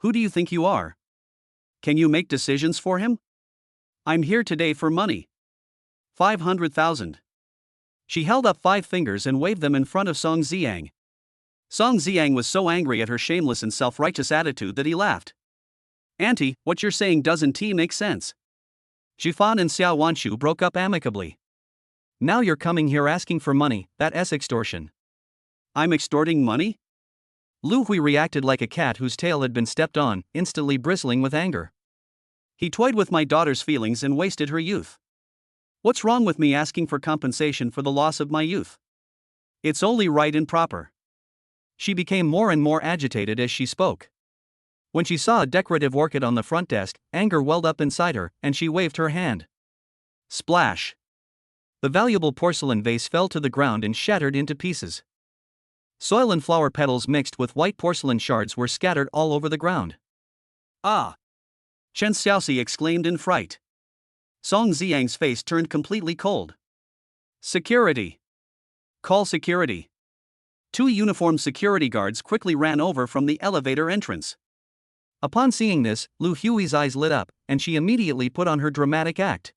Who do you think you are? Can you make decisions for him? I'm here today for money. 500,000. She held up 5 fingers and waved them in front of Song Ziyang. Song Ziyang was so angry at her shameless and self-righteous attitude that he laughed. Auntie, what you're saying doesn't make sense. Jifan and Xiao Wanshu broke up amicably. Now you're coming here asking for money, that's extortion. I'm extorting money? Lu Hui reacted like a cat whose tail had been stepped on, instantly bristling with anger. He toyed with my daughter's feelings and wasted her youth. What's wrong with me asking for compensation for the loss of my youth? It's only right and proper. She became more and more agitated as she spoke. When she saw a decorative orchid on the front desk, anger welled up inside her, and she waved her hand. Splash. The valuable porcelain vase fell to the ground and shattered into pieces. Soil and flower petals mixed with white porcelain shards were scattered all over the ground. Ah! Chen Xiaoxi exclaimed in fright. Song Ziyang's face turned completely cold. Security! Call security! 2 uniformed security guards quickly ran over from the elevator entrance. Upon seeing this, Lu Hui's eyes lit up, and she immediately put on her dramatic act.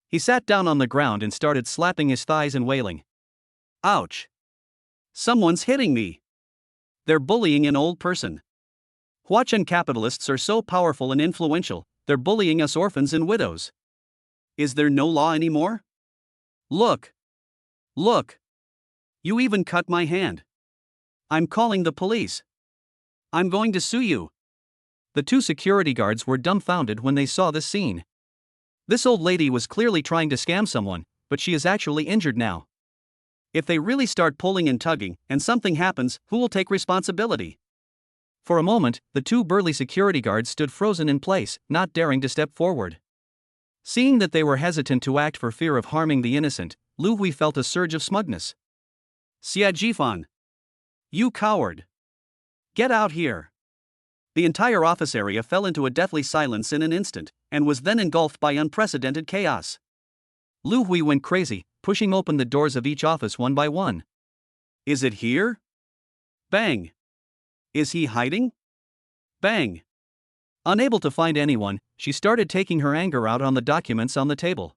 He sat down on the ground and started slapping his thighs and wailing. Ouch! Someone's hitting me! They're bullying an old person. Huachen capitalists are so powerful and influential, they're bullying us orphans and widows. Is there no law anymore? Look! Look! You even cut my hand. I'm calling the police. I'm going to sue you. The 2 security guards were dumbfounded when they saw this scene. This old lady was clearly trying to scam someone, but she is actually injured now. If they really start pulling and tugging, and something happens, who will take responsibility? For a moment, the 2 burly security guards stood frozen in place, not daring to step forward. Seeing that they were hesitant to act for fear of harming the innocent, Lu Hui felt a surge of smugness. Xia Jifan! You coward! Get out here! The entire office area fell into a deathly silence in an instant, and was then engulfed by unprecedented chaos. Lu Hui went crazy, pushing open the doors of each office one by one. Is it here? Bang! Is he hiding? Bang! Unable to find anyone, she started taking her anger out on the documents on the table.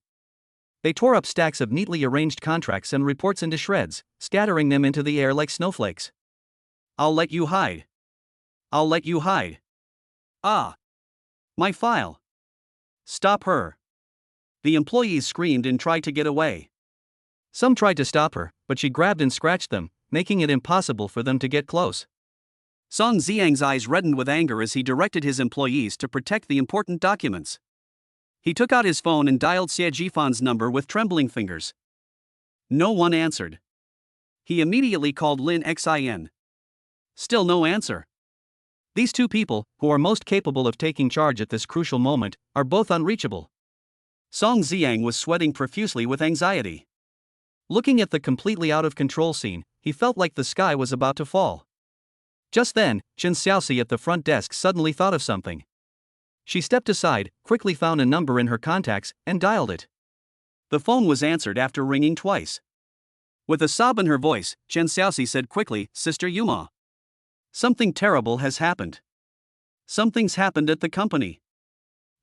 They tore up stacks of neatly arranged contracts and reports into shreds, scattering them into the air like snowflakes. I'll let you hide. I'll let you hide. Ah! My file! Stop her! The employees screamed and tried to get away. Some tried to stop her, but she grabbed and scratched them, making it impossible for them to get close. Song Ziyang's eyes reddened with anger as he directed his employees to protect the important documents. He took out his phone and dialed Xie Jifan's number with trembling fingers. No one answered. He immediately called Lin Xin. Still no answer. These 2 people, who are most capable of taking charge at this crucial moment, are both unreachable. Song Ziyang was sweating profusely with anxiety. Looking at the completely out of control scene, he felt like the sky was about to fall. Just then, Chen Xiaoxi at the front desk suddenly thought of something. She stepped aside, quickly found a number in her contacts, and dialed it. The phone was answered after ringing twice. With a sob in her voice, Chen Xiaoxi said quickly, Sister Yuma. Something terrible has happened. Something's happened at the company.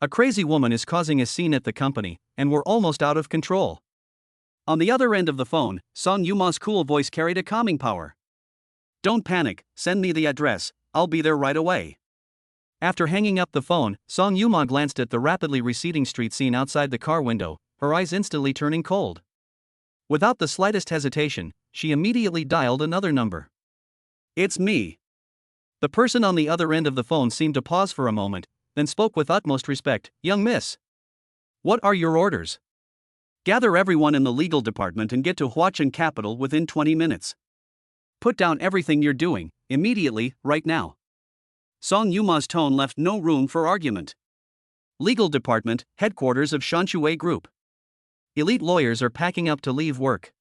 A crazy woman is causing a scene at the company, and we're almost out of control. On the other end of the phone, Song Yuma's cool voice carried a calming power. Don't panic, send me the address, I'll be there right away. After hanging up the phone, Song Yuma glanced at the rapidly receding street scene outside the car window, her eyes instantly turning cold. Without the slightest hesitation, she immediately dialed another number. It's me. The person on the other end of the phone seemed to pause for a moment, then spoke with utmost respect, Young miss. What are your orders? Gather everyone in the legal department and get to Huachen Capital within 20 minutes. Put down everything you're doing, immediately, right now. Song Yuma's tone left no room for argument. Legal department, headquarters of Shanshui Group. Elite lawyers are packing up to leave work.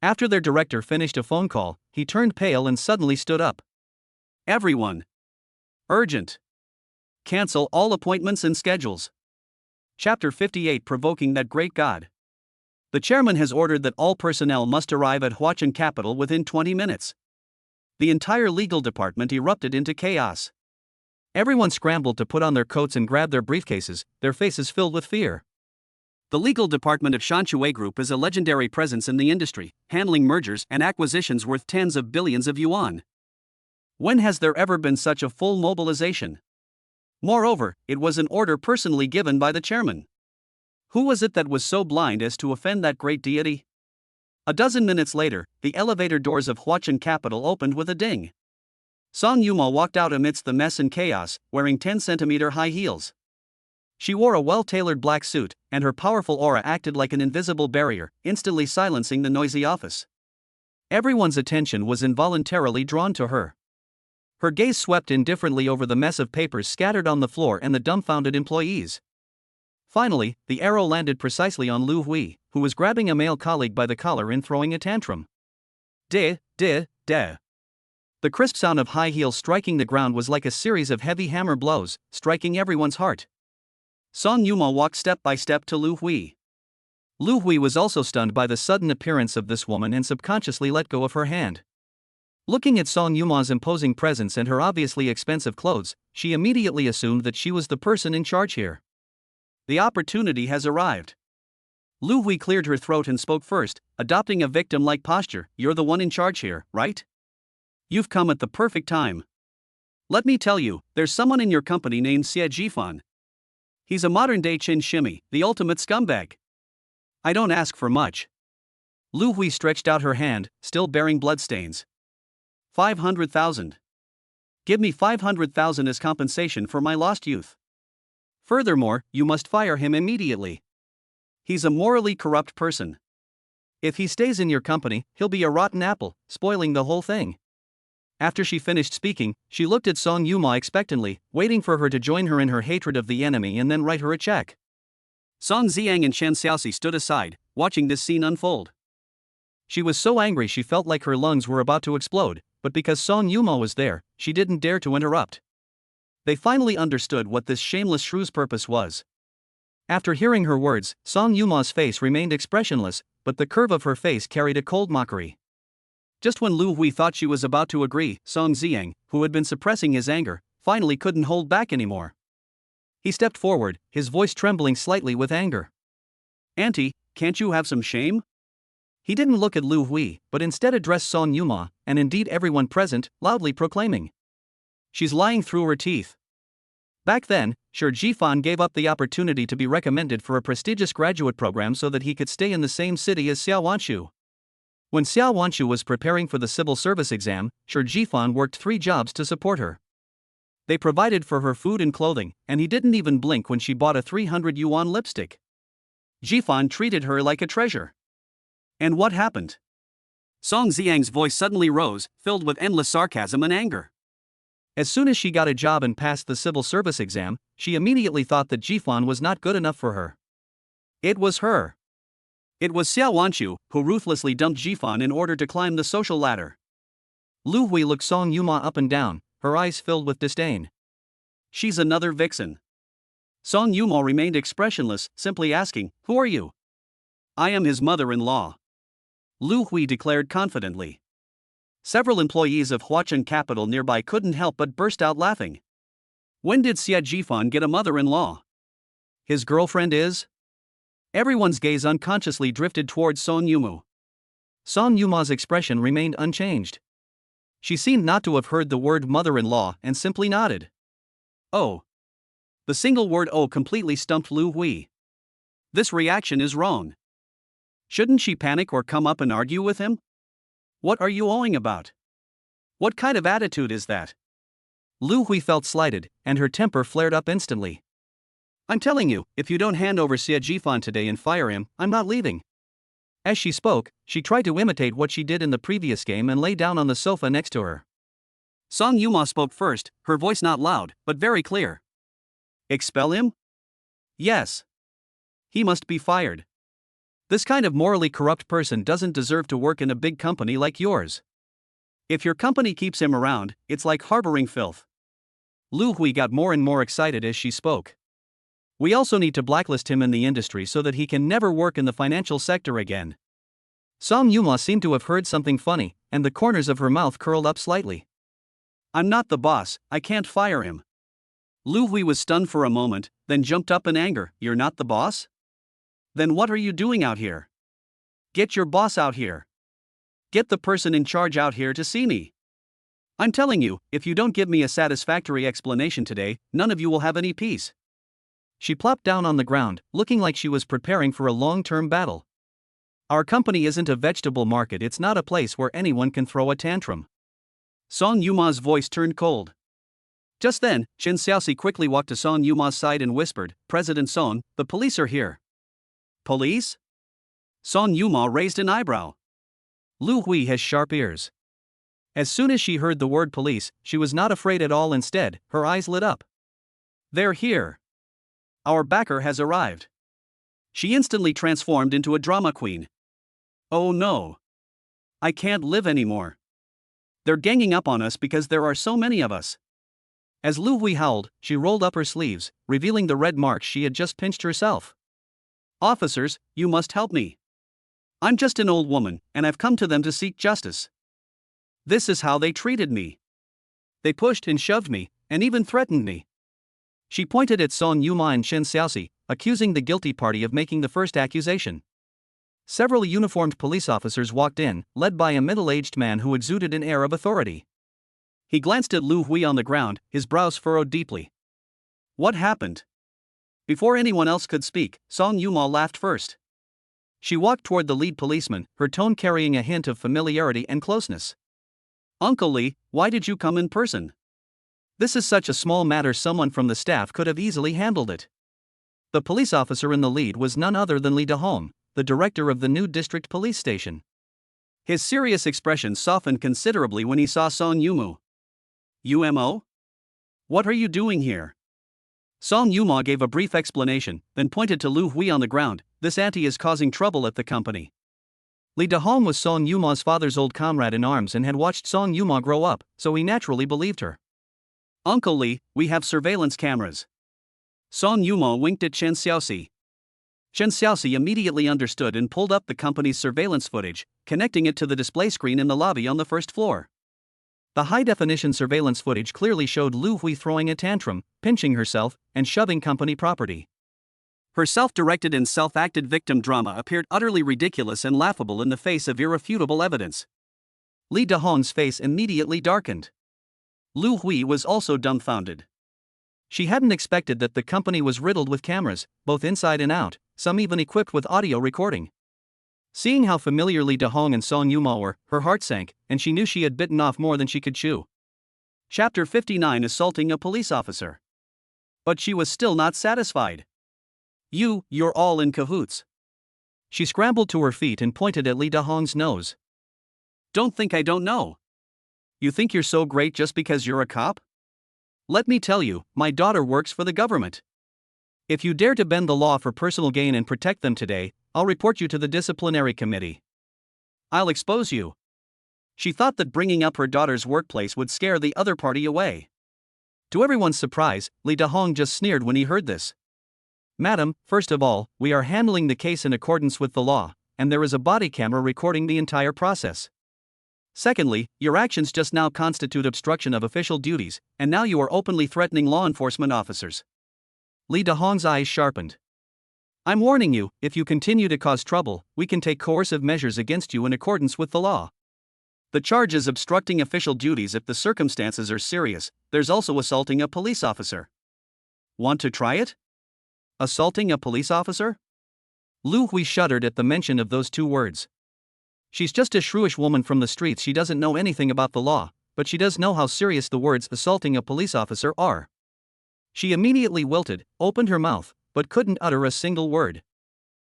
After their director finished a phone call, he turned pale and suddenly stood up. Everyone. Urgent. Cancel all appointments and schedules. Chapter 58 Provoking that Great God. The chairman has ordered that all personnel must arrive at Huachen Capital within 20 minutes. The entire legal department erupted into chaos. Everyone scrambled to put on their coats and grab their briefcases, their faces filled with fear. The legal department of Shanshui Group is a legendary presence in the industry, handling mergers and acquisitions worth tens of billions of yuan. When has there ever been such a full mobilization? Moreover, it was an order personally given by the chairman. Who was it that was so blind as to offend that great deity? A dozen minutes later, the elevator doors of Huachen Capital opened with a ding. Song Yuma walked out amidst the mess and chaos, wearing 10-centimeter high heels. She wore a well-tailored black suit, and her powerful aura acted like an invisible barrier, instantly silencing the noisy office. Everyone's attention was involuntarily drawn to her. Her gaze swept indifferently over the mess of papers scattered on the floor and the dumbfounded employees. Finally, the arrow landed precisely on Lu Hui, who was grabbing a male colleague by the collar and throwing a tantrum. De. The crisp sound of high heels striking the ground was like a series of heavy hammer blows, striking everyone's heart. Song Yuma walked step by step to Lu Hui. Lu Hui was also stunned by the sudden appearance of this woman and subconsciously let go of her hand. Looking at Song Yuma's imposing presence and her obviously expensive clothes, she immediately assumed that she was the person in charge here. The opportunity has arrived. Lu Hui cleared her throat and spoke first, adopting a victim-like posture. You're the one in charge here, right? You've come at the perfect time. Let me tell you, there's someone in your company named Xie Jifan. He's a modern-day Chin Shimmy, the ultimate scumbag. I don't ask for much. Lu Hui stretched out her hand, still bearing bloodstains. 500,000. Give me 500,000 as compensation for my lost youth. Furthermore, you must fire him immediately. He's a morally corrupt person. If he stays in your company, he'll be a rotten apple, spoiling the whole thing. After she finished speaking, she looked at Song Yuma expectantly, waiting for her to join her in her hatred of the enemy and then write her a check. Song Xiang and Chen Xiaoxi stood aside, watching this scene unfold. She was so angry she felt like her lungs were about to explode, but because Song Yuma was there, she didn't dare to interrupt. They finally understood what this shameless shrew's purpose was. After hearing her words, Song Yuma's face remained expressionless, but the curve of her face carried a cold mockery. Just when Lu Hui thought she was about to agree, Song Xiang, who had been suppressing his anger, finally couldn't hold back anymore. He stepped forward, his voice trembling slightly with anger. Auntie, can't you have some shame? He didn't look at Lu Hui, but instead addressed Song Yuma, and indeed everyone present, loudly proclaiming. She's lying through her teeth. Back then, Xie Jifan gave up the opportunity to be recommended for a prestigious graduate program so that he could stay in the same city as Xiao Wanshu. When Xiao Wanshu was preparing for the civil service exam, Xie Jifan worked 3 jobs to support her. They provided for her food and clothing, and he didn't even blink when she bought a 300 yuan lipstick. Jifan treated her like a treasure. And what happened? Song Xiang's voice suddenly rose, filled with endless sarcasm and anger. As soon as she got a job and passed the civil service exam, she immediately thought that Jifan was not good enough for her. It was her. It was Xiao Wanshu, who ruthlessly dumped Jifan in order to climb the social ladder. Lu Hui looked Song Yuma up and down, her eyes filled with disdain. She's another vixen. Song Yuma remained expressionless, simply asking, Who are you? I am his mother-in-law. Lu Hui declared confidently. Several employees of Huacheng Capital nearby couldn't help but burst out laughing. When did Xie Jifan get a mother-in-law? His girlfriend is? Everyone's gaze unconsciously drifted towards Song Yuma. Song Yuma's expression remained unchanged. She seemed not to have heard the word mother-in-law and simply nodded. Oh. The single word oh completely stumped Lu Hui. This reaction is wrong. Shouldn't she panic or come up and argue with him? What are you owing about? What kind of attitude is that? Lu Hui felt slighted, and her temper flared up instantly. I'm telling you, if you don't hand over Xie Jifan today and fire him, I'm not leaving. As she spoke, she tried to imitate what she did in the previous game and lay down on the sofa next to her. Song Yuma spoke first, her voice not loud, but very clear. Expel him? Yes. He must be fired. This kind of morally corrupt person doesn't deserve to work in a big company like yours. If your company keeps him around, it's like harboring filth. Lu Hui got more and more excited as she spoke. We also need to blacklist him in the industry so that he can never work in the financial sector again. Song Yuma seemed to have heard something funny, and the corners of her mouth curled up slightly. I'm not the boss, I can't fire him. Lu Hui was stunned for a moment, then jumped up in anger. You're not the boss? Then what are you doing out here? Get your boss out here. Get the person in charge out here to see me. I'm telling you, if you don't give me a satisfactory explanation today, none of you will have any peace. She plopped down on the ground, looking like she was preparing for a long-term battle. Our company isn't a vegetable market, it's not a place where anyone can throw a tantrum. Song Yuma's voice turned cold. Just then, Chen Xiaoxi quickly walked to Song Yuma's side and whispered, President Song, the police are here. Police? Song Yuma raised an eyebrow. Lu Hui has sharp ears. As soon as she heard the word police, she was not afraid at all. Instead, her eyes lit up. They're here. Our backer has arrived. She instantly transformed into a drama queen. Oh no. I can't live anymore. They're ganging up on us because there are so many of us. As Lu Hui howled, she rolled up her sleeves, revealing the red marks she had just pinched herself. Officers, you must help me. I'm just an old woman, and I've come to them to seek justice. This is how they treated me. They pushed and shoved me, and even threatened me. She pointed at Song Yuma and Chen Xiaoxi, accusing the guilty party of making the first accusation. Several uniformed police officers walked in, led by a middle-aged man who exuded an air of authority. He glanced at Lu Hui on the ground, his brows furrowed deeply. What happened? Before anyone else could speak, Song Yuma laughed first. She walked toward the lead policeman, her tone carrying a hint of familiarity and closeness. Uncle Li, why did you come in person? This is such a small matter, someone from the staff could have easily handled it. The police officer in the lead was none other than Li Dahong, the director of the new district police station. His serious expression softened considerably when he saw Song Yuma. UMO? What are you doing here? Song Yuma gave a brief explanation, then pointed to Lu Hui on the ground. This auntie is causing trouble at the company. Li Dahong was Song Yuma's father's old comrade in arms and had watched Song Yuma grow up, so he naturally believed her. Uncle Li, we have surveillance cameras. Song Yuma winked at Chen Xiaoxi. Chen Xiaoxi immediately understood and pulled up the company's surveillance footage, connecting it to the display screen in the lobby on the first floor. The high-definition surveillance footage clearly showed Lu Hui throwing a tantrum, pinching herself, and shoving company property. Her self-directed and self-acted victim drama appeared utterly ridiculous and laughable in the face of irrefutable evidence. Li Dahong's face immediately darkened. Lu Hui was also dumbfounded. She hadn't expected that the company was riddled with cameras, both inside and out, some even equipped with audio recording. Seeing how familiar Li Dahong and Song Yuma were, her heart sank, and she knew she had bitten off more than she could chew. Chapter 59: Assaulting a Police Officer. But she was still not satisfied. You're all in cahoots. She scrambled to her feet and pointed at Li Dahong's nose. Don't think I don't know. You think you're so great just because you're a cop? Let me tell you, my daughter works for the government. If you dare to bend the law for personal gain and protect them today, I'll report you to the disciplinary committee. I'll expose you. She thought that bringing up her daughter's workplace would scare the other party away. To everyone's surprise, Li Dahong just sneered when he heard this. Madam, first of all, we are handling the case in accordance with the law, and there is a body camera recording the entire process. Secondly, your actions just now constitute obstruction of official duties, and now you are openly threatening law enforcement officers. Li Dahong's eyes sharpened. I'm warning you, if you continue to cause trouble, we can take coercive measures against you in accordance with the law. The charge is obstructing official duties if the circumstances are serious. There's also assaulting a police officer. Want to try it? Assaulting a police officer? Lu Hui shuddered at the mention of those two words. She's just a shrewish woman from the streets. She doesn't know anything about the law, but she does know how serious the words assaulting a police officer are. She immediately wilted, opened her mouth, but couldn't utter a single word.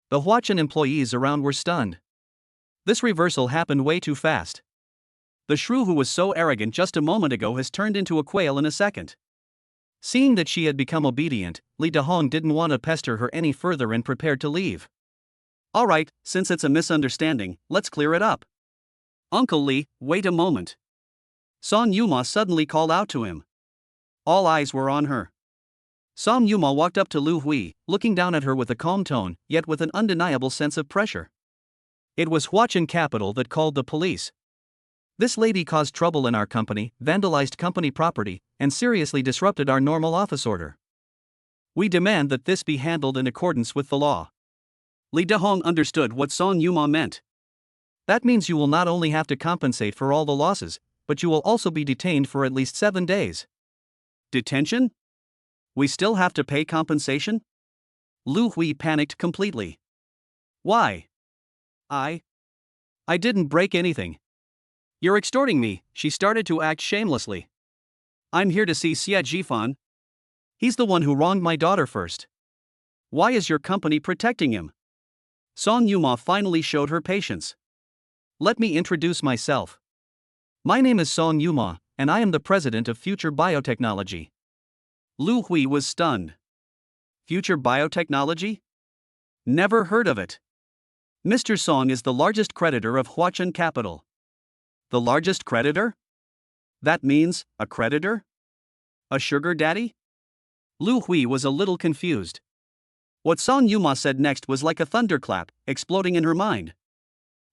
The Huachan employees around were stunned. This reversal happened way too fast. The shrew who was so arrogant just a moment ago has turned into a quail in a second. Seeing that she had become obedient, Li Dahong didn't want to pester her any further and prepared to leave. All right, since it's a misunderstanding, let's clear it up. Uncle Li, wait a moment. Song Yuma suddenly called out to him. All eyes were on her. Song Yuma walked up to Lu Hui, looking down at her with a calm tone, yet with an undeniable sense of pressure. It was Huachan Capital that called the police. This lady caused trouble in our company, vandalized company property, and seriously disrupted our normal office order. We demand that this be handled in accordance with the law. Li Dahong understood what Song Yuma meant. That means you will not only have to compensate for all the losses, but you will also be detained for at least 7 days. Detention? We still have to pay compensation? Lu Hui panicked completely. Why? I didn't break anything. You're extorting me, she started to act shamelessly. I'm here to see Xie Jifan. He's the one who wronged my daughter first. Why is your company protecting him? Song Yuma finally showed her patience. Let me introduce myself. My name is Song Yuma, and I am the president of Future Biotechnology. Lu Hui was stunned. Future Biotechnology? Never heard of it. Mr. Song is the largest creditor of Huachun Capital. The largest creditor? That means, a creditor? A sugar daddy? Lu Hui was a little confused. What Song Yuma said next was like a thunderclap, exploding in her mind.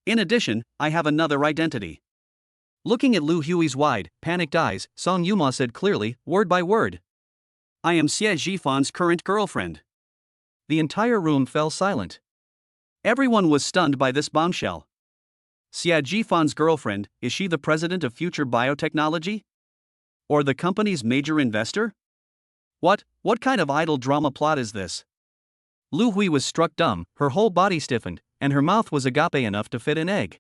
In addition, I have another identity. Looking at Lu Hui's wide, panicked eyes, Song Yuma said clearly, word by word. I am Xie Jifan's current girlfriend. The entire room fell silent. Everyone was stunned by this bombshell. Xie Jifan's girlfriend, is she the president of Future Biotechnology? Or the company's major investor? What kind of idle drama plot is this? Lu Hui was struck dumb, her whole body stiffened, and her mouth was agape enough to fit an egg.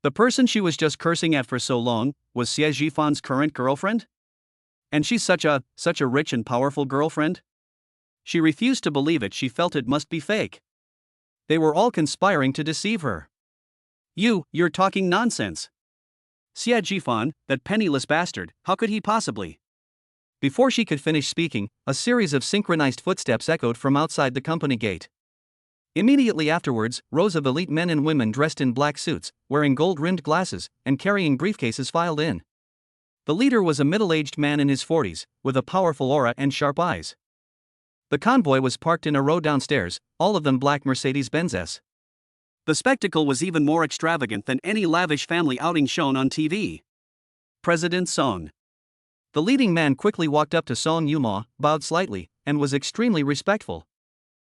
The person she was just cursing at for so long was Xie Jifan's current girlfriend? And she's such a rich and powerful girlfriend? She refused to believe it, she felt it must be fake. They were all conspiring to deceive her. You're talking nonsense. Xie Jifan, that penniless bastard, how could he possibly? Before she could finish speaking, a series of synchronized footsteps echoed from outside the company gate. Immediately afterwards, rows of elite men and women dressed in black suits, wearing gold-rimmed glasses, and carrying briefcases filed in. The leader was a middle-aged man in his 40s, with a powerful aura and sharp eyes. The convoy was parked in a row downstairs, all of them black Mercedes-Benzes. The spectacle was even more extravagant than any lavish family outing shown on TV. President Song. The leading man quickly walked up to Song Yuma, bowed slightly, and was extremely respectful.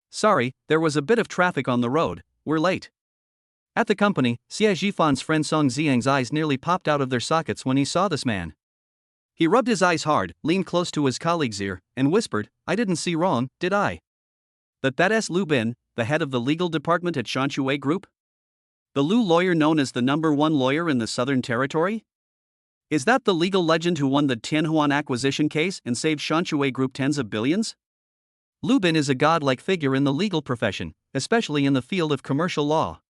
Sorry, there was a bit of traffic on the road, we're late. At the company, Xie Jifan's friend Song Xiang's eyes nearly popped out of their sockets when he saw this man. He rubbed his eyes hard, leaned close to his colleague's ear, and whispered, I didn't see wrong, did I? That's Lu Bin, the head of the legal department at Shanshui Group? The Lu lawyer known as the #1 lawyer in the Southern Territory? Is that the legal legend who won the Tianhuan acquisition case and saved Shanshui Group tens of billions? Lu Bin is a godlike figure in the legal profession, especially in the field of commercial law.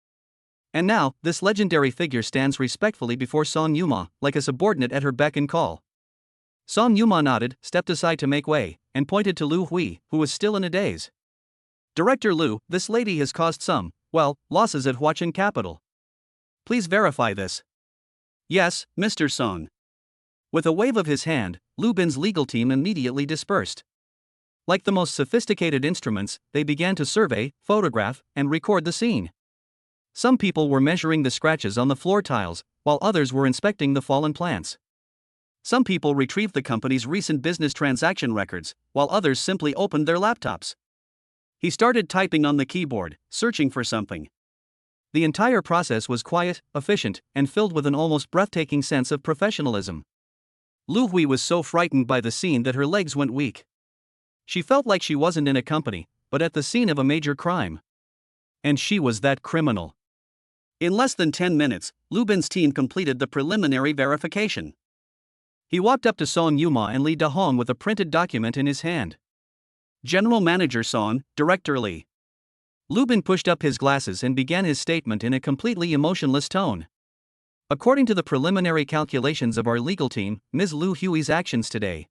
And now, this legendary figure stands respectfully before Song Yuma, like a subordinate at her beck and call. Song Yuma nodded, stepped aside to make way, and pointed to Lu Hui, who was still in a daze. Director Lu, this lady has caused some, losses at Huachun Capital. Please verify this. Yes, Mr. Song. With a wave of his hand, Lu Bin's legal team immediately dispersed. Like the most sophisticated instruments, they began to survey, photograph, and record the scene. Some people were measuring the scratches on the floor tiles, while others were inspecting the fallen plants. Some people retrieved the company's recent business transaction records, while others simply opened their laptops. He started typing on the keyboard, searching for something. The entire process was quiet, efficient, and filled with an almost breathtaking sense of professionalism. Lu Hui was so frightened by the scene that her legs went weak. She felt like she wasn't in a company, but at the scene of a major crime. And she was that criminal. In less than 10 minutes, Lu Bin's team completed the preliminary verification. He walked up to Song Yuma and Li Dahong with a printed document in his hand. General Manager Song, Director Li. Lu Bin pushed up his glasses and began his statement in a completely emotionless tone. According to the preliminary calculations of our legal team, Ms. Lu Hui's actions today,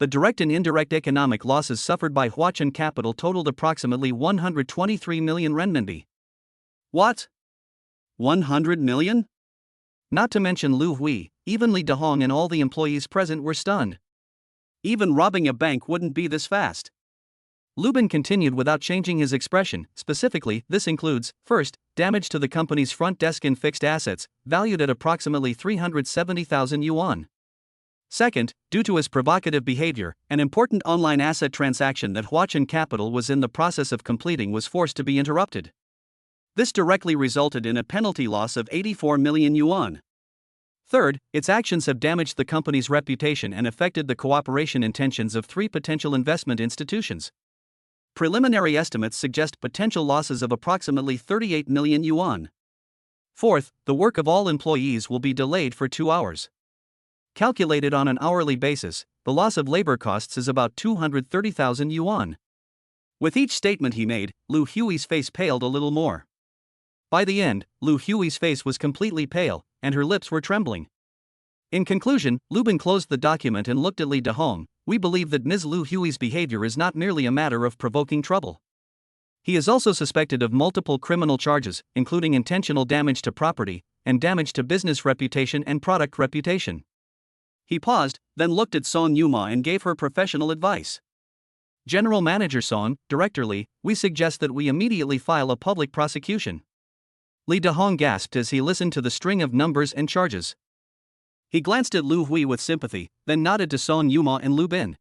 the direct and indirect economic losses suffered by Huachun Capital totaled approximately 123 million renminbi. What? 100 million? Not to mention Lu Hui, even Li Dahong and all the employees present were stunned. Even robbing a bank wouldn't be this fast. Lu Bin continued without changing his expression. Specifically, this includes, first, damage to the company's front desk and fixed assets, valued at approximately 370,000 yuan. Second, due to his provocative behavior, an important online asset transaction that Huachun Capital was in the process of completing was forced to be interrupted. This directly resulted in a penalty loss of 84 million yuan. Third, its actions have damaged the company's reputation and affected the cooperation intentions of 3 potential investment institutions. Preliminary estimates suggest potential losses of approximately 38 million yuan. Fourth, the work of all employees will be delayed for 2 hours. Calculated on an hourly basis, the loss of labor costs is about 230,000 yuan. With each statement he made, Lu Hui's face paled a little more. By the end, Lu Hui's face was completely pale, and her lips were trembling. In conclusion, Lu Bin closed the document and looked at Li Dahong. We believe that Ms. Lu Hui's behavior is not merely a matter of provoking trouble. He is also suspected of multiple criminal charges, including intentional damage to property and damage to business reputation and product reputation. He paused, then looked at Son Yuma and gave her professional advice. General Manager Son, Director Lee, we suggest that we immediately file a public prosecution. Lee Dahong gasped as he listened to the string of numbers and charges. He glanced at Lu Hui with sympathy, then nodded to Son Yuma and Lu Bin.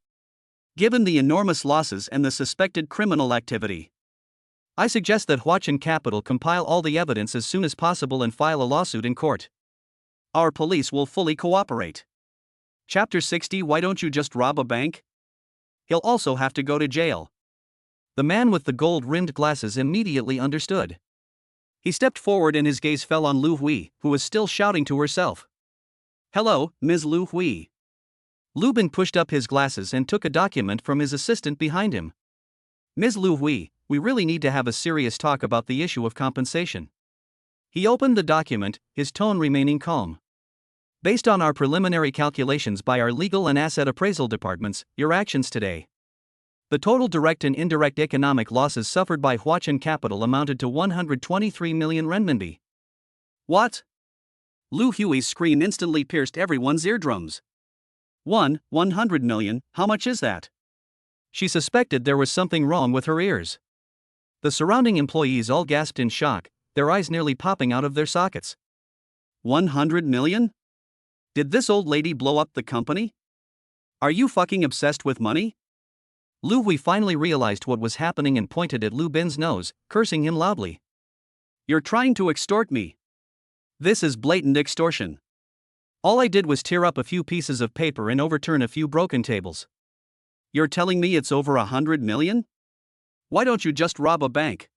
Given the enormous losses and the suspected criminal activity, I suggest that Huachin Capital compile all the evidence as soon as possible and file a lawsuit in court. Our police will fully cooperate. Chapter 60. Why don't you just rob a bank? He'll also have to go to jail. The man with the gold-rimmed glasses immediately understood. He stepped forward and his gaze fell on Lu Hui, who was still shouting to herself. Hello, Ms. Lu Hui. Lu Bin pushed up his glasses and took a document from his assistant behind him. Ms. Lu Hui, we really need to have a serious talk about the issue of compensation. He opened the document, his tone remaining calm. Based on our preliminary calculations by our legal and asset appraisal departments, your actions today. The total direct and indirect economic losses suffered by Huachin Capital amounted to 123 million renminbi. What? Lu Hui's scream instantly pierced everyone's eardrums. 100 million, how much is that? She suspected there was something wrong with her ears. The surrounding employees all gasped in shock, their eyes nearly popping out of their sockets. 100 million? Did this old lady blow up the company? Are you fucking obsessed with money? Lu Hui finally realized what was happening and pointed at Lu Bin's nose, cursing him loudly. You're trying to extort me. This is blatant extortion. All I did was tear up a few pieces of paper and overturn a few broken tables. You're telling me it's over 100 million? Why don't you just rob a bank?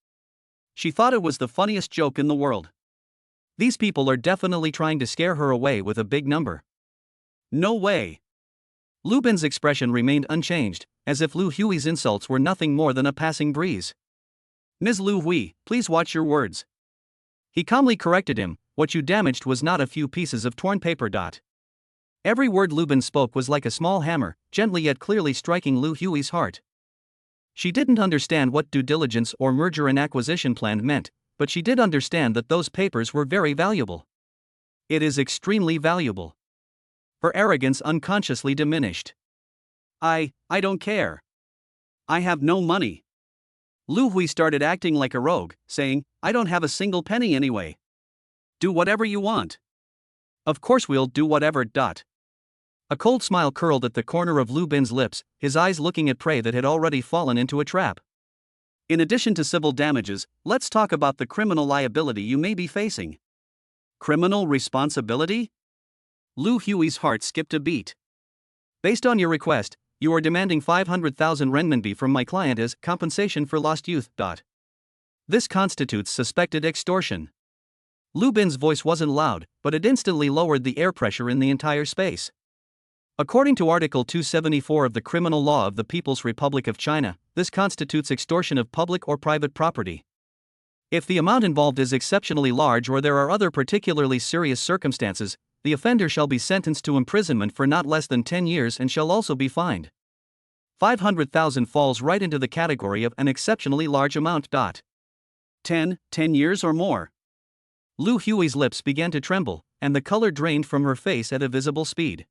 She thought it was the funniest joke in the world. These people are definitely trying to scare her away with a big number. No way. Lu Bin's expression remained unchanged, as if Lu Hui's insults were nothing more than a passing breeze. Ms. Lu Hui, please watch your words. He calmly corrected him, what you damaged was not a few pieces of torn paper. Every word Lu Bin spoke was like a small hammer, gently yet clearly striking Lu Hui's heart. She didn't understand what due diligence or merger and acquisition plan meant, but she did understand that those papers were very valuable. It is extremely valuable. Her arrogance unconsciously diminished. I don't care. I have no money. Lu Hui started acting like a rogue, saying, I don't have a single penny anyway. Do whatever you want. Of course we'll do whatever. A cold smile curled at the corner of Lu Bin's lips, his eyes looking at prey that had already fallen into a trap. In addition to civil damages, let's talk about the criminal liability you may be facing. Criminal responsibility? Lu Hui's heart skipped a beat. Based on your request, you are demanding 500,000 renminbi from my client as compensation for lost youth. This constitutes suspected extortion. Lu Bin's voice wasn't loud, but it instantly lowered the air pressure in the entire space. According to Article 274 of the Criminal Law of the People's Republic of China, this constitutes extortion of public or private property. If the amount involved is exceptionally large or there are other particularly serious circumstances, the offender shall be sentenced to imprisonment for not less than 10 years and shall also be fined. 500,000 falls right into the category of an exceptionally large amount. 10 years or more. Lu Hui's lips began to tremble, and the color drained from her face at a visible speed.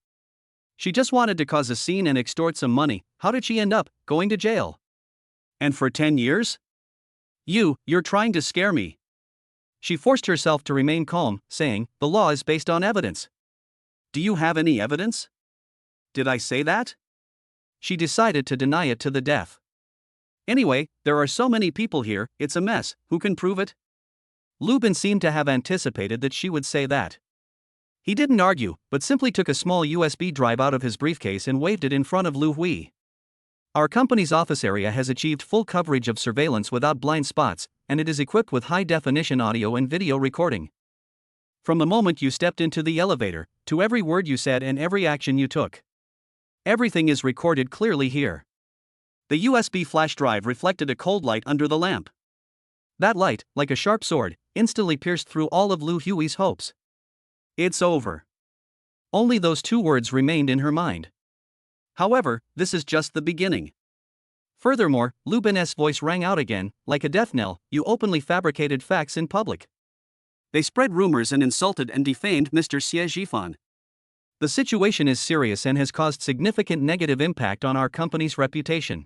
She just wanted to cause a scene and extort some money. How did she end up going to jail? And for 10 years? You're trying to scare me. She forced herself to remain calm, saying, the law is based on evidence. Do you have any evidence? Did I say that? She decided to deny it to the death. Anyway, there are so many people here, it's a mess, who can prove it? Lu Bin seemed to have anticipated that she would say that. He didn't argue, but simply took a small USB drive out of his briefcase and waved it in front of Lu Hui. Our company's office area has achieved full coverage of surveillance without blind spots, and it is equipped with high-definition audio and video recording. From the moment you stepped into the elevator, to every word you said and every action you took. Everything is recorded clearly here. The USB flash drive reflected a cold light under the lamp. That light, like a sharp sword, instantly pierced through all of Lu Hui's hopes. It's over. Only those two words remained in her mind. However, this is just the beginning. Furthermore, Lu Bin's voice rang out again, like a death knell, "You openly fabricated facts in public. They spread rumors and insulted and defamed Mr. Xie Zhifan. The situation is serious and has caused significant negative impact on our company's reputation.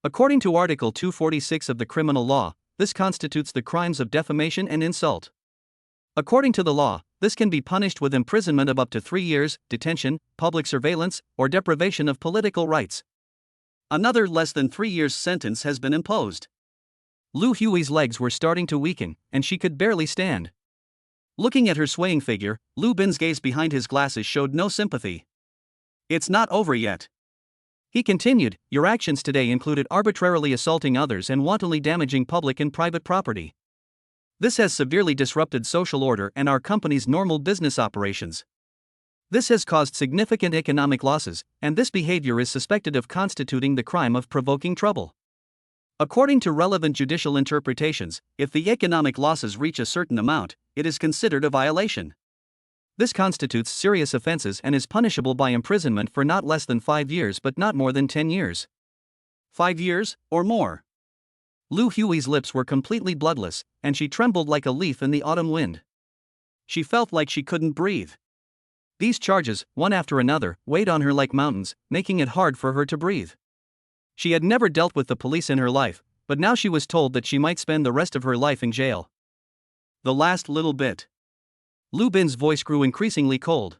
According to Article 246 of the criminal law, this constitutes the crimes of defamation and insult. According to the law, this can be punished with imprisonment of up to 3 years, detention, public surveillance, or deprivation of political rights." Another less than 3 years sentence has been imposed. Lu Hui's legs were starting to weaken, and she could barely stand. Looking at her swaying figure, Lu Bin's gaze behind his glasses showed no sympathy. "It's not over yet," he continued. "Your actions today included arbitrarily assaulting others and wantonly damaging public and private property. This has severely disrupted social order and our company's normal business operations. This has caused significant economic losses, and this behavior is suspected of constituting the crime of provoking trouble. According to relevant judicial interpretations, if the economic losses reach a certain amount, it is considered a violation. This constitutes serious offenses and is punishable by imprisonment for not less than 5 years but not more than 10 years. 5 years, or more." Lu Hui's lips were completely bloodless, and she trembled like a leaf in the autumn wind. She felt like she couldn't breathe. These charges, one after another, weighed on her like mountains, making it hard for her to breathe. She had never dealt with the police in her life, but now she was told that she might spend the rest of her life in jail. The last little bit. Lu Bin's voice grew increasingly cold.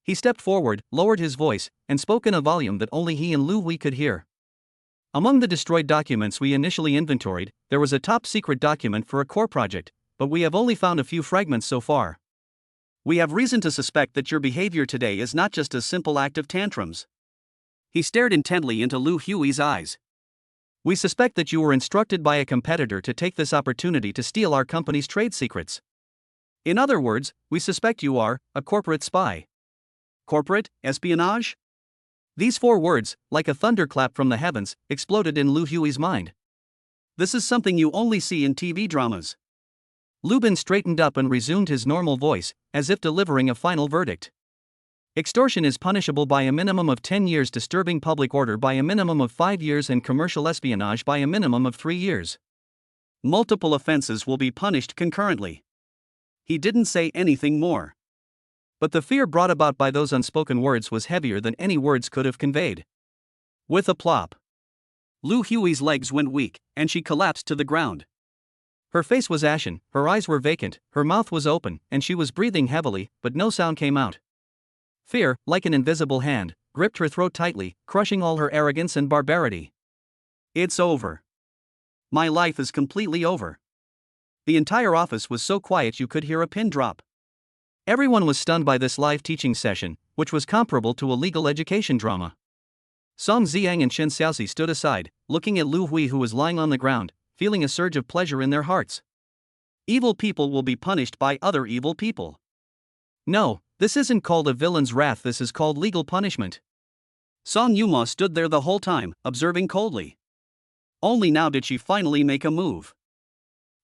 He stepped forward, lowered his voice, and spoke in a volume that only he and Lu Hui could hear. "Among the destroyed documents we initially inventoried, there was a top-secret document for a core project, but we have only found a few fragments so far. We have reason to suspect that your behavior today is not just a simple act of tantrums." He stared intently into Lu Hui's eyes. "We suspect that you were instructed by a competitor to take this opportunity to steal our company's trade secrets. In other words, we suspect you are a corporate spy." "Corporate espionage?" These 4 words, like a thunderclap from the heavens, exploded in Lu Hui's mind. "This is something you only see in TV dramas." Lu Bin straightened up and resumed his normal voice, as if delivering a final verdict. "Extortion is punishable by a minimum of 10 years, disturbing public order by a minimum of 5 years, and commercial espionage by a minimum of 3 years. Multiple offenses will be punished concurrently." He didn't say anything more. But the fear brought about by those unspoken words was heavier than any words could have conveyed. With a plop, Lu Hui's legs went weak, and she collapsed to the ground. Her face was ashen, her eyes were vacant, her mouth was open, and she was breathing heavily, but no sound came out. Fear, like an invisible hand, gripped her throat tightly, crushing all her arrogance and barbarity. "It's over. My life is completely over." The entire office was so quiet you could hear a pin drop. Everyone was stunned by this live teaching session, which was comparable to a legal education drama. Song Ziang and Chen Xiaoxi stood aside, looking at Lu Hui, who was lying on the ground, feeling a surge of pleasure in their hearts. Evil people will be punished by other evil people. No, this isn't called a villain's wrath, this is called legal punishment. Song Yuma stood there the whole time, observing coldly. Only now did she finally make a move.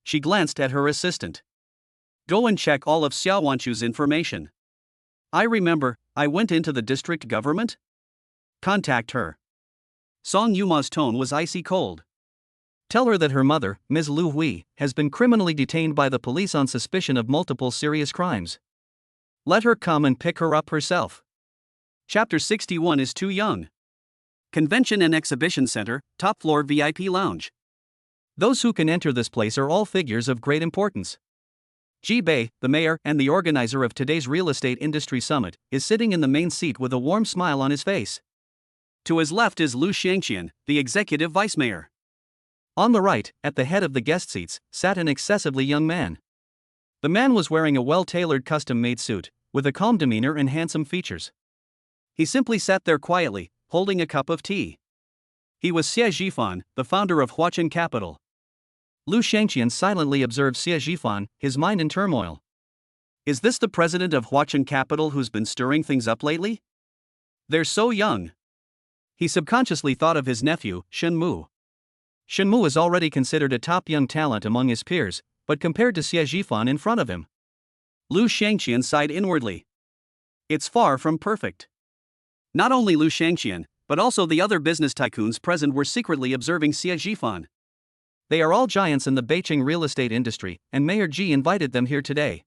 She glanced at her assistant. "Go and check all of Xiao Wanchu's information. I remember, I went into the district government? Contact her." Song Yuma's tone was icy cold. "Tell her that her mother, Ms. Lu Hui, has been criminally detained by the police on suspicion of multiple serious crimes. Let her come and pick her up herself." Chapter 61 is too young. Convention and Exhibition Center, top floor VIP lounge. Those who can enter this place are all figures of great importance. Ji Bei, the mayor and the organizer of today's real estate industry summit, is sitting in the main seat with a warm smile on his face. To his left is Lu Xiangqian, the executive vice mayor. On the right, at the head of the guest seats, sat an excessively young man. The man was wearing a well-tailored custom-made suit, with a calm demeanor and handsome features. He simply sat there quietly, holding a cup of tea. He was Xie Zhifan, the founder of Huachen Capital. Lu Xiangqian silently observed Xie Zhifan, his mind in turmoil. Is this the president of Huachen Capital who's been stirring things up lately? They're so young. He subconsciously thought of his nephew, Shen Mu. Shen Mu is already considered a top young talent among his peers, but compared to Xie Zhifan in front of him, Lu Xiangqian sighed inwardly. It's far from perfect. Not only Lu Xiangqian, but also the other business tycoons present were secretly observing Xie Zhifan. They are all giants in the Beijing real estate industry, and Mayor Ji invited them here today.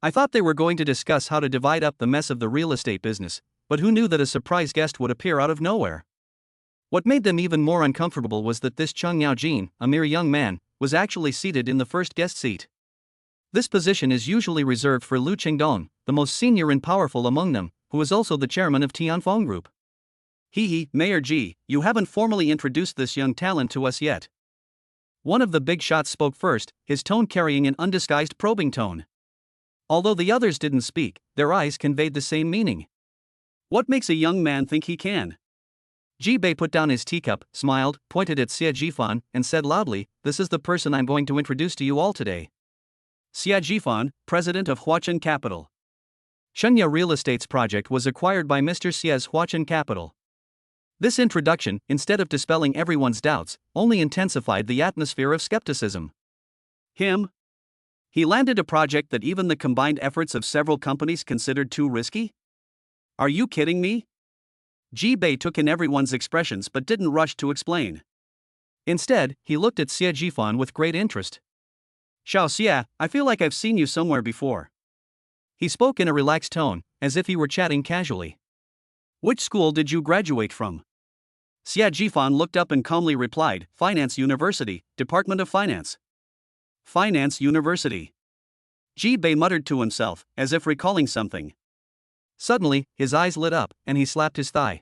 I thought they were going to discuss how to divide up the mess of the real estate business, but who knew that a surprise guest would appear out of nowhere? What made them even more uncomfortable was that this Cheng Yaojin, a mere young man, was actually seated in the first guest seat. This position is usually reserved for Lu Qingdong, the most senior and powerful among them, who is also the chairman of Tianfeng Group. Mayor Ji, you haven't formally introduced this young talent to us yet. One of the big shots spoke first, his tone carrying an undisguised probing tone. Although the others didn't speak, their eyes conveyed the same meaning. What makes a young man think he can? Ji Bei put down his teacup, smiled, pointed at Xie Zhifan, and said loudly, "This is the person I'm going to introduce to you all today. Xie Zhifan, president of Huachen Capital." Shenyang Real Estate's project was acquired by Mr. Xie's Huachen Capital. This introduction, instead of dispelling everyone's doubts, only intensified the atmosphere of skepticism. Him? He landed a project that even the combined efforts of several companies considered too risky? Are you kidding me? Ji Bei took in everyone's expressions but didn't rush to explain. Instead, he looked at Xie Zhifan with great interest. "Xiao Xie, I feel like I've seen you somewhere before." He spoke in a relaxed tone, as if he were chatting casually. "Which school did you graduate from?" Xie Zhifan looked up and calmly replied, "Finance University, Department of Finance." Finance University. Ji Bei muttered to himself, as if recalling something. Suddenly, his eyes lit up, and he slapped his thigh.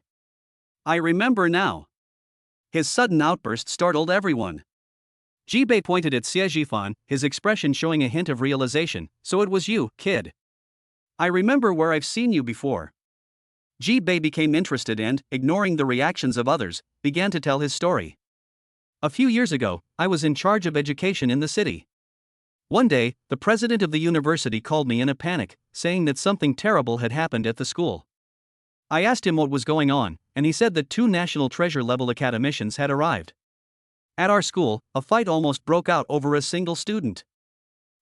"I remember now." His sudden outburst startled everyone. Ji Bei pointed at Xie Zhifan, his expression showing a hint of realization. "So it was you, kid. I remember where I've seen you before." Ji Bei became interested and, ignoring the reactions of others, began to tell his story. "A few years ago, I was in charge of education in the city. One day, the president of the university called me in a panic, saying that something terrible had happened at the school. I asked him what was going on, and he said that 2 national treasure-level academicians had arrived. At our school, a fight almost broke out over a single student."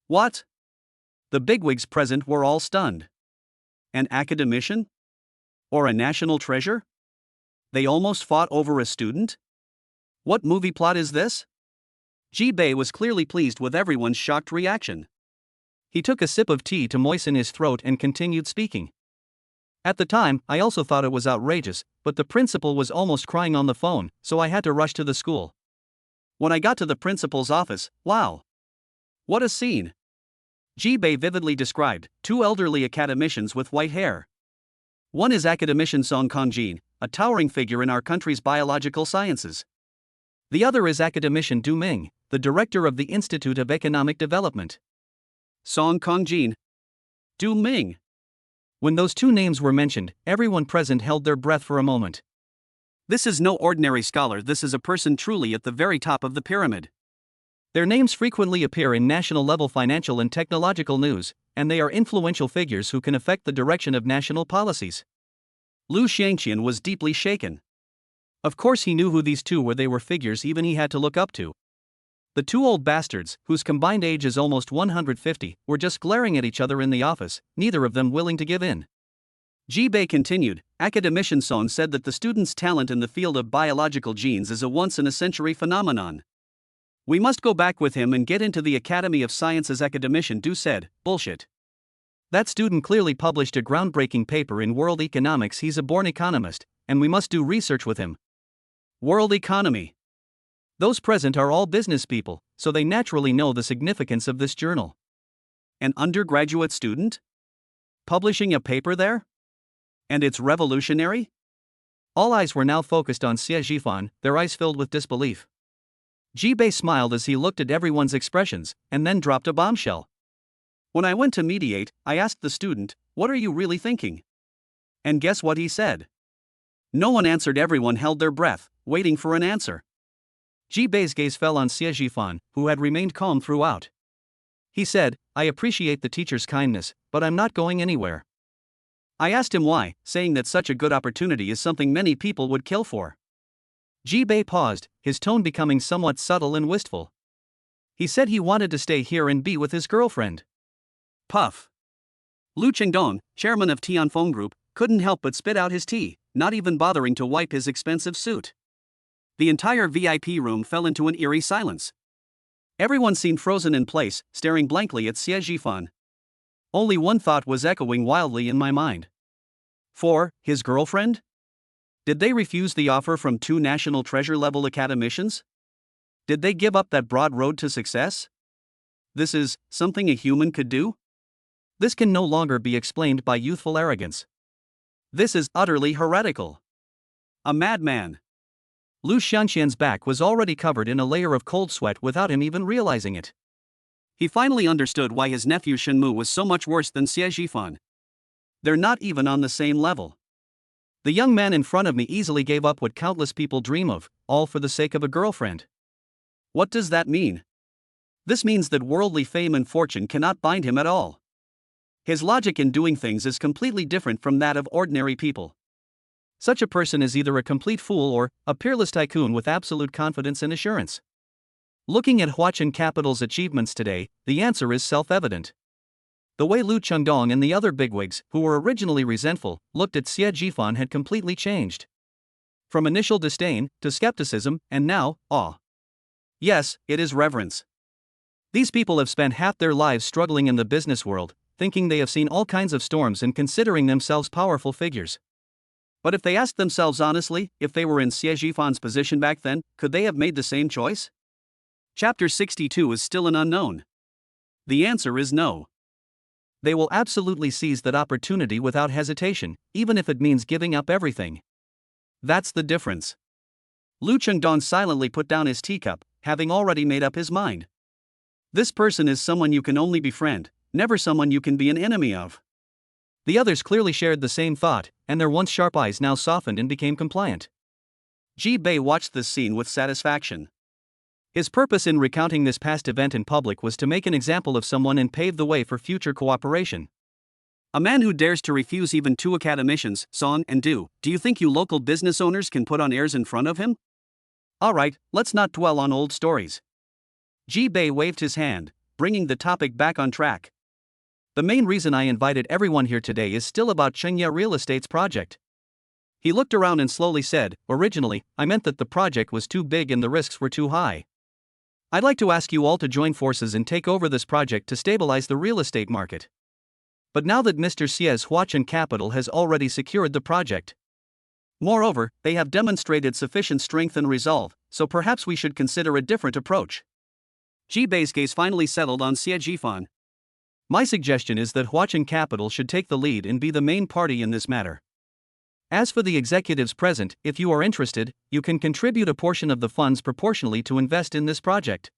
What? The bigwigs present were all stunned. An academician? Or a national treasure? They almost fought over a student? What movie plot is this? Ji Bei was clearly pleased with everyone's shocked reaction. He took a sip of tea to moisten his throat and continued speaking. "At the time, I also thought it was outrageous, but the principal was almost crying on the phone, so I had to rush to the school. When I got to the principal's office, wow! What a scene!" Ji Bei vividly described 2 elderly academicians with white hair. One is academician Song Kongjin, a towering figure in our country's biological sciences. The other is academician Du Ming, the director of the Institute of Economic Development." Song Kongjin. Du Ming. When those 2 names were mentioned, everyone present held their breath for a moment. This is no ordinary scholar, this is a person truly at the very top of the pyramid. Their names frequently appear in national-level financial and technological news, and they are influential figures who can affect the direction of national policies. Lu Xiangqian was deeply shaken. Of course he knew who these 2 were. They were figures even he had to look up to. The 2 old bastards, whose combined age is almost 150, were just glaring at each other in the office, neither of them willing to give in. Ji Bei continued, "Academician Song said that the student's talent in the field of biological genes is a once-in-a-century phenomenon. We must go back with him and get into the Academy of Sciences." Academician Du said, "Bullshit. That student clearly published a groundbreaking paper in world economics. He's a born economist, and we must do research with him." World economy. Those present are all business people, so they naturally know the significance of this journal. An undergraduate student? Publishing a paper there? And it's revolutionary? All eyes were now focused on Xie Zhifan, their eyes filled with disbelief. Ji Bei smiled as he looked at everyone's expressions, and then dropped a bombshell. "When I went to mediate, I asked the student, 'What are you really thinking?' And guess what he said?" No one answered. Everyone held their breath, waiting for an answer. Ji Bei's gaze fell on Xie Zhifan, who had remained calm throughout. He said, "I appreciate the teacher's kindness, but I'm not going anywhere." I asked him why, saying that such a good opportunity is something many people would kill for. Ji Bei paused, his tone becoming somewhat subtle and wistful. He said he wanted to stay here and be with his girlfriend. Puff. Lu Qingdong, chairman of Tianfeng Group, couldn't help but spit out his tea, not even bothering to wipe his expensive suit. The entire VIP room fell into an eerie silence. Everyone seemed frozen in place, staring blankly at Xie Zhifan. Only one thought was echoing wildly in my mind. For his girlfriend? Did they refuse the offer from 2 national treasure-level academicians? Did they give up that broad road to success? This is something a human could do? This can no longer be explained by youthful arrogance. This is utterly heretical. A madman. Lu Xianxian's back was already covered in a layer of cold sweat without him even realizing it. He finally understood why his nephew Shenmu was so much worse than Xie Zhifan. They're not even on the same level. The young man in front of me easily gave up what countless people dream of, all for the sake of a girlfriend. What does that mean? This means that worldly fame and fortune cannot bind him at all. His logic in doing things is completely different from that of ordinary people. Such a person is either a complete fool or a peerless tycoon with absolute confidence and assurance. Looking at Huachen Capital's achievements today, the answer is self-evident. The way Lu Chengdong and the other bigwigs, who were originally resentful, looked at Xie Zhifan had completely changed. From initial disdain, to skepticism, and now, awe. Yes, it is reverence. These people have spent half their lives struggling in the business world, thinking they have seen all kinds of storms and considering themselves powerful figures. But if they asked themselves honestly, if they were in Xie Zhifan's position back then, could they have made the same choice? Chapter 62 is still an unknown. The answer is no. They will absolutely seize that opportunity without hesitation, even if it means giving up everything. That's the difference. Lu Chengdong silently put down his teacup, having already made up his mind. This person is someone you can only befriend, never someone you can be an enemy of. The others clearly shared the same thought, and their once sharp eyes now softened and became compliant. Ji Bei watched this scene with satisfaction. His purpose in recounting this past event in public was to make an example of someone and pave the way for future cooperation. A man who dares to refuse even 2 academicians, Song and Do you think you local business owners can put on airs in front of him? Alright, let's not dwell on old stories. Ji Bei waved his hand, bringing the topic back on track. The main reason I invited everyone here today is still about Chengya Real Estate's project. He looked around and slowly said, originally, I meant that the project was too big and the risks were too high. I'd like to ask you all to join forces and take over this project to stabilize the real estate market. But now that Mr. Xie's Huachen Capital has already secured the project. Moreover, they have demonstrated sufficient strength and resolve, so perhaps we should consider a different approach. Ji Bei's gaze finally settled on Xie Zhifan. My suggestion is that Huachen Capital should take the lead and be the main party in this matter. As for the executives present, if you are interested, you can contribute a portion of the funds proportionally to invest in this project.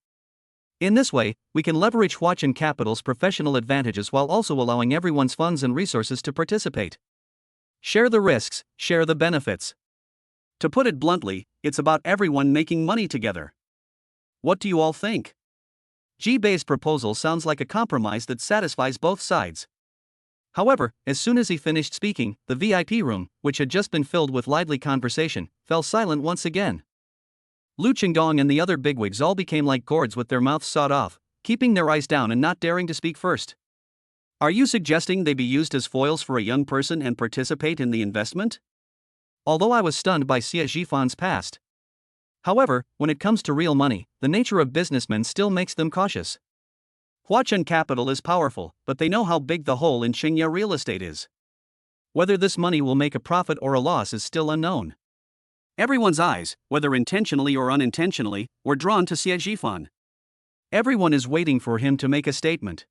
In this way, we can leverage Huachen Capital's professional advantages while also allowing everyone's funds and resources to participate. Share the risks, share the benefits. To put it bluntly, it's about everyone making money together. What do you all think? Ji Bei's proposal sounds like a compromise that satisfies both sides. However, as soon as he finished speaking, the VIP room, which had just been filled with lively conversation, fell silent once again. Lu Chengdong and the other bigwigs all became like gourds with their mouths sawed off, keeping their eyes down and not daring to speak first. Are you suggesting they be used as foils for a young person and participate in the investment? Although I was stunned by Xie Zhifan's past. However, when it comes to real money, the nature of businessmen still makes them cautious. Huachen Capital is powerful, but they know how big the hole in Chengya real estate is. Whether this money will make a profit or a loss is still unknown. Everyone's eyes, whether intentionally or unintentionally, were drawn to Xie Zhifan. Everyone is waiting for him to make a statement.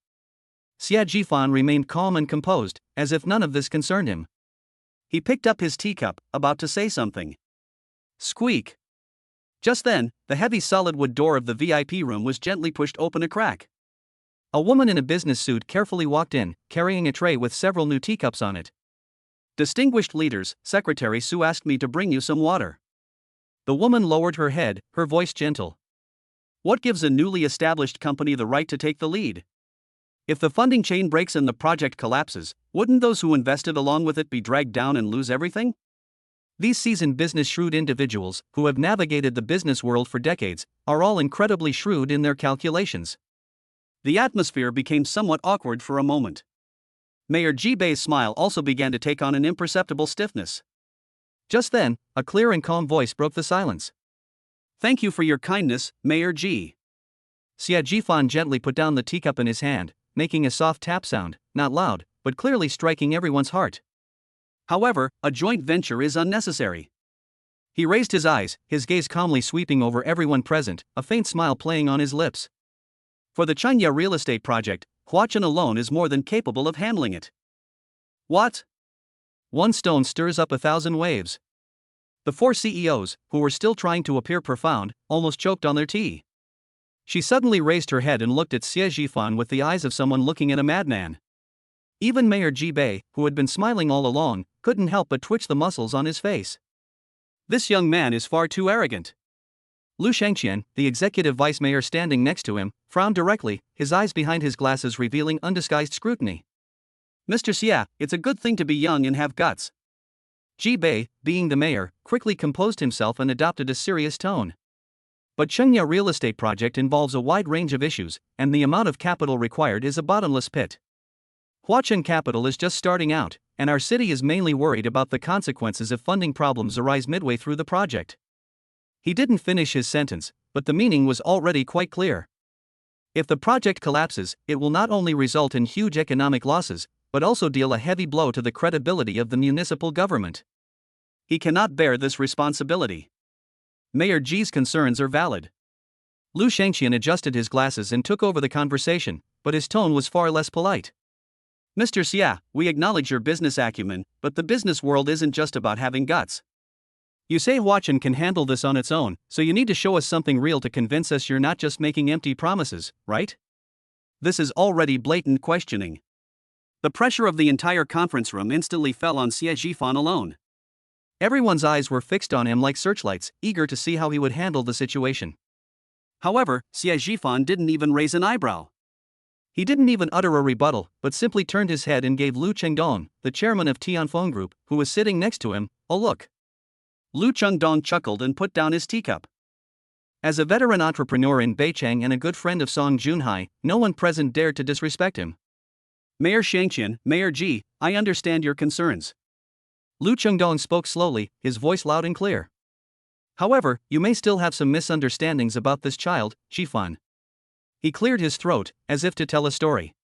Xie Zhifan remained calm and composed, as if none of this concerned him. He picked up his teacup, about to say something. Squeak! Just then, the heavy solid wood door of the VIP room was gently pushed open a crack. A woman in a business suit carefully walked in, carrying a tray with several new teacups on it. Distinguished leaders, Secretary Su asked me to bring you some water. The woman lowered her head, her voice gentle. What gives a newly established company the right to take the lead? If the funding chain breaks and the project collapses, wouldn't those who invested along with it be dragged down and lose everything? These seasoned business-shrewd individuals, who have navigated the business world for decades, are all incredibly shrewd in their calculations. The atmosphere became somewhat awkward for a moment. Mayor Ji Bei's smile also began to take on an imperceptible stiffness. Just then, a clear and calm voice broke the silence. "Thank you for your kindness, Mayor G." Xia Jifan gently put down the teacup in his hand, making a soft tap sound, not loud, but clearly striking everyone's heart. "However, a joint venture is unnecessary." He raised his eyes, his gaze calmly sweeping over everyone present, a faint smile playing on his lips. "For the Chanya real estate project, Huachan alone is more than capable of handling it." "What?" One stone stirs up 1,000 waves. The four CEOs, who were still trying to appear profound, almost choked on their tea. She suddenly raised her head and looked at Xie Jifan with the eyes of someone looking at a madman. Even Mayor Ji Bei, who had been smiling all along, couldn't help but twitch the muscles on his face. "This young man is far too arrogant." Lu Shangqian, the executive vice mayor standing next to him, frowned directly, his eyes behind his glasses revealing undisguised scrutiny. "Mr. Xia, it's a good thing to be young and have guts." Ji Bei, being the mayor, quickly composed himself and adopted a serious tone. But Chengya real estate project involves a wide range of issues, and the amount of capital required is a bottomless pit. Huachan Capital is just starting out, and our city is mainly worried about the consequences if funding problems arise midway through the project. He didn't finish his sentence, but the meaning was already quite clear. If the project collapses, it will not only result in huge economic losses, but also deal a heavy blow to the credibility of the municipal government. He cannot bear this responsibility. Mayor Ji's concerns are valid. Lu Shangqian adjusted his glasses and took over the conversation, but his tone was far less polite. "Mr. Xia, we acknowledge your business acumen, but the business world isn't just about having guts. You say Huachan can handle this on its own, so you need to show us something real to convince us you're not just making empty promises, right?" This is already blatant questioning. The pressure of the entire conference room instantly fell on Xie Jifan alone. Everyone's eyes were fixed on him like searchlights, eager to see how he would handle the situation. However, Xie Jifan didn't even raise an eyebrow. He didn't even utter a rebuttal, but simply turned his head and gave Lu Chengdong, the chairman of Tianfeng Group, who was sitting next to him, a look. Lu Chengdong chuckled and put down his teacup. As a veteran entrepreneur in Beicheng and a good friend of Song Junhai, no one present dared to disrespect him. "Mayor Shangqian, Mayor Ji, I understand your concerns." Lu Chengdong spoke slowly, his voice loud and clear. "However, you may still have some misunderstandings about this child, Jifan." He cleared his throat, as if to tell a story.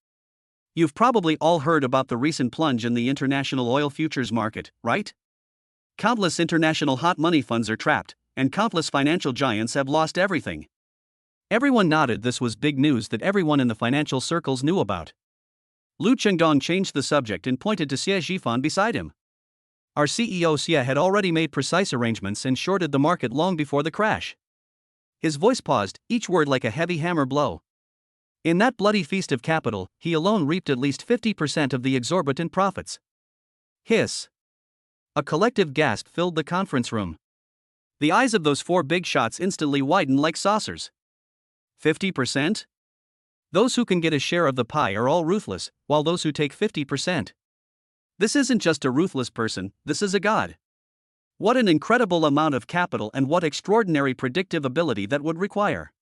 "You've probably all heard about the recent plunge in the international oil futures market, right? Countless international hot money funds are trapped, and countless financial giants have lost everything." Everyone nodded. This was big news that everyone in the financial circles knew about. Lu Chengdong changed the subject and pointed to Xie Jifan beside him. Our CEO Xie had already made precise arrangements and shorted the market long before the crash. His voice paused, each word like a heavy hammer blow. In that bloody feast of capital, he alone reaped at least 50% of the exorbitant profits. Hiss. A collective gasp filled the conference room. The eyes of those four big shots instantly widened like saucers. 50%? Those who can get a share of the pie are all ruthless, while those who take 50%. This isn't just a ruthless person, this is a god. What an incredible amount of capital and what extraordinary predictive ability that would require.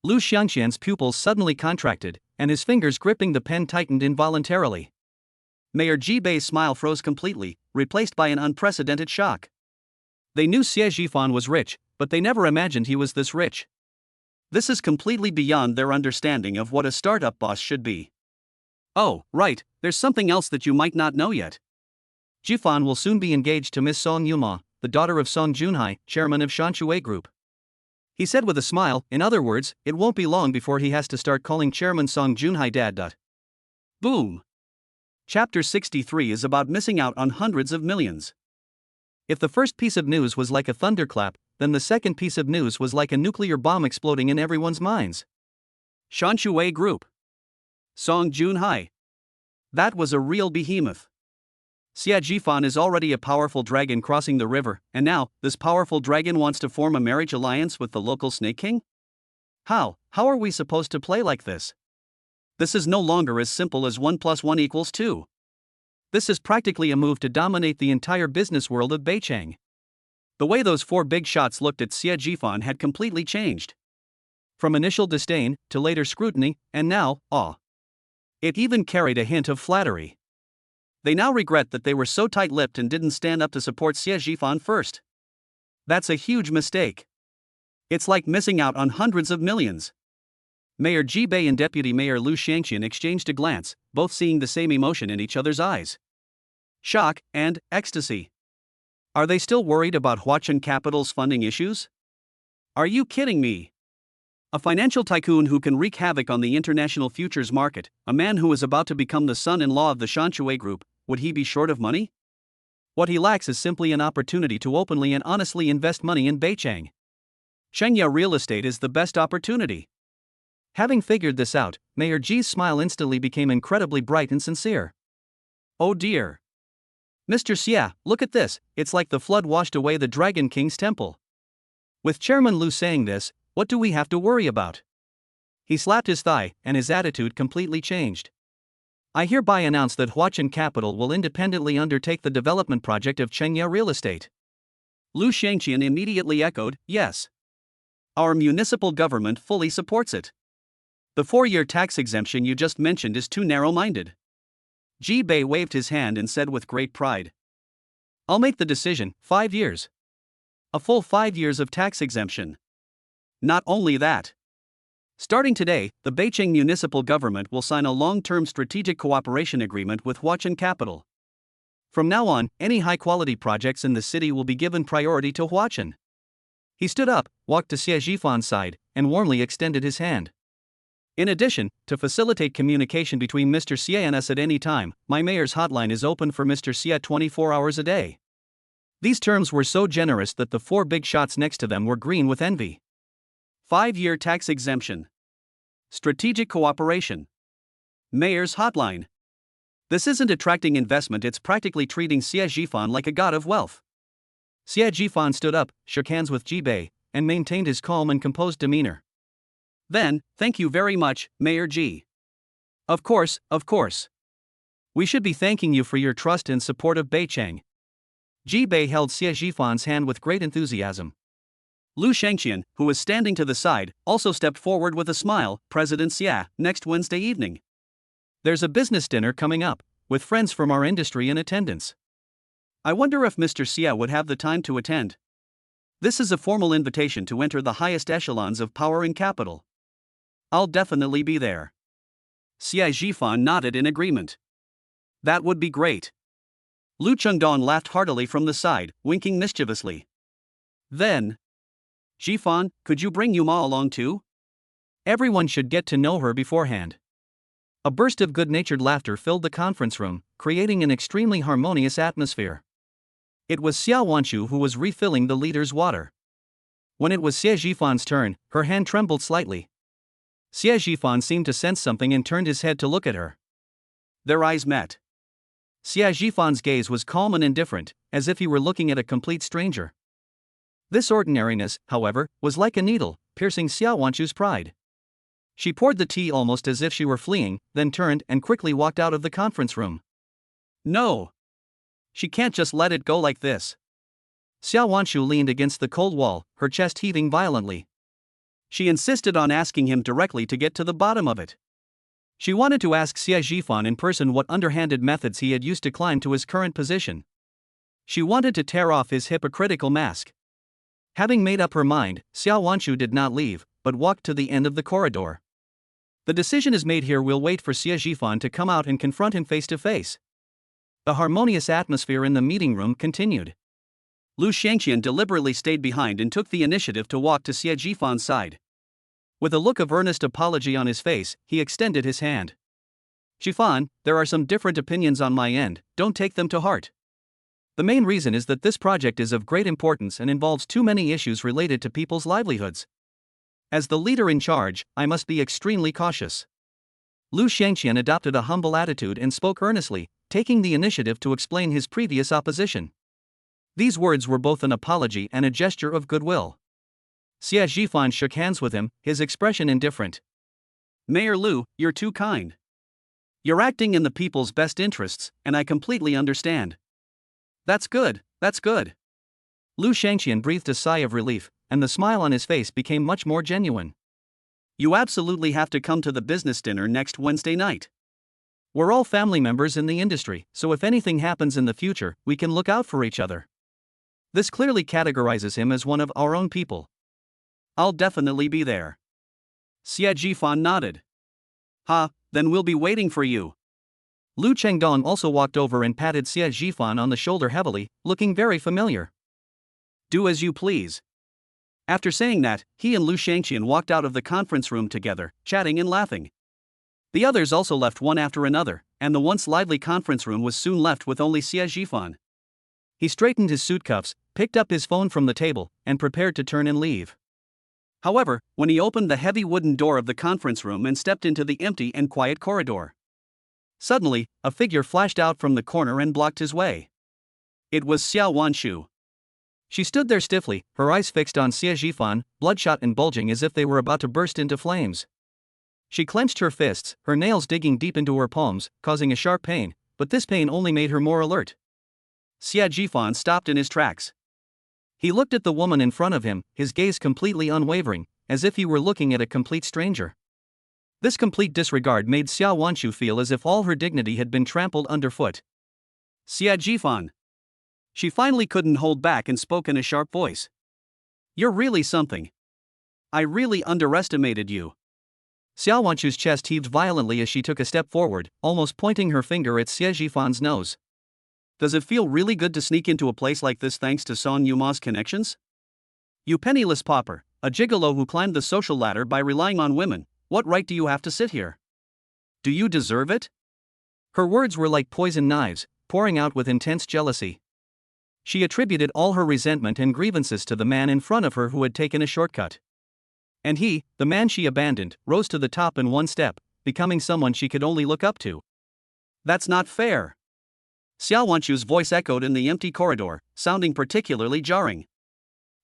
Lu Xiangqian's pupils suddenly contracted, and his fingers gripping the pen tightened involuntarily. Mayor Ji Bei's smile froze completely, replaced by an unprecedented shock. They knew Xie Jifan was rich, but they never imagined he was this rich. This is completely beyond their understanding of what a startup boss should be. Oh, right, there's something else that you might not know yet. Jifan will soon be engaged to Miss Song Yuma, the daughter of Song Junhai, chairman of Shanshui Group. He said with a smile, in other words, it won't be long before he has to start calling Chairman Song Junhai Dad. Boom. Chapter 63 is about missing out on hundreds of millions. If the first piece of news was like a thunderclap, then the second piece of news was like a nuclear bomb exploding in everyone's minds. Shanshui Group. Song Junhai. That was a real behemoth. Xie Jifan is already a powerful dragon crossing the river, and now, this powerful dragon wants to form a marriage alliance with the local Snake King? How are we supposed to play like this? This is no longer as simple as 1 + 1 = 2. This is practically a move to dominate the entire business world of Beicheng. The way those four big shots looked at Xie Jifan had completely changed. From initial disdain, to later scrutiny, and now, awe. It even carried a hint of flattery. They now regret that they were so tight-lipped and didn't stand up to support Xie Zhifan first. That's a huge mistake. It's like missing out on hundreds of millions. Mayor Ji Bei and Deputy Mayor Lu Shangqian exchanged a glance, both seeing the same emotion in each other's eyes. Shock and ecstasy. Are they still worried about Huachen Capital's funding issues? Are you kidding me? A financial tycoon who can wreak havoc on the international futures market, a man who is about to become the son-in-law of the Shanshui Group, would he be short of money? What he lacks is simply an opportunity to openly and honestly invest money in Beicheng. Shengya real estate is the best opportunity. Having figured this out, Mayor Ji's smile instantly became incredibly bright and sincere. Oh dear. Mr. Xia, look at this, it's like the flood washed away the Dragon King's temple. With Chairman Lu saying this, what do we have to worry about? He slapped his thigh, and his attitude completely changed. I hereby announce that Huachen Capital will independently undertake the development project of Chengya Real Estate. Lu Shangqian immediately echoed, yes. Our municipal government fully supports it. The 4-year tax exemption you just mentioned is too narrow-minded. Ji Bei waved his hand and said with great pride. I'll make the decision, 5 years. A full 5 years of tax exemption. Not only that. Starting today, the Beicheng municipal government will sign a long-term strategic cooperation agreement with Huachen Capital. From now on, any high-quality projects in the city will be given priority to Huachen. He stood up, walked to Xie Zhifan's side, and warmly extended his hand. In addition, to facilitate communication between Mr. Xie and us at any time, my mayor's hotline is open for Mr. Xie 24 hours a day. These terms were so generous that the 4 big shots next to them were green with envy. 5-year tax exemption. Strategic cooperation. Mayor's hotline. This isn't attracting investment, it's practically treating Xie Zhifan like a god of wealth. Xie Zhifan stood up, shook hands with Ji Bei, and maintained his calm and composed demeanor. Then, thank you very much, Mayor Ji. Of course, of course. We should be thanking you for your trust and support of Beicheng. Ji Bei held Xie Zhifan's hand with great enthusiasm. Lu Shangqian, who was standing to the side, also stepped forward with a smile. President Xia, next Wednesday evening. There's a business dinner coming up, with friends from our industry in attendance. I wonder if Mr. Xia would have the time to attend. This is a formal invitation to enter the highest echelons of power and capital. I'll definitely be there. Xie Zhifan nodded in agreement. That would be great. Lu Chengdong laughed heartily from the side, winking mischievously. Then, Zhifan, could you bring Yuma along too? Everyone should get to know her beforehand. A burst of good-natured laughter filled the conference room, creating an extremely harmonious atmosphere. It was Xiao Wanshu who was refilling the leader's water. When it was Xie Zhifan's turn, her hand trembled slightly. Xie Zhifan seemed to sense something and turned his head to look at her. Their eyes met. Xie Zhifan's gaze was calm and indifferent, as if he were looking at a complete stranger. This ordinariness, however, was like a needle, piercing Xiao Wanshu's pride. She poured the tea almost as if she were fleeing, then turned and quickly walked out of the conference room. No! She can't just let it go like this. Xiao Wanshu leaned against the cold wall, her chest heaving violently. She insisted on asking him directly to get to the bottom of it. She wanted to ask Xie Zhifan in person what underhanded methods he had used to climb to his current position. She wanted to tear off his hypocritical mask. Having made up her mind, Xiao Wanshu did not leave, but walked to the end of the corridor. The decision is made here, we'll wait for Xie Zhifan to come out and confront him face to face. The harmonious atmosphere in the meeting room continued. Lu Shangqian deliberately stayed behind and took the initiative to walk to Xie Zhifan's side. With a look of earnest apology on his face, he extended his hand. Zhifan, there are some different opinions on my end, don't take them to heart. The main reason is that this project is of great importance and involves too many issues related to people's livelihoods. As the leader in charge, I must be extremely cautious. Lu Shangqian adopted a humble attitude and spoke earnestly, taking the initiative to explain his previous opposition. These words were both an apology and a gesture of goodwill. Xie Zhifan shook hands with him, his expression indifferent. Mayor Lu, you're too kind. You're acting in the people's best interests, and I completely understand. That's good, that's good. Lu Shangqian breathed a sigh of relief, and the smile on his face became much more genuine. You absolutely have to come to the business dinner next Wednesday night. We're all family members in the industry, so if anything happens in the future, we can look out for each other. This clearly categorizes him as one of our own people. I'll definitely be there. Xie Jifan nodded. Then we'll be waiting for you. Lu Chengdong also walked over and patted Xie Jifan on the shoulder heavily, looking very familiar. Do as you please. After saying that, he and Lu Shangqian walked out of the conference room together, chatting and laughing. The others also left one after another, and the once lively conference room was soon left with only Xie Jifan. He straightened his suit cuffs, picked up his phone from the table, and prepared to turn and leave. However, when he opened the heavy wooden door of the conference room and stepped into the empty and quiet corridor, suddenly, a figure flashed out from the corner and blocked his way. It was Xiao Wanshu. She stood there stiffly, her eyes fixed on Xie Jifan, bloodshot and bulging as if they were about to burst into flames. She clenched her fists, her nails digging deep into her palms, causing a sharp pain, but this pain only made her more alert. Xie Jifan stopped in his tracks. He looked at the woman in front of him, his gaze completely unwavering, as if he were looking at a complete stranger. This complete disregard made Xiao Wanshu feel as if all her dignity had been trampled underfoot. Xie Jifan. She finally couldn't hold back and spoke in a sharp voice. You're really something. I really underestimated you. Xiao Wanshu's chest heaved violently as she took a step forward, almost pointing her finger at Xie Jifan's nose. Does it feel really good to sneak into a place like this thanks to Song Yuma's connections? You penniless pauper, a gigolo who climbed the social ladder by relying on women, what right do you have to sit here? Do you deserve it? Her words were like poison knives, pouring out with intense jealousy. She attributed all her resentment and grievances to the man in front of her who had taken a shortcut. And he, the man she abandoned, rose to the top in one step, becoming someone she could only look up to. That's not fair. Xiao Wanshu's voice echoed in the empty corridor, sounding particularly jarring.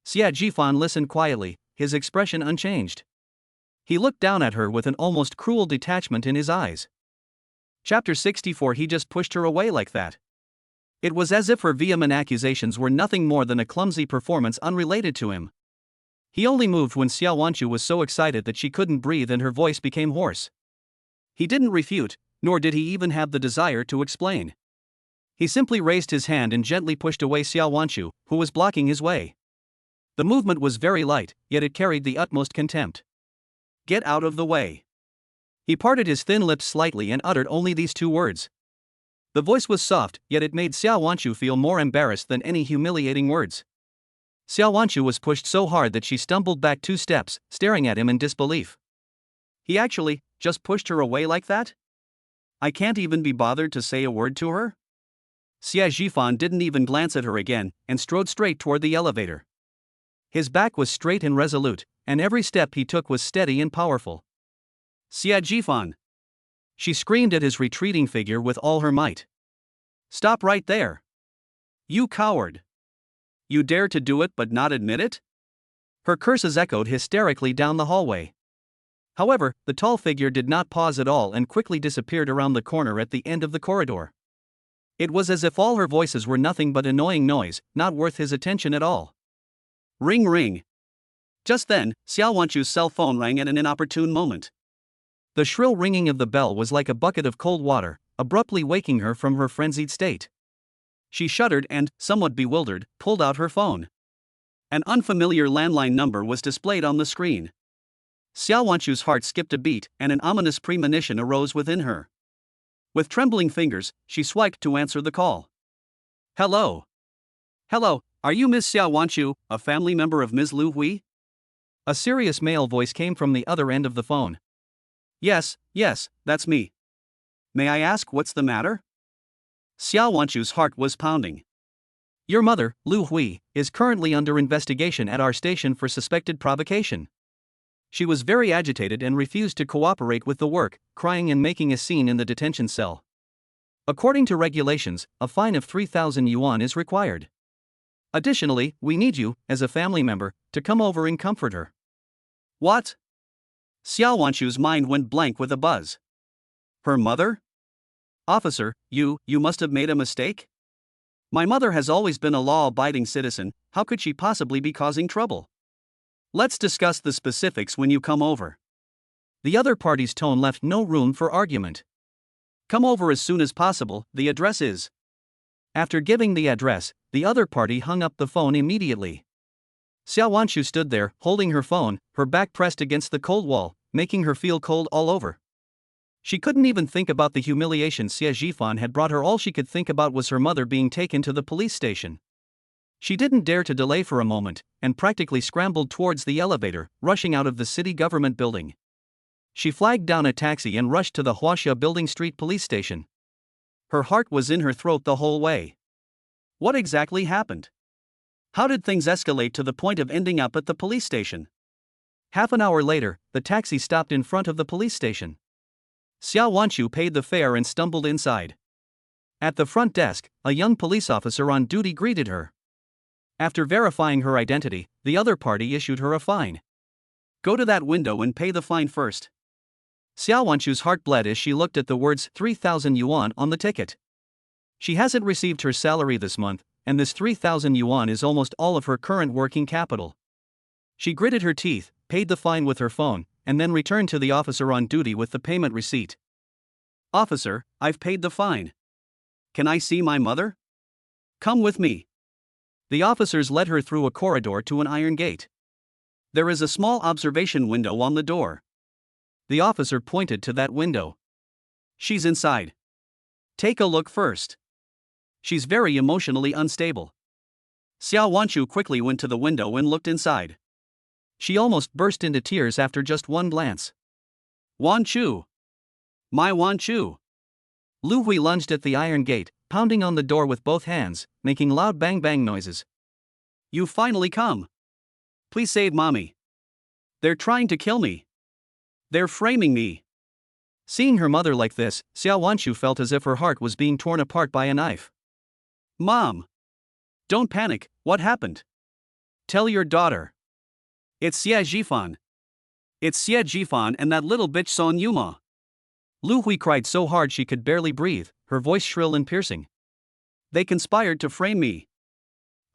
Xie Jifan listened quietly, his expression unchanged. He looked down at her with an almost cruel detachment in his eyes. Chapter 64. He just pushed her away like that. It was as if her vehement accusations were nothing more than a clumsy performance unrelated to him. He only moved when Xiao Wanshu was so excited that she couldn't breathe and her voice became hoarse. He didn't refute, nor did he even have the desire to explain. He simply raised his hand and gently pushed away Xiao Wanshu, who was blocking his way. The movement was very light, yet it carried the utmost contempt. Get out of the way. He parted his thin lips slightly and uttered only these two words. The voice was soft, yet it made Xiao Wanshu feel more embarrassed than any humiliating words. Xiao Wanshu was pushed so hard that she stumbled back 2 steps, staring at him in disbelief. He actually just pushed her away like that? I can't even be bothered to say a word to her? Xie Jifan didn't even glance at her again, and strode straight toward the elevator. His back was straight and resolute, and every step he took was steady and powerful. Xie Jifan! She screamed at his retreating figure with all her might. Stop right there! You coward! You dare to do it but not admit it? Her curses echoed hysterically down the hallway. However, the tall figure did not pause at all and quickly disappeared around the corner at the end of the corridor. It was as if all her voices were nothing but annoying noise, not worth his attention at all. Ring ring. Just then, Xiao Wanshu's cell phone rang at an inopportune moment. The shrill ringing of the bell was like a bucket of cold water, abruptly waking her from her frenzied state. She shuddered and, somewhat bewildered, pulled out her phone. An unfamiliar landline number was displayed on the screen. Xiao Wanshu's heart skipped a beat, and an ominous premonition arose within her. With trembling fingers, she swiped to answer the call. Hello. Hello, are you Ms. Xiao Wanshu, a family member of Ms. Lu Hui? A serious male voice came from the other end of the phone. Yes, that's me. May I ask what's the matter? Xiao Wanshu's heart was pounding. Your mother, Lu Hui, is currently under investigation at our station for suspected provocation. She was very agitated and refused to cooperate with the work, crying and making a scene in the detention cell. According to regulations, a fine of 3,000 yuan is required. Additionally, we need you, as a family member, to come over and comfort her. What? Xiao Wanshu's mind went blank with a buzz. Her mother? Officer, you must have made a mistake? My mother has always been a law-abiding citizen, how could she possibly be causing trouble? Let's discuss the specifics when you come over. The other party's tone left no room for argument. Come over as soon as possible, the address is. After giving the address, the other party hung up the phone immediately. Xiao Wanshu stood there, holding her phone, her back pressed against the cold wall, making her feel cold all over. She couldn't even think about the humiliation Xie Zhifan had brought her. All she could think about was her mother being taken to the police station. She didn't dare to delay for a moment, and practically scrambled towards the elevator, rushing out of the city government building. She flagged down a taxi and rushed to the Huaxia Building Street police station. Her heart was in her throat the whole way. What exactly happened? How did things escalate to the point of ending up at the police station? Half an hour later, the taxi stopped in front of the police station. Xiao Wanshu paid the fare and stumbled inside. At the front desk, a young police officer on duty greeted her. After verifying her identity, the other party issued her a fine. Go to that window and pay the fine first. Xiao Wanshu's heart bled as she looked at the words 3,000 yuan on the ticket. She hasn't received her salary this month, and this 3,000 yuan is almost all of her current working capital. She gritted her teeth, paid the fine with her phone, and then returned to the officer on duty with the payment receipt. Officer, I've paid the fine. Can I see my mother? Come with me. The officers led her through a corridor to an iron gate. There is a small observation window on the door. The officer pointed to that window. She's inside. Take a look first. She's very emotionally unstable. Xiao Wanshu quickly went to the window and looked inside. She almost burst into tears after just one glance. Wanshu! My Wanshu! Lu Hui lunged at the iron gate, pounding on the door with both hands, making loud bang-bang noises. You've finally come. Please save mommy. They're trying to kill me. They're framing me. Seeing her mother like this, Xiao Wanshu felt as if her heart was being torn apart by a knife. Mom! Don't panic, what happened? Tell your daughter. It's Xie Zhifan. It's Xie Zhifan and that little bitch Son Yuma. Lu Hui cried so hard she could barely breathe, her voice shrill and piercing. They conspired to frame me.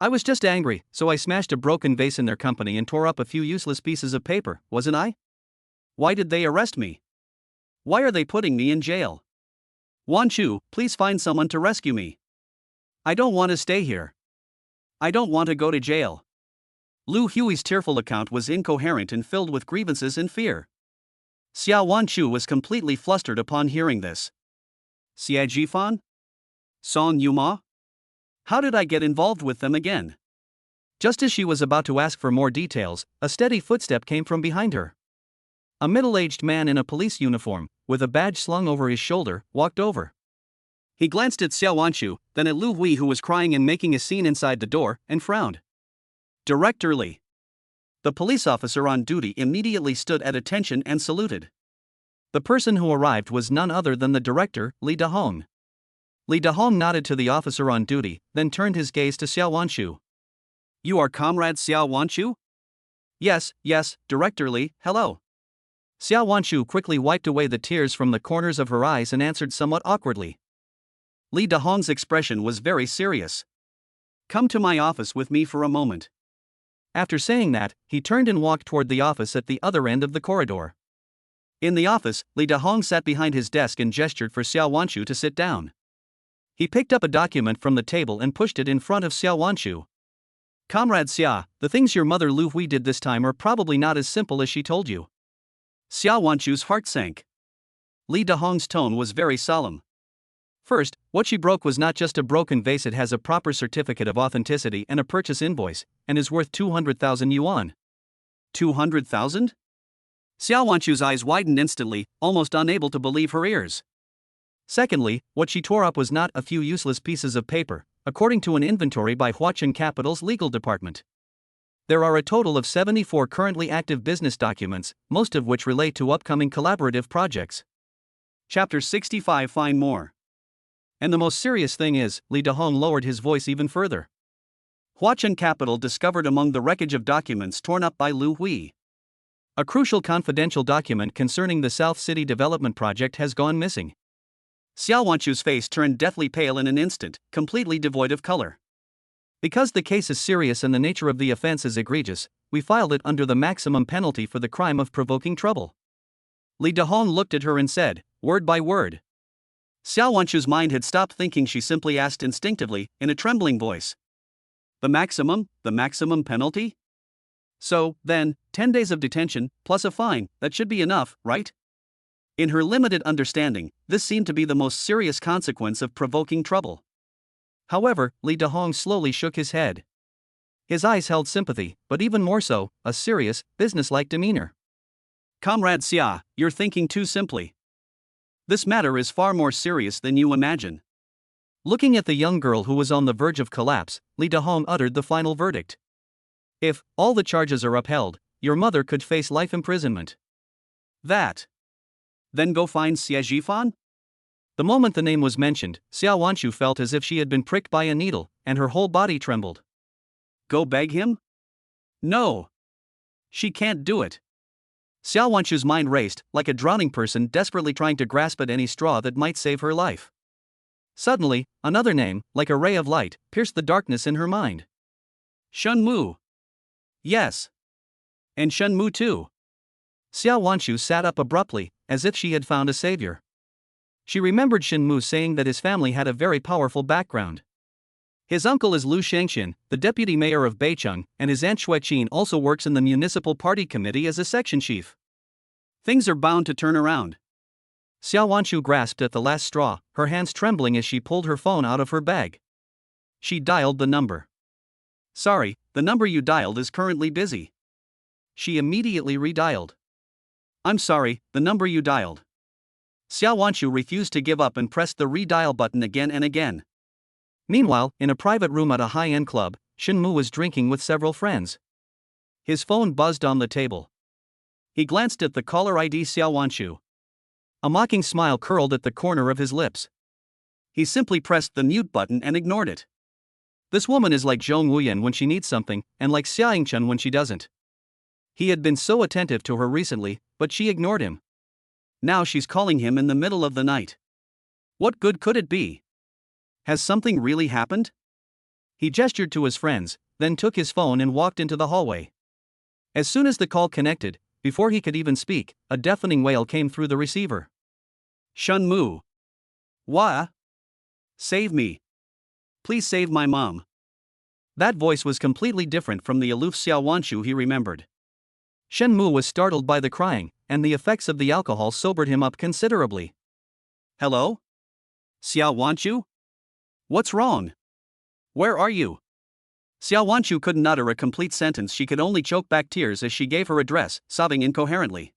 I was just angry, so I smashed a broken vase in their company and tore up a few useless pieces of paper, wasn't I? Why did they arrest me? Why are they putting me in jail? Wanshu, please find someone to rescue me. I don't want to stay here. I don't want to go to jail. Lu Hui's tearful account was incoherent and filled with grievances and fear. Xiao Wanshu was completely flustered upon hearing this. Xie Zhifan? Son Yuma? How did I get involved with them again? Just as she was about to ask for more details, a steady footstep came from behind her. A middle-aged man in a police uniform, with a badge slung over his shoulder, walked over. He glanced at Xiao Wanshu, then at Lu Hui, who was crying and making a scene inside the door, and frowned. Director Li. The police officer on duty immediately stood at attention and saluted. The person who arrived was none other than the director, Li Dahong. Li Dahong nodded to the officer on duty, then turned his gaze to Xiao Wanshu. You are Comrade Xiao Wanshu? Yes, Director Li, hello. Xiao Wanshu quickly wiped away the tears from the corners of her eyes and answered somewhat awkwardly. Li Dahong's expression was very serious. Come to my office with me for a moment. After saying that, he turned and walked toward the office at the other end of the corridor. In the office, Li Dahong sat behind his desk and gestured for Xiao Wanshu to sit down. He picked up a document from the table and pushed it in front of Xiao Wanshu. Comrade Xia, the things your mother Lu Hui did this time are probably not as simple as she told you. Xiao Wanshu's heart sank. Li Dahong's tone was very solemn. First, what she broke was not just a broken vase, it has a proper certificate of authenticity and a purchase invoice, and is worth 200,000 yuan. 200,000? Xiao Wanshu's eyes widened instantly, almost unable to believe her ears. Secondly, what she tore up was not a few useless pieces of paper, according to an inventory by Huachen Capital's legal department. There are a total of 74 currently active business documents, most of which relate to upcoming collaborative projects. Chapter 65. Find more. And the most serious thing is, Li Dahong lowered his voice even further. Huachen Capital discovered among the wreckage of documents torn up by Lu Hui. A crucial confidential document concerning the South City Development Project has gone missing. Xiao Wanshu's face turned deathly pale in an instant, completely devoid of color. Because the case is serious and the nature of the offense is egregious, we filed it under the maximum penalty for the crime of provoking trouble. Li Dahong looked at her and said, word by word. Xiao Wanchu's mind had stopped thinking. She simply asked instinctively, in a trembling voice. The maximum penalty? So, then, 10 days of detention, plus a fine, that should be enough, right? In her limited understanding, this seemed to be the most serious consequence of provoking trouble. However, Li Dahong slowly shook his head. His eyes held sympathy, but even more so, a serious, businesslike demeanor. Comrade Xia, you're thinking too simply. This matter is far more serious than you imagine. Looking at the young girl who was on the verge of collapse, Li Dahong uttered the final verdict. If all the charges are upheld, your mother could face life imprisonment. That. Then go find Xie Jifan? The moment the name was mentioned, Xiao Wanchu felt as if she had been pricked by a needle, and her whole body trembled. Go beg him? No. She can't do it. Xiao Wanchu's mind raced, like a drowning person desperately trying to grasp at any straw that might save her life. Suddenly, another name, like a ray of light, pierced the darkness in her mind. Shen Mu. Yes. And Shen Mu too. Xiao Wanchu sat up abruptly, as if she had found a savior. She remembered Shen Mu saying that his family had a very powerful background. His uncle is Lu Shengxian, the deputy mayor of Beicheng, and his aunt Xueqin also works in the municipal party committee as a section chief. Things are bound to turn around. Xiao Wanchu grasped at the last straw, her hands trembling as she pulled her phone out of her bag. She dialed the number. Sorry, the number you dialed is currently busy. She immediately redialed. I'm sorry, the number you dialed. Xiao Wanchu refused to give up and pressed the redial button again and again. Meanwhile, in a private room at a high-end club, Shen Mu was drinking with several friends. His phone buzzed on the table. He glanced at the caller ID Xiao Wanchu. A mocking smile curled at the corner of his lips. He simply pressed the mute button and ignored it. This woman is like Zhong Wuyan when she needs something, and like Xia Yingchen when she doesn't. He had been so attentive to her recently, but she ignored him. Now she's calling him in the middle of the night. What good could it be? Has something really happened? He gestured to his friends, then took his phone and walked into the hallway. As soon as the call connected, before he could even speak, a deafening wail came through the receiver. Shen Mu. What? Save me. Please save my mom. That voice was completely different from the aloof Xiao Wanchu he remembered. Shen Mu was startled by the crying, and the effects of the alcohol sobered him up considerably. Hello? Xiao Wanchu? What's wrong? Where are you? Xiao Wanchu couldn't utter a complete sentence. She could only choke back tears as she gave her address, sobbing incoherently.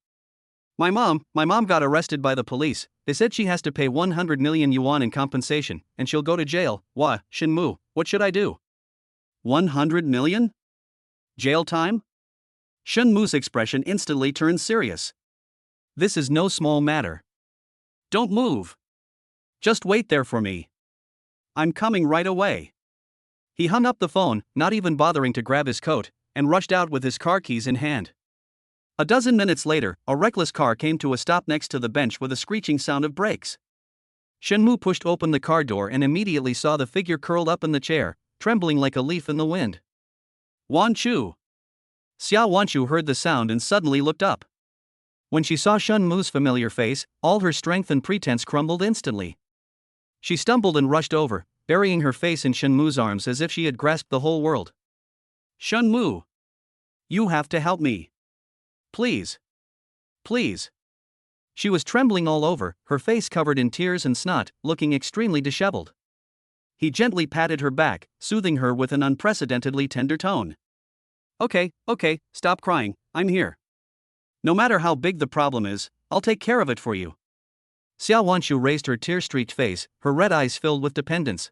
My mom got arrested by the police. They said she has to pay 100 million yuan in compensation, and she'll go to jail. Wah, Shen Mu, what should I do? 100 million? Jail time? Shen Mu's expression instantly turned serious. This is no small matter. Don't move. Just wait there for me. I'm coming right away. He hung up the phone, not even bothering to grab his coat, and rushed out with his car keys in hand. A dozen minutes later, a reckless car came to a stop next to the bench with a screeching sound of brakes. Shen Mu pushed open the car door and immediately saw the figure curled up in the chair, trembling like a leaf in the wind. Wanchu. Xiao Wanchu heard the sound and suddenly looked up. When she saw Shen Mu's familiar face, all her strength and pretense crumbled instantly. She stumbled and rushed over, burying her face in Shen Mu's arms as if she had grasped the whole world. Shen Mu. You have to help me. Please. Please. She was trembling all over, her face covered in tears and snot, looking extremely disheveled. He gently patted her back, soothing her with an unprecedentedly tender tone. Okay, stop crying, I'm here. No matter how big the problem is, I'll take care of it for you. Xiao Wanchu raised her tear-streaked face, her red eyes filled with dependence.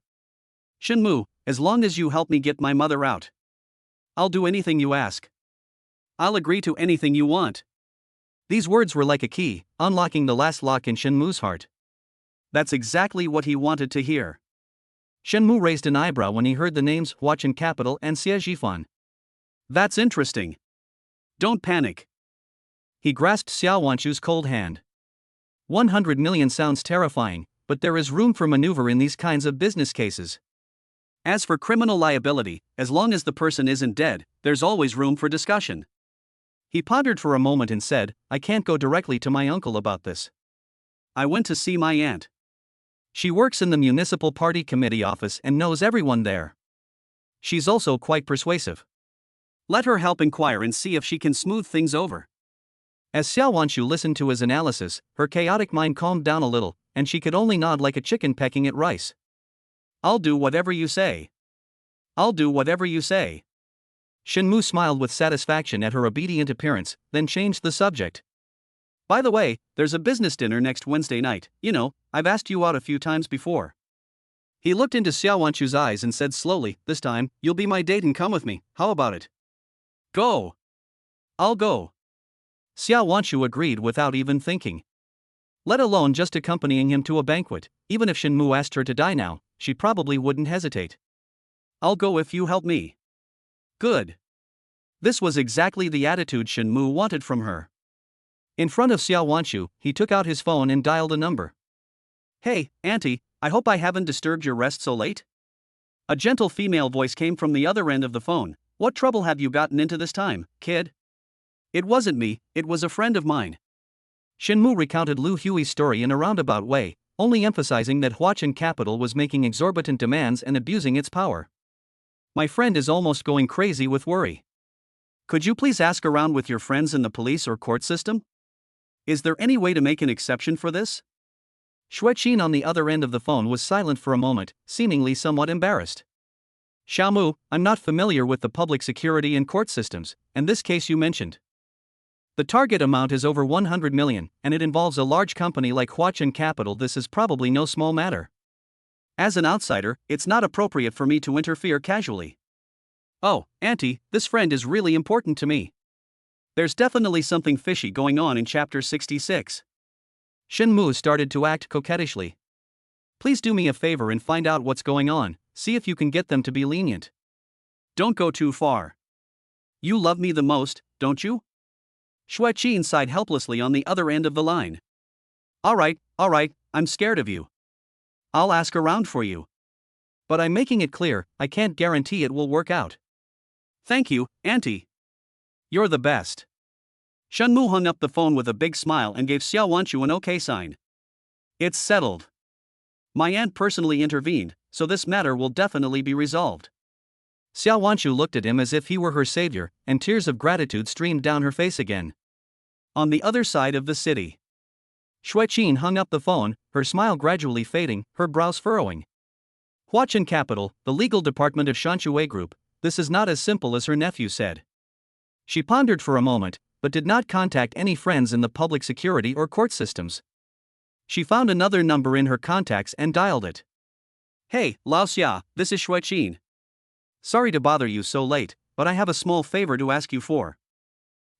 Shen Mu, as long as you help me get my mother out, I'll do anything you ask. I'll agree to anything you want. These words were like a key, unlocking the last lock in Shen Mu's heart. That's exactly what he wanted to hear. Shen Mu raised an eyebrow when he heard the names Huachin Capital and Xie Jifan. That's interesting. Don't panic. He grasped Xiao Wanchu's cold hand. 100 million sounds terrifying, but there is room for maneuver in these kinds of business cases. As for criminal liability, as long as the person isn't dead, there's always room for discussion. He pondered for a moment and said, I can't go directly to my uncle about this. I went to see my aunt. She works in the municipal party committee office and knows everyone there. She's also quite persuasive. Let her help inquire and see if she can smooth things over. As Xiao Wanshu listened to his analysis, her chaotic mind calmed down a little, and she could only nod like a chicken pecking at rice. I'll do whatever you say. I'll do whatever you say. Shenmu smiled with satisfaction at her obedient appearance, then changed the subject. By the way, there's a business dinner next Wednesday night. You know, I've asked you out a few times before. He looked into Xiao Wanshu's eyes and said slowly, this time, you'll be my date and come with me, how about it? Go. I'll go. Xiao Wanshu agreed without even thinking. Let alone just accompanying him to a banquet, even if Shenmu asked her to die now, she probably wouldn't hesitate. I'll go if you help me. Good. This was exactly the attitude Shenmu wanted from her. In front of Xiao Wanshu, he took out his phone and dialed a number. Hey, Auntie, I hope I haven't disturbed your rest so late? A gentle female voice came from the other end of the phone. What trouble have you gotten into this time, kid? It wasn't me, it was a friend of mine. Shenmu recounted Lu Hui's story in a roundabout way, only emphasizing that Huachin Capital was making exorbitant demands and abusing its power. My friend is almost going crazy with worry. Could you please ask around with your friends in the police or court system? Is there any way to make an exception for this? Xueqin on the other end of the phone was silent for a moment, seemingly somewhat embarrassed. Xiaomu, I'm not familiar with the public security and court systems, and this case you mentioned. The target amount is over 100 million, and it involves a large company like Huachin Capital. This is probably no small matter. As an outsider, it's not appropriate for me to interfere casually. Oh, Auntie, this friend is really important to me. There's definitely something fishy going on in chapter 66. Shenmu started to act coquettishly. Please do me a favor and find out what's going on, see if you can get them to be lenient. Don't go too far. You love me the most, don't you? Xueqin sighed helplessly on the other end of the line. Alright, I'm scared of you. I'll ask around for you. But I'm making it clear, I can't guarantee it will work out. Thank you, Auntie. You're the best. Shenmu hung up the phone with a big smile and gave Xiao Wanshu an okay sign. It's settled. My aunt personally intervened, so this matter will definitely be resolved. Xiao Wanshu looked at him as if he were her savior, and tears of gratitude streamed down her face again. On the other side of the city, Xueqin hung up the phone, her smile gradually fading, her brows furrowing. Huachin Capital, the legal department of Shanshui Group, this is not as simple as her nephew said. She pondered for a moment, but did not contact any friends in the public security or court systems. She found another number in her contacts and dialed it. Hey, Lao Xia, this is Xueqin. Sorry to bother you so late, but I have a small favor to ask you for.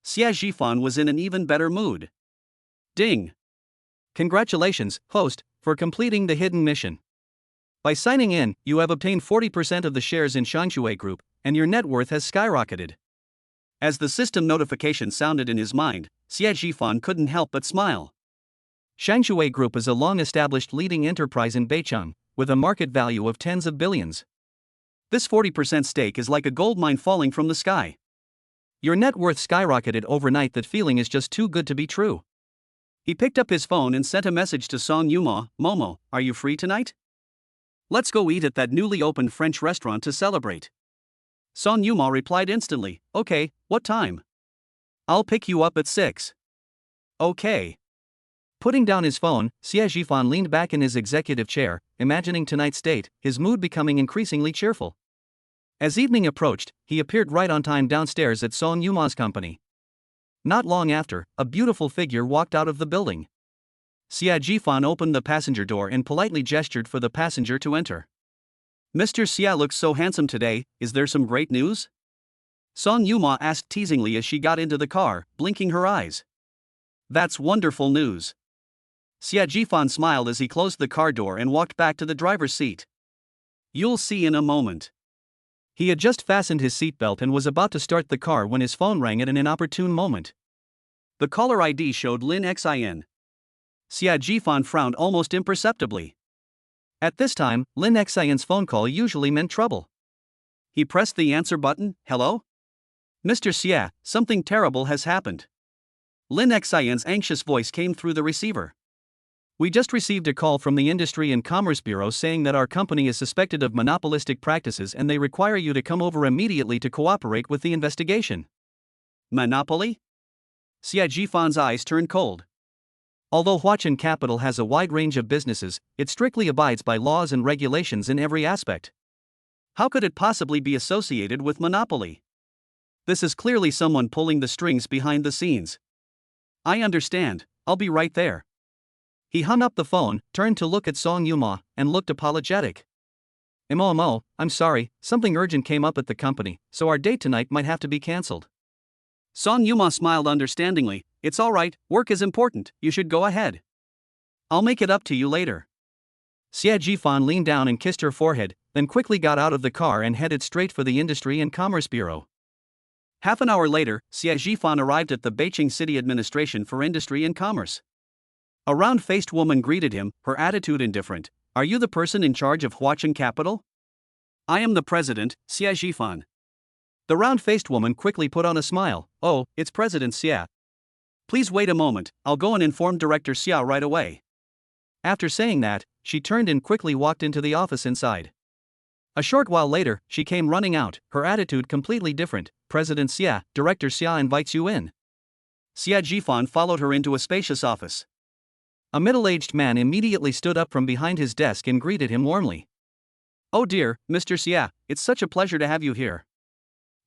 Xia Zhifan was in an even better mood. Ding. Congratulations, host, for completing the hidden mission. By signing in, you have obtained 40% of the shares in Shanshui Group, and your net worth has skyrocketed. As the system notification sounded in his mind, Xia Zhifan couldn't help but smile. Shanshui Group is a long-established leading enterprise in Beicheng, with a market value of tens of billions. This 40% stake is like a gold mine falling from the sky. Your net worth skyrocketed overnight. That feeling is just too good to be true. He picked up his phone and sent a message to Song Yuma. Momo, are you free tonight? Let's go eat at that newly opened French restaurant to celebrate. Song Yuma replied instantly, okay, what time? I'll pick you up at 6. Okay. Putting down his phone, Xie Zhifan leaned back in his executive chair, imagining tonight's date, his mood becoming increasingly cheerful. As evening approached, he appeared right on time downstairs at Song Yuma's company. Not long after, a beautiful figure walked out of the building. Xie Zhifan opened the passenger door and politely gestured for the passenger to enter. Mr. Xie looks so handsome today, is there some great news? Song Yuma asked teasingly as she got into the car, blinking her eyes. That's wonderful news. Xie Zhifan smiled as he closed the car door and walked back to the driver's seat. You'll see in a moment. He had just fastened his seatbelt and was about to start the car when his phone rang at an inopportune moment. The caller ID showed Lin Xin. Xie Zhifan frowned almost imperceptibly. At this time, Lin Xin's phone call usually meant trouble. He pressed the answer button. Hello? Mr. Xie, something terrible has happened. Lin Xin's anxious voice came through the receiver. We just received a call from the Industry and Commerce Bureau saying that our company is suspected of monopolistic practices and they require you to come over immediately to cooperate with the investigation. Monopoly? Xia Jifan's eyes turned cold. Although Huachin Capital has a wide range of businesses, it strictly abides by laws and regulations in every aspect. How could it possibly be associated with monopoly? This is clearly someone pulling the strings behind the scenes. I understand, I'll be right there. He hung up the phone, turned to look at Song Yuma, and looked apologetic. Mo, I'm sorry, something urgent came up at the company, so our date tonight might have to be cancelled. Song Yuma smiled understandingly. It's alright, work is important, you should go ahead. I'll make it up to you later. Xia Jifan leaned down and kissed her forehead, then quickly got out of the car and headed straight for the Industry and Commerce Bureau. Half an hour later, Xia Jifan arrived at the Beijing City Administration for Industry and Commerce. A round-faced woman greeted him, her attitude indifferent. Are you the person in charge of Huachin Capital? I am the president, Xia Jifan. The round-faced woman quickly put on a smile. Oh, it's President Xia. Please wait a moment, I'll go and inform Director Xia right away. After saying that, she turned and quickly walked into the office inside. A short while later, she came running out, her attitude completely different. President Xia, Director Xia invites you in. Xia Jifan followed her into a spacious office. A middle-aged man immediately stood up from behind his desk and greeted him warmly. Oh dear, Mr. Xia, it's such a pleasure to have you here.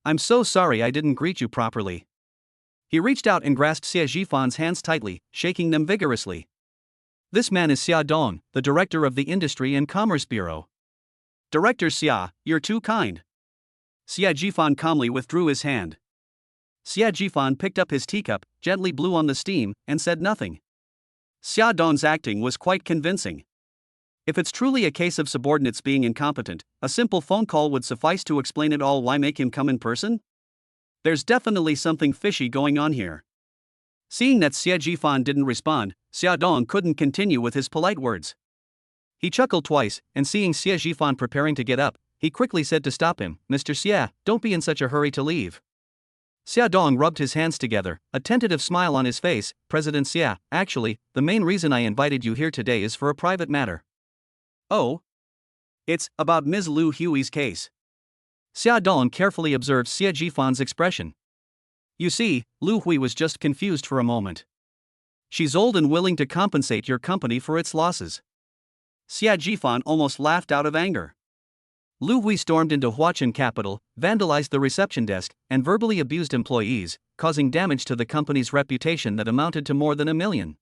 I'm so sorry I didn't greet you properly. He reached out and grasped Xia Jifan's hands tightly, shaking them vigorously. This man is Xia Dong, the director of the Industry and Commerce Bureau. Director Xia, you're too kind. Xia Jifan calmly withdrew his hand. Xia Jifan picked up his teacup, gently blew on the steam, and said nothing. Xia Dong's acting was quite convincing. If it's truly a case of subordinates being incompetent, a simple phone call would suffice to explain it all. Why make him come in person? There's definitely something fishy going on here. Seeing that Xia Jifan didn't respond, Xia Dong couldn't continue with his polite words. He chuckled twice, and seeing Xia Jifan preparing to get up, he quickly said to stop him, Mr. Xia, don't be in such a hurry to leave. Xia Dong rubbed his hands together, a tentative smile on his face. President Xia, actually, the main reason I invited you here today is for a private matter. Oh? It's about Ms. Lu Hui's case. Xia Dong carefully observed Xia Jifan's expression. You see, Lu Hui was just confused for a moment. She's old and willing to compensate your company for its losses. Xia Jifan almost laughed out of anger. Lu Hui stormed into Huachin Capital, vandalized the reception desk, and verbally abused employees, causing damage to the company's reputation that amounted to more than $1 million.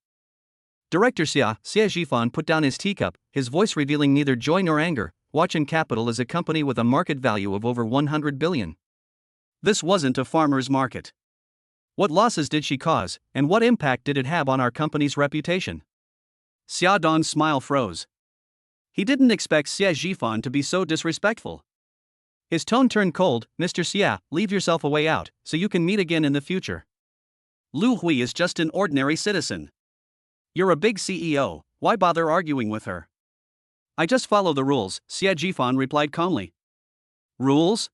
Director Xia Jifan put down his teacup, his voice revealing neither joy nor anger. Huachin Capital is a company with a market value of over 100 billion. This wasn't a farmer's market. What losses did she cause, and what impact did it have on our company's reputation? Xia Dong's smile froze. He didn't expect Xia Jifan to be so disrespectful. His tone turned cold. Mr. Xia, leave yourself a way out, so you can meet again in the future. Lu Hui is just an ordinary citizen. You're a big CEO, why bother arguing with her? I just follow the rules, Xia Jifan replied calmly. Rules?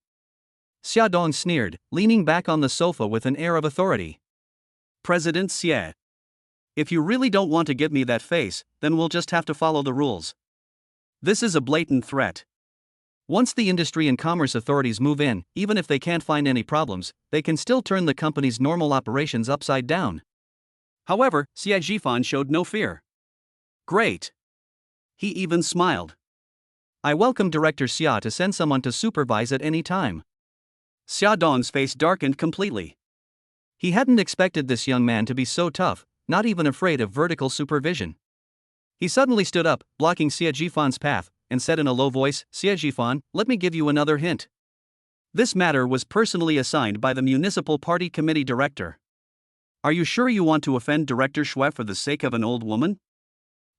Xia Dong sneered, leaning back on the sofa with an air of authority. President Xia. If you really don't want to give me that face, then we'll just have to follow the rules. This is a blatant threat. Once the Industry and Commerce authorities move in, even if they can't find any problems, they can still turn the company's normal operations upside down. However, Xia Jifan showed no fear. Great. He even smiled. I welcome Director Xia to send someone to supervise at any time. Xia Dong's face darkened completely. He hadn't expected this young man to be so tough, not even afraid of vertical supervision. He suddenly stood up, blocking Xia Jifan's path, and said in a low voice, Xia Jifan, let me give you another hint. This matter was personally assigned by the Municipal Party Committee Director. Are you sure you want to offend Director Xue for the sake of an old woman?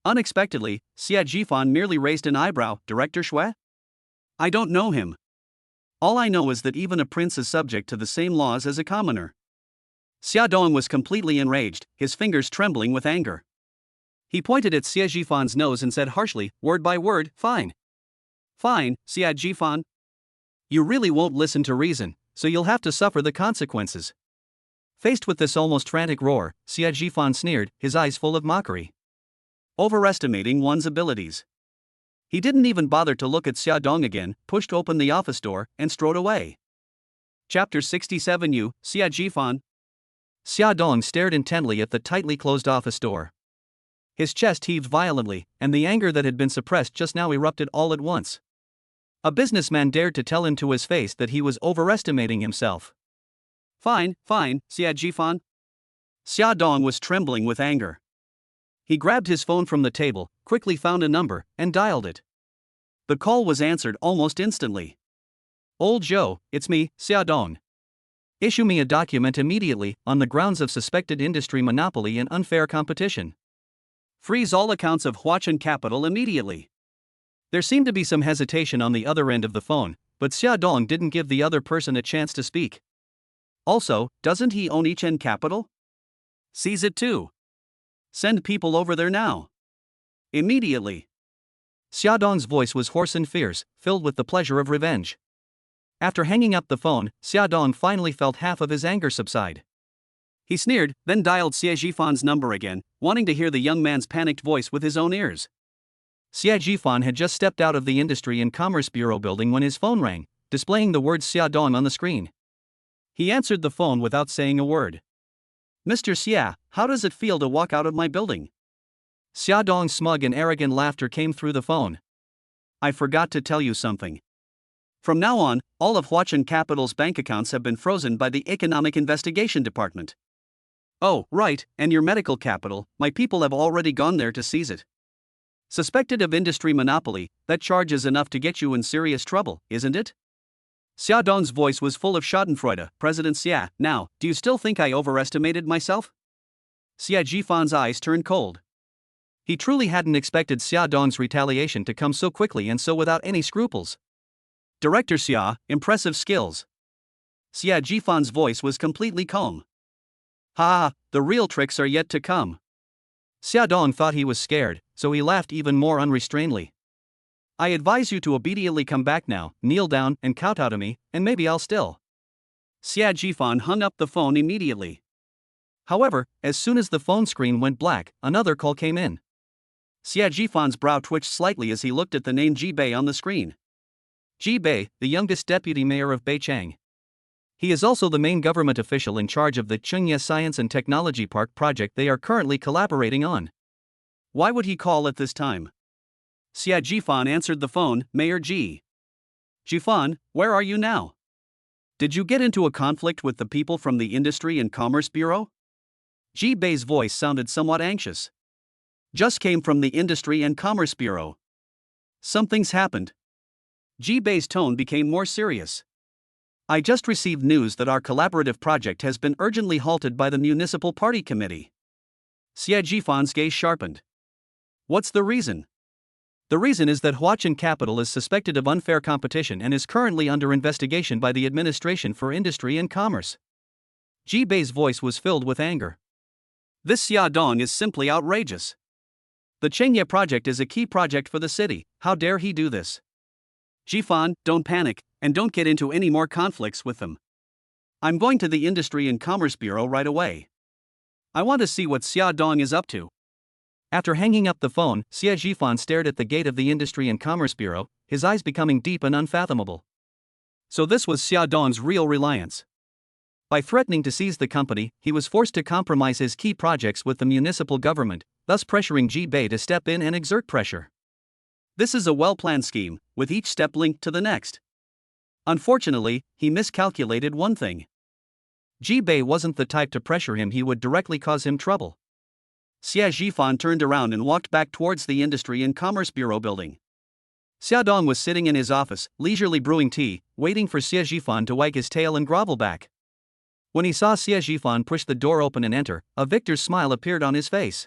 Unexpectedly, Xia Jifan merely raised an eyebrow. Director Xue? I don't know him. All I know is that even a prince is subject to the same laws as a commoner. Xia Dong was completely enraged, his fingers trembling with anger. He pointed at Xia Jifan's nose and said harshly, word by word, fine. Fine, Xia Jifan. You really won't listen to reason, so you'll have to suffer the consequences. Faced with this almost frantic roar, Xia Jifan sneered, his eyes full of mockery. Overestimating one's abilities. He didn't even bother to look at Xia Dong again, pushed open the office door, and strode away. Chapter 67 Yu, Xia Jifan. Xia Dong stared intently at the tightly closed office door. His chest heaved violently, and the anger that had been suppressed just now erupted all at once. A businessman dared to tell him to his face that he was overestimating himself. Fine, Xia Jifan. Xia Dong was trembling with anger. He grabbed his phone from the table, quickly found a number, and dialed it. The call was answered almost instantly. Old Joe, it's me, Xia Dong. Issue me a document immediately, on the grounds of suspected industry monopoly and unfair competition. Freeze all accounts of Huachan Capital immediately. There seemed to be some hesitation on the other end of the phone, but Xia Dong didn't give the other person a chance to speak. Also, doesn't he own Huachan Capital? Seize it too. Send people over there now. Immediately. Xia Dong's voice was hoarse and fierce, filled with the pleasure of revenge. After hanging up the phone, Xia Dong finally felt half of his anger subside. He sneered, then dialed Xia Jifan's number again, wanting to hear the young man's panicked voice with his own ears. Xia Jifan had just stepped out of the Industry and Commerce Bureau building when his phone rang, displaying the words Xia Dong on the screen. He answered the phone without saying a word. Mr. Xia, how does it feel to walk out of my building? Xia Dong's smug and arrogant laughter came through the phone. I forgot to tell you something. From now on, all of Huachan Capital's bank accounts have been frozen by the Economic Investigation Department. Oh, right, and your medical capital, my people have already gone there to seize it. Suspected of industry monopoly, that charge is enough to get you in serious trouble, isn't it? Xia Dong's voice was full of schadenfreude. President Xia, now, do you still think I overestimated myself? Xia Jifan's eyes turned cold. He truly hadn't expected Xia Dong's retaliation to come so quickly and so without any scruples. Director Xia, impressive skills. Xia Jifan's voice was completely calm. Ha, the real tricks are yet to come. Xia Dong thought he was scared, so he laughed even more unrestrainedly. I advise you to obediently come back now, kneel down, and kowtow to me, and maybe I'll still. Xia Jifan hung up the phone immediately. However, as soon as the phone screen went black, another call came in. Xia Jifan's brow twitched slightly as he looked at the name Ji Bei on the screen. Ji Bei, the youngest deputy mayor of Beichang. He is also the main government official in charge of the Chengye Science and Technology Park project they are currently collaborating on. Why would he call at this time? Xia Jifan answered the phone. Mayor Ji. Jifan, where are you now? Did you get into a conflict with the people from the Industry and Commerce Bureau? Ji Bei's voice sounded somewhat anxious. Just came from the Industry and Commerce Bureau. Something's happened. Ji Bei's tone became more serious. I just received news that our collaborative project has been urgently halted by the Municipal Party Committee. Xia Jifan's gaze sharpened. What's the reason? The reason is that Huachan Capital is suspected of unfair competition and is currently under investigation by the Administration for Industry and Commerce. Ji Bei's voice was filled with anger. This Xia Dong is simply outrageous. The Chengye project is a key project for the city. How dare he do this? Jifan, don't panic, and don't get into any more conflicts with them. I'm going to the Industry and Commerce Bureau right away. I want to see what Xia Dong is up to. After hanging up the phone, Xia Jifan stared at the gate of the Industry and Commerce Bureau, his eyes becoming deep and unfathomable. So this was Xia Dong's real reliance. By threatening to seize the company, he was forced to compromise his key projects with the municipal government, thus pressuring Ji Bei to step in and exert pressure. This is a well-planned scheme, with each step linked to the next. Unfortunately, he miscalculated one thing. Ji Bei wasn't the type to pressure him, he would directly cause him trouble. Xia Jifan turned around and walked back towards the Industry and Commerce Bureau building. Xia Dong was sitting in his office, leisurely brewing tea, waiting for Xia Jifan to wag his tail and grovel back. When he saw Xia Jifan push the door open and enter, a victor's smile appeared on his face.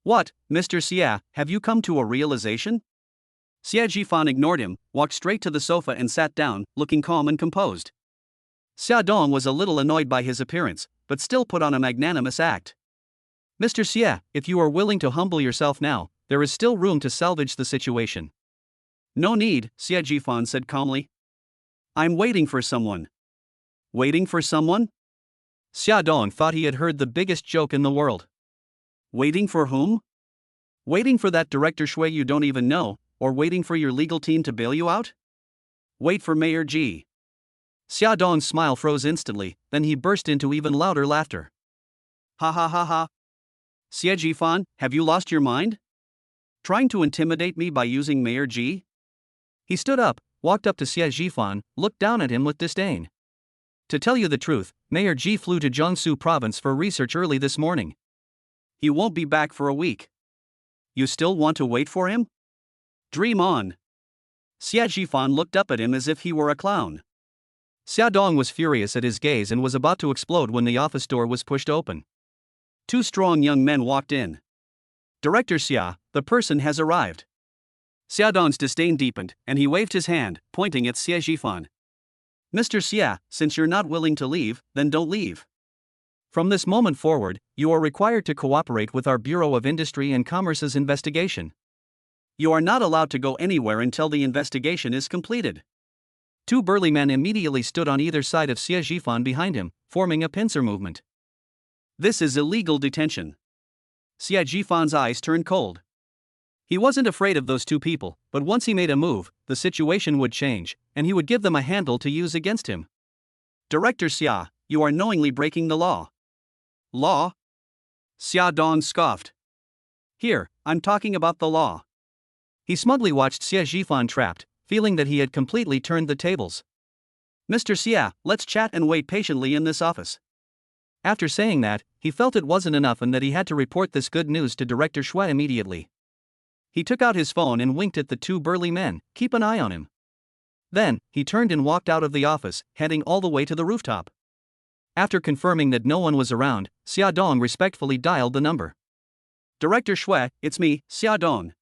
What, Mr. Xia, have you come to a realization? Xia Jifan ignored him, walked straight to the sofa and sat down, looking calm and composed. Xia Dong was a little annoyed by his appearance, but still put on a magnanimous act. Mr. Xia, if you are willing to humble yourself now, there is still room to salvage the situation. No need, Xia Jifan said calmly. I'm waiting for someone. Waiting for someone? Xia Dong thought he had heard the biggest joke in the world. Waiting for whom? Waiting for that Director Shui you don't even know, or waiting for your legal team to bail you out? Wait for Mayor G. Xia Dong's smile froze instantly, then he burst into even louder laughter. Ha ha ha ha. Xie Jifan, have you lost your mind? Trying to intimidate me by using Mayor G? He stood up, walked up to Xie Jifan, looked down at him with disdain. To tell you the truth, Mayor G flew to Jiangsu province for research early this morning. He won't be back for a week. You still want to wait for him? Dream on. Xie Jifan looked up at him as if he were a clown. Xia Dong was furious at his gaze and was about to explode when the office door was pushed open. Two strong young men walked in. Director Xia, the person has arrived. Xia Dong's disdain deepened, and he waved his hand, pointing at Xie Jifan. Mr. Xia, since you're not willing to leave, then don't leave. From this moment forward, you are required to cooperate with our Bureau of Industry and Commerce's investigation. You are not allowed to go anywhere until the investigation is completed. Two burly men immediately stood on either side of Xie Jifan behind him, forming a pincer movement. This is illegal detention. Xie Jifan's eyes turned cold. He wasn't afraid of those two people, but once he made a move, the situation would change, and he would give them a handle to use against him. Director Xia, you are knowingly breaking the law. Law? Xia Dong scoffed. Here, I'm talking about the law. He smugly watched Xie Jifan trapped, feeling that he had completely turned the tables. Mr. Xia, let's chat and wait patiently in this office. After saying that, he felt it wasn't enough and that he had to report this good news to Director Shui immediately. He took out his phone and winked at the two burly men, keep an eye on him. Then, he turned and walked out of the office, heading all the way to the rooftop. After confirming that no one was around, Xia Dong respectfully dialed the number. Director Shui, it's me, Xia Dong.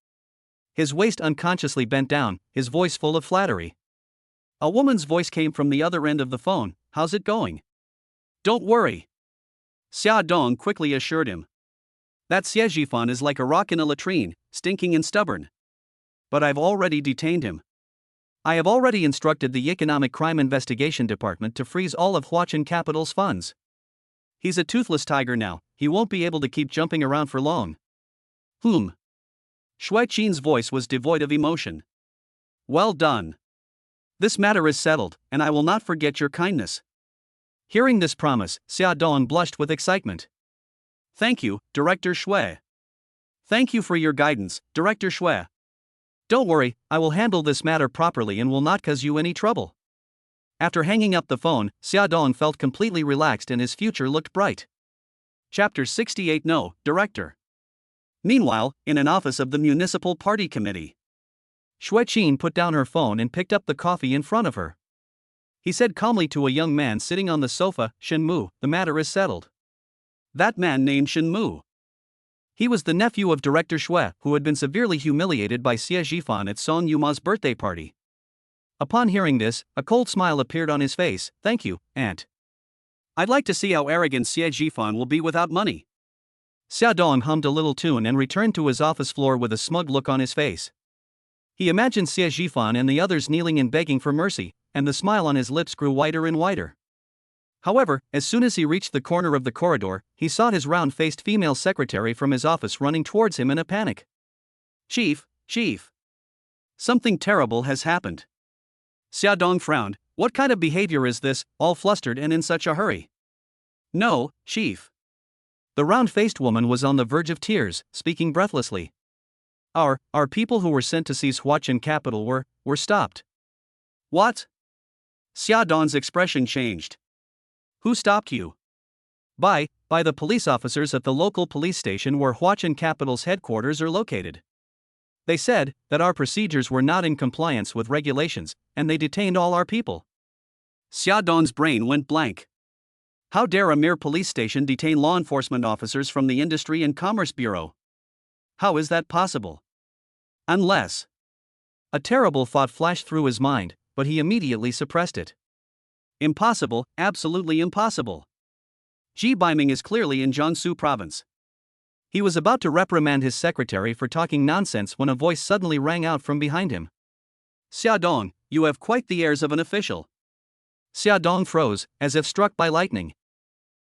His waist unconsciously bent down, his voice full of flattery. A woman's voice came from the other end of the phone. How's it going? Don't worry. Xia Dong quickly assured him. That Xie Jifan is like a rock in a latrine, stinking and stubborn. But I've already detained him. I have already instructed the Economic Crime Investigation Department to freeze all of Huachen Capital's funds. He's a toothless tiger now, he won't be able to keep jumping around for long. Shui Qin's voice was devoid of emotion. Well done. This matter is settled, and I will not forget your kindness. Hearing this promise, Xia Dong blushed with excitement. Thank you, Director Shui. Thank you for your guidance, Director Shui. Don't worry, I will handle this matter properly and will not cause you any trouble. After hanging up the phone, Xia Dong felt completely relaxed and his future looked bright. Chapter 68 No, Director. Meanwhile, in an office of the Municipal Party Committee, Shui Qin put down her phone and picked up the coffee in front of her. He said calmly to a young man sitting on the sofa, Shen Mu, the matter is settled. That man named Shen Mu. He was the nephew of Director Shui, who had been severely humiliated by Xie Jifan at Song Yuma's birthday party. Upon hearing this, a cold smile appeared on his face. Thank you, Aunt. I'd like to see how arrogant Xie Jifan will be without money. Xia Dong hummed a little tune and returned to his office floor with a smug look on his face. He imagined Xie Jifan and the others kneeling and begging for mercy, and the smile on his lips grew wider and wider. However, as soon as he reached the corner of the corridor, he saw his round-faced female secretary from his office running towards him in a panic. Chief. Something terrible has happened. Xia Dong frowned. What kind of behavior is this, all flustered and in such a hurry? No, Chief. The round-faced woman was on the verge of tears, speaking breathlessly. Our people who were sent to seize Huachen Capital were stopped. What? Xia Dong's expression changed. Who stopped you? By the police officers at the local police station where Huachen Capital's headquarters are located. They said that our procedures were not in compliance with regulations, and they detained all our people. Xia Dong's brain went blank. How dare a mere police station detain law enforcement officers from the Industry and Commerce Bureau? How is that possible? Unless... A terrible thought flashed through his mind, but he immediately suppressed it. Impossible, absolutely impossible. Ji Baiming is clearly in Jiangsu province. He was about to reprimand his secretary for talking nonsense when a voice suddenly rang out from behind him. Xia Dong, you have quite the airs of an official. Xia Dong froze, as if struck by lightning.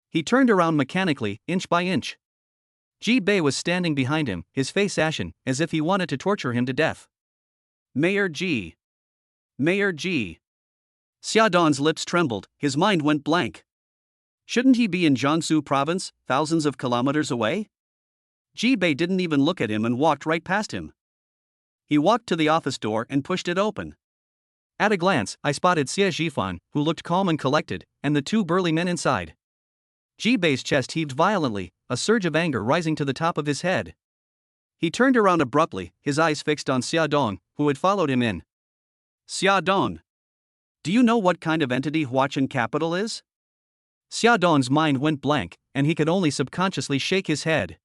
He turned around mechanically, inch by inch. Ji Bei was standing behind him, his face ashen, as if he wanted to torture him to death. Mayor Ji. Mayor Ji. Xia Don's lips trembled, his mind went blank. Shouldn't he be in Jiangsu province, thousands of kilometers away? Ji Bei didn't even look at him and walked right past him. He walked to the office door and pushed it open. At a glance, I spotted Xie Zhifan, who looked calm and collected, and the two burly men inside. Ji Bei's chest heaved violently, a surge of anger rising to the top of his head. He turned around abruptly, his eyes fixed on Xia Dong, who had followed him in. Xia Dong. Do you know what kind of entity Huachin Capital is? Xia Dong's mind went blank, and he could only subconsciously shake his head.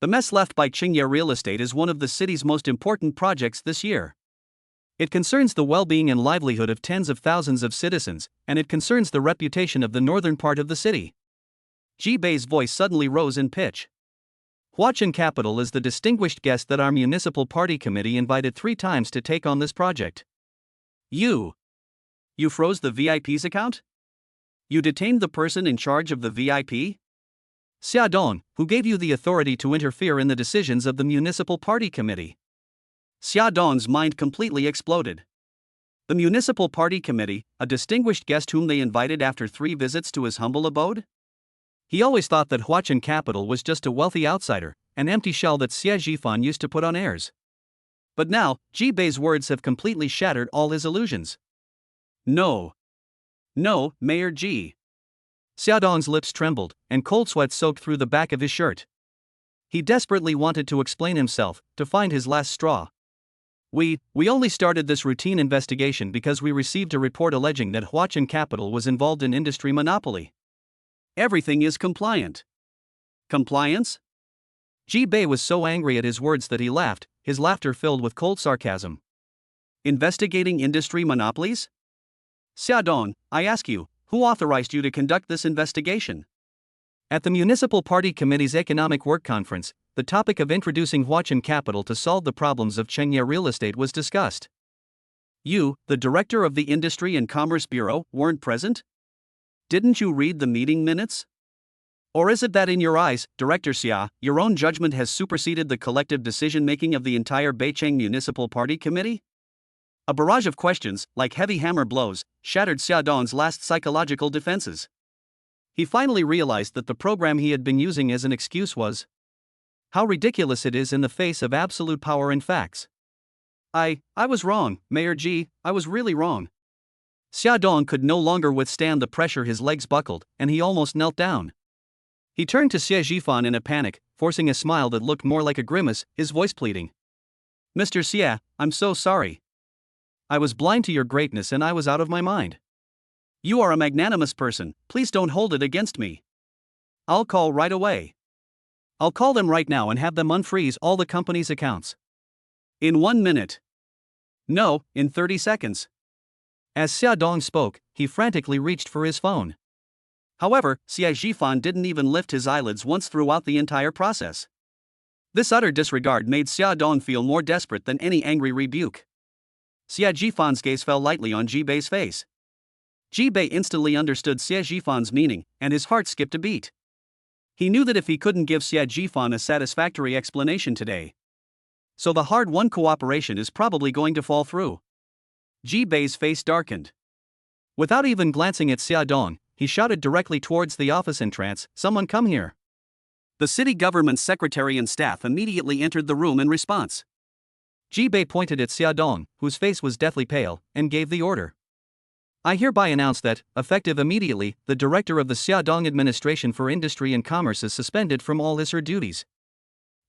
The mess left by Qingye Real Estate is one of the city's most important projects this year. It concerns the well-being and livelihood of tens of thousands of citizens, and it concerns the reputation of the northern part of the city. Ji Bei's voice suddenly rose in pitch. Huachin Capital is the distinguished guest that our municipal party committee invited 3 times to take on this project. You froze the VIP's account? You detained the person in charge of the VIP? Xia Dong, who gave you the authority to interfere in the decisions of the municipal party committee? Xia Dong's mind completely exploded. The municipal party committee, a distinguished guest whom they invited after 3 visits to his humble abode? He always thought that Huachin Capital was just a wealthy outsider, an empty shell that Xie Zhifan used to put on airs. But now, Ji Bei's words have completely shattered all his illusions. No, Mayor Ji. Xia Dong's lips trembled, and cold sweat soaked through the back of his shirt. He desperately wanted to explain himself, to find his last straw. We only started this routine investigation because we received a report alleging that Huachin Capital was involved in industry monopoly. Everything is compliant. Compliance? Ji Bei was so angry at his words that he laughed, his laughter filled with cold sarcasm. Investigating industry monopolies? Xia Dong, I ask you, who authorized you to conduct this investigation? At the Municipal Party Committee's Economic Work Conference, the topic of introducing Huachin Capital to solve the problems of Qingye Real Estate was discussed. You, the director of the Industry and Commerce Bureau, weren't present? Didn't you read the meeting minutes? Or is it that in your eyes, Director Xia, your own judgment has superseded the collective decision-making of the entire Beicheng Municipal Party Committee? A barrage of questions, like heavy hammer blows, shattered Xia Dong's last psychological defenses. He finally realized that the program he had been using as an excuse was how ridiculous it is in the face of absolute power and facts. I was wrong, Mayor Ji, I was really wrong. Xia Dong could no longer withstand the pressure, his legs buckled, and he almost knelt down. He turned to Xie Zhifan in a panic, forcing a smile that looked more like a grimace, his voice pleading. Mr. Xie, I'm so sorry. I was blind to your greatness and I was out of my mind. You are a magnanimous person, please don't hold it against me. I'll call right away. I'll call them right now and have them unfreeze all the company's accounts. In 1 minute. No, in 30 seconds. As Xia Dong spoke, he frantically reached for his phone. However, Xie Zhifan didn't even lift his eyelids once throughout the entire process. This utter disregard made Xia Dong feel more desperate than any angry rebuke. Xie Zhifan's gaze fell lightly on Ji Bei's face. Ji Bei instantly understood Xie Zhifan's meaning, and his heart skipped a beat. He knew that if he couldn't give Xie Zhifan a satisfactory explanation today, so the hard-won cooperation is probably going to fall through. Ji Bei's face darkened. Without even glancing at Xia Dong, he shouted directly towards the office entrance, "Someone come here." The city government's secretary and staff immediately entered the room in response. Ji Bei pointed at Xia Dong, whose face was deathly pale, and gave the order. I hereby announce that, effective immediately, the director of the Xia Dong Administration for Industry and Commerce is suspended from all his/her duties.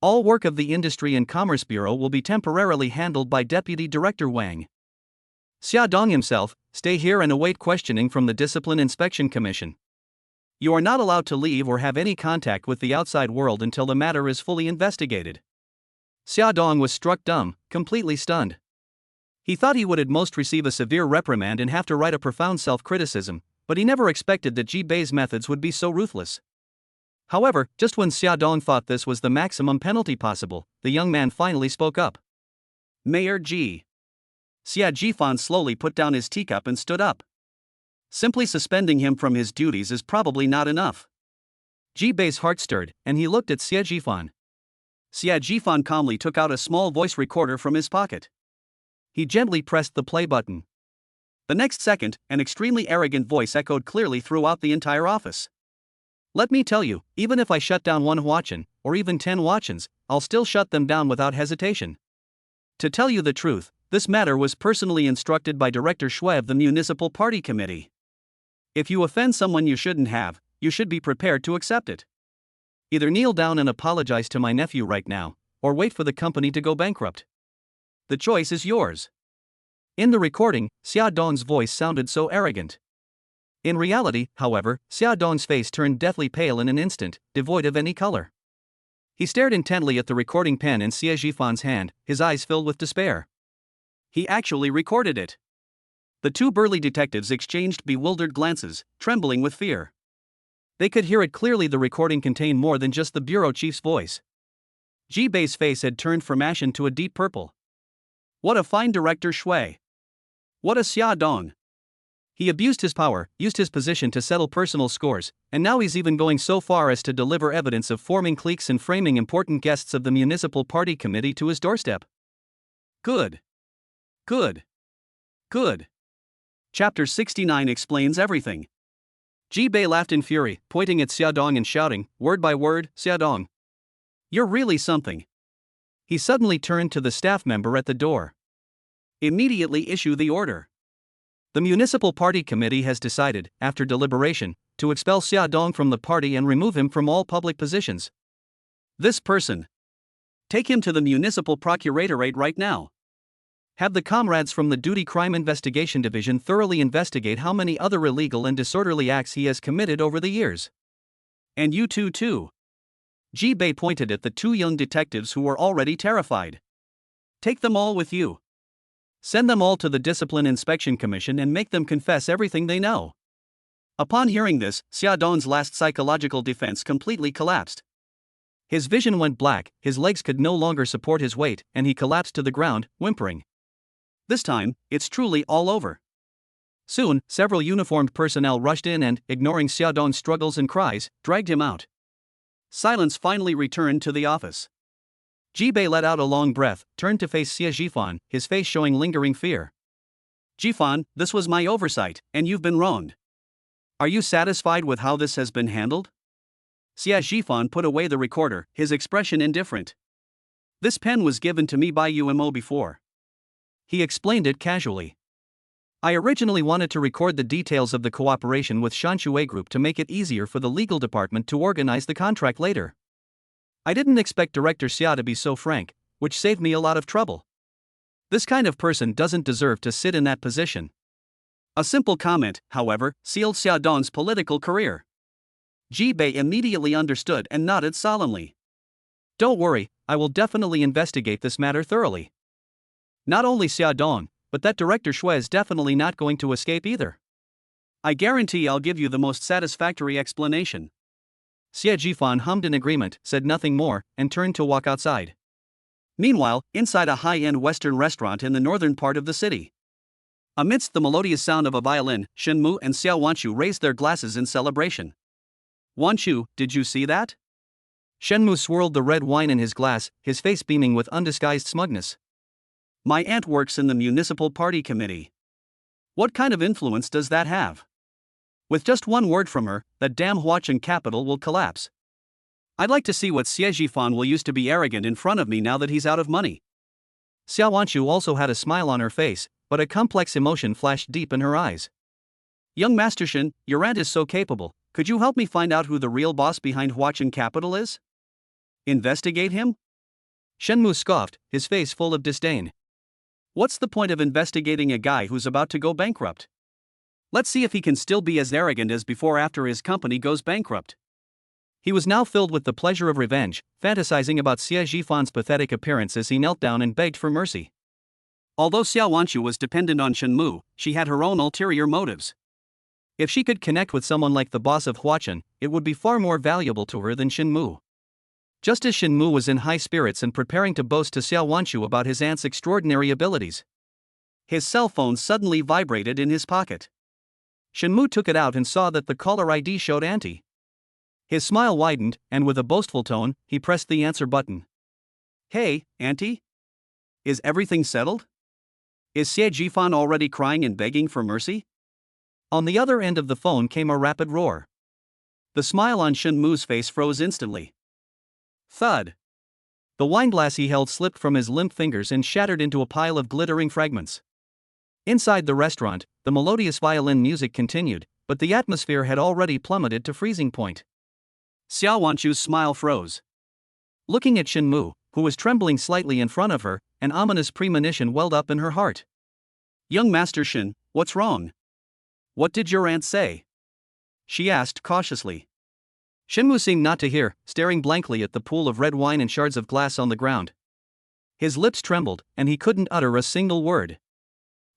All work of the Industry and Commerce Bureau will be temporarily handled by Deputy Director Wang. Xia Dong himself, stay here and await questioning from the Discipline Inspection Commission. You are not allowed to leave or have any contact with the outside world until the matter is fully investigated. Xia Dong was struck dumb, completely stunned. He thought he would at most receive a severe reprimand and have to write a profound self-criticism, but he never expected that Ji Bei's methods would be so ruthless. However, just when Xia Dong thought this was the maximum penalty possible, the young man finally spoke up. Mayor Ji. Xie Zhifan slowly put down his teacup and stood up. Simply suspending him from his duties is probably not enough. Ji-Bei's heart stirred, and he looked at Xie Jifan. Xie Jifan calmly took out a small voice recorder from his pocket. He gently pressed the play button. The next second, an extremely arrogant voice echoed clearly throughout the entire office. Let me tell you, even if I shut down one Huachin, or even 10 Huachins, I'll still shut them down without hesitation. To tell you the truth, this matter was personally instructed by Director Shui of the Municipal Party Committee. If you offend someone you shouldn't have, you should be prepared to accept it. Either kneel down and apologize to my nephew right now, or wait for the company to go bankrupt. The choice is yours. In the recording, Xia Dong's voice sounded so arrogant. In reality, however, Xia Dong's face turned deathly pale in an instant, devoid of any color. He stared intently at the recording pen in Xie Jifan's hand, his eyes filled with despair. He actually recorded it. The two burly detectives exchanged bewildered glances, trembling with fear. They could hear it clearly. The recording contained more than just the bureau chief's voice. Ji-Bei's face had turned from ashen to a deep purple. What a fine director Shui! What a Xia Dong! He abused his power, used his position to settle personal scores, and now he's even going so far as to deliver evidence of forming cliques and framing important guests of the Municipal Party Committee to his doorstep. Good. Good. Good. Chapter 69 explains everything. Ji-Bei laughed in fury, pointing at Xia Dong and shouting, word by word, Xia Dong, you're really something. He suddenly turned to the staff member at the door. Immediately issue the order. The Municipal Party Committee has decided, after deliberation, to expel Xia Dong from the party and remove him from all public positions. This person. Take him to the Municipal Procuratorate right now. Have the comrades from the Duty Crime Investigation Division thoroughly investigate how many other illegal and disorderly acts he has committed over the years. And you two too. Ji-Bei pointed at the two young detectives who were already terrified. Take them all with you. Send them all to the Discipline Inspection Commission and make them confess everything they know. Upon hearing this, Xia Dong's last psychological defense completely collapsed. His vision went black, his legs could no longer support his weight, and he collapsed to the ground, whimpering. This time, it's truly all over. Soon, several uniformed personnel rushed in and, ignoring Xia Dong's struggles and cries, dragged him out. Silence finally returned to the office. Ji-Bei let out a long breath, turned to face Xie Jifan, his face showing lingering fear. Jifan, this was my oversight, and you've been wronged. Are you satisfied with how this has been handled? Xie Jifan put away the recorder, his expression indifferent. This pen was given to me by UMO before. He explained it casually. I originally wanted to record the details of the cooperation with Shanshui Group to make it easier for the legal department to organize the contract later. I didn't expect Director Xia to be so frank, which saved me a lot of trouble. This kind of person doesn't deserve to sit in that position. A simple comment, however, sealed Xia Dong's political career. Ji-Bei immediately understood and nodded solemnly. Don't worry, I will definitely investigate this matter thoroughly. Not only Xia Dong, but that Director Shui is definitely not going to escape either. I guarantee I'll give you the most satisfactory explanation. Xie Jifan hummed in agreement, said nothing more, and turned to walk outside. Meanwhile, inside a high-end Western restaurant in the northern part of the city. Amidst the melodious sound of a violin, Shenmu and Xiao Wanchu raised their glasses in celebration. Wanchu, did you see that? Shenmu swirled the red wine in his glass, his face beaming with undisguised smugness. My aunt works in the Municipal Party Committee. What kind of influence does that have? With just one word from her, that damn Huachin capital will collapse. I'd like to see what Xie Jifan will use to be arrogant in front of me now that he's out of money. Xiao Wanchu also had a smile on her face, but a complex emotion flashed deep in her eyes. Young Master Shen, your aunt is so capable, could you help me find out who the real boss behind Huachin capital is? Investigate him? Shenmu scoffed, his face full of disdain. What's the point of investigating a guy who's about to go bankrupt? Let's see if he can still be as arrogant as before after his company goes bankrupt. He was now filled with the pleasure of revenge, fantasizing about Xie Jifan's pathetic appearance as he knelt down and begged for mercy. Although Xiao Wanchu was dependent on Shenmu, she had her own ulterior motives. If she could connect with someone like the boss of Huachin, it would be far more valuable to her than Shenmu. Just as Shenmu was in high spirits and preparing to boast to Xiao Wanchu about his aunt's extraordinary abilities, his cell phone suddenly vibrated in his pocket. Shenmu took it out and saw that the caller ID showed Auntie. His smile widened, and with a boastful tone, he pressed the answer button. Hey, Auntie? Is everything settled? Is Xie Jifan already crying and begging for mercy? On the other end of the phone came a rapid roar. The smile on Shen Mu's face froze instantly. Thud. The wineglass he held slipped from his limp fingers and shattered into a pile of glittering fragments. Inside the restaurant, the melodious violin music continued, but the atmosphere had already plummeted to freezing point. Xiao Wanchu's smile froze. Looking at Shen Mu, who was trembling slightly in front of her, an ominous premonition welled up in her heart. Young Master Shen, what's wrong? What did your aunt say? She asked cautiously. Shen Mu seemed not to hear, staring blankly at the pool of red wine and shards of glass on the ground. His lips trembled, and he couldn't utter a single word.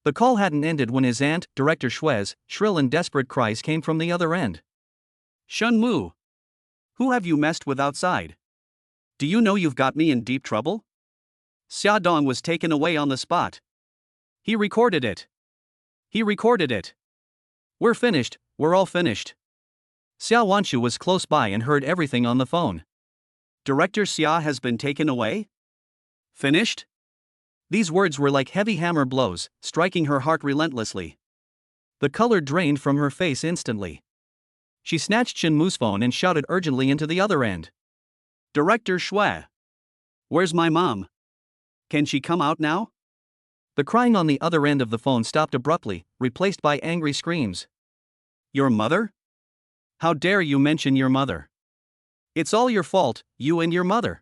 The call hadn't ended when his aunt, Director Shue's, shrill and desperate cries came from the other end. Shen Mu! Who have you messed with outside? Do you know you've got me in deep trouble? Xia Dong was taken away on the spot. He recorded it. He recorded it. We're finished, we're all finished. Xiao Wanshu was close by and heard everything on the phone. Director Xia has been taken away? Finished? These words were like heavy hammer blows, striking her heart relentlessly. The color drained from her face instantly. She snatched Shen Mu's phone and shouted urgently into the other end. Director Shui. Where's my mom? Can she come out now? The crying on the other end of the phone stopped abruptly, replaced by angry screams. Your mother? How dare you mention your mother? It's all your fault, you and your mother.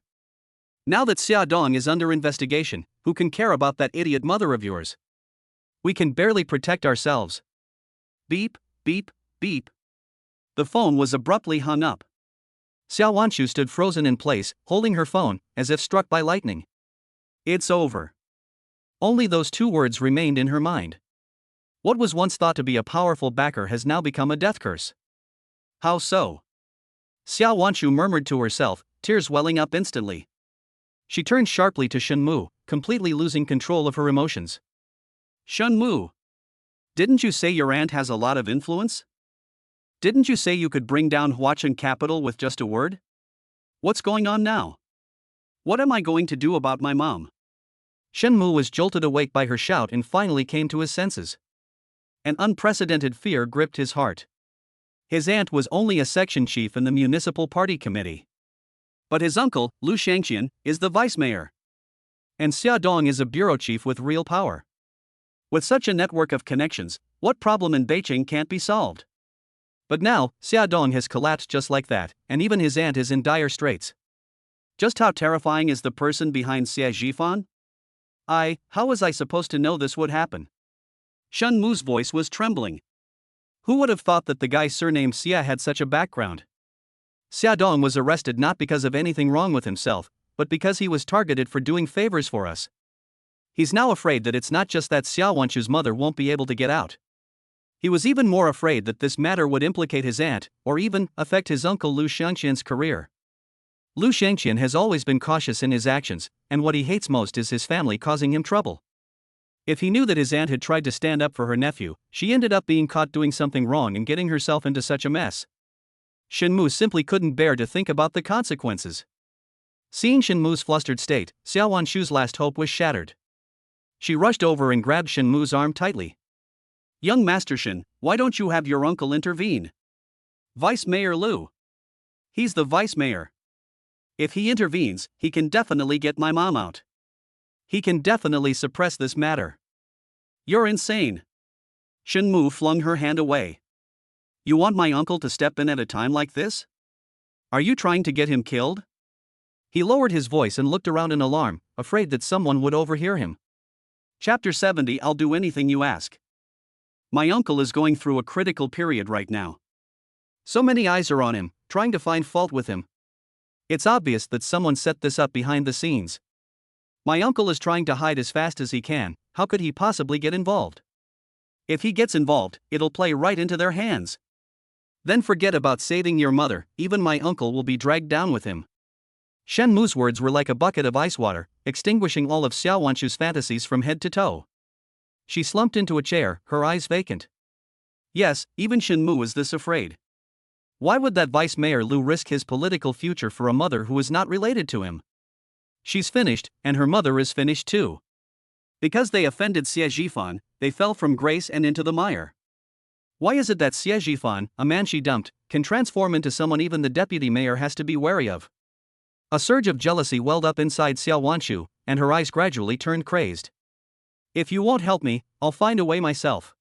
Now that Xia Dong is under investigation, who can care about that idiot mother of yours? We can barely protect ourselves. Beep, beep, beep. The phone was abruptly hung up. Xiao Wanshu stood frozen in place, holding her phone, as if struck by lightning. It's over. Only those two words remained in her mind. What was once thought to be a powerful backer has now become a death curse. How so? Xiao Wanshu murmured to herself, tears welling up instantly. She turned sharply to Shen Mu, completely losing control of her emotions. Shen Mu, didn't you say your aunt has a lot of influence? Didn't you say you could bring down Huachen capital with just a word? What's going on now? What am I going to do about my mom? Shen Mu was jolted awake by her shout and finally came to his senses. An unprecedented fear gripped his heart. His aunt was only a section chief in the municipal party committee. But his uncle, Lu Shangxian, is the vice mayor. And Xia Dong is a bureau chief with real power. With such a network of connections, what problem in Beijing can't be solved? But now, Xia Dong has collapsed just like that, and even his aunt is in dire straits. Just how terrifying is the person behind Xie Jifan? How was I supposed to know this would happen? Shen Mu's voice was trembling. Who would have thought that the guy surnamed Xia had such a background? Xia Dong was arrested not because of anything wrong with himself, but because he was targeted for doing favors for us. He's now afraid that it's not just that Xiao Wanshu's mother won't be able to get out. He was even more afraid that this matter would implicate his aunt, or even affect his uncle Lu Shangxian's career. Lu Shangxian has always been cautious in his actions, and what he hates most is his family causing him trouble. If he knew that his aunt had tried to stand up for her nephew, she ended up being caught doing something wrong and getting herself into such a mess. Shen Mu simply couldn't bear to think about the consequences. Seeing Shen Mu's flustered state, Xiao Wanshu's last hope was shattered. She rushed over and grabbed Shen Mu's arm tightly. Young Master Shen, why don't you have your uncle intervene? Vice Mayor Lu. He's the vice mayor. If he intervenes, he can definitely get my mom out. He can definitely suppress this matter. You're insane. Shen Mu flung her hand away. You want my uncle to step in at a time like this? Are you trying to get him killed? He lowered his voice and looked around in alarm, afraid that someone would overhear him. Chapter 70. I'll do anything you ask. My uncle is going through a critical period right now. So many eyes are on him, trying to find fault with him. It's obvious that someone set this up behind the scenes. My uncle is trying to hide as fast as he can. How could he possibly get involved? If he gets involved, it'll play right into their hands. Then forget about saving your mother, even my uncle will be dragged down with him. Shen Mu's words were like a bucket of ice water, extinguishing all of Xiao Wanshu's fantasies from head to toe. She slumped into a chair, her eyes vacant. Yes, even Shen Mu is this afraid. Why would that Vice Mayor Liu risk his political future for a mother who is not related to him? She's finished, and her mother is finished too. Because they offended Xie Zhifan, they fell from grace and into the mire. Why is it that Xie Zhifan, a man she dumped, can transform into someone even the deputy mayor has to be wary of? A surge of jealousy welled up inside Xiao Wanshu, and her eyes gradually turned crazed. If you won't help me, I'll find a way myself.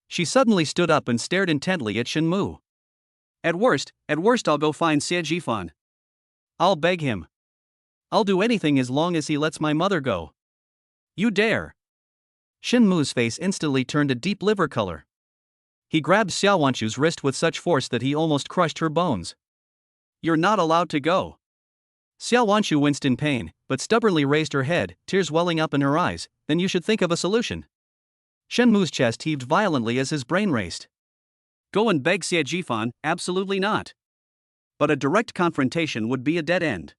She suddenly stood up and stared intently at Shen Mu. At worst, I'll go find Xie Zhifan. I'll beg him. I'll do anything as long as he lets my mother go. You dare. Shen Mu's face instantly turned a deep liver color. He grabbed Xiao Wanshu's wrist with such force that he almost crushed her bones. You're not allowed to go. Xiao Wanshu winced in pain, but stubbornly raised her head, tears welling up in her eyes. Then you should think of a solution. Shen Mu's chest heaved violently as his brain raced. Go and beg Xie Zhifan? Absolutely not. But a direct confrontation would be a dead end.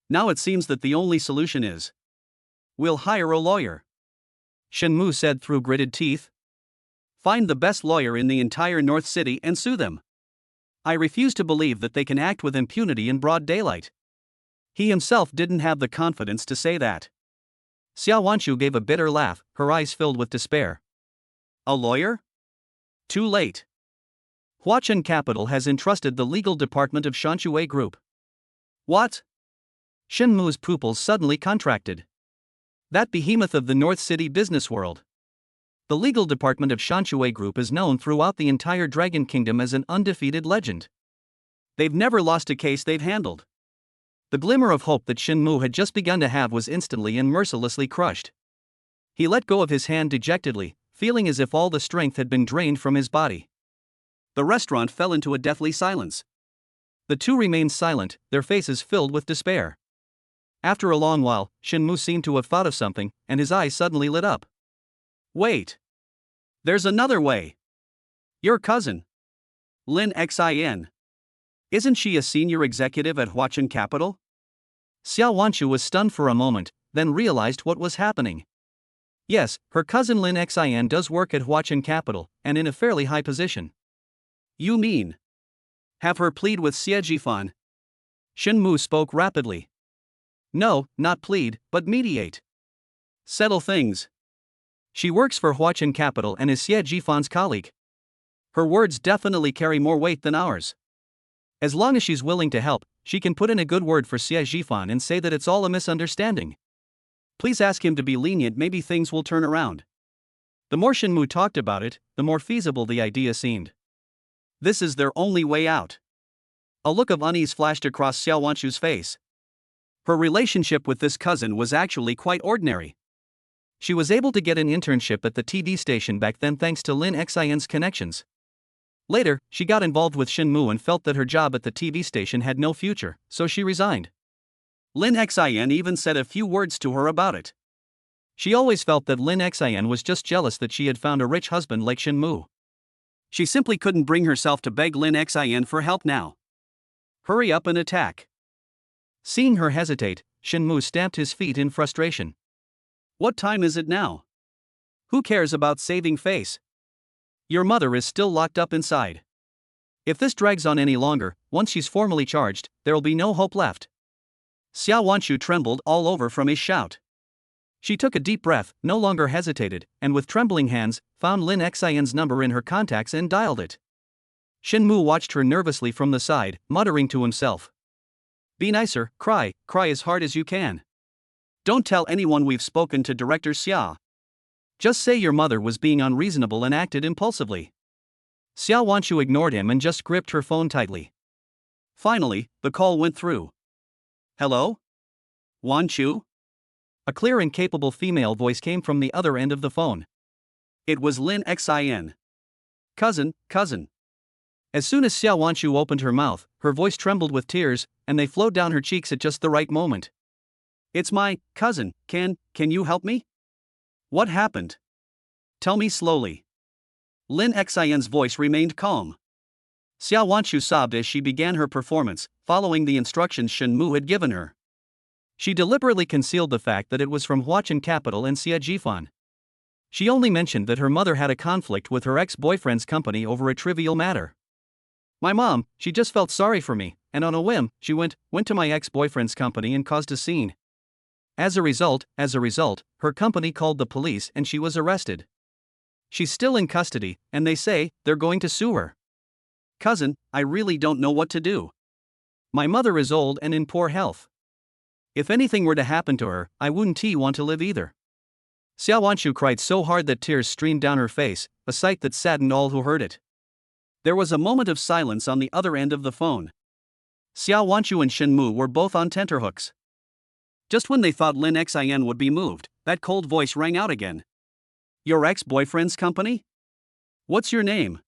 Now it seems that the only solution is, we'll hire a lawyer. Shen Mu said through gritted teeth. Find the best lawyer in the entire North City and sue them. I refuse to believe that they can act with impunity in broad daylight. He himself didn't have the confidence to say that. Xiao Wanshu gave a bitter laugh, her eyes filled with despair. A lawyer? Too late. Huachen Capital has entrusted the legal department of Shanshui Group. What? Shen Mu's pupils suddenly contracted. That behemoth of the North City business world. The legal department of Shanshui Group is known throughout the entire Dragon Kingdom as an undefeated legend. They've never lost a case they've handled. The glimmer of hope that Shen Mu had just begun to have was instantly and mercilessly crushed. He let go of his hand dejectedly, feeling as if all the strength had been drained from his body. The restaurant fell into a deathly silence. The two remained silent, their faces filled with despair. After a long while, Shen Mu seemed to have thought of something, and his eyes suddenly lit up. Wait. There's another way. Your cousin, Lin Xin. Isn't she a senior executive at Huachen Capital? Xiao Wanshu was stunned for a moment, then realized what was happening. Yes, her cousin Lin Xin does work at Huachen Capital, and in a fairly high position. You mean, have her plead with Xie Zhifan? Shen Mu spoke rapidly. No, not plead, but mediate. Settle things. She works for Huachen Capital and is Xie Zhifan's colleague. Her words definitely carry more weight than ours. As long as she's willing to help, she can put in a good word for Xie Zhifan and say that it's all a misunderstanding. Please ask him to be lenient, maybe things will turn around. The more Shen Mu talked about it, the more feasible the idea seemed. This is their only way out. A look of unease flashed across Xiao Wanshu's face. Her relationship with this cousin was actually quite ordinary. She was able to get an internship at the TV station back then thanks to Lin Xin's connections. Later, she got involved with Shen Mu and felt that her job at the TV station had no future, so she resigned. Lin Xin even said a few words to her about it. She always felt that Lin Xin was just jealous that she had found a rich husband like Shen Mu. She simply couldn't bring herself to beg Lin Xin for help now. Hurry up and attack. Seeing her hesitate, Shen Mu stamped his feet in frustration. What time is it now? Who cares about saving face? Your mother is still locked up inside. If this drags on any longer, once she's formally charged, there'll be no hope left. Xiao Wanshu trembled all over from his shout. She took a deep breath, no longer hesitated, and with trembling hands, found Lin Xin's number in her contacts and dialed it. Shen Mu watched her nervously from the side, muttering to himself. Be nicer, cry as hard as you can. Don't tell anyone we've spoken to Director Xia. Just say your mother was being unreasonable and acted impulsively. Xiao Wanshu ignored him and just gripped her phone tightly. Finally, the call went through. Hello? Wanshu? A clear and capable female voice came from the other end of the phone. It was Lin Xin. Cousin. As soon as Xiao Wanshu opened her mouth, her voice trembled with tears, and they flowed down her cheeks at just the right moment. It's my cousin. Can you help me? What happened? Tell me slowly. Lin Xin's voice remained calm. Xiao Wanshu sobbed as she began her performance, following the instructions Shen Mu had given her. She deliberately concealed the fact that it was from Huachen Capital and Xie Zhifan. She only mentioned that her mother had a conflict with her ex-boyfriend's company over a trivial matter. My mom, she just felt sorry for me, and on a whim, she went to my ex-boyfriend's company and caused a scene. As a result, her company called the police and she was arrested. She's still in custody, and they say they're going to sue her. Cousin, I really don't know what to do. My mother is old and in poor health. If anything were to happen to her, I wouldn't want to live either. Xiao Wanshu cried so hard that tears streamed down her face, a sight that saddened all who heard it. There was a moment of silence on the other end of the phone. Xiao Wanshu and Shen Mu were both on tenterhooks. Just when they thought Lin Xin would be moved, that cold voice rang out again. Your ex-boyfriend's company? What's your name?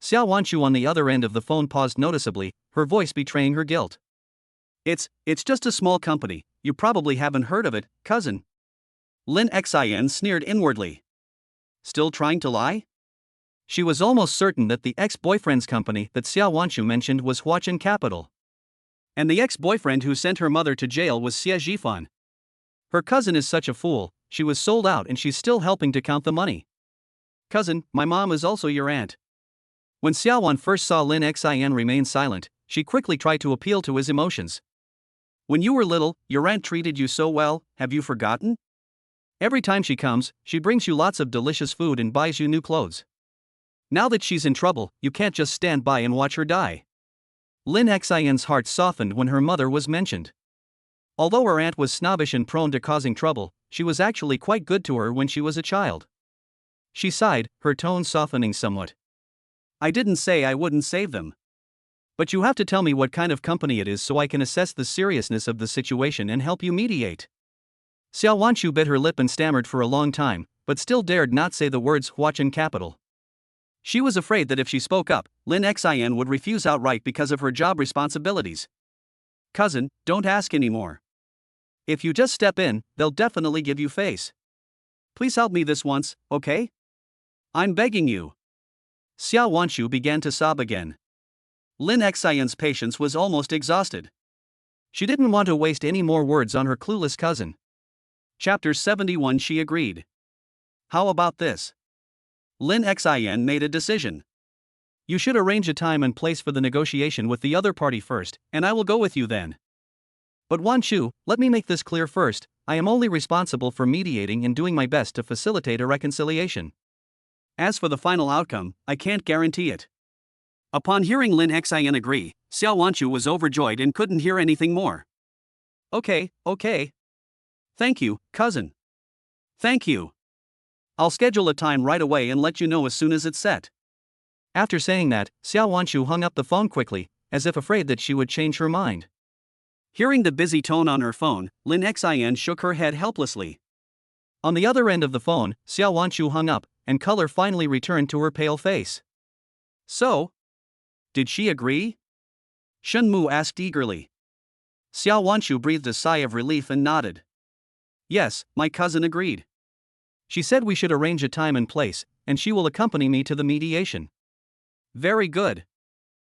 Xiao Wanshu on the other end of the phone paused noticeably, her voice betraying her guilt. It's just a small company, you probably haven't heard of it, cousin. Lin Xin sneered inwardly. Still trying to lie? She was almost certain that the ex-boyfriend's company that Xiao Wanshu mentioned was Huachin Capital. And the ex-boyfriend who sent her mother to jail was Xie Zhifan. Her cousin is such a fool, she was sold out and she's still helping to count the money. Cousin, my mom is also your aunt. When Xiao Wan first saw Lin Xin remain silent, she quickly tried to appeal to his emotions. When you were little, your aunt treated you so well, have you forgotten? Every time she comes, she brings you lots of delicious food and buys you new clothes. Now that she's in trouble, you can't just stand by and watch her die. Lin Xin's heart softened when her mother was mentioned. Although her aunt was snobbish and prone to causing trouble, she was actually quite good to her when she was a child. She sighed, her tone softening somewhat. I didn't say I wouldn't save them. But you have to tell me what kind of company it is so I can assess the seriousness of the situation and help you mediate. Xiao Wanshu bit her lip and stammered for a long time, but still dared not say the words Huachin Capital. She was afraid that if she spoke up, Lin Xin would refuse outright because of her job responsibilities. Cousin, don't ask anymore. If you just step in, they'll definitely give you face. Please help me this once, okay? I'm begging you. Xiao Wanshu began to sob again. Lin Xin's patience was almost exhausted. She didn't want to waste any more words on her clueless cousin. Chapter 71. She agreed. How about this? Lin Xin made a decision. You should arrange a time and place for the negotiation with the other party first, and I will go with you then. But Wanshu, let me make this clear first, I am only responsible for mediating and doing my best to facilitate a reconciliation. As for the final outcome, I can't guarantee it. Upon hearing Lin Xin agree, Xiao Wanshu was overjoyed and couldn't hear anything more. Okay. Thank you, cousin. Thank you. I'll schedule a time right away and let you know as soon as it's set. After saying that, Xiao Wanshu hung up the phone quickly, as if afraid that she would change her mind. Hearing the busy tone on her phone, Lin Xin shook her head helplessly. On the other end of the phone, Xiao Wanshu hung up, and color finally returned to her pale face. So? Did she agree? Shen Mu asked eagerly. Xiao Wanshu breathed a sigh of relief and nodded. Yes, my cousin agreed. She said we should arrange a time and place, and she will accompany me to the mediation. Very good.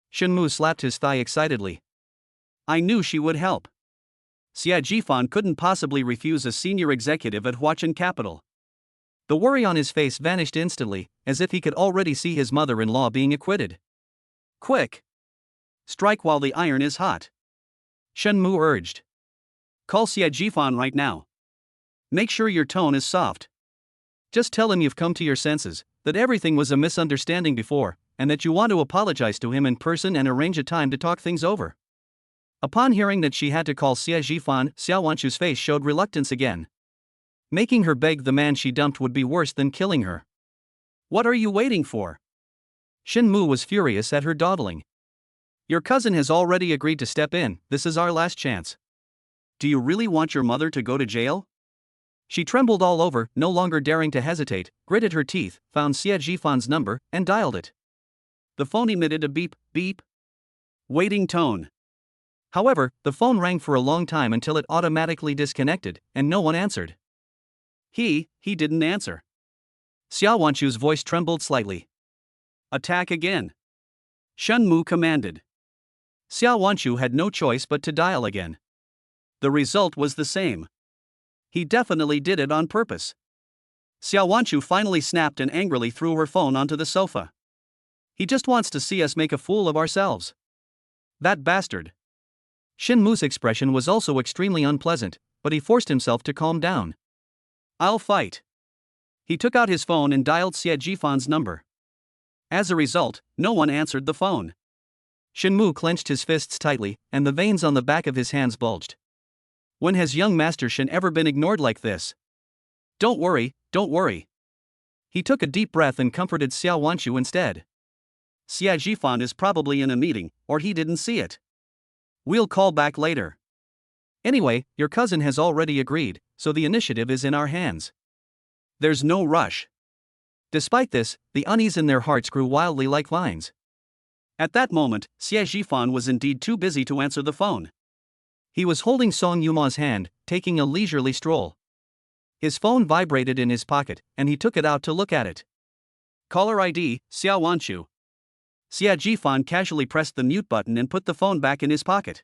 Shen Mu slapped his thigh excitedly. I knew she would help. Xie Zhifan couldn't possibly refuse a senior executive at Huachin Capital. The worry on his face vanished instantly, as if he could already see his mother-in-law being acquitted. Quick! Strike while the iron is hot. Shen Mu urged. Call Xie Zhifan right now. Make sure your tone is soft. Just tell him you've come to your senses, that everything was a misunderstanding before, and that you want to apologize to him in person and arrange a time to talk things over. Upon hearing that she had to call Xie Zhifan, Xiao Wanshu's face showed reluctance again. Making her beg the man she dumped would be worse than killing her. What are you waiting for? Shen Mu was furious at her dawdling. Your cousin has already agreed to step in, this is our last chance. Do you really want your mother to go to jail? She trembled all over, no longer daring to hesitate, gritted her teeth, found Xie Zhifan's number, and dialed it. The phone emitted a beep, beep. Waiting tone. However, the phone rang for a long time until it automatically disconnected, and no one answered. He didn't answer. Xiao Wanshu's voice trembled slightly. Attack again. Shen Mu commanded. Xiao Wanshu had no choice but to dial again. The result was the same. He definitely did it on purpose. Xiao Wanshu finally snapped and angrily threw her phone onto the sofa. He just wants to see us make a fool of ourselves. That bastard. Shin Mu's expression was also extremely unpleasant, but he forced himself to calm down. I'll fight. He took out his phone and dialed Xie Jifan's number. As a result, no one answered the phone. Shin Mu clenched his fists tightly, and the veins on the back of his hands bulged. When has young Master Shin ever been ignored like this? Don't worry, don't worry. He took a deep breath and comforted Xiao Wanshu instead. Xie Jifan is probably in a meeting, or he didn't see it. We'll call back later. Anyway, your cousin has already agreed, so the initiative is in our hands. There's no rush. Despite this, the unease in their hearts grew wildly like vines. At that moment, Xie Jifan was indeed too busy to answer the phone. He was holding Song Yuma's hand, taking a leisurely stroll. His phone vibrated in his pocket, and he took it out to look at it. Caller ID, Xiao Wanshu. Xie Jifan casually pressed the mute button and put the phone back in his pocket.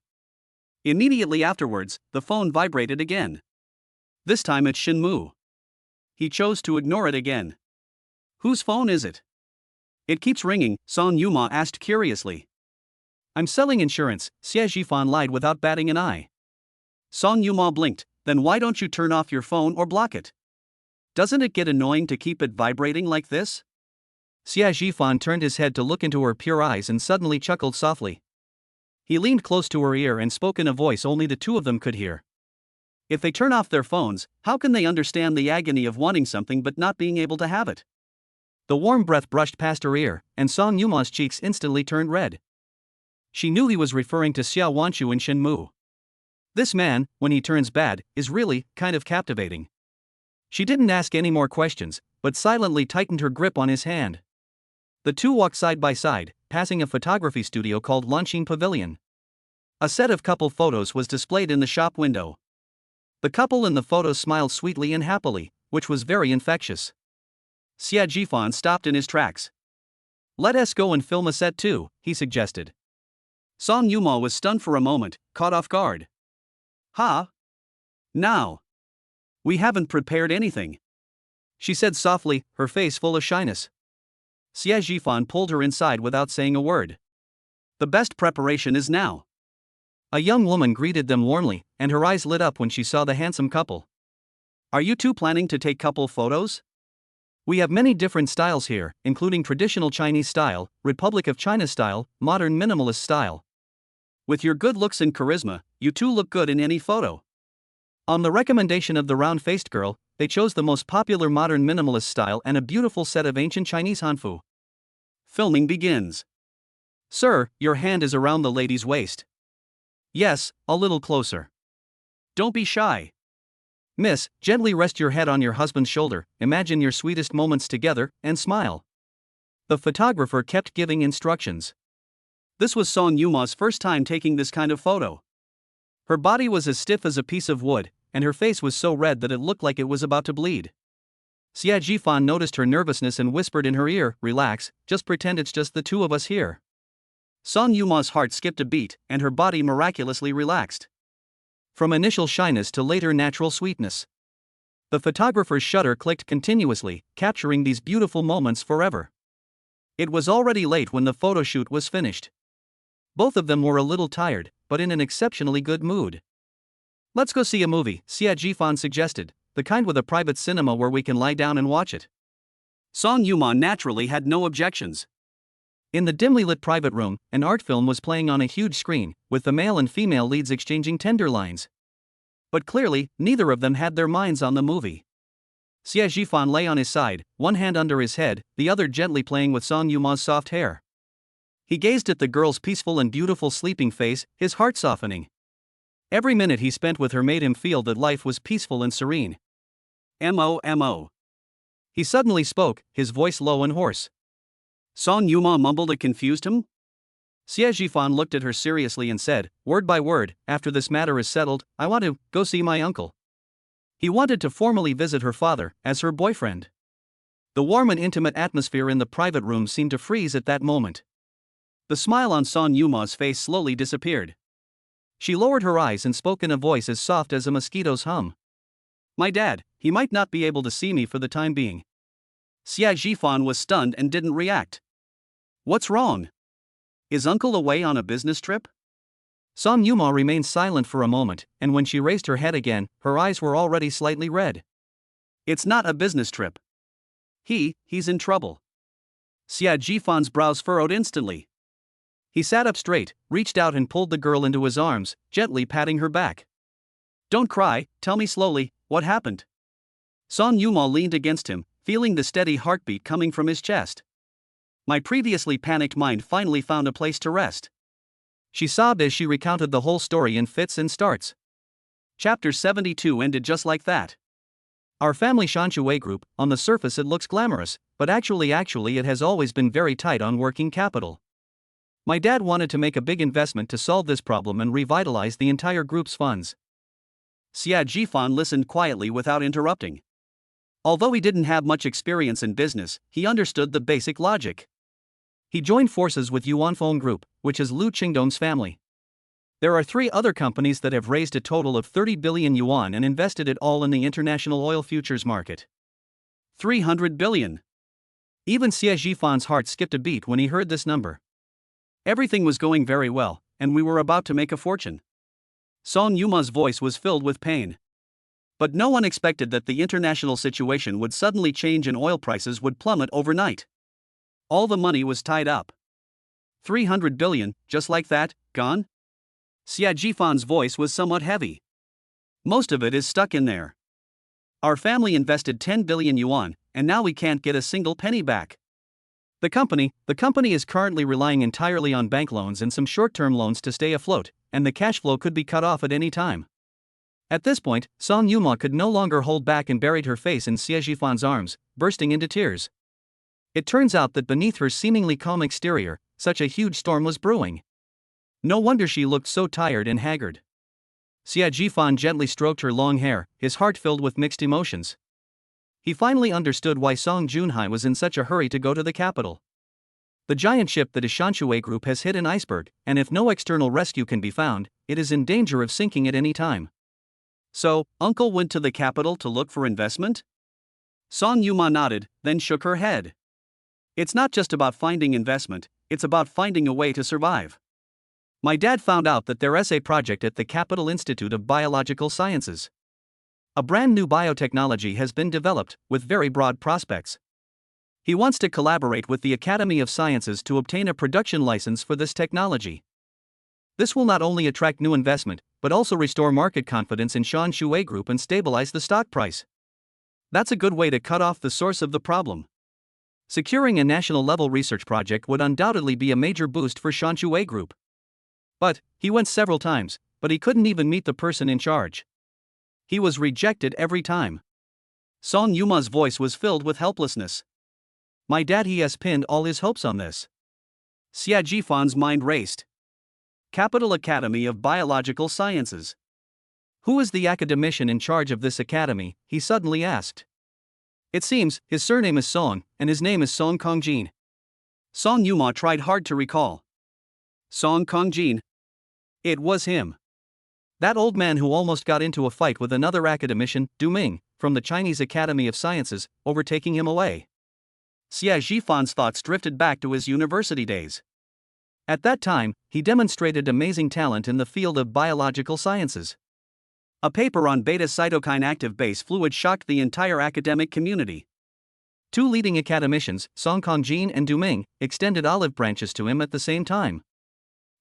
Immediately afterwards, the phone vibrated again. This time it's Shin Mu. He chose to ignore it again. Whose phone is it? It keeps ringing, Song Yuma asked curiously. I'm selling insurance, Xie Jifan lied without batting an eye. Song Yuma blinked. Then why don't you turn off your phone or block it? Doesn't it get annoying to keep it vibrating like this? Xie Jifan turned his head to look into her pure eyes and suddenly chuckled softly. He leaned close to her ear and spoke in a voice only the two of them could hear. If they turn off their phones, how can they understand the agony of wanting something but not being able to have it? The warm breath brushed past her ear, and Song Yuma's cheeks instantly turned red. She knew he was referring to Xiao Wanshu and Shin Mu. This man, when he turns bad, is really kind of captivating. She didn't ask any more questions, but silently tightened her grip on his hand. The two walked side by side, passing a photography studio called Lanshin Pavilion. A set of couple photos was displayed in the shop window. The couple in the photos smiled sweetly and happily, which was very infectious. Xie Jifan stopped in his tracks. Let us go and film a set too, he suggested. Song Yuma was stunned for a moment, caught off guard. Huh? Now? We haven't prepared anything, she said softly, her face full of shyness. Xie Jifan pulled her inside without saying a word. The best preparation is now. A young woman greeted them warmly, and her eyes lit up when she saw the handsome couple. Are you two planning to take couple photos? We have many different styles here, including traditional Chinese style, Republic of China style, modern minimalist style. With your good looks and charisma, you two look good in any photo. On the recommendation of the round-faced girl, they chose the most popular modern minimalist style and a beautiful set of ancient Chinese hanfu. Filming begins. Sir, your hand is around the lady's waist. Yes, a little closer. Don't be shy. Miss, gently rest your head on your husband's shoulder, imagine your sweetest moments together, and smile. The photographer kept giving instructions. This was Song Yuma's first time taking this kind of photo. Her body was as stiff as a piece of wood, and her face was so red that it looked like it was about to bleed. Xie Jifan noticed her nervousness and whispered in her ear, "Relax, just pretend it's just the two of us here." Song Yuma's heart skipped a beat, and her body miraculously relaxed. From initial shyness to later natural sweetness. The photographer's shutter clicked continuously, capturing these beautiful moments forever. It was already late when the photo shoot was finished. Both of them were a little tired, but in an exceptionally good mood. Let's go see a movie, Xie Jifan suggested, the kind with a private cinema where we can lie down and watch it. Song Yuma naturally had no objections. In the dimly lit private room, an art film was playing on a huge screen, with the male and female leads exchanging tender lines. But clearly, neither of them had their minds on the movie. Xie Jifan lay on his side, one hand under his head, the other gently playing with Song Yuma's soft hair. He gazed at the girl's peaceful and beautiful sleeping face, his heart softening. Every minute he spent with her made him feel that life was peaceful and serene. M.O. He suddenly spoke, his voice low and hoarse. Song Yuma mumbled it confused him. Xie Jifan looked at her seriously and said, word by word, after this matter is settled, I want to go see my uncle. He wanted to formally visit her father, as her boyfriend. The warm and intimate atmosphere in the private room seemed to freeze at that moment. The smile on Song Yuma's face slowly disappeared. She lowered her eyes and spoke in a voice as soft as a mosquito's hum. My dad, he might not be able to see me for the time being. Xie Jifan was stunned and didn't react. What's wrong? Is uncle away on a business trip? Song Yuma remained silent for a moment, and when she raised her head again, her eyes were already slightly red. It's not a business trip. He's in trouble. Xia Jifan's brows furrowed instantly. He sat up straight, reached out and pulled the girl into his arms, gently patting her back. Don't cry, tell me slowly, what happened? Song Yuma leaned against him, feeling the steady heartbeat coming from his chest. My previously panicked mind finally found a place to rest. She sobbed as she recounted the whole story in fits and starts. Chapter 72 ended just like that. Our family Shanshui group, on the surface it looks glamorous, but actually it has always been very tight on working capital. My dad wanted to make a big investment to solve this problem and revitalize the entire group's funds. Xia Jifan listened quietly without interrupting. Although he didn't have much experience in business, he understood the basic logic. He joined forces with Yuanfeng Group, which is Lu Qingdong's family. There are 3 other companies that have raised a total of 30 billion yuan and invested it all in the international oil futures market. 300 billion. Even Xie Jifan's heart skipped a beat when he heard this number. Everything was going very well, and we were about to make a fortune. Song Yuma's voice was filled with pain. But no one expected that the international situation would suddenly change and oil prices would plummet overnight. All the money was tied up. 300 billion, just like that, gone? Xia Jifan's voice was somewhat heavy. Most of it is stuck in there. Our family invested 10 billion yuan, and now we can't get a single penny back. The company is currently relying entirely on bank loans and some short-term loans to stay afloat, and the cash flow could be cut off at any time. At this point, Song Yuma could no longer hold back and buried her face in Xie Jifan's arms, bursting into tears. It turns out that beneath her seemingly calm exterior, such a huge storm was brewing. No wonder she looked so tired and haggard. Xie Jifan gently stroked her long hair, his heart filled with mixed emotions. He finally understood why Song Junhai was in such a hurry to go to the capital. The giant ship that is Shanshui Group has hit an iceberg, and if no external rescue can be found, it is in danger of sinking at any time. So, Uncle went to the capital to look for investment? Song Yuma nodded, then shook her head. It's not just about finding investment, it's about finding a way to survive. My dad found out that there is a project at the Capital Institute of Biological Sciences. A brand new biotechnology has been developed, with very broad prospects. He wants to collaborate with the Academy of Sciences to obtain a production license for this technology. This will not only attract new investment, but also restore market confidence in Shanshui Group and stabilize the stock price. That's a good way to cut off the source of the problem. Securing a national-level research project would undoubtedly be a major boost for Shanshui Group. But he went several times, but he couldn't even meet the person in charge. He was rejected every time. Song Yuma's voice was filled with helplessness. My dad he has pinned all his hopes on this. Xia Jifan's mind raced. Capital Academy of Biological Sciences. Who is the academician in charge of this academy? He suddenly asked. It seems, his surname is Song, and his name is Song Kongjin. Song Yuma tried hard to recall. Song Kongjin. It was him. That old man who almost got into a fight with another academician, Du Ming, from the Chinese Academy of Sciences, overtaking him away. Xia Jifan's thoughts drifted back to his university days. At that time, he demonstrated amazing talent in the field of biological sciences. A paper on beta-cytokine active base fluid shocked the entire academic community. 2 leading academicians, Song Kongjin and Du Ming, extended olive branches to him at the same time.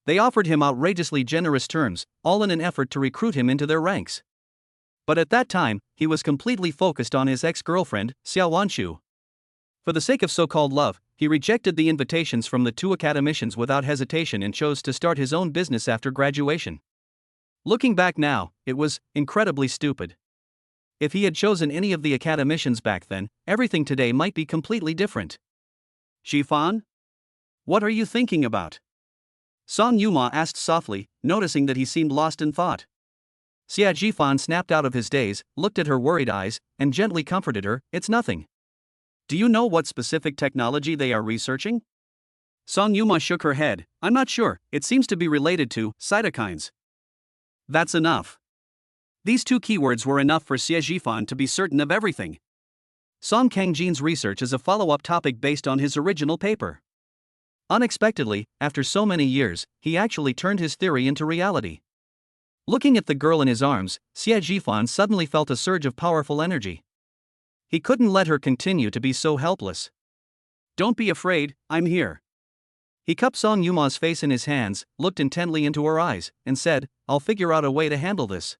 They offered him outrageously generous terms, all in an effort to recruit him into their ranks. But at that time, he was completely focused on his ex-girlfriend, Xiao Wanshu. For the sake of so-called love, he rejected the invitations from the 2 academicians without hesitation and chose to start his own business after graduation. Looking back now, it was incredibly stupid. If he had chosen any of the academicians back then, everything today might be completely different. Jifan? What are you thinking about? Song Yuma asked softly, noticing that he seemed lost in thought. Xia Jifan snapped out of his daze, looked at her worried eyes, and gently comforted her, it's nothing. Do you know what specific technology they are researching? Song Yuma shook her head, I'm not sure, it seems to be related to cytokines. That's enough. These 2 keywords were enough for Xie Jifan to be certain of everything. Song Kongjin's research is a follow-up topic based on his original paper. Unexpectedly, after so many years, he actually turned his theory into reality. Looking at the girl in his arms, Xie Jifan suddenly felt a surge of powerful energy. He couldn't let her continue to be so helpless. "Don't be afraid, I'm here." He cupped Song Yuma's face in his hands, looked intently into her eyes, and said, "I'll figure out a way to handle this."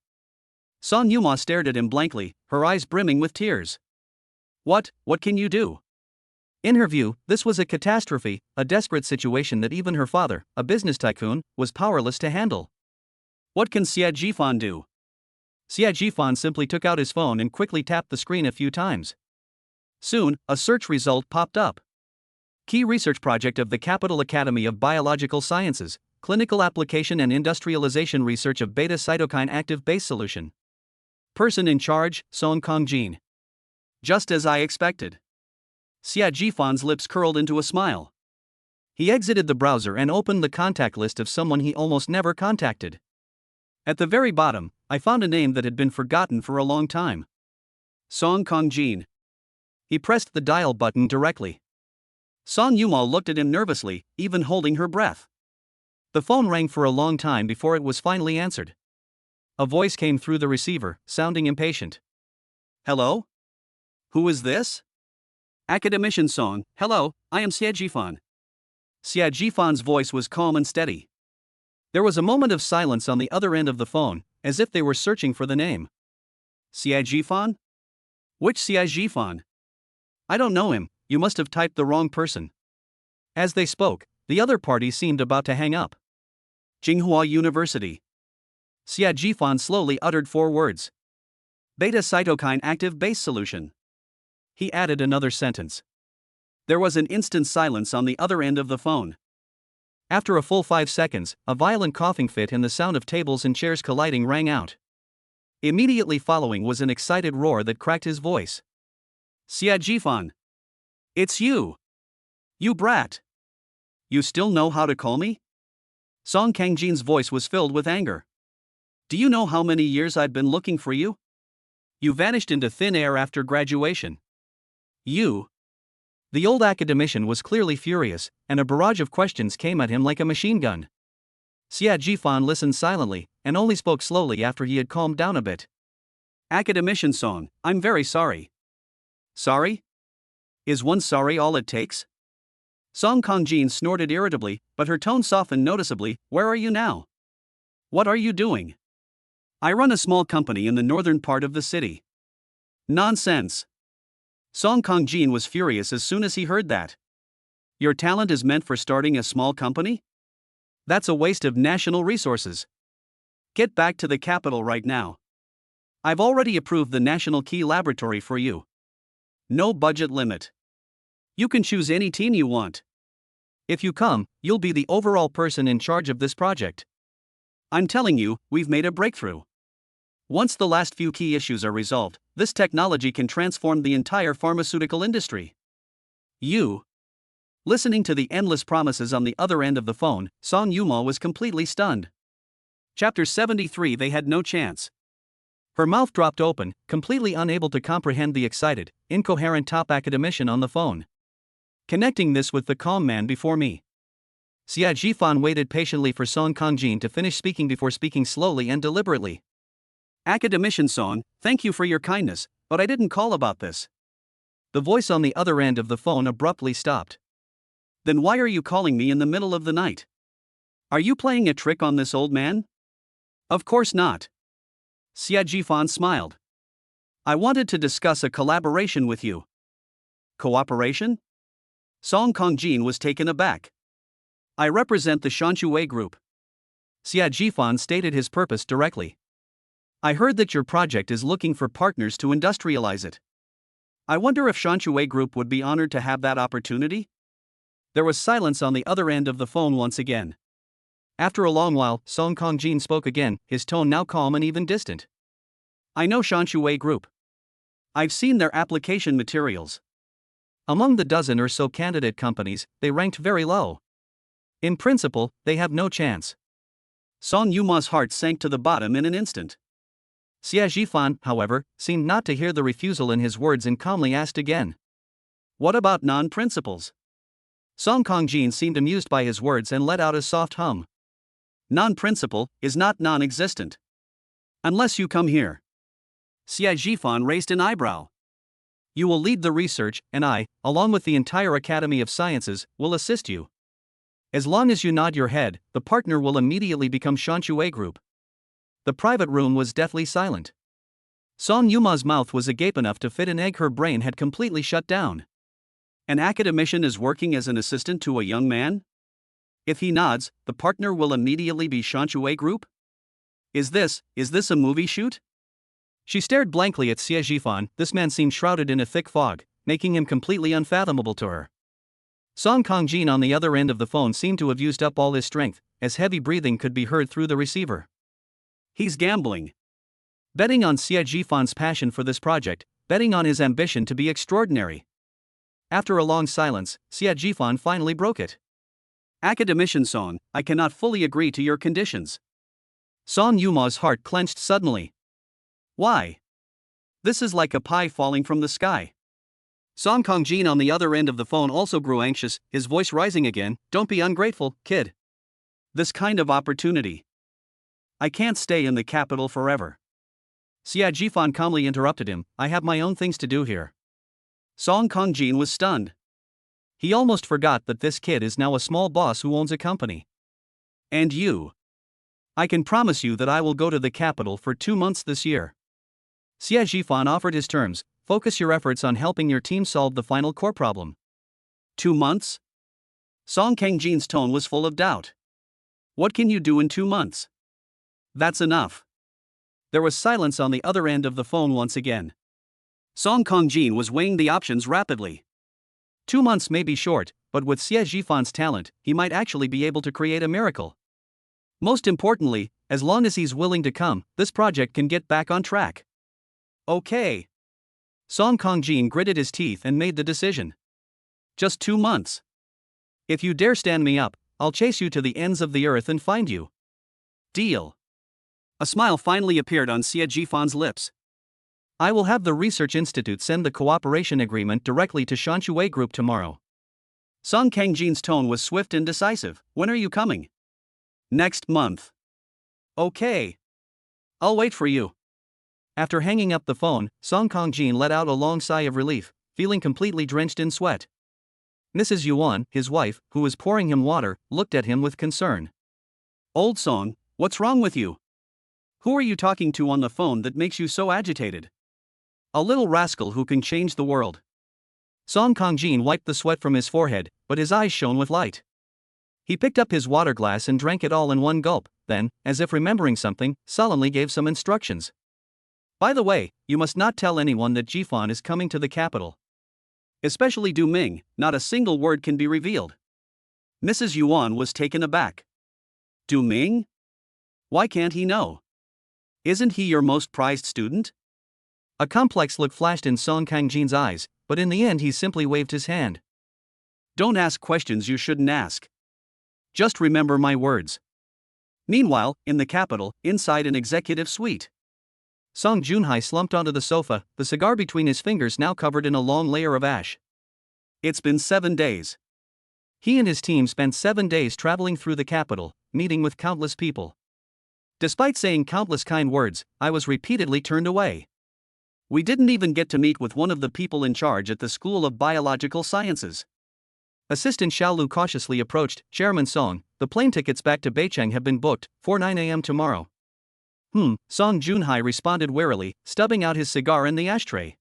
Song Yuma stared at him blankly, her eyes brimming with tears. What can you do?" In her view, this was a catastrophe, a desperate situation that even her father, a business tycoon, was powerless to handle. What can Xie Jifan do? Xie Jifan simply took out his phone and quickly tapped the screen a few times. Soon, a search result popped up. Key research project of the Capital Academy of Biological Sciences, clinical application and industrialization research of beta cytokine active base solution. Person in charge, Song Kongjin. Just as I expected. Xie Jifan's lips curled into a smile. He exited the browser and opened the contact list of someone he almost never contacted. At the very bottom, I found a name that had been forgotten for a long time. Song Kongjin. He pressed the dial button directly. Song Yuma looked at him nervously, even holding her breath. The phone rang for a long time before it was finally answered. A voice came through the receiver, sounding impatient. "Hello? Who is this?" "Academician Song, hello, I am Xie Jifan." Xie Jifan's voice was calm and steady. There was a moment of silence on the other end of the phone, as if they were searching for the name. "Xie Jifan? Which Xie Jifan? I don't know him, you must have typed the wrong person." As they spoke, the other party seemed about to hang up. "Tsinghua University." Xie Jifan slowly uttered 4 words. "Beta cytokine active base solution." He added another sentence. There was an instant silence on the other end of the phone. After a full 5 seconds, a violent coughing fit and the sound of tables and chairs colliding rang out. Immediately following was an excited roar that cracked his voice. "Xie Jifan! It's you! You brat! You still know how to call me?" Song Kangjin's voice was filled with anger. "Do you know how many years I've been looking for you? You vanished into thin air after graduation. You." The old academician was clearly furious, and a barrage of questions came at him like a machine gun. Xie Jifan listened silently, and only spoke slowly after he had calmed down a bit. "Academician Song, I'm very sorry." "Sorry? Is one sorry all it takes?" Song Kongjin snorted irritably, but her tone softened noticeably. "Where are you now? What are you doing?" "I run a small company in the northern part of the city." "Nonsense." Song Kongjin was furious as soon as he heard that. "Your talent is meant for starting a small company? That's a waste of national resources. Get back to the capital right now. I've already approved the National Key Laboratory for you. No budget limit. You can choose any team you want. If you come, you'll be the overall person in charge of this project. I'm telling you, we've made a breakthrough. Once the last few key issues are resolved, this technology can transform the entire pharmaceutical industry." You. Listening to the endless promises on the other end of the phone, Song Yuma was completely stunned. Chapter 73. They had no chance. Her mouth dropped open, completely unable to comprehend the excited, incoherent top academician on the phone. Connecting this with the calm man before me. Xie Jifan waited patiently for Song Kongjin to finish speaking before speaking slowly and deliberately. "Academician Song, thank you for your kindness, but I didn't call about this." The voice on the other end of the phone abruptly stopped. "Then why are you calling me in the middle of the night? Are you playing a trick on this old man?" "Of course not." Xie Jifan smiled. "I wanted to discuss a collaboration with you." "Cooperation?" Song Kongjin was taken aback. "I represent the Shanshui Group." Xie Jifan stated his purpose directly. "I heard that your project is looking for partners to industrialize it. I wonder if Shanshui Group would be honored to have that opportunity?" There was silence on the other end of the phone once again. After a long while, Song Kongjin spoke again, his tone now calm and even distant. "I know Shanshui Group. I've seen their application materials. Among the dozen or so candidate companies, they ranked very low. In principle, they have no chance." Song Yuma's heart sank to the bottom in an instant. Xie Jifan, however, seemed not to hear the refusal in his words and calmly asked again. "What about non-principals?" Song Kongjin seemed amused by his words and let out a soft hum. Non-principal is not non-existent. Unless you come here. Xie Jifan raised an eyebrow. You will lead the research, and I, along with the entire Academy of Sciences, will assist you. As long as you nod your head, the partner will immediately become Shanshui Group. The private room was deathly silent. Song Yuma's mouth was agape enough to fit an egg. Her brain had completely shut down. An academician is working as an assistant to a young man? If he nods, the partner will immediately be Shanshui Group? Is this a movie shoot? She stared blankly at Xie Jifan. This man seemed shrouded in a thick fog, making him completely unfathomable to her. Song Kongjin on the other end of the phone seemed to have used up all his strength, as heavy breathing could be heard through the receiver. He's gambling. Betting on Xie Jifan's passion for this project, betting on his ambition to be extraordinary. After a long silence, Xie Jifan finally broke it. Academician Song, I cannot fully agree to your conditions. Song Yuma's heart clenched suddenly. Why? This is like a pie falling from the sky. Song Kongjin on the other end of the phone also grew anxious, his voice rising again. Don't be ungrateful, kid. This kind of opportunity. I can't stay in the capital forever. Xie Jifan calmly interrupted him. I have my own things to do here. Song Kongjin was stunned. He almost forgot that this kid is now a small boss who owns a company. And you? I can promise you that I will go to the capital for 2 months this year. Xie Jifan offered his terms. Focus your efforts on helping your team solve the final core problem. 2 months? Song Kongjin's tone was full of doubt. What can you do in 2 months? That's enough. There was silence on the other end of the phone once again. Song Kongjin was weighing the options rapidly. 2 months may be short, but with Xie Jifan's talent, he might actually be able to create a miracle. Most importantly, as long as he's willing to come, this project can get back on track. Okay. Song Kongjin gritted his teeth and made the decision. Just 2 months. If you dare stand me up, I'll chase you to the ends of the earth and find you. Deal. A smile finally appeared on Xie Jifan's lips. I will have the Research Institute send the cooperation agreement directly to Shanshui Group tomorrow. Song Kongjin's tone was swift and decisive. When are you coming? Next month. Okay. I'll wait for you. After hanging up the phone, Song Kongjin let out a long sigh of relief, feeling completely drenched in sweat. Mrs. Yuan, his wife, who was pouring him water, looked at him with concern. Old Song, what's wrong with you? Who are you talking to on the phone that makes you so agitated? A little rascal who can change the world. Song Kongjin wiped the sweat from his forehead, but his eyes shone with light. He picked up his water glass and drank it all in one gulp, then, as if remembering something, solemnly gave some instructions. By the way, you must not tell anyone that Jifan is coming to the capital. Especially Du Ming, not a single word can be revealed. Mrs. Yuan was taken aback. Du Ming? Why can't he know? Isn't he your most prized student? A complex look flashed in Song Kongjin's eyes, but in the end he simply waved his hand. Don't ask questions you shouldn't ask. Just remember my words. Meanwhile, in the capital, inside an executive suite. Song Junhai slumped onto the sofa, the cigar between his fingers now covered in a long layer of ash. It's been 7 days. He and his team spent 7 days traveling through the capital, meeting with countless people. Despite saying countless kind words, I was repeatedly turned away. We didn't even get to meet with one of the people in charge at the School of Biological Sciences. Assistant Xiaolu cautiously approached. Chairman Song, the plane tickets back to Beicheng have been booked, for 9 a.m. tomorrow. Song Junhai responded wearily, stubbing out his cigar in the ashtray.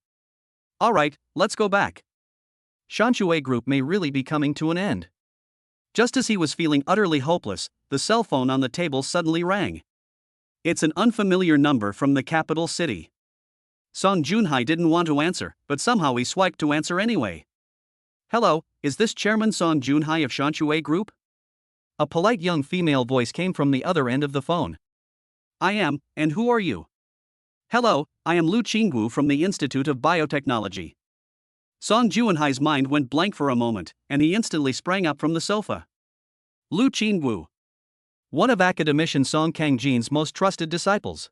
Alright, let's go back. Shanshui Group may really be coming to an end. Just as he was feeling utterly hopeless, the cell phone on the table suddenly rang. It's an unfamiliar number from the capital city. Song Junhai didn't want to answer, but somehow he swiped to answer anyway. Hello, is this Chairman Song Junhai of Shanshui Group? A polite young female voice came from the other end of the phone. I am, and who are you? Hello, I am Lu Qingwu from the Institute of Biotechnology. Song Junhai's mind went blank for a moment, and he instantly sprang up from the sofa. Lu Qingwu. One of academician Song Kongjin's most trusted disciples.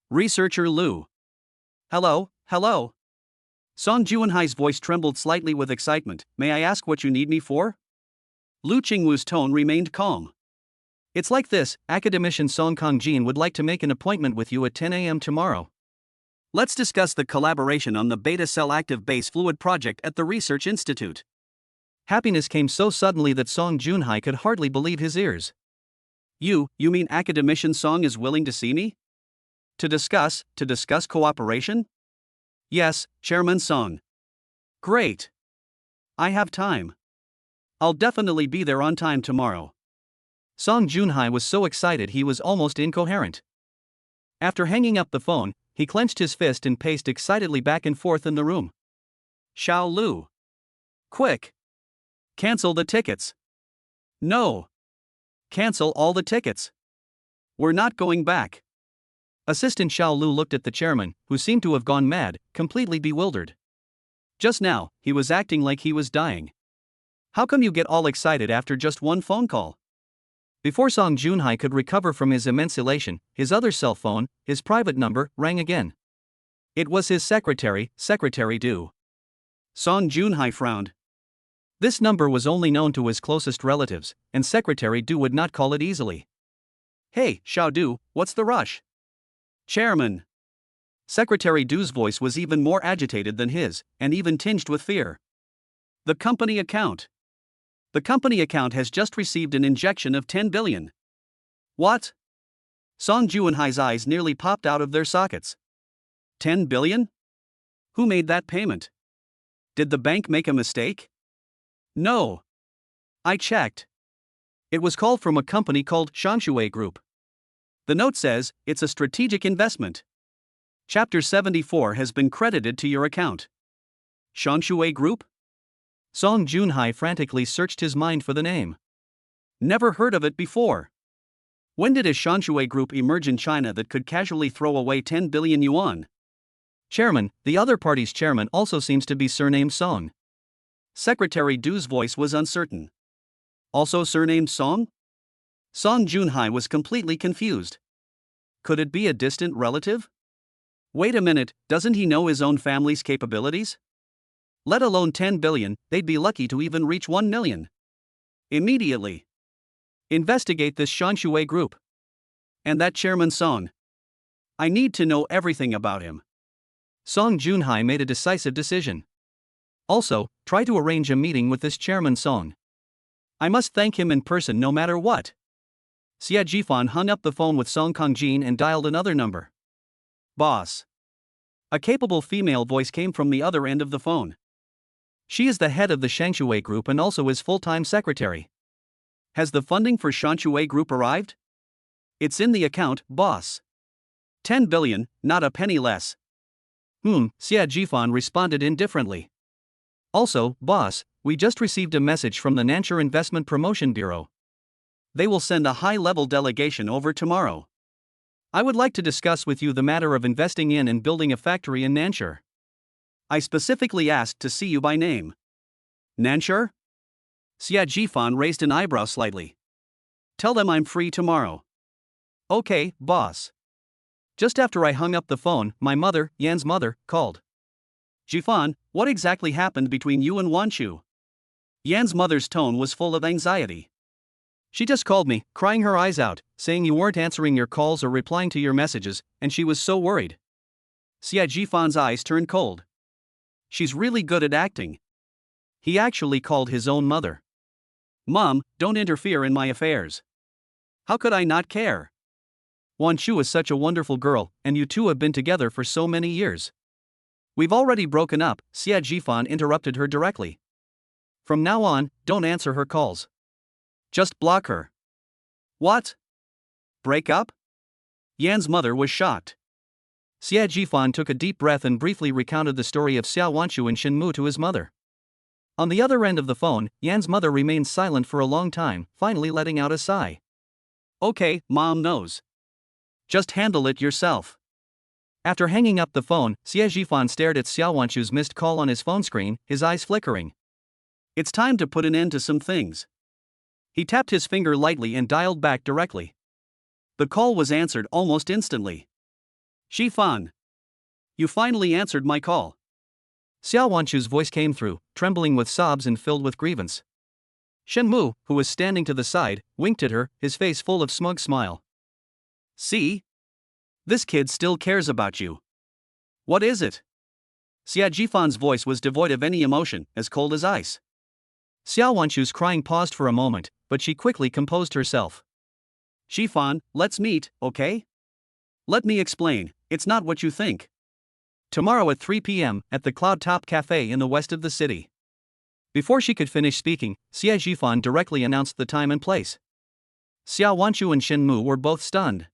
Researcher Lu. Hello. Song Junhai's voice trembled slightly with excitement. May I ask what you need me for? Lu Qingwu's tone remained calm. It's like this, academician Song Kongjin would like to make an appointment with you at 10 a.m. tomorrow. Let's discuss the collaboration on the beta cell active base fluid project at the Research Institute. Happiness came so suddenly that Song Junhai could hardly believe his ears. You mean academician Song is willing to see me? To discuss cooperation? Yes, Chairman Song. Great. I have time. I'll definitely be there on time tomorrow. Song Junhai was so excited he was almost incoherent. After hanging up the phone, he clenched his fist and paced excitedly back and forth in the room. Xiao Lu. Quick. Cancel the tickets. No. Cancel all the tickets. We're not going back. Assistant Xiao Lu looked at the chairman, who seemed to have gone mad, completely bewildered. Just now, he was acting like he was dying. How come you get all excited after just one phone call? Before Song Junhai could recover from his immense elation, his other cell phone, his private number, rang again. It was his secretary, Secretary Du. Song Junhai frowned. This number was only known to his closest relatives, and Secretary Du would not call it easily. Hey, Xiao Du, what's the rush? Chairman. Secretary Du's voice was even more agitated than his, and even tinged with fear. The company account. The company account has just received an injection of 10 billion. What? Song Junhai's eyes nearly popped out of their sockets. 10 billion? Who made that payment? Did the bank make a mistake? No. I checked. It was called from a company called Shangshui Group. The note says, it's a strategic investment. Chapter 74 has been credited to your account. Shangshui Group? Song Junhai frantically searched his mind for the name. Never heard of it before. When did a Shangshui Group emerge in China that could casually throw away 10 billion yuan? Chairman, the other party's chairman also seems to be surnamed Song. Secretary Du's voice was uncertain. Also surnamed Song? Song Junhai was completely confused. Could it be a distant relative? Wait a minute, doesn't he know his own family's capabilities? Let alone 10 billion, they'd be lucky to even reach 1 million. Immediately. Investigate this Shangshui Group. And that Chairman Song. I need to know everything about him. Song Junhai made a decisive decision. Also, try to arrange a meeting with this Chairman Song. I must thank him in person no matter what. Xia Jifan hung up the phone with Song Kongjin and dialed another number. Boss. A capable female voice came from the other end of the phone. She is the head of the Shangshui Group and also his full-time secretary. Has the funding for Shangshui Group arrived? It's in the account, boss. 10 billion, not a penny less. Xia Jifan responded indifferently. Also, boss, we just received a message from the Nanchur Investment Promotion Bureau. They will send a high-level delegation over tomorrow. I would like to discuss with you the matter of investing in and building a factory in Nanchur. I specifically asked to see you by name. Nanchur? Xia Jifan raised an eyebrow slightly. Tell them I'm free tomorrow. Okay, boss. Just after I hung up the phone, my mother, Yan's mother, called. Jifan, what exactly happened between you and Wanshu? Yan's mother's tone was full of anxiety. She just called me, crying her eyes out, saying you weren't answering your calls or replying to your messages, and she was so worried. Xia Jifan's eyes turned cold. She's really good at acting. He actually called his own mother. Mom, don't interfere in my affairs. How could I not care? Wanshu is such a wonderful girl, and you two have been together for so many years. We've already broken up, Xia Jifan interrupted her directly. From now on, don't answer her calls. Just block her. What? Break up? Yan's mother was shocked. Xia Jifan took a deep breath and briefly recounted the story of Xia Wanshu and Shinmu to his mother. On the other end of the phone, Yan's mother remained silent for a long time, finally letting out a sigh. Okay, Mom knows. Just handle it yourself. After hanging up the phone, Xia Jifan stared at Xia Wanshu's missed call on his phone screen, his eyes flickering. It's time to put an end to some things. He tapped his finger lightly and dialed back directly. The call was answered almost instantly. Jifan. You finally answered my call. Xia Wanshu's voice came through, trembling with sobs and filled with grievance. Shen Mu, who was standing to the side, winked at her, his face full of smug smile. See? This kid still cares about you. What is it? Xia Jifan's voice was devoid of any emotion, as cold as ice. Xiao Wanchu's crying paused for a moment, but she quickly composed herself. Jifan, let's meet, okay? Let me explain, it's not what you think. Tomorrow at 3 p.m. at the Cloud Top Cafe in the west of the city. Before she could finish speaking, Xia Jifan directly announced the time and place. Xiao Wanchu and Shen Mu were both stunned.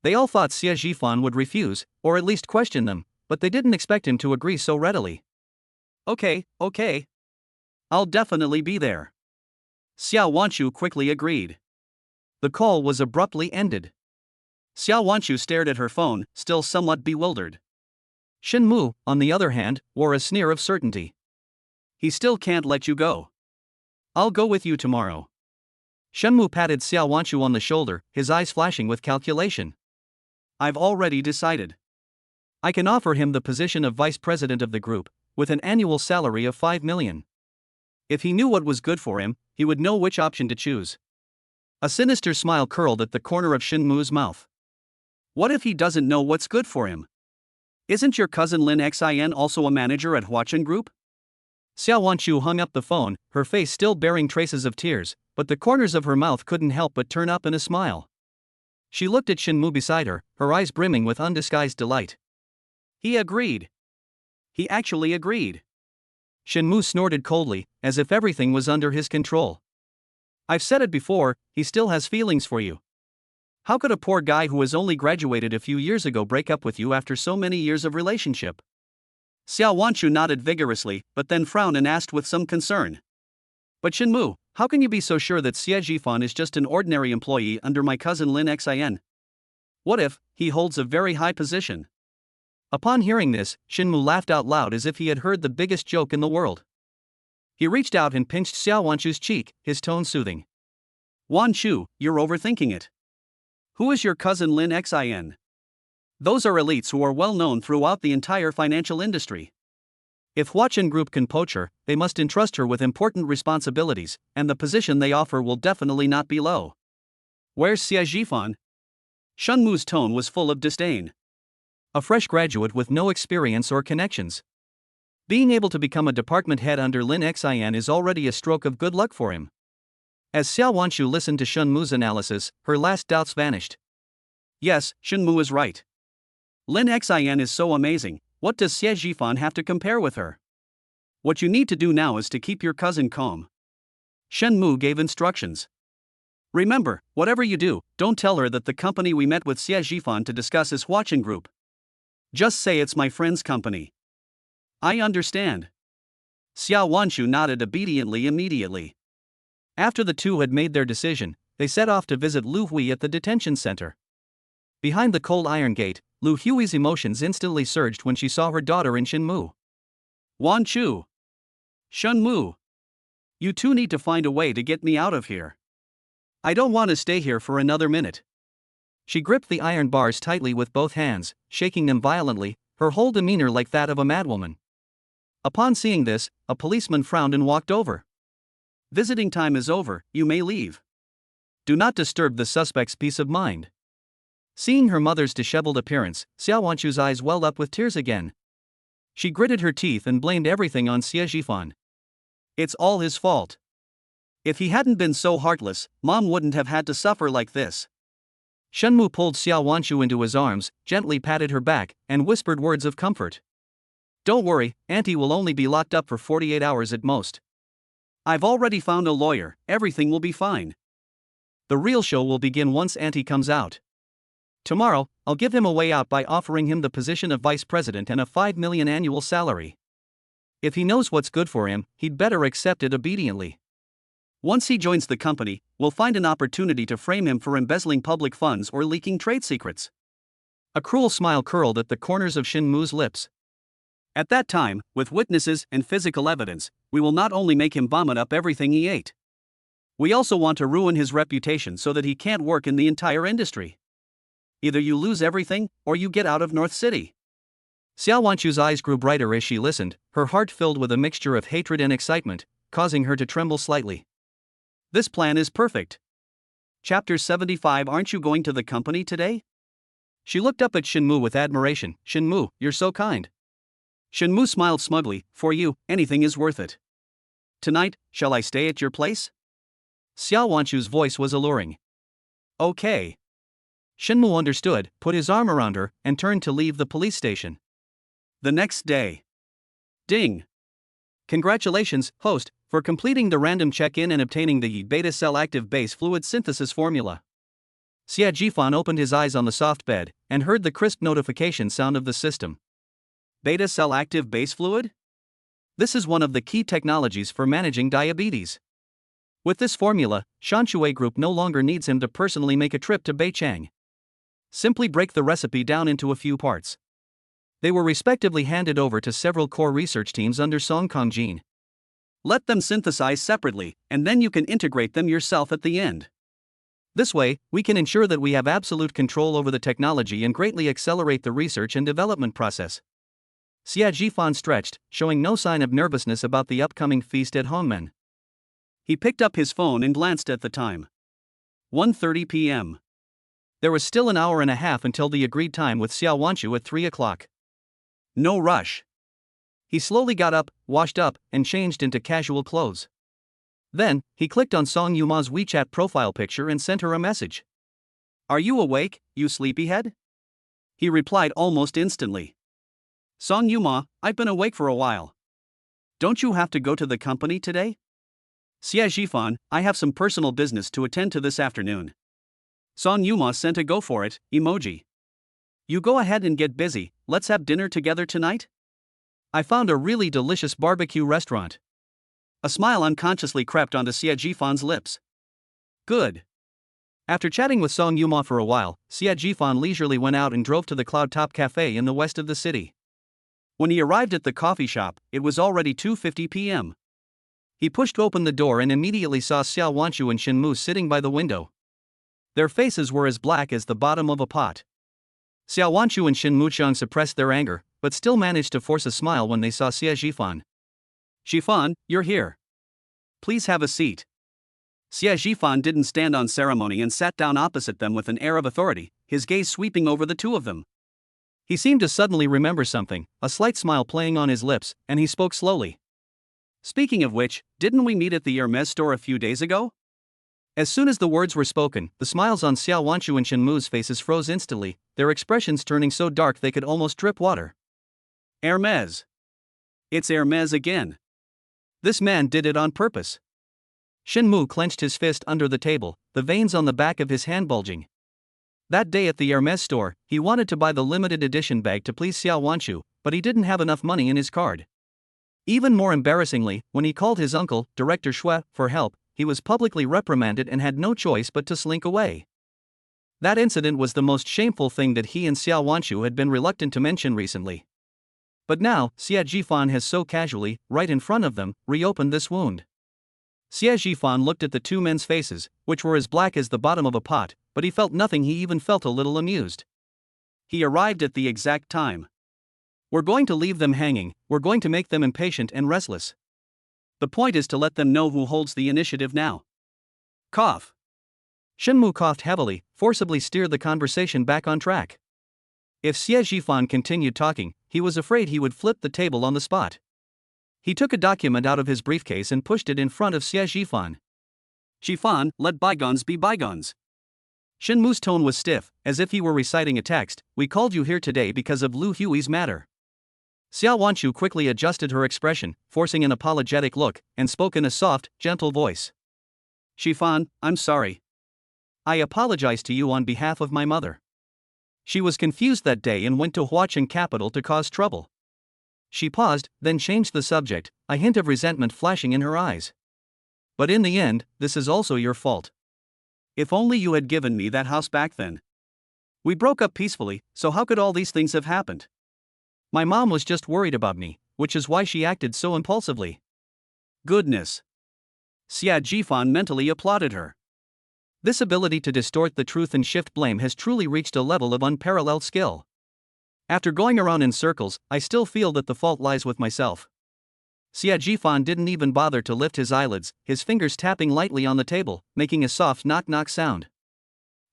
They all thought Xia Jifan would refuse, or at least question them, but they didn't expect him to agree so readily. Okay. I'll definitely be there. Xiao Wanchu quickly agreed. The call was abruptly ended. Xiao Wanchu stared at her phone, still somewhat bewildered. Shen Mu, on the other hand, wore a sneer of certainty. He still can't let you go. I'll go with you tomorrow. Shen Mu patted Xiao Wanchu on the shoulder, his eyes flashing with calculation. I've already decided. I can offer him the position of vice president of the group, with an annual salary of 5 million. If he knew what was good for him, he would know which option to choose. A sinister smile curled at the corner of Shen Mu's mouth. What if he doesn't know what's good for him? Isn't your cousin Lin Xin also a manager at Huachin Group? Xiao Wanchu hung up the phone, her face still bearing traces of tears, but the corners of her mouth couldn't help but turn up in a smile. She looked at Shen Mu beside her, her eyes brimming with undisguised delight. He agreed. He actually agreed. Shen Mu snorted coldly, as if everything was under his control. I've said it before, he still has feelings for you. How could a poor guy who has only graduated a few years ago break up with you after so many years of relationship? Xiao Wanchu nodded vigorously, but then frowned and asked with some concern. But Shen Mu, how can you be so sure that Xie Jifan is just an ordinary employee under my cousin Lin Xin? What if he holds a very high position? Upon hearing this, Shen Mu laughed out loud as if he had heard the biggest joke in the world. He reached out and pinched Xiao Wanchu's cheek, his tone soothing. Wanchu, you're overthinking it. Who is your cousin Lin Xin? Those are elites who are well known throughout the entire financial industry. If Huachin Group can poach her, they must entrust her with important responsibilities, and the position they offer will definitely not be low. Where's Xie Jifan? Shen Mu's tone was full of disdain. A fresh graduate with no experience or connections. Being able to become a department head under Lin Xin is already a stroke of good luck for him. As Xiao Wanchu listened to Shen Mu's analysis, her last doubts vanished. Yes, Shen Mu is right. Lin Xin is so amazing, what does Xie Jifan have to compare with her? What you need to do now is to keep your cousin calm. Shen Mu gave instructions. Remember, whatever you do, don't tell her that the company we met with Xie Jifan to discuss is Huachin Group. Just say it's my friend's company. I understand. Xiao Wanchu nodded obediently immediately. After the two had made their decision, they set off to visit Lu Hui at the detention center. Behind the cold iron gate, Lu Hui's emotions instantly surged when she saw her daughter in Shen Mu. Wanchu. Shen Mu. You two need to find a way to get me out of here. I don't want to stay here for another minute. She gripped the iron bars tightly with both hands, shaking them violently, her whole demeanor like that of a madwoman. Upon seeing this, a policeman frowned and walked over. Visiting time is over, you may leave. Do not disturb the suspect's peace of mind. Seeing her mother's disheveled appearance, Xiao Wanchu's eyes welled up with tears again. She gritted her teeth and blamed everything on Xie Jifan. It's all his fault. If he hadn't been so heartless, Mom wouldn't have had to suffer like this. Shen Mu pulled Xiao Wanchu into his arms, gently patted her back, and whispered words of comfort. Don't worry, Auntie will only be locked up for 48 hours at most. I've already found a lawyer, everything will be fine. The real show will begin once Auntie comes out. Tomorrow, I'll give him a way out by offering him the position of vice president and a 5 million annual salary. If he knows what's good for him, he'd better accept it obediently. Once he joins the company, we'll find an opportunity to frame him for embezzling public funds or leaking trade secrets. A cruel smile curled at the corners of Shen Mu's lips. At that time, with witnesses and physical evidence, we will not only make him vomit up everything he ate. We also want to ruin his reputation so that he can't work in the entire industry. Either you lose everything, or you get out of North City. Xiao Wanchu's eyes grew brighter as she listened, her heart filled with a mixture of hatred and excitement, causing her to tremble slightly. This plan is perfect. Chapter 75. Aren't you going to the company today? She looked up at Shinmu with admiration. Shinmu, you're so kind. Shinmu smiled smugly. For you, anything is worth it. Tonight, shall I stay at your place? Xiao Wanshu's voice was alluring. Okay. Shinmu understood, put his arm around her, and turned to leave the police station. The next day. Ding. Congratulations, host, for completing the random check-in and obtaining the beta cell active base fluid synthesis formula. Xia Jifan opened his eyes on the soft bed and heard the crisp notification sound of the system. Beta cell active base fluid? This is one of the key technologies for managing diabetes. With this formula, Shanshui Group no longer needs him to personally make a trip to Beichang. Simply break the recipe down into a few parts. They were respectively handed over to several core research teams under Song Kongjin. Let them synthesize separately, and then you can integrate them yourself at the end. This way, we can ensure that we have absolute control over the technology and greatly accelerate the research and development process. Xia Jifan stretched, showing no sign of nervousness about the upcoming feast at Hongmen. He picked up his phone and glanced at the time. 1:30 p.m. There was still an hour and a half until the agreed time with Xiao Wanshu at 3 o'clock. No rush. He slowly got up, washed up, and changed into casual clothes. Then, he clicked on Song Yuma's WeChat profile picture and sent her a message. Are you awake, you sleepyhead? He replied almost instantly. Song Yuma, I've been awake for a while. Don't you have to go to the company today? Xia Jifan, I have some personal business to attend to this afternoon. Song Yuma sent a go for it emoji. You go ahead and get busy, let's have dinner together tonight? I found a really delicious barbecue restaurant. A smile unconsciously crept onto Xia Jifan's lips. Good. After chatting with Song Yuma for a while, Xia Jifan leisurely went out and drove to the Cloud Top Cafe in the west of the city. When he arrived at the coffee shop, it was already 2:50 p.m. He pushed open the door and immediately saw Xiao Wanshu and Shinmu sitting by the window. Their faces were as black as the bottom of a pot. Xiao Wanshu and Shinmu Chang suppressed their anger, but still managed to force a smile when they saw Xia Jifan. Jifan, you're here. Please have a seat. Xia Jifan didn't stand on ceremony and sat down opposite them with an air of authority, his gaze sweeping over the two of them. He seemed to suddenly remember something, a slight smile playing on his lips, and he spoke slowly. Speaking of which, didn't we meet at the Hermes store a few days ago? As soon as the words were spoken, the smiles on Xiao Wanshu and Shinmu's faces froze instantly, their expressions turning so dark they could almost drip water. Hermes. It's Hermes again. This man did it on purpose. Shinmu clenched his fist under the table, the veins on the back of his hand bulging. That day at the Hermes store, he wanted to buy the limited edition bag to please Xiao Wanshu, but he didn't have enough money in his card. Even more embarrassingly, when he called his uncle, Director Shui, for help, he was publicly reprimanded and had no choice but to slink away. That incident was the most shameful thing that he and Xiao Wanshu had been reluctant to mention recently. But now, Xia Jifan has so casually, right in front of them, reopened this wound. Xia Jifan looked at the two men's faces, which were as black as the bottom of a pot, but he felt nothing. He even felt a little amused. He arrived at the exact time. We're going to leave them hanging, we're going to make them impatient and restless. The point is to let them know who holds the initiative now. Cough. Shinmu coughed heavily, forcibly steered the conversation back on track. If Xie Jifan continued talking, he was afraid he would flip the table on the spot. He took a document out of his briefcase and pushed it in front of Xie Jifan. Jifan, let bygones be bygones. Shinmu's tone was stiff, as if he were reciting a text. We called you here today because of Lu Hui's matter. Xiao Wanshu quickly adjusted her expression, forcing an apologetic look, and spoke in a soft, gentle voice. Jifan, I'm sorry. I apologize to you on behalf of my mother. She was confused that day and went to Huacheng capital to cause trouble. She paused, then changed the subject, a hint of resentment flashing in her eyes. But in the end, this is also your fault. If only you had given me that house back then. We broke up peacefully, so how could all these things have happened? My mom was just worried about me, which is why she acted so impulsively. Goodness. Xia Jifan mentally applauded her. This ability to distort the truth and shift blame has truly reached a level of unparalleled skill. After going around in circles, I still feel that the fault lies with myself. Xia Jifan didn't even bother to lift his eyelids, his fingers tapping lightly on the table, making a soft knock-knock sound.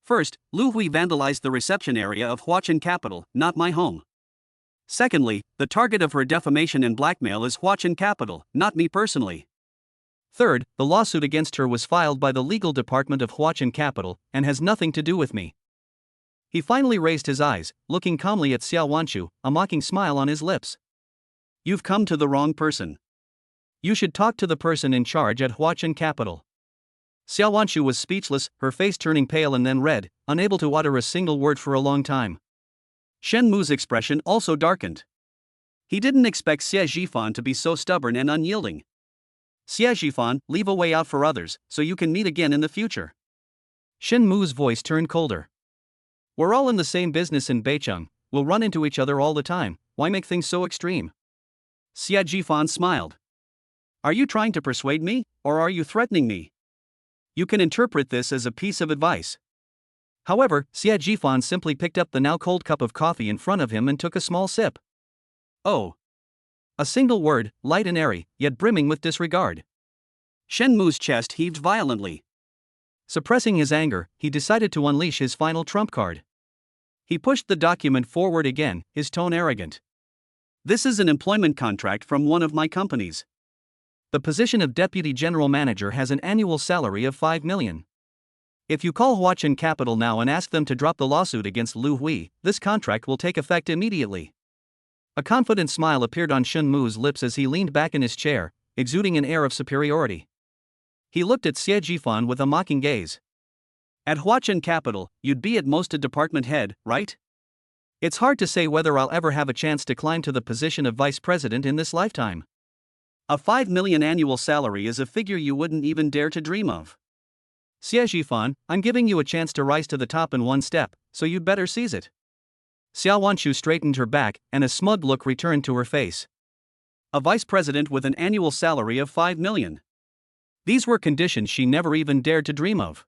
First, Lu Hui vandalized the reception area of Huachin Capital, not my home. Secondly, the target of her defamation and blackmail is Huachin Capital, not me personally. Third, the lawsuit against her was filed by the legal department of Huachin Capital and has nothing to do with me. He finally raised his eyes, looking calmly at Xiao Wanshu, a mocking smile on his lips. You've come to the wrong person. You should talk to the person in charge at Huachin Capital. Xiao Wanshu was speechless, her face turning pale and then red, unable to utter a single word for a long time. Shen Mu's expression also darkened. He didn't expect Xie Jifan to be so stubborn and unyielding. Xie Jifan, leave a way out for others, so you can meet again in the future. Shen Mu's voice turned colder. We're all in the same business in Beicheng, we'll run into each other all the time, why make things so extreme? Xie Jifan smiled. Are you trying to persuade me, or are you threatening me? You can interpret this as a piece of advice. However, Xie Jifan simply picked up the now cold cup of coffee in front of him and took a small sip. Oh. A single word, light and airy, yet brimming with disregard. Shen Mu's chest heaved violently. Suppressing his anger, he decided to unleash his final trump card. He pushed the document forward again, his tone arrogant. This is an employment contract from one of my companies. The position of Deputy General Manager has an annual salary of 5 million. If you call Huachin Capital now and ask them to drop the lawsuit against Lu Hui, this contract will take effect immediately. A confident smile appeared on Shen Mu's lips as he leaned back in his chair, exuding an air of superiority. He looked at Xie Jifan with a mocking gaze. At Huachin Capital, you'd be at most a department head, right? It's hard to say whether I'll ever have a chance to climb to the position of vice president in this lifetime. A 5 million annual salary is a figure you wouldn't even dare to dream of. Xie Jifan, I'm giving you a chance to rise to the top in one step, so you'd better seize it. Xiao Wanshu straightened her back, and a smug look returned to her face. A vice president with an annual salary of 5 million. These were conditions she never even dared to dream of.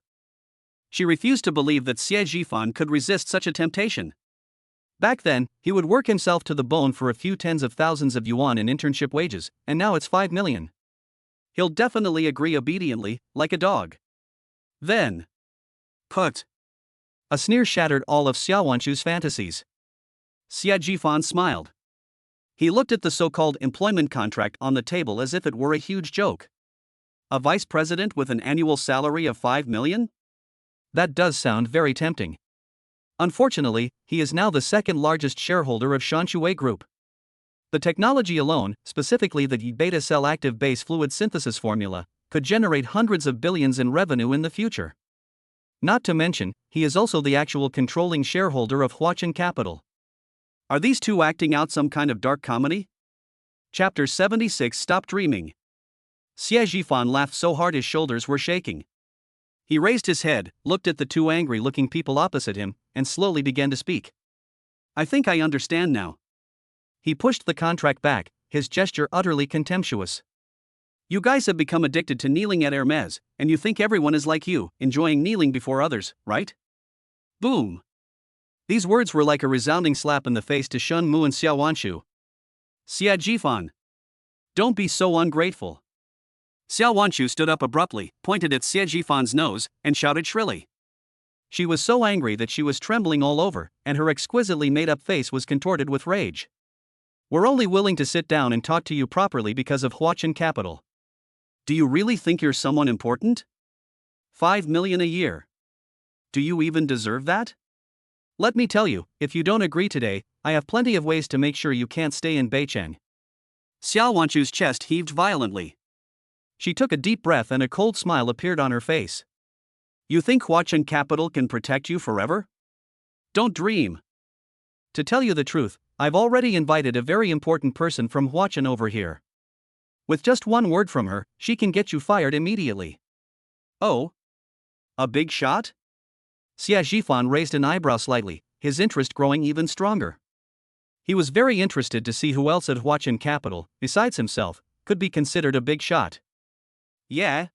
She refused to believe that Xie Jifan could resist such a temptation. Back then, he would work himself to the bone for a few tens of thousands of yuan in internship wages, and now it's 5 million. He'll definitely agree obediently, like a dog. Then. Put. A sneer shattered all of Xiao Wanshu's fantasies. Xie Jifan smiled. He looked at the so-called employment contract on the table as if it were a huge joke. A vice president with an annual salary of 5 million? That does sound very tempting. Unfortunately, he is now the second largest shareholder of Shanshui Group. The technology alone, specifically the beta cell active base fluid synthesis formula, could generate hundreds of billions in revenue in the future. Not to mention, he is also the actual controlling shareholder of Huachin Capital. Are these two acting out some kind of dark comedy? Chapter 76 Stop Dreaming. Xie Jifan laughed so hard his shoulders were shaking. He raised his head, looked at the two angry-looking people opposite him, and slowly began to speak. I think I understand now. He pushed the contract back, his gesture utterly contemptuous. You guys have become addicted to kneeling at Hermes, and you think everyone is like you, enjoying kneeling before others, right? Boom. These words were like a resounding slap in the face to Shen Mu and Xiao Wanshu. Xie Jifan. Don't be so ungrateful. Xiao Wanshu stood up abruptly, pointed at Xie Jifan's nose, and shouted shrilly. She was so angry that she was trembling all over, and her exquisitely made-up face was contorted with rage. We're only willing to sit down and talk to you properly because of Huachin Capital. Do you really think you're someone important? 5 million a year. Do you even deserve that? Let me tell you, if you don't agree today, I have plenty of ways to make sure you can't stay in Beicheng. Xiao Wanshu's chest heaved violently. She took a deep breath and a cold smile appeared on her face. You think Huachin Capital can protect you forever? Don't dream. To tell you the truth, I've already invited a very important person from Huachin over here. With just one word from her, she can get you fired immediately. Oh? A big shot? Xie Jifan raised an eyebrow slightly, his interest growing even stronger. He was very interested to see who else at Huachin Capital, besides himself, could be considered a big shot. Yeah?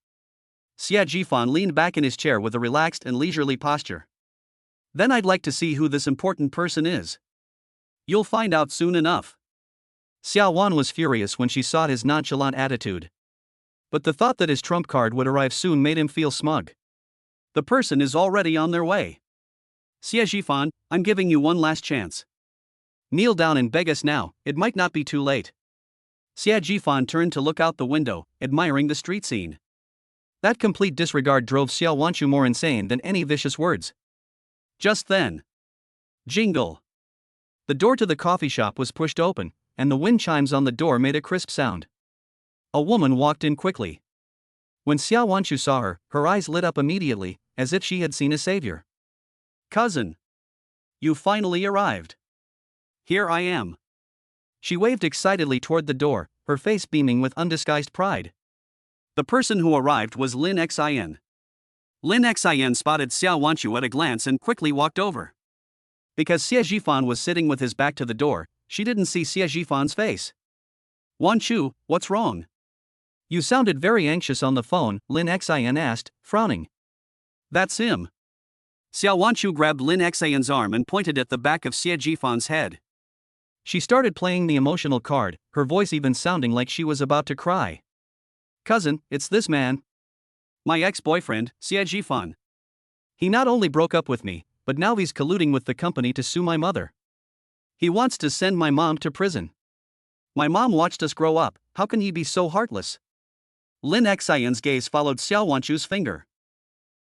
Xie Jifan leaned back in his chair with a relaxed and leisurely posture. Then I'd like to see who this important person is. You'll find out soon enough. Xiao Wan was furious when she saw his nonchalant attitude. But the thought that his trump card would arrive soon made him feel smug. The person is already on their way. Xie Jifan, I'm giving you one last chance. Kneel down and beg us now, it might not be too late. Xie Jifan turned to look out the window, admiring the street scene. That complete disregard drove Xiao Wanchu more insane than any vicious words. Just then, jingle. The door to the coffee shop was pushed open, and the wind chimes on the door made a crisp sound. A woman walked in quickly. When Xiao Wanchu saw her, her eyes lit up immediately, as if she had seen a savior. Cousin! You finally arrived. Here I am. She waved excitedly toward the door, her face beaming with undisguised pride. The person who arrived was Lin Xin. Lin Xin spotted Xiao Wanchu at a glance and quickly walked over. Because Xie Jifan was sitting with his back to the door, she didn't see Xie Jifan's face. Wanchu, what's wrong? You sounded very anxious on the phone, Lin Xin asked, frowning. That's him. Xiao Wanchu grabbed Lin Xin's arm and pointed at the back of Xie Jifan's head. She started playing the emotional card, her voice even sounding like she was about to cry. Cousin, it's this man. My ex-boyfriend, Xie Jifan. He not only broke up with me, but now he's colluding with the company to sue my mother. He wants to send my mom to prison. My mom watched us grow up, how can he be so heartless? Lin Xin's gaze followed Xiao Wanchu's finger.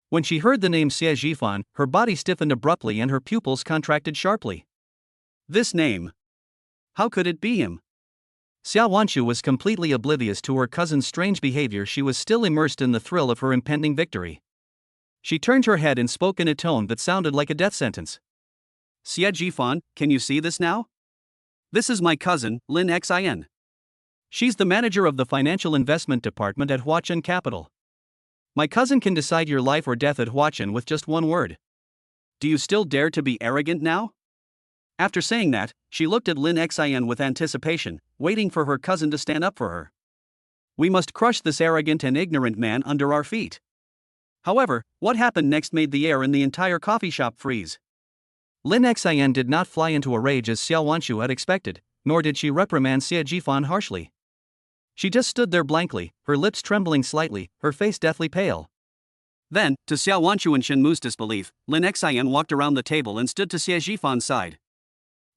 When she heard the name Xie Jifan, her body stiffened abruptly and her pupils contracted sharply. This name. How could it be him? Xiao Wanchu was completely oblivious to her cousin's strange behavior. She was still immersed in the thrill of her impending victory. She turned her head and spoke in a tone that sounded like a death sentence. Xie Jifan, can you see this now? This is my cousin, Lin Xin. She's the manager of the financial investment department at Huachen Capital. My cousin can decide your life or death at Huachen with just one word. Do you still dare to be arrogant now? After saying that, she looked at Lin Xin with anticipation, waiting for her cousin to stand up for her. We must crush this arrogant and ignorant man under our feet. However, what happened next made the air in the entire coffee shop freeze. Lin Xin did not fly into a rage as Xiao Wanchu had expected, nor did she reprimand Xie Jifan harshly. She just stood there blankly, her lips trembling slightly, her face deathly pale. Then, to Xiao Wanchu and Shenmu's disbelief, Lin Xin walked around the table and stood to Xie Jifan's side.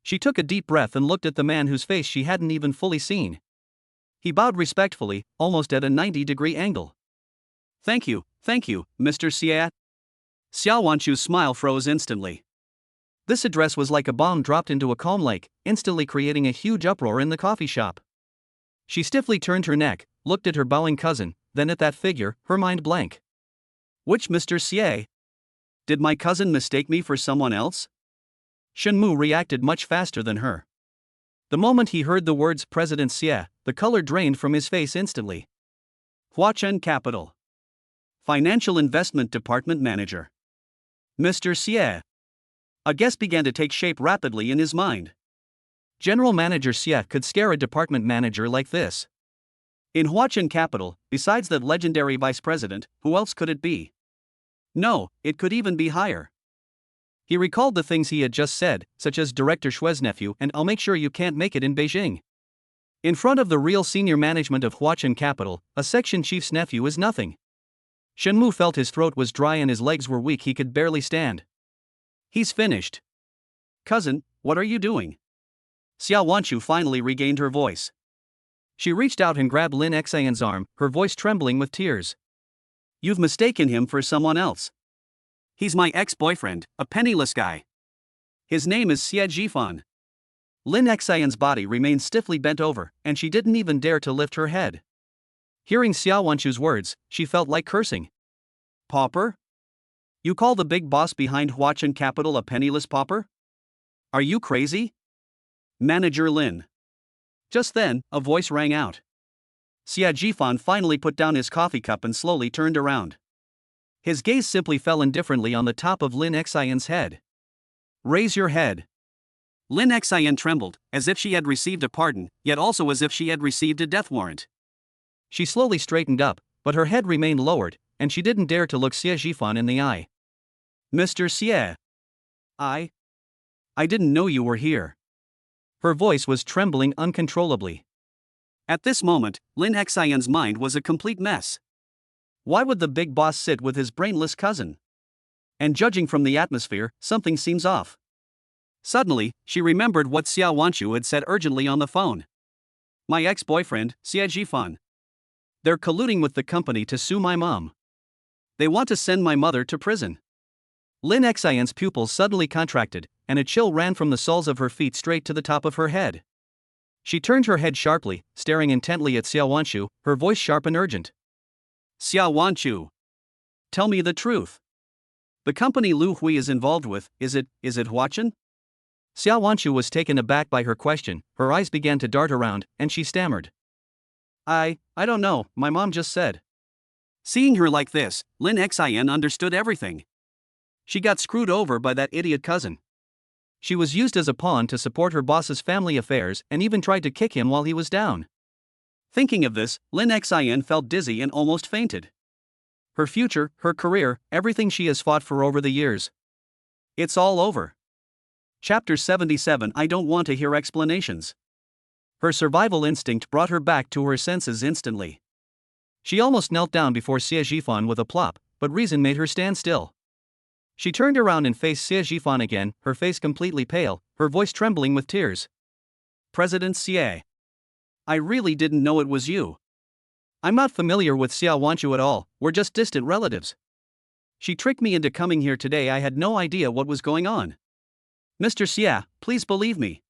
She took a deep breath and looked at the man whose face she hadn't even fully seen. He bowed respectfully, almost at a 90-degree angle. Thank you, Mr. Xie. Xiao Wanchu's smile froze instantly. This address was like a bomb dropped into a calm lake, instantly creating a huge uproar in the coffee shop. She stiffly turned her neck, looked at her bowing cousin, then at that figure, her mind blank. Which Mr. Xie? Did my cousin mistake me for someone else? Shenmu reacted much faster than her. The moment he heard the words President Xie, the color drained from his face instantly. Huachen Capital. Financial Investment Department Manager. Mr. Xie. A guess began to take shape rapidly in his mind. General Manager Xie could scare a department manager like this. In Huachen Capital, besides that legendary vice president, who else could it be? No, it could even be higher. He recalled the things he had just said, such as Director Shui's nephew and I'll make sure you can't make it in Beijing. In front of the real senior management of Huachen Capital, a section chief's nephew is nothing. Shenmu felt his throat was dry and his legs were weak, he could barely stand. He's finished. Cousin, what are you doing? Xiao Wanchu finally regained her voice. She reached out and grabbed Lin Xin's arm, her voice trembling with tears. You've mistaken him for someone else. He's my ex-boyfriend, a penniless guy. His name is Xie Jifan. Lin Xin's body remained stiffly bent over, and she didn't even dare to lift her head. Hearing Xiao Wanchu's words, she felt like cursing. Pauper? You call the big boss behind Huachen Capital a penniless pauper? Are you crazy? Manager Lin. Just then, a voice rang out. Xie Jifan finally put down his coffee cup and slowly turned around. His gaze simply fell indifferently on the top of Lin Xin's head. Raise your head. Lin Xin trembled, as if she had received a pardon, yet also as if she had received a death warrant. She slowly straightened up, but her head remained lowered, and she didn't dare to look Xie Jifan in the eye. Mr. Xie. I didn't know you were here. Her voice was trembling uncontrollably. At this moment, Lin Xian's mind was a complete mess. Why would the big boss sit with his brainless cousin? And judging from the atmosphere, something seems off. Suddenly, she remembered what Xiao Wanchu had said urgently on the phone. My ex-boyfriend, Xie Jifan. They're colluding with the company to sue my mom. They want to send my mother to prison. Lin Xian's pupils suddenly contracted, and a chill ran from the soles of her feet straight to the top of her head. She turned her head sharply, staring intently at Xiao Wanchu, her voice sharp and urgent. Xiao Wanchu. Tell me the truth. The company Lu Hui is involved with, is it Huachan? Xiao Wanchu was taken aback by her question, her eyes began to dart around, and she stammered. I don't know, my mom just said. Seeing her like this, Lin Xian understood everything. She got screwed over by that idiot cousin. She was used as a pawn to support her boss's family affairs and even tried to kick him while he was down. Thinking of this, Lin Xian felt dizzy and almost fainted. Her future, her career, everything she has fought for over the years. It's all over. Chapter 77. I don't want to hear explanations. Her survival instinct brought her back to her senses instantly. She almost knelt down before Xie Jifan with a plop, but reason made her stand still. She turned around and faced Xie Jifan again, her face completely pale, her voice trembling with tears. President Xie. I really didn't know it was you. I'm not familiar with Xiao Wanchu at all, we're just distant relatives. She tricked me into coming here today. I had no idea what was going on. Mr. Xie, please believe me.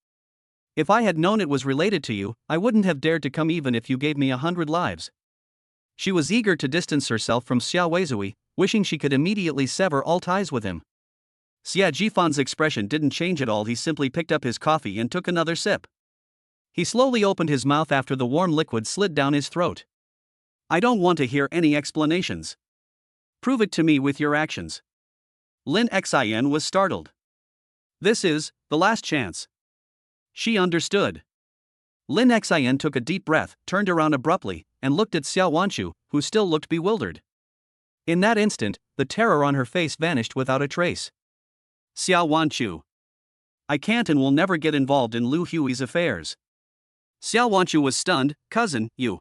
If I had known it was related to you, I wouldn't have dared to come even if you gave me 100 lives. She was eager to distance herself from Xiao Weizui, wishing she could immediately sever all ties with him. Xie Jifan's expression didn't change at all. He simply picked up his coffee and took another sip. He slowly opened his mouth after the warm liquid slid down his throat. I don't want to hear any explanations. Prove it to me with your actions. Lin Xian was startled. This is the last chance. She understood. Lin Xian took a deep breath, turned around abruptly, and looked at Xiao Wanchu, who still looked bewildered. In that instant, the terror on her face vanished without a trace. Xiao Wanchu. I can't and will never get involved in Lu Hui's affairs. Xiao Wanchu was stunned. Cousin, you.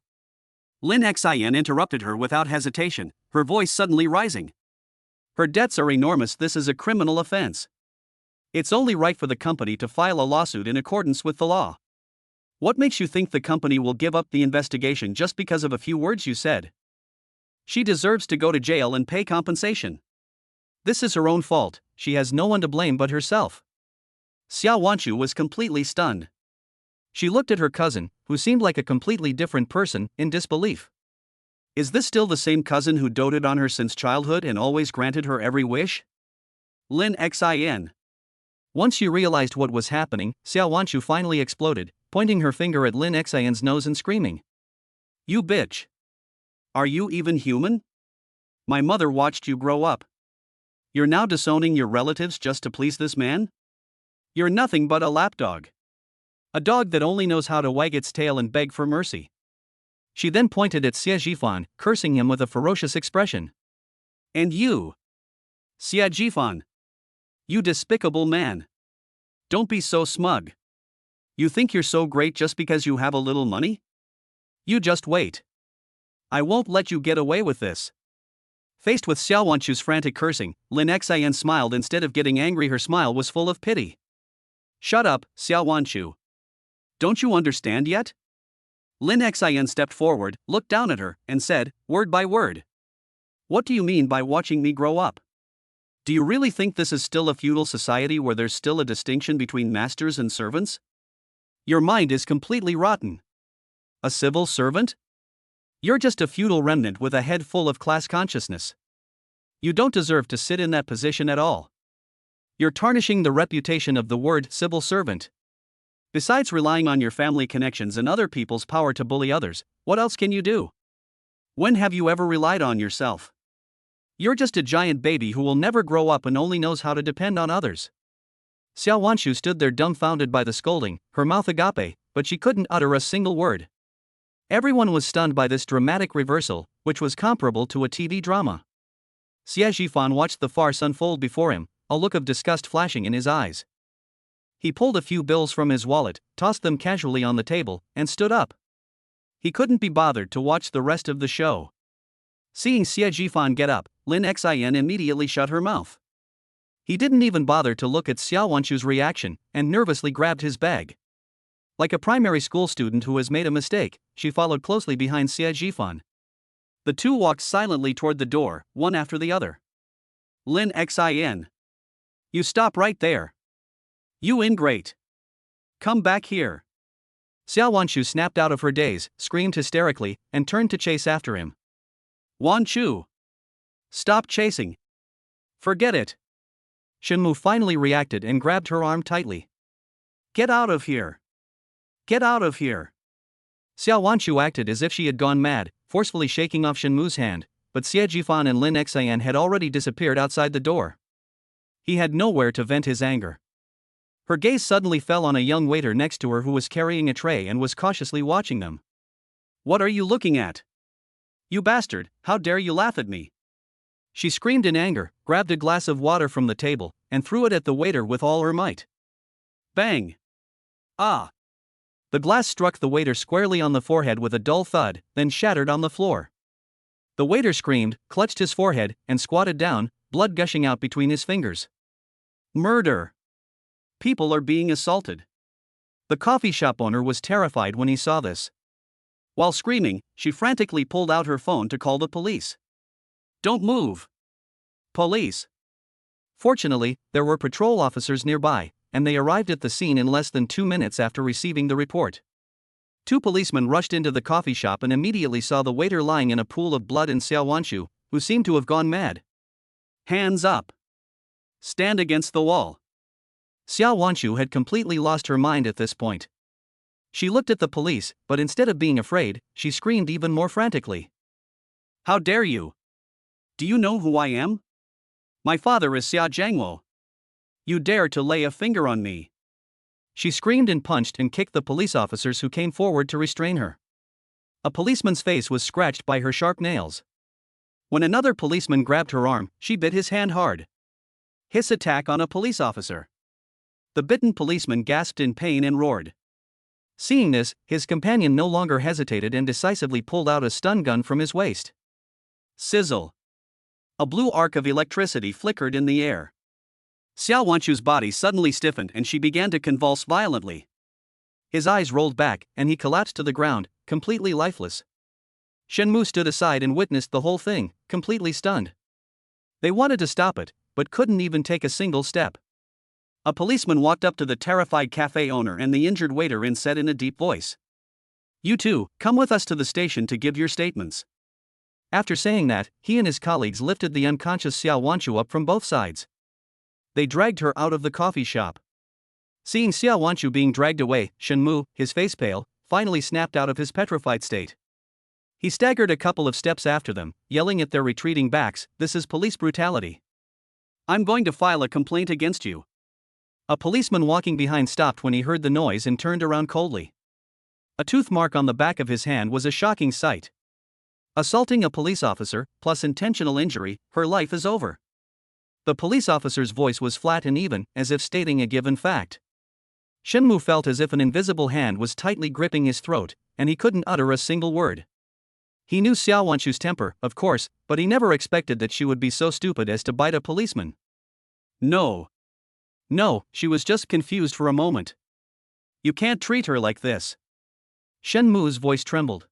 Lin Xian interrupted her without hesitation, her voice suddenly rising. Her debts are enormous. This is a criminal offense. It's only right for the company to file a lawsuit in accordance with the law. What makes you think the company will give up the investigation just because of a few words you said? She deserves to go to jail and pay compensation. This is her own fault, she has no one to blame but herself. Xiao Wanchu was completely stunned. She looked at her cousin, who seemed like a completely different person, in disbelief. Is this still the same cousin who doted on her since childhood and always granted her every wish? Lin Xian. Once she realized what was happening, Xiao Wanchu finally exploded, pointing her finger at Lin Xian's nose and screaming. You bitch! Are you even human? My mother watched you grow up. You're now disowning your relatives just to please this man? You're nothing but a lapdog. A dog that only knows how to wag its tail and beg for mercy. She then pointed at Xie Jifan, cursing him with a ferocious expression. And you, Xie Jifan. You despicable man. Don't be so smug. You think you're so great just because you have a little money? You just wait. I won't let you get away with this. Faced with Xiao Wanchu's frantic cursing, Lin Xian smiled. Instead of getting angry, her smile was full of pity. Shut up, Xiao Wanchu. Don't you understand yet? Lin Xian stepped forward, looked down at her, and said, word by word. What do you mean by watching me grow up? Do you really think this is still a feudal society where there's still a distinction between masters and servants? Your mind is completely rotten. A civil servant? You're just a feudal remnant with a head full of class consciousness. You don't deserve to sit in that position at all. You're tarnishing the reputation of the word civil servant. Besides relying on your family connections and other people's power to bully others, what else can you do? When have you ever relied on yourself? You're just a giant baby who will never grow up and only knows how to depend on others. Xiao Wanchu stood there dumbfounded by the scolding, her mouth agape, but she couldn't utter a single word. Everyone was stunned by this dramatic reversal, which was comparable to a TV drama. Xie Jifan watched the farce unfold before him, a look of disgust flashing in his eyes. He pulled a few bills from his wallet, tossed them casually on the table, and stood up. He couldn't be bothered to watch the rest of the show. Seeing Xie Jifan get up, Lin Xin immediately shut her mouth. He didn't even bother to look at Xiao Wanchu's reaction, and nervously grabbed his bag. Like a primary school student who has made a mistake, she followed closely behind Xie Jifan. The two walked silently toward the door, one after the other. Lin Xin. You stop right there. You ingrate. Come back here. Xiao Wanchu snapped out of her daze, screamed hysterically, and turned to chase after him. Wanchu! Stop chasing. Forget it. Shenmu finally reacted and grabbed her arm tightly. Get out of here. Get out of here. Xiao Wanchu acted as if she had gone mad, forcefully shaking off Shenmu's hand, but Xie Jifan and Lin Xian had already disappeared outside the door. He had nowhere to vent his anger. Her gaze suddenly fell on a young waiter next to her who was carrying a tray and was cautiously watching them. What are you looking at? You bastard, how dare you laugh at me? She screamed in anger, grabbed a glass of water from the table, and threw it at the waiter with all her might. Bang! Ah! The glass struck the waiter squarely on the forehead with a dull thud, then shattered on the floor. The waiter screamed, clutched his forehead, and squatted down, blood gushing out between his fingers. Murder! People are being assaulted. The coffee shop owner was terrified when he saw this. While screaming, she frantically pulled out her phone to call the police. Don't move! Police! Fortunately, there were patrol officers nearby, and they arrived at the scene in less than 2 minutes after receiving the report. 2 policemen rushed into the coffee shop and immediately saw the waiter lying in a pool of blood and Xiao Wanchu, who seemed to have gone mad. Hands up! Stand against the wall! Xiao Wanchu had completely lost her mind at this point. She looked at the police, but instead of being afraid, she screamed even more frantically. How dare you? Do you know who I am? My father is Xia Jiangwo. You dare to lay a finger on me? She screamed and punched and kicked the police officers who came forward to restrain her. A policeman's face was scratched by her sharp nails. When another policeman grabbed her arm, she bit his hand hard. His attack on a police officer. The bitten policeman gasped in pain and roared. Seeing this, his companion no longer hesitated and decisively pulled out a stun gun from his waist. Sizzle! A blue arc of electricity flickered in the air. Xiao Wanchu's body suddenly stiffened and she began to convulse violently. His eyes rolled back, and he collapsed to the ground, completely lifeless. Shenmu stood aside and witnessed the whole thing, completely stunned. They wanted to stop it, but couldn't even take a single step. A policeman walked up to the terrified cafe owner and the injured waiter and said in a deep voice, "You two, come with us to the station to give your statements." After saying that, he and his colleagues lifted the unconscious Xiao Wanchu up from both sides. They dragged her out of the coffee shop. Seeing Xiao Wanchu being dragged away, Shenmu, his face pale, finally snapped out of his petrified state. He staggered a couple of steps after them, yelling at their retreating backs, "This is police brutality. I'm going to file a complaint against you." A policeman walking behind stopped when he heard the noise and turned around coldly. A tooth mark on the back of his hand was a shocking sight. Assaulting a police officer, plus intentional injury, her life is over. The police officer's voice was flat and even, as if stating a given fact. Shenmu felt as if an invisible hand was tightly gripping his throat, and he couldn't utter a single word. He knew Xiao Wanchu's temper, of course, but he never expected that she would be so stupid as to bite a policeman. No, she was just confused for a moment. You can't treat her like this. Shenmu's voice trembled.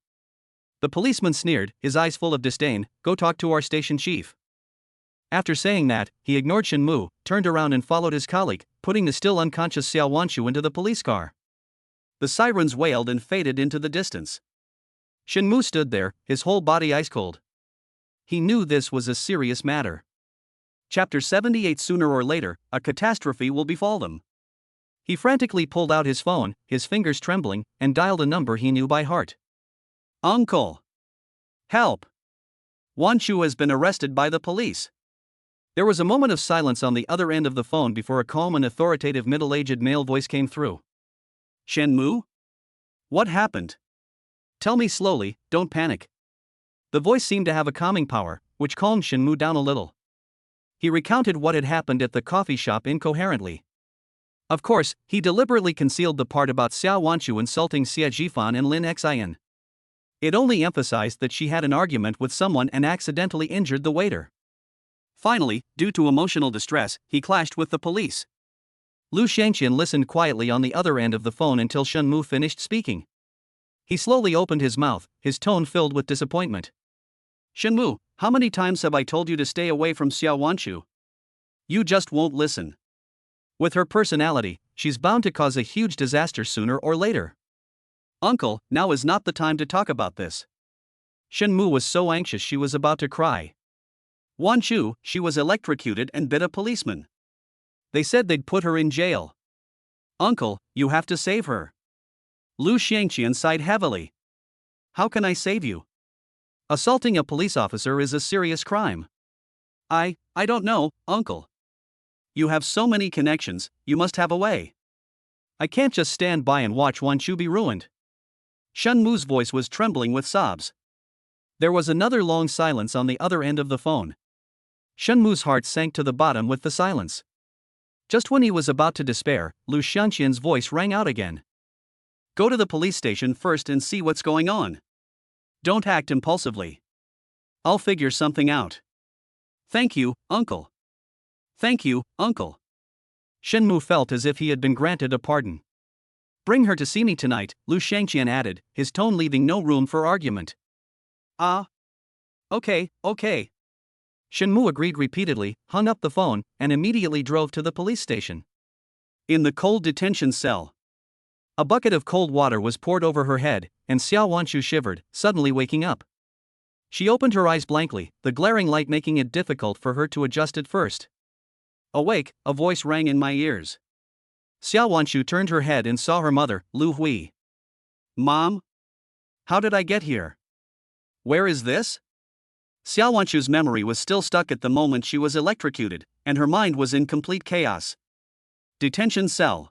The policeman sneered, his eyes full of disdain, "Go talk to our station chief." After saying that, he ignored Shenmu, turned around and followed his colleague, putting the still unconscious Xiao Wanchu into the police car. The sirens wailed and faded into the distance. Shenmu stood there, his whole body ice cold. He knew this was a serious matter. Chapter 78. Sooner or later, a catastrophe will befall them. He frantically pulled out his phone, his fingers trembling, and dialed a number he knew by heart. "Uncle! Help! Wanchu has been arrested by the police." There was a moment of silence on the other end of the phone before a calm and authoritative middle-aged male voice came through. "Shenmu? What happened? Tell me slowly, don't panic." The voice seemed to have a calming power, which calmed Shenmu down a little. He recounted what had happened at the coffee shop incoherently. Of course, he deliberately concealed the part about Xiao Wanchu insulting Xie Jifan and Lin Xian. It only emphasized that she had an argument with someone and accidentally injured the waiter. Finally, due to emotional distress, he clashed with the police. Lu Shangqian listened quietly on the other end of the phone until Shen Mu finished speaking. He slowly opened his mouth, his tone filled with disappointment. Shen Mu, how many times have I told you to stay away from Xiao Wanchu? You just won't listen. With her personality, she's bound to cause a huge disaster sooner or later. Uncle, now is not the time to talk about this. Shen Mu was so anxious she was about to cry. Wanchu, she was electrocuted and bit a policeman. They said they'd put her in jail. Uncle, you have to save her. Lu Shangqian sighed heavily. How can I save you? Assaulting a police officer is a serious crime. I don't know, Uncle. You have so many connections, you must have a way. I can't just stand by and watch Wanchu be ruined. Shen Mu's voice was trembling with sobs. There was another long silence on the other end of the phone. Shen Mu's heart sank to the bottom with the silence. Just when he was about to despair, Lu Shangqian's voice rang out again. Go to the police station first and see what's going on. Don't act impulsively. I'll figure something out. Thank you, Uncle. Thank you, Uncle. Shen Mu felt as if he had been granted a pardon. Bring her to see me tonight, Lu Shangqian added, his tone leaving no room for argument. Okay. Shen Mu agreed repeatedly, hung up the phone, and immediately drove to the police station. In the cold detention cell, a bucket of cold water was poured over her head, and Xiao Wanchu shivered, suddenly waking up. She opened her eyes blankly, the glaring light making it difficult for her to adjust at first. Awake, a voice rang in my ears. Xiao Wanchu turned her head and saw her mother, Lu Hui. Mom? How did I get here? Where is this? Xiao Wanchu's memory was still stuck at the moment she was electrocuted, and her mind was in complete chaos. Detention cell.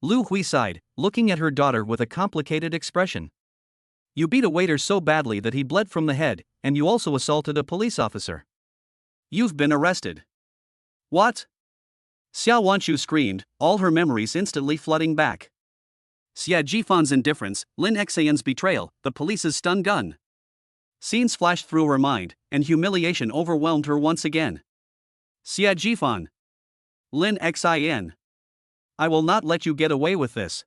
Lu Hui sighed, looking at her daughter with a complicated expression. You beat a waiter so badly that he bled from the head, and you also assaulted a police officer. You've been arrested. What? Xiao Wanchu screamed, all her memories instantly flooding back. Xie Jifan's indifference, Lin Xian's betrayal, the police's stun gun. Scenes flashed through her mind, and humiliation overwhelmed her once again. Xie Jifan. Lin Xian. I will not let you get away with this.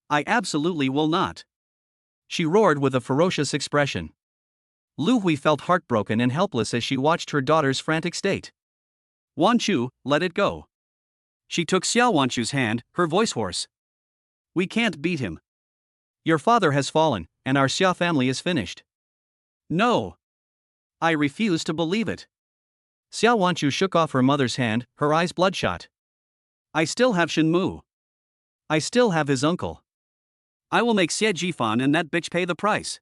I absolutely will not. She roared with a ferocious expression. Lu Hui felt heartbroken and helpless as she watched her daughter's frantic state. Wanchu, let it go. She took Xiao Wanchu's hand, her voice hoarse. We can't beat him. Your father has fallen, and our Xia family is finished. No. I refuse to believe it. Xiao Wanchu shook off her mother's hand, her eyes bloodshot. I still have Shen Mu. I still have his uncle. I will make Xie Jifan and that bitch pay the price.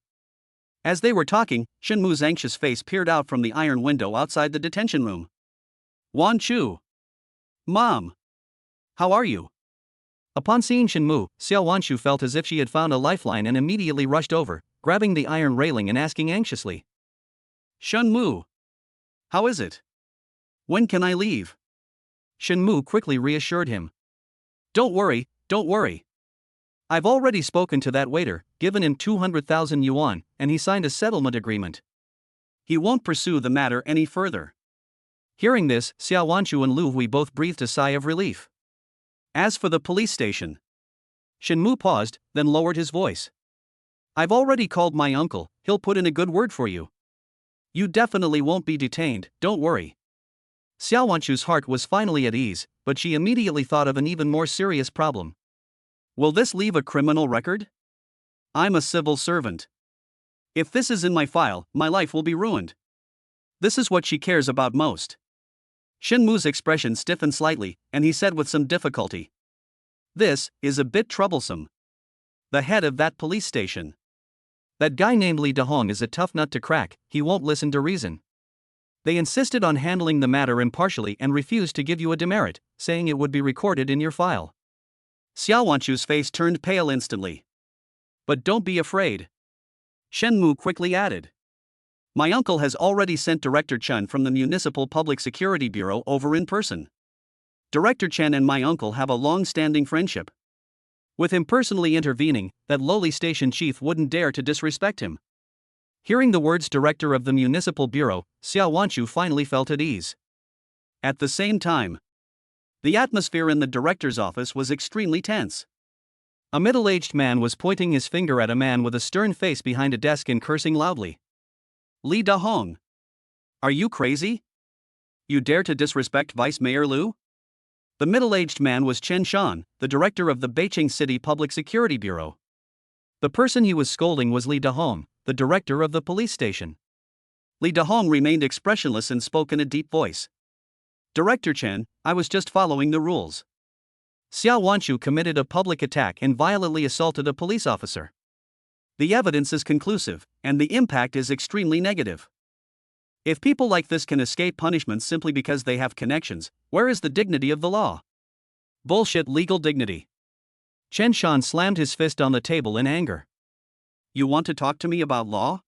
As they were talking, Shen Mu's anxious face peered out from the iron window outside the detention room. Wanchu. Mom. How are you? Upon seeing Shen Mu, Xiao Wanchu felt as if she had found a lifeline and immediately rushed over, grabbing the iron railing and asking anxiously. Shen Mu. How is it? When can I leave? Shen Mu quickly reassured him. Don't worry. I've already spoken to that waiter, given him 200,000 yuan, and he signed a settlement agreement. He won't pursue the matter any further. Hearing this, Xiao Wanchu and Lu Hui both breathed a sigh of relief. As for the police station, Shen Mu paused, then lowered his voice. I've already called my uncle, he'll put in a good word for you. You definitely won't be detained, don't worry. Xiao Wanchu's heart was finally at ease, but she immediately thought of an even more serious problem. Will this leave a criminal record? I'm a civil servant. If this is in my file, my life will be ruined. This is what she cares about most. Shen Mu's expression stiffened slightly, and he said with some difficulty. This is a bit troublesome. The head of that police station. That guy named Li Dehong is a tough nut to crack, he won't listen to reason. They insisted on handling the matter impartially and refused to give you a demerit, saying it would be recorded in your file. Xiao Wanchu's face turned pale instantly. But don't be afraid. Shen Mu quickly added. My uncle has already sent Director Chen from the Municipal Public Security Bureau over in person. Director Chen and my uncle have a long-standing friendship. With him personally intervening, that lowly station chief wouldn't dare to disrespect him. Hearing the words director of the municipal bureau, Xiao Wanchu finally felt at ease. At the same time, the atmosphere in the director's office was extremely tense. A middle-aged man was pointing his finger at a man with a stern face behind a desk and cursing loudly. Li Dahong. Are you crazy? You dare to disrespect Vice Mayor Liu? The middle-aged man was Chen Shan, the director of the Beijing City Public Security Bureau. The person he was scolding was Li Dahong, the director of the police station. Li Dahong remained expressionless and spoke in a deep voice. Director Chen, I was just following the rules. Xiao Wanchu committed a public attack and violently assaulted a police officer. The evidence is conclusive, and the impact is extremely negative. If people like this can escape punishment simply because they have connections, where is the dignity of the law? Bullshit legal dignity. Chen Shan slammed his fist on the table in anger. You want to talk to me about law?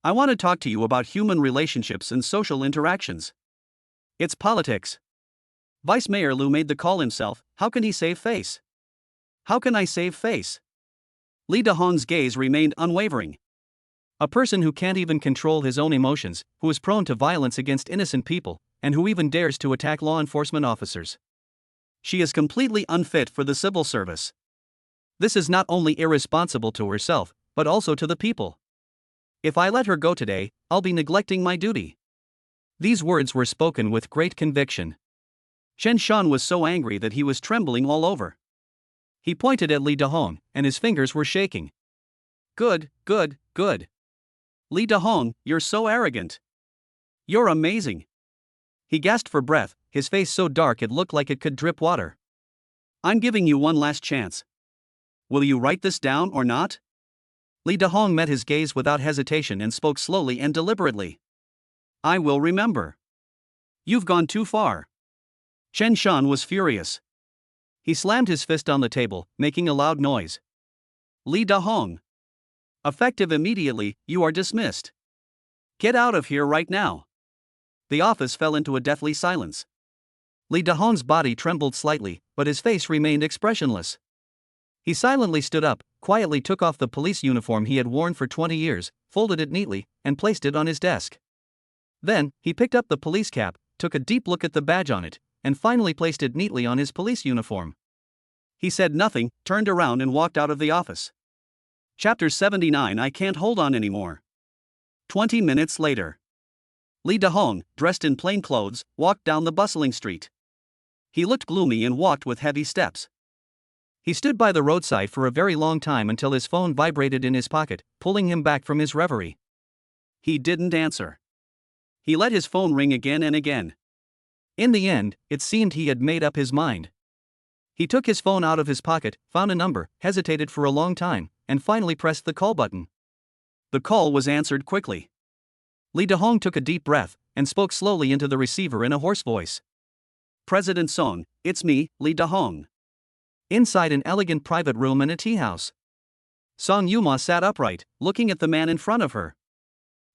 I want to talk to you about human relationships and social interactions. It's politics. Vice Mayor Liu made the call himself. How can he save face? How can I save face? Li Dahong's gaze remained unwavering. A person who can't even control his own emotions, who is prone to violence against innocent people, and who even dares to attack law enforcement officers. She is completely unfit for the civil service. This is not only irresponsible to herself, but also to the people. If I let her go today, I'll be neglecting my duty. These words were spoken with great conviction. Chen Shan was so angry that he was trembling all over. He pointed at Li Dahong, and his fingers were shaking. Good, good, good. Li Dahong, you're so arrogant. You're amazing. He gasped for breath, his face so dark it looked like it could drip water. I'm giving you one last chance. Will you write this down or not? Li Dahong met his gaze without hesitation and spoke slowly and deliberately. I will remember. You've gone too far. Chen Shan was furious. He slammed his fist on the table, making a loud noise. Li Dahong. Effective immediately, you are dismissed. Get out of here right now. The office fell into a deathly silence. Li Dahong's body trembled slightly, but his face remained expressionless. He silently stood up, quietly took off the police uniform he had worn for 20 years, folded it neatly, and placed it on his desk. Then, he picked up the police cap, took a deep look at the badge on it, and finally placed it neatly on his police uniform. He said nothing, turned around and walked out of the office. Chapter 79. I can't hold on anymore. 20 minutes later. Li Dahong, dressed in plain clothes, walked down the bustling street. He looked gloomy and walked with heavy steps. He stood by the roadside for a very long time until his phone vibrated in his pocket, pulling him back from his reverie. He didn't answer. He let his phone ring again and again. In the end, it seemed he had made up his mind. He took his phone out of his pocket, found a number, hesitated for a long time, and finally pressed the call button. The call was answered quickly. Li Dahong took a deep breath, and spoke slowly into the receiver in a hoarse voice. President Song, it's me, Li Dahong. Inside an elegant private room in a tea house. Song Yuma sat upright, looking at the man in front of her.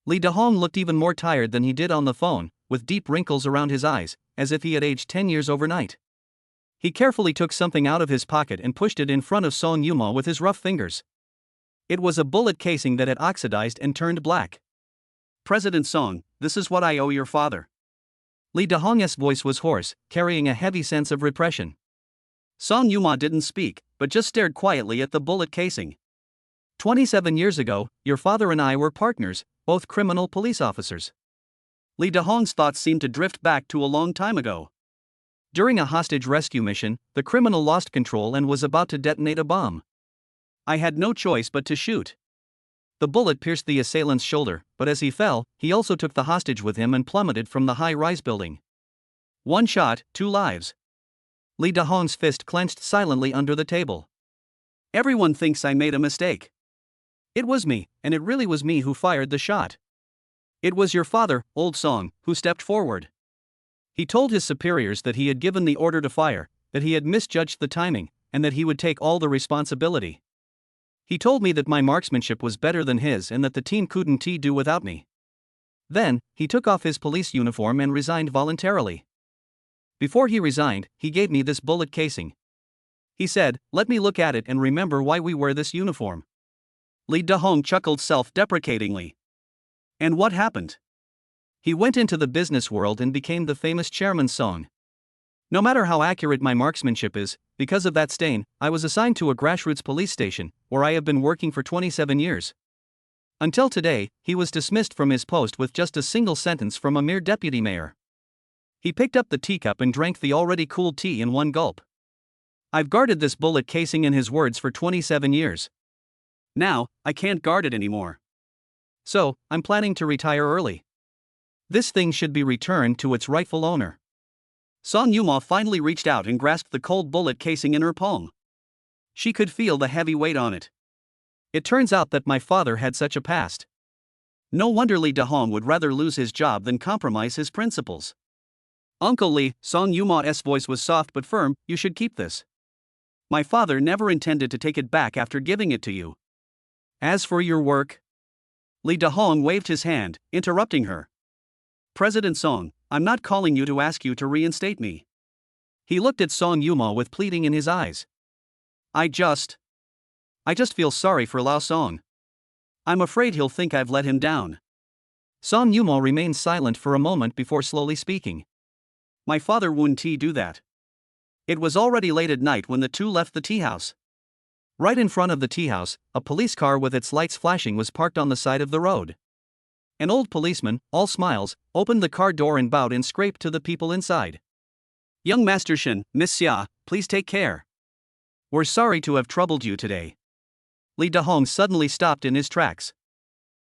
Li Dahong looked even more tired than he did on the phone, with deep wrinkles around his eyes, as if he had aged 10 years overnight. He carefully took something out of his pocket and pushed it in front of Song Yuma with his rough fingers. It was a bullet casing that had oxidized and turned black. President Song, this is what I owe your father. Li Dahong's voice was hoarse, carrying a heavy sense of repression. Song Yuma didn't speak, but just stared quietly at the bullet casing. 27 years ago, your father and I were partners, both criminal police officers. Li Dahong's thoughts seemed to drift back to a long time ago. During a hostage rescue mission, the criminal lost control and was about to detonate a bomb. I had no choice but to shoot. The bullet pierced the assailant's shoulder, but as he fell, he also took the hostage with him and plummeted from the high-rise building. One shot, 2 lives. Li Dahong's fist clenched silently under the table. Everyone thinks I made a mistake. It was me, and it really was me who fired the shot. It was your father, Old Song, who stepped forward. He told his superiors that he had given the order to fire, that he had misjudged the timing, and that he would take all the responsibility. He told me that my marksmanship was better than his and that the team couldn't do without me. Then, he took off his police uniform and resigned voluntarily. Before he resigned, he gave me this bullet casing. He said, "Let me look at it and remember why we wear this uniform." Lee Da-hong chuckled self-deprecatingly. And what happened? He went into the business world and became the famous Chairman Song. No matter how accurate my marksmanship is, because of that stain, I was assigned to a grassroots police station, where I have been working for 27 years. Until today, he was dismissed from his post with just a single sentence from a mere deputy mayor. He picked up the teacup and drank the already cooled tea in one gulp. I've guarded this bullet casing in his words for 27 years. Now, I can't guard it anymore. So, I'm planning to retire early. This thing should be returned to its rightful owner. Song Yuma finally reached out and grasped the cold bullet casing in her palm. She could feel the heavy weight on it. It turns out that my father had such a past. No wonder Lee Da-hong would rather lose his job than compromise his principles. "Uncle Lee," Song Yuma's voice was soft but firm, "you should keep this. My father never intended to take it back after giving it to you." "As for your work..." Lee Da-hong waved his hand, interrupting her. "President Song, I'm not calling you to ask you to reinstate me." He looked at Song Yuma with pleading in his eyes. I just feel sorry for Lao Song. I'm afraid he'll think I've let him down." Song Yuma remained silent for a moment before slowly speaking. "My father wouldn't do that." It was already late at night when the two left the tea house. Right in front of the tea house, a police car with its lights flashing was parked on the side of the road. An old policeman, all smiles, opened the car door and bowed and scraped to the people inside. "Young Master Shin, Miss Xia, please take care. We're sorry to have troubled you today." Lee Da-hong suddenly stopped in his tracks.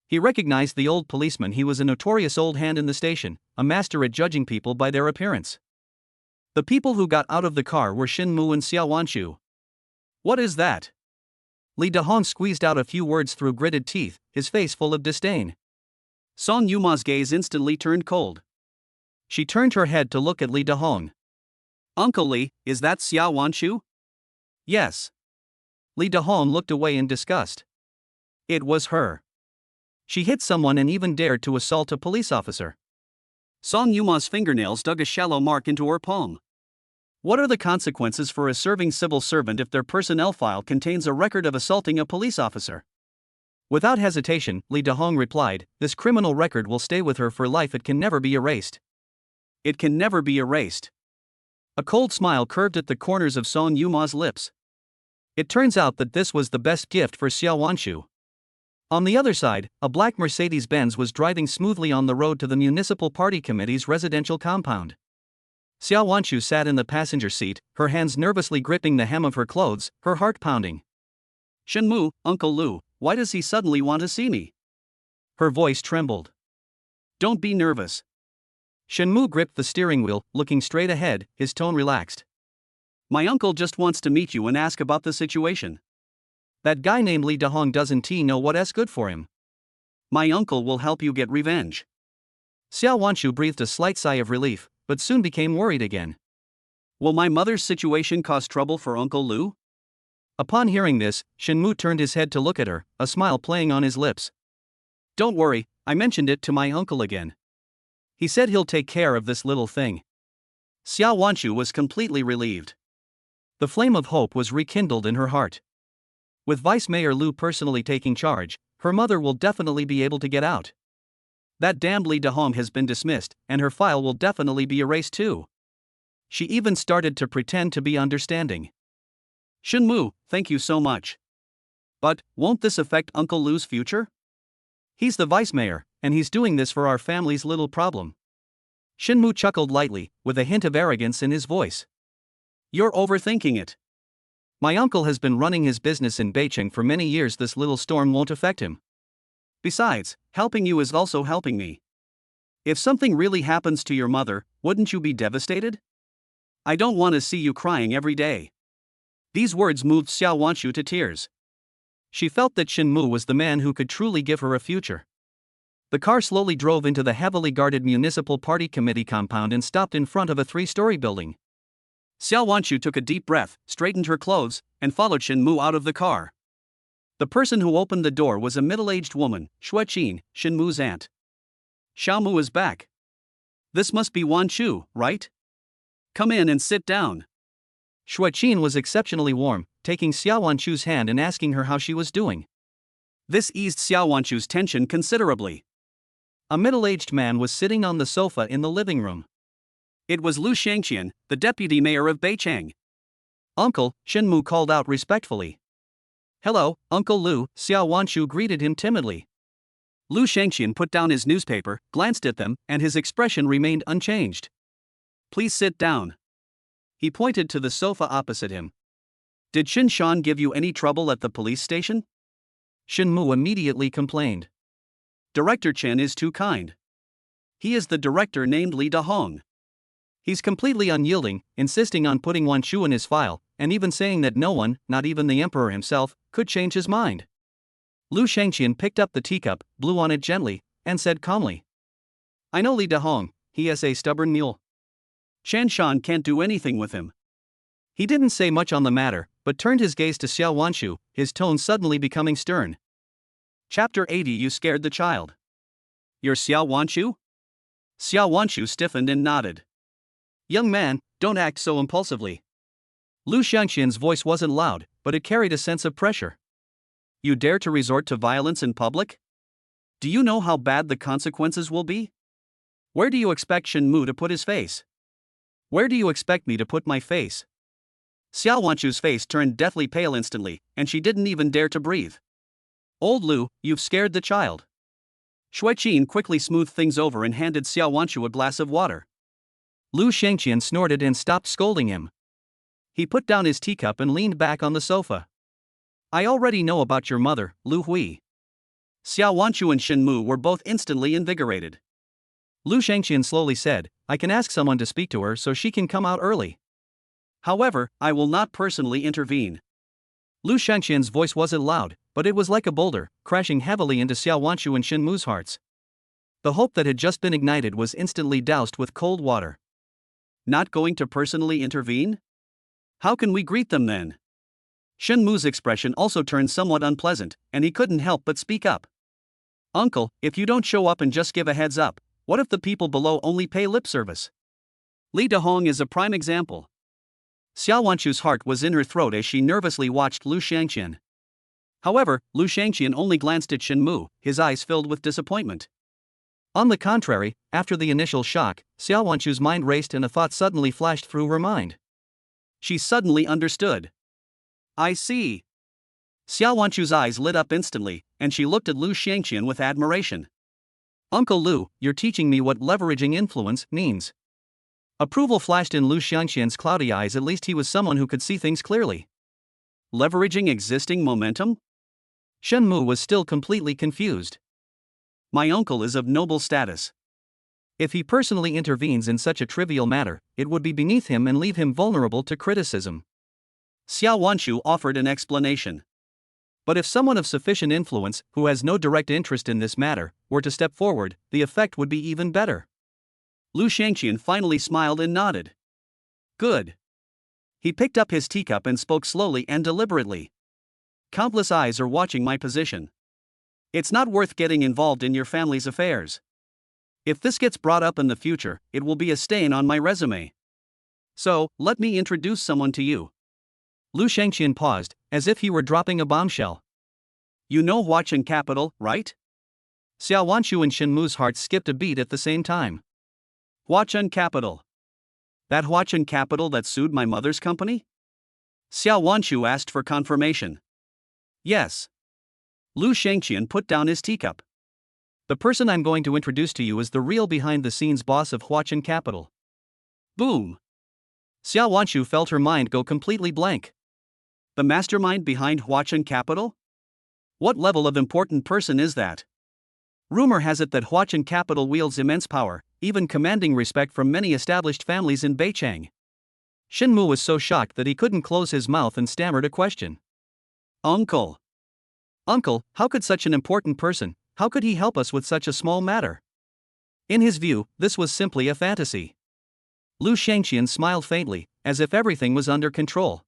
He recognized the old policeman. He was a notorious old hand in the station, a master at judging people by their appearance. The people who got out of the car were Shin Mu and Xiao Wanshu. "What is that?" Lee Da-hong squeezed out a few words through gritted teeth, his face full of disdain. Song Yuma's gaze instantly turned cold. She turned her head to look at Lee Da-hong. "Uncle Lee, is that Xiao Wanshu?" "Yes." Lee Da-hong looked away in disgust. It was her. She hit someone and even dared to assault a police officer. Song Yuma's fingernails dug a shallow mark into her palm. What are the consequences for a serving civil servant if their personnel file contains a record of assaulting a police officer? Without hesitation, Lee Da-hong replied, "This criminal record will stay with her for life. It can never be erased." "It can never be erased." A cold smile curved at the corners of Song Yuma's lips. It turns out that this was the best gift for Xiao Wanshu. On the other side, a black Mercedes-Benz was driving smoothly on the road to the Municipal Party Committee's residential compound. Xiao Wanshu sat in the passenger seat, her hands nervously gripping the hem of her clothes, her heart pounding. "Shen Mu, Uncle Lu, why does he suddenly want to see me?" Her voice trembled. "Don't be nervous." Shen Mu gripped the steering wheel, looking straight ahead, his tone relaxed. "My uncle just wants to meet you and ask about the situation." "That guy named Lee Da-hong doesn't know what's good for him." "My uncle will help you get revenge." Xiao Wanshu breathed a slight sigh of relief, but soon became worried again. "Will my mother's situation cause trouble for Uncle Lu?" Upon hearing this, Shen Mu turned his head to look at her, a smile playing on his lips. "Don't worry, I mentioned it to my uncle again. He said he'll take care of this little thing." Xiao Wanshu was completely relieved. The flame of hope was rekindled in her heart. With Vice Mayor Lu personally taking charge, her mother will definitely be able to get out. That damned Lee Da-hong has been dismissed, and her file will definitely be erased too. She even started to pretend to be understanding. "Shen Mu, thank you so much. But, won't this affect Uncle Lu's future?" "He's the vice mayor, and he's doing this for our family's little problem." Shen Mu chuckled lightly, with a hint of arrogance in his voice. "You're overthinking it. My uncle has been running his business in Beijing for many years. This little storm won't affect him. Besides, helping you is also helping me. If something really happens to your mother, wouldn't you be devastated? I don't want to see you crying every day." These words moved Xiao Wanshu to tears. She felt that Shen Mu was the man who could truly give her a future. The car slowly drove into the heavily guarded Municipal Party Committee compound and stopped in front of a 3-story building. Xiao Wanshu took a deep breath, straightened her clothes, and followed Shen Mu out of the car. The person who opened the door was a middle-aged woman, Xue Qin, Shen Mu's aunt. "Xiao Mu is back. This must be Wanshu, right?" Come in and sit down. Shui Qin was exceptionally warm, taking Xiao Wanchu's hand and asking her how she was doing. This eased Xiao Wanchu's tension considerably. A middle-aged man was sitting on the sofa in the living room. It was Lu Shangqian, the deputy mayor of Beicheng. Uncle, Shenmu called out respectfully. Hello, Uncle Lu, Xiao Wanchu greeted him timidly. Lu Shangqian put down his newspaper, glanced at them, and his expression remained unchanged. Please sit down. He pointed to the sofa opposite him. Did Shin Shan give you any trouble at the police station? Shenmu immediately complained. Director Chen is too kind. He is the director named Li Dahong. He's completely unyielding, insisting on putting Wanchu in his file, and even saying that no one, not even the emperor himself, could change his mind. Lu Shangqian picked up the teacup, blew on it gently, and said calmly. I know Li Dahong, he is a stubborn mule. Shan Shan can't do anything with him. He didn't say much on the matter, but turned his gaze to Xiao Wanchu, his tone suddenly becoming stern. Chapter 80. You scared the child. You're Xiao Wanchu? Xiao Wanchu stiffened and nodded. Young man, don't act so impulsively. Lu Shangqian's voice wasn't loud, but it carried a sense of pressure. You dare to resort to violence in public? Do you know how bad the consequences will be? Where do you expect Shen Mu to put his face? Where do you expect me to put my face? Xiao Wanchu's face turned deathly pale instantly, and she didn't even dare to breathe. Old Lu, you've scared the child. Shui Qin quickly smoothed things over and handed Xiao Wanchu a glass of water. Lu Shangqian snorted and stopped scolding him. He put down his teacup and leaned back on the sofa. I already know about your mother, Lu Hui. Xiao Wanchu and Shen Mu were both instantly invigorated. Lu Shangqian slowly said, I can ask someone to speak to her so she can come out early. However, I will not personally intervene. Lu Shangqian's voice wasn't loud, but it was like a boulder, crashing heavily into Xiao Wanchu and Shen Mu's hearts. The hope that had just been ignited was instantly doused with cold water. Not going to personally intervene? How can we greet them then? Shen Mu's expression also turned somewhat unpleasant, and he couldn't help but speak up. Uncle, if you don't show up and just give a heads up, what if the people below only pay lip service? Li Dahong is a prime example. Xiao Wanchu's heart was in her throat as she nervously watched Lu Shangqian. However, Lu Shangqian only glanced at Shen Mu, his eyes filled with disappointment. On the contrary, after the initial shock, Xiao Wanchu's mind raced and a thought suddenly flashed through her mind. She suddenly understood. I see. Xiao Wanchu's eyes lit up instantly, and she looked at Lu Shangqian with admiration. Uncle Lu, you're teaching me what leveraging influence means. Approval flashed in Lu Shangqian's cloudy eyes. At least he was someone who could see things clearly. Leveraging existing momentum? Shen Mu was still completely confused. My uncle is of noble status. If he personally intervenes in such a trivial matter, it would be beneath him and leave him vulnerable to criticism. Xiao Wanchu offered an explanation. But if someone of sufficient influence, who has no direct interest in this matter, were to step forward, the effect would be even better. Lu Shangqian finally smiled and nodded. Good. He picked up his teacup and spoke slowly and deliberately. Countless eyes are watching my position. It's not worth getting involved in your family's affairs. If this gets brought up in the future, it will be a stain on my resume. So, let me introduce someone to you. Lu Shangqian paused, as if he were dropping a bombshell. You know Huachen Capital, right? Xiao Wanchu and Shen Mu's hearts skipped a beat at the same time. Huachen Capital. That Huachen Capital that sued my mother's company? Xiao Wanchu asked for confirmation. Yes. Lu Shangqian put down his teacup. The person I'm going to introduce to you is the real behind-the-scenes boss of Huachen Capital. Boom. Xiao Wanchu felt her mind go completely blank. The mastermind behind Huachen Capital? What level of important person is that? Rumor has it that Huachen Capital wields immense power, even commanding respect from many established families in Beicheng. Shen Mu was so shocked that he couldn't close his mouth and stammered a question. Uncle, how could such an important person, how could he help us with such a small matter? In his view, this was simply a fantasy. Lu Shangqian smiled faintly, as if everything was under control.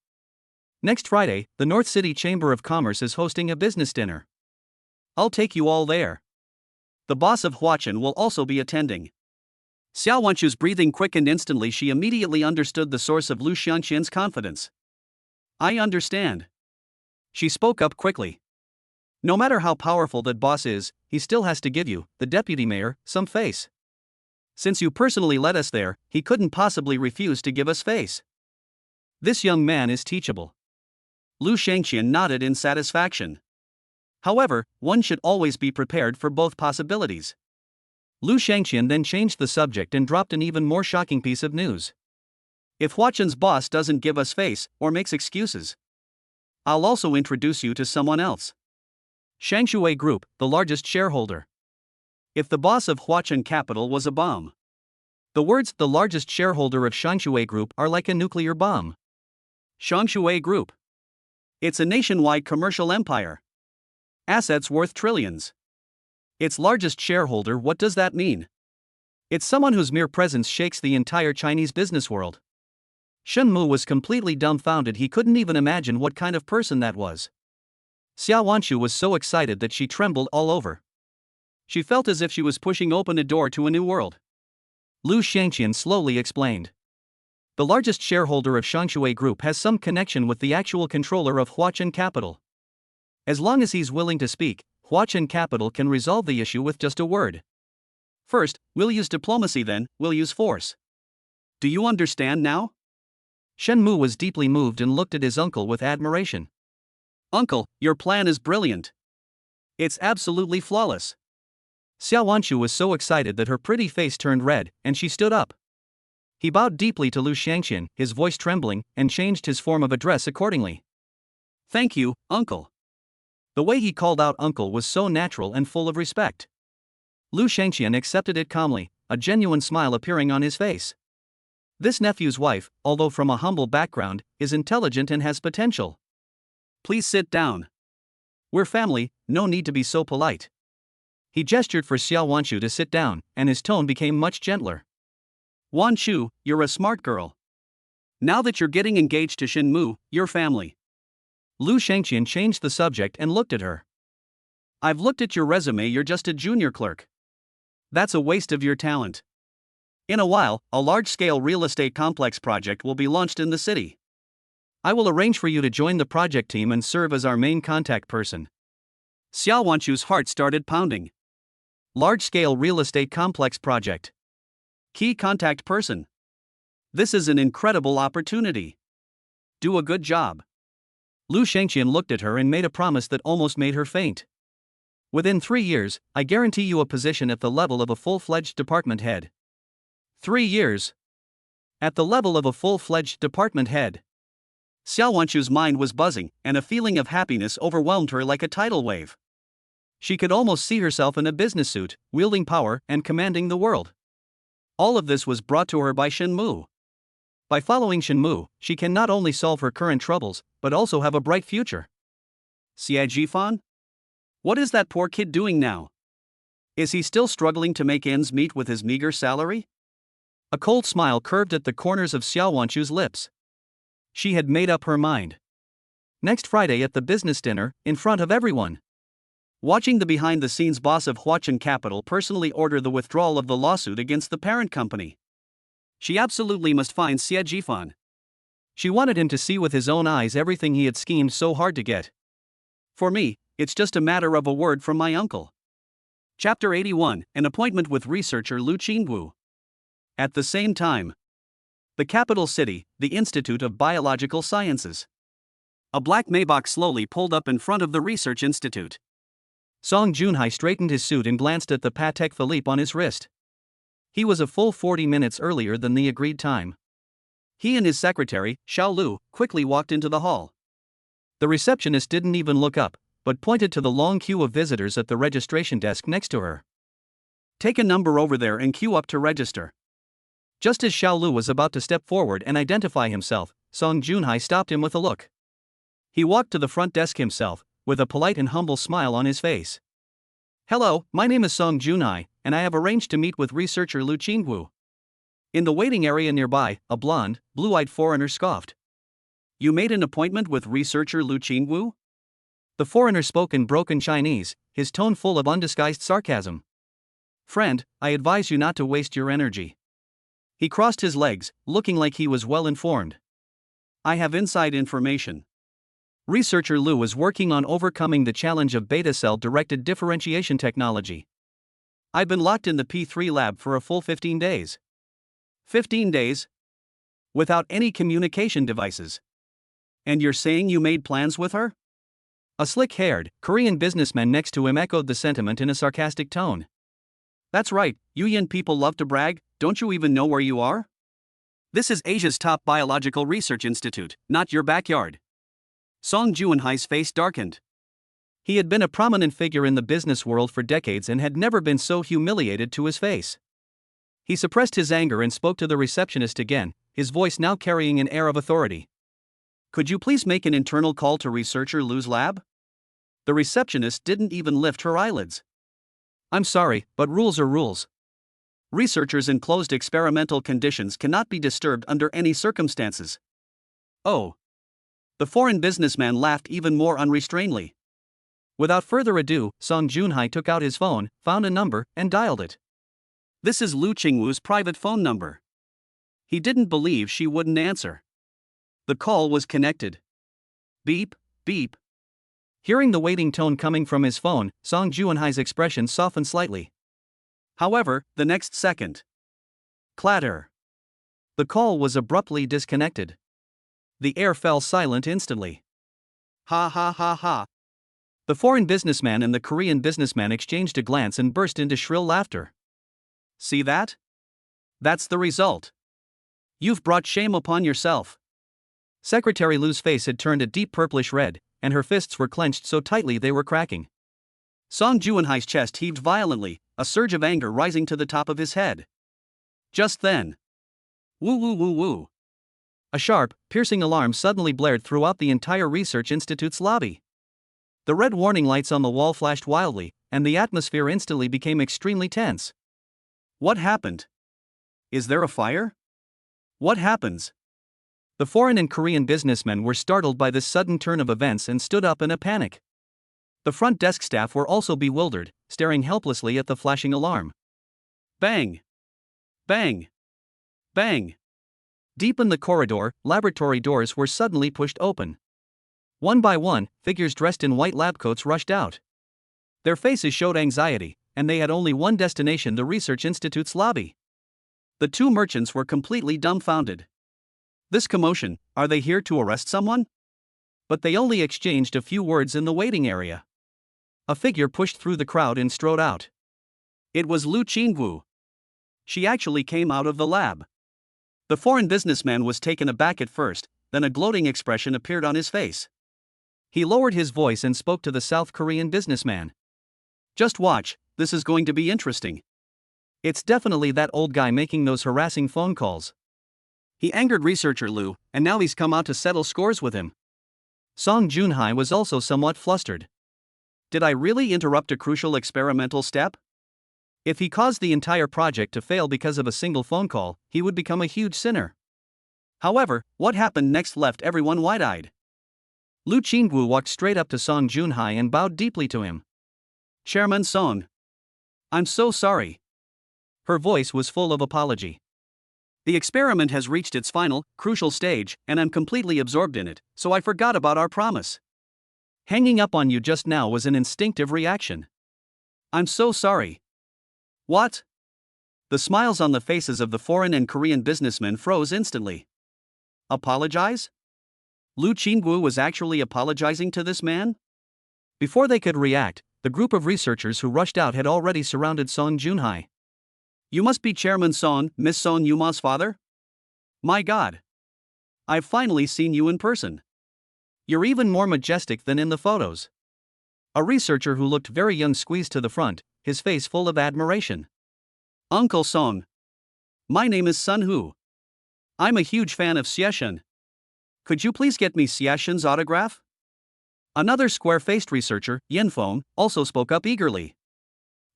Next Friday, the North City Chamber of Commerce is hosting a business dinner. I'll take you all there. The boss of Huachen will also be attending. Xiao Wanchu's breathing quickened instantly. She immediately understood the source of Lu Xianqian's confidence. I understand. She spoke up quickly. No matter how powerful that boss is, he still has to give you, the deputy mayor, some face. Since you personally led us there, he couldn't possibly refuse to give us face. This young man is teachable. Lu Xianqian nodded in satisfaction. However, one should always be prepared for both possibilities. Lu Xianqian then changed the subject and dropped an even more shocking piece of news. If Huachen's boss doesn't give us face, or makes excuses, I'll also introduce you to someone else. Shangshui Group, the largest shareholder. If the boss of Huachen Capital was a bomb. The words "the largest shareholder of Shangshui Group" are like a nuclear bomb. Shangshui Group. It's a nationwide commercial empire. Assets worth trillions. Its largest shareholder, what does that mean? It's someone whose mere presence shakes the entire Chinese business world. Shen Mu was completely dumbfounded. He couldn't even imagine what kind of person that was. Xiao Wanchu was so excited that she trembled all over. She felt as if she was pushing open a door to a new world. Lu Xianqian slowly explained. The largest shareholder of Shangshui Group has some connection with the actual controller of Huachen Capital. As long as he's willing to speak, Huachen Capital can resolve the issue with just a word. First, we'll use diplomacy, then, we'll use force. Do you understand now? Shen Mu was deeply moved and looked at his uncle with admiration. Uncle, your plan is brilliant. It's absolutely flawless. Xiao Wanchu was so excited that her pretty face turned red, and she stood up. He bowed deeply to Lu Xianqian, his voice trembling, and changed his form of address accordingly. Thank you, uncle. The way he called out uncle was so natural and full of respect. Lu Xianqian accepted it calmly, a genuine smile appearing on his face. This nephew's wife, although from a humble background, is intelligent and has potential. Please sit down. We're family, no need to be so polite. He gestured for Xiao Wanchu to sit down, and his tone became much gentler. Wanchu, you're a smart girl. Now that you're getting engaged to Shen Mu, your family. Lu Xianqian changed the subject and looked at her. I've looked at your resume. You're just a junior clerk. That's a waste of your talent. In a while, a large-scale real estate complex project will be launched in the city. I will arrange for you to join the project team and serve as our main contact person. Xiao Wanchu's heart started pounding. Large-scale real estate complex project. Key contact person. This is an incredible opportunity. Do a good job. Lu Xianqian looked at her and made a promise that almost made her faint. Within 3 years, I guarantee you a position at the level of a full-fledged department head. 3 years? At the level of a full-fledged department head. Xiao Wanchu's mind was buzzing, and a feeling of happiness overwhelmed her like a tidal wave. She could almost see herself in a business suit, wielding power and commanding the world. All of this was brought to her by Shen Mu. By following Shen Mu, she can not only solve her current troubles, but also have a bright future. Xie Jifan? What is that poor kid doing now? Is he still struggling to make ends meet with his meager salary? A cold smile curved at the corners of Xiao Wanchu's lips. She had made up her mind. Next Friday at the business dinner, in front of everyone. Watching the behind-the-scenes boss of Huachen Capital personally order the withdrawal of the lawsuit against the parent company. She absolutely must find Xie Jifan. She wanted him to see with his own eyes everything he had schemed so hard to get. For me, it's just a matter of a word from my uncle. Chapter 81, An Appointment with Researcher Lu Qingwu. At the same time, the capital city, the Institute of Biological Sciences. A black Maybach slowly pulled up in front of the research institute. Song Junhai straightened his suit and glanced at the Patek Philippe on his wrist. He was a full 40 minutes earlier than the agreed time. He and his secretary, Xiao Lu, quickly walked into the hall. The receptionist didn't even look up, but pointed to the long queue of visitors at the registration desk next to her. Take a number over there and queue up to register. Just as Xiao Lu was about to step forward and identify himself, Song Junhai stopped him with a look. He walked to the front desk himself, with a polite and humble smile on his face. Hello, my name is Song Junhai, and I have arranged to meet with researcher Lu Qingwu. In the waiting area nearby, a blonde, blue-eyed foreigner scoffed. You made an appointment with researcher Lu Qingwu? The foreigner spoke in broken Chinese, his tone full of undisguised sarcasm. Friend, I advise you not to waste your energy. He crossed his legs, looking like he was well informed. I have inside information. Researcher Lu is working on overcoming the challenge of beta cell-directed differentiation technology. I've been locked in the P3 lab for a full 15 days. 15 days? Without any communication devices. And you're saying you made plans with her? A slick-haired, Korean businessman next to him echoed the sentiment in a sarcastic tone. That's right, you Yin people love to brag, don't you even know where you are? This is Asia's top biological research institute, not your backyard. Song Juinhai's face darkened. He had been a prominent figure in the business world for decades and had never been so humiliated to his face. He suppressed his anger and spoke to the receptionist again, his voice now carrying an air of authority. Could you please make an internal call to researcher Lu's lab? The receptionist didn't even lift her eyelids. I'm sorry, but rules are rules. Researchers in closed experimental conditions cannot be disturbed under any circumstances. Oh. The foreign businessman laughed even more unrestrainedly. Without further ado, Song Junhai took out his phone, found a number, and dialed it. This is Lu Qingwu's private phone number. He didn't believe she wouldn't answer. The call was connected. Beep, beep. Hearing the waiting tone coming from his phone, Song Junhai's expression softened slightly. However, the next second. Clatter. The call was abruptly disconnected. The air fell silent instantly. Ha ha ha ha. The foreign businessman and the Korean businessman exchanged a glance and burst into shrill laughter. See that? That's the result. You've brought shame upon yourself. Secretary Lu's face had turned a deep purplish red, and her fists were clenched so tightly they were cracking. Song Junhai's chest heaved violently, a surge of anger rising to the top of his head. Just then. Woo woo woo woo. A sharp, piercing alarm suddenly blared throughout the entire research institute's lobby. The red warning lights on the wall flashed wildly, and the atmosphere instantly became extremely tense. What happened? Is there a fire? What happens? The foreign and Korean businessmen were startled by this sudden turn of events and stood up in a panic. The front desk staff were also bewildered, staring helplessly at the flashing alarm. Bang! Bang! Bang! Deep in the corridor, laboratory doors were suddenly pushed open. One by one, figures dressed in white lab coats rushed out. Their faces showed anxiety, and they had only one destination: the research institute's lobby. The two merchants were completely dumbfounded. This commotion, are they here to arrest someone? But they only exchanged a few words in the waiting area. A figure pushed through the crowd and strode out. It was Lu Qingwu. She actually came out of the lab. The foreign businessman was taken aback at first, then a gloating expression appeared on his face. He lowered his voice and spoke to the South Korean businessman. Just watch, this is going to be interesting. It's definitely that old guy making those harassing phone calls. He angered researcher Lu, and now he's come out to settle scores with him. Song Junhai was also somewhat flustered. Did I really interrupt a crucial experimental step? If he caused the entire project to fail because of a single phone call, he would become a huge sinner. However, what happened next left everyone wide-eyed. Lu Qingwu walked straight up to Song Junhai and bowed deeply to him. Chairman Song. I'm so sorry. Her voice was full of apology. The experiment has reached its final, crucial stage, and I'm completely absorbed in it, so I forgot about our promise. Hanging up on you just now was an instinctive reaction. I'm so sorry. What? The smiles on the faces of the foreign and Korean businessmen froze instantly. Apologize? Lu Qingwu was actually apologizing to this man? Before they could react, the group of researchers who rushed out had already surrounded Song Junhai. You must be Chairman Song, Miss Song Yuma's father? My God. I've finally seen you in person. You're even more majestic than in the photos. A researcher who looked very young squeezed to the front, his face full of admiration. Uncle Song. My name is Sun Hu. I'm a huge fan of Xieshen. Could you please get me Xieshen's autograph? Another square-faced researcher, Yenfeng, also spoke up eagerly.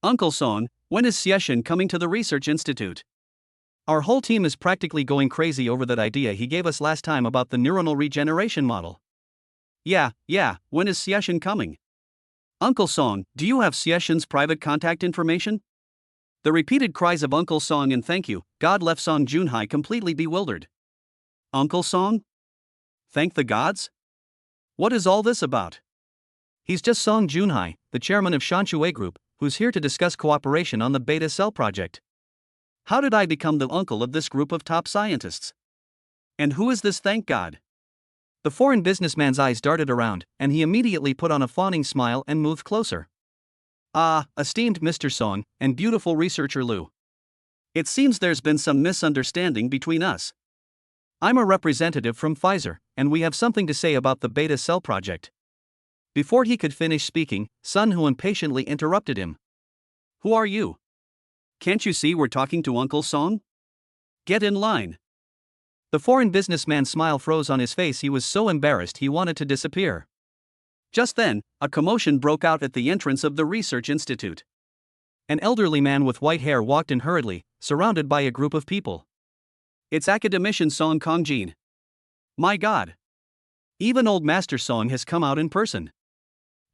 Uncle Song, when is Xieshen coming to the Research Institute? Our whole team is practically going crazy over that idea he gave us last time about the neuronal regeneration model. Yeah, when is Xieshen coming? Uncle Song, do you have Xieshen's private contact information? The repeated cries of Uncle Song and thank you, God left Song Junhai completely bewildered. Uncle Song? Thank the gods? What is all this about? He's just Song Junhai, the chairman of Shanshui Group, who's here to discuss cooperation on the Beta Cell project. How did I become the uncle of this group of top scientists? And who is this thank God? The foreign businessman's eyes darted around, and he immediately put on a fawning smile and moved closer. Ah, esteemed Mr. Song, and beautiful researcher Lu. It seems there's been some misunderstanding between us. I'm a representative from Pfizer, and we have something to say about the Beta Cell project. Before he could finish speaking, Sun Hu impatiently interrupted him. Who are you? Can't you see we're talking to Uncle Song? Get in line. The foreign businessman's smile froze on his face. He was so embarrassed he wanted to disappear. Just then, a commotion broke out at the entrance of the research institute. An elderly man with white hair walked in hurriedly, surrounded by a group of people. It's academician Song Kongjin. My God! Even old Master Song has come out in person.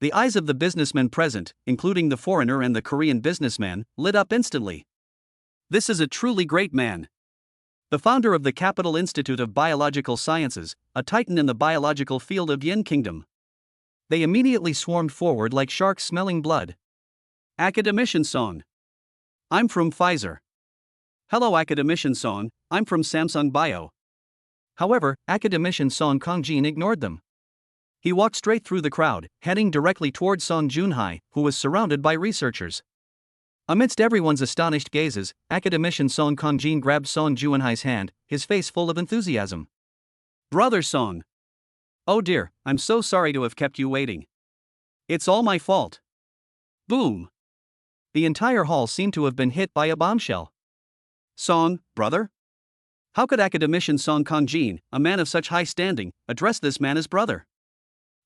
The eyes of the businessmen present, including the foreigner and the Korean businessman, lit up instantly. This is a truly great man. The founder of the Capital Institute of Biological Sciences, a titan in the biological field of Yin Kingdom. They immediately swarmed forward like sharks smelling blood. Academician Song. I'm from Pfizer. Hello Academician Song, I'm from Samsung Bio. However, Academician Song Kongjin ignored them. He walked straight through the crowd, heading directly toward Song Junhai, who was surrounded by researchers. Amidst everyone's astonished gazes, Academician Song Kongjin grabbed Song Junhai's hand, his face full of enthusiasm. Brother Song. Oh dear, I'm so sorry to have kept you waiting. It's all my fault. Boom. The entire hall seemed to have been hit by a bombshell. Song, brother? How could Academician Song Kongjin, a man of such high standing, address this man as brother?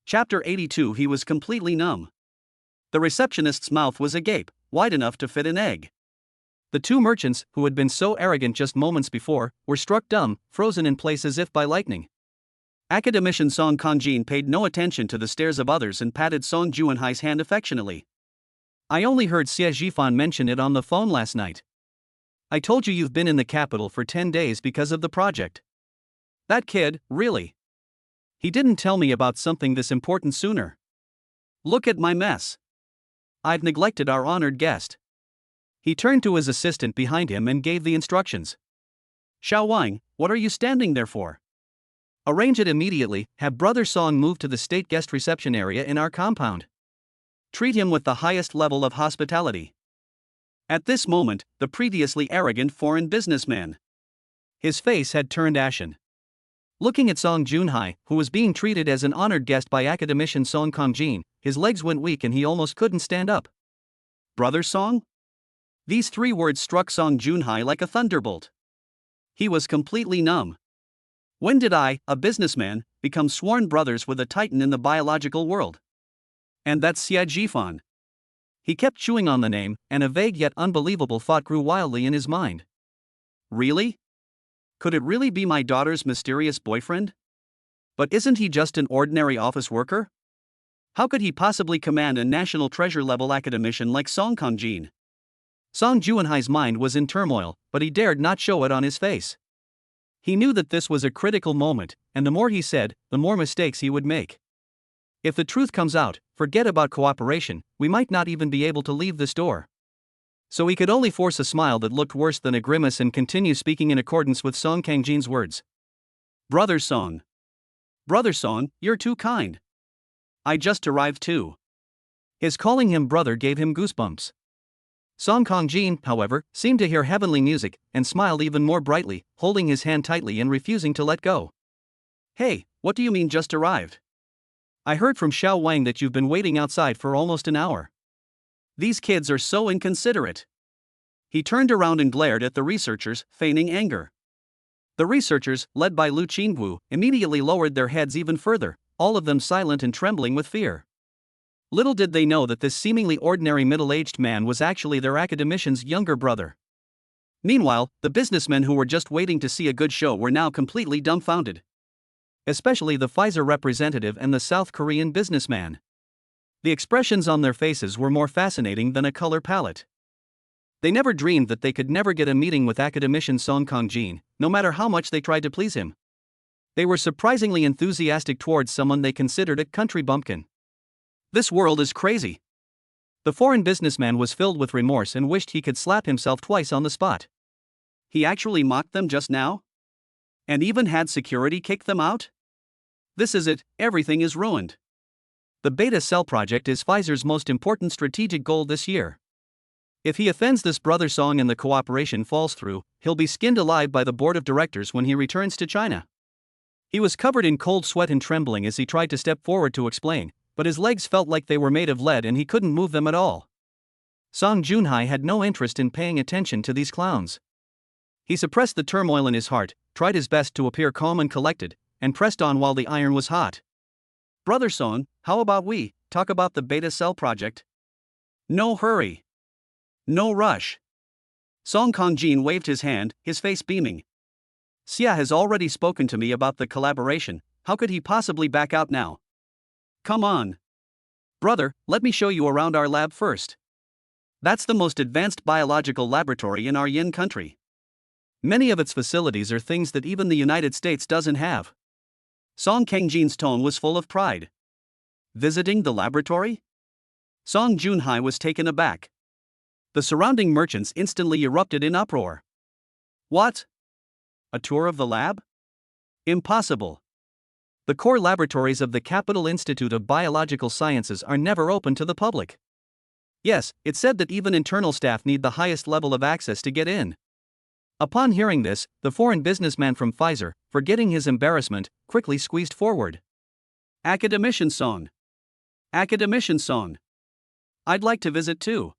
Chapter 82. He was completely numb. The receptionist's mouth was agape, wide enough to fit an egg. The two merchants, who had been so arrogant just moments before, were struck dumb, frozen in place as if by lightning. Academician Song Kongjin paid no attention to the stares of others and patted Song Junhai's hand affectionately. I only heard Xie Zhifan mention it on the phone last night. I told you you've been in the capital for 10 days because of the project. That kid, really? He didn't tell me about something this important sooner. Look at my mess. I've neglected our honored guest. He turned to his assistant behind him and gave the instructions. Xiao Wang, what are you standing there for? Arrange it immediately. Have Brother Song move to the state guest reception area in our compound. Treat him with the highest level of hospitality. At this moment, the previously arrogant foreign businessman. His face had turned ashen. Looking at Song Junhai, who was being treated as an honored guest by Academician Song Kongjin, his legs went weak and he almost couldn't stand up. Brother Song? These three words struck Song Junhai like a thunderbolt. He was completely numb. When did I, a businessman, become sworn brothers with a titan in the biological world? And that's Xie Zhifan. He kept chewing on the name, and a vague yet unbelievable thought grew wildly in his mind. Really? Could it really be my daughter's mysterious boyfriend? But isn't he just an ordinary office worker? How could he possibly command a national treasure-level academician like Song Kongjin? Song Junhai's mind was in turmoil, but he dared not show it on his face. He knew that this was a critical moment, and the more he said, the more mistakes he would make. If the truth comes out, forget about cooperation, we might not even be able to leave this door. So he could only force a smile that looked worse than a grimace and continue speaking in accordance with Song Kongjin's words. Brother Song. Brother Song, you're too kind. I just arrived too. His calling him brother gave him goosebumps. Song Kongjin, however, seemed to hear heavenly music, and smiled even more brightly, holding his hand tightly and refusing to let go. Hey, what do you mean just arrived? I heard from Xiao Wang that you've been waiting outside for almost an hour. These kids are so inconsiderate. He turned around and glared at the researchers, feigning anger. The researchers, led by Lu Qingwu, immediately lowered their heads even further, all of them silent and trembling with fear. Little did they know that this seemingly ordinary middle-aged man was actually their academician's younger brother. Meanwhile, the businessmen who were just waiting to see a good show were now completely dumbfounded. Especially the Pfizer representative and the South Korean businessman. The expressions on their faces were more fascinating than a color palette. They never dreamed that they could never get a meeting with academician Song Kongjin, no matter how much they tried to please him. They were surprisingly enthusiastic towards someone they considered a country bumpkin. This world is crazy. The foreign businessman was filled with remorse and wished he could slap himself twice on the spot. He actually mocked them just now? And even had security kick them out? This is it, everything is ruined. The beta cell project is Pfizer's most important strategic goal this year. If he offends this brother Song and the cooperation falls through, he'll be skinned alive by the board of directors when he returns to China. He was covered in cold sweat and trembling as he tried to step forward to explain, but his legs felt like they were made of lead and he couldn't move them at all. Song Junhai had no interest in paying attention to these clowns. He suppressed the turmoil in his heart, tried his best to appear calm and collected, and pressed on while the iron was hot. Brother Song, how about we talk about the beta cell project? No hurry. No rush. Song Kongjin waved his hand, his face beaming. Xia has already spoken to me about the collaboration, how could he possibly back out now? Come on. Brother, let me show you around our lab first. That's the most advanced biological laboratory in our yin country. Many of its facilities are things that even the United States doesn't have. Song Kongjin's tone was full of pride. Visiting the laboratory? Song Junhai was taken aback. The surrounding merchants instantly erupted in uproar. What? A tour of the lab? Impossible. The core laboratories of the Capital Institute of Biological Sciences are never open to the public. Yes, it's said that even internal staff need the highest level of access to get in. Upon hearing this, the foreign businessman from Pfizer, forgetting his embarrassment, quickly squeezed forward. Academician Song. Academician Song. I'd like to visit too.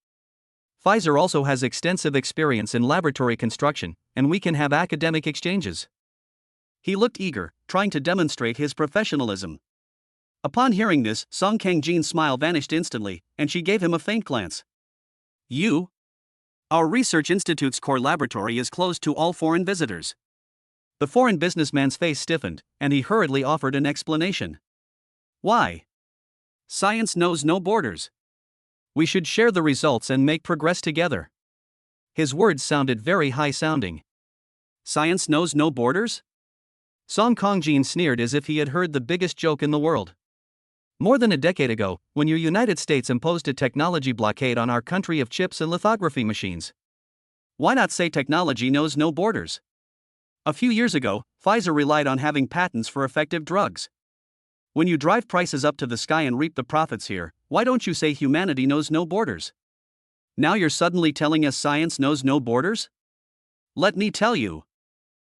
Pfizer also has extensive experience in laboratory construction, and we can have academic exchanges. He looked eager, trying to demonstrate his professionalism. Upon hearing this, Song Kongjin's smile vanished instantly, and she gave him a faint glance. You? Our research institute's core laboratory is closed to all foreign visitors. The foreign businessman's face stiffened, and he hurriedly offered an explanation. Why? Science knows no borders. We should share the results and make progress together. His words sounded very high-sounding. Science knows no borders? Song Kongjin sneered as if he had heard the biggest joke in the world. More than a decade ago, when your United States imposed a technology blockade on our country of chips and lithography machines. Why not say technology knows no borders? A few years ago, Pfizer relied on having patents for effective drugs. When you drive prices up to the sky and reap the profits here, why don't you say humanity knows no borders? Now you're suddenly telling us science knows no borders? Let me tell you.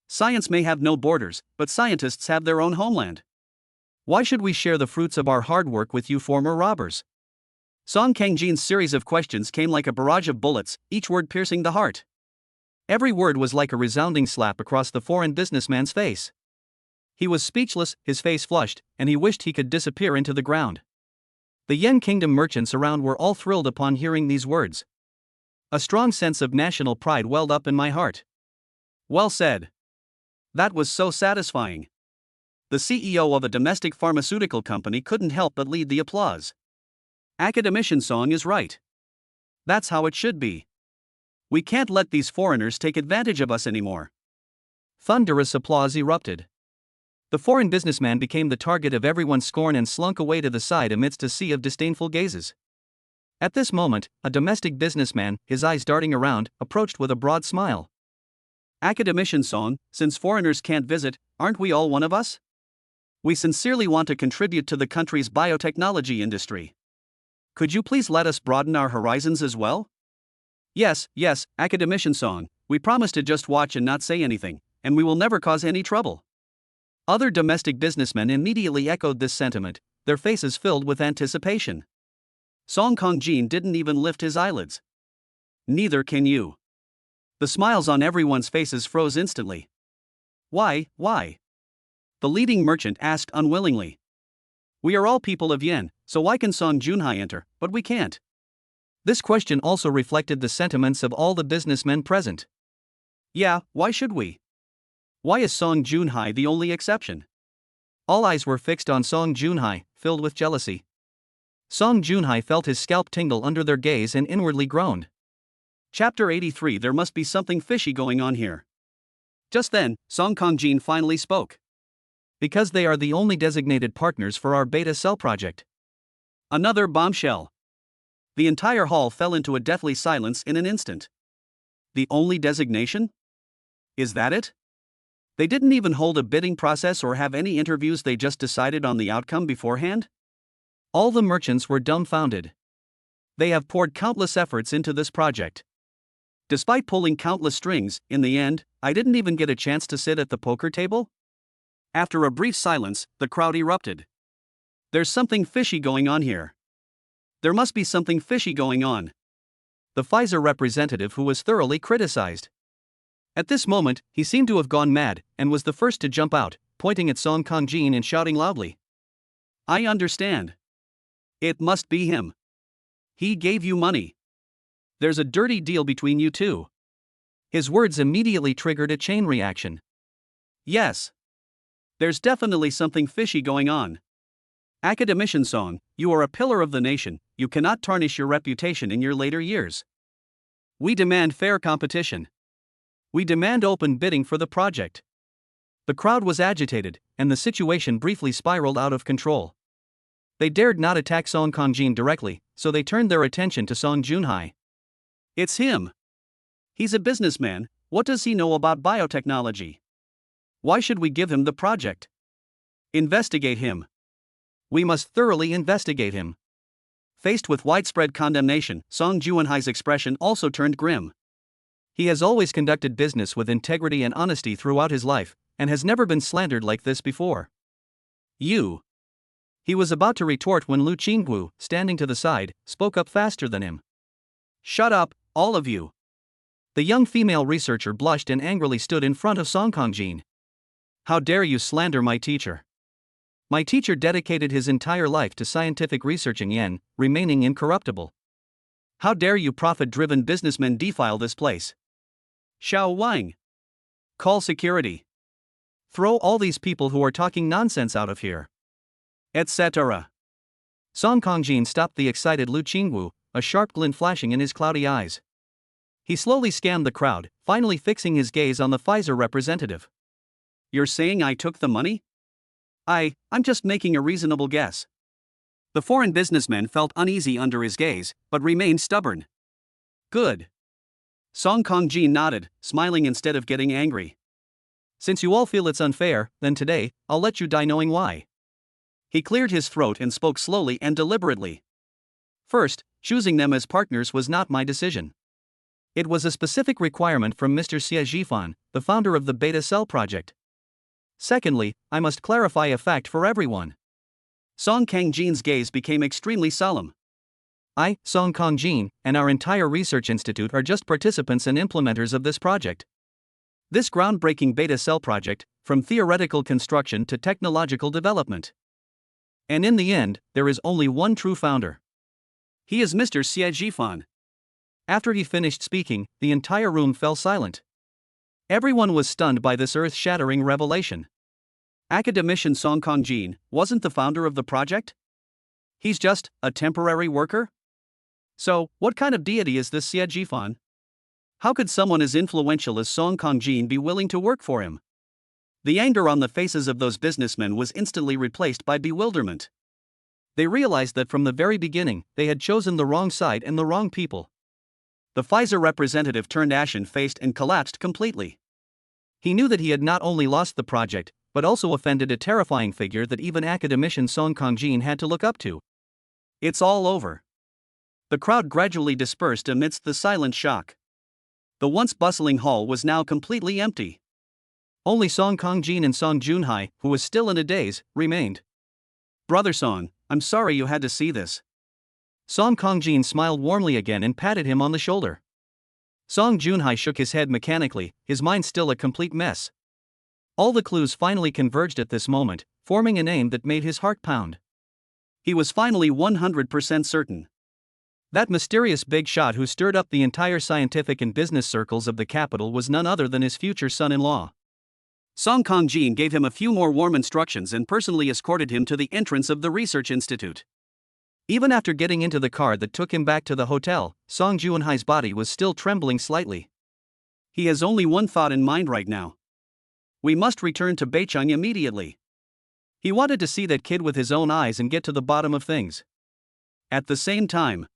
Science may have no borders, but scientists have their own homeland. Why should we share the fruits of our hard work with you former robbers? Song Kongjin's series of questions came like a barrage of bullets, each word piercing the heart. Every word was like a resounding slap across the foreign businessman's face. He was speechless, his face flushed, and he wished he could disappear into the ground. The Yen Kingdom merchants around were all thrilled upon hearing these words. A strong sense of national pride welled up in my heart. Well said. That was so satisfying. The CEO of a domestic pharmaceutical company couldn't help but lead the applause. Academician Song is right. That's how it should be. We can't let these foreigners take advantage of us anymore. Thunderous applause erupted. The foreign businessman became the target of everyone's scorn and slunk away to the side amidst a sea of disdainful gazes. At this moment, a domestic businessman, his eyes darting around, approached with a broad smile. Academician Song, since foreigners can't visit, aren't we all one of us? We sincerely want to contribute to the country's biotechnology industry. Could you please let us broaden our horizons as well? Yes, Academician Song, we promise to just watch and not say anything, and we will never cause any trouble. Other domestic businessmen immediately echoed this sentiment, their faces filled with anticipation. Song Kongjin didn't even lift his eyelids. Neither can you. The smiles on everyone's faces froze instantly. Why? The leading merchant asked unwillingly. We are all people of Yen, so why can Song Junhai enter, but we can't? This question also reflected the sentiments of all the businessmen present. Yeah, why should we? Why is Song Junhai the only exception? All eyes were fixed on Song Junhai, filled with jealousy. Song Junhai felt his scalp tingle under their gaze and inwardly groaned. Chapter 83. There must be something fishy going on here. Just then, Song Kong-jin finally spoke. Because they are the only designated partners for our beta cell project. Another bombshell. The entire hall fell into a deathly silence in an instant. The only designation? Is that it? They didn't even hold a bidding process or have any interviews, they just decided on the outcome beforehand? All the merchants were dumbfounded. They have poured countless efforts into this project. Despite pulling countless strings, in the end, I didn't even get a chance to sit at the poker table? After a brief silence, the crowd erupted. There's something fishy going on here. There must be something fishy going on. The Pfizer representative, who was thoroughly criticized. At this moment, he seemed to have gone mad, and was the first to jump out, pointing at Song Kong-jin and shouting loudly. I understand. It must be him. He gave you money. There's a dirty deal between you two. His words immediately triggered a chain reaction. Yes. There's definitely something fishy going on. Academician Song, you are a pillar of the nation, you cannot tarnish your reputation in your later years. We demand fair competition. We demand open bidding for the project. The crowd was agitated, and the situation briefly spiraled out of control. They dared not attack Song Kong-jin directly, so they turned their attention to Song Junhai. It's him. He's a businessman. What does he know about biotechnology? Why should we give him the project? Investigate him. We must thoroughly investigate him. Faced with widespread condemnation, Song Junhai's expression also turned grim. He has always conducted business with integrity and honesty throughout his life, and has never been slandered like this before. You. He was about to retort when Lu Qinggu, standing to the side, spoke up faster than him. Shut up, all of you. The young female researcher blushed and angrily stood in front of Song Kong-jin. How dare you slander my teacher? My teacher dedicated his entire life to scientific researching yen, remaining incorruptible. How dare you profit-driven businessmen defile this place? Xiao Wang. Call security. Throw all these people who are talking nonsense out of here. Etc. Song Kong-jin stopped the excited Lu Qingwu, a sharp glint flashing in his cloudy eyes. He slowly scanned the crowd, finally fixing his gaze on the Pfizer representative. You're saying I took the money? I'm just making a reasonable guess. The foreign businessman felt uneasy under his gaze, but remained stubborn. Good. Song Kong-jin nodded, smiling instead of getting angry. Since you all feel it's unfair, then today, I'll let you die knowing why. He cleared his throat and spoke slowly and deliberately. First, choosing them as partners was not my decision. It was a specific requirement from Mr. Xie Zhifan, the founder of the Beta Cell project. Secondly, I must clarify a fact for everyone. Song Kong-jin's gaze became extremely solemn. I, Song Kong-jin, and our entire research institute are just participants and implementers of this project. This groundbreaking beta cell project, from theoretical construction to technological development. And in the end, there is only one true founder. He is Mr. Xie Zhifan. After he finished speaking, the entire room fell silent. Everyone was stunned by this earth-shattering revelation. Academician Song Kong-jin wasn't the founder of the project? He's just a temporary worker? So, what kind of deity is this Xie Zhifan? How could someone as influential as Song Kong-jin be willing to work for him? The anger on the faces of those businessmen was instantly replaced by bewilderment. They realized that from the very beginning, they had chosen the wrong side and the wrong people. The Pfizer representative turned ashen-faced and collapsed completely. He knew that he had not only lost the project, but also offended a terrifying figure that even academician Song Kong-jin had to look up to. It's all over. The crowd gradually dispersed amidst the silent shock. The once bustling hall was now completely empty. Only Song Kong-jin and Song Junhai, who was still in a daze, remained. Brother Song, I'm sorry you had to see this. Song Kong-jin smiled warmly again and patted him on the shoulder. Song Junhai shook his head mechanically, his mind still a complete mess. All the clues finally converged at this moment, forming a name that made his heart pound. He was finally 100% certain. That mysterious big shot who stirred up the entire scientific and business circles of the capital was none other than his future son-in-law. Song Kong-jin gave him a few more warm instructions and personally escorted him to the entrance of the research institute. Even after getting into the car that took him back to the hotel, Song Juinhai's body was still trembling slightly. He has only one thought in mind right now. We must return to Beicheng immediately. He wanted to see that kid with his own eyes and get to the bottom of things. At the same time,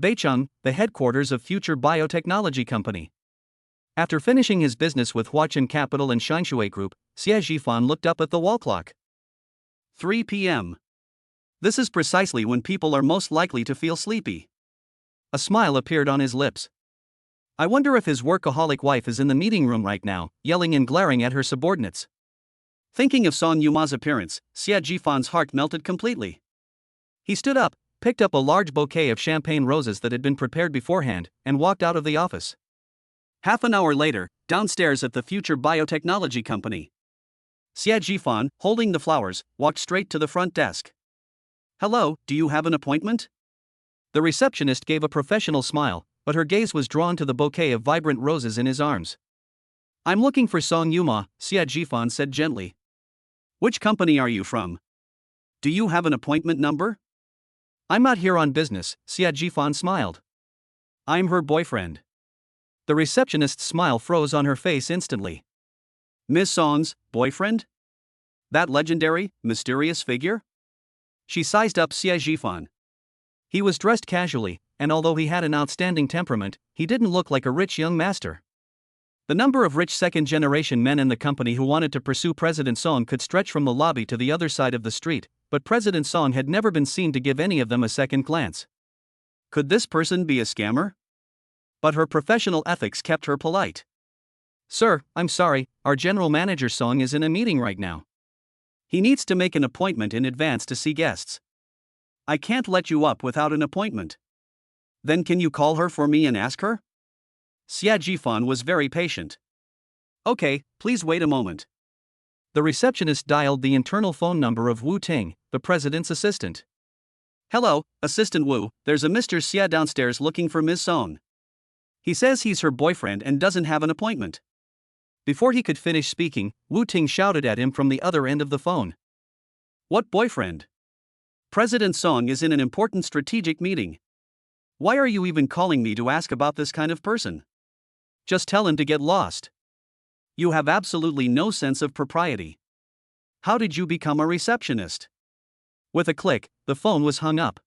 Beicheng, the headquarters of Future Biotechnology Company. After finishing his business with Huachen Capital and Xingshui Group, Xie Zhifan looked up at the wall clock. 3 p.m. This is precisely when people are most likely to feel sleepy. A smile appeared on his lips. I wonder if his workaholic wife is in the meeting room right now, yelling and glaring at her subordinates. Thinking of Song Yuma's appearance, Xie Zhifan's heart melted completely. He stood up, picked up a large bouquet of champagne roses that had been prepared beforehand, and walked out of the office. Half an hour later, downstairs at the Future Biotechnology Company, Xie Zhifan, holding the flowers, walked straight to the front desk. Hello, do you have an appointment? The receptionist gave a professional smile, but her gaze was drawn to the bouquet of vibrant roses in his arms. I'm looking for Song Yuma, Xie Zhifan said gently. Which company are you from? Do you have an appointment number? I'm not here on business, Xie Zhifan smiled. I'm her boyfriend. The receptionist's smile froze on her face instantly. Miss Song's boyfriend? That legendary, mysterious figure? She sized up Xie Zhifan. He was dressed casually, and although he had an outstanding temperament, he didn't look like a rich young master. The number of rich second-generation men in the company who wanted to pursue President Song could stretch from the lobby to the other side of the street, but President Song had never been seen to give any of them a second glance. Could this person be a scammer? But her professional ethics kept her polite. Sir, I'm sorry, our general manager Song is in a meeting right now. He needs to make an appointment in advance to see guests. I can't let you up without an appointment. Then can you call her for me and ask her? Xie Zhifan was very patient. Okay, please wait a moment. The receptionist dialed the internal phone number of Wu Ting, the president's assistant. Hello, Assistant Wu, there's a Mr. Xie downstairs looking for Ms. Song. He says he's her boyfriend and doesn't have an appointment. Before he could finish speaking, Wu Ting shouted at him from the other end of the phone. What boyfriend? President Song is in an important strategic meeting. Why are you even calling me to ask about this kind of person? Just tell him to get lost. You have absolutely no sense of propriety. How did you become a receptionist? With a click, the phone was hung up.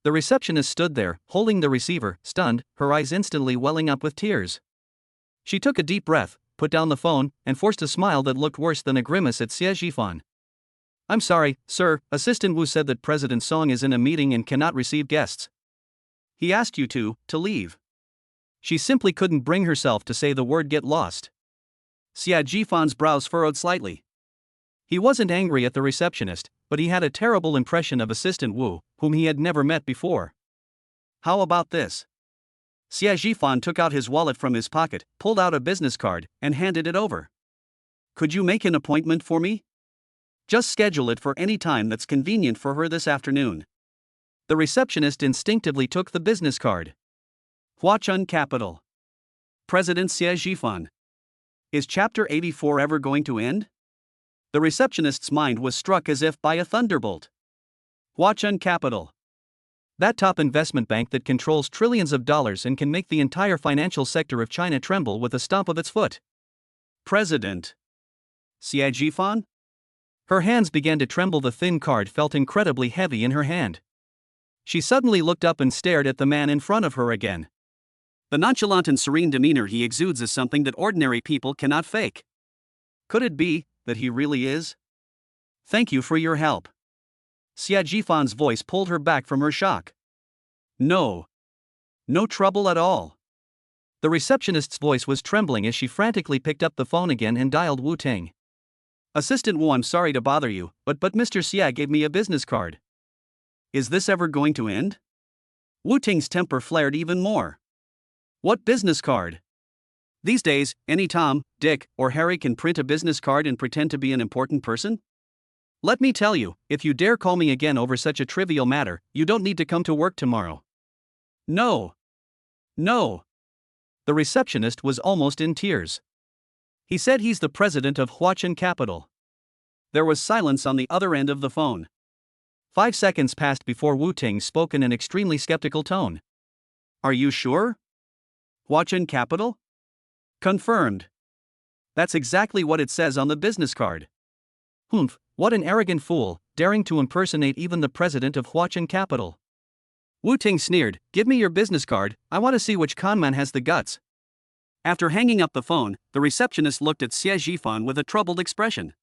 The receptionist stood there, holding the receiver, stunned, her eyes instantly welling up with tears. She took a deep breath, put down the phone, and forced a smile that looked worse than a grimace at Xie Zhifan. I'm sorry, sir, Assistant Wu said that President Song is in a meeting and cannot receive guests. He asked you to leave. She simply couldn't bring herself to say the word get lost. Xie Zhifan's brows furrowed slightly. He wasn't angry at the receptionist, but he had a terrible impression of Assistant Wu, whom he had never met before. How about this? Xie Zhifan took out his wallet from his pocket, pulled out a business card, and handed it over. Could you make an appointment for me? Just schedule it for any time that's convenient for her this afternoon. The receptionist instinctively took the business card. Huachen Capital. President Xie Zhifan. Is Chapter 84 ever going to end? The receptionist's mind was struck as if by a thunderbolt. Huachen Capital. That top investment bank that controls trillions of dollars and can make the entire financial sector of China tremble with a stomp of its foot. President. Xie Zhifan? Her hands began to tremble. The thin card felt incredibly heavy in her hand. She suddenly looked up and stared at the man in front of her again. The nonchalant and serene demeanor he exudes is something that ordinary people cannot fake. Could it be that he really is? Thank you for your help. Xie Zhifan's voice pulled her back from her shock. No. No trouble at all. The receptionist's voice was trembling as she frantically picked up the phone again and dialed Wu Ting. Assistant Wu, I'm sorry to bother you, but Mr. Xie gave me a business card. Is this ever going to end? Wu Ting's temper flared even more. What business card? These days, any Tom, Dick, or Harry can print a business card and pretend to be an important person? Let me tell you, if you dare call me again over such a trivial matter, you don't need to come to work tomorrow. No. No. The receptionist was almost in tears. He said he's the president of Huachen Capital. There was silence on the other end of the phone. 5 seconds passed before Wu Ting spoke in an extremely skeptical tone. Are you sure? Huachen Capital? Confirmed. That's exactly what it says on the business card. Humph, what an arrogant fool, daring to impersonate even the president of Huachen Capital. Wu Ting sneered, "Give me your business card, I want to see which conman has the guts." After hanging up the phone, the receptionist looked at Xie Zhifan with a troubled expression.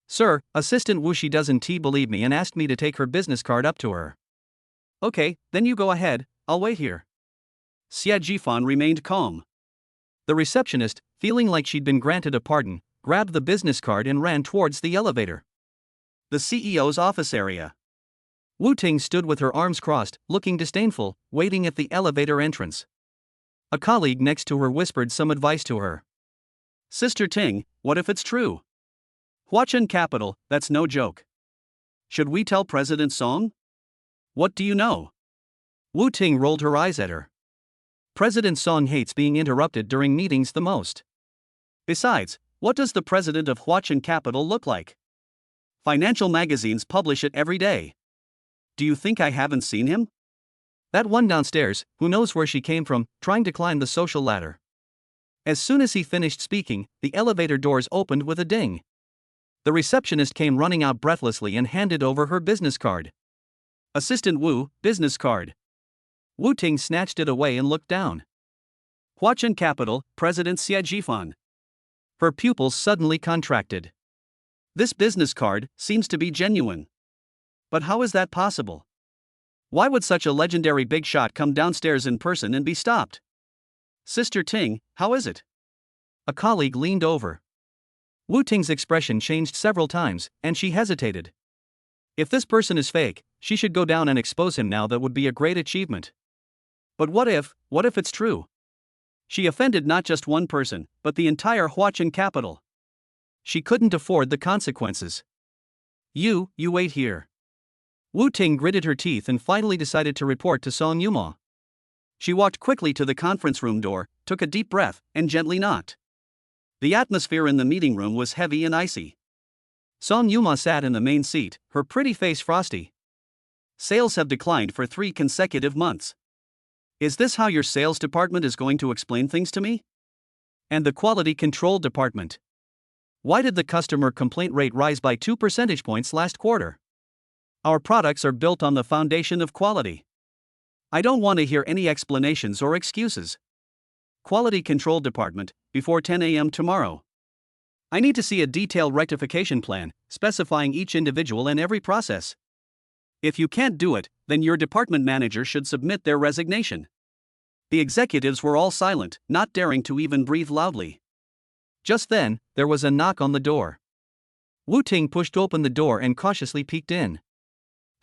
Sir, Assistant Wu, she doesn't believe me and asked me to take her business card up to her. Okay, then you go ahead, I'll wait here. Xie Zhifan remained calm. The receptionist, feeling like she'd been granted a pardon, grabbed the business card and ran towards the elevator. The CEO's office area. Wu Ting stood with her arms crossed, looking disdainful, waiting at the elevator entrance. A colleague next to her whispered some advice to her. Sister Ting, what if it's true? Huachen Capital, that's no joke. Should we tell President Song? What do you know? Wu Ting rolled her eyes at her. President Song hates being interrupted during meetings the most. Besides, what does the president of Huachen Capital look like? Financial magazines publish it every day. Do you think I haven't seen him? That one downstairs, who knows where she came from, trying to climb the social ladder. As soon as he finished speaking, the elevator doors opened with a ding. The receptionist came running out breathlessly and handed over her business card. Assistant Wu, business card. Wu Ting snatched it away and looked down. Huachen Capital, President Xie Zhifan. Her pupils suddenly contracted. This business card seems to be genuine. But how is that possible? Why would such a legendary big shot come downstairs in person and be stopped? Sister Ting, how is it? A colleague leaned over. Wu Ting's expression changed several times, and she hesitated. If this person is fake, she should go down and expose him now. That would be a great achievement. But what if it's true? She offended not just one person, but the entire Huachen Capital. She couldn't afford the consequences. You wait here. Wu Ting gritted her teeth and finally decided to report to Song Yuma. She walked quickly to the conference room door, took a deep breath, and gently knocked. The atmosphere in the meeting room was heavy and icy. Song Yuma sat in the main seat, her pretty face frosty. Sales have declined for 3 consecutive months. Is this how your sales department is going to explain things to me? And the quality control department? Why did the customer complaint rate rise by 2 percentage points last quarter? Our products are built on the foundation of quality. I don't want to hear any explanations or excuses. Quality control department, before 10 a.m. tomorrow. I need to see a detailed rectification plan, specifying each individual and every process. If you can't do it, then your department manager should submit their resignation. The executives were all silent, not daring to even breathe loudly. Just then, there was a knock on the door. Wu Ting pushed open the door and cautiously peeked in.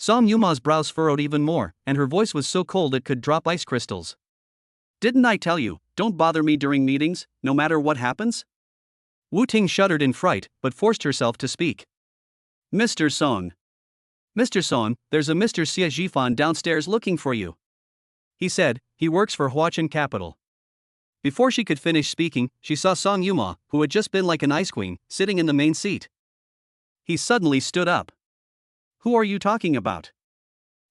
Song Yuma's brows furrowed even more, and her voice was so cold it could drop ice crystals. Didn't I tell you, don't bother me during meetings, no matter what happens? Wu Ting shuddered in fright, but forced herself to speak. Mr. Song. Mr. Song, there's a Mr. Xie Zhifan downstairs looking for you. He said, he works for Huachen Capital. Before she could finish speaking, she saw Song Yuma, who had just been like an ice queen, sitting in the main seat. He suddenly stood up. Who are you talking about?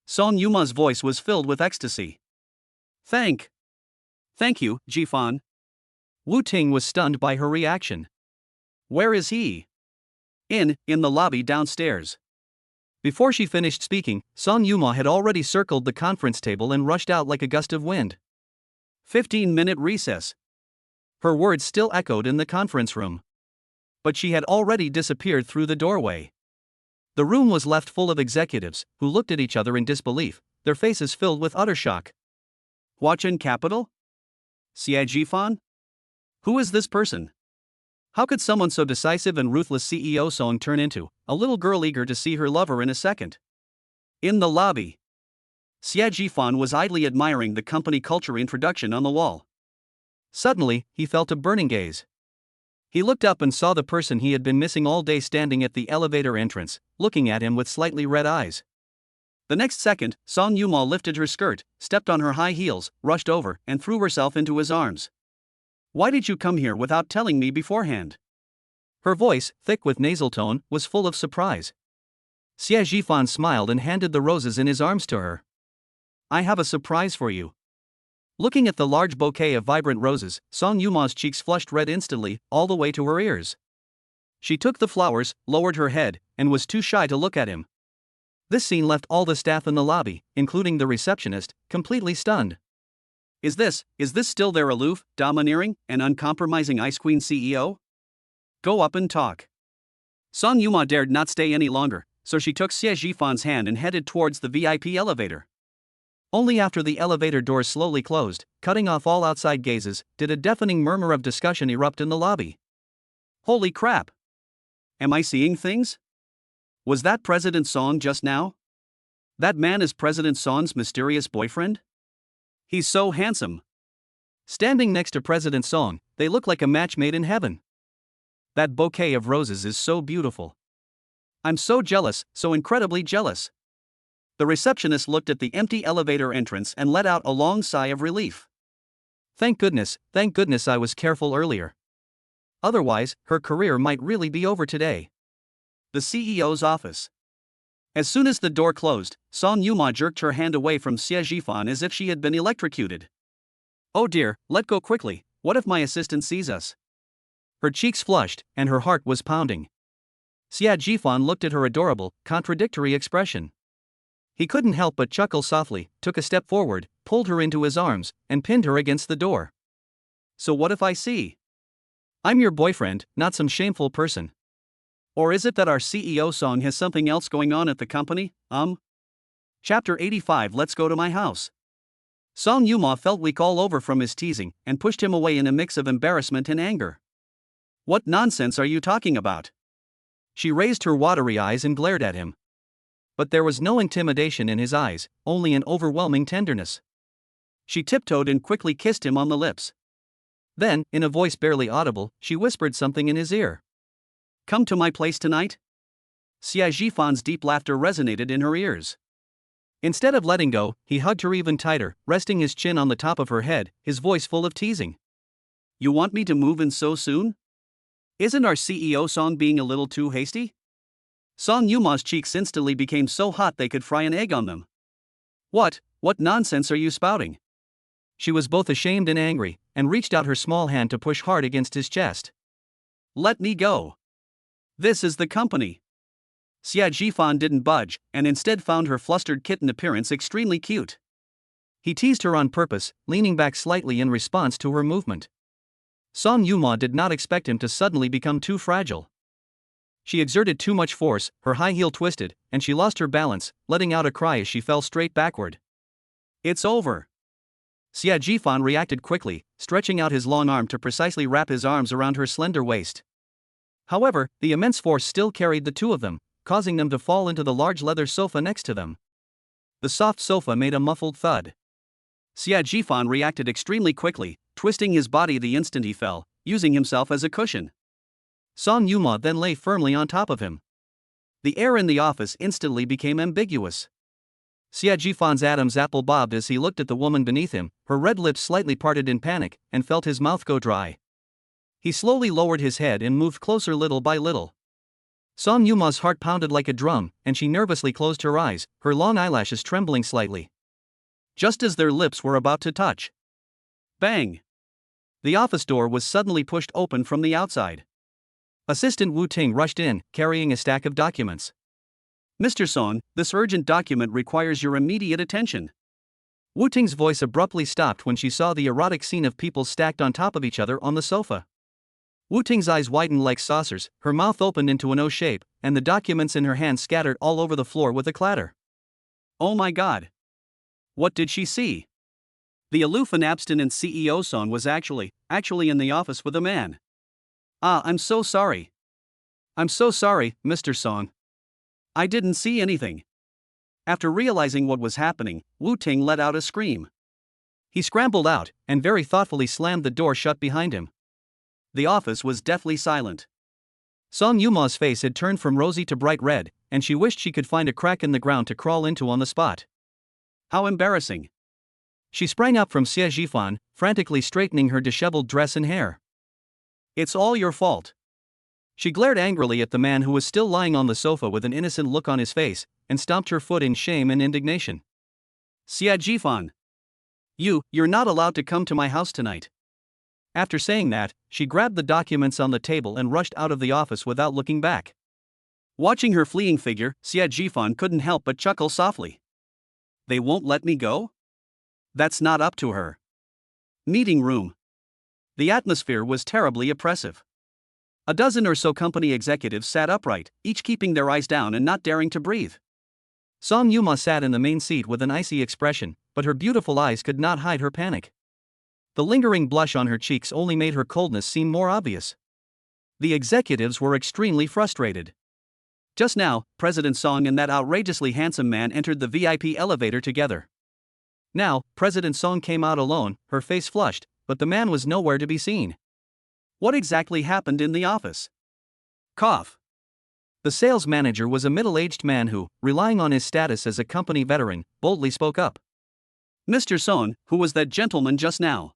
Song Yuma's voice was filled with ecstasy. Thank you, Zhifan. Wu Ting was stunned by her reaction. Where is he? In the lobby downstairs. Before she finished speaking, Song Yuma had already circled the conference table and rushed out like a gust of wind. 15-minute recess. Her words still echoed in the conference room. But she had already disappeared through the doorway. The room was left full of executives, who looked at each other in disbelief, their faces filled with utter shock. Huachen Capital? Xie Zhifan? Who is this person? How could someone so decisive and ruthless CEO Song turn into a little girl eager to see her lover in a second? In the lobby, Xie Zhifan was idly admiring the company culture introduction on the wall. Suddenly, he felt a burning gaze. He looked up and saw the person he had been missing all day standing at the elevator entrance, looking at him with slightly red eyes. The next second, Song Yuma lifted her skirt, stepped on her high heels, rushed over, and threw herself into his arms. Why did you come here without telling me beforehand? Her voice, thick with nasal tone, was full of surprise. Xie Zhifan smiled and handed the roses in his arms to her. I have a surprise for you. Looking at the large bouquet of vibrant roses, Song Yuma's cheeks flushed red instantly, all the way to her ears. She took the flowers, lowered her head, and was too shy to look at him. This scene left all the staff in the lobby, including the receptionist, completely stunned. Is this still their aloof, domineering, and uncompromising Ice Queen CEO? Go up and talk. Song Yuma dared not stay any longer, so she took Xie Zhifan's hand and headed towards the VIP elevator. Only after the elevator doors slowly closed, cutting off all outside gazes, did a deafening murmur of discussion erupt in the lobby. Holy crap! Am I seeing things? Was that President Song just now? That man is President Song's mysterious boyfriend? He's so handsome. Standing next to President Song, they look like a match made in heaven. That bouquet of roses is so beautiful. I'm so jealous, so incredibly jealous. The receptionist looked at the empty elevator entrance and let out a long sigh of relief. Thank goodness I was careful earlier. Otherwise, her career might really be over today. The CEO's office. As soon as the door closed, Song Yuma jerked her hand away from Xie Zhifan as if she had been electrocuted. Oh dear, let go quickly, what if my assistant sees us? Her cheeks flushed, and her heart was pounding. Xie Zhifan looked at her adorable, contradictory expression. He couldn't help but chuckle softly, took a step forward, pulled her into his arms, and pinned her against the door. So what if I see? I'm your boyfriend, not some shameful person. Or is it that our CEO Song has something else going on at the company? Chapter 85. Let's go to my house. Song Yuma felt weak all over from his teasing, and pushed him away in a mix of embarrassment and anger. What nonsense are you talking about? She raised her watery eyes and glared at him. But there was no intimidation in his eyes, only an overwhelming tenderness. She tiptoed and quickly kissed him on the lips. Then, in a voice barely audible, she whispered something in his ear. Come to my place tonight? Xie Zhifan's deep laughter resonated in her ears. Instead of letting go, he hugged her even tighter, resting his chin on the top of her head, his voice full of teasing. You want me to move in so soon? Isn't our CEO Song being a little too hasty? Song Yuma's cheeks instantly became so hot they could fry an egg on them. What nonsense are you spouting? She was both ashamed and angry, and reached out her small hand to push hard against his chest. Let me go. This is the company. Xie Zhifan didn't budge, and instead found her flustered kitten appearance extremely cute. He teased her on purpose, leaning back slightly in response to her movement. Song Yuma did not expect him to suddenly become too fragile. She exerted too much force, her high heel twisted, and she lost her balance, letting out a cry as she fell straight backward. It's over. Xie Zhifan reacted quickly, stretching out his long arm to precisely wrap his arms around her slender waist. However, the immense force still carried the two of them, causing them to fall into the large leather sofa next to them. The soft sofa made a muffled thud. Xie Zhifan reacted extremely quickly, twisting his body the instant he fell, using himself as a cushion. Song Yuma then lay firmly on top of him. The air in the office instantly became ambiguous. Xie Zhifan's Adam's apple bobbed as he looked at the woman beneath him, her red lips slightly parted in panic, and felt his mouth go dry. He slowly lowered his head and moved closer little by little. Song Yuma's heart pounded like a drum, and she nervously closed her eyes, her long eyelashes trembling slightly. Just as their lips were about to touch. Bang! The office door was suddenly pushed open from the outside. Assistant Wu Ting rushed in, carrying a stack of documents. Mr. Song, this urgent document requires your immediate attention. Wu Ting's voice abruptly stopped when she saw the erotic scene of people stacked on top of each other on the sofa. Wu Ting's eyes widened like saucers, her mouth opened into an O shape, and the documents in her hand scattered all over the floor with a clatter. Oh my god! What did she see? The aloof and abstinent CEO Song was actually in the office with a man. I'm so sorry. I'm so sorry, Mr. Song. I didn't see anything. After realizing what was happening, Wu Ting let out a scream. He scrambled out, and very thoughtfully slammed the door shut behind him. The office was deathly silent. Song Yuma's face had turned from rosy to bright red, and she wished she could find a crack in the ground to crawl into on the spot. How embarrassing. She sprang up from Xie Zhifan, frantically straightening her disheveled dress and hair. It's all your fault. She glared angrily at the man who was still lying on the sofa with an innocent look on his face, and stomped her foot in shame and indignation. Xia Jifan. You're not allowed to come to my house tonight. After saying that, she grabbed the documents on the table and rushed out of the office without looking back. Watching her fleeing figure, Xia Jifan couldn't help but chuckle softly. They won't let me go? That's not up to her. Meeting room. The atmosphere was terribly oppressive. A dozen or so company executives sat upright, each keeping their eyes down and not daring to breathe. Song Yuma sat in the main seat with an icy expression, but her beautiful eyes could not hide her panic. The lingering blush on her cheeks only made her coldness seem more obvious. The executives were extremely frustrated. Just now, President Song and that outrageously handsome man entered the VIP elevator together. Now, President Song came out alone, her face flushed, but the man was nowhere to be seen. What exactly happened in the office? Cough. The sales manager was a middle-aged man who, relying on his status as a company veteran, boldly spoke up. Mr. Song, who was that gentleman just now?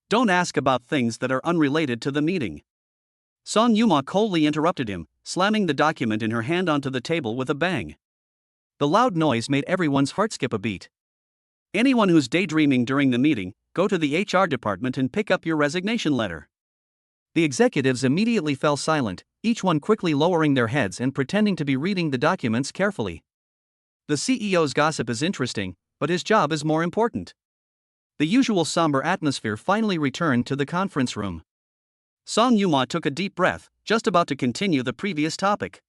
Don't ask about things that are unrelated to the meeting. Song Yuma coldly interrupted him, slamming the document in her hand onto the table with a bang. The loud noise made everyone's heart skip a beat. Anyone who's daydreaming during the meeting, go to the HR department and pick up your resignation letter. The executives immediately fell silent, each one quickly lowering their heads and pretending to be reading the documents carefully. The CEO's gossip is interesting, but his job is more important. The usual somber atmosphere finally returned to the conference room. Song Yuma took a deep breath, just about to continue the previous topic.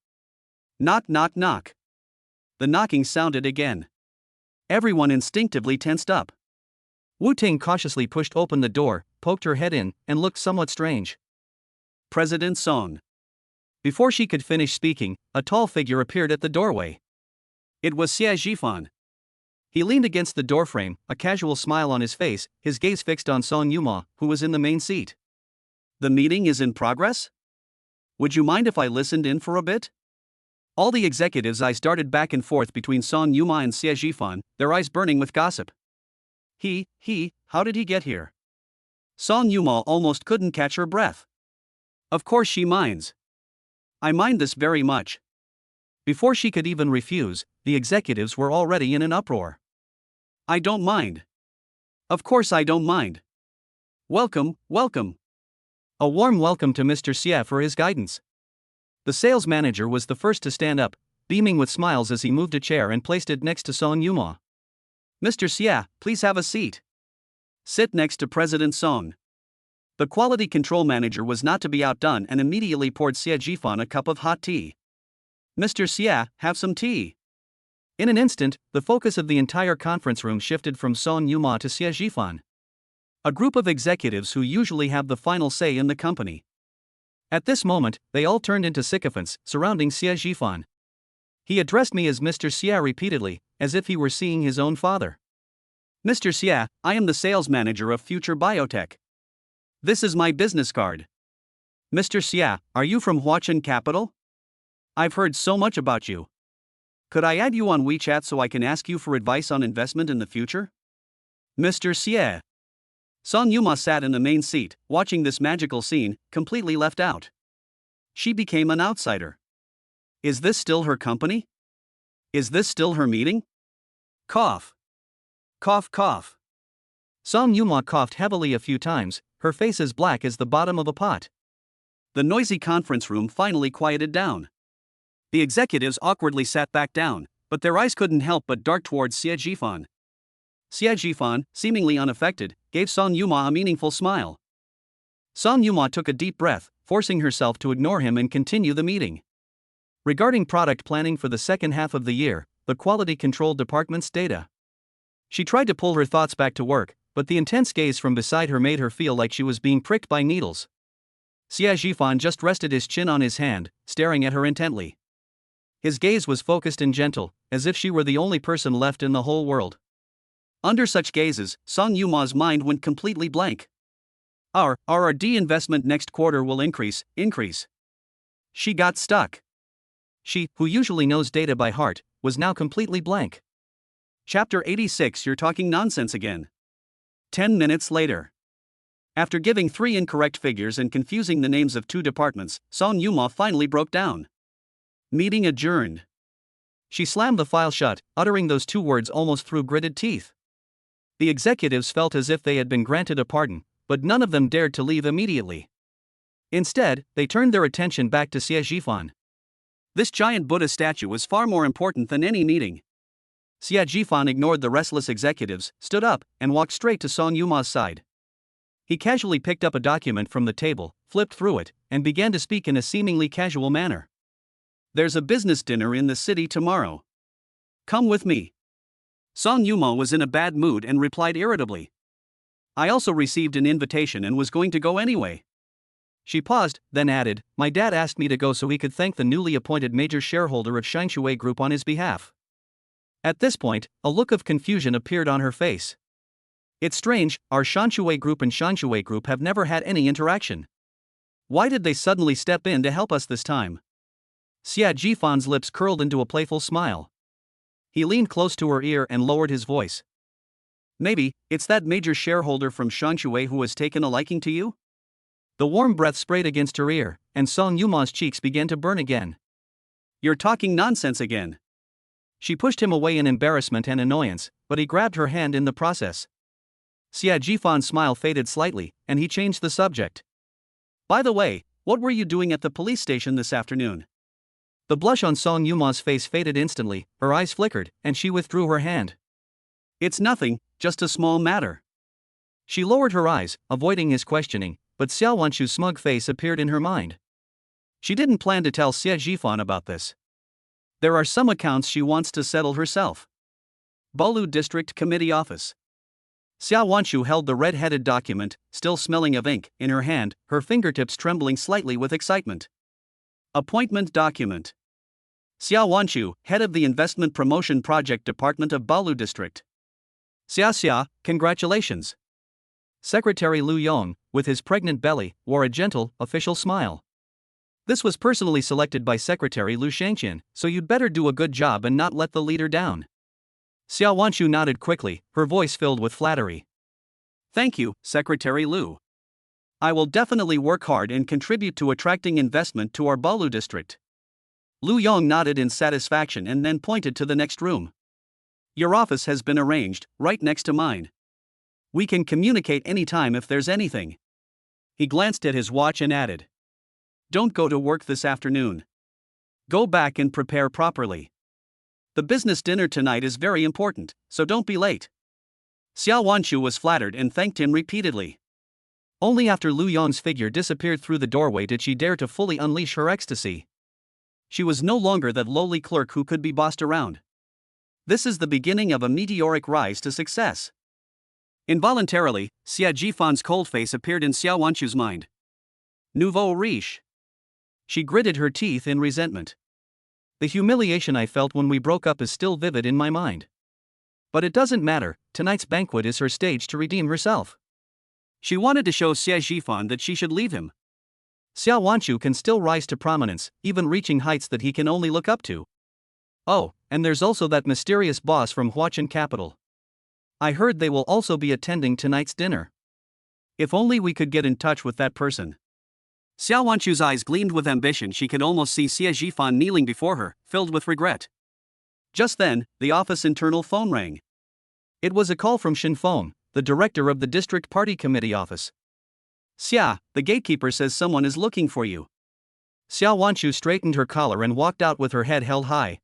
Knock, knock, knock. The knocking sounded again. Everyone instinctively tensed up. Wu Ting cautiously pushed open the door, poked her head in, and looked somewhat strange. President Song. Before she could finish speaking, a tall figure appeared at the doorway. It was Xia Jifan. He leaned against the doorframe, a casual smile on his face, his gaze fixed on Song Yuma, who was in the main seat. The meeting is in progress? Would you mind if I listened in for a bit? All the executives' eyes darted back and forth between Song Yuma and Xia Jifan, their eyes burning with gossip. How did he get here? Song Yuma almost couldn't catch her breath. Of course she minds. I mind this very much. Before she could even refuse, the executives were already in an uproar. I don't mind. Of course I don't mind. Welcome, welcome. A warm welcome to Mr. Xia for his guidance. The sales manager was the first to stand up, beaming with smiles as he moved a chair and placed it next to Song Yuma. Mr. Xia, please have a seat. Sit next to President Song. The quality control manager was not to be outdone and immediately poured Xia Jifan a cup of hot tea. Mr. Xia, have some tea. In an instant, the focus of the entire conference room shifted from Song Yuma to Xia Jifan, a group of executives who usually have the final say in the company. At this moment, they all turned into sycophants, surrounding Xia Jifan. He addressed me as Mr. Xia repeatedly, as if he were seeing his own father. Mr. Xia, I am the sales manager of Future Biotech. This is my business card. Mr. Xia, are you from Huachen Capital? I've heard so much about you. Could I add you on WeChat so I can ask you for advice on investment in the future? Mr. Xia. Song Yuma sat in the main seat, watching this magical scene, completely left out. She became an outsider. Is this still her company? Is this still her meeting? Cough. Cough, cough. Song Yuma coughed heavily a few times, her face as black as the bottom of a pot. The noisy conference room finally quieted down. The executives awkwardly sat back down, but their eyes couldn't help but dart towards Xia Jifan. Xia Jifan, seemingly unaffected, gave Song Yuma a meaningful smile. Song Yuma took a deep breath, forcing herself to ignore him and continue the meeting. Regarding product planning for the second half of the year, the quality control department's data. She tried to pull her thoughts back to work, but the intense gaze from beside her made her feel like she was being pricked by needles. Xia Jifan just rested his chin on his hand, staring at her intently. His gaze was focused and gentle, as if she were the only person left in the whole world. Under such gazes, Song Yuma's mind went completely blank. Our R&D investment next quarter will increase. She got stuck. She, who usually knows data by heart, was now completely blank. Chapter 86. You're talking nonsense again. 10 minutes later. After giving 3 incorrect figures and confusing the names of 2 departments, Song Yuma finally broke down. Meeting adjourned. She slammed the file shut, uttering those 2 words almost through gritted teeth. The executives felt as if they had been granted a pardon, but none of them dared to leave immediately. Instead, they turned their attention back to Xie Zhifan. This giant Buddha statue was far more important than any meeting. Xie Zhifan ignored the restless executives, stood up, and walked straight to Song Yuma's side. He casually picked up a document from the table, flipped through it, and began to speak in a seemingly casual manner. "There's a business dinner in the city tomorrow. Come with me." Song Yuma was in a bad mood and replied irritably. "I also received an invitation and was going to go anyway." She paused, then added, "My dad asked me to go so he could thank the newly appointed major shareholder of Shanshui Group on his behalf." At this point, a look of confusion appeared on her face. "It's strange, our Shanshui Group and Shanshui Group have never had any interaction. Why did they suddenly step in to help us this time?" Xie Zhifan's lips curled into a playful smile. He leaned close to her ear and lowered his voice. "Maybe it's that major shareholder from Shanshui who has taken a liking to you?" The warm breath sprayed against her ear, and Song Yuma's cheeks began to burn again. "You're talking nonsense again." She pushed him away in embarrassment and annoyance, but he grabbed her hand in the process. Xie Zhifan's smile faded slightly, and he changed the subject. "By the way, what were you doing at the police station this afternoon?" The blush on Song Yuma's face faded instantly, her eyes flickered, and she withdrew her hand. "It's nothing, just a small matter." She lowered her eyes, avoiding his questioning, but Xiao Wanshu's smug face appeared in her mind. She didn't plan to tell Xie Zhifan about this. There are some accounts she wants to settle herself. Baolu District Committee Office. Xiao Wanshu held the red-headed document, still smelling of ink, in her hand, her fingertips trembling slightly with excitement. Appointment document. Xiao Wanshu, head of the Investment Promotion Project Department of Baolu District. Xia, congratulations. Secretary Lu Yong, with his pregnant belly, wore a gentle, official smile. This was personally selected by Secretary Lu Shangqian, so you'd better do a good job and not let the leader down. Xiao Wanshu nodded quickly, her voice filled with flattery. "Thank you, Secretary Lu. I will definitely work hard and contribute to attracting investment to our Baolu district." Lu Yong nodded in satisfaction and then pointed to the next room. "Your office has been arranged, right next to mine. We can communicate anytime if there's anything." He glanced at his watch and added, "Don't go to work this afternoon. Go back and prepare properly. The business dinner tonight is very important, so don't be late." Xiao Wanshu was flattered and thanked him repeatedly. Only after Lu Yong's figure disappeared through the doorway did she dare to fully unleash her ecstasy. She was no longer that lowly clerk who could be bossed around. This is the beginning of a meteoric rise to success. Involuntarily, Xie Zhifan's cold face appeared in Xiao Wanshu's mind. Nouveau riche. She gritted her teeth in resentment. "The humiliation I felt when we broke up is still vivid in my mind. But it doesn't matter, tonight's banquet is her stage to redeem herself." She wanted to show Xie Zhifan that she should leave him. Xiao Wanshu can still rise to prominence, even reaching heights that he can only look up to. Oh, and there's also that mysterious boss from Huachen Capital. I heard they will also be attending tonight's dinner. If only we could get in touch with that person. Xiao Wanshu's eyes gleamed with ambition. She could almost see Xie Zhifan kneeling before her, filled with regret. Just then, the office internal phone rang. It was a call from Shin Feng, the director of the district party committee office. "Xia, the gatekeeper says someone is looking for you." Xiao Wanshu straightened her collar and walked out with her head held high.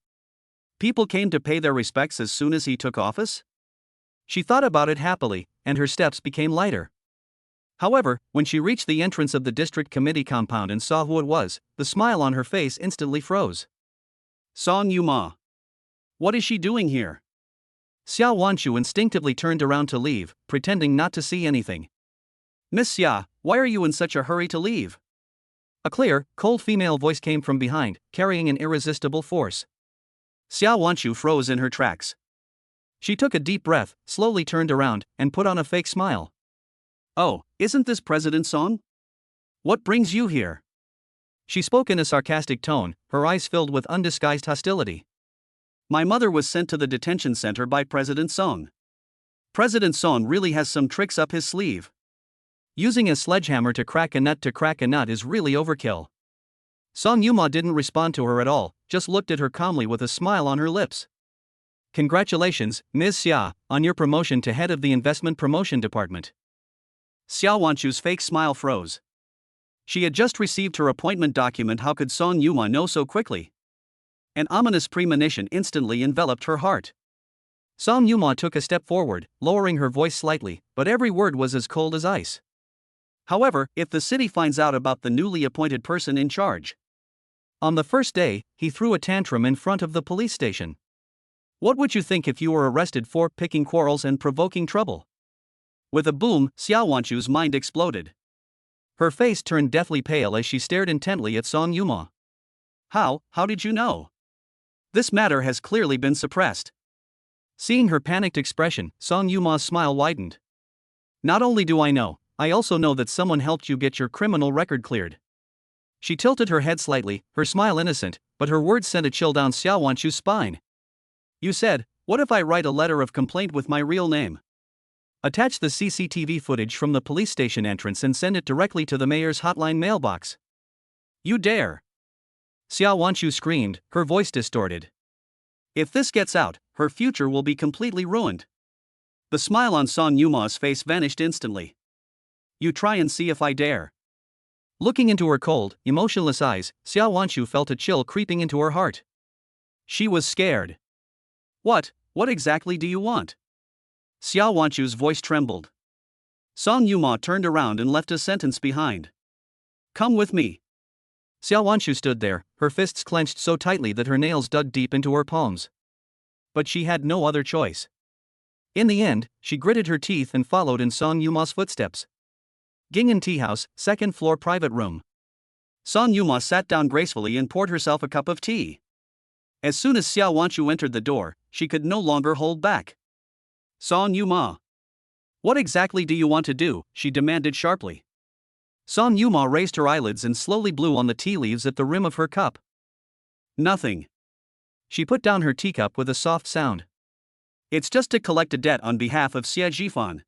People came to pay their respects as soon as he took office? She thought about it happily, and her steps became lighter. However, when she reached the entrance of the district committee compound and saw who it was, the smile on her face instantly froze. Song Yuma. What is she doing here? Xiao Wanshu instinctively turned around to leave, pretending not to see anything. "Miss Xia, why are you in such a hurry to leave?" A clear, cold female voice came from behind, carrying an irresistible force. Xiao Wanshu froze in her tracks. She took a deep breath, slowly turned around, and put on a fake smile. "Oh, isn't this President Song? What brings you here?" She spoke in a sarcastic tone, her eyes filled with undisguised hostility. "My mother was sent to the detention center by President Song. President Song really has some tricks up his sleeve." Using a sledgehammer to crack a nut is really overkill. Song Yuma didn't respond to her at all, just looked at her calmly with a smile on her lips. Congratulations, Ms. Xia, on your promotion to head of the investment promotion department. Xiao Wanchu's fake smile froze. She had just received her appointment document. How could Song Yuma know so quickly? An ominous premonition instantly enveloped her heart. Song Yuma took a step forward, lowering her voice slightly, but every word was as cold as ice. However, if the city finds out about the newly appointed person in charge. On the first day, he threw a tantrum in front of the police station. What would you think if you were arrested for picking quarrels and provoking trouble? With a boom, Xiao Wanchu's mind exploded. Her face turned deathly pale as she stared intently at Song Yuma. How did you know? This matter has clearly been suppressed. Seeing her panicked expression, Song Yuma's smile widened. Not only do I know, I also know that someone helped you get your criminal record cleared. She tilted her head slightly, her smile innocent, but her words sent a chill down Xiao Wanchu's spine. You said, what if I write a letter of complaint with my real name? Attach the CCTV footage from the police station entrance and send it directly to the mayor's hotline mailbox. You dare! Xiao Wanchu screamed, her voice distorted. If this gets out, her future will be completely ruined. The smile on Song Yuma's face vanished instantly. You try and see if I dare. Looking into her cold, emotionless eyes, Xiao Wanchu felt a chill creeping into her heart. She was scared. What exactly do you want? Xiao Wanchu's voice trembled. Song Yuma turned around and left a sentence behind. Come with me. Xiao Wanchu stood there, her fists clenched so tightly that her nails dug deep into her palms. But she had no other choice. In the end, she gritted her teeth and followed in Song Yuma's footsteps. Gingan Tea House, second floor private room. Song Yuma sat down gracefully and poured herself a cup of tea. As soon as Xiao Wanchu entered the door, she could no longer hold back. Song Yuma. What exactly do you want to do? She demanded sharply. Song Yuma raised her eyelids and slowly blew on the tea leaves at the rim of her cup. Nothing. She put down her teacup with a soft sound. It's just to collect a debt on behalf of Xie Jifan.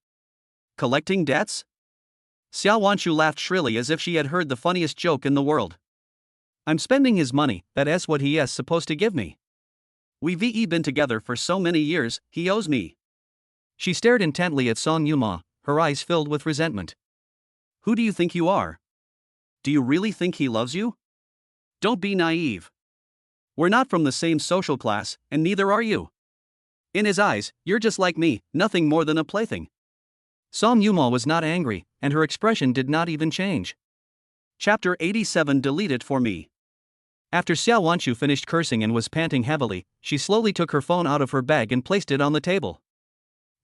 Collecting debts? Xiao Wanchu laughed shrilly as if she had heard the funniest joke in the world. I'm spending his money, that's what he is supposed to give me. We've been together for so many years, he owes me. She stared intently at Song Yuma, her eyes filled with resentment. Who do you think you are? Do you really think he loves you? Don't be naive. We're not from the same social class, and neither are you. In his eyes, you're just like me, nothing more than a plaything. Song Yuma was not angry, and her expression did not even change. Chapter 87. Delete it for me. After Xiao Wanchu finished cursing and was panting heavily, she slowly took her phone out of her bag and placed it on the table.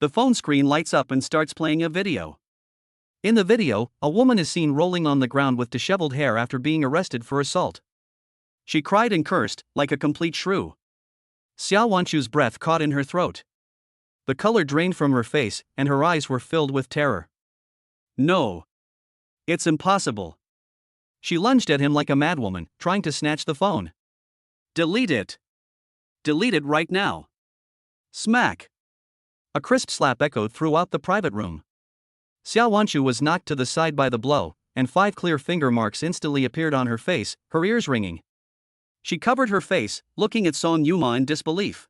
The phone screen lights up and starts playing a video. In the video, a woman is seen rolling on the ground with disheveled hair after being arrested for assault. She cried and cursed, like a complete shrew. Xiao Wanchu's breath caught in her throat. The color drained from her face, and her eyes were filled with terror. No. It's impossible. She lunged at him like a madwoman, trying to snatch the phone. Delete it. Delete it right now. Smack. A crisp slap echoed throughout the private room. Xiao Wanchu was knocked to the side by the blow, and 5 clear finger marks instantly appeared on her face, her ears ringing. She covered her face, looking at Song Yuma in disbelief.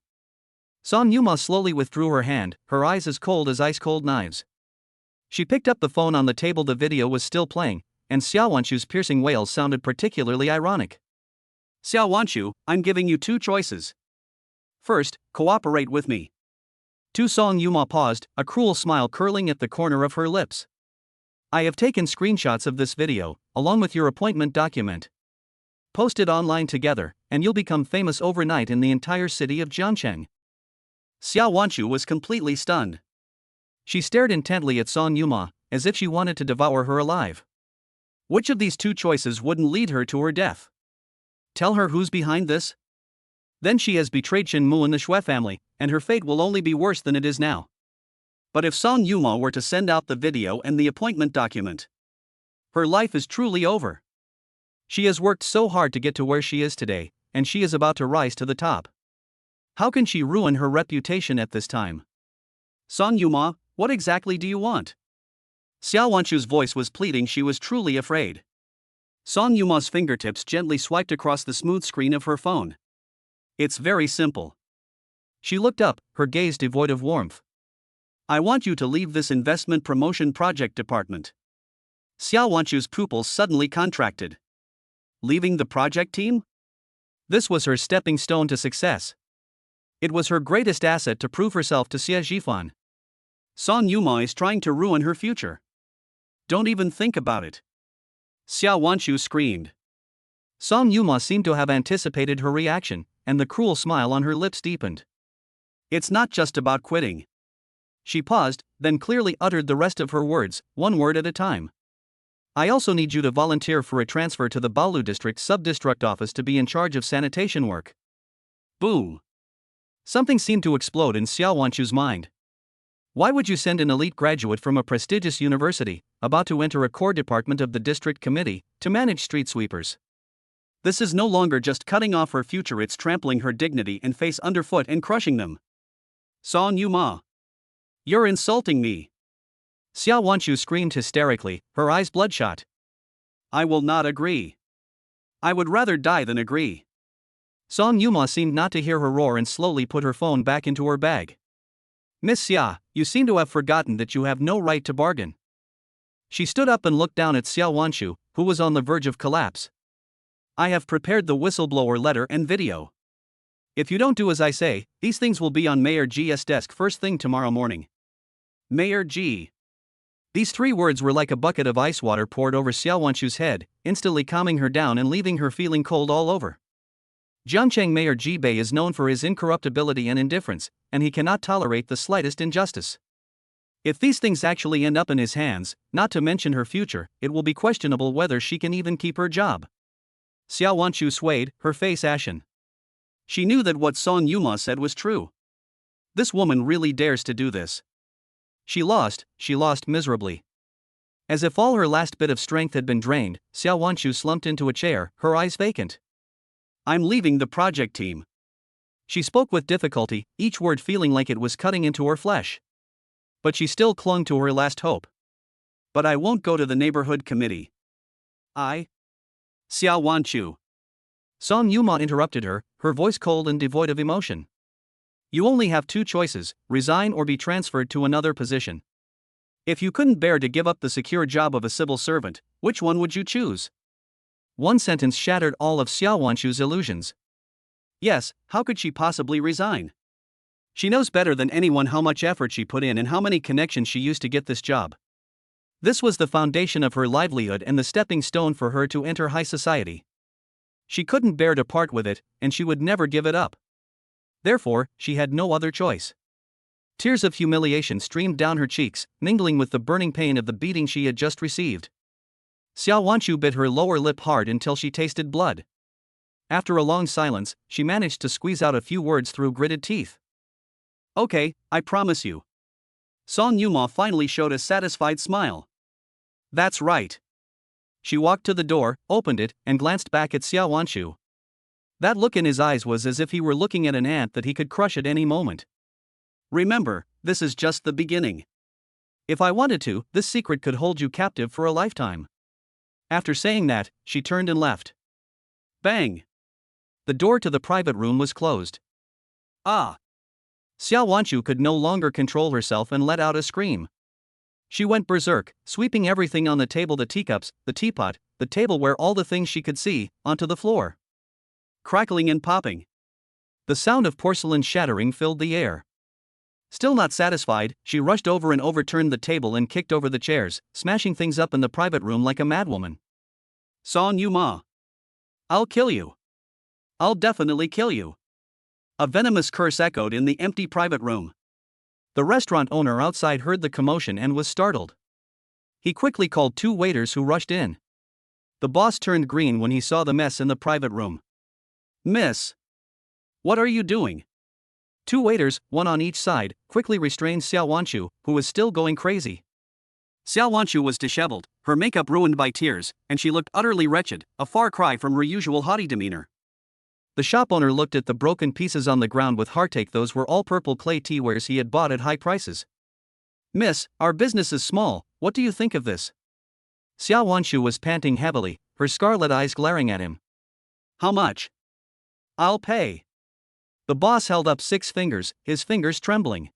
Song Yuma slowly withdrew her hand, her eyes as cold as ice-cold knives. She picked up the phone on the table. The video was still playing, and Xiao Wanchu's piercing wails sounded particularly ironic. Xiao Wanchu, I'm giving you 2 choices. First, cooperate with me. Song Yuma paused, a cruel smile curling at the corner of her lips. I have taken screenshots of this video, along with your appointment document. Post it online together, and you'll become famous overnight in the entire city of Jiangcheng. Xiao Wanchu was completely stunned. She stared intently at Song Yuma, as if she wanted to devour her alive. Which of these 2 choices wouldn't lead her to her death? Tell her who's behind this? Then she has betrayed Shen Mu and the Shui family, and her fate will only be worse than it is now. But if Song Yuma were to send out the video and the appointment document, her life is truly over. She has worked so hard to get to where she is today, and she is about to rise to the top. How can she ruin her reputation at this time? Song Yuma, what exactly do you want? Xiao Wanchu's voice was pleading. She was truly afraid. Song Yuma's fingertips gently swiped across the smooth screen of her phone. It's very simple. She looked up, her gaze devoid of warmth. I want you to leave this investment promotion project department. Xiao Wanchu's pupils suddenly contracted. Leaving the project team? This was her stepping stone to success. It was her greatest asset to prove herself to Xie Zhifan. Song Yuma is trying to ruin her future. Don't even think about it. Xiao Wanchu screamed. Song Yuma seemed to have anticipated her reaction, and the cruel smile on her lips deepened. It's not just about quitting. She paused, then clearly uttered the rest of her words, one word at a time. I also need you to volunteer for a transfer to the Baolu District Sub-District Office to be in charge of sanitation work. Boom. Something seemed to explode in Xiao Wanchu's mind. Why would you send an elite graduate from a prestigious university, about to enter a core department of the district committee, to manage street sweepers? This is no longer just cutting off her future, it's trampling her dignity and face underfoot and crushing them. Song Yuma. You're insulting me. Xiao Wanchu screamed hysterically, her eyes bloodshot. I will not agree. I would rather die than agree. Song Yuma seemed not to hear her roar and slowly put her phone back into her bag. Miss Xia, you seem to have forgotten that you have no right to bargain. She stood up and looked down at Xiao Wanchu, who was on the verge of collapse. I have prepared the whistleblower letter and video. If you don't do as I say, these things will be on Mayor G's desk first thing tomorrow morning. Mayor G. These 3 words were like a bucket of ice water poured over Xiao Wanchu's head, instantly calming her down and leaving her feeling cold all over. Jiangcheng Mayor Ji Bei is known for his incorruptibility and indifference, and he cannot tolerate the slightest injustice. If these things actually end up in his hands, not to mention her future, it will be questionable whether she can even keep her job. Xiao Wanchu swayed, her face ashen. She knew that what Song Yuma said was true. This woman really dares to do this. She lost miserably. As if all her last bit of strength had been drained, Xiao Wanchu slumped into a chair, her eyes vacant. I'm leaving the project team. She spoke with difficulty, each word feeling like it was cutting into her flesh. But she still clung to her last hope. But I won't go to the neighborhood committee. Xiao Wanchu. Song Yuma interrupted her, her voice cold and devoid of emotion. You only have 2 choices, resign or be transferred to another position. If you couldn't bear to give up the secure job of a civil servant, which one would you choose? One sentence shattered all of Xiao Wanchu's illusions. Yes, how could she possibly resign? She knows better than anyone how much effort she put in and how many connections she used to get this job. This was the foundation of her livelihood and the stepping stone for her to enter high society. She couldn't bear to part with it, and she would never give it up. Therefore, she had no other choice. Tears of humiliation streamed down her cheeks, mingling with the burning pain of the beating she had just received. Xiao Wanchu bit her lower lip hard until she tasted blood. After a long silence, she managed to squeeze out a few words through gritted teeth. Okay, I promise you. Song Yuma finally showed a satisfied smile. That's right. She walked to the door, opened it, and glanced back at Xiao Wanchu. That look in his eyes was as if he were looking at an ant that he could crush at any moment. Remember, this is just the beginning. If I wanted to, this secret could hold you captive for a lifetime. After saying that, she turned and left. Bang! The door to the private room was closed. Ah! Xiao Wanchu could no longer control herself and let out a scream. She went berserk, sweeping everything on the table, the teacups, the teapot, the tableware, all the things she could see, onto the floor. Crackling and popping. The sound of porcelain shattering filled the air. Still not satisfied, she rushed over and overturned the table and kicked over the chairs, smashing things up in the private room like a madwoman. Song Yuma. I'll kill you. I'll definitely kill you. A venomous curse echoed in the empty private room. The restaurant owner outside heard the commotion and was startled. He quickly called 2 waiters who rushed in. The boss turned green when he saw the mess in the private room. Miss! What are you doing? 2 waiters, one on each side, quickly restrained Xiao Wanchu, who was still going crazy. Xiao Wanchu was disheveled, her makeup ruined by tears, and she looked utterly wretched, a far cry from her usual haughty demeanor. The shop owner looked at the broken pieces on the ground with heartache. Those were all purple clay teawares he had bought at high prices. Miss, our business is small, What do you think of this? Xiao Wanshu was panting heavily, her scarlet eyes glaring at him. How much? I'll pay. The boss held up 6 fingers, his fingers trembling.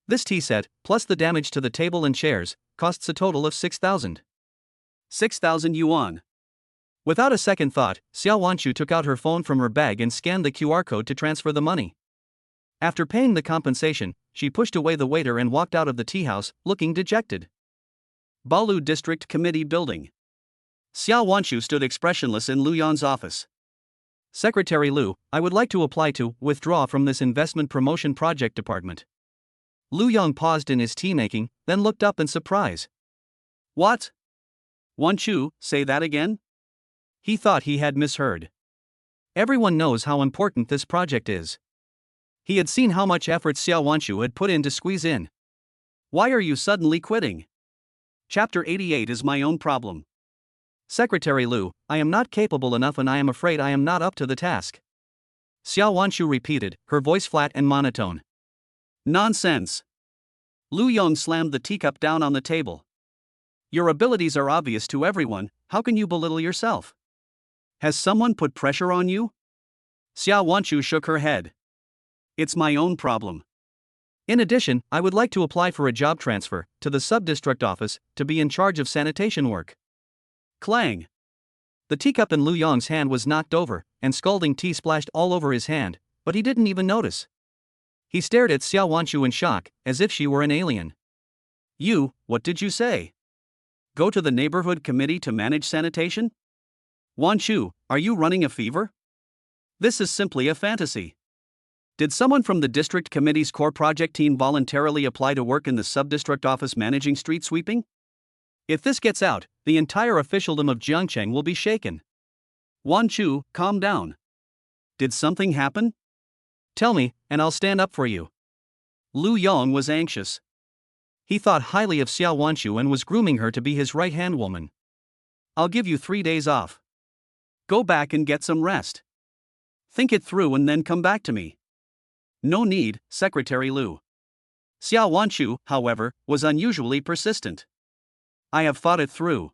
This tea set, plus the damage to the table and chairs, costs a total of 6,000. 6,000 yuan. Without a second thought, Xiao Wanshu took out her phone from her bag and scanned the QR code to transfer the money. After paying the compensation, she pushed away the waiter and walked out of the tea house, looking dejected. Balu District Committee Building. Xiao Wanshu stood expressionless in Lu Yong's office. Secretary Lu, I would like to apply to withdraw from this investment promotion project department. Lu Yong paused in his tea making, then looked up in surprise. What? Wanshu, say that again? He thought he had misheard. Everyone knows how important this project is. He had seen how much effort Xiao Wanshu had put in to squeeze in. Why are you suddenly quitting? Chapter 88 is my own problem. Secretary Lu, I am not capable enough and I am afraid I am not up to the task. Xiao Wanshu repeated, her voice flat and monotone. Nonsense. Lu Yong slammed the teacup down on the table. Your abilities are obvious to everyone, how can you belittle yourself? Has someone put pressure on you? Xiao Wanshu shook her head. It's my own problem. In addition, I would like to apply for a job transfer to the sub-district office to be in charge of sanitation work. Clang. The teacup in Lu Yong's hand was knocked over, and scalding tea splashed all over his hand, but he didn't even notice. He stared at Xiao Wanshu in shock, as if she were an alien. You, what did you say? Go to the neighborhood committee to manage sanitation? Wanshu, are you running a fever? This is simply a fantasy. Did someone from the district committee's core project team voluntarily apply to work in the sub-district office managing street sweeping? If this gets out, the entire officialdom of Jiangcheng will be shaken. Wanshu, calm down. Did something happen? Tell me, and I'll stand up for you. Lu Yong was anxious. He thought highly of Xiao Wanshu and was grooming her to be his right-hand woman. I'll give you 3 days off. Go back and get some rest. Think it through and then come back to me. No need, Secretary Lu. Xiao Wanshu, however, was unusually persistent. I have thought it through.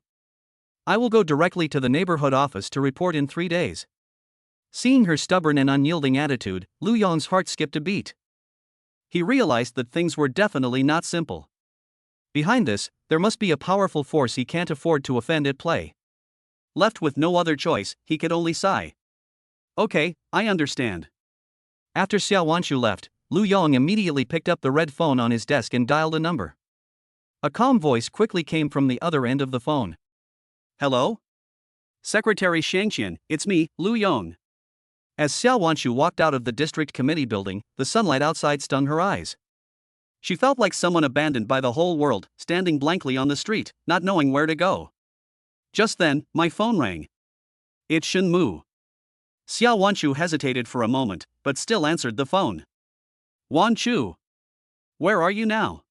I will go directly to the neighborhood office to report in 3 days. Seeing her stubborn and unyielding attitude, Lu Yong's heart skipped a beat. He realized that things were definitely not simple. Behind this, there must be a powerful force he can't afford to offend at play. Left with no other choice, he could only sigh. Okay, I understand. After Xiao Wanshu left, Lu Yong immediately picked up the red phone on his desk and dialed a number. A calm voice quickly came from the other end of the phone. Hello? Secretary Shangqian, it's me, Lu Yong. As Xiao Wanshu walked out of the district committee building, the sunlight outside stung her eyes. She felt like someone abandoned by the whole world, standing blankly on the street, not knowing where to go. Just then, my phone rang. It's Shen Mu. Xiao Wanshu hesitated for a moment, but still answered the phone. Wanshu. Where are you now?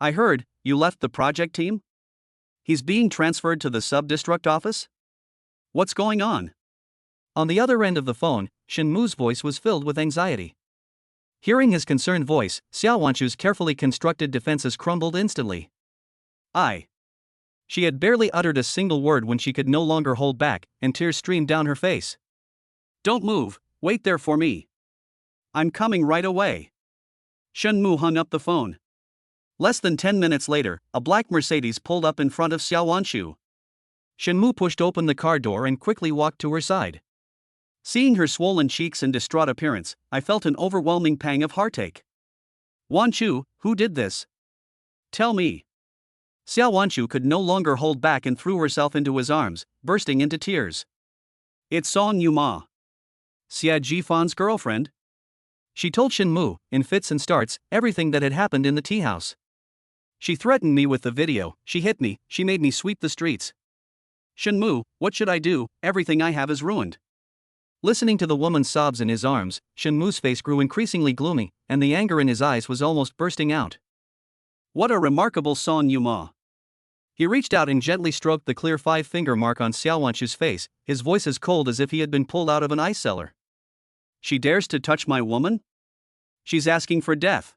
I heard, you left the project team? He's being transferred to the sub-district office? What's going on? On the other end of the phone, Shen Mu's voice was filled with anxiety. Hearing his concerned voice, Xiao Wanshu's carefully constructed defenses crumbled instantly. She had barely uttered a single word when she could no longer hold back, and tears streamed down her face. Don't move, wait there for me. I'm coming right away. Shen Mu hung up the phone. Less than 10 minutes later, a black Mercedes pulled up in front of Xiao Wanshu. Shen Mu pushed open the car door and quickly walked to her side. Seeing her swollen cheeks and distraught appearance, I felt an overwhelming pang of heartache. Wanshu, who did this? Tell me. Xiao Wanshu could no longer hold back and threw herself into his arms, bursting into tears. It's Song Yuma. Xia Jifan's girlfriend. She told Shen Mu, in fits and starts, everything that had happened in the tea house. She threatened me with the video, she hit me, she made me sweep the streets. Shen Mu, what should I do? Everything I have is ruined. Listening to the woman's sobs in his arms, Shen Mu's face grew increasingly gloomy, and the anger in his eyes was almost bursting out. What a remarkable Song Yuma. He reached out and gently stroked the clear 5-finger mark on Xiao Wanshu's face, his voice as cold as if he had been pulled out of an ice cellar. She dares to touch my woman? She's asking for death.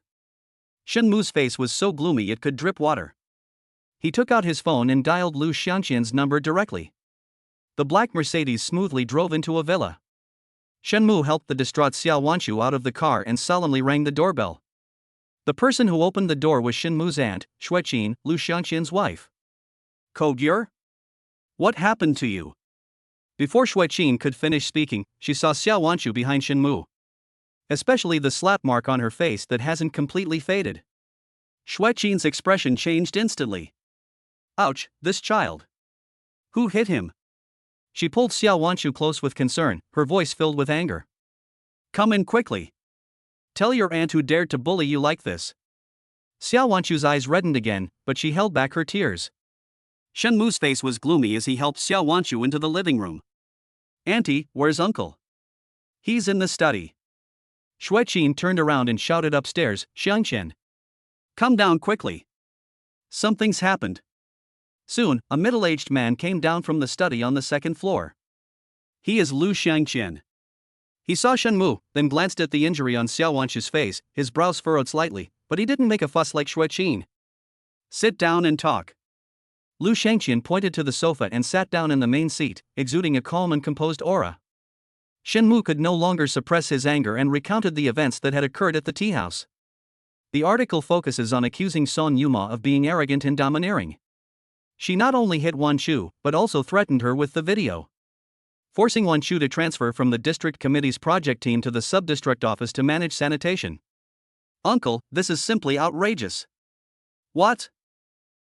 Shen Mu's face was so gloomy it could drip water. He took out his phone and dialed Lu Xiangqian's number directly. The black Mercedes smoothly drove into a villa. Shen Mu helped the distraught Xiao Wanchu out of the car and solemnly rang the doorbell. The person who opened the door was Shen Mu's aunt, Xueqin, Lu Xiangqian's wife. Kogure? What happened to you? Before Xueqin could finish speaking, she saw Xiao Wanchu behind Shen Mu. Especially the slap mark on her face that hasn't completely faded. Xueqin's expression changed instantly. Ouch, this child. Who hit him? She pulled Xiao Wanchu close with concern, her voice filled with anger. Come in quickly. Tell your aunt who dared to bully you like this. Xiao Wanchu's eyes reddened again, but she held back her tears. Shen Mu's face was gloomy as he helped Xiao Wanchu into the living room. Auntie, where's uncle? He's in the study. Xueqin turned around and shouted upstairs, Xiangqian. Come down quickly. Something's happened. Soon, a middle-aged man came down from the study on the second floor. He is Lu Xiangqian. He saw Shen Mu, then glanced at the injury on Xiao Wanchu's face, his brows furrowed slightly, but he didn't make a fuss like Xueqin. Sit down and talk. Lu Xiangqian pointed to the sofa and sat down in the main seat, exuding a calm and composed aura. Shen Mu could no longer suppress his anger and recounted the events that had occurred at the tea house. The article focuses on accusing Song Yuma of being arrogant and domineering. She not only hit Wanchu, but also threatened her with the video, forcing Wanchu to transfer from the district committee's project team to the sub-district office to manage sanitation. Uncle, this is simply outrageous. What?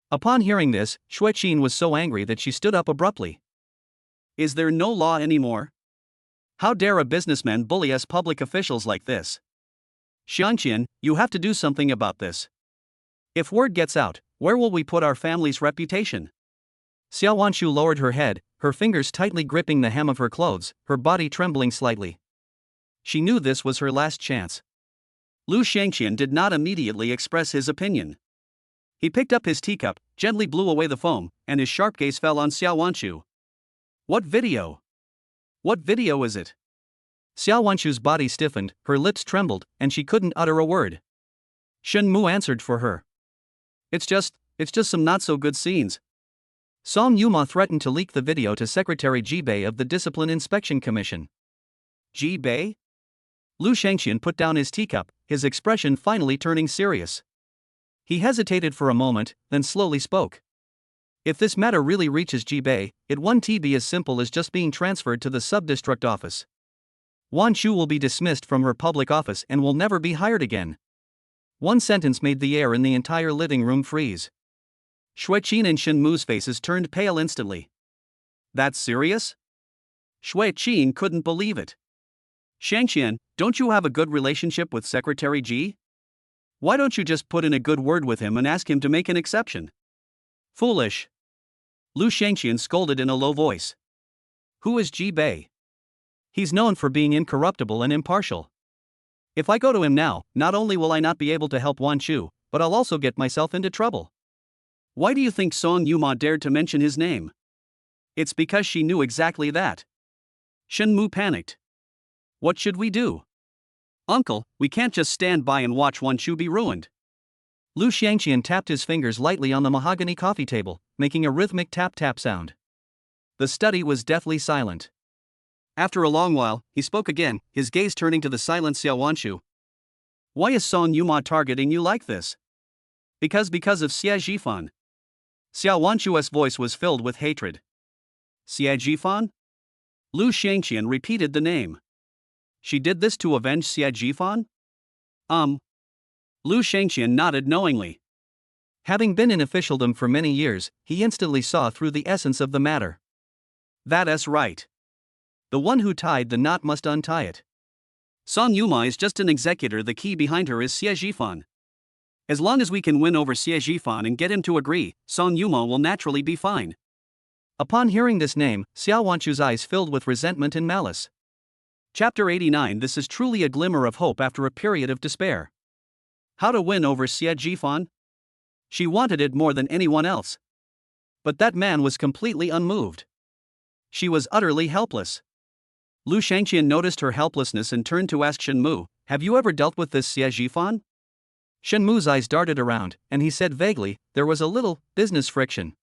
Upon hearing this, Xueqin was so angry that she stood up abruptly. Is there no law anymore? How dare a businessman bully us public officials like this? Xiangqian, you have to do something about this. If word gets out, where will we put our family's reputation? Xiao Wanchu lowered her head, her fingers tightly gripping the hem of her clothes, her body trembling slightly. She knew this was her last chance. Lu Xiangqian did not immediately express his opinion. He picked up his teacup, gently blew away the foam, and his sharp gaze fell on Xiao Wanchu. What video? What video is it? Xiao Wanchu's body stiffened, her lips trembled, and she couldn't utter a word. Shen Mu answered for her. It's just some not-so-good scenes. Song Yuma threatened to leak the video to Secretary Ji Bei of the Discipline Inspection Commission. Ji Bei? Lu Xiangqian put down his teacup, his expression finally turning serious. He hesitated for a moment, then slowly spoke. If this matter really reaches Ji Bei, it won't be as simple as just being transferred to the sub-district office. Wanchu will be dismissed from her public office and will never be hired again. One sentence made the air in the entire living room freeze. Xueqin and Shen Mu's faces turned pale instantly. That's serious? Xueqin couldn't believe it. Xiangqian, don't you have a good relationship with Secretary Ji? Why don't you just put in a good word with him and ask him to make an exception? Foolish. Lu Xiangqian scolded in a low voice. Who is Ji Bei? He's known for being incorruptible and impartial. If I go to him now, not only will I not be able to help Wanchu, but I'll also get myself into trouble. Why do you think Song Yuma dared to mention his name? It's because she knew exactly that. Shen Mu panicked. What should we do? Uncle, we can't just stand by and watch Wanchu be ruined. Lu Xiangqian tapped his fingers lightly on the mahogany coffee table, making a rhythmic tap-tap sound. The study was deathly silent. After a long while, he spoke again, his gaze turning to the silent Xiao Wanchu. Why is Song Yuma targeting you like this? Because of Xie Zhifan. Xiao Wanchu's voice was filled with hatred. Xie Zhifan? Lu Xiangqian repeated the name. She did this to avenge Xie Zhifan? Lu Xiangqian nodded knowingly. Having been in officialdom for many years, he instantly saw through the essence of the matter. That's right. The one who tied the knot must untie it. Song Yuma is just an executor, the key behind her is Xie Zhifan. As long as we can win over Xie Zhifan and get him to agree, Song Yuma will naturally be fine. Upon hearing this name, Xiao Wanchu's eyes filled with resentment and malice. Chapter 89. This is truly a glimmer of hope after a period of despair. How to win over Xie Zhifan? She wanted it more than anyone else. But that man was completely unmoved. She was utterly helpless. Lu Xiangqian noticed her helplessness and turned to ask Shen Mu, have you ever dealt with this Xie Zhifan? Shen Mu's eyes darted around, and he said vaguely, there was a little business friction.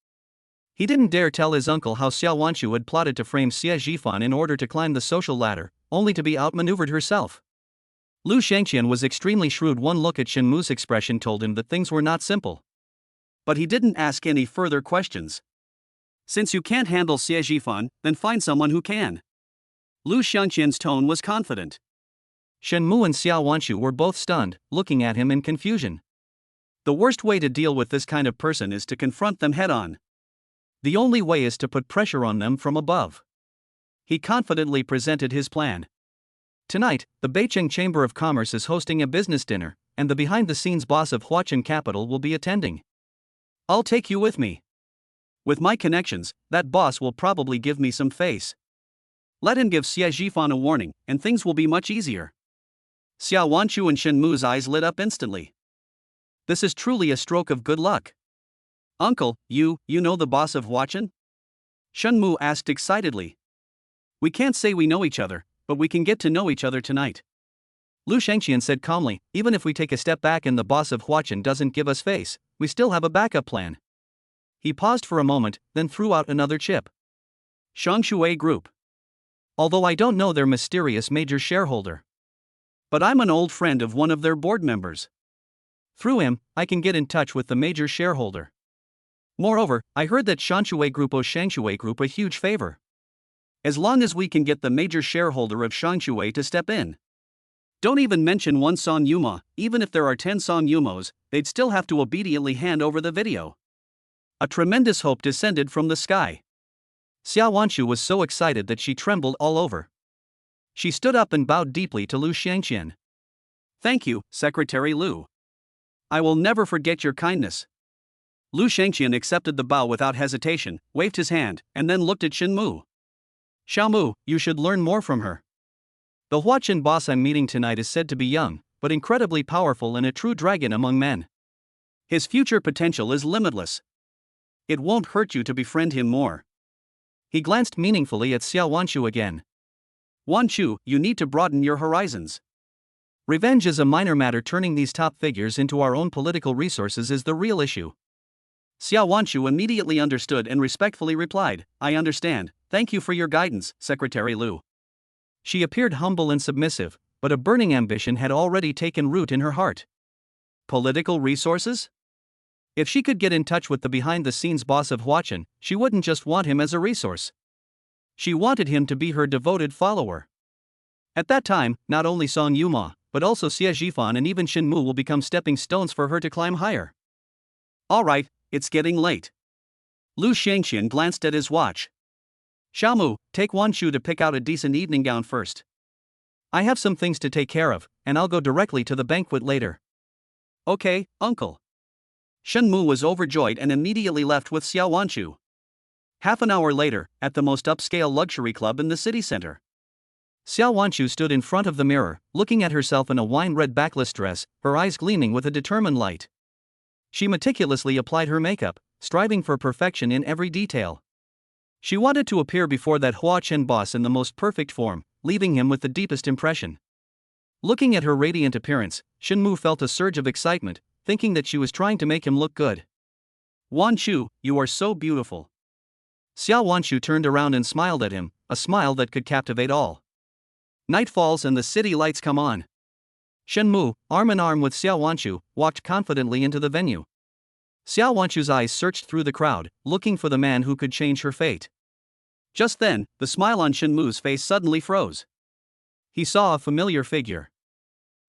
He didn't dare tell his uncle how Xiao Wanshu had plotted to frame Xie Zhifan in order to climb the social ladder, only to be outmaneuvered herself. Lu Shangqian was extremely shrewd. One look at Shen Mu's expression told him that things were not simple. But he didn't ask any further questions. Since you can't handle Xie Zhifan, then find someone who can. Lu Shangqian's tone was confident. Shen Mu and Xiao Wanshu were both stunned, looking at him in confusion. The worst way to deal with this kind of person is to confront them head-on. The only way is to put pressure on them from above. He confidently presented his plan. Tonight, the Beicheng Chamber of Commerce is hosting a business dinner, and the behind-the-scenes boss of Huachen Capital will be attending. I'll take you with me. With my connections, that boss will probably give me some face. Let him give Xie Zhifan a warning, and things will be much easier. Xiao Wanshu and Shen Mu's eyes lit up instantly. This is truly a stroke of good luck. Uncle, you know the boss of Huachen? Shen Mu asked excitedly. We can't say we know each other, but we can get to know each other tonight. Lu Shangqian said calmly, even if we take a step back and the boss of Huachen doesn't give us face, we still have a backup plan. He paused for a moment, then threw out another chip. Shangshui Group. Although I don't know their mysterious major shareholder. But I'm an old friend of one of their board members. Through him, I can get in touch with the major shareholder. Moreover, I heard that Shangshui Group owes Shangshui Group a huge favor. As long as we can get the major shareholder of Shangshui to step in. Don't even mention one Song Yuma, even if there are 10 Song Yumos, they'd still have to obediently hand over the video. A tremendous hope descended from the sky. Xiao Wanshu was so excited that she trembled all over. She stood up and bowed deeply to Lu Shangqian. Thank you, Secretary Lu. I will never forget your kindness. Lu Shangqian accepted the bow without hesitation, waved his hand, and then looked at Shen Mu. Xiao Mu, you should learn more from her. The Huachen boss I'm meeting tonight is said to be young, but incredibly powerful and a true dragon among men. His future potential is limitless. It won't hurt you to befriend him more. He glanced meaningfully at Xiao Wanshu again. Wanshu, you need to broaden your horizons. Revenge is a minor matter. Turning these top figures into our own political resources is the real issue. Xiao Wanshu immediately understood and respectfully replied, I understand, thank you for your guidance, Secretary Lu. She appeared humble and submissive, but a burning ambition had already taken root in her heart. Political resources? If she could get in touch with the behind-the-scenes boss of Huachen, she wouldn't just want him as a resource. She wanted him to be her devoted follower. At that time, not only Song Yuma, but also Xie Zhifan and even Shen Mu will become stepping stones for her to climb higher. All right, it's getting late. Lu Shangqian glanced at his watch. Xiao Mu, take Wanshu to pick out a decent evening gown first. I have some things to take care of, and I'll go directly to the banquet later. Okay, uncle. Shen Mu was overjoyed and immediately left with Xiao Wanshu. Half an hour later, at the most upscale luxury club in the city center. Xiao Wanshu stood in front of the mirror, looking at herself in a wine-red backless dress, her eyes gleaming with a determined light. She meticulously applied her makeup, striving for perfection in every detail. She wanted to appear before that Huachen boss in the most perfect form, leaving him with the deepest impression. Looking at her radiant appearance, Shen Mu felt a surge of excitement, thinking that she was trying to make him look good. Wanshu, you are so beautiful. Xiao Wanshu turned around and smiled at him, a smile that could captivate all. Night falls and the city lights come on. Shen Mu, arm in arm with Xiao Wanshu, walked confidently into the venue. Xiao Wanshu's eyes searched through the crowd, looking for the man who could change her fate. Just then, the smile on Shen Mu's face suddenly froze. He saw a familiar figure.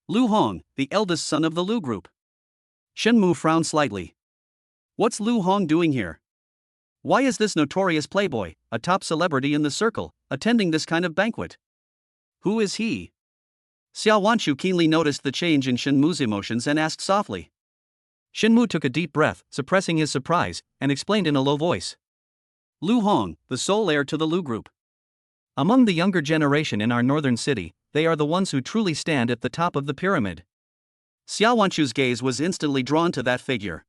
Lu Hong, the eldest son of the Lu Group. Shen Mu frowned slightly. What's Lu Hong doing here? Why is this notorious playboy, a top celebrity in the circle, attending this kind of banquet? Who is he? Xiao Wanshu keenly noticed the change in Shen Mu's emotions and asked softly. Shen Mu took a deep breath, suppressing his surprise, and explained in a low voice. Lu Hong, the sole heir to the Lu Group. Among the younger generation in our northern city, they are the ones who truly stand at the top of the pyramid. Xiao Wanshu's gaze was instantly drawn to that figure.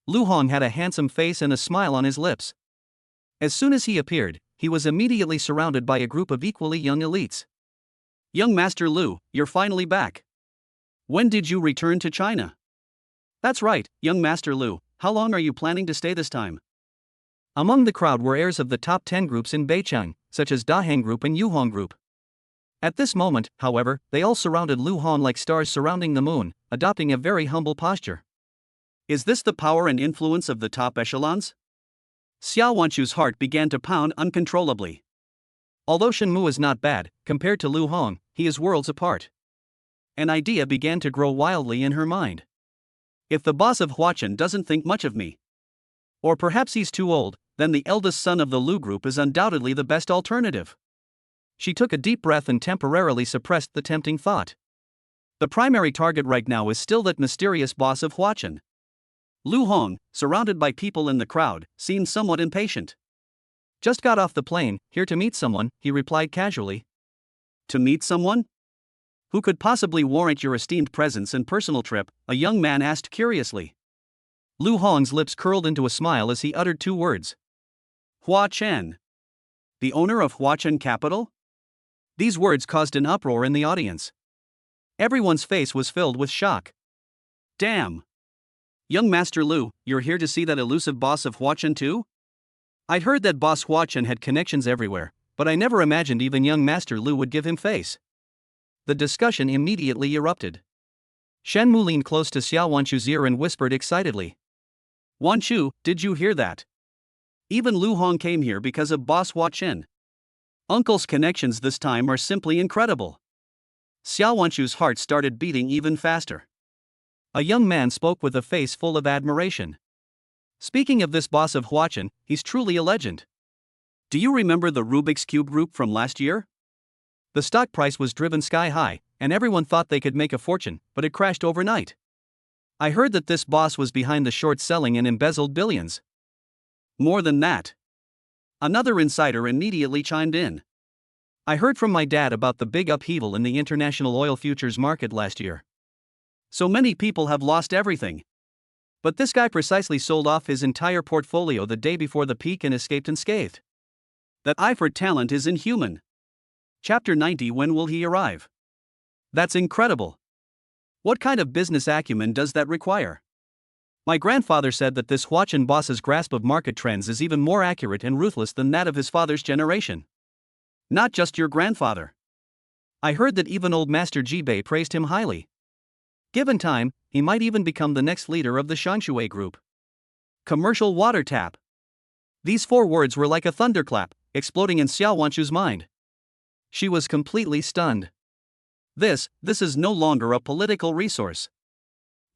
Lu Hong had a handsome face and a smile on his lips. As soon as he appeared, he was immediately surrounded by a group of equally young elites. Young Master Lu, you're finally back. When did you return to China? That's right, young Master Lu, how long are you planning to stay this time? Among the crowd were heirs of the top 10 groups in Beicheng, such as Daheng Group and Yuhong Group. At this moment, however, they all surrounded Lu Hong like stars surrounding the moon, adopting a very humble posture. Is this the power and influence of the top echelons? Xiao Wanchu's heart began to pound uncontrollably. Although Shen Mu is not bad, compared to Lu Hong, he is worlds apart. An idea began to grow wildly in her mind. If the boss of Huachen doesn't think much of me, or perhaps he's too old, then the eldest son of the Lu group is undoubtedly the best alternative. She took a deep breath and temporarily suppressed the tempting thought. The primary target right now is still that mysterious boss of Huachen. Lu Hong, surrounded by people in the crowd, seemed somewhat impatient. Just got off the plane, here to meet someone, he replied casually. To meet someone? Who could possibly warrant your esteemed presence and personal trip? A young man asked curiously. Lu Hong's lips curled into a smile as he uttered two words. Huachen. The owner of Huachen Capital? These words caused an uproar in the audience. Everyone's face was filled with shock. Damn. Young Master Lu, you're here to see that elusive boss of Huachen too? I'd heard that boss Huachen had connections everywhere, but I never imagined even young Master Lu would give him face. The discussion immediately erupted. Shen Mu leaned close to Xiao Wanchu's ear and whispered excitedly. Wanchu, did you hear that? Even Lu Hong came here because of boss Huachen. Uncle's connections this time are simply incredible. Xiao Wanchu's heart started beating even faster. A young man spoke with a face full of admiration. Speaking of this boss of Huachen, he's truly a legend. Do you remember the Rubik's Cube group from last year? The stock price was driven sky high, and everyone thought they could make a fortune, but it crashed overnight. I heard that this boss was behind the short selling and embezzled billions. More than that. Another insider immediately chimed in. I heard from my dad about the big upheaval in the international oil futures market last year. So many people have lost everything. But this guy precisely sold off his entire portfolio the day before the peak and escaped unscathed. That eye for talent is inhuman. Chapter 90. When will he arrive? That's incredible. What kind of business acumen does that require? My grandfather said that this Huachen boss's grasp of market trends is even more accurate and ruthless than that of his father's generation. Not just your grandfather. I heard that even old Master Jibei praised him highly. Given time, he might even become the next leader of the Shanshui group. Commercial water tap. These four words were like a thunderclap, exploding in Xiao Wanchu's mind. She was completely stunned. This is no longer a political resource.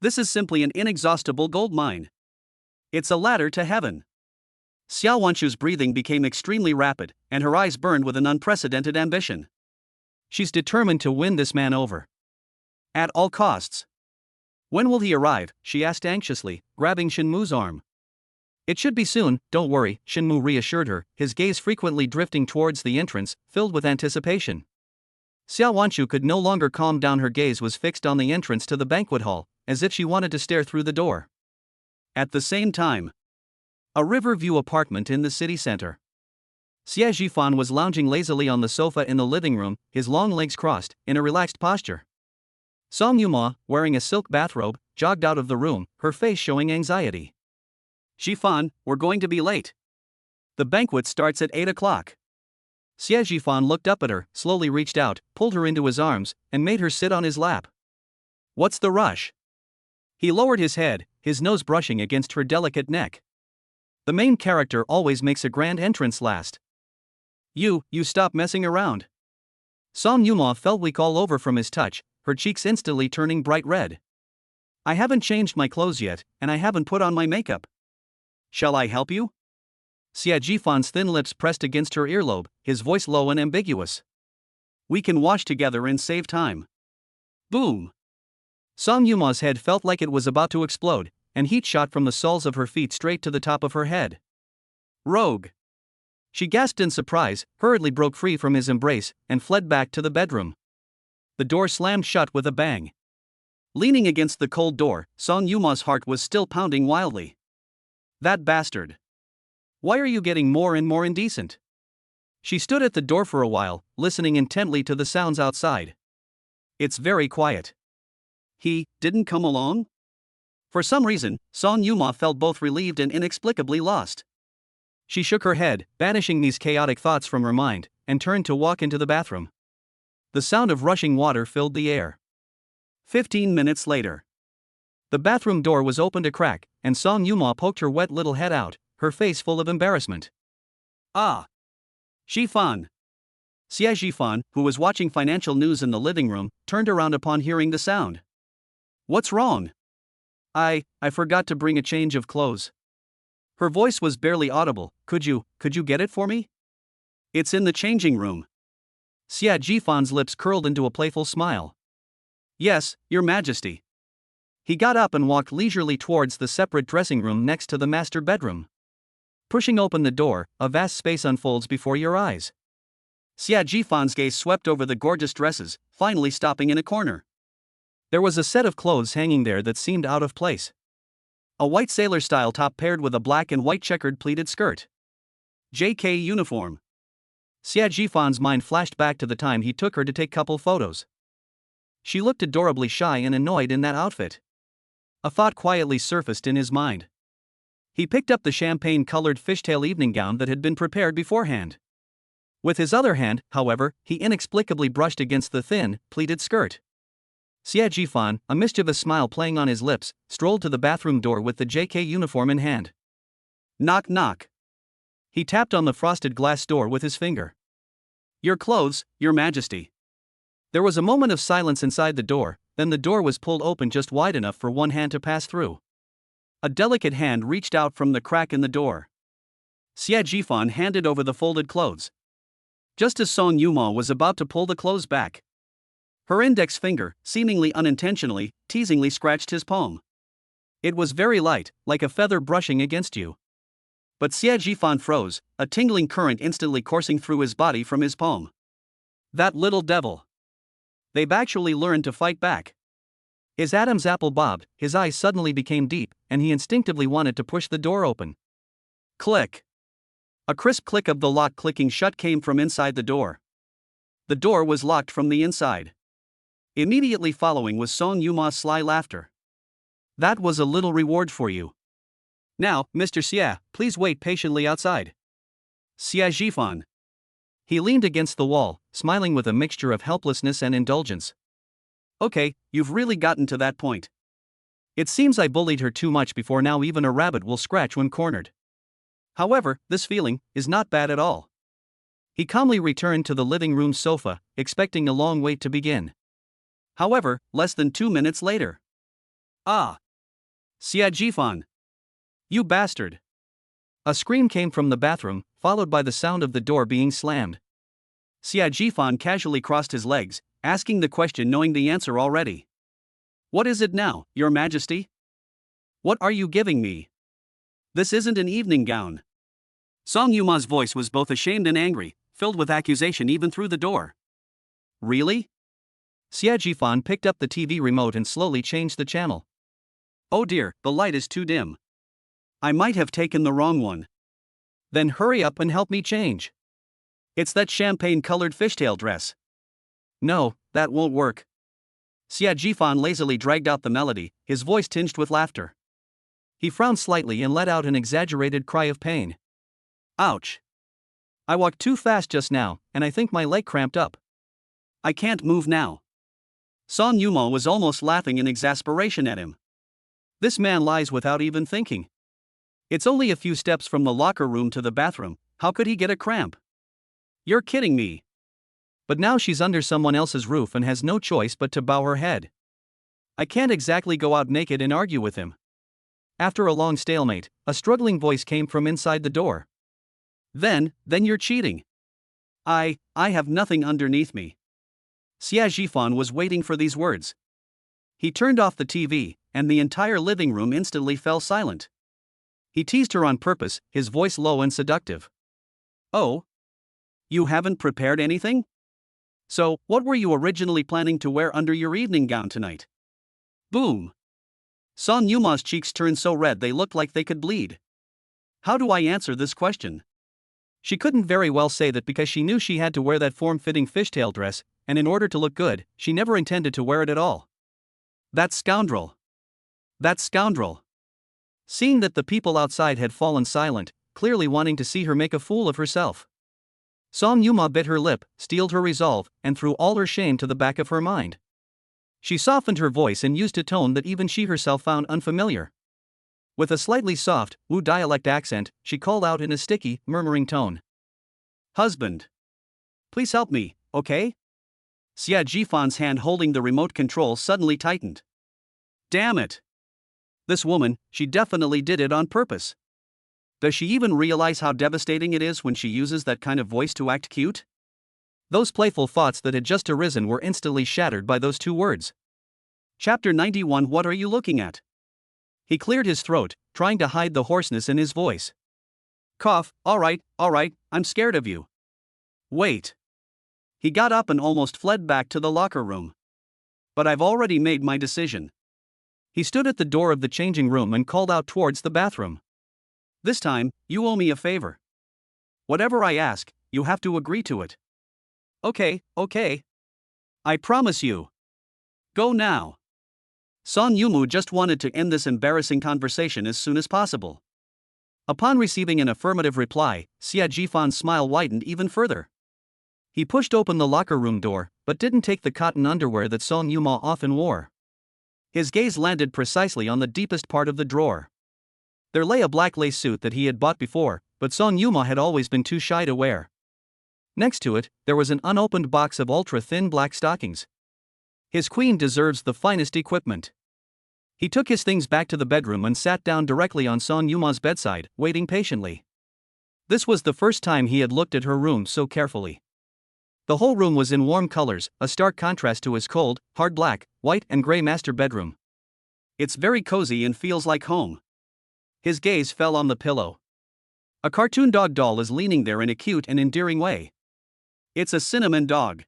This is simply an inexhaustible gold mine. It's a ladder to heaven. Xiao Wanchu's breathing became extremely rapid, and her eyes burned with an unprecedented ambition. She's determined to win this man over. At all costs. When will he arrive? She asked anxiously, grabbing Shen Mu's arm. It should be soon, don't worry, Shen Mu reassured her, his gaze frequently drifting towards the entrance, filled with anticipation. Xiao Wanchu could no longer calm down. Her gaze was fixed on the entrance to the banquet hall, as if she wanted to stare through the door. At the same time, a river-view apartment in the city center. Xie Jifan was lounging lazily on the sofa in the living room, his long legs crossed, in a relaxed posture. Song Yuma, wearing a silk bathrobe, jogged out of the room, her face showing anxiety. Jifan, we're going to be late. The banquet starts at 8 o'clock. Xie Jifan looked up at her, slowly reached out, pulled her into his arms, and made her sit on his lap. What's the rush? He lowered his head, his nose brushing against her delicate neck. The main character always makes a grand entrance last. You stop messing around. Song Yuma felt weak all over from his touch, her cheeks instantly turning bright red. I haven't changed my clothes yet, and I haven't put on my makeup. Shall I help you? Xie Jifan's thin lips pressed against her earlobe, his voice low and ambiguous. We can wash together and save time. Boom! Song Yuma's head felt like it was about to explode, and heat shot from the soles of her feet straight to the top of her head. Rogue! She gasped in surprise, hurriedly broke free from his embrace, and fled back to the bedroom. The door slammed shut with a bang. Leaning against the cold door, Song Yuma's heart was still pounding wildly. That bastard! Why are you getting more and more indecent? She stood at the door for a while, listening intently to the sounds outside. It's very quiet. He didn't come along? For some reason, Song Yuma felt both relieved and inexplicably lost. She shook her head, banishing these chaotic thoughts from her mind, and turned to walk into the bathroom. The sound of rushing water filled the air. 15 minutes later. The bathroom door was opened a crack, and Song Yuma poked her wet little head out, her face full of embarrassment. Ah! Ji-fan. Xia Ji-fan, who was watching financial news in the living room, turned around upon hearing the sound. What's wrong? I forgot to bring a change of clothes. Her voice was barely audible. Could you get it for me? It's in the changing room. Xia Ji-fan's lips curled into a playful smile. Yes, Your Majesty. He got up and walked leisurely towards the separate dressing room next to the master bedroom. Pushing open the door, a vast space unfolds before your eyes. Xia Ji-fan's gaze swept over the gorgeous dresses, finally stopping in a corner. There was a set of clothes hanging there that seemed out of place. A white sailor-style top paired with a black and white checkered pleated skirt. JK uniform. Xia Ji-fan's mind flashed back to the time he took her to take couple photos. She looked adorably shy and annoyed in that outfit. A thought quietly surfaced in his mind. He picked up the champagne-colored fishtail evening gown that had been prepared beforehand. With his other hand, however, he inexplicably brushed against the thin, pleated skirt. Xia Ji-fan, a mischievous smile playing on his lips, strolled to the bathroom door with the JK uniform in hand. Knock knock. He tapped on the frosted glass door with his finger. Your clothes, Your Majesty. There was a moment of silence inside the door, then the door was pulled open just wide enough for one hand to pass through. A delicate hand reached out from the crack in the door. Xia Ji-fan handed over the folded clothes. Just as Song Yuma was about to pull the clothes back, her index finger, seemingly unintentionally, teasingly scratched his palm. It was very light, like a feather brushing against you. But Xia Ji-fan froze, a tingling current instantly coursing through his body from his palm. That little devil. They've actually learned to fight back. His Adam's apple bobbed, his eyes suddenly became deep, and he instinctively wanted to push the door open. Click. A crisp click of the lock clicking shut came from inside the door. The door was locked from the inside. Immediately following was Song Yuma's sly laughter. That was a little reward for you. Now, Mr. Xia, please wait patiently outside. Xia Ji-fan. He leaned against the wall, smiling with a mixture of helplessness and indulgence. Okay, you've really gotten to that point. It seems I bullied her too much before now even a rabbit will scratch when cornered. However, this feeling is not bad at all. He calmly returned to the living room sofa, expecting a long wait to begin. However, less than 2 minutes later. Ah! Xia Ji-fan. You bastard! A scream came from the bathroom, followed by the sound of the door being slammed. Xia Ji-fan casually crossed his legs, asking the question knowing the answer already. What is it now, Your Majesty? What are you giving me? This isn't an evening gown. Song Yuma's voice was both ashamed and angry, filled with accusation even through the door. Really? Xia Ji-fan picked up the TV remote and slowly changed the channel. Oh dear, the light is too dim. I might have taken the wrong one. Then hurry up and help me change. It's that champagne-colored fishtail dress. No, that won't work. Xia Ji-fan lazily dragged out the melody, his voice tinged with laughter. He frowned slightly and let out an exaggerated cry of pain. Ouch. I walked too fast just now, and I think my leg cramped up. I can't move now. Song Yuma was almost laughing in exasperation at him. This man lies without even thinking. It's only a few steps from the locker room to the bathroom, how could he get a cramp? You're kidding me. But now she's under someone else's roof and has no choice but to bow her head. I can't exactly go out naked and argue with him. After a long stalemate, a struggling voice came from inside the door. Then you're cheating. I have nothing underneath me. Xia Ji-fan was waiting for these words. He turned off the TV, and the entire living room instantly fell silent. He teased her on purpose, his voice low and seductive. Oh? You haven't prepared anything? So, what were you originally planning to wear under your evening gown tonight? Boom! Song Yuma's cheeks turned so red they looked like they could bleed. How do I answer this question? She couldn't very well say that because she knew she had to wear that form-fitting fishtail dress, and in order to look good, she never intended to wear it at all. That scoundrel. That scoundrel. Seeing that the people outside had fallen silent, clearly wanting to see her make a fool of herself, Song Yuma bit her lip, steeled her resolve, and threw all her shame to the back of her mind. She softened her voice and used a tone that even she herself found unfamiliar. With a slightly soft, Wu dialect accent, she called out in a sticky, murmuring tone. Husband. Please help me, okay? Xia Jifan's hand holding the remote control suddenly tightened. Damn it! This woman, she definitely did it on purpose. Does she even realize how devastating it is when she uses that kind of voice to act cute? Those playful thoughts that had just arisen were instantly shattered by those two words. Chapter 91. What are you looking at? He cleared his throat, trying to hide the hoarseness in his voice. Cough. All right, I'm scared of you. Wait. He got up and almost fled back to the locker room. But I've already made my decision. He stood at the door of the changing room and called out towards the bathroom. This time, you owe me a favor. Whatever I ask, you have to agree to it. Okay. I promise you. Go now. Son Yumu just wanted to end this embarrassing conversation as soon as possible. Upon receiving an affirmative reply, Xia Jifan's smile widened even further. He pushed open the locker room door, but didn't take the cotton underwear that Song Yuma often wore. His gaze landed precisely on the deepest part of the drawer. There lay a black lace suit that he had bought before, but Song Yuma had always been too shy to wear. Next to it, there was an unopened box of ultra-thin black stockings. His queen deserves the finest equipment. He took his things back to the bedroom and sat down directly on Song Yuma's bedside, waiting patiently. This was the first time he had looked at her room so carefully. The whole room was in warm colors, a stark contrast to his cold, hard black, white and gray master bedroom. It's very cozy and feels like home. His gaze fell on the pillow. A cartoon dog doll is leaning there in a cute and endearing way. It's a cinnamon dog.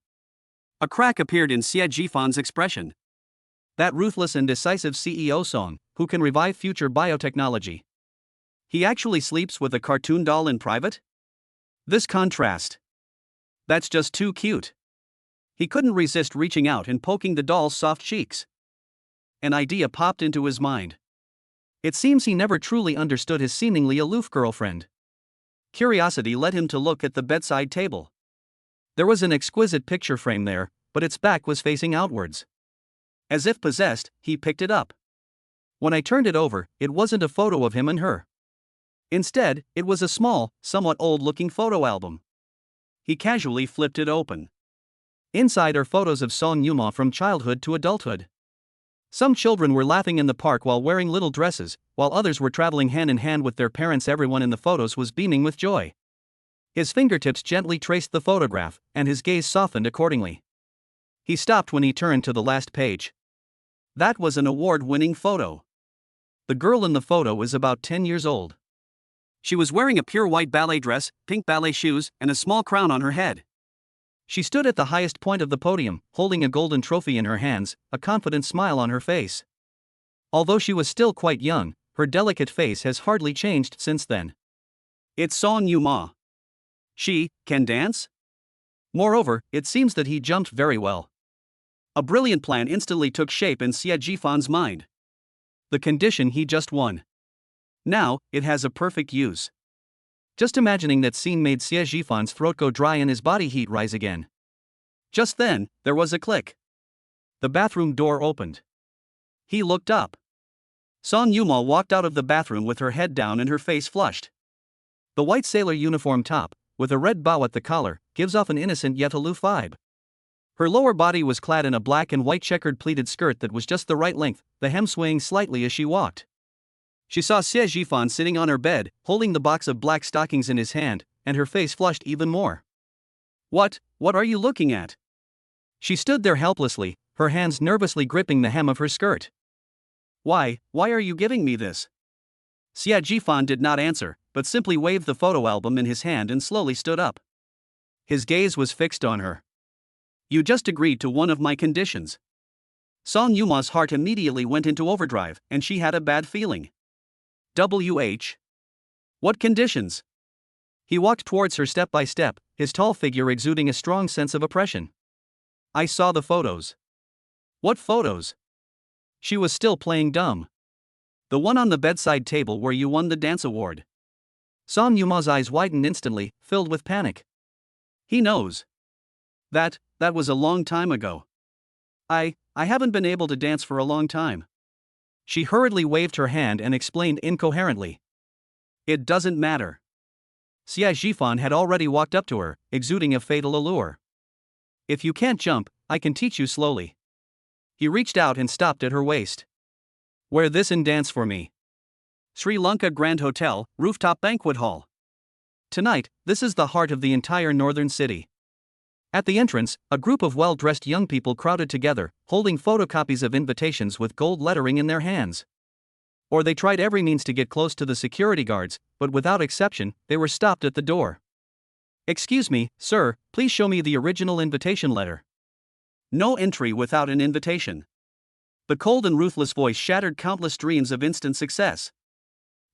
A crack appeared in Xia Jifan's expression. That ruthless and decisive CEO Song, who can revive future biotechnology. He actually sleeps with a cartoon doll in private? This contrast. That's just too cute. He couldn't resist reaching out and poking the doll's soft cheeks. An idea popped into his mind. It seems he never truly understood his seemingly aloof girlfriend. Curiosity led him to look at the bedside table. There was an exquisite picture frame there, but its back was facing outwards. As if possessed, he picked it up. When I turned it over, it wasn't a photo of him and her. Instead, it was a small, somewhat old-looking photo album. He casually flipped it open. Inside are photos of Song Yuma from childhood to adulthood. Some children were laughing in the park while wearing little dresses, while others were traveling hand in hand with their parents. Everyone in the photos was beaming with joy. His fingertips gently traced the photograph, and his gaze softened accordingly. He stopped when he turned to the last page. That was an award-winning photo. The girl in the photo is about 10 years old. She was wearing a pure white ballet dress, pink ballet shoes, and a small crown on her head. She stood at the highest point of the podium, holding a golden trophy in her hands, a confident smile on her face. Although she was still quite young, her delicate face has hardly changed since then. It's Song Yuma. She can dance? Moreover, it seems that he jumped very well. A brilliant plan instantly took shape in Xia Jifan's mind. The condition he just won. Now, it has a perfect use. Just imagining that scene made Xia Jifan's throat go dry and his body heat rise again. Just then, there was a click. The bathroom door opened. He looked up. Song Yuma walked out of the bathroom with her head down and her face flushed. The white sailor uniform top, with a red bow at the collar, gives off an innocent yet aloof vibe. Her lower body was clad in a black and white checkered pleated skirt that was just the right length, the hem swaying slightly as she walked. She saw Xie Jifan sitting on her bed, holding the box of black stockings in his hand, and her face flushed even more. What are you looking at? She stood there helplessly, her hands nervously gripping the hem of her skirt. Why are you giving me this? Xie Jifan did not answer, but simply waved the photo album in his hand and slowly stood up. His gaze was fixed on her. You just agreed to one of my conditions. Song Yuma's heart immediately went into overdrive, and she had a bad feeling. What conditions? He walked towards her step by step, his tall figure exuding a strong sense of oppression. I saw the photos. What photos? She was still playing dumb. The one on the bedside table where you won the dance award. Song Yuma's eyes widened instantly, filled with panic. He knows. That was a long time ago. I haven't been able to dance for a long time. She hurriedly waved her hand and explained incoherently. It doesn't matter. Xia Jifan had already walked up to her, exuding a fatal allure. If you can't jump, I can teach you slowly. He reached out and stopped at her waist. Wear this and dance for me. Sri Lanka Grand Hotel, Rooftop Banquet Hall. Tonight, this is the heart of the entire northern city. At the entrance, a group of well-dressed young people crowded together, holding photocopies of invitations with gold lettering in their hands. Or they tried every means to get close to the security guards, but without exception, they were stopped at the door. Excuse me, sir, please show me the original invitation letter. No entry without an invitation. The cold and ruthless voice shattered countless dreams of instant success.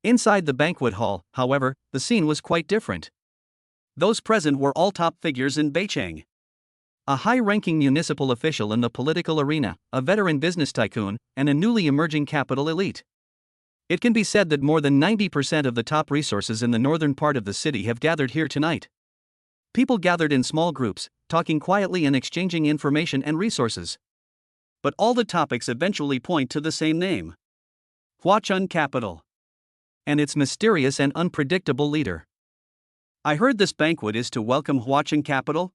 Inside the banquet hall, however, the scene was quite different. Those present were all top figures in Beijing. A high-ranking municipal official in the political arena, a veteran business tycoon, and a newly emerging capital elite. It can be said that more than 90% of the top resources in the northern part of the city have gathered here tonight. People gathered in small groups, talking quietly and exchanging information and resources. But all the topics eventually point to the same name. Huachun Capital. And its mysterious and unpredictable leader. I heard this banquet is to welcome Huachun Capital?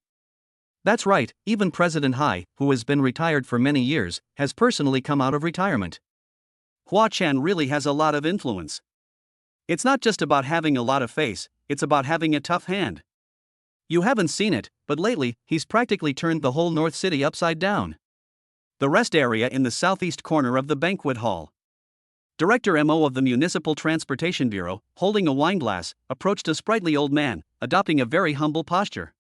That's right, even President Hai, who has been retired for many years, has personally come out of retirement. Huachun really has a lot of influence. It's not just about having a lot of face, it's about having a tough hand. You haven't seen it, but lately, he's practically turned the whole North City upside down. The rest area in the southeast corner of the banquet hall. Director MO of the Municipal Transportation Bureau, holding a wineglass, approached a sprightly old man, adopting a very humble posture.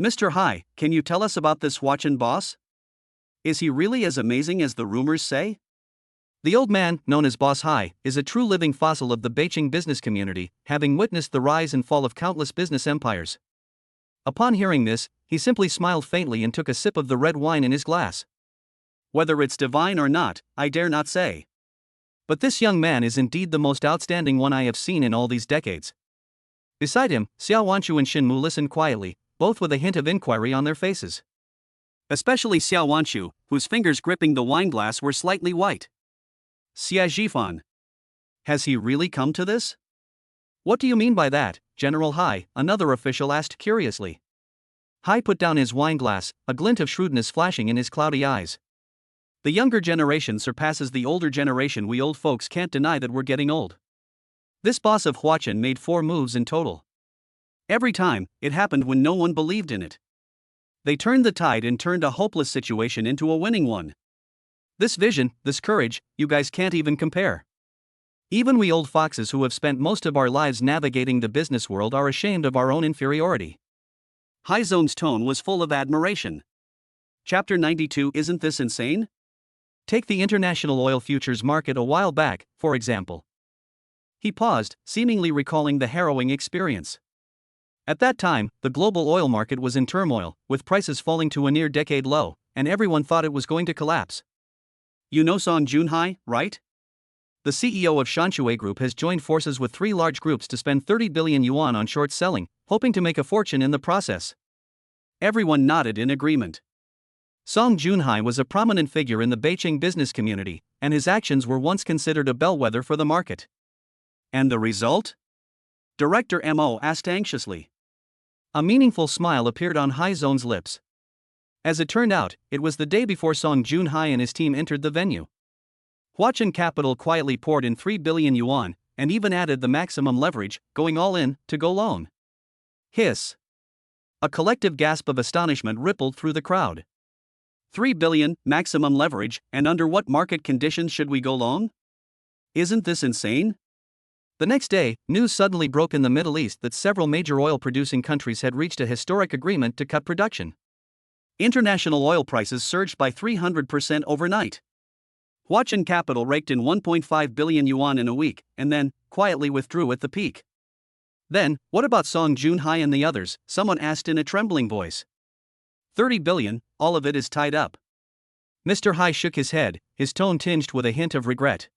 Mr. Hai, can you tell us about this Huachun boss? Is he really as amazing as the rumors say? The old man, known as Boss Hai, is a true living fossil of the Beijing business community, having witnessed the rise and fall of countless business empires. Upon hearing this, he simply smiled faintly and took a sip of the red wine in his glass. Whether it's divine or not, I dare not say. But this young man is indeed the most outstanding one I have seen in all these decades. Beside him, Xiao Wanshu and Shinmu listened quietly, both with a hint of inquiry on their faces. Especially Xiao Wanshu, whose fingers gripping the wineglass were slightly white. Xia Jifan. Has he really come to this? What do you mean by that, General Hai? Another official asked curiously. Hai put down his wineglass, a glint of shrewdness flashing in his cloudy eyes. The younger generation surpasses the older generation. We old folks can't deny that we're getting old. This boss of Huachun made 4 moves in total. Every time, it happened when no one believed in it. They turned the tide and turned a hopeless situation into a winning one. This vision, this courage, you guys can't even compare. Even we old foxes who have spent most of our lives navigating the business world are ashamed of our own inferiority. Hai Zon's tone was full of admiration. Chapter 92. Isn't this insane? Take the international oil futures market a while back, for example. He paused, seemingly recalling the harrowing experience. At that time, the global oil market was in turmoil, with prices falling to a near-decade low, and everyone thought it was going to collapse. You know Song Junhai, right? The CEO of Shanshui Group has joined forces with 3 large groups to spend 30 billion yuan on short selling, hoping to make a fortune in the process. Everyone nodded in agreement. Song Junhai was a prominent figure in the Beijing business community, and his actions were once considered a bellwether for the market. And the result? Director MO asked anxiously. A meaningful smile appeared on Hai Zon's lips. As it turned out, it was the day before Song Junhai and his team entered the venue. Huachun Capital quietly poured in 3 billion yuan, and even added the maximum leverage, going all in, to go loan. Hiss. A collective gasp of astonishment rippled through the crowd. 3 billion, maximum leverage, and under what market conditions should we go long? Isn't this insane? The next day, news suddenly broke in the Middle East that several major oil-producing countries had reached a historic agreement to cut production. International oil prices surged by 300% overnight. Huachun Capital raked in 1.5 billion yuan in a week, and then, quietly withdrew at the peak. Then, what about Song Junhai and the others? Someone asked in a trembling voice. 30 billion, all of it is tied up. Mr. Hai shook his head, his tone tinged with a hint of regret.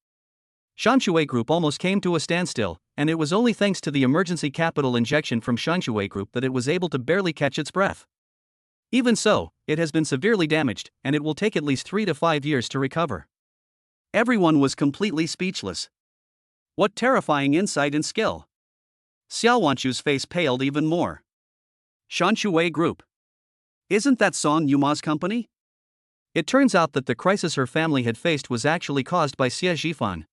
Shanshui Group almost came to a standstill, and it was only thanks to the emergency capital injection from Shanshui Group that it was able to barely catch its breath. Even so, it has been severely damaged, and it will take at least 3 to 5 years to recover. Everyone was completely speechless. What terrifying insight and skill! Xiao Wanshu's face paled even more. Shanshui Group. Isn't that Song Yuma's company? It turns out that the crisis her family had faced was actually caused by Xie Zhifan.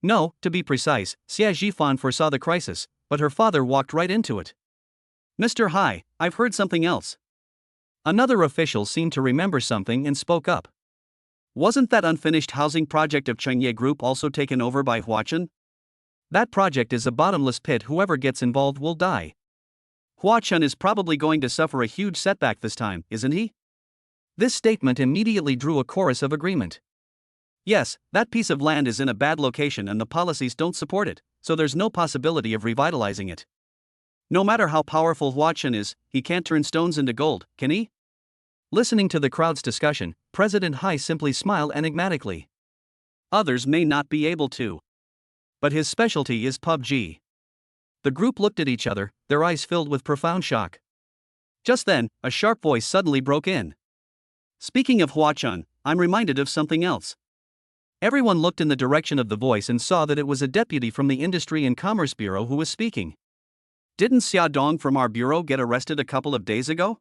No, to be precise, Xie Zhifan foresaw the crisis, but her father walked right into it. Mr. Hai, I've heard something else. Another official seemed to remember something and spoke up. Wasn't that unfinished housing project of Chengye Group also taken over by Huachun? That project is a bottomless pit. Whoever gets involved will die. Huachun is probably going to suffer a huge setback this time, isn't he? This statement immediately drew a chorus of agreement. Yes, that piece of land is in a bad location and the policies don't support it, so there's no possibility of revitalizing it. No matter how powerful Huachun is, he can't turn stones into gold, can he? Listening to the crowd's discussion, President Hai simply smiled enigmatically. Others may not be able to. But his specialty is PUBG. The group looked at each other, their eyes filled with profound shock. Just then, a sharp voice suddenly broke in. Speaking of Huachun, I'm reminded of something else. Everyone looked in the direction of the voice and saw that it was a deputy from the Industry and Commerce Bureau who was speaking. Didn't Xia Dong from our bureau get arrested a couple of days ago?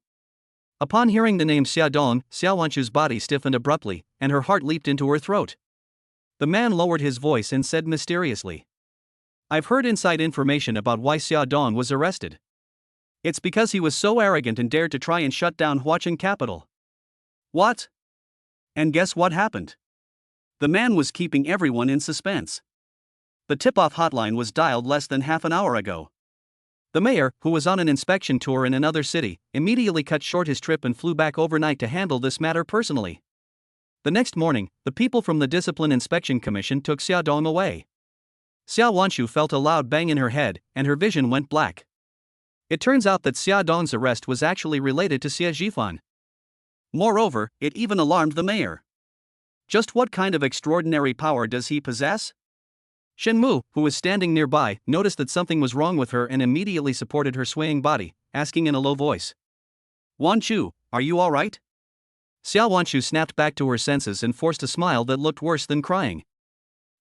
Upon hearing the name Xia Dong, Xiao Wanshu's body stiffened abruptly, and her heart leaped into her throat. The man lowered his voice and said mysteriously, "I've heard inside information about why Xia Dong was arrested. It's because he was so arrogant and dared to try and shut down Huachun Capital." What? And guess what happened? The man was keeping everyone in suspense. The tip-off hotline was dialed less than half an hour ago. The mayor, who was on an inspection tour in another city, immediately cut short his trip and flew back overnight to handle this matter personally. The next morning, the people from the Discipline Inspection Commission took Xia Dong away. Xiao Wanshu felt a loud bang in her head, and her vision went black. It turns out that Xia Dong's arrest was actually related to Xie Zhifan. Moreover, it even alarmed the mayor. Just what kind of extraordinary power does he possess? Shen Mu, who was standing nearby, noticed that something was wrong with her and immediately supported her swaying body, asking in a low voice, "Wanshu, are you all right?" Xiao Wanshu snapped back to her senses and forced a smile that looked worse than crying.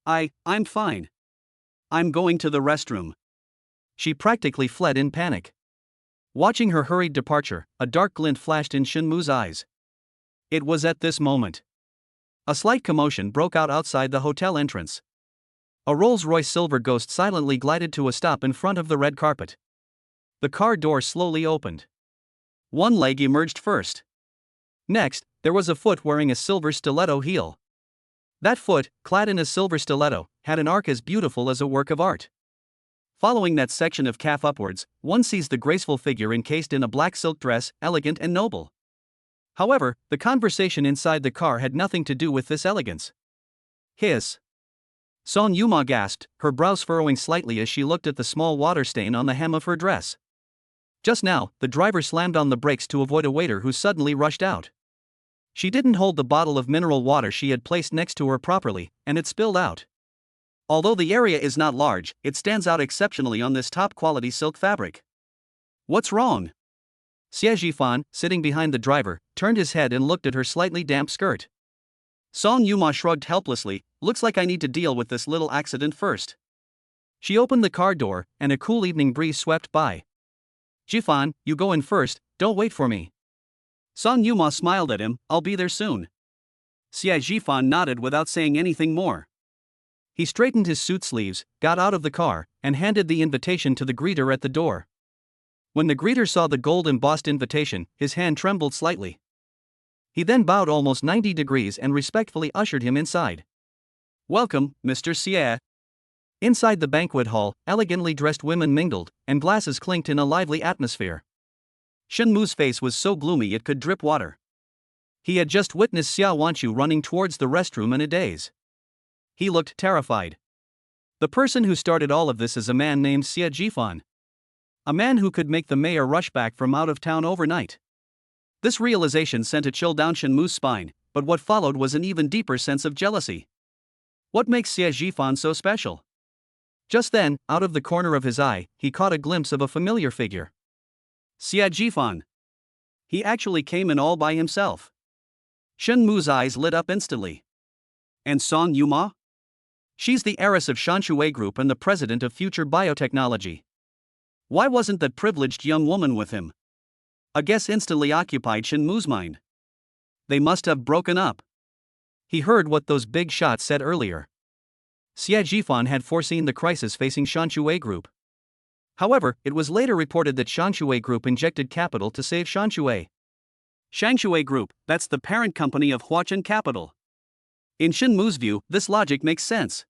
I'm fine. I'm going to the restroom." She practically fled in panic. Watching her hurried departure, a dark glint flashed in Shen Mu's eyes. It was at this moment. A slight commotion broke out outside the hotel entrance. A Rolls-Royce Silver Ghost silently glided to a stop in front of the red carpet. The car door slowly opened. One leg emerged first. Next, there was a foot wearing a silver stiletto heel. That foot, clad in a silver stiletto, had an arc as beautiful as a work of art. Following that section of calf upwards, one sees the graceful figure encased in a black silk dress, elegant and noble. However, the conversation inside the car had nothing to do with this elegance. Hiss. Song Yuma gasped, her brows furrowing slightly as she looked at the small water stain on the hem of her dress. Just now, the driver slammed on the brakes to avoid a waiter who suddenly rushed out. She didn't hold the bottle of mineral water she had placed next to her properly, and it spilled out. Although the area is not large, it stands out exceptionally on this top-quality silk fabric. What's wrong? Xie Zhifan, sitting behind the driver, turned his head and looked at her slightly damp skirt. Song Yuma shrugged helplessly. Looks like I need to deal with this little accident first. She opened the car door, and a cool evening breeze swept by. Zhifan, you go in first, don't wait for me. Song Yuma smiled at him. I'll be there soon. Xie Zhifan nodded without saying anything more. He straightened his suit sleeves, got out of the car, and handed the invitation to the greeter at the door. When the greeter saw the gold-embossed invitation, his hand trembled slightly. He then bowed almost 90 degrees and respectfully ushered him inside. Welcome, Mr. Xie. Inside the banquet hall, elegantly dressed women mingled, and glasses clinked in a lively atmosphere. Shen Mu's face was so gloomy it could drip water. He had just witnessed Xiao Wanshu running towards the restroom in a daze. He looked terrified. The person who started all of this is a man named Xie Zhifan. A man who could make the mayor rush back from out of town overnight. This realization sent a chill down Shen Mu's spine, but what followed was an even deeper sense of jealousy. What makes Xie Zhifan so special? Just then, out of the corner of his eye, he caught a glimpse of a familiar figure. Xie Zhifan. He actually came in all by himself. Shen Mu's eyes lit up instantly. And Song Yuma? She's the heiress of Shanshui Group and the president of Future Biotechnology. Why wasn't that privileged young woman with him? A guess instantly occupied Shen Mu's mind. They must have broken up. He heard what those big shots said earlier. Xie Zhifan had foreseen the crisis facing Shanshui Group. However, it was later reported that Shanshui Group injected capital to save Shanshui. Shanshui Group, that's the parent company of Huachen Capital. In Shen Mu's view, this logic makes sense.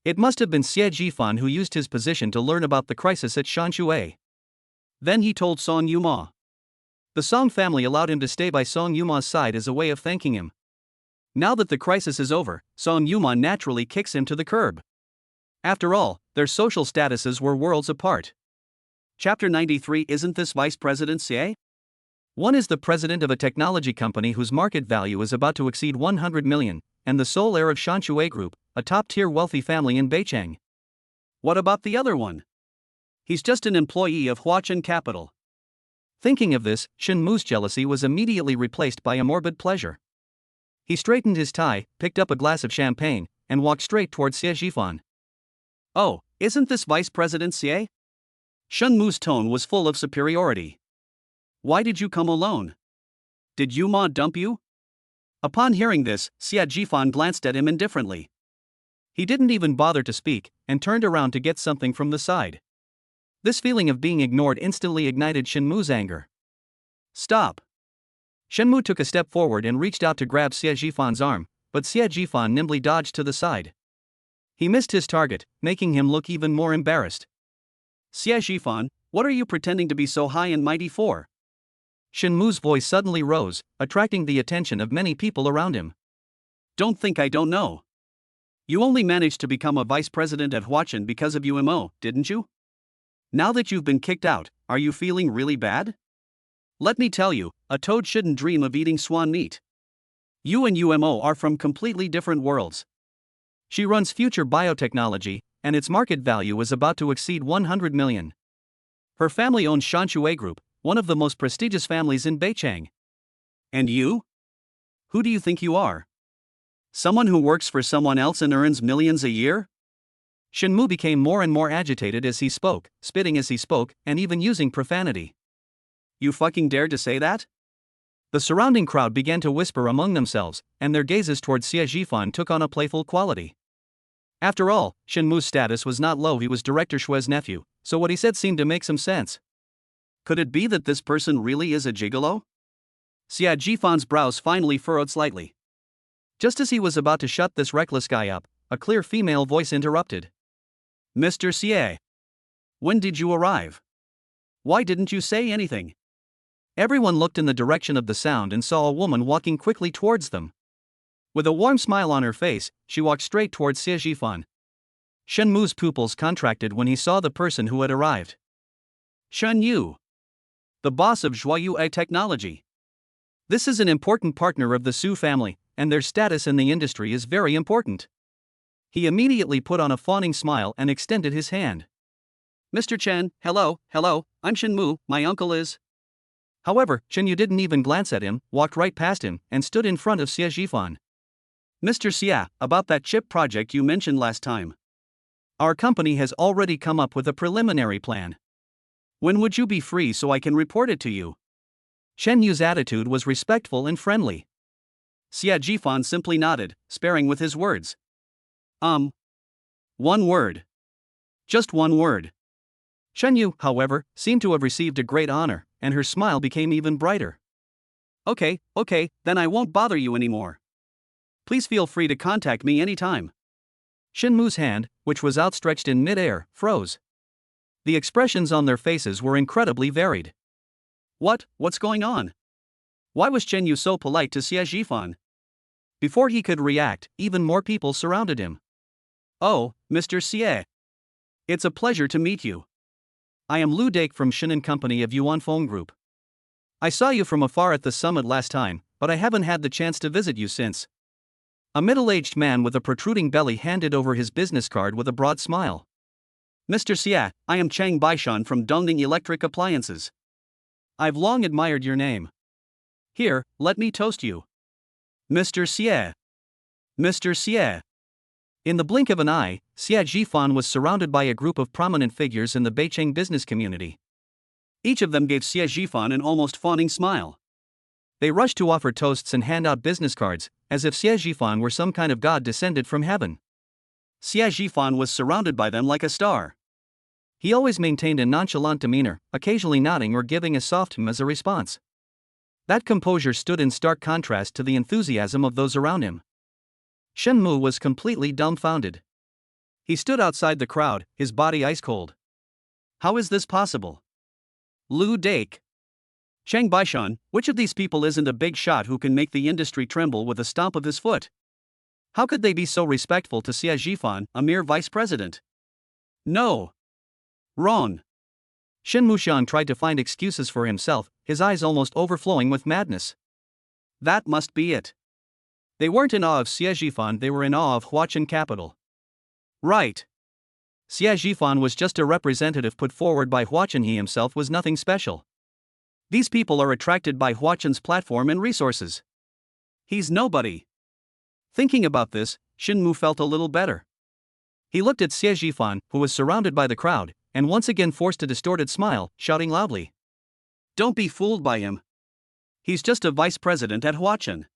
It must have been Xie Zhifan who used his position to learn about the crisis at Shanshui. Then he told Song Yuma. The Song family allowed him to stay by Song Yuma's side as a way of thanking him. Now that the crisis is over, Song Yuma naturally kicks him to the curb. After all, their social statuses were worlds apart. Chapter 93. Isn't this Vice President Xie? One is the president of a technology company whose market value is about to exceed 100 million, and the sole heir of Shanshui Group, a top-tier wealthy family in Beicheng. What about the other one? He's just an employee of Huachen Capital. Thinking of this, Shen Mu's jealousy was immediately replaced by a morbid pleasure. He straightened his tie, picked up a glass of champagne, and walked straight towards Xie Zhifan. Oh, isn't this Vice President Xie? Shen Mu's tone was full of superiority. Why did you come alone? Did Yuma dump you? Upon hearing this, Xie Zhifan glanced at him indifferently. He didn't even bother to speak, and turned around to get something from the side. This feeling of being ignored instantly ignited Shen Mu's anger. Stop! Shen Mu took a step forward and reached out to grab Xie Zhifan's arm, but Xie Zhifan nimbly dodged to the side. He missed his target, making him look even more embarrassed. Xie Zhifan, what are you pretending to be so high and mighty for? Shen Mu's voice suddenly rose, attracting the attention of many people around him. Don't think I don't know. You only managed to become a vice president at Huachen because of UMO, didn't you? Now that you've been kicked out, are you feeling really bad? Let me tell you, a toad shouldn't dream of eating swan meat. You and UMO are from completely different worlds. She runs Future Biotechnology, and its market value is about to exceed 100 million. Her family owns Shanshui Group, one of the most prestigious families in Beicheng. And you? Who do you think you are? Someone who works for someone else and earns millions a year? Shen Mu became more and more agitated as he spoke, spitting as he spoke, and even using profanity. You fucking dared to say that? The surrounding crowd began to whisper among themselves, and their gazes towards Xie Zhifan took on a playful quality. After all, Shen Mu's status was not low, he was Director Shue's nephew, so what he said seemed to make some sense. Could it be that this person really is a gigolo? Xie Zhifan's brows finally furrowed slightly. Just as he was about to shut this reckless guy up, a clear female voice interrupted. Mr. Xie. When did you arrive? Why didn't you say anything? Everyone looked in the direction of the sound and saw a woman walking quickly towards them. With a warm smile on her face, she walked straight towards Xie Zhifan. Shen Mu's pupils contracted when he saw the person who had arrived. Shen Yu, the boss of Zhuoyue Technology. This is an important partner of the Su family, and their status in the industry is very important. He immediately put on a fawning smile and extended his hand. Mr. Chen, hello, I'm Shen Mu, my uncle is... However, Chen Yu didn't even glance at him, walked right past him, and stood in front of Xie Zhifan. Mr. Xie, about that chip project you mentioned last time. Our company has already come up with a preliminary plan. When would you be free so I can report it to you? Shen Yu's attitude was respectful and friendly. Xie Zhifan simply nodded, sparing with his words. One word. Just one word. Shen Yu, however, seemed to have received a great honor, and her smile became even brighter. Okay, then I won't bother you anymore. Please feel free to contact me anytime. Shen Mu's hand, which was outstretched in mid-air, froze. The expressions on their faces were incredibly varied. What's going on? Why was Chen Yu so polite to Xie Zhifan? Before he could react, even more people surrounded him. Oh, Mr. Xie. It's a pleasure to meet you. I am Lu Dake from Shin & Company of Yuanfeng Group. I saw you from afar at the summit last time, but I haven't had the chance to visit you since. A middle-aged man with a protruding belly handed over his business card with a broad smile. Mr. Xie, I am Chang Baishan from Dongning Electric Appliances. I've long admired your name. Here, let me toast you. Mr. Xie. Mr. Xie. In the blink of an eye, Xie Jifan was surrounded by a group of prominent figures in the Beijing business community. Each of them gave Xie Jifan an almost fawning smile. They rushed to offer toasts and hand out business cards, as if Xie Jifan were some kind of god descended from heaven. Xie Jifan was surrounded by them like a star. He always maintained a nonchalant demeanor, occasionally nodding or giving a soft as a response. That composure stood in stark contrast to the enthusiasm of those around him. Shen Mu was completely dumbfounded. He stood outside the crowd, his body ice cold. How is this possible? Lu Dake. Chang Baishan, which of these people isn't a big shot who can make the industry tremble with a stomp of his foot? How could they be so respectful to Xie Jifan, a mere vice president? No. Wrong. Shen Mushan tried to find excuses for himself, his eyes almost overflowing with madness. That must be it. They weren't in awe of Xie Jifan, they were in awe of Huachen Capital. Right. Xie Jifan was just a representative put forward by Huachen, he himself was nothing special. These people are attracted by Huachen's platform and resources. He's nobody. Thinking about this, Shen Mu felt a little better. He looked at Xie Jifan, who was surrounded by the crowd, and once again forced a distorted smile, shouting loudly. Don't be fooled by him. He's just a vice president at Huachen.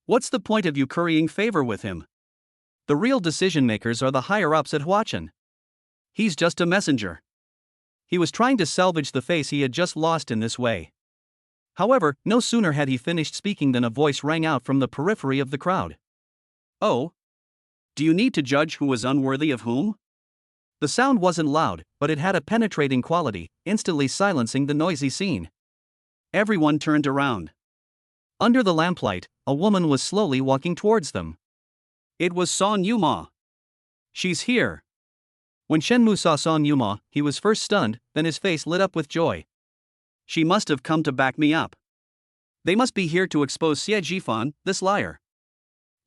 What's the point of you currying favor with him? The real decision makers are the higher-ups at Huachen. He's just a messenger. He was trying to salvage the face he had just lost in this way. However, no sooner had he finished speaking than a voice rang out from the periphery of the crowd. Oh? Do you need to judge who was unworthy of whom? The sound wasn't loud, but it had a penetrating quality, instantly silencing the noisy scene. Everyone turned around. Under the lamplight, a woman was slowly walking towards them. It was Son Yuma. She's here. When Shen Mu saw Son Yuma, he was first stunned, then his face lit up with joy. She must have come to back me up. They must be here to expose Xie Jifan, this liar.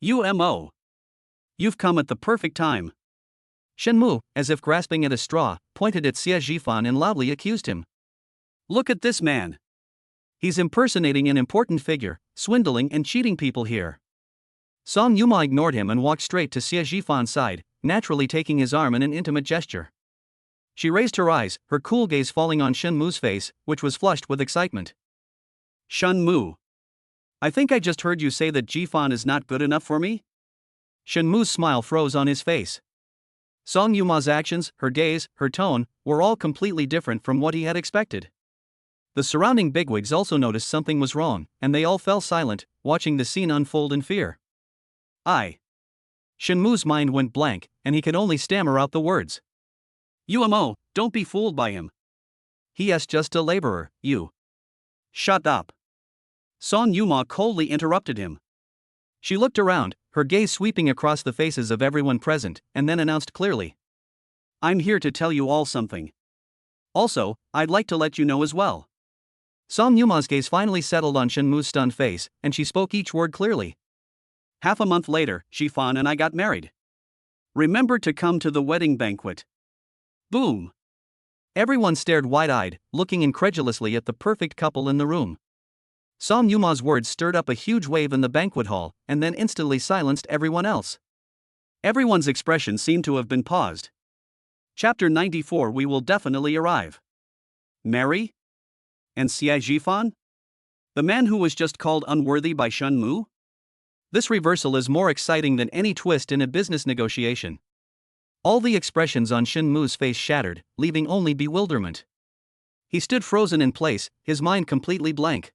UMO. You've come at the perfect time. Shen Mu, as if grasping at a straw, pointed at Xie Jifan and loudly accused him. Look at this man. He's impersonating an important figure, swindling and cheating people here. Song Yuma ignored him and walked straight to Xie Jifan's side, naturally taking his arm in an intimate gesture. She raised her eyes, her cool gaze falling on Shen Mu's face, which was flushed with excitement. Shen Mu. I think I just heard you say that Jifan is not good enough for me? Shen Mu's smile froze on his face. Song Yuma's actions, her gaze, her tone, were all completely different from what he had expected. The surrounding bigwigs also noticed something was wrong, and they all fell silent, watching the scene unfold in fear. Shen Mu's mind went blank, and he could only stammer out the words. UMO, don't be fooled by him. He is just a laborer, you. Shut up. Son Yuma coldly interrupted him. She looked around, her gaze sweeping across the faces of everyone present, and then announced clearly. I'm here to tell you all something. Also, I'd like to let you know as well. Song Yuma's gaze finally settled on Shen Mu's stunned face, and she spoke each word clearly. Half a month later, Jifan and I got married. Remember to come to the wedding banquet. Boom. Everyone stared wide-eyed, looking incredulously at the perfect couple in the room. Song Yuma's words stirred up a huge wave in the banquet hall, and then instantly silenced everyone else. Everyone's expression seemed to have been paused. Chapter 94. We will definitely arrive. Marry? And Xie Jifan? The man who was just called unworthy by Shen Mu? This reversal is more exciting than any twist in a business negotiation. All the expressions on Shen Mu's face shattered, leaving only bewilderment. He stood frozen in place, his mind completely blank.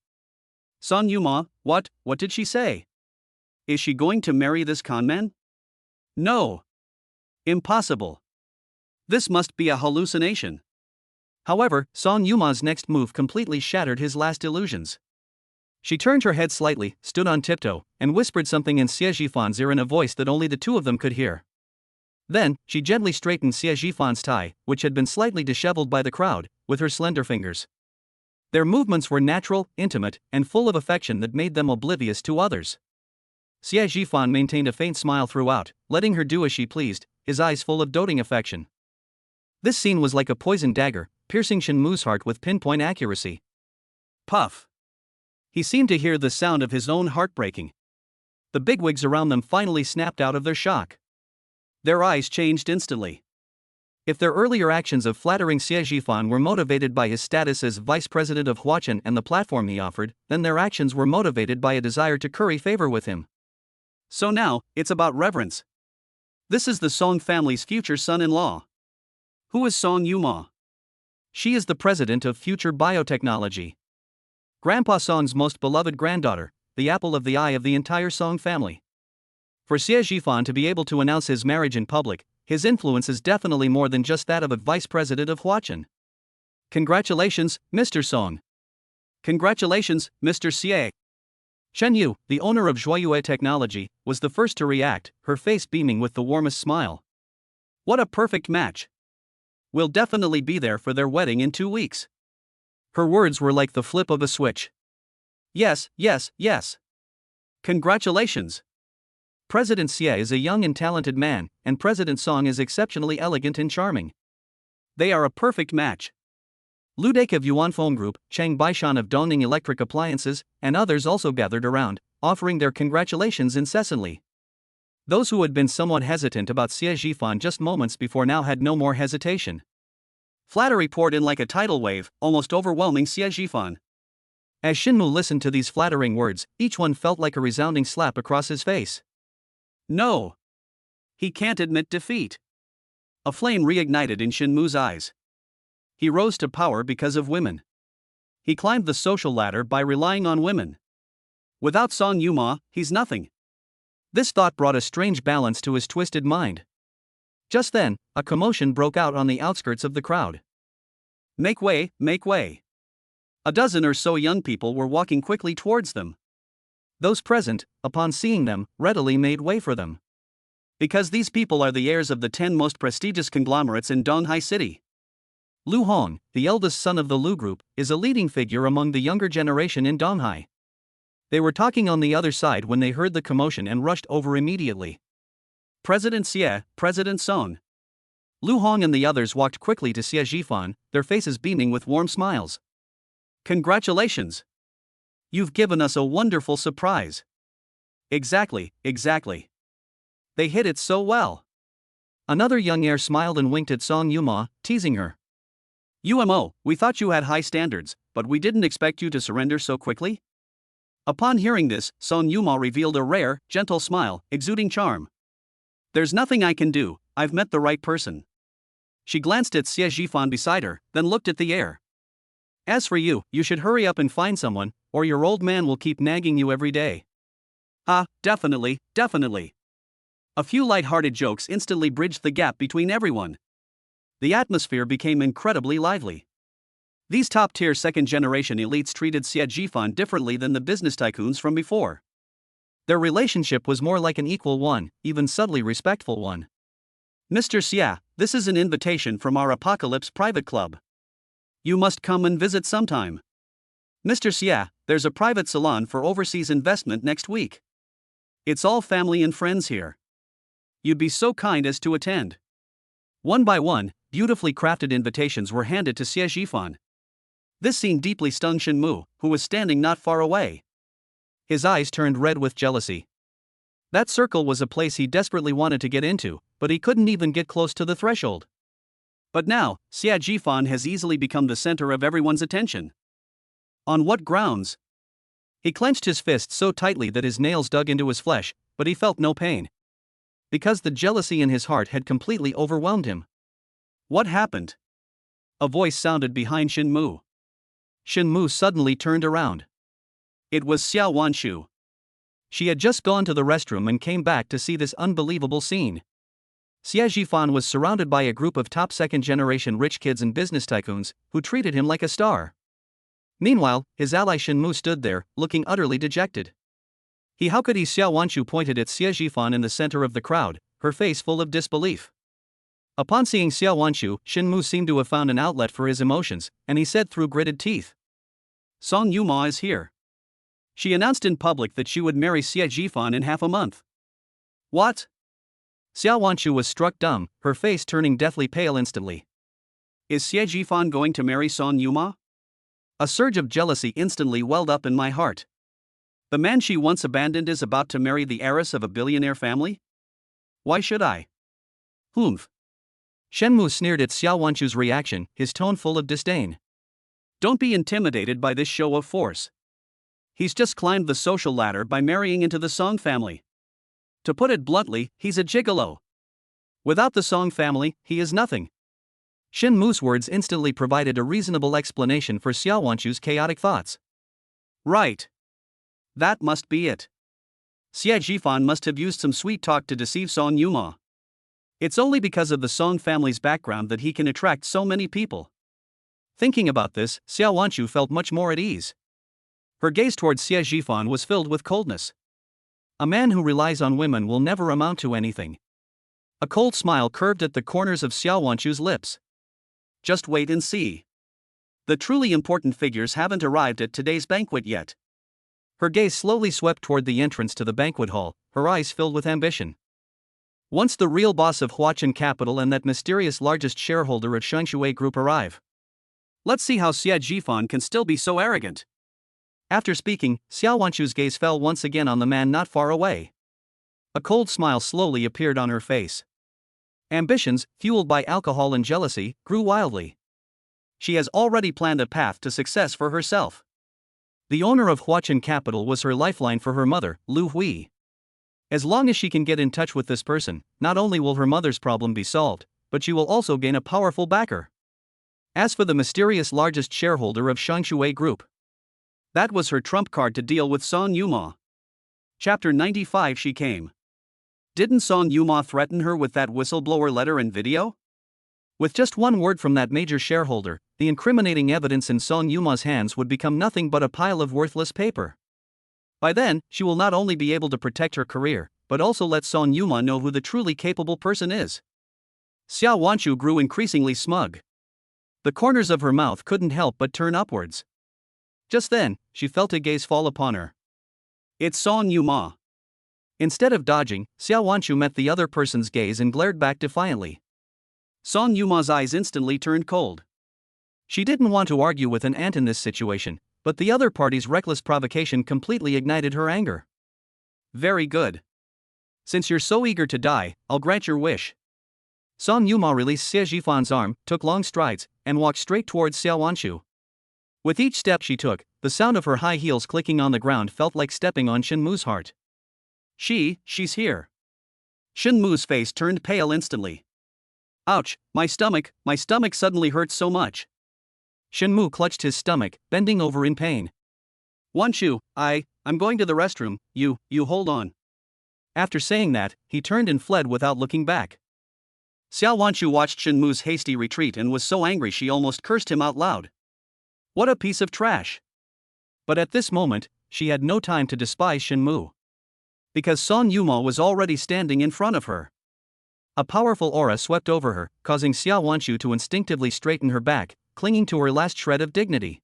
Son Yuma, what did she say? Is she going to marry this conman? No. Impossible. This must be a hallucination. However, Song Yuma's next move completely shattered his last illusions. She turned her head slightly, stood on tiptoe, and whispered something in Xie Jifan's ear in a voice that only the two of them could hear. Then, she gently straightened Xie Jifan's tie, which had been slightly disheveled by the crowd, with her slender fingers. Their movements were natural, intimate, and full of affection that made them oblivious to others. Xie Zhifan maintained a faint smile throughout, letting her do as she pleased, his eyes full of doting affection. This scene was like a poisoned dagger, piercing Shenmu's heart with pinpoint accuracy. Puff! He seemed to hear the sound of his own heart breaking. The bigwigs around them finally snapped out of their shock. Their eyes changed instantly. If their earlier actions of flattering Xie Zhifan were motivated by his status as vice president of Huachan and the platform he offered, then their actions were motivated by a desire to curry favor with him. So now, it's about reverence. This is the Song family's future son-in-law. Who is Song Yuma? She is the president of Future Biotechnology. Grandpa Song's most beloved granddaughter, the apple of the eye of the entire Song family. For Xie Zhifan to be able to announce his marriage in public, his influence is definitely more than just that of a vice president of Huachan. Congratulations, Mr. Song. Congratulations, Mr. Xie. Chen Yu, the owner of Zhuoyue Technology, was the first to react, her face beaming with the warmest smile. What a perfect match. We'll definitely be there for their wedding in 2 weeks. Her words were like the flip of a switch. Yes, yes, yes. Congratulations. President Xie is a young and talented man, and President Song is exceptionally elegant and charming. They are a perfect match. Lu Dake of Yuanfeng Group, Cheng Baishan of Dongning Electric Appliances, and others also gathered around, offering their congratulations incessantly. Those who had been somewhat hesitant about Xie Zhifan just moments before now had no more hesitation. Flattery poured in like a tidal wave, almost overwhelming Xie Zhifan. As Shenmu listened to these flattering words, each one felt like a resounding slap across his face. No! He can't admit defeat. A flame reignited in Shenmu's eyes. He rose to power because of women. He climbed the social ladder by relying on women. Without Song Yuma, he's nothing. This thought brought a strange balance to his twisted mind. Just then, a commotion broke out on the outskirts of the crowd. Make way, make way. A dozen or so young people were walking quickly towards them. Those present, upon seeing them, readily made way for them. Because these people are the heirs of the 10 most prestigious conglomerates in Donghai City. Lu Hong, the eldest son of the Lu Group, is a leading figure among the younger generation in Donghai. They were talking on the other side when they heard the commotion and rushed over immediately. President Xie, President Song. Lu Hong and the others walked quickly to Xie Zhifan, their faces beaming with warm smiles. Congratulations! You've given us a wonderful surprise. Exactly, exactly. They hit it so well. Another young heir smiled and winked at Song Yuma, teasing her. UMO, we thought you had high standards, but we didn't expect you to surrender so quickly? Upon hearing this, Song Yuma revealed a rare, gentle smile, exuding charm. There's nothing I can do, I've met the right person. She glanced at Xie Zhifan beside her, then looked at the heir. As for you, you should hurry up and find someone, or your old man will keep nagging you every day. Ah, definitely, definitely. A few light-hearted jokes instantly bridged the gap between everyone. The atmosphere became incredibly lively. These top-tier second-generation elites treated Xie Zhifan differently than the business tycoons from before. Their relationship was more like an equal one, even subtly respectful one. Mr. Xie, this is an invitation from our Apocalypse Private Club. You must come and visit sometime. Mr. Xie, there's a private salon for overseas investment next week. It's all family and friends here. You'd be so kind as to attend. One by one, beautifully crafted invitations were handed to Xie Zhifan. This scene deeply stung Shenmu, who was standing not far away. His eyes turned red with jealousy. That circle was a place he desperately wanted to get into, but he couldn't even get close to the threshold. But now, Xie Zhifan has easily become the center of everyone's attention. On what grounds? He clenched his fist so tightly that his nails dug into his flesh, but he felt no pain. Because the jealousy in his heart had completely overwhelmed him. What happened? A voice sounded behind Shenmu. Shenmu suddenly turned around. It was Xiao Wanshu. She had just gone to the restroom and came back to see this unbelievable scene. Xie Zhifan was surrounded by a group of top second-generation rich kids and business tycoons, who treated him like a star. Meanwhile, his ally Shenmu stood there, looking utterly dejected. How could he? Xiao Wanshu pointed at Xie Zhifan in the center of the crowd, her face full of disbelief. Upon seeing Xiao Wanshu, Shenmu seemed to have found an outlet for his emotions, and he said through gritted teeth. Song Yuma is here. She announced in public that she would marry Xie Jifan in half a month. What? Xiao Wanchu was struck dumb, her face turning deathly pale instantly. Is Xie Jifan going to marry Son Yuma? A surge of jealousy instantly welled up in my heart. The man she once abandoned is about to marry the heiress of a billionaire family? Why should I? Humph. Shenmu sneered at Xiao Wanchu's reaction, his tone full of disdain. Don't be intimidated by this show of force. He's just climbed the social ladder by marrying into the Song family. To put it bluntly, he's a gigolo. Without the Song family, he is nothing. Shenmu's words instantly provided a reasonable explanation for Xiao Wanchu's chaotic thoughts. Right. That must be it. Xie Jifan must have used some sweet talk to deceive Son Yuma. It's only because of the Song family's background that he can attract so many people. Thinking about this, Xiao Wanchu felt much more at ease. Her gaze towards Xie Jifan was filled with coldness. A man who relies on women will never amount to anything. A cold smile curved at the corners of Xiao Wanchu's lips. Just wait and see. The truly important figures haven't arrived at today's banquet yet. Her gaze slowly swept toward the entrance to the banquet hall, her eyes filled with ambition. Once the real boss of Huachen Capital and that mysterious largest shareholder of Shangshui Group arrive. Let's see how Xie Jifan can still be so arrogant. After speaking, Xiao Wanchu's gaze fell once again on the man not far away. A cold smile slowly appeared on her face. Ambitions, fueled by alcohol and jealousy, grew wildly. She has already planned a path to success for herself. The owner of Huachen Capital was her lifeline for her mother, Lu Hui. As long as she can get in touch with this person, not only will her mother's problem be solved, but she will also gain a powerful backer. As for the mysterious largest shareholder of Shangshui Group, that was her trump card to deal with Son Yuma. Chapter 95. She came. Didn't Son Yuma threaten her with that whistleblower letter and video? With just one word from that major shareholder, the incriminating evidence in Son Yuma's hands would become nothing but a pile of worthless paper. By then, she will not only be able to protect her career, but also let Son Yuma know who the truly capable person is. Xiao Wanchu grew increasingly smug. The corners of her mouth couldn't help but turn upwards. Just then, she felt a gaze fall upon her. It's Son Yuma. Instead of dodging, Xiao Wanchu met the other person's gaze and glared back defiantly. Son Yuma's eyes instantly turned cold. She didn't want to argue with an ant in this situation, but the other party's reckless provocation completely ignited her anger. Very good. Since you're so eager to die, I'll grant your wish. Son Yuma released Xie Jifan's arm, took long strides, and walked straight towards Xiao Wanchu. With each step she took, the sound of her high heels clicking on the ground felt like stepping on Shenmu's heart. She's here. Shenmu's face turned pale instantly. Ouch, my stomach suddenly hurts so much. Shenmu clutched his stomach, bending over in pain. Wanchu, I'm going to the restroom, you hold on. After saying that, he turned and fled without looking back. Xiao Wanchu watched Shenmu's hasty retreat and was so angry she almost cursed him out loud. What a piece of trash! But at this moment, she had no time to despise Shenmu. Because Son Yuma was already standing in front of her. A powerful aura swept over her, causing Xiao Wanchu to instinctively straighten her back, clinging to her last shred of dignity.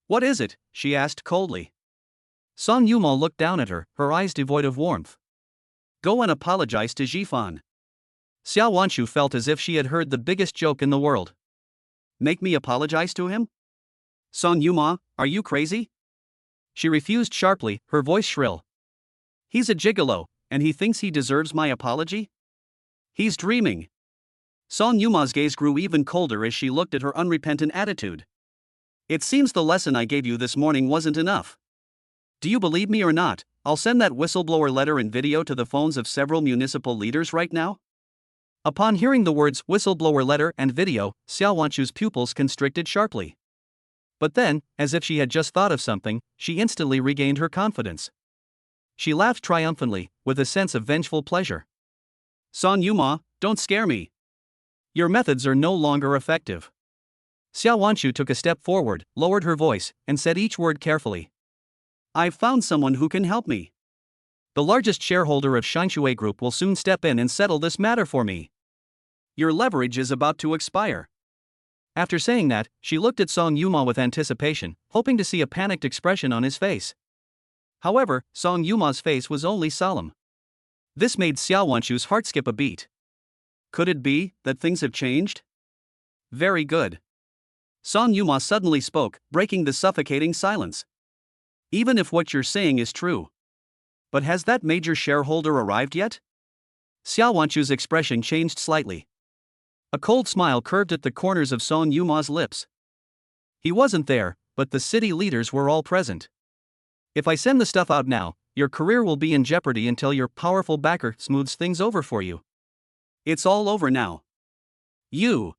What is it? She asked coldly. Son Yuma looked down at her, her eyes devoid of warmth. Go and apologize to Jifan. Xiao Wanchu felt as if she had heard the biggest joke in the world. Make me apologize to him? Son Yuma, are you crazy? She refused sharply, her voice shrill. He's a gigolo, and he thinks he deserves my apology? He's dreaming. Son Yuma's gaze grew even colder as she looked at her unrepentant attitude. It seems the lesson I gave you this morning wasn't enough. Do you believe me or not? I'll send that whistleblower letter and video to the phones of several municipal leaders right now. Upon hearing the words whistleblower letter and video, Xiao Wanchu's pupils constricted sharply. But then, as if she had just thought of something, she instantly regained her confidence. She laughed triumphantly, with a sense of vengeful pleasure. Son Yuma, don't scare me. Your methods are no longer effective. Xiao Wanchu took a step forward, lowered her voice, and said each word carefully. I've found someone who can help me. The largest shareholder of Shangshui Group will soon step in and settle this matter for me. Your leverage is about to expire. After saying that, she looked at Son Yuma with anticipation, hoping to see a panicked expression on his face. However, Song Yuma's face was only solemn. This made Xiao Wanshu's heart skip a beat. Could it be that things have changed? Very good. Song Yuma suddenly spoke, breaking the suffocating silence. Even if what you're saying is true. But has that major shareholder arrived yet? Xiao Wanshu's expression changed slightly. A cold smile curved at the corners of Song Yuma's lips. He wasn't there, but the city leaders were all present. If I send the stuff out now, your career will be in jeopardy until your powerful backer smooths things over for you. It's all over now. You.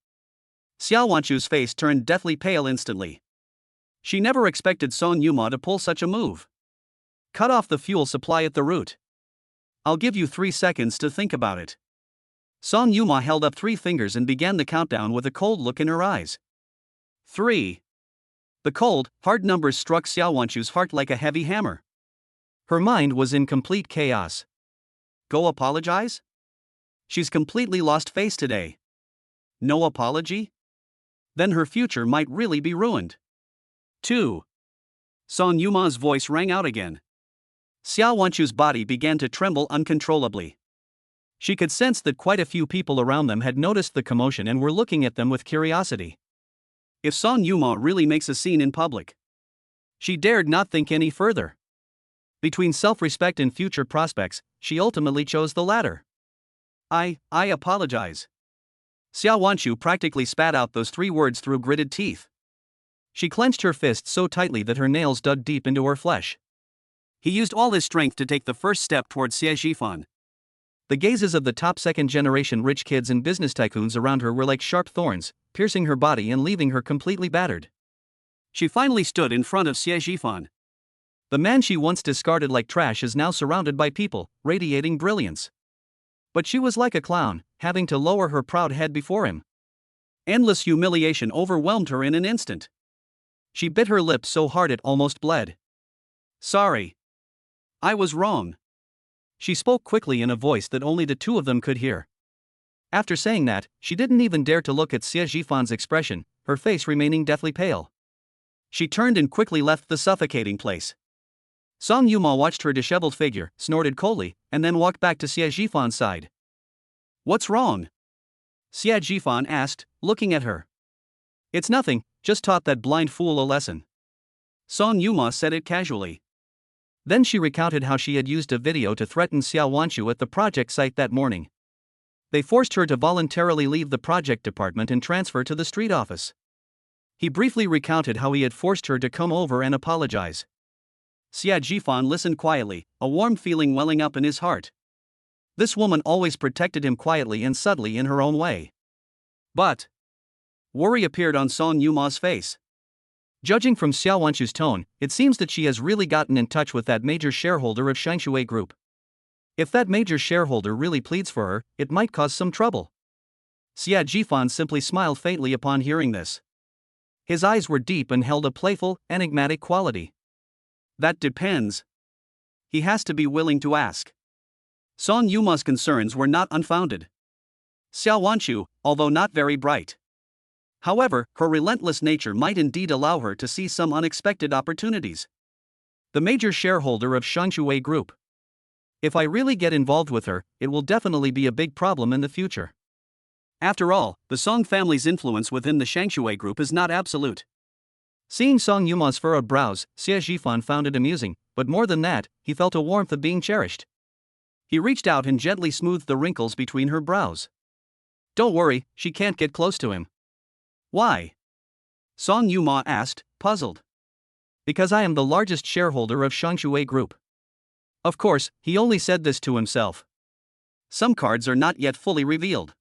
Xiao Wanshu's face turned deathly pale instantly. She never expected Song Yuma to pull such a move. Cut off the fuel supply at the root. I'll give you 3 seconds to think about it. Song Yuma held up 3 fingers and began the countdown with a cold look in her eyes. 3. The cold, hard numbers struck Xiao Wanshu's heart like a heavy hammer. Her mind was in complete chaos. Go apologize? She's completely lost face today. No apology? Then her future might really be ruined. 2. Song Yuma's voice rang out again. Xiao Wanshu's body began to tremble uncontrollably. She could sense that quite a few people around them had noticed the commotion and were looking at them with curiosity. If Song Yuma really makes a scene in public. She dared not think any further. Between self-respect and future prospects, she ultimately chose the latter. I apologize. Xiao Wanshu practically spat out those 3 words through gritted teeth. She clenched her fist so tightly that her nails dug deep into her flesh. He used all his strength to take the first step towards Xie Zhifan. The gazes of the top second-generation rich kids and business tycoons around her were like sharp thorns, piercing her body and leaving her completely battered. She finally stood in front of Xie Zhifan. The man she once discarded like trash is now surrounded by people, radiating brilliance. But she was like a clown, having to lower her proud head before him. Endless humiliation overwhelmed her in an instant. She bit her lip so hard it almost bled. Sorry. I was wrong. She spoke quickly in a voice that only the 2 of them could hear. After saying that, she didn't even dare to look at Xie Zhifan's expression, her face remaining deathly pale. She turned and quickly left the suffocating place. Song Yuma watched her disheveled figure, snorted coldly, and then walked back to Xie Zhifan's side. What's wrong? Xie Zhifan asked, looking at her. It's nothing, just taught that blind fool a lesson. Song Yuma said it casually. Then she recounted how she had used a video to threaten Xiao Wanshu at the project site that morning. They forced her to voluntarily leave the project department and transfer to the street office. He briefly recounted how he had forced her to come over and apologize. Xie Zhifan listened quietly, a warm feeling welling up in his heart. This woman always protected him quietly and subtly in her own way. But worry appeared on Song Yuma's face. Judging from Xiao Wanshu's tone, it seems that she has really gotten in touch with that major shareholder of Shangshui Group. If that major shareholder really pleads for her, it might cause some trouble. Xie Zhifan simply smiled faintly upon hearing this. His eyes were deep and held a playful, enigmatic quality. That depends. He has to be willing to ask. Song Yuma's concerns were not unfounded. Xiao Wanshu, although not very bright. However, her relentless nature might indeed allow her to see some unexpected opportunities. The major shareholder of Shangshui Group. If I really get involved with her, it will definitely be a big problem in the future. After all, the Song family's influence within the Shangshui Group is not absolute. Seeing Song Yuma's furrowed brows, Xie Zhifan found it amusing, but more than that, he felt a warmth of being cherished. He reached out and gently smoothed the wrinkles between her brows. Don't worry, she can't get close to him. Why? Song Yuma asked, puzzled. Because I am the largest shareholder of Shangshui Group. Of course, he only said this to himself. Some cards are not yet fully revealed.